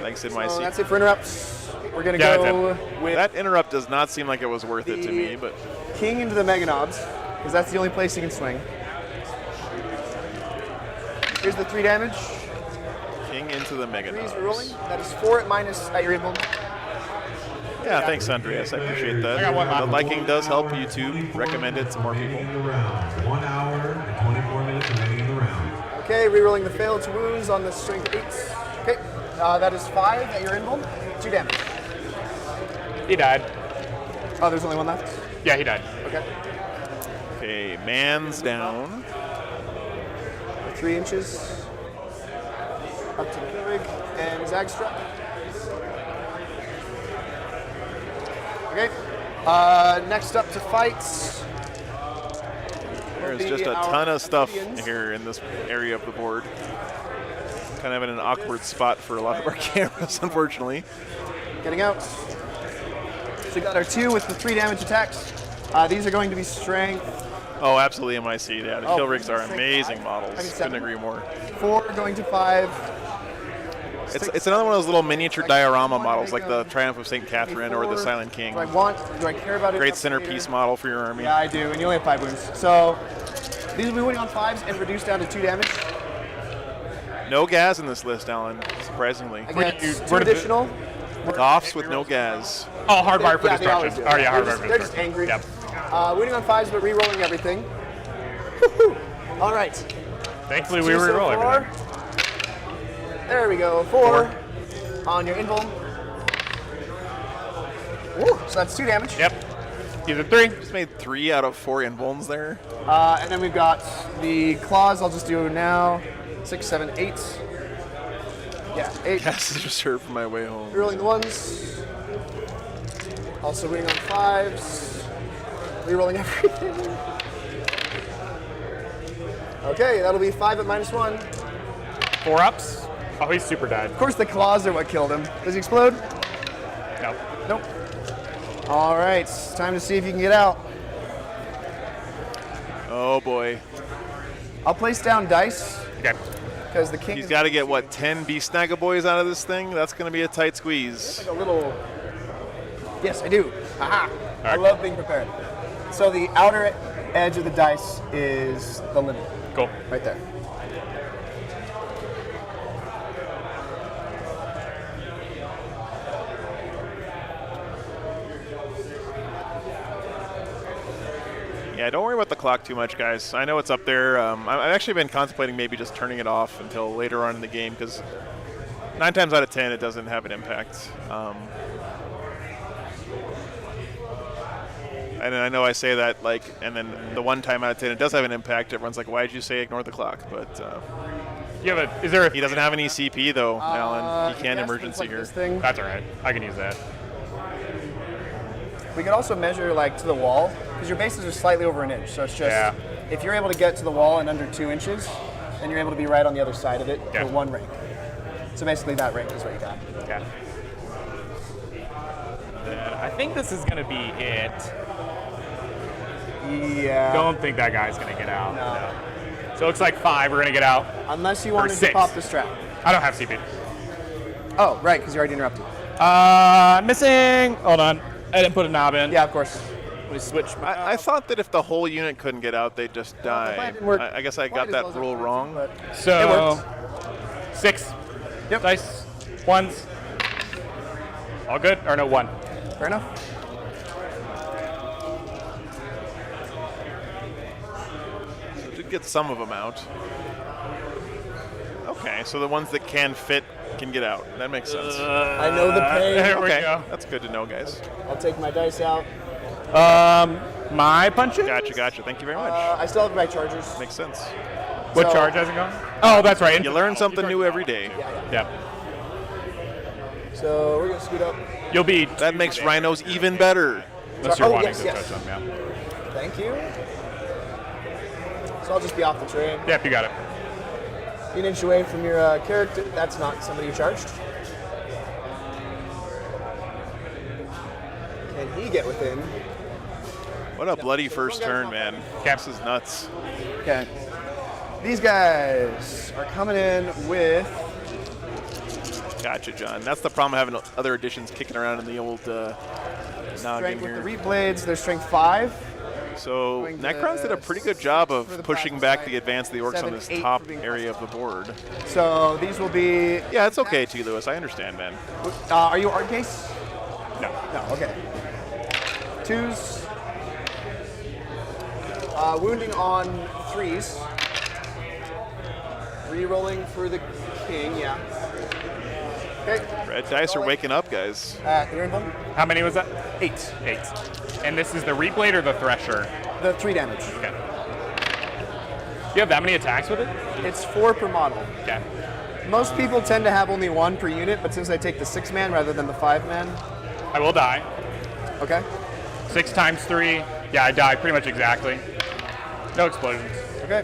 Speaker 1: Thanks, NYC.
Speaker 10: So that's it for interrupts. We're going to
Speaker 8: Yeah,
Speaker 10: go with
Speaker 1: That interrupt does not seem like it was worth it to me, but
Speaker 10: King into the Mega Knobs, because that's the only place he can swing. Here's the 3 damage.
Speaker 1: King into the Mega
Speaker 10: 3's
Speaker 1: Knobs.
Speaker 10: rolling. That is 4 at minus at your involved.
Speaker 1: Yeah, thanks, Andreas. I appreciate that.
Speaker 8: I got 1 left.
Speaker 1: The liking does help YouTube. Recommend it to more people.
Speaker 7: In the round. 1 hour and 24 minutes remaining in the round.
Speaker 10: Okay, rerolling the failed to wounds on the strength 8s. Okay, that is 5 at your involved. 2 damage.
Speaker 8: He died.
Speaker 10: Oh, there's only 1 left?
Speaker 8: Yeah, he died.
Speaker 10: Okay.
Speaker 1: Okay, man's down.
Speaker 10: 3 inches. Up to the Kilrig and Zagstruck. Okay. Next up to fights.
Speaker 1: There's just a ton of stuff here in this area of the board. Kind of in an awkward spot for a lot of our cameras, unfortunately.
Speaker 10: Getting out. So we got our 2 with the 3 damage attacks. These are going to be strength.
Speaker 1: Oh, absolutely MIC. Yeah, the kill rigs are amazing
Speaker 10: I
Speaker 1: models.
Speaker 10: think
Speaker 1: Couldn't
Speaker 10: 7.
Speaker 1: agree more.
Speaker 10: 4 going to 5.
Speaker 1: It's another one of those little miniature diorama models, like the Triumph of St. Catherine or the Silent King.
Speaker 10: Do I care about it?
Speaker 1: Great centerpiece model for your army.
Speaker 10: Yeah, I do, and you only have 5 wounds. So these will be winning on 5s and reduced down to 2 damage.
Speaker 1: No gas in this list, Alan, surprisingly.
Speaker 10: Again, 2 additional.
Speaker 1: Goffs with no gas.
Speaker 8: Oh, hardwire for
Speaker 10: Yeah, they always
Speaker 8: destruction.
Speaker 10: do.
Speaker 8: Oh, yeah, hardwire for
Speaker 10: They're just
Speaker 8: destruction.
Speaker 10: angry.
Speaker 8: Yep.
Speaker 10: Winning on 5s, but re-rolling everything. Woo-hoo. All right.
Speaker 8: Thankfully, we
Speaker 10: 2 so
Speaker 8: re-roll
Speaker 10: far.
Speaker 8: everything.
Speaker 10: There we go. 4 on your invul. Woo, so that's 2 damage.
Speaker 8: Yep. He's a 3.
Speaker 1: Just made 3 out of 4 invulns there.
Speaker 10: And then we've got the claws. I'll just do now. 6, 7, 8. Yeah, 8.
Speaker 1: Gas is reserved for my way home.
Speaker 10: Rerolling the 1s. Also winning on 5s. Rerolling everything. Okay, that'll be 5 at -1.
Speaker 8: 4 ups. Oh, he's super dead.
Speaker 10: Of course, the claws are what killed him. Does he explode?
Speaker 8: No.
Speaker 10: Nope. All right, time to see if you can get out.
Speaker 1: Oh boy.
Speaker 10: I'll place down dice
Speaker 8: Okay.
Speaker 10: because the king
Speaker 1: He's
Speaker 10: is
Speaker 1: got to get, what, 10 Beast Snaggaboys out of this thing? That's going to be a tight squeeze.
Speaker 10: like a little. Yes, I do. Aha! I
Speaker 8: right.
Speaker 10: love being prepared. So the outer edge of the dice is the limit,
Speaker 8: Cool.
Speaker 10: right there.
Speaker 1: Yeah, don't worry about the clock too much, guys. I know it's up there. I've actually been contemplating maybe just turning it off until later on in the game because 9 times out of 10 it doesn't have an impact. And I know I say that, like, and then the 1 time out of 10 it does have an impact. Everyone's like, why'd you say ignore the clock? But
Speaker 8: You have a, is there a,
Speaker 1: he doesn't have any CP though, Alan. He can
Speaker 10: yes,
Speaker 1: emergency
Speaker 10: like
Speaker 1: here.
Speaker 10: this thing.
Speaker 8: That's all right. I can use that.
Speaker 10: We could also measure like to the wall because your bases are slightly over an inch. So it's just
Speaker 8: Yeah.
Speaker 10: if you're able to get to the wall in under 2 inches, then you're able to be right on the other side of it
Speaker 8: Yeah.
Speaker 10: for 1 rank. So basically that rank is what you got.
Speaker 8: Okay. Then I think this is going to be it.
Speaker 10: Yeah.
Speaker 8: Don't think that guy's going to get out.
Speaker 10: No.
Speaker 8: So it looks like 5. We're going to get out.
Speaker 10: Unless you wanted to
Speaker 8: 6.
Speaker 10: pop the strap.
Speaker 8: I don't have CP.
Speaker 10: Oh, right, because you already interrupted.
Speaker 8: Missing. Hold on. I didn't put a knob in.
Speaker 10: Yeah, of course.
Speaker 8: Let me switch my.
Speaker 1: I thought that if the whole unit couldn't get out, they'd just
Speaker 10: the
Speaker 1: die.
Speaker 10: plan didn't work
Speaker 1: I guess I
Speaker 10: quite
Speaker 1: got
Speaker 10: as
Speaker 1: that
Speaker 10: well as I
Speaker 1: rule
Speaker 10: wanted to,
Speaker 1: wrong.
Speaker 10: but
Speaker 8: So
Speaker 10: it worked.
Speaker 8: 6.
Speaker 10: Yep.
Speaker 8: Dice. 1s. All good? Or no, 1.
Speaker 10: Fair enough.
Speaker 1: So did get some of them out. Okay, so the ones that can fit can get out. That makes sense.
Speaker 10: I know the pain.
Speaker 8: There we
Speaker 1: Okay,
Speaker 8: go.
Speaker 1: that's good to know, guys.
Speaker 10: I'll take my dice out.
Speaker 8: My punches?
Speaker 1: Gotcha. Thank you very much.
Speaker 10: I still have my chargers.
Speaker 1: Makes sense.
Speaker 8: What
Speaker 10: So-
Speaker 8: charge hasn't gone? Oh, that's right.
Speaker 1: You learn something new every day.
Speaker 8: Yeah.
Speaker 10: So we're gonna scoot up.
Speaker 8: You'll be.
Speaker 1: That makes rhinos even better.
Speaker 8: Unless you're
Speaker 10: Oh,
Speaker 8: wanting
Speaker 10: yes,
Speaker 8: to
Speaker 10: yes.
Speaker 8: touch them, yeah.
Speaker 10: Thank you. So I'll just be off the train.
Speaker 8: Yep, you got it.
Speaker 10: Be an inch away from your character. That's not somebody you charged. Can he get within?
Speaker 1: What a bloody first turn, man. Caps is nuts.
Speaker 10: Okay. These guys are coming in with.
Speaker 1: Gotcha, John. That's the problem having other additions kicking around in the old noggin
Speaker 10: Strength with
Speaker 1: here.
Speaker 10: the Reap Blades, they're strength 5.
Speaker 1: So
Speaker 10: Going to
Speaker 1: Necrons did a pretty good job
Speaker 10: for
Speaker 1: of
Speaker 10: the
Speaker 1: pushing
Speaker 10: practice
Speaker 1: back
Speaker 10: side.
Speaker 1: the advance of the orcs
Speaker 10: 7,
Speaker 1: on this
Speaker 10: 8
Speaker 1: top
Speaker 10: for being
Speaker 1: area of the board.
Speaker 10: So these will be.
Speaker 1: Yeah, it's okay, T. Lewis. I understand, man.
Speaker 10: Are you art case?
Speaker 8: No.
Speaker 10: No, okay. 2s. Wounding on 3s. Re-rolling for the king, yeah. Okay.
Speaker 1: Red dice are waking up, guys.
Speaker 10: You're in one?
Speaker 8: How many was that?
Speaker 10: 8.
Speaker 8: 8. And this is the Reblade or the Thresher?
Speaker 10: The 3 damage.
Speaker 8: Okay. You have that many attacks with it?
Speaker 10: It's 4 per model.
Speaker 8: Okay.
Speaker 10: Most people tend to have only 1 per unit, but since I take the 6-man rather than the 5-man.
Speaker 8: I will die.
Speaker 10: Okay.
Speaker 8: 6 times 3. Yeah, I die pretty much exactly. No explosions.
Speaker 10: Okay.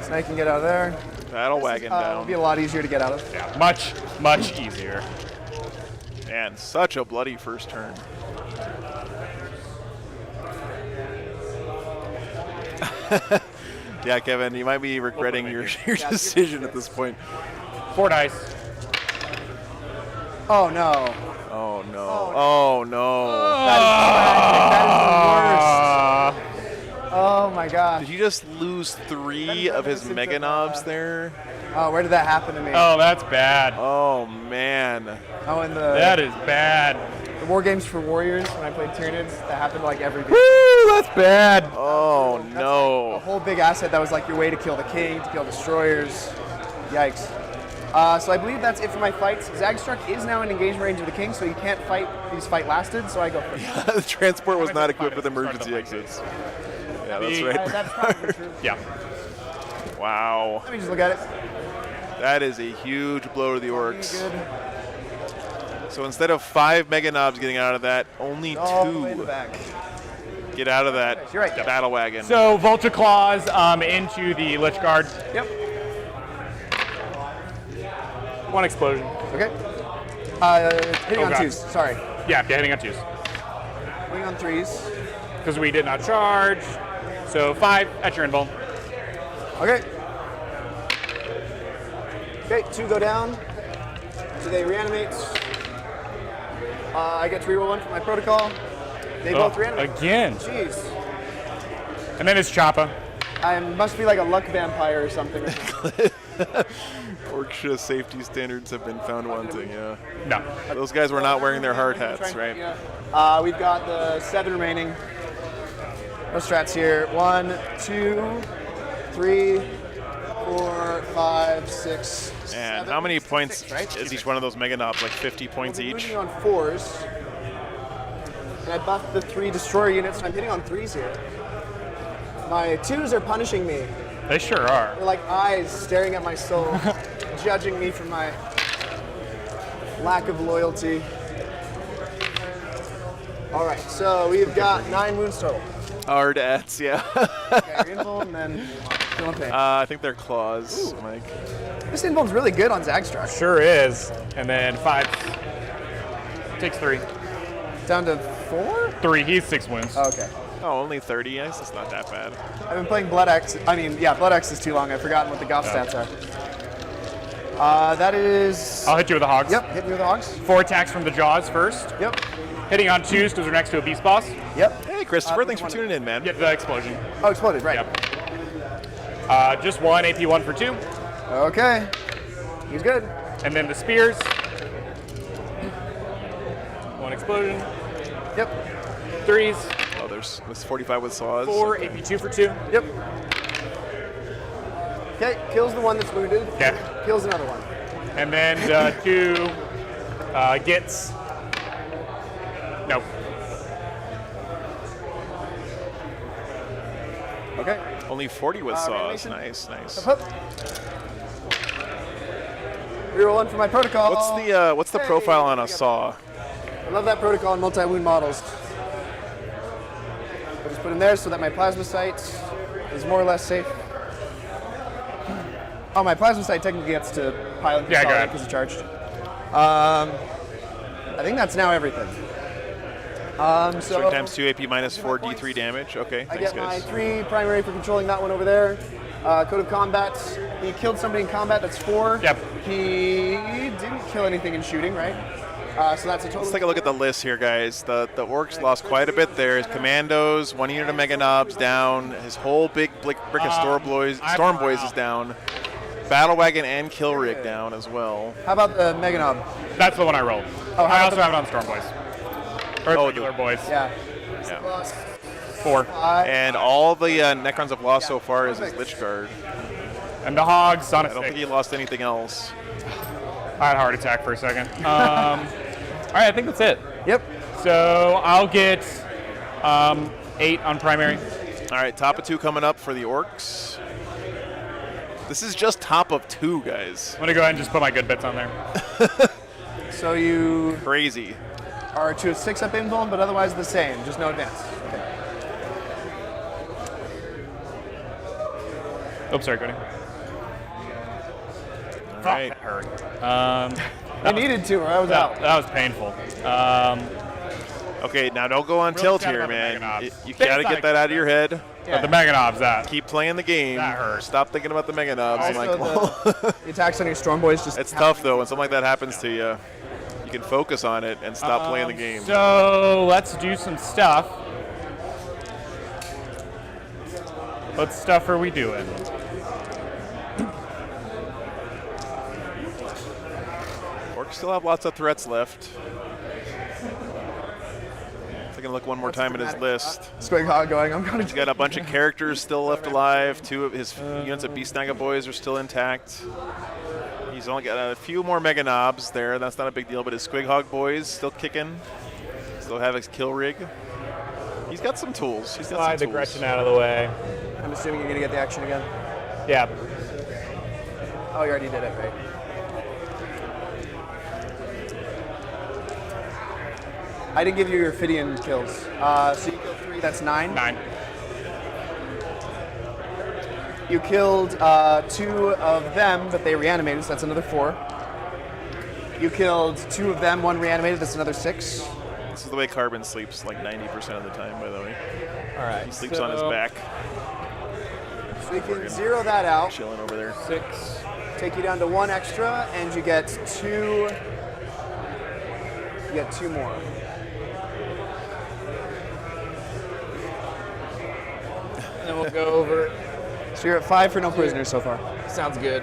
Speaker 10: So now you can get out of there.
Speaker 1: Battle wagon
Speaker 10: It'll
Speaker 1: down.
Speaker 10: be a lot easier to get out of.
Speaker 8: Yeah, much, much easier.
Speaker 1: Man, such a bloody first turn. Yeah, Kevin, you might be regretting your decision at this point.
Speaker 8: 4 dice.
Speaker 10: Oh no.
Speaker 1: Oh no. Oh no.
Speaker 10: That is the worst. Oh my gosh.
Speaker 1: Did you just lose 3 of his Mega Knobs there?
Speaker 10: Oh, where did that happen to me?
Speaker 8: Oh, that's bad.
Speaker 1: Oh man.
Speaker 10: Oh, in the
Speaker 8: That is bad.
Speaker 10: War Games for Warriors when I played Tyranids, that happened like every game.
Speaker 8: Woo, that's bad.
Speaker 1: Oh
Speaker 10: A
Speaker 1: no.
Speaker 10: whole big asset that was like your way to kill the king, to kill destroyers. Yikes. So I believe that's it for my fights. Zagstruck is now in engagement range of the king, so you can't fight. These fight lasted, so I go first.
Speaker 1: The transport was not equipped with emergency exits. Yeah, that's right.
Speaker 10: That's probably true.
Speaker 8: Yeah.
Speaker 1: Wow.
Speaker 10: Let me just look at it.
Speaker 1: That is a huge blow to the orcs.
Speaker 10: Good.
Speaker 1: So instead of 5 Mega Knobs getting out of that, only
Speaker 10: All the way in the
Speaker 1: 2
Speaker 10: back.
Speaker 1: get out of that
Speaker 10: You're right.
Speaker 1: battle wagon.
Speaker 8: So Vulture Claws into the Lich Guard.
Speaker 10: Yep.
Speaker 8: 1 explosion.
Speaker 10: Okay. Hitting
Speaker 8: Oh,
Speaker 10: on
Speaker 8: God.
Speaker 10: 2s. Sorry.
Speaker 8: Yeah, hitting on 2s.
Speaker 10: Hitting on 3s.
Speaker 8: Because we did not charge. So 5 at your invul.
Speaker 10: Okay. Okay, 2 go down. Do they reanimate? I get to reroll 1 for my protocol. They both reanimate.
Speaker 8: Again.
Speaker 10: Jeez.
Speaker 8: And then it's Choppa.
Speaker 10: I must be like a luck vampire or something.
Speaker 1: Orcsha safety standards have been found wanting, yeah.
Speaker 8: No.
Speaker 1: Those guys were not wearing their hard hats, right?
Speaker 10: Yeah. We've got the 7 remaining. No strats here. 1, 2, 3, 4, 5, 6,
Speaker 1: And
Speaker 10: 7.
Speaker 1: how many points
Speaker 10: 6, right?
Speaker 1: is each one of those Mega Knobs? Like 50 points
Speaker 10: We'll be
Speaker 1: each?
Speaker 10: moving on 4s. And I buffed the 3 destroyer units, so I'm hitting on 3s here. My 2s are punishing me.
Speaker 8: They sure are.
Speaker 10: They're like eyes staring at my soul, judging me for my lack of loyalty. All right, so we've got 9 wounds total.
Speaker 1: Hard ats, yeah.
Speaker 10: Okay, invuln and then feeling pain.
Speaker 1: I think they're claws, Mike.
Speaker 10: This invuln's really good on Zagstruck.
Speaker 8: Sure is. And then 5. Takes 3.
Speaker 10: Down to 4?
Speaker 8: 3. He's 6 wounds.
Speaker 10: Okay.
Speaker 1: Oh, only 30. I guess it's not that bad.
Speaker 10: I've been playing Blood X. I mean, yeah, Blood X is too long. I've forgotten what the Goth stats are. That is.
Speaker 8: I'll hit you with the hogs.
Speaker 10: Yep, hit me with the hogs.
Speaker 8: 4 attacks from the jaws first.
Speaker 10: Yep.
Speaker 8: Hitting on 2s because we're next to a beast boss.
Speaker 10: Yep.
Speaker 1: Hey, Christopher, thanks for tuning in, man.
Speaker 8: Get the explosion.
Speaker 10: Oh, exploded, right.
Speaker 8: Yep. Just 1 AP 1 for 2.
Speaker 10: Okay. He's good.
Speaker 8: And then the spears. 1 explosion.
Speaker 10: Yep.
Speaker 8: 3s.
Speaker 1: Oh, there's 45 with saws.
Speaker 8: 4 AP 2 for 2.
Speaker 10: Yep. Okay, kills the one that's wounded.
Speaker 8: Okay.
Speaker 10: Kills another one.
Speaker 8: And then 2 gets. Nope.
Speaker 10: Okay.
Speaker 1: Only 40 with saws.
Speaker 10: reanimation.
Speaker 1: Nice, nice.
Speaker 10: Hup. Reroll 1 for my protocol.
Speaker 1: What's the
Speaker 10: Hey,
Speaker 1: profile on
Speaker 10: I
Speaker 1: a
Speaker 10: got it.
Speaker 1: saw?
Speaker 10: I love that protocol in multi-wound models. there so that my plasma sight is more or less safe. Oh, my plasma sight technically gets to pile and
Speaker 8: Yeah, go
Speaker 10: consolidate
Speaker 8: ahead.
Speaker 10: because it's charged. I think that's now everything.
Speaker 1: Strength times 2 AP minus 4 D3 damage. Okay,
Speaker 10: I
Speaker 1: thanks
Speaker 10: get my
Speaker 1: guys.
Speaker 10: 3 primary for controlling that one over there. Code of Combat. He killed somebody in combat. That's 4.
Speaker 8: Yep.
Speaker 10: He didn't kill anything in shooting, right? So that's a total.
Speaker 1: Let's take a look at the list here, guys. The orcs lost quite a bit there. His commandos, 1 unit of Mega Knobs down. His whole big brick of Storm Boys is down. Battle Wagon and Kill Rig down as well.
Speaker 10: How about the Mega Knob?
Speaker 8: That's the one I rolled.
Speaker 10: Oh, how
Speaker 8: I
Speaker 10: about
Speaker 8: also
Speaker 10: the-
Speaker 8: have it on Storm Boys. Or regular boys.
Speaker 10: Yeah.
Speaker 1: Yeah.
Speaker 8: 4.
Speaker 1: And all the Necrons have lost so far is his Lich Guard.
Speaker 8: And the Hogs on a
Speaker 1: I don't
Speaker 8: 6.
Speaker 1: think he lost anything else.
Speaker 8: I had a heart attack for a second. All right, I think that's it.
Speaker 10: Yep.
Speaker 8: So I'll get 8 on primary.
Speaker 1: All right, top of 2 coming up for the orcs. This is just top of 2, guys.
Speaker 8: I'm going to go ahead and just put my good bits on there.
Speaker 10: So you
Speaker 1: Crazy.
Speaker 10: are to a 6-up invuln, but otherwise the same, just no advance. Okay.
Speaker 8: Oops, sorry, Cody.
Speaker 1: All right.
Speaker 8: That hurt.
Speaker 10: I needed to, or I was out.
Speaker 8: That was painful.
Speaker 1: Okay, now don't go on
Speaker 8: Really
Speaker 1: tilt
Speaker 8: sad
Speaker 1: here,
Speaker 8: about the
Speaker 1: man.
Speaker 8: Mega Knobs.
Speaker 1: You gotta get that out of your head.
Speaker 8: But the Mega Knobs, that.
Speaker 1: Keep playing the game.
Speaker 8: That hurt.
Speaker 1: Stop thinking about the Mega Knobs. I'm
Speaker 10: Also,
Speaker 1: like, well,
Speaker 10: the attacks on your Storm Boys just.
Speaker 1: it's tough though when something like that happens to you. You can focus on it and stop playing the game.
Speaker 8: So let's do some stuff. What stuff are we doing?
Speaker 1: Orcs still have lots of threats left. Taking a look one more time at his list.
Speaker 10: Squig Hog going. I'm going
Speaker 1: He's got a bunch of characters still left alive. 2 of his units of Beast Naga Boys are still intact. He's only got a few more Mega Knobs there. That's not a big deal, but his Squig Hog Boys still kicking. Still have his Kill Rig. He's got some tools. He's got
Speaker 8: Slide the
Speaker 1: some tools.
Speaker 8: Gretchen out of the way.
Speaker 10: I'm assuming you're going to get the action again.
Speaker 8: Yeah.
Speaker 10: Oh, you already did it, right? I didn't give you your Ophidian kills. So you killed 3, that's 9.
Speaker 8: 9.
Speaker 10: You killed 2 of them, but they reanimated, so that's another 4. You killed 2 of them, 1 reanimated, that's another 6.
Speaker 1: This is the way Carbon sleeps like 90% of the time, by the way.
Speaker 10: All right.
Speaker 1: He sleeps on his back,
Speaker 10: So you can 0 that out,
Speaker 1: chilling over there.
Speaker 8: 6.
Speaker 10: take you down to 1 extra, and you get 2. You get 2 more.
Speaker 8: And then we'll go over.
Speaker 10: So you're at 5 for no prisoners so far.
Speaker 8: Sounds good.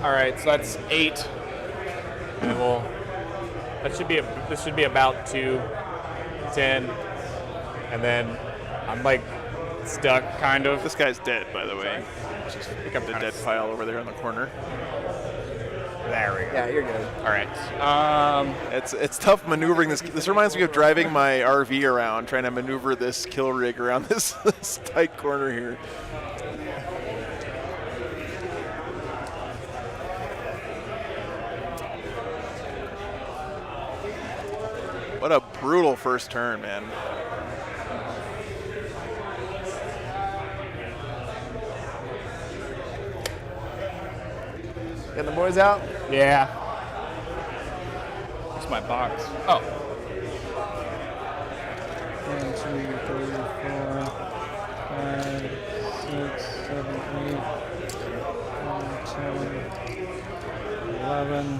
Speaker 8: All right, so that's 8. And we'll. This should be about 2, 10, and then I'm like stuck, kind of.
Speaker 1: This guy's dead, by the way. Just pick up the dead pile over there in the corner.
Speaker 8: There we go.
Speaker 10: Yeah, you're good.
Speaker 8: All right.
Speaker 1: It's tough maneuvering this. This reminds me of driving my RV around, trying to maneuver this Kill Rig around this tight corner here. What a brutal first turn, man.
Speaker 10: Getting the boys out?
Speaker 8: Yeah. Where's my box? Oh.
Speaker 3: 1, 2, 3, 4, 5, 6, 7, 8, 9, 10, 11.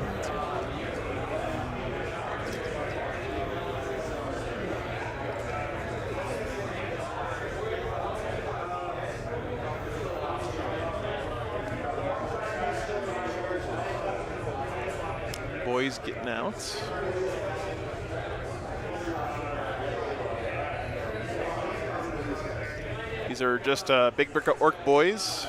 Speaker 1: Boys getting out. These are just big brick of orc boys.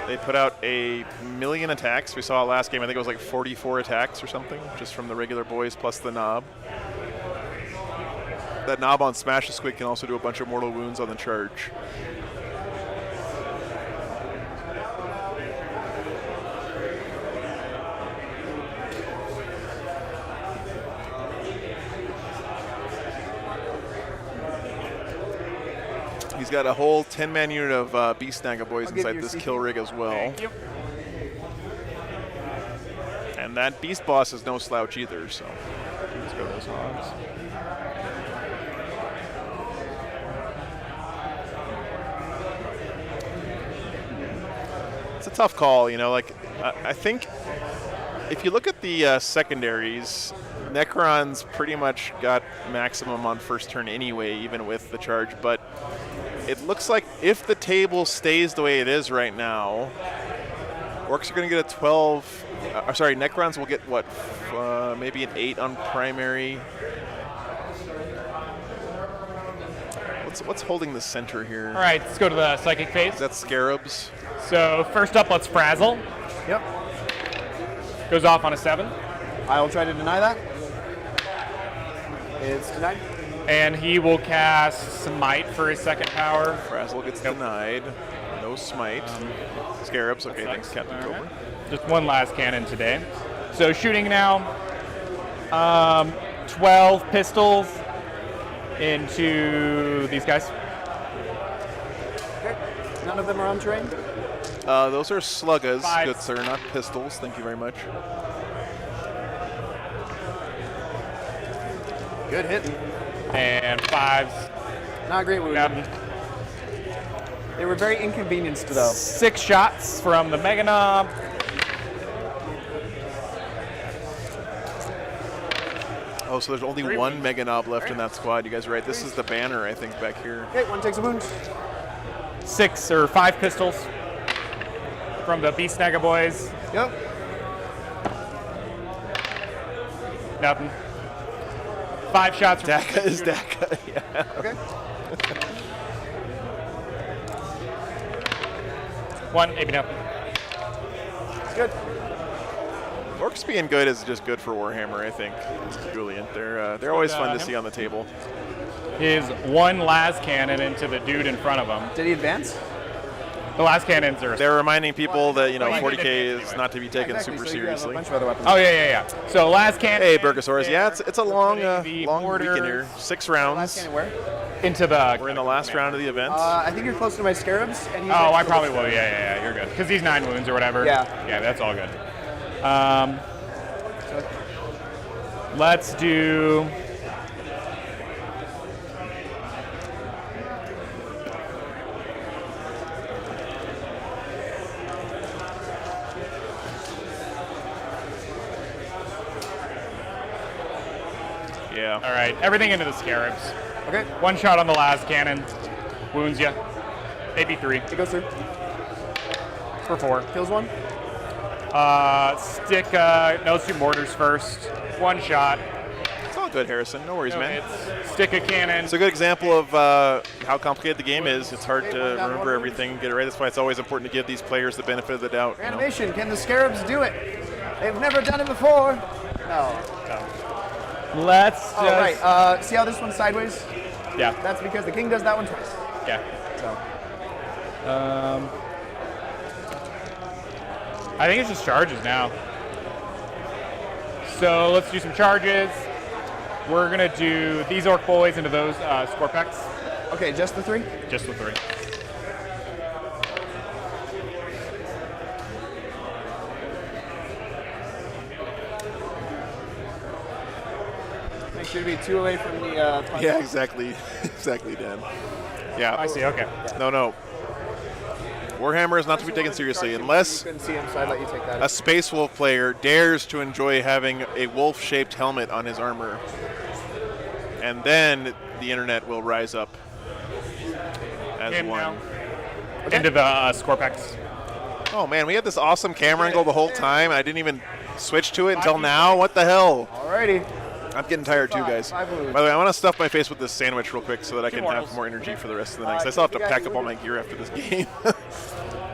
Speaker 1: They put out 1,000,000 attacks. We saw it last game. I think it was like 44 attacks or something, just from the regular boys plus the knob. That knob on Smash the Squig can also do a bunch of mortal wounds on the charge. He's he's got a whole 10-man unit of Beast Naga boys
Speaker 10: I'll give
Speaker 1: inside
Speaker 10: you
Speaker 1: this
Speaker 10: your
Speaker 1: kill
Speaker 10: CP.
Speaker 1: rig as well.
Speaker 8: Thank you.
Speaker 1: And that Beast boss is no slouch either, so.
Speaker 8: Let's go those hogs.
Speaker 1: It's a tough call, you know. Like, I think if you look at the secondaries, Necron's pretty much got maximum on first turn anyway, even with the charge. But it looks like if the table stays the way it is right now, Orcs are going to get a 12. Sorry, Necrons will get what? Maybe an 8 on primary. What's holding the center here?
Speaker 8: All right, let's go to the psychic phase.
Speaker 1: That's Scarabs.
Speaker 8: So first up, let's Frazzle.
Speaker 10: Yep.
Speaker 8: Goes off on a 7.
Speaker 10: I will try to deny that. It's denied.
Speaker 8: And he will cast Smite for his second power.
Speaker 1: Frazzle gets denied. No Smite. Scarabs. Okay, thanks, Captain
Speaker 8: All
Speaker 1: Cobra.
Speaker 8: right. Just one last cannon today. So shooting now. 12 pistols into these guys.
Speaker 10: Okay. None of them are on terrain.
Speaker 1: Those are Sluggas,
Speaker 8: 5.
Speaker 1: good sir, not pistols. Thank you very much.
Speaker 10: Good hit.
Speaker 8: And 5s.
Speaker 10: Not great wound.
Speaker 8: Nothing.
Speaker 10: They were very inconvenienced though.
Speaker 8: 6 shots from the Mega Knob.
Speaker 1: Oh, so there's only one Mega Knob left in that squad. You guys are right. This is the banner, I think, back here.
Speaker 10: Okay, one takes a wound.
Speaker 8: 6 or 5 pistols from the Beast Naga boys.
Speaker 10: Yep.
Speaker 8: Nothing. 5 shots from
Speaker 1: Daka is Daka. Yeah.
Speaker 10: Okay.
Speaker 8: 1, maybe nothing.
Speaker 10: It's good.
Speaker 1: Orcs being good is just good for Warhammer, I think. Julian, they're always fun to see on the table.
Speaker 8: His 1 las cannon into the dude in front of him.
Speaker 10: Did he advance?
Speaker 8: The las cannons are.
Speaker 1: They're reminding people that, you know,
Speaker 8: Well,
Speaker 1: 40K is not to be taken
Speaker 10: Exactly,
Speaker 1: super
Speaker 10: so you have a
Speaker 1: seriously.
Speaker 10: bunch of other weapons.
Speaker 8: Oh yeah. So las cannon.
Speaker 1: Hey, Burgosaurus. Yeah, it's a long,
Speaker 8: the
Speaker 1: long
Speaker 8: mortar
Speaker 1: weekend here. 6
Speaker 10: Last
Speaker 1: rounds.
Speaker 10: cannon where?
Speaker 8: Into the.
Speaker 1: We're in the last round of the event.
Speaker 10: I think you're close to my Scarabs. And he's
Speaker 8: Oh,
Speaker 10: next
Speaker 8: I
Speaker 10: to
Speaker 8: probably
Speaker 10: the
Speaker 8: will. Yeah. You're good. Because he's 9 wounds or whatever.
Speaker 10: Yeah.
Speaker 8: Yeah, that's all good. Let's do.
Speaker 1: Yeah.
Speaker 8: All right, everything into the Scarabs.
Speaker 10: Okay.
Speaker 8: 1 shot on the las cannon. Wounds you. Maybe 3.
Speaker 10: It goes through.
Speaker 8: For 4.
Speaker 10: Kills one.
Speaker 8: Stick. No, let's do mortars first. 1 shot.
Speaker 1: It's all good, Harrison. No worries,
Speaker 8: No
Speaker 1: man.
Speaker 8: hits. Stick a cannon.
Speaker 1: It's a good example of how complicated the game is. It's hard to remember everything, get it right. That's why it's always important to give these players the benefit of the doubt. You know?
Speaker 10: Animation. Can the Scarabs do it? They've never done it before. No.
Speaker 8: Let's just.
Speaker 10: Oh, right. See how this one's sideways?
Speaker 8: Yeah.
Speaker 10: That's because the king does that one twice.
Speaker 8: Yeah.
Speaker 10: So.
Speaker 8: I think it's just charges now. So let's do some charges. We're gonna do these orc boys into those Scorpex.
Speaker 10: Okay, just the 3?
Speaker 8: Just the 3.
Speaker 10: Make sure to be 2 away from the.
Speaker 1: Yeah, exactly. Exactly, Dan. Yeah.
Speaker 8: I see, okay.
Speaker 1: No. Warhammer is not to be taken seriously unless
Speaker 10: You couldn't see him, so I let you take that.
Speaker 1: a Space Wolf player dares to enjoy having a wolf-shaped helmet on his armor. And then the internet will rise up as
Speaker 8: Him
Speaker 1: one.
Speaker 8: now. Into the Scorpex.
Speaker 1: Oh man, we had this awesome camera angle the whole time. I didn't even switch to it until now. What the hell?
Speaker 10: Alrighty.
Speaker 1: I'm getting tired too, guys. By the way, I want to stuff my face with this sandwich real quick so that I can have more energy for the rest of the night. 'Cause I still have to pack up all my gear after this game.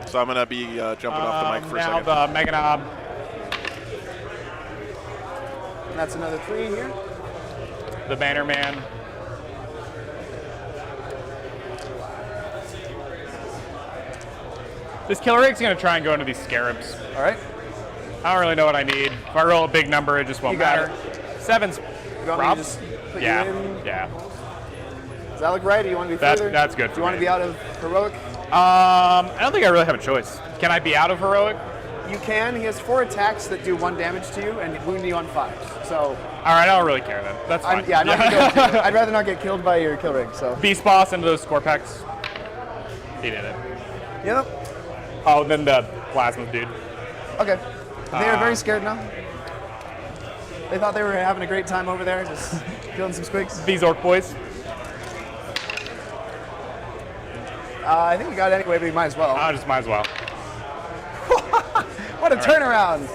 Speaker 1: So I'm going to be jumping off the mic for a
Speaker 8: now
Speaker 1: second.
Speaker 8: the Mega Knob.
Speaker 10: And that's another 3 in here.
Speaker 8: The Banner Man. This killer rig's gonna try and go into these Scarabs.
Speaker 10: All right.
Speaker 8: I don't really know what I need. If I roll a big number, it just won't
Speaker 10: You got
Speaker 8: matter. 7's
Speaker 10: You want me to
Speaker 8: prob-
Speaker 10: just put
Speaker 8: yeah,
Speaker 10: you in?
Speaker 8: yeah.
Speaker 10: Does that look right? Do you want to be further?
Speaker 8: That's good.
Speaker 10: Do you want to be out of heroic?
Speaker 8: I don't think I really have a choice. Can I be out of heroic?
Speaker 10: You can. He has 4 attacks that do 1 damage to you and wound you on 5. So.
Speaker 8: All right, I don't really care then. That's fine.
Speaker 10: I'm not gonna go into it. I'd rather not get killed by your kill rig. So.
Speaker 8: Beast boss into those score packs. He did it.
Speaker 10: Yep.
Speaker 8: Oh, then the plasma dude.
Speaker 10: Okay. They are very scared now. They thought they were having a great time over there, just killing some squigs.
Speaker 8: These orc boys.
Speaker 10: I think we got it anyway, but we might as well.
Speaker 8: I just might as well.
Speaker 10: What a turnaround!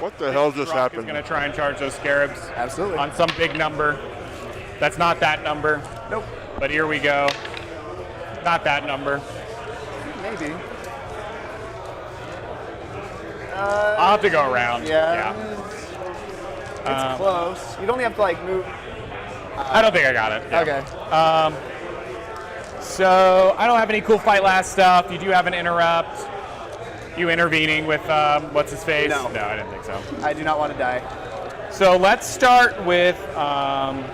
Speaker 1: What the hell just
Speaker 8: Is
Speaker 1: happened?
Speaker 8: going to try and charge those scarabs.
Speaker 10: Absolutely.
Speaker 8: On some big number. That's not that number.
Speaker 10: Nope.
Speaker 8: But here we go. Not that number.
Speaker 10: Maybe.
Speaker 8: I'll have to go around.
Speaker 10: Yeah. It's close. You'd only have to like move.
Speaker 8: I don't think I got it. Yeah.
Speaker 10: Okay.
Speaker 8: So I don't have any cool fight last stuff. You do have an interrupt. You intervening with what's his face?
Speaker 10: No.
Speaker 8: No, I didn't think so.
Speaker 10: I do not want to die.
Speaker 8: So let's start with not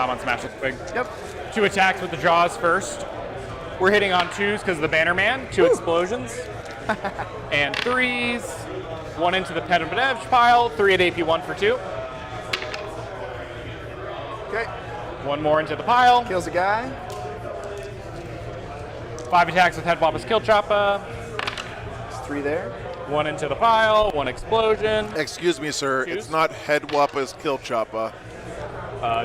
Speaker 8: on Smash this Big.
Speaker 10: Yep.
Speaker 8: 2 attacks with the jaws first. We're hitting on 2s because of the Banner Man. 2 explosions. And 3s. 1 into the Pet of Edge pile. 3 at AP 1 for 2.
Speaker 10: Okay.
Speaker 8: 1 more into the pile.
Speaker 10: Kills a guy.
Speaker 8: 5 attacks with Head Wappa's Kill Choppa.
Speaker 10: There's 3 there.
Speaker 8: 1 into the pile. 1 explosion.
Speaker 1: Excuse me, sir.
Speaker 8: Choose.
Speaker 1: It's not Head Wappa's Kill Choppa.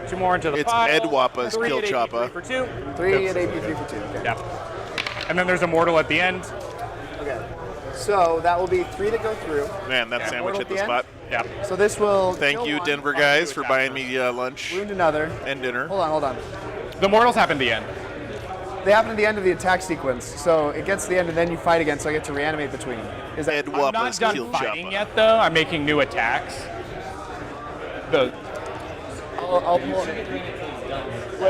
Speaker 8: 2 more into the
Speaker 1: It's
Speaker 8: pile.
Speaker 1: Ed Wappa's
Speaker 8: 3
Speaker 1: Kill
Speaker 8: at AP
Speaker 1: Choppa.
Speaker 8: 3 for 2.
Speaker 10: 3 at AP 3 for 2. Okay.
Speaker 8: Yeah. And then there's a mortal at the end.
Speaker 10: Okay. So that will be 3 that go through.
Speaker 1: Man, that sandwich hit the spot.
Speaker 8: Yeah.
Speaker 10: So this will.
Speaker 1: Thank
Speaker 10: kill
Speaker 1: you,
Speaker 10: 1,
Speaker 1: Denver guys, for buying me lunch
Speaker 10: wound another.
Speaker 1: and dinner.
Speaker 10: Hold on.
Speaker 8: The mortals happen at the end.
Speaker 10: They happen at the end of the attack sequence, so it gets to the end and then you fight again, so I get to reanimate between. Is that?
Speaker 1: Ed
Speaker 8: I'm not
Speaker 1: Wappa's
Speaker 8: done
Speaker 1: Kill
Speaker 8: fighting
Speaker 1: Choppa.
Speaker 8: yet, though. I'm making new attacks.
Speaker 10: I'll pull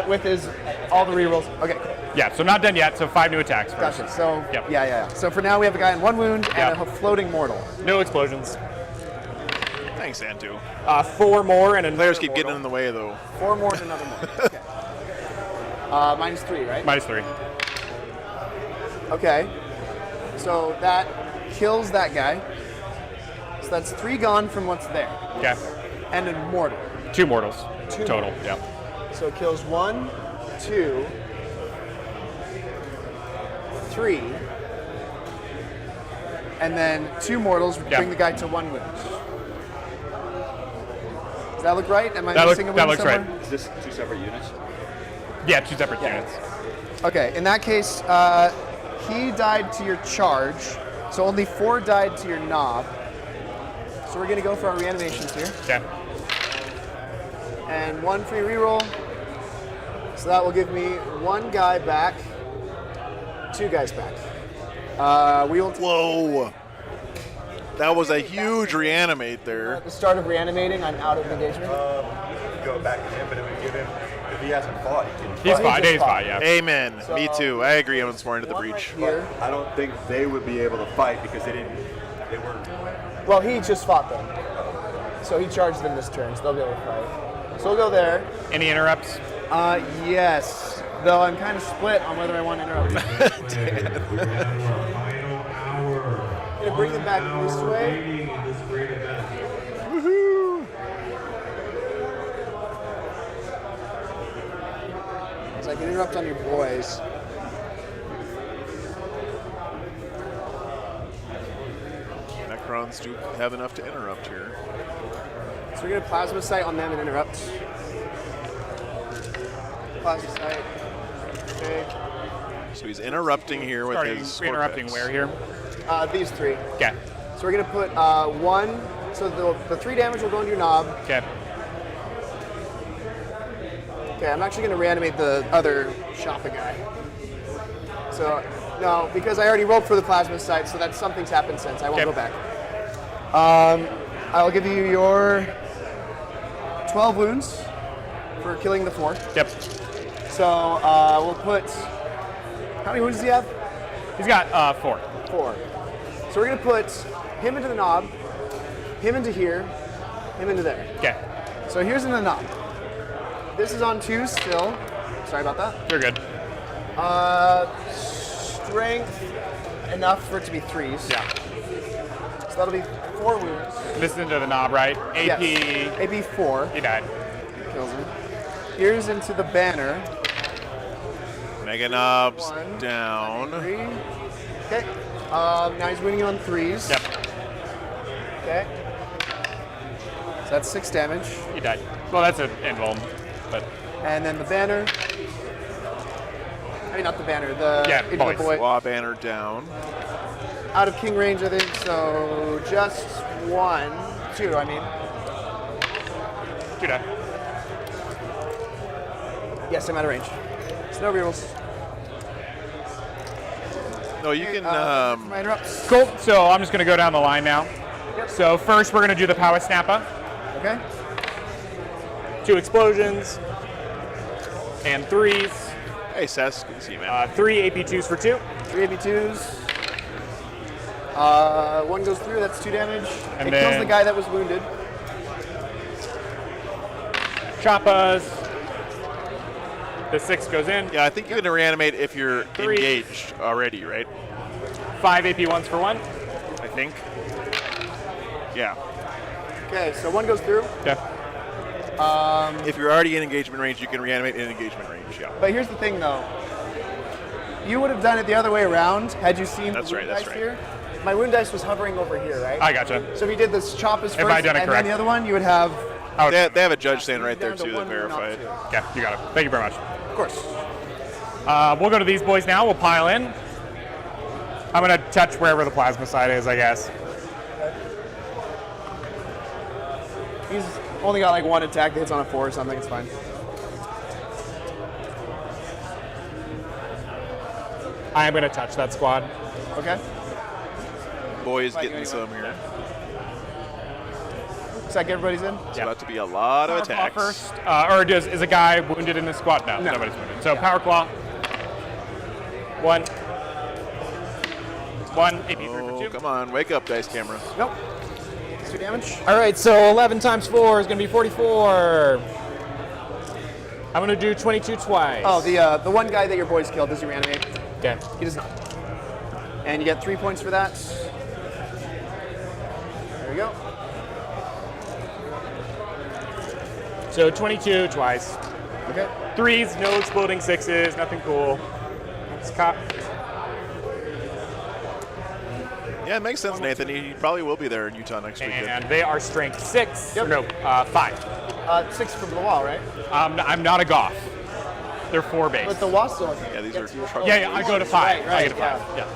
Speaker 10: with his all the rerolls. Okay, cool.
Speaker 8: Yeah, so not done yet. So 5 new attacks first.
Speaker 10: Gotcha. So
Speaker 8: Yep.
Speaker 10: yeah. So for now we have a guy in 1 wound and
Speaker 8: Yep.
Speaker 10: a floating mortal.
Speaker 8: No explosions.
Speaker 1: Thanks, Antu.
Speaker 8: 4 more and another
Speaker 1: Players keep
Speaker 8: mortal.
Speaker 1: getting in the way, though.
Speaker 10: 4 more and another mortal. Okay. -3, right?
Speaker 8: -3.
Speaker 10: Okay. So that kills that guy. So that's 3 gone from what's there,
Speaker 8: Okay.
Speaker 10: and a mortal.
Speaker 8: 2 mortals
Speaker 10: 2
Speaker 8: total.
Speaker 10: mortals.
Speaker 8: Yeah.
Speaker 10: So it kills 1, 2, 3, and then 2 mortals
Speaker 8: Yeah.
Speaker 10: bring the guy to 1 wound. Does that look right? Am I
Speaker 8: That
Speaker 10: missing a wound
Speaker 8: looks
Speaker 10: somewhere?
Speaker 8: right.
Speaker 5: Is this 2 separate units?
Speaker 8: Yeah, 2 separate
Speaker 10: Yeah.
Speaker 8: units.
Speaker 10: Okay, in that case, he died to your charge, so only 4 died to your knob. So we're gonna go for our reanimations here.
Speaker 8: Okay.
Speaker 10: And 1 free reroll. So that will give me 1 guy back, 2 guys back. We will
Speaker 1: Whoa. That was a huge reanimate there.
Speaker 10: at the start of reanimating, I'm out of engagement.
Speaker 5: Go back to him, but it would give him, if he hasn't fought, he can
Speaker 8: He's
Speaker 10: Well, he
Speaker 8: fine.
Speaker 10: just
Speaker 8: He's
Speaker 10: fought.
Speaker 8: fine. Yeah.
Speaker 1: Amen. Me too. I agree. I was more into the
Speaker 10: One
Speaker 1: breach.
Speaker 10: right here.
Speaker 5: I don't think they would be able to fight because they weren't.
Speaker 10: Well, he just fought them. So he charged them this turn, so they'll be able to fight. So we'll go there.
Speaker 8: Any interrupts?
Speaker 10: Yes. Though I'm kind of split on whether I want to interrupt.
Speaker 7: We're down to our final hour.
Speaker 10: Gonna bring them back this way.
Speaker 7: Remaining in this great event.
Speaker 1: Woohoo!
Speaker 10: So I can interrupt on your boys.
Speaker 1: Necrons do have enough to interrupt here.
Speaker 10: So we're gonna plasma sight on them and interrupt. Plasma sight. Okay.
Speaker 1: So he's interrupting here with
Speaker 8: Starting
Speaker 1: his
Speaker 8: interrupting
Speaker 1: Scorpix.
Speaker 8: where here?
Speaker 10: These 3.
Speaker 8: Okay.
Speaker 10: So we're gonna put 1. So the 3 damage will go into your knob.
Speaker 8: Okay.
Speaker 10: Okay, I'm actually gonna reanimate the other Shoppa guy. So no, because I already rolled for the plasma sight, so that's something's happened since. I won't
Speaker 8: Okay.
Speaker 10: go back. I'll give you your 12 wounds for killing the 4.
Speaker 8: Yep.
Speaker 10: So we'll put. How many wounds does he have?
Speaker 8: He's got 4.
Speaker 10: 4. So we're gonna put him into the knob, him into here, him into there.
Speaker 8: Okay.
Speaker 10: So here's into the knob. This is on 2 still. Sorry about that.
Speaker 8: You're good.
Speaker 10: Strength enough for it to be 3s.
Speaker 8: Yeah.
Speaker 10: So that'll be 4 wounds.
Speaker 8: This is into the knob, right? AP.
Speaker 10: Yes. AP 4.
Speaker 8: He died.
Speaker 10: Kills him. Here's into the banner.
Speaker 1: Mega knobs
Speaker 10: 1,
Speaker 1: down.
Speaker 10: 3. Okay. Now he's winning on 3s.
Speaker 8: Yep.
Speaker 10: Okay. So that's 6 damage.
Speaker 8: He died. Well, that's an invuln, but
Speaker 10: And then the banner. I mean, not the banner. The into
Speaker 8: boys.
Speaker 10: the boy.
Speaker 1: Claw banner down.
Speaker 10: Out of king range, I think. So just 1, 2. I mean.
Speaker 8: 2 die.
Speaker 10: Yes, I'm out of range. It's no rerolls.
Speaker 1: No, you can.
Speaker 10: My interrupts.
Speaker 8: Cool. So I'm just gonna go down the line now. So first we're gonna do the power snapper.
Speaker 10: Okay.
Speaker 8: 2 explosions and 3s.
Speaker 1: Hey, Sess, good to see you, man.
Speaker 8: 3 AP2s for 2.
Speaker 10: 3 AP2s. 1 goes through, that's 2 damage.
Speaker 8: And
Speaker 10: it kills
Speaker 8: then-
Speaker 10: the guy that was wounded.
Speaker 8: Choppas. The 6 goes in.
Speaker 1: Yeah, I think you can reanimate if you're
Speaker 8: 3.
Speaker 1: engaged already, right?
Speaker 8: 5 AP1s for 1.
Speaker 1: I think. Yeah.
Speaker 10: Okay, so 1 goes through.
Speaker 8: Okay.
Speaker 1: If you're already in engagement range, you can reanimate in engagement range. Yeah.
Speaker 10: But here's the thing, though. You would have done it the other way around had you seen
Speaker 1: That's
Speaker 10: the
Speaker 1: right,
Speaker 10: wound
Speaker 1: that's
Speaker 10: dice
Speaker 1: right.
Speaker 10: here. My wound dice was hovering over here, right?
Speaker 8: I gotcha.
Speaker 10: So if you did this choppas first,
Speaker 8: I done it
Speaker 10: and
Speaker 8: correct.
Speaker 10: then the other one, you would have.
Speaker 1: They have a judge stand right there
Speaker 10: down to
Speaker 1: too that
Speaker 10: 1 wound, not
Speaker 1: verified.
Speaker 10: 2.
Speaker 8: Okay, you got it. Thank you very much.
Speaker 10: Of course.
Speaker 8: We'll go to these boys now. We'll pile in. I'm gonna touch wherever the plasma side is, I guess.
Speaker 10: He's only got like 1 attack that hits on a 4 or something. It's fine.
Speaker 8: I am gonna touch that squad.
Speaker 10: Okay.
Speaker 1: Boys getting some here.
Speaker 10: Looks like everybody's in.
Speaker 1: It's about to be a lot of
Speaker 8: Power claw
Speaker 1: attacks.
Speaker 8: first. Is a guy wounded in this squad? No, nobody's wounded. So power claw. 1. 1 AP3 for
Speaker 1: Oh,
Speaker 8: 2.
Speaker 1: come on, wake up, dice camera.
Speaker 10: Nope. It's 2 damage.
Speaker 8: All right, so 11 times 4 is gonna be 44. I'm gonna do 22 twice.
Speaker 10: Oh, the one guy that your boys killed, does he reanimate?
Speaker 8: Okay.
Speaker 10: He does not. And you get 3 points for that. There we go.
Speaker 8: So 22 twice.
Speaker 10: Okay.
Speaker 8: 3s, no exploding 6s, nothing cool. It's cop.
Speaker 1: Yeah, it makes sense, Nathan. He probably will be there in Utah next weekend.
Speaker 8: And they are strength 6.
Speaker 10: Yep.
Speaker 8: Or no, 5.
Speaker 10: 6 from the wall, right?
Speaker 8: I'm not a goth. They're 4 base.
Speaker 10: But the wall still.
Speaker 1: Yeah, these are truck
Speaker 8: Yeah, I go to 5.
Speaker 10: Right,
Speaker 8: I go to 5.
Speaker 10: yeah.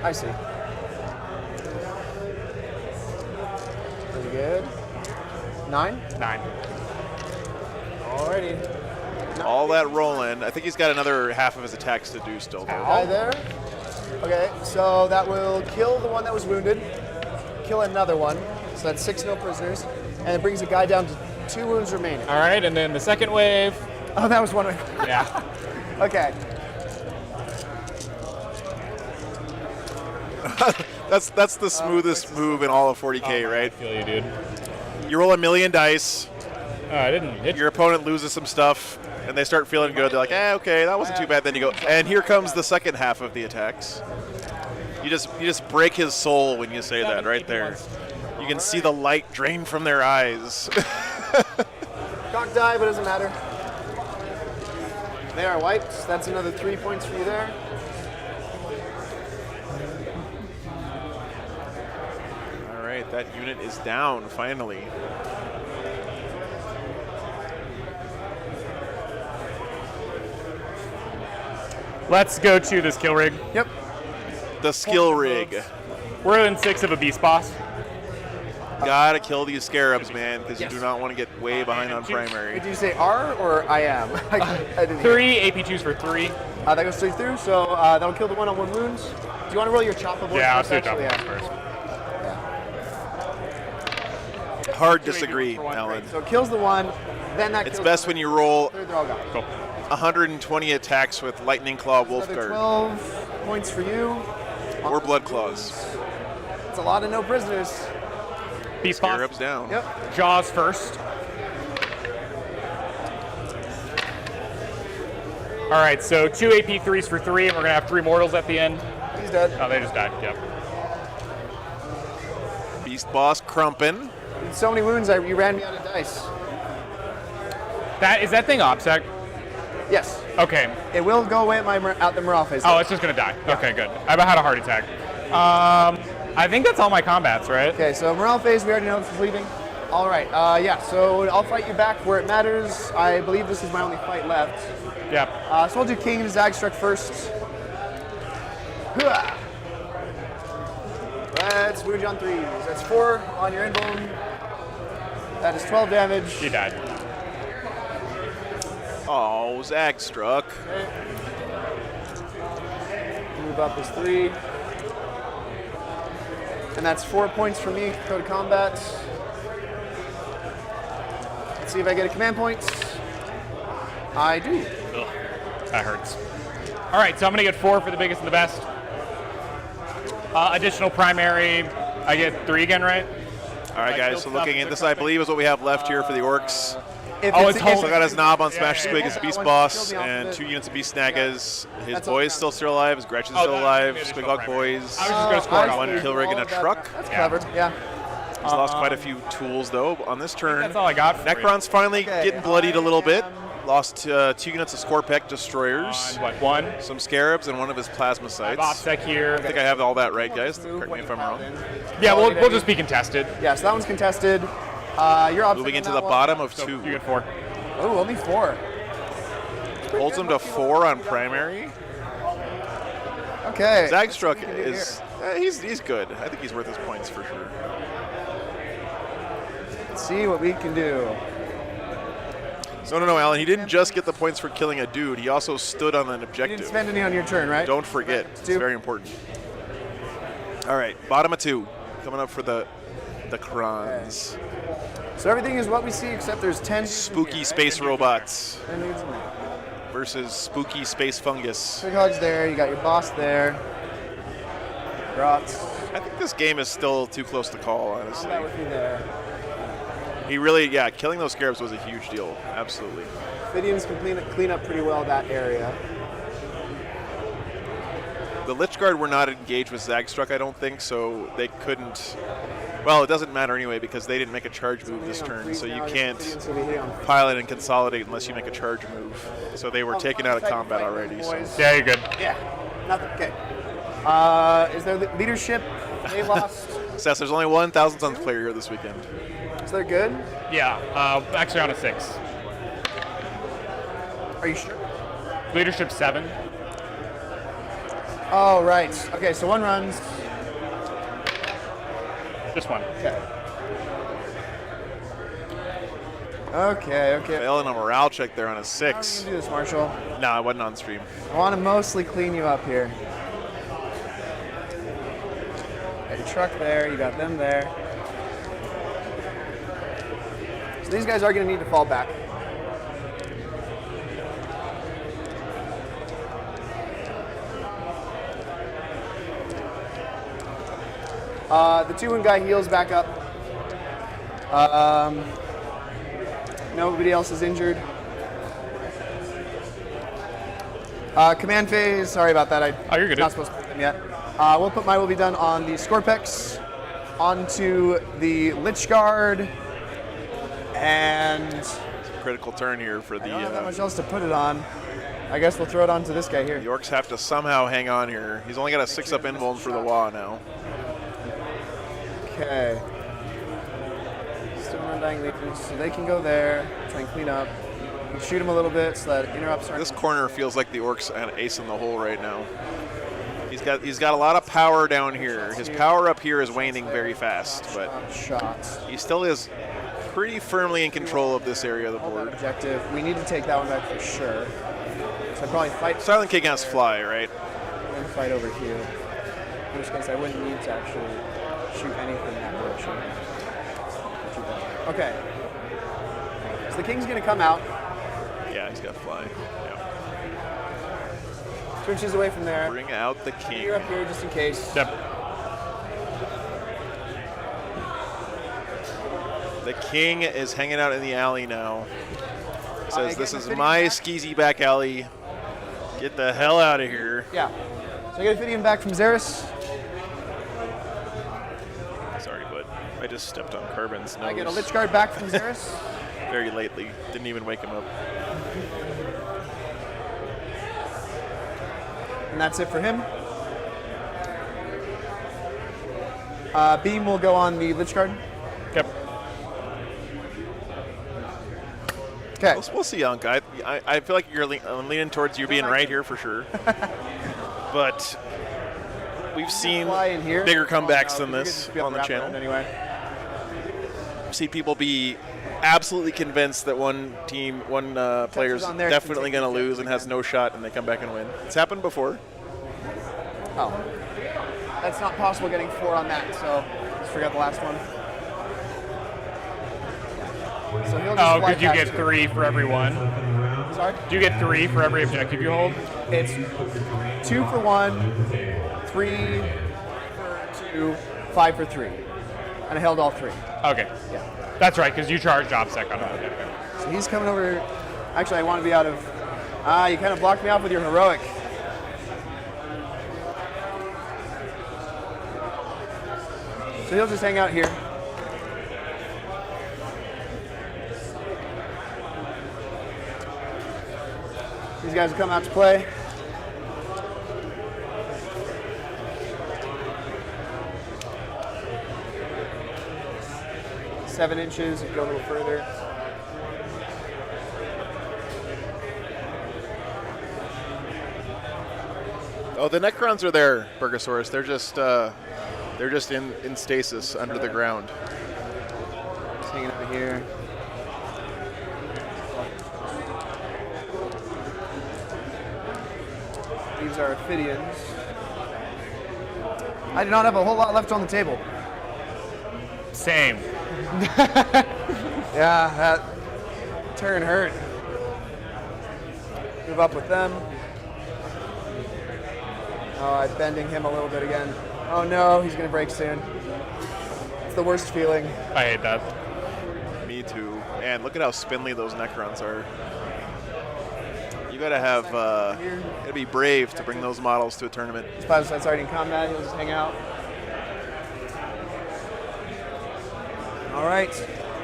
Speaker 10: I see. Pretty good. 9?
Speaker 8: 9.
Speaker 10: Alrighty.
Speaker 1: All that rolling. I think he's got another half of his attacks to do still, though.
Speaker 10: Guy there. Okay, so that will kill the one that was wounded, kill another one. So that's 6 no prisoners, and it brings the guy down to 2 wounds remaining.
Speaker 8: All right, and then the second wave.
Speaker 10: Oh, that was one way.
Speaker 8: Yeah.
Speaker 10: Okay.
Speaker 1: That's the smoothest move in all of 40K, right?
Speaker 8: I feel you, dude.
Speaker 1: You roll 1,000,000 dice.
Speaker 8: I didn't hit
Speaker 1: Your opponent loses some stuff, and they start feeling good. They're like, okay, that wasn't too bad. Then you go, and here comes the second half of the attacks. You just break his soul when you say that right there. You can see the light drain from their eyes.
Speaker 10: Cock die, but it doesn't matter. They are wiped. That's another 3 points for you there.
Speaker 1: All right, that unit is down finally.
Speaker 8: Let's go to this kill rig.
Speaker 10: Yep.
Speaker 1: The skill rig.
Speaker 8: We're in 6 of a beast boss.
Speaker 1: Gotta kill these scarabs, man, because
Speaker 10: Yes.
Speaker 1: you do not want to get way behind on primary.
Speaker 10: Did you say R or I am? I didn't hear.
Speaker 8: 3 AP2s for 3.
Speaker 10: That goes straight through, so that'll kill the one on 1 wounds. Do you want to roll your chopper board?
Speaker 8: Yeah, I'll
Speaker 10: first,
Speaker 8: do chopper
Speaker 10: actually?
Speaker 8: first.
Speaker 1: Hard disagree, Alan.
Speaker 10: So it kills the one, then that
Speaker 1: It's
Speaker 10: kills
Speaker 1: best
Speaker 10: the
Speaker 1: when you roll
Speaker 10: third, they're all gone.
Speaker 8: Cool.
Speaker 1: 120 attacks with Lightning Claw
Speaker 10: Another
Speaker 1: Wolfguard.
Speaker 10: 12 points for you.
Speaker 1: Or blood claws.
Speaker 10: It's a lot of no prisoners.
Speaker 8: Beast boss.
Speaker 1: Scarabs down.
Speaker 10: Yep.
Speaker 8: Jaws first. All right, so 2 AP 3s for 3, and we're gonna have 3 mortals at the end.
Speaker 10: He's dead.
Speaker 8: Oh, they just died. Yep.
Speaker 1: Beast boss crumpin'.
Speaker 10: So many wounds, you ran me out of dice.
Speaker 8: Is that thing OPSEC?
Speaker 10: Yes.
Speaker 8: Okay.
Speaker 10: It will go away at the morale phase.
Speaker 8: Oh, it's just gonna die.
Speaker 10: Yeah.
Speaker 8: Okay, good. I about had a heart attack. I think that's all my combats, right?
Speaker 10: Okay, so morale phase, we already know this is leaving. All right, yeah, so I'll fight you back where it matters. I believe this is my only fight left.
Speaker 8: Yep.
Speaker 10: So I'll do King and Zagstruck first. Hooah. Let's wound you on 3s. That's 4 on your invuln. That is 12 damage.
Speaker 8: He died.
Speaker 1: Oh, Zag struck.
Speaker 10: Okay. Move up is 3. And that's 4 points for me, go to combat. Let's see if I get a command point. I do.
Speaker 8: Ugh, that hurts. All right, so I'm gonna get 4 for the biggest and the best. Additional primary, I get 3 again, right?
Speaker 1: All right, guys, so looking at this, I believe is what we have left here for the orcs.
Speaker 8: It's whole.
Speaker 1: So got his knob on Smash Squig as Beast Boss, and 2 units of Beast Snagas. His boy is still alive, his Gretchen's still alive, Squighog boys.
Speaker 8: I was just gonna score it on
Speaker 1: 1 kill rig and a truck.
Speaker 10: That's clever, yeah.
Speaker 1: He's lost quite a few tools, though, on this turn.
Speaker 8: That's all I got.
Speaker 1: Necron's finally getting bloodied a little bit. Lost 2 units of Scorpec Destroyers.
Speaker 8: What, 1?
Speaker 1: Some Scarabs and 1 of his Plasma Sights.
Speaker 8: OPSEC here.
Speaker 1: I think I have all that right, guys. Correct me if I'm wrong.
Speaker 8: Yeah, we'll just be contested.
Speaker 10: Yeah, so that one's contested. You're
Speaker 1: moving into the bottom of 2.
Speaker 8: You get 4.
Speaker 10: Oh, only 4.
Speaker 1: Holds him to 4 on primary.
Speaker 10: Okay.
Speaker 1: Zagstruck is he's good. I think he's worth his points for sure.
Speaker 10: Let's see what we can do.
Speaker 1: No, Alan. He didn't just get the points for killing a dude. He also stood on an
Speaker 10: You
Speaker 1: objective.
Speaker 10: didn't spend any on your turn, right?
Speaker 1: Don't forget. It's very important. All right, bottom of 2. Coming up for the Krons.
Speaker 10: So everything is what we see except there's 10
Speaker 1: Spooky space robots
Speaker 10: 10 dudes in there.
Speaker 1: versus spooky space fungus.
Speaker 10: Squighog's there, you got your boss there. Grots.
Speaker 1: I think this game is still too close to call, honestly.
Speaker 10: That would be there.
Speaker 1: He really, killing those Scarabs was a huge deal. Absolutely.
Speaker 10: Fidians can clean up pretty well that area.
Speaker 1: The Lich Guard were not engaged with Zagstruck, I don't think, so they couldn't. Well, it doesn't matter anyway because they didn't make a charge move this turn, so you can't pilot and consolidate unless you make a charge move. So they were taken out of combat already. So.
Speaker 8: Yeah, you're good.
Speaker 10: Yeah, nothing. Okay. Is there leadership? They lost.
Speaker 1: Seth, there's only 1,000 Suns player here this weekend.
Speaker 10: Is that good?
Speaker 8: Yeah, actually on a 6.
Speaker 10: Are you sure?
Speaker 8: Leadership 7.
Speaker 10: Oh, right. Okay, so 1 runs.
Speaker 8: Just 1.
Speaker 10: Okay.
Speaker 1: Failing a morale check there on a
Speaker 10: How are
Speaker 1: 6.
Speaker 10: you gonna do this, Marshall?
Speaker 1: No, I wasn't on stream.
Speaker 10: I want to mostly clean you up here. Got your truck there, you got them there. So these guys are going to need to fall back. The 2-1 guy heals back up. Nobody else is injured. Command phase, sorry about that.
Speaker 8: You're good.
Speaker 10: Not supposed to put them yet. We'll put my will be done on the Scorpex, onto the Lich Guard, and
Speaker 1: Critical turn here for the.
Speaker 10: I don't have that much else to put it on. I guess we'll throw it on to this guy here.
Speaker 1: The Orcs have to somehow hang on here. He's only got a 6-up invuln for the Wa now.
Speaker 10: Okay. Still undying legions, so they can go there, try and clean up. You can shoot him a little bit so that interrupts.
Speaker 1: This corner feels like the Orcs an ace in the hole right now. He's got a lot of power down here. His power up here is waning very fast, but he still is pretty firmly in control of this area of the board.
Speaker 10: Objective. We need to take that one back for sure. So I'd probably fight.
Speaker 1: Silent King has fly, right?
Speaker 10: And then fight over here. In which case I wouldn't need to actually shoot anything that direction. Okay. So the King's gonna come out.
Speaker 1: Yeah, he's got fly. Yeah.
Speaker 10: 2 inches away from there.
Speaker 1: Bring out the king.
Speaker 10: You're up here just in case.
Speaker 8: Yep.
Speaker 1: The king is hanging out in the alley now. Says, this is my skeezy back alley. Get the hell out of here.
Speaker 10: Yeah. So I get a Ophidian back from Xeris.
Speaker 1: Sorry, but I just stepped on Carbon's nose.
Speaker 10: I get a Lich Guard back from Xeris.
Speaker 1: Very lately. Didn't even wake him up.
Speaker 10: And that's it for him. Beam will go on the Lich Guard.
Speaker 8: Yep.
Speaker 10: Okay.
Speaker 1: We'll see, Anka. I feel like I'm leaning towards you being right here for sure. But we've seen bigger comebacks than this on the channel.
Speaker 10: Anyway.
Speaker 1: See people be absolutely convinced that one player's definitely going to lose and has no shot, and they come back and win. It's happened before.
Speaker 10: Oh. That's not possible getting 4 on that, so just forgot the last one. So he'll just
Speaker 8: Oh, could you get 3 for every one?
Speaker 10: Sorry?
Speaker 8: Do you get 3 for every objective you hold?
Speaker 10: It's 2 for 1, 3 for 2, 5 for 3. And I held all 3.
Speaker 8: Okay.
Speaker 10: Yeah.
Speaker 8: That's right, because you charged OBSEC on it.
Speaker 10: So he's coming over. Actually, I want to be out of. You kind of blocked me off with your heroic. So he'll just hang out here. These guys will come out to play. Seven inches, go a little further.
Speaker 1: Oh, the Necrons are there, Burgosaurus. They're just in stasis under the ground.
Speaker 10: Just hanging over here. These are Ophidians. I do not have a whole lot left on the table.
Speaker 8: Same.
Speaker 10: Yeah, that turn hurt. Move up with them. Oh, I'm bending him a little bit again. Oh no, he's gonna break soon. It's the worst feeling.
Speaker 8: I hate that.
Speaker 1: Me too. And look at how spindly those Necrons are. You gotta have, gotta be brave to bring those models to a tournament.
Speaker 10: Plasmacyte's already in combat, he'll just hang out. All right.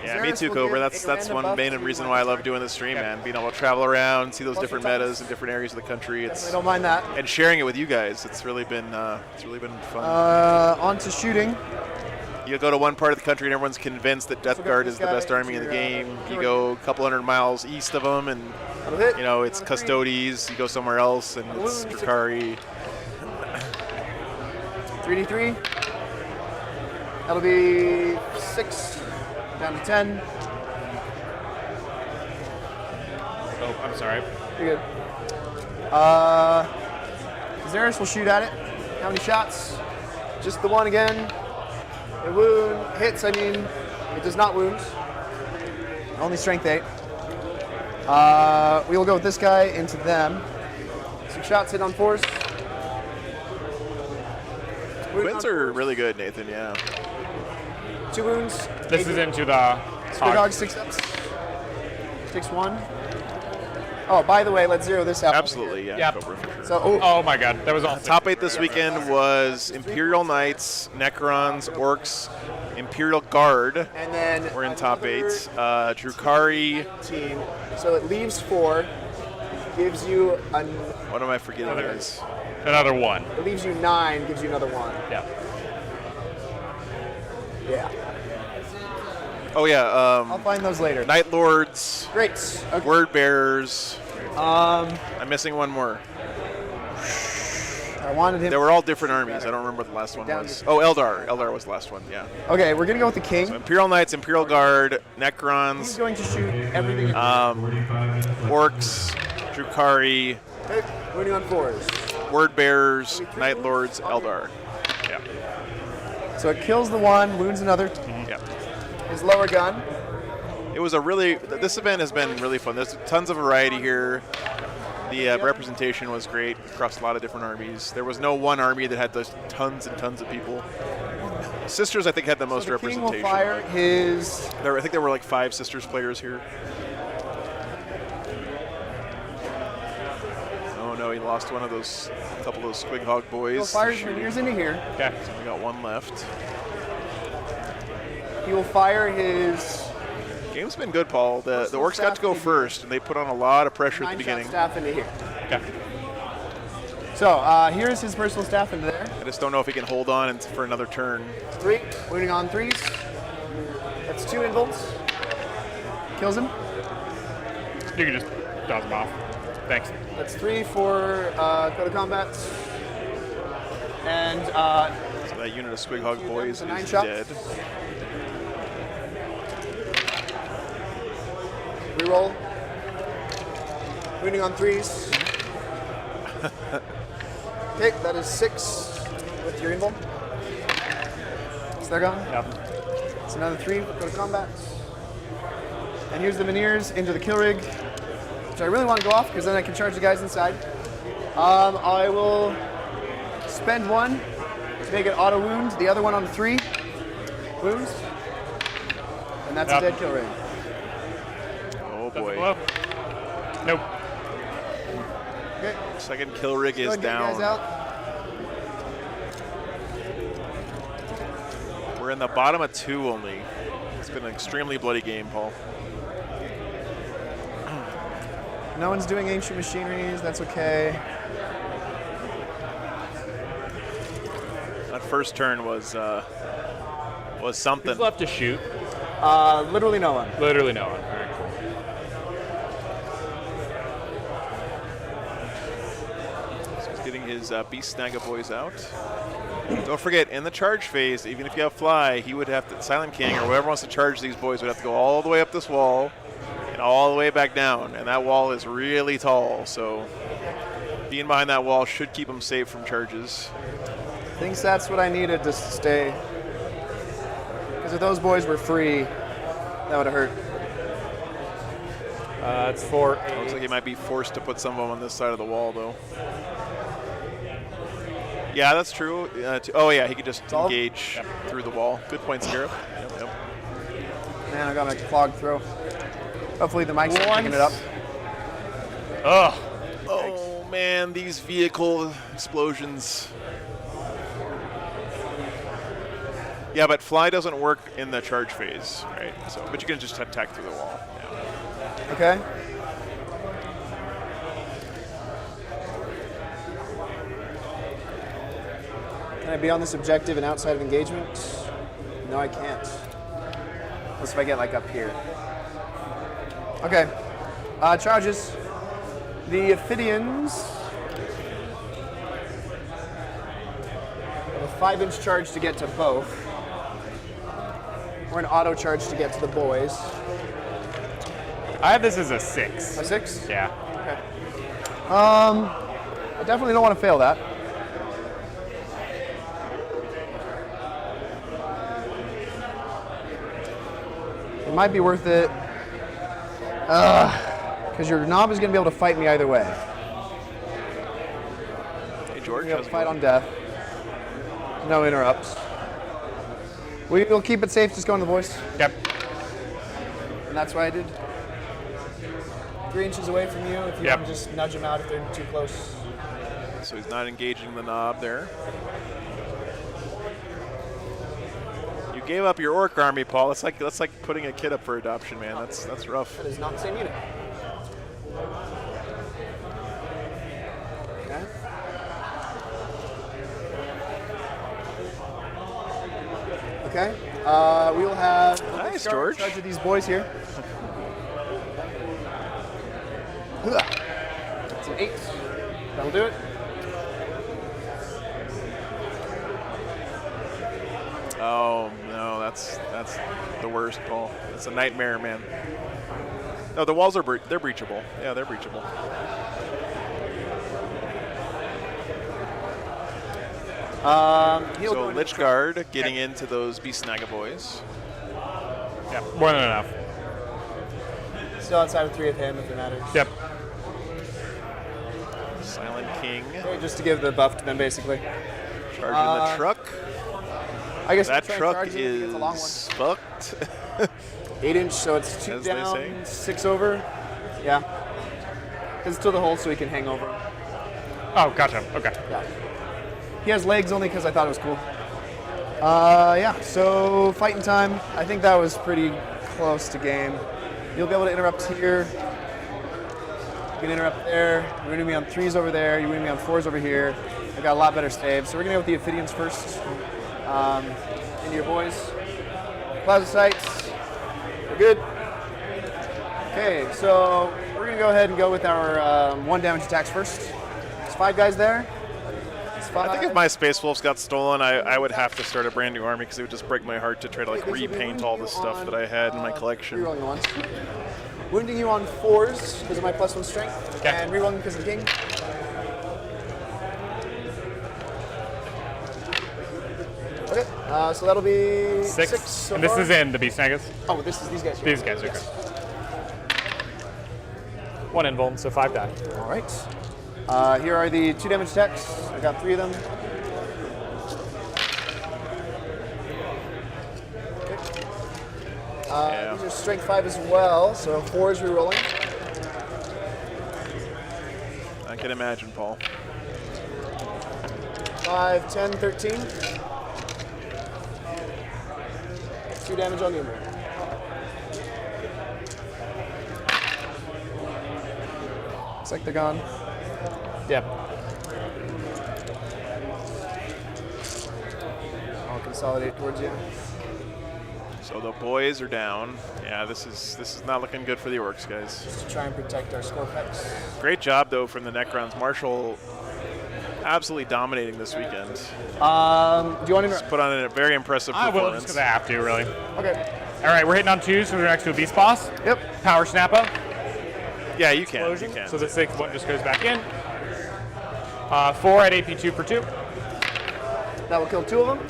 Speaker 1: Yeah, me too, Cobra. That's one main reason why I love doing this stream, man. Being able to travel around, see those different metas in different areas of the country.
Speaker 10: I don't mind that.
Speaker 1: And sharing it with you guys. It's really been fun.
Speaker 10: On to shooting.
Speaker 1: You go to one part of the country and everyone's convinced that Death Guard is the best army in the game. You go a couple 100 miles east of them, and you know it's Custodes. You go somewhere else, and it's Drukari.
Speaker 10: 3d3. That'll be 6 down to 10.
Speaker 8: Oh, I'm sorry.
Speaker 10: You're good. Xeris will shoot at it. How many shots? Just the one again. It hits, I mean, it does not wound. Only strength 8. We will go with this guy into them. 6 shots hit on 4s.
Speaker 1: Twins are really good, Nathan, yeah.
Speaker 10: 2 wounds.
Speaker 8: This is into the
Speaker 10: Hog 6 ups. 6-1. Oh, by the way, let's zero this out.
Speaker 1: Absolutely, yeah.
Speaker 8: Yep.
Speaker 1: Cobra for sure.
Speaker 10: So,
Speaker 8: Oh my god, that was all.
Speaker 1: Top 8 this weekend was Imperial Knights, Necrons, Orcs, Imperial Guard.
Speaker 10: and then
Speaker 1: We're in top 8.
Speaker 10: another
Speaker 1: Drukari.
Speaker 10: 18. So it leaves 4. Gives you
Speaker 1: What am I forgetting? Guys?
Speaker 8: Another one.
Speaker 10: it leaves you 9. Gives you another 1.
Speaker 8: Yeah.
Speaker 10: Yeah.
Speaker 1: Oh yeah.
Speaker 10: I'll find those later.
Speaker 1: Night Lords.
Speaker 10: Great. Okay.
Speaker 1: Word Bearers. I'm missing one more.
Speaker 10: I wanted him.
Speaker 1: They were all different armies. I don't remember what the last one was. Oh, Eldar. Eldar was the last one. Yeah.
Speaker 10: Okay, we're gonna go with the king.
Speaker 1: So Imperial Knights, Imperial Guard,
Speaker 10: He's
Speaker 1: Necrons,
Speaker 10: going to shoot everything.
Speaker 1: Orcs, Drukari,
Speaker 10: Okay, winning on 4s.
Speaker 1: Word Bearers, Night Lords, Eldar. Yeah.
Speaker 10: So it kills the 1, wounds another.
Speaker 1: Yeah.
Speaker 10: His lower gun.
Speaker 1: It was a really. This event has been really fun. There's tons of variety here. The representation was great across a lot of different armies. There was no one army that had those tons and tons of people. Sisters, I think, had the most
Speaker 10: the king
Speaker 1: representation.
Speaker 10: will fire his...
Speaker 1: I think there were like 5 Sisters players here. Oh no, he lost one of those, a couple of those Squig Hog boys.
Speaker 10: He'll fire his Minears into here.
Speaker 8: Okay.
Speaker 1: So we got one left.
Speaker 10: He will fire his...
Speaker 1: Game's been good, Paul. The Orcs got to go first, and they put on a lot of pressure at the beginning.
Speaker 10: Staff into here.
Speaker 8: Okay.
Speaker 10: So here's his personal staff into there.
Speaker 1: I just don't know if he can hold on for another turn.
Speaker 10: 3, wounding on 3s. That's 2 involts. Kills him.
Speaker 8: You can just dodge him off. Thanks.
Speaker 10: That's 3 for go to combat. And
Speaker 1: so that unit of Squig Hog boys is
Speaker 10: 9 shots.
Speaker 1: dead.
Speaker 10: Reroll. Wounding on 3s. Okay, that is 6 with your invul. So they're gone.
Speaker 8: Yep.
Speaker 10: It's another 3. Go to combat. And here's the Minears into the kill rig, which I really want to go off because then I can charge the guys inside. I will spend 1 to make it auto wound. The other one on 3 wounds, and that's a dead kill rig.
Speaker 1: Oh boy.
Speaker 8: Nope.
Speaker 10: Okay.
Speaker 1: Second kill rig is
Speaker 10: Get you guys
Speaker 1: down.
Speaker 10: out.
Speaker 1: We're in the bottom of 2 only. It's been an extremely bloody game, Paul.
Speaker 10: No one's doing ancient machineries. That's okay.
Speaker 1: That first turn was something.
Speaker 8: Who's left to shoot?
Speaker 10: Literally no one.
Speaker 8: Literally no one. All right, cool.
Speaker 1: So he's getting his Beast Snagga boys out. Don't forget, in the charge phase, even if you have fly, he would have to, Silent King or whoever wants to charge these boys would have to go all the way up this wall and all the way back down. And that wall is really tall, so being behind that wall should keep him safe from charges.
Speaker 10: Thinks that's what I needed to stay. Because if those boys were free, that would have hurt.
Speaker 8: It's for
Speaker 1: Looks like he might be forced to put some of them on this side of the wall, though. Yeah, that's true. Oh, yeah, he could just engage through the wall. Good point, Scarab. Yep.
Speaker 10: Man, I got my clogged throat. Hopefully the mic's not picking it up.
Speaker 8: Ugh.
Speaker 1: Oh, man, these vehicle explosions. Yeah, but fly doesn't work in the charge phase, right? So, but you can just attack through the wall. Yeah.
Speaker 10: Okay. Can I be on this objective and outside of engagement? No, I can't. Unless if I get like up here. Okay. Charges. The Ophidians have a 5-inch charge to get to both. Or an auto charge to get to the boys.
Speaker 8: I have this as a 6.
Speaker 10: A 6?
Speaker 8: Yeah.
Speaker 10: Okay. I definitely don't want to fail that. It might be worth it. Because your knob is going to be able to fight me either way.
Speaker 1: Hey, George.
Speaker 10: We'll fight on death. No interrupts. We'll keep it safe, just go in the voice.
Speaker 8: Yep.
Speaker 10: And that's what I did. 3 inches away from you if you want to just nudge them out if they're too close.
Speaker 1: So he's not engaging the knob there. You gave up your orc army, Paul. That's like putting a kid up for adoption, man. That's rough.
Speaker 10: That is not the same unit. Okay. Okay. We will have
Speaker 1: nice, George.
Speaker 10: Charge of these boys here. That's an 8. That'll do it.
Speaker 1: Oh no, that's the worst, Paul. It's a nightmare, man. No, the walls are they're breachable. Yeah, they're breachable. So Lich Guard getting into those Beast Snagga boys.
Speaker 8: Yeah, more than enough.
Speaker 10: Still outside of 3 of him if it matters.
Speaker 8: Yep.
Speaker 1: Island King.
Speaker 10: Okay, just to give the buff to them, basically.
Speaker 1: Charging the truck.
Speaker 10: I guess
Speaker 1: That
Speaker 10: try and
Speaker 1: truck
Speaker 10: charge it,
Speaker 1: is
Speaker 10: it's a long one.
Speaker 1: fucked.
Speaker 10: 8-inch, so it's 2
Speaker 1: As they say.
Speaker 10: down, 6 over. Yeah. It's to the hole so he can hang over.
Speaker 8: Oh, gotcha. Okay.
Speaker 10: Yeah. He has legs only because I thought it was cool. Yeah, so fighting time. I think that was pretty close to game. You'll be able to interrupt here. You can interrupt there. You're winning me on 3s over there. You're winning me on 4s over here. I got a lot better saves. So we're going to go with the Ophidians first. Into your boys. Plasma sights. We're good. Okay, so we're going to go ahead and go with our 1 damage attacks first. There's 5 guys there.
Speaker 1: I think if my Space Wolves got stolen, I would have to start a brand new army because it would just break my heart to try to like repaint all the stuff that I had in my collection.
Speaker 10: Rerolling the ones. Wounding you on 4s because of my +1 strength,
Speaker 8: Okay.
Speaker 10: and rerolling because of the king. Okay, so that'll be 6 so
Speaker 8: And this
Speaker 10: far.
Speaker 8: is in the Beast Nagas?
Speaker 10: Oh, this is these guys here.
Speaker 8: These guys, okay.
Speaker 10: Yes.
Speaker 8: 1 invuln, so 5 die.
Speaker 10: All right. Here are the 2 damage attacks. I got 3 of them. Okay. These are strength 5 as well, so 4 is rerolling.
Speaker 1: I can imagine, Paul.
Speaker 10: 5, 10, 13. 2 damage on Numer. Looks like they're gone.
Speaker 8: Yep.
Speaker 10: I'll consolidate towards you.
Speaker 1: So the boys are down. Yeah, this is not looking good for the orcs, guys.
Speaker 10: Just to try and protect our score packs.
Speaker 1: Great job though from the Necrons. Marshall absolutely dominating this weekend.
Speaker 10: Do you want to?
Speaker 1: Just put on a very impressive
Speaker 8: I
Speaker 1: performance.
Speaker 8: will, just because I have to, really.
Speaker 10: Okay.
Speaker 8: All right, we're hitting on 2, so we're next to a Beast Boss.
Speaker 10: Yep.
Speaker 8: Power Snap Up.
Speaker 1: Yeah, you can.
Speaker 8: Explosion.
Speaker 1: You can.
Speaker 8: So the 6th one just goes back in. 4 at AP 2 for 2.
Speaker 10: That will kill 2 of them.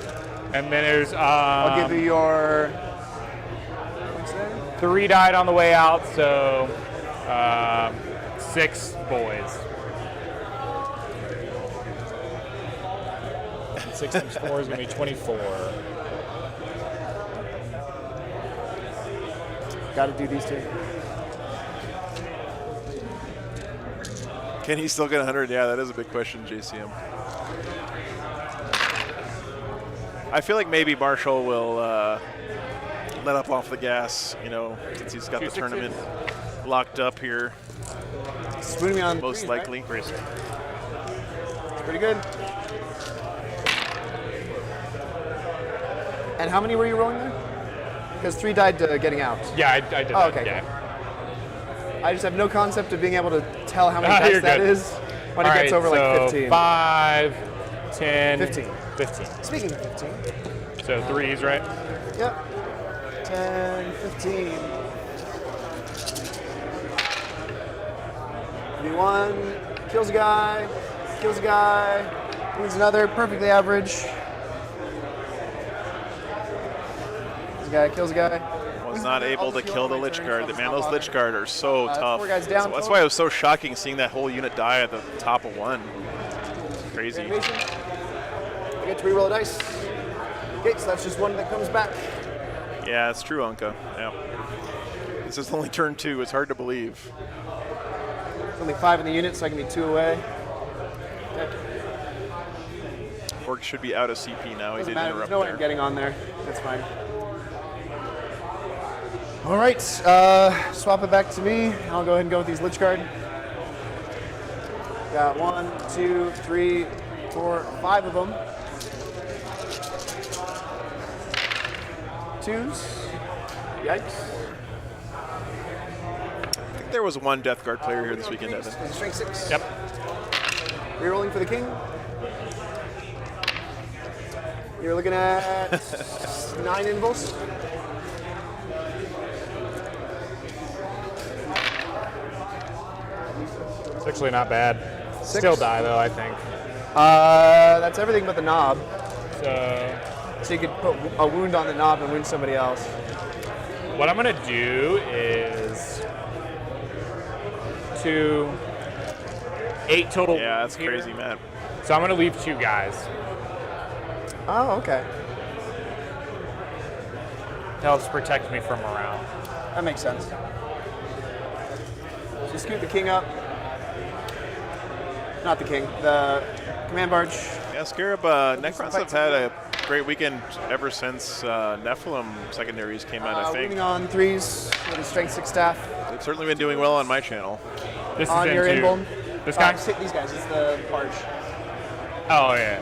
Speaker 8: And then there's
Speaker 10: I'll give you your.
Speaker 8: 3 died on the way out, so 6 boys. 6 times 4 is going to be 24.
Speaker 10: Got to do these 2.
Speaker 1: Can he still get 100? Yeah, that is a big question, JCM. I feel like maybe Marshall will let up off the gas, you know, since he's got the tournament locked up here.
Speaker 10: Spooning me on
Speaker 1: most
Speaker 10: 3s,
Speaker 1: likely.
Speaker 10: Right? Pretty good. And how many were you rolling there? Because 3 died getting out.
Speaker 8: Yeah, I did
Speaker 10: Oh,
Speaker 8: that.
Speaker 10: okay.
Speaker 8: Yeah.
Speaker 10: I just have no concept of being able to tell how many dice
Speaker 8: You're
Speaker 10: that
Speaker 8: good.
Speaker 10: is when
Speaker 8: All
Speaker 10: it gets
Speaker 8: right,
Speaker 10: over like
Speaker 8: so
Speaker 10: 15.
Speaker 8: 5, 10,
Speaker 10: 15.
Speaker 8: 15.
Speaker 10: Speaking of 15.
Speaker 8: So 3s, right?
Speaker 10: Yep. 10, 15. V1 kills a guy, wounds another, perfectly average. This guy kills a guy.
Speaker 1: Was not able to kill the Lich Guard. Man, those Lich Guard are so tough.
Speaker 10: 4 guys down.
Speaker 1: So that's why it was so shocking seeing that whole unit die at the top of 1. It's crazy.
Speaker 10: Animation. I get to reroll a dice. Okay, so that's just 1 that comes back.
Speaker 1: Yeah, it's true, Anka. Yeah. This is only turn 2. It's hard to believe.
Speaker 10: There's only 5 in the unit, so I can be 2 away.
Speaker 1: Orc should be out of CP now. He
Speaker 10: Doesn't
Speaker 1: did
Speaker 10: matter.
Speaker 1: interrupt
Speaker 10: There's no way
Speaker 1: there.
Speaker 10: I'm getting on there. That's fine. All right, swap it back to me. I'll go ahead and go with these Lich Guard. Got 1, 2, 3, 4, 5 of them. 2s. Yikes.
Speaker 1: I think there was one Death Guard player here this weekend, Evan.
Speaker 10: Strength 6.
Speaker 8: Yep.
Speaker 10: Rerolling for the king. You're looking at 9 invulns.
Speaker 8: It's actually not bad.
Speaker 10: 6.
Speaker 8: Still die, though, I think.
Speaker 10: That's everything but the knob.
Speaker 8: So
Speaker 10: you could put a wound on the knob and wound somebody else.
Speaker 8: what I'm going to do is 2, 8 total.
Speaker 1: Yeah,
Speaker 8: wounds
Speaker 1: that's
Speaker 8: here.
Speaker 1: crazy, Matt.
Speaker 8: So I'm going to leave 2 guys.
Speaker 10: Oh, okay.
Speaker 8: To help protect me from morale.
Speaker 10: That makes sense. So scoot the king up. Not the king, the command barge.
Speaker 1: Yeah, Scarab, Necrons have had a great weekend ever since Nephilim secondaries came out, I think.
Speaker 10: Winning on 3s with a strength 6 staff.
Speaker 1: They've certainly been doing well on my channel.
Speaker 8: This
Speaker 10: On
Speaker 8: is
Speaker 10: your
Speaker 8: into
Speaker 10: invuln.
Speaker 8: this guy?
Speaker 10: These guys, it's the barge.
Speaker 8: Oh, yeah.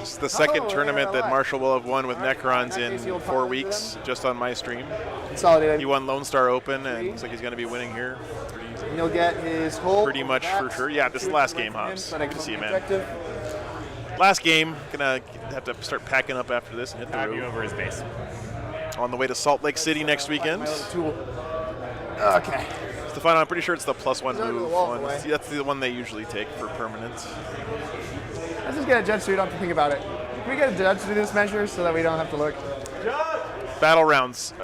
Speaker 1: It's the second tournament
Speaker 10: yeah,
Speaker 1: that
Speaker 10: right.
Speaker 1: Marshall will have won with Necrons
Speaker 10: In that
Speaker 1: in
Speaker 10: case, you'll
Speaker 1: 4
Speaker 10: follow
Speaker 1: weeks, just on my stream.
Speaker 10: Consolidated.
Speaker 1: He won Lone Star Open, and looks like he's going to be winning here.
Speaker 10: And you'll get his whole.
Speaker 1: Pretty much for sure. Yeah, this is the last game, Hobbs.
Speaker 10: But I
Speaker 1: Good to see you, man.
Speaker 10: objective.
Speaker 1: Last game. Gonna have to start packing up after this and hit the
Speaker 8: Have you
Speaker 1: road.
Speaker 8: over his base.
Speaker 1: On the way to Salt Lake City next weekend.
Speaker 10: My little tool. Okay.
Speaker 1: It's the final. I'm pretty sure it's the +1
Speaker 10: Under the
Speaker 1: move
Speaker 10: wall
Speaker 1: one.
Speaker 10: away.
Speaker 1: That's the one they usually take for permanence.
Speaker 10: Let's just get a judge so you don't have to think about it. Can we get a judge to do this measure so that we don't have to look?
Speaker 1: Battle rounds.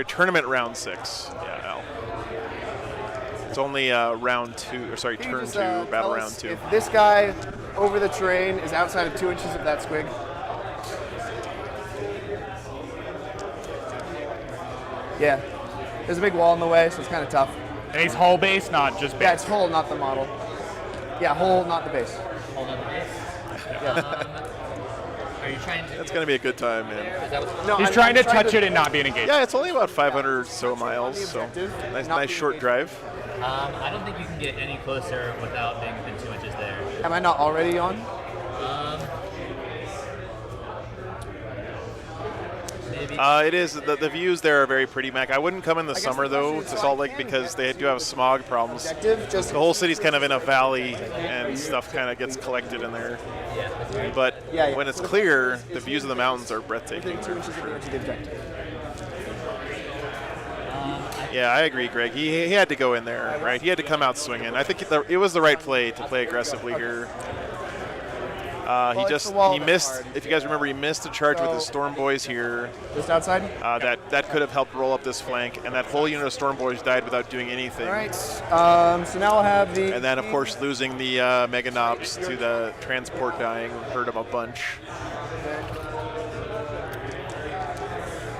Speaker 1: Tournament round 6. Yeah, Al. It's only round 2. Or sorry,
Speaker 10: Can you
Speaker 1: turn
Speaker 10: just,
Speaker 1: 2,
Speaker 10: tell
Speaker 1: battle
Speaker 10: us
Speaker 1: round 2.
Speaker 10: If this guy over the terrain is outside of 2 inches of that squig. Yeah. There's a big wall in the way, so it's kind of tough.
Speaker 8: And he's hull base, not just base.
Speaker 10: Yeah, it's whole, not the model. Yeah, whole, not the base.
Speaker 6: Hold on the base. Are you trying to?
Speaker 1: That's gonna be a good time, man.
Speaker 6: Is that what's
Speaker 10: No,
Speaker 8: He's
Speaker 10: I'm
Speaker 8: trying to touch it and not be engaged.
Speaker 1: Yeah, it's only about 500 or so miles, so nice short drive.
Speaker 6: I don't think you can get any closer without being within 2 inches there.
Speaker 10: Am I not already on?
Speaker 6: Maybe.
Speaker 1: It is the views there are very pretty, Mac. I wouldn't come in the
Speaker 10: guess
Speaker 1: summer
Speaker 10: the
Speaker 1: though
Speaker 10: question is
Speaker 1: to
Speaker 10: why
Speaker 1: Salt Lake
Speaker 10: can't
Speaker 1: because
Speaker 10: it?
Speaker 1: they do have smog problems.
Speaker 10: Objective, just
Speaker 1: The whole city's kind of in a valley and stuff kind of gets collected in there.
Speaker 6: Yeah.
Speaker 1: But
Speaker 10: Yeah, yeah.
Speaker 1: when it's clear, the views of the mountains are breathtaking.
Speaker 10: within 2 inches of the edge of the objective.
Speaker 1: Yeah, I agree, Greg. He had to go in there, right? He had to come out swinging. I think it was the right play to play aggressively here. He missed. If you guys remember, he missed a charge with his Storm Boys here.
Speaker 10: Just outside?
Speaker 1: That could have helped roll up this flank, and that whole unit of Storm Boys died without doing anything.
Speaker 10: All right. So now we'll have the.
Speaker 1: And then, of course, losing the Mega Knobs to the transport dying hurt him a bunch.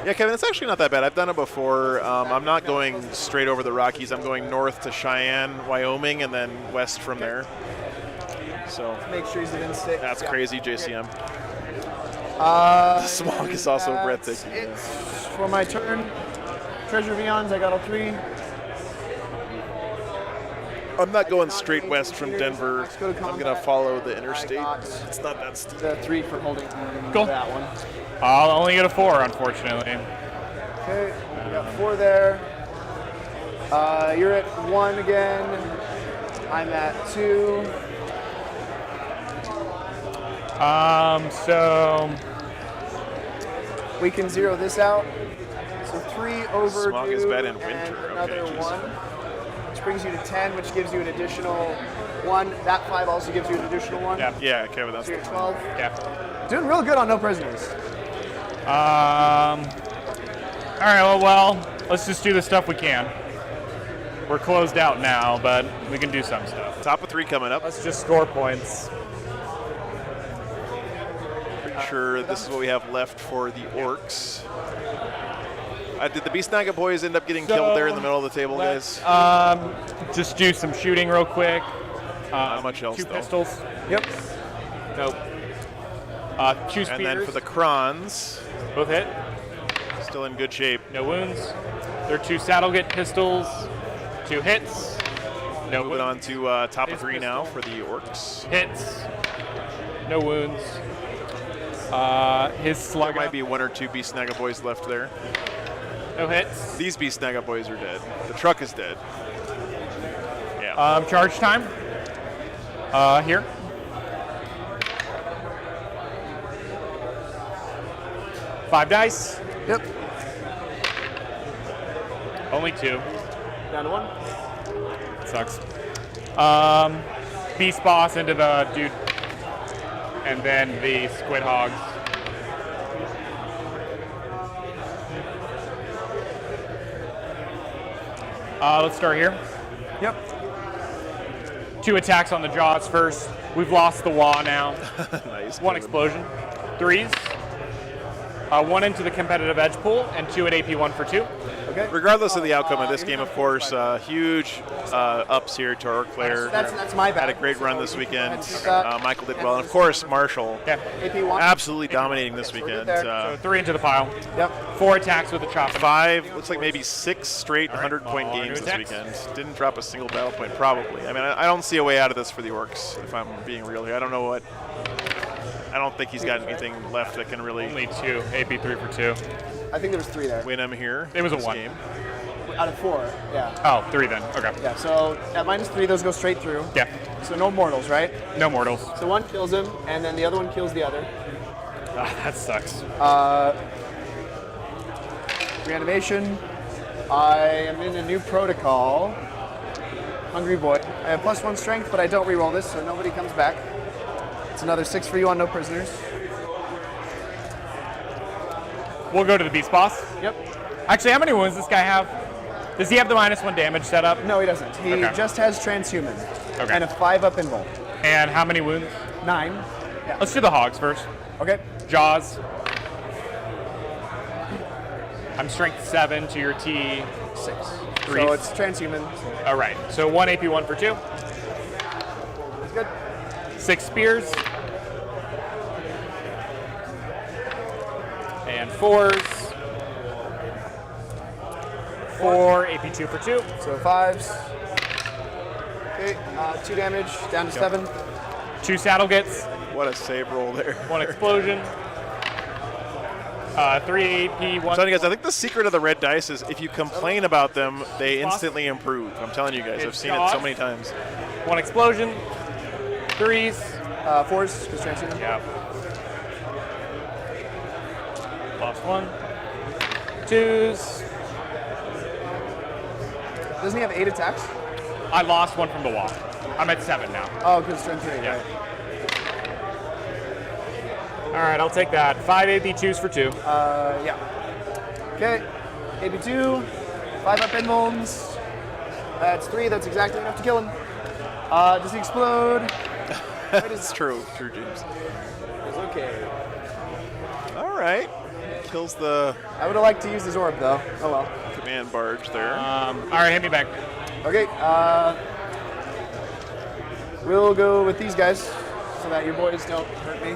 Speaker 1: Yeah, Kevin, it's actually not that bad. I've done it before. I'm not going straight over the Rockies. I'm going north to Cheyenne, Wyoming, and then west from there. So
Speaker 10: Make sure he's within 6.
Speaker 1: that's
Speaker 10: Yeah.
Speaker 1: crazy, JCM. The smog is also
Speaker 10: That's
Speaker 1: breathtaking.
Speaker 10: it for my turn. Treasure Vions, I got all 3.
Speaker 1: I'm not going straight west from Denver.
Speaker 10: Let's go to
Speaker 1: I'm
Speaker 10: combat.
Speaker 1: going to follow the interstate.
Speaker 10: I got
Speaker 1: It's not that steep.
Speaker 10: the 3 for holding
Speaker 8: Cool.
Speaker 10: that one.
Speaker 8: I'll only get a 4, unfortunately.
Speaker 10: Okay, we got 4 there. You're at 1 again. I'm at 2.
Speaker 8: So
Speaker 10: We can zero this out. So 3 over.
Speaker 1: Smog is bad in winter.
Speaker 10: And another
Speaker 1: Okay, geez.
Speaker 10: 1, which brings you to 10, which gives you an additional 1. That 5 also gives you an additional 1.
Speaker 8: Yeah.
Speaker 1: Yeah, Kevin, that's
Speaker 10: So you're at 12.
Speaker 8: yeah.
Speaker 10: Doing real good on no prisoners.
Speaker 8: All right. Well, let's just do the stuff we can. We're closed out now, but we can do some stuff.
Speaker 1: top of 3 coming up.
Speaker 3: Let's just score points.
Speaker 1: Pretty sure this is what we have left for the Orcs. Did the Beast Naga boys end up getting killed there in the middle of the table, guys?
Speaker 8: Just do some shooting real quick.
Speaker 1: Not much else,
Speaker 8: 2
Speaker 1: though.
Speaker 8: pistols.
Speaker 10: Yep.
Speaker 8: Nope. 2 spears.
Speaker 1: And then for the Krons,
Speaker 8: both hit.
Speaker 1: still in good shape.
Speaker 8: No wounds. They're 2 Saddlegate pistols. 2 hits. No
Speaker 1: Moving on
Speaker 8: wounds.
Speaker 1: to top of
Speaker 8: His
Speaker 1: 3 now
Speaker 8: pistol.
Speaker 1: for the Orcs.
Speaker 8: Hits. No wounds. His
Speaker 1: There
Speaker 8: slug
Speaker 1: might be 1 or 2 Beast Naga boys left there.
Speaker 8: No hits.
Speaker 1: These Beast Naga boys are dead. The truck is dead. Yeah.
Speaker 8: Charge time. Here. Five dice.
Speaker 10: Yep.
Speaker 8: Only 2.
Speaker 10: Down to 1.
Speaker 8: Sucks. Beast boss into the dude, and then the squid hogs. Let's start here.
Speaker 10: Yep.
Speaker 8: 2 attacks on the jaws first. We've lost the wah now.
Speaker 1: Nice.
Speaker 8: 1 explosion. 3s. 1 into the competitive edge pool, and 2 at AP1 for 2.
Speaker 10: Okay.
Speaker 1: Regardless of the outcome of this game, of course, huge ups here to our Claire.
Speaker 10: That's my bad.
Speaker 1: Had a great run this weekend. Michael did well, and of course Marshall,
Speaker 8: Yeah.
Speaker 10: AP1.
Speaker 1: absolutely dominating this weekend.
Speaker 8: So 3 into the pile.
Speaker 10: Yep.
Speaker 8: 4 attacks with the chop.
Speaker 1: 5, looks like maybe 6 straight 100-point
Speaker 8: new
Speaker 1: games this
Speaker 8: attacks.
Speaker 1: weekend. Didn't drop a single battle point, probably. I mean, I don't see a way out of this for the Orcs, if I'm being real here. I don't know what. I don't think he's got anything left that can really
Speaker 8: Only 2. AP3 for 2.
Speaker 10: I think there was 3 there.
Speaker 1: win him here.
Speaker 8: It was a
Speaker 1: this
Speaker 8: 1.
Speaker 1: game.
Speaker 10: Out of 4, yeah.
Speaker 8: Oh, 3 then. Okay.
Speaker 10: Yeah, so at -3, those go straight through.
Speaker 8: Yeah.
Speaker 10: So no mortals, right?
Speaker 8: No mortals.
Speaker 10: So one kills him, and then the other one kills the other.
Speaker 8: That sucks.
Speaker 10: Reanimation. I am in a new protocol. Hungry Boy. I have +1 strength, but I don't reroll this, so nobody comes back. It's another 6 for you on no prisoners.
Speaker 8: We'll go to the beast boss.
Speaker 10: Yep.
Speaker 8: Actually, how many wounds does this guy have? Does he have the -1 damage set up?
Speaker 10: No, he doesn't. He
Speaker 8: Okay.
Speaker 10: just has transhuman.
Speaker 8: Okay.
Speaker 10: And a 5-up invul.
Speaker 8: And how many wounds?
Speaker 10: 9. Yeah.
Speaker 8: Let's do the hogs first.
Speaker 10: Okay.
Speaker 8: Jaws. I'm strength 7 to your T.
Speaker 10: 6.
Speaker 8: Three.
Speaker 10: So it's transhuman.
Speaker 8: All right. So 1 AP1 for 2.
Speaker 10: That's good.
Speaker 8: 6 spears. And 4s. 4 AP2 for 2.
Speaker 10: So 5s. Okay. 2 damage, down to 7.
Speaker 8: 2 saddle gets.
Speaker 1: What a save roll there.
Speaker 8: 1 explosion. 3 AP1.
Speaker 1: I'm telling you guys, I think the secret of the red dice is if you complain about them, they instantly improve. I'm telling you guys, I've seen it so many times.
Speaker 8: 1 explosion. 3s.
Speaker 10: 4s, because transhuman.
Speaker 8: Yeah. Lost 1. 2s.
Speaker 10: Doesn't he have 8 attacks?
Speaker 8: I lost 1 from the wall. I'm at 7 now.
Speaker 10: Oh, because strength 3,
Speaker 8: Yeah.
Speaker 10: right.
Speaker 8: All right, I'll take that. 5 AP2s for 2.
Speaker 10: Yeah. Okay. AP2, 5-up invulns. That's 3, that's exactly enough to kill him. Does he explode?
Speaker 1: It's true, James.
Speaker 10: It's okay.
Speaker 1: All right. Kills the
Speaker 10: I would have liked to use his orb, though. Oh well.
Speaker 1: command barge there.
Speaker 8: All right, hit me back.
Speaker 10: Okay, we'll go with these guys so that your boys don't hurt me.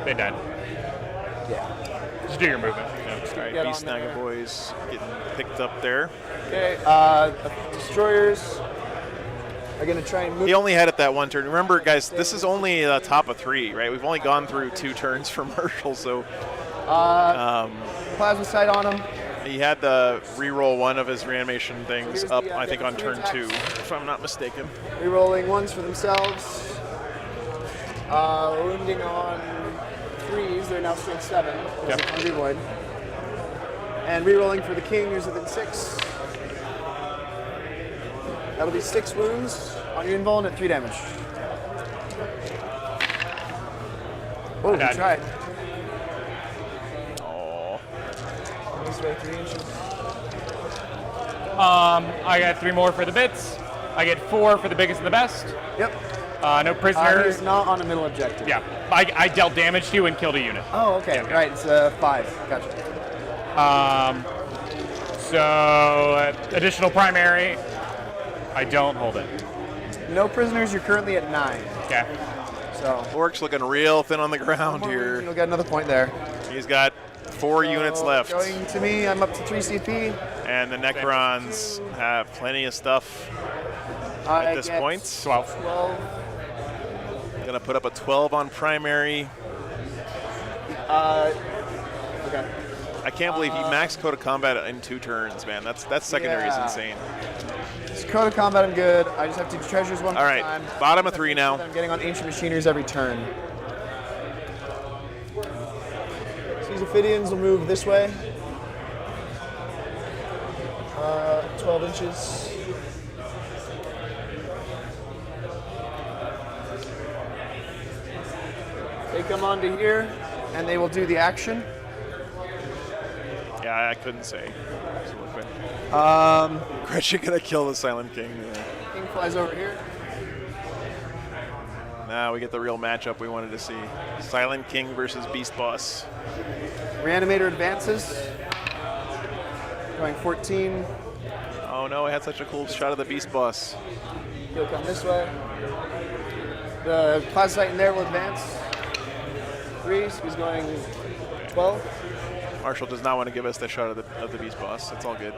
Speaker 8: They died.
Speaker 10: Yeah.
Speaker 8: Just do your movement.
Speaker 1: All right,
Speaker 10: get
Speaker 1: Beast
Speaker 10: on
Speaker 1: Snagger
Speaker 10: there.
Speaker 1: boys getting picked up there.
Speaker 10: Okay, destroyers are going to try and move.
Speaker 1: He only had it that one turn. Remember, guys, this is only the top of 3, right? We've only gone through 2 turns for Marshall, so
Speaker 10: Plasma sight on him.
Speaker 1: he had the reroll 1 of his reanimation things up, I think, on turn 2, if I'm not mistaken.
Speaker 10: Rerolling 1s for themselves. Wounding on 3s. They're now strength 7.
Speaker 8: Yep.
Speaker 10: Hungry Void. And rerolling for the king, who's within 6. That'll be 6 wounds on your invuln at 3 damage. Oh,
Speaker 8: Died.
Speaker 10: he tried.
Speaker 1: Oh,
Speaker 10: This way 3 inches.
Speaker 8: I got 3 more for the bits. I get 4 for the biggest and the best.
Speaker 10: Yep.
Speaker 8: No prisoners.
Speaker 10: He's not on a middle objective.
Speaker 8: Yeah, I dealt damage to you and killed a unit.
Speaker 10: Oh, okay.
Speaker 8: Yeah, okay.
Speaker 10: Right, it's 5. Gotcha.
Speaker 8: So additional primary. I don't hold it.
Speaker 10: No prisoners. You're currently at 9.
Speaker 8: Okay.
Speaker 10: So
Speaker 1: Orc's looking real thin on the ground
Speaker 10: you'll
Speaker 1: here.
Speaker 10: get another point there.
Speaker 1: He's got 4 units
Speaker 10: So,
Speaker 1: left.
Speaker 10: Going to me, I'm up to 3 CP.
Speaker 1: And the Necrons have plenty of stuff
Speaker 10: I
Speaker 1: at this
Speaker 10: get
Speaker 1: point.
Speaker 8: 12.
Speaker 10: 12.
Speaker 1: Gonna put up a 12 on primary.
Speaker 10: Okay.
Speaker 1: I can't believe he maxed Code of Combat in 2 turns, man. That's secondary is
Speaker 10: Yeah.
Speaker 1: insane.
Speaker 10: So Code of Combat, I'm good. I just have to do treasures one
Speaker 1: All
Speaker 10: more
Speaker 1: right,
Speaker 10: time.
Speaker 1: bottom of 3 now.
Speaker 10: I'm getting on ancient machineries every turn. So these Ophidians will move this way. 12 inches. They come onto here, and they will do the action.
Speaker 1: Yeah, I couldn't say. Gretchen gonna kill the Silent King. Yeah.
Speaker 10: King flies over here.
Speaker 1: Now we get the real matchup we wanted to see. Silent King versus Beast Boss.
Speaker 10: Reanimator advances. Going 14.
Speaker 1: Oh no, I had such a cool shot of the Beast Boss.
Speaker 10: He'll come this way. The Plasma Titan there will advance. 3, so he's going 12.
Speaker 1: Marshall does not want to give us the shot of the Beast Boss. It's all good.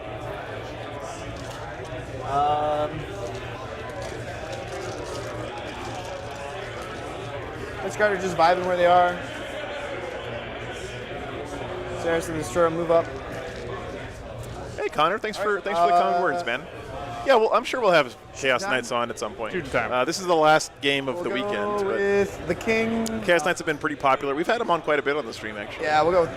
Speaker 10: This guard are just vibing where they are. Saracen and Destroyer move up.
Speaker 1: Hey Connor, thanks for the kind words, man. Yeah, well, I'm sure we'll have Chaos Knights on at some point. This is the last game of the weekend.
Speaker 10: Go with the King.
Speaker 1: Chaos Knights have been pretty popular. We've had them on quite a bit on the stream, actually.
Speaker 10: Yeah, we'll go with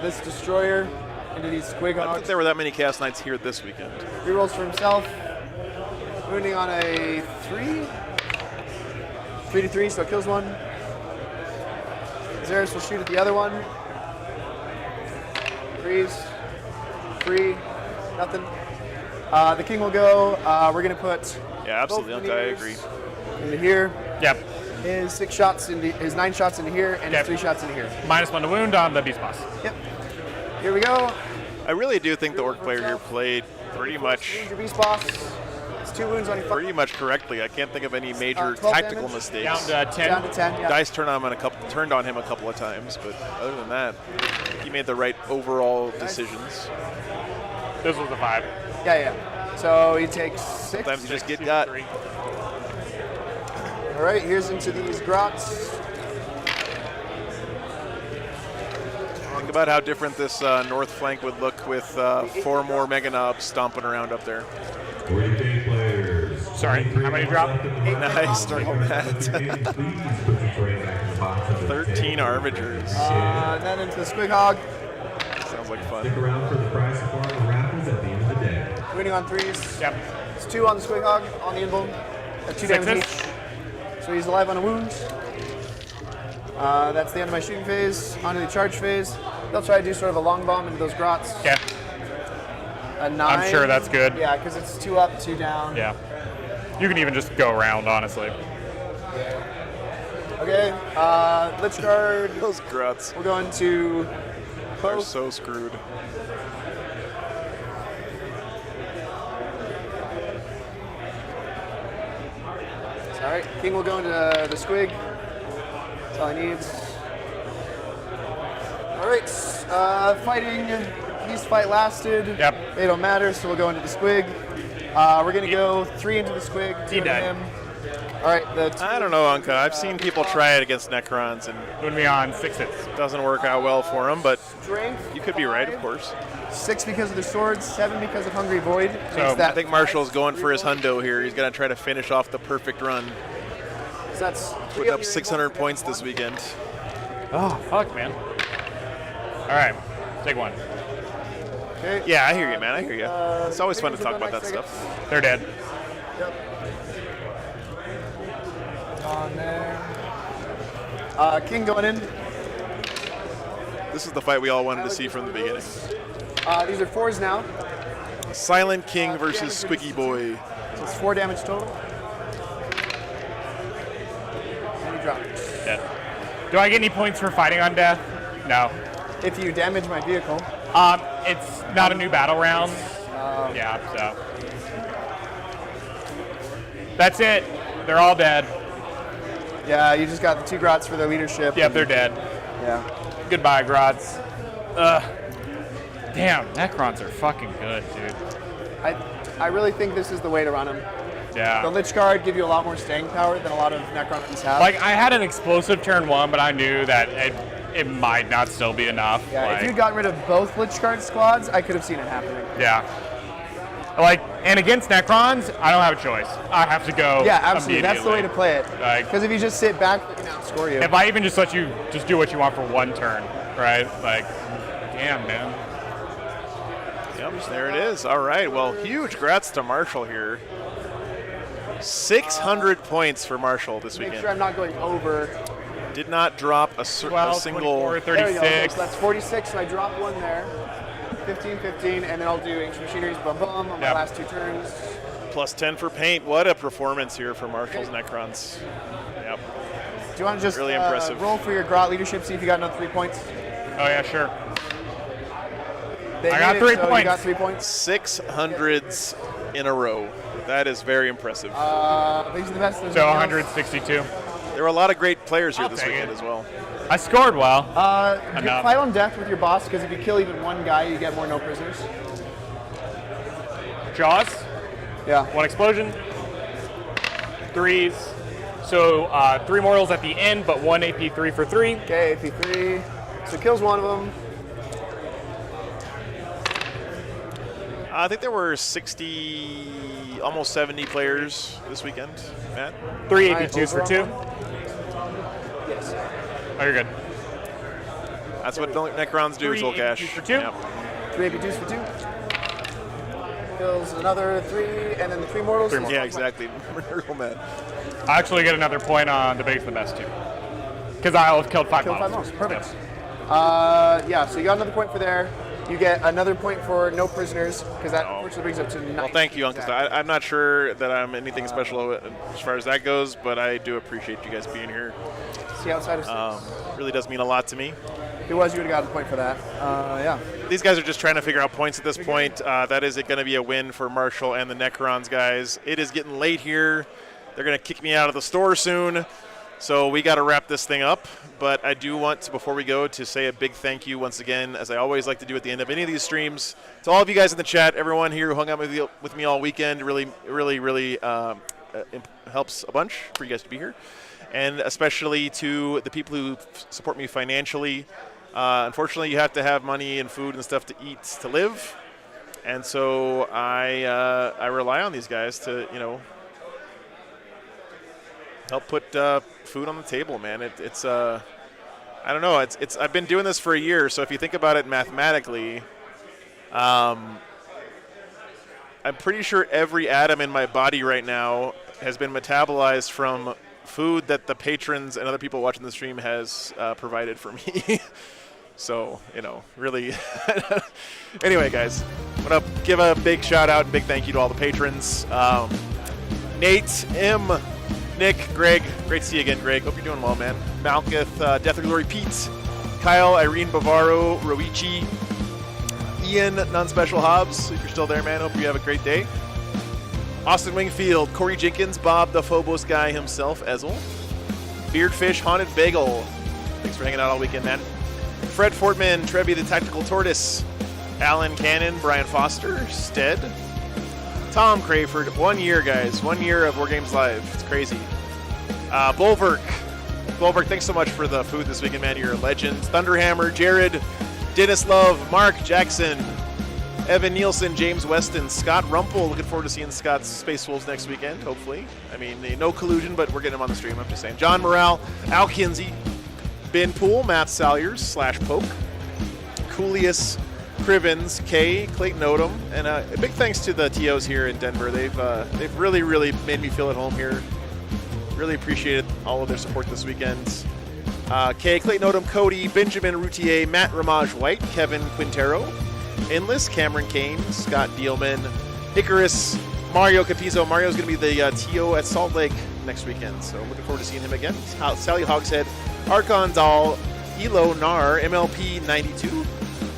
Speaker 10: this Destroyer into these Squig
Speaker 1: I don't
Speaker 10: Hogs.
Speaker 1: think there were that many Chaos Knights here this weekend.
Speaker 10: Rerolls for himself. Wounding on a 3. 3 to 3, so it kills one. Xeris will shoot at the other one. Freeze. Free. Nothing. The King will go. We're going to put.
Speaker 1: Yeah, absolutely. I agree.
Speaker 10: Into here.
Speaker 8: Yep.
Speaker 10: His 6 shots into his 9 shots into here, and his 3 shots into here.
Speaker 8: -1 to wound on the Beast Boss.
Speaker 10: Yep. Here we go.
Speaker 1: I really do think the Orc player here played pretty much.
Speaker 10: Your Beast Boss. It's 2 wounds on your
Speaker 1: pretty much correctly. I can't think of any major
Speaker 10: 12
Speaker 1: tactical
Speaker 10: damage.
Speaker 1: mistakes.
Speaker 8: Down to 10.
Speaker 10: Down to 10. Yeah.
Speaker 1: Dice turned on him a couple of times, but other than that, he made the right overall decisions.
Speaker 8: This was a 5.
Speaker 10: Yeah, yeah. So he takes 6.
Speaker 1: Sometimes you just get got.
Speaker 10: All right, here's into these grots.
Speaker 1: Think about how different this north flank would look with 4 more Mega Knobs stomping around up there.
Speaker 7: 40K players.
Speaker 8: Sorry, how many drop?
Speaker 1: Nice, turtle mat. 13 Armigers.
Speaker 10: And then into the Squig Hog.
Speaker 1: Sounds like fun.
Speaker 7: Stick around for the prize support and raffles at the end of the day.
Speaker 10: Winning on 3s.
Speaker 8: Yep.
Speaker 10: It's 2 on the Squig Hog, on the Invuln. 2 damage each. So he's alive on a wound. That's the end of my shooting phase. Onto the charge phase. They'll try to do sort of a long bomb into those grots.
Speaker 8: Okay.
Speaker 10: A 9.
Speaker 8: I'm sure that's good.
Speaker 10: Yeah, because it's 2 up, 2 down.
Speaker 8: Yeah. You can even just go around, honestly.
Speaker 10: Okay, Lich Guard.
Speaker 1: Those grots.
Speaker 10: We'll go into
Speaker 1: They're
Speaker 10: post.
Speaker 1: so screwed.
Speaker 10: Alright, King will go into the Squig. That's all he needs. Alright, fighting. These fight lasted.
Speaker 8: Yep.
Speaker 10: They don't matter, so we'll go into the Squig. We're going to go 3 into the Squig. 2 into
Speaker 8: died.
Speaker 10: him. Alright,
Speaker 1: I don't know, Anka. I've seen people try it against Necrons, and
Speaker 8: Wound me on 6 hits.
Speaker 1: it doesn't work out well for them, but
Speaker 10: Strength.
Speaker 1: you could be right, of course.
Speaker 10: 6 because of the swords, 7 because of Hungry Void.
Speaker 8: So,
Speaker 10: Makes
Speaker 1: I
Speaker 10: that
Speaker 1: think Marshall's going for his hundo here. He's going to try to finish off the perfect run.
Speaker 10: so that's
Speaker 1: Putting up 600 points this weekend.
Speaker 8: Oh, fuck, man. All right. Take 1.
Speaker 10: Okay.
Speaker 1: Yeah, I hear you, man. I hear you. It's always fun to talk about that stuff.
Speaker 8: They're dead.
Speaker 10: Yep. On there. King going in.
Speaker 1: This is the fight we all wanted to see from the beginning.
Speaker 10: These are 4s now.
Speaker 1: Silent King versus Squiggy Boy.
Speaker 10: So it's 4 damage total. And he drops.
Speaker 8: Dead. Do I get any points for fighting on death? No.
Speaker 10: If you damage my vehicle.
Speaker 8: It's not a new battle round. Yeah, so. That's it. They're all dead.
Speaker 10: Yeah, you just got the 2 grots for their leadership.
Speaker 8: Yep, they're dead.
Speaker 10: Yeah.
Speaker 8: Goodbye, Grots. Damn, Necrons are fucking good, dude.
Speaker 10: I really think this is the way to run them.
Speaker 8: Yeah.
Speaker 10: The Lich Guard give you a lot more staying power than a lot of Necrons have.
Speaker 8: Like, I had an explosive turn 1, but I knew that it might not still be enough.
Speaker 10: Yeah,
Speaker 8: like,
Speaker 10: if you'd gotten rid of both Lich Guard squads, I could have seen it happening.
Speaker 8: Yeah. Like, and against Necrons, I don't have a choice. I have to go.
Speaker 10: Yeah, absolutely. That's the way to
Speaker 8: immediately.
Speaker 10: play it.
Speaker 8: Like,
Speaker 10: Because if you just sit back, they can outscore you.
Speaker 8: if I even just let you just do what you want for 1 turn, right? Like, damn, man.
Speaker 1: Yep, there it is. All right, well, huge grats to Marshall here. 600 points for Marshall this
Speaker 10: Make
Speaker 1: weekend.
Speaker 10: sure I'm not going over.
Speaker 1: Did not drop a
Speaker 8: 12,
Speaker 1: single.
Speaker 8: 24,
Speaker 10: There we go.
Speaker 8: 36.
Speaker 10: So that's 46, so I drop 1 there. 15, 15, and then I'll do Ancient Machineries, bum bum, on my
Speaker 8: Yep.
Speaker 10: last 2 turns.
Speaker 1: Plus 10 for paint. What a performance here for Marshall's Necrons. Yep.
Speaker 10: Do you want to just
Speaker 1: really impressive.
Speaker 10: roll for your Grot leadership, see if you got another 3 points?
Speaker 8: Oh, yeah, sure.
Speaker 10: They
Speaker 8: I got
Speaker 10: made it,
Speaker 8: 3
Speaker 10: so
Speaker 8: points.
Speaker 10: You got 3 points.
Speaker 1: 600s in a row. That is very impressive.
Speaker 10: These are the best.
Speaker 8: So 162.
Speaker 1: There were a lot of great players here this weekend as well.
Speaker 8: I scored well.
Speaker 10: You fight on death with your boss, because if you kill even one guy, you get more no prisoners.
Speaker 8: Jaws.
Speaker 10: Yeah.
Speaker 8: 1 explosion. 3s. So 3 mortals at the end, but 1 AP 3 for 3.
Speaker 10: Okay, AP 3. So kills one of them.
Speaker 1: I think there were 60, almost 70 players this weekend, Matt.
Speaker 8: 3 AP 2s for 2.
Speaker 10: Yes.
Speaker 8: Oh, you're good.
Speaker 1: That's what Necrons do,
Speaker 8: 3
Speaker 1: Zolcash.
Speaker 8: AP 2 for 2.
Speaker 1: Yep.
Speaker 10: 3 AP 2s for 2. Kills another 3, and then the 3 mortals.
Speaker 1: Yeah, exactly. Miracle Man.
Speaker 8: I actually get another point on the biggest and the best, too. Because I'll have killed 5
Speaker 10: Killed 5
Speaker 8: models.
Speaker 10: models. Perfect. Yeah, so you got another point for there. You get another point for no prisoners, because that unfortunately brings up to 9.
Speaker 1: Well, thank you, Uncle. I'm not sure that I'm anything special as far as that goes, but I do appreciate you guys being here.
Speaker 10: See outside of 6.
Speaker 1: Really does mean a lot to me.
Speaker 10: If it was, you would have gotten a point for that. Yeah.
Speaker 1: These guys are just trying to figure out points at this point. That is going to be a win for Marshall and the Necrons, guys. It is getting late here. They're going to kick me out of the store soon. So we got to wrap this thing up, but I do want to, before we go, to say a big thank you once again, as I always like to do at the end of any of these streams, to all of you guys in the chat, everyone here who hung out with me all weekend. Really helps a bunch for you guys to be here, and especially to the people who support me financially. Unfortunately, you have to have money and food and stuff to eat to live, and so I rely on these guys to, help put food on the table, man. It's I don't know. It's I've been doing this for a year, so if you think about it mathematically, I'm pretty sure every atom in my body right now has been metabolized from food that the patrons and other people watching the stream has provided for me. So, really. Anyway, guys, I'm going to give a big shout out and big thank you to all the patrons. Nate, M, Nick, Greg, great to see you again, Greg. Hope you're doing well, man. Malkith, Death or Glory Pete, Kyle, Irene Bavaro, Roichi, Ian, Non-Special Hobbs, if you're still there, man, hope you have a great day. Austin Wingfield, Corey Jenkins, Bob the Phobos guy himself, Ezel, Beardfish, Haunted Bagel, thanks for hanging out all weekend, man. Fred Fortman, Trevi the Tactical Tortoise, Alan Cannon, Brian Foster, Stead, Tom Crayford. 1 year, guys. 1 year of War Games Live. It's crazy. Bulwark, thanks so much for the food this weekend, man. You're a legend. Thunderhammer, Jared, Dennis Love, Mark Jackson, Evan Nielsen, James Weston, Scott Rumpel. Looking forward to seeing Scott's Space Wolves next weekend, hopefully. I mean, no collusion, but we're getting him on the stream, I'm just saying. John Morale, Al Kinsey, Ben Poole, Matt Salyers / Poke, Coolius, Crivens, Kay, Clayton Odom, and a big thanks to the TOs here in Denver. They've really made me feel at home here. Really appreciated all of their support this weekend. Kay, Clayton Odom, Cody, Benjamin Routier, Matt Ramage White, Kevin Quintero, Endless, Cameron Kane, Scott Dealman, Icarus, Mario Capizzo. Mario's going to be the TO at Salt Lake next weekend, so looking forward to seeing him again. Sally Hogshead, Archon Dahl, Elo Nar, MLP 92,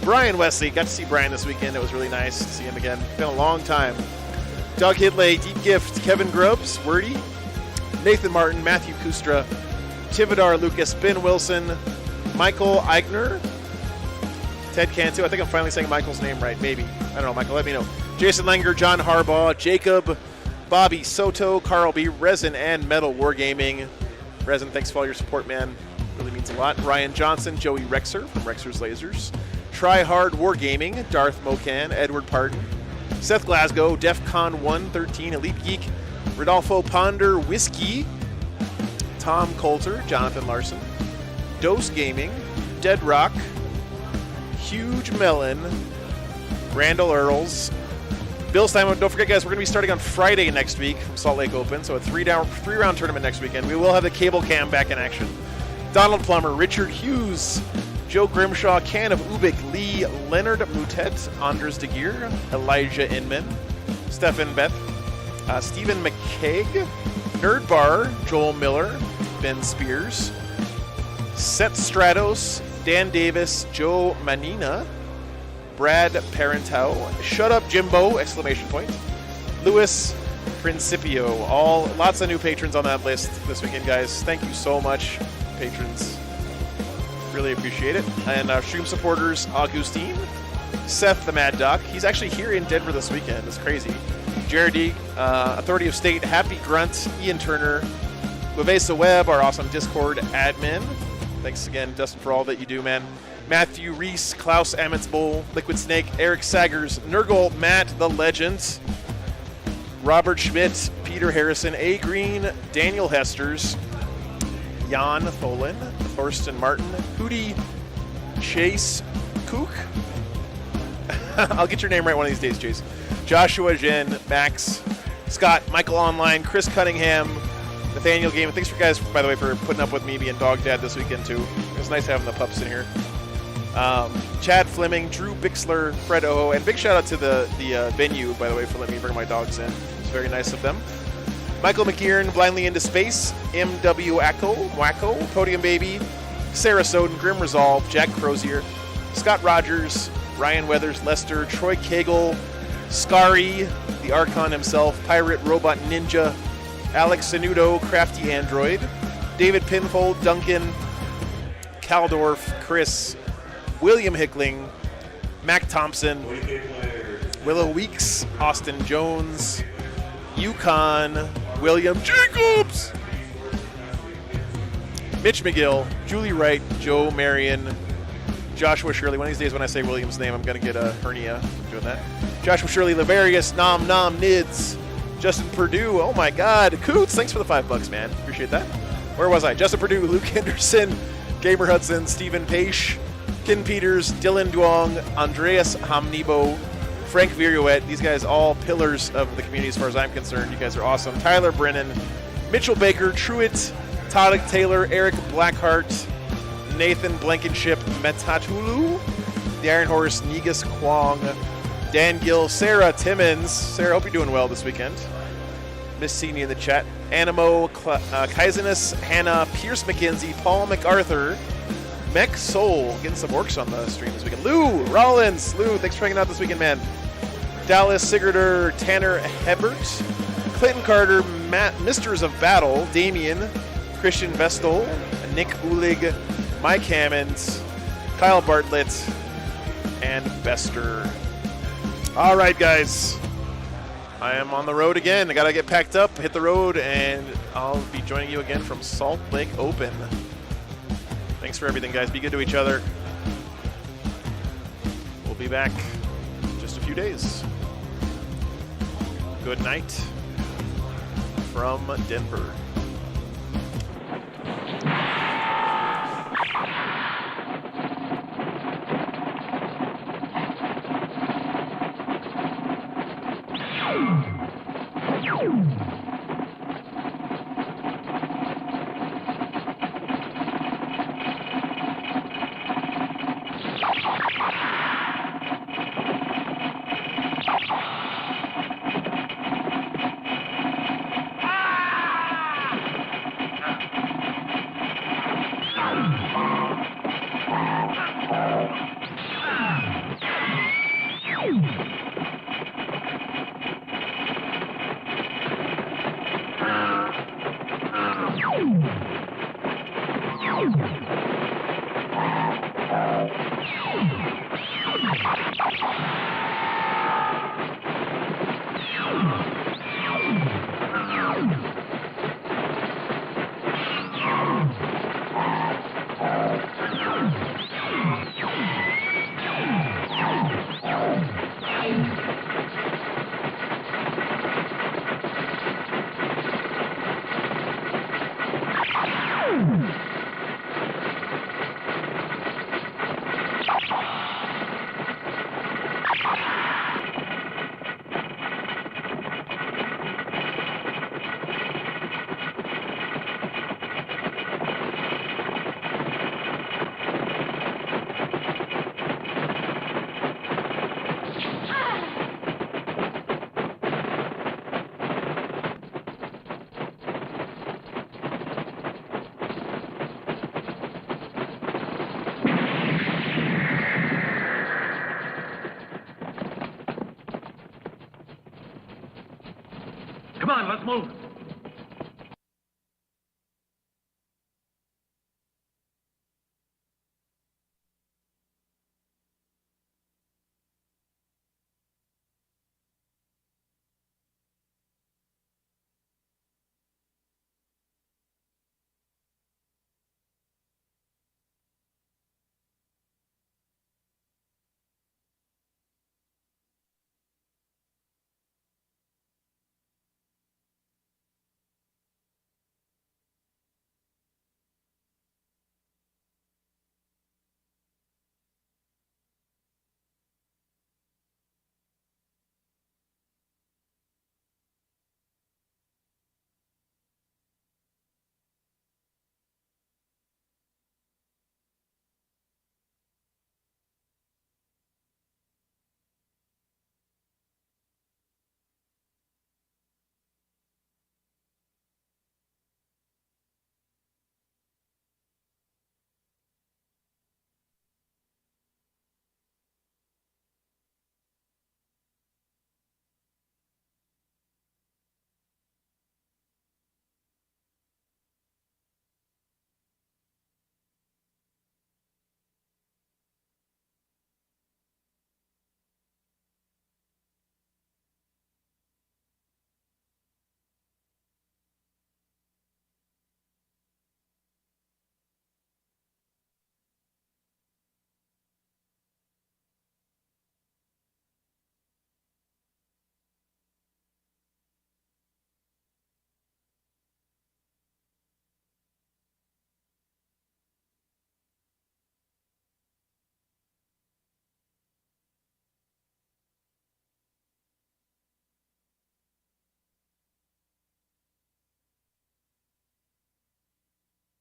Speaker 1: Brian Wesley. Got to see Brian this weekend. It was really nice to see him again. Been a long time. Doug Hidley, Deep Gift, Kevin Grubbs, Wordy, Nathan Martin, Matthew Kustra, Tivadar Lucas, Ben Wilson, Michael Eigner, Ted Cantu. I think I'm finally saying Michael's name right. Maybe. I don't know, Michael. Let me know. Jason Langer, John Harbaugh, Jacob, Bobby Soto, Carl B, Resin, and Metal Wargaming. Resin, thanks for all your support, man. Really means a lot. Ryan Johnson, Joey Rexer from Rexer's Lasers, Try Hard Wargaming, Darth Mocan, Edward Pardon, Seth Glasgow, DEFCON 113, Elite Geek, Rodolfo Ponder, Whiskey, Tom Coulter, Jonathan Larson, Dose Gaming, Dead Rock, Huge Melon, Randall Earls, Bill Steinman. Don't forget, guys, we're going to be starting on Friday next week from Salt Lake Open, so a three-round tournament next weekend. We will have the cable cam back in action. Donald Plummer, Richard Hughes, Joe Grimshaw, Can of Ubik, Lee, Leonard Mutet, Andres de Geer, Elijah Inman, Stefan Beth, Stephen McCaig, Nerd Bar, Joel Miller, Ben Spears, Seth Stratos, Dan Davis, Joe Manina, Brad Parentau, Shut Up Jimbo, exclamation point, Louis Principio. Lots of new patrons on that list this weekend, guys. Thank you so much, patrons. Really appreciate it. And our stream supporters, Augustine, Seth the Mad Doc. He's actually here in Denver this weekend. It's crazy. Jared D, Authority of State, Happy Grunt, Ian Turner, Lavesa Webb, our awesome Discord admin. Thanks again, Dustin, for all that you do, man. Matthew Reese, Klaus Amitsbowl, Liquid Snake, Eric Saggers, Nurgle, Matt the Legend, Robert Schmidt, Peter Harrison, A. Green, Daniel Hesters, Jan Tholen, Thorsten Martin, Hootie, Chase Kook. I'll get your name right one of these days, Chase. Joshua Jen, Max, Scott, Michael Online, Chris Cunningham, Nathaniel Game. Thanks for guys, by the way, for putting up with me being dog dad this weekend too. It was nice having the pups in here. Chad Fleming, Drew Bixler, Fred Oho, and big shout out to the venue, by the way, for letting me bring my dogs in. It's very nice of them. Michael McKieran, Blindly Into Space, MW Wacko, Podium Baby, Sarah Soden, Grim Resolve, Jack Crozier, Scott Rogers, Ryan Weathers, Lester, Troy Cagle, Scary, the Archon himself, Pirate Robot Ninja, Alex Sanudo, Crafty Android, David Pinfold, Duncan, Caldorf, Chris, William Hickling, Mac Thompson, Willow Weeks, Austin Jones, Yukon, William Jacobs, Mitch McGill, Julie Wright, Joe Marion, Joshua Shirley. One of these days when I say William's name, I'm going to get a hernia doing that. Joshua Shirley, Lavarius, Nom Nom Nids, Justin Purdue. Oh my God. Coots, thanks for the $5, man. Appreciate that. Where was I? Justin Purdue, Luke Henderson, Gamer Hudson, Stephen Paish, Ken Peters, Dylan Duong, Andreas Hamnibo, Frank Viruet. These guys all pillars of the community as far as I'm concerned. You guys are awesome. Tyler Brennan, Mitchell Baker, Truitt, Todd Taylor, Eric Blackheart, Nathan Blankenship, Metatulu, The Iron Horse, Negus Kwong, Dan Gill, Sarah Timmons. Sarah, hope you're doing well this weekend. Miss Sini in the chat. Animo, Kaizenus, Hannah, Pierce McKenzie, Paul MacArthur, Mech Soul, getting some orcs on the stream this weekend. Lou Rollins, Lou, thanks for hanging out this weekend, man. Dallas Sigurder, Tanner Hebert, Clinton Carter, Matt, Misters of Battle, Damien, Christian Vestal, Nick Ulig, Mike Hammonds, Kyle Bartlett, and Bester. All right, guys. I am on the road again. I got to get packed up, hit the road, and I'll be joining you again from Salt Lake Open. Thanks for everything, guys. Be good to each other. We'll be back in just a few days. Good night from Denver.
Speaker 11: Come on, let's move.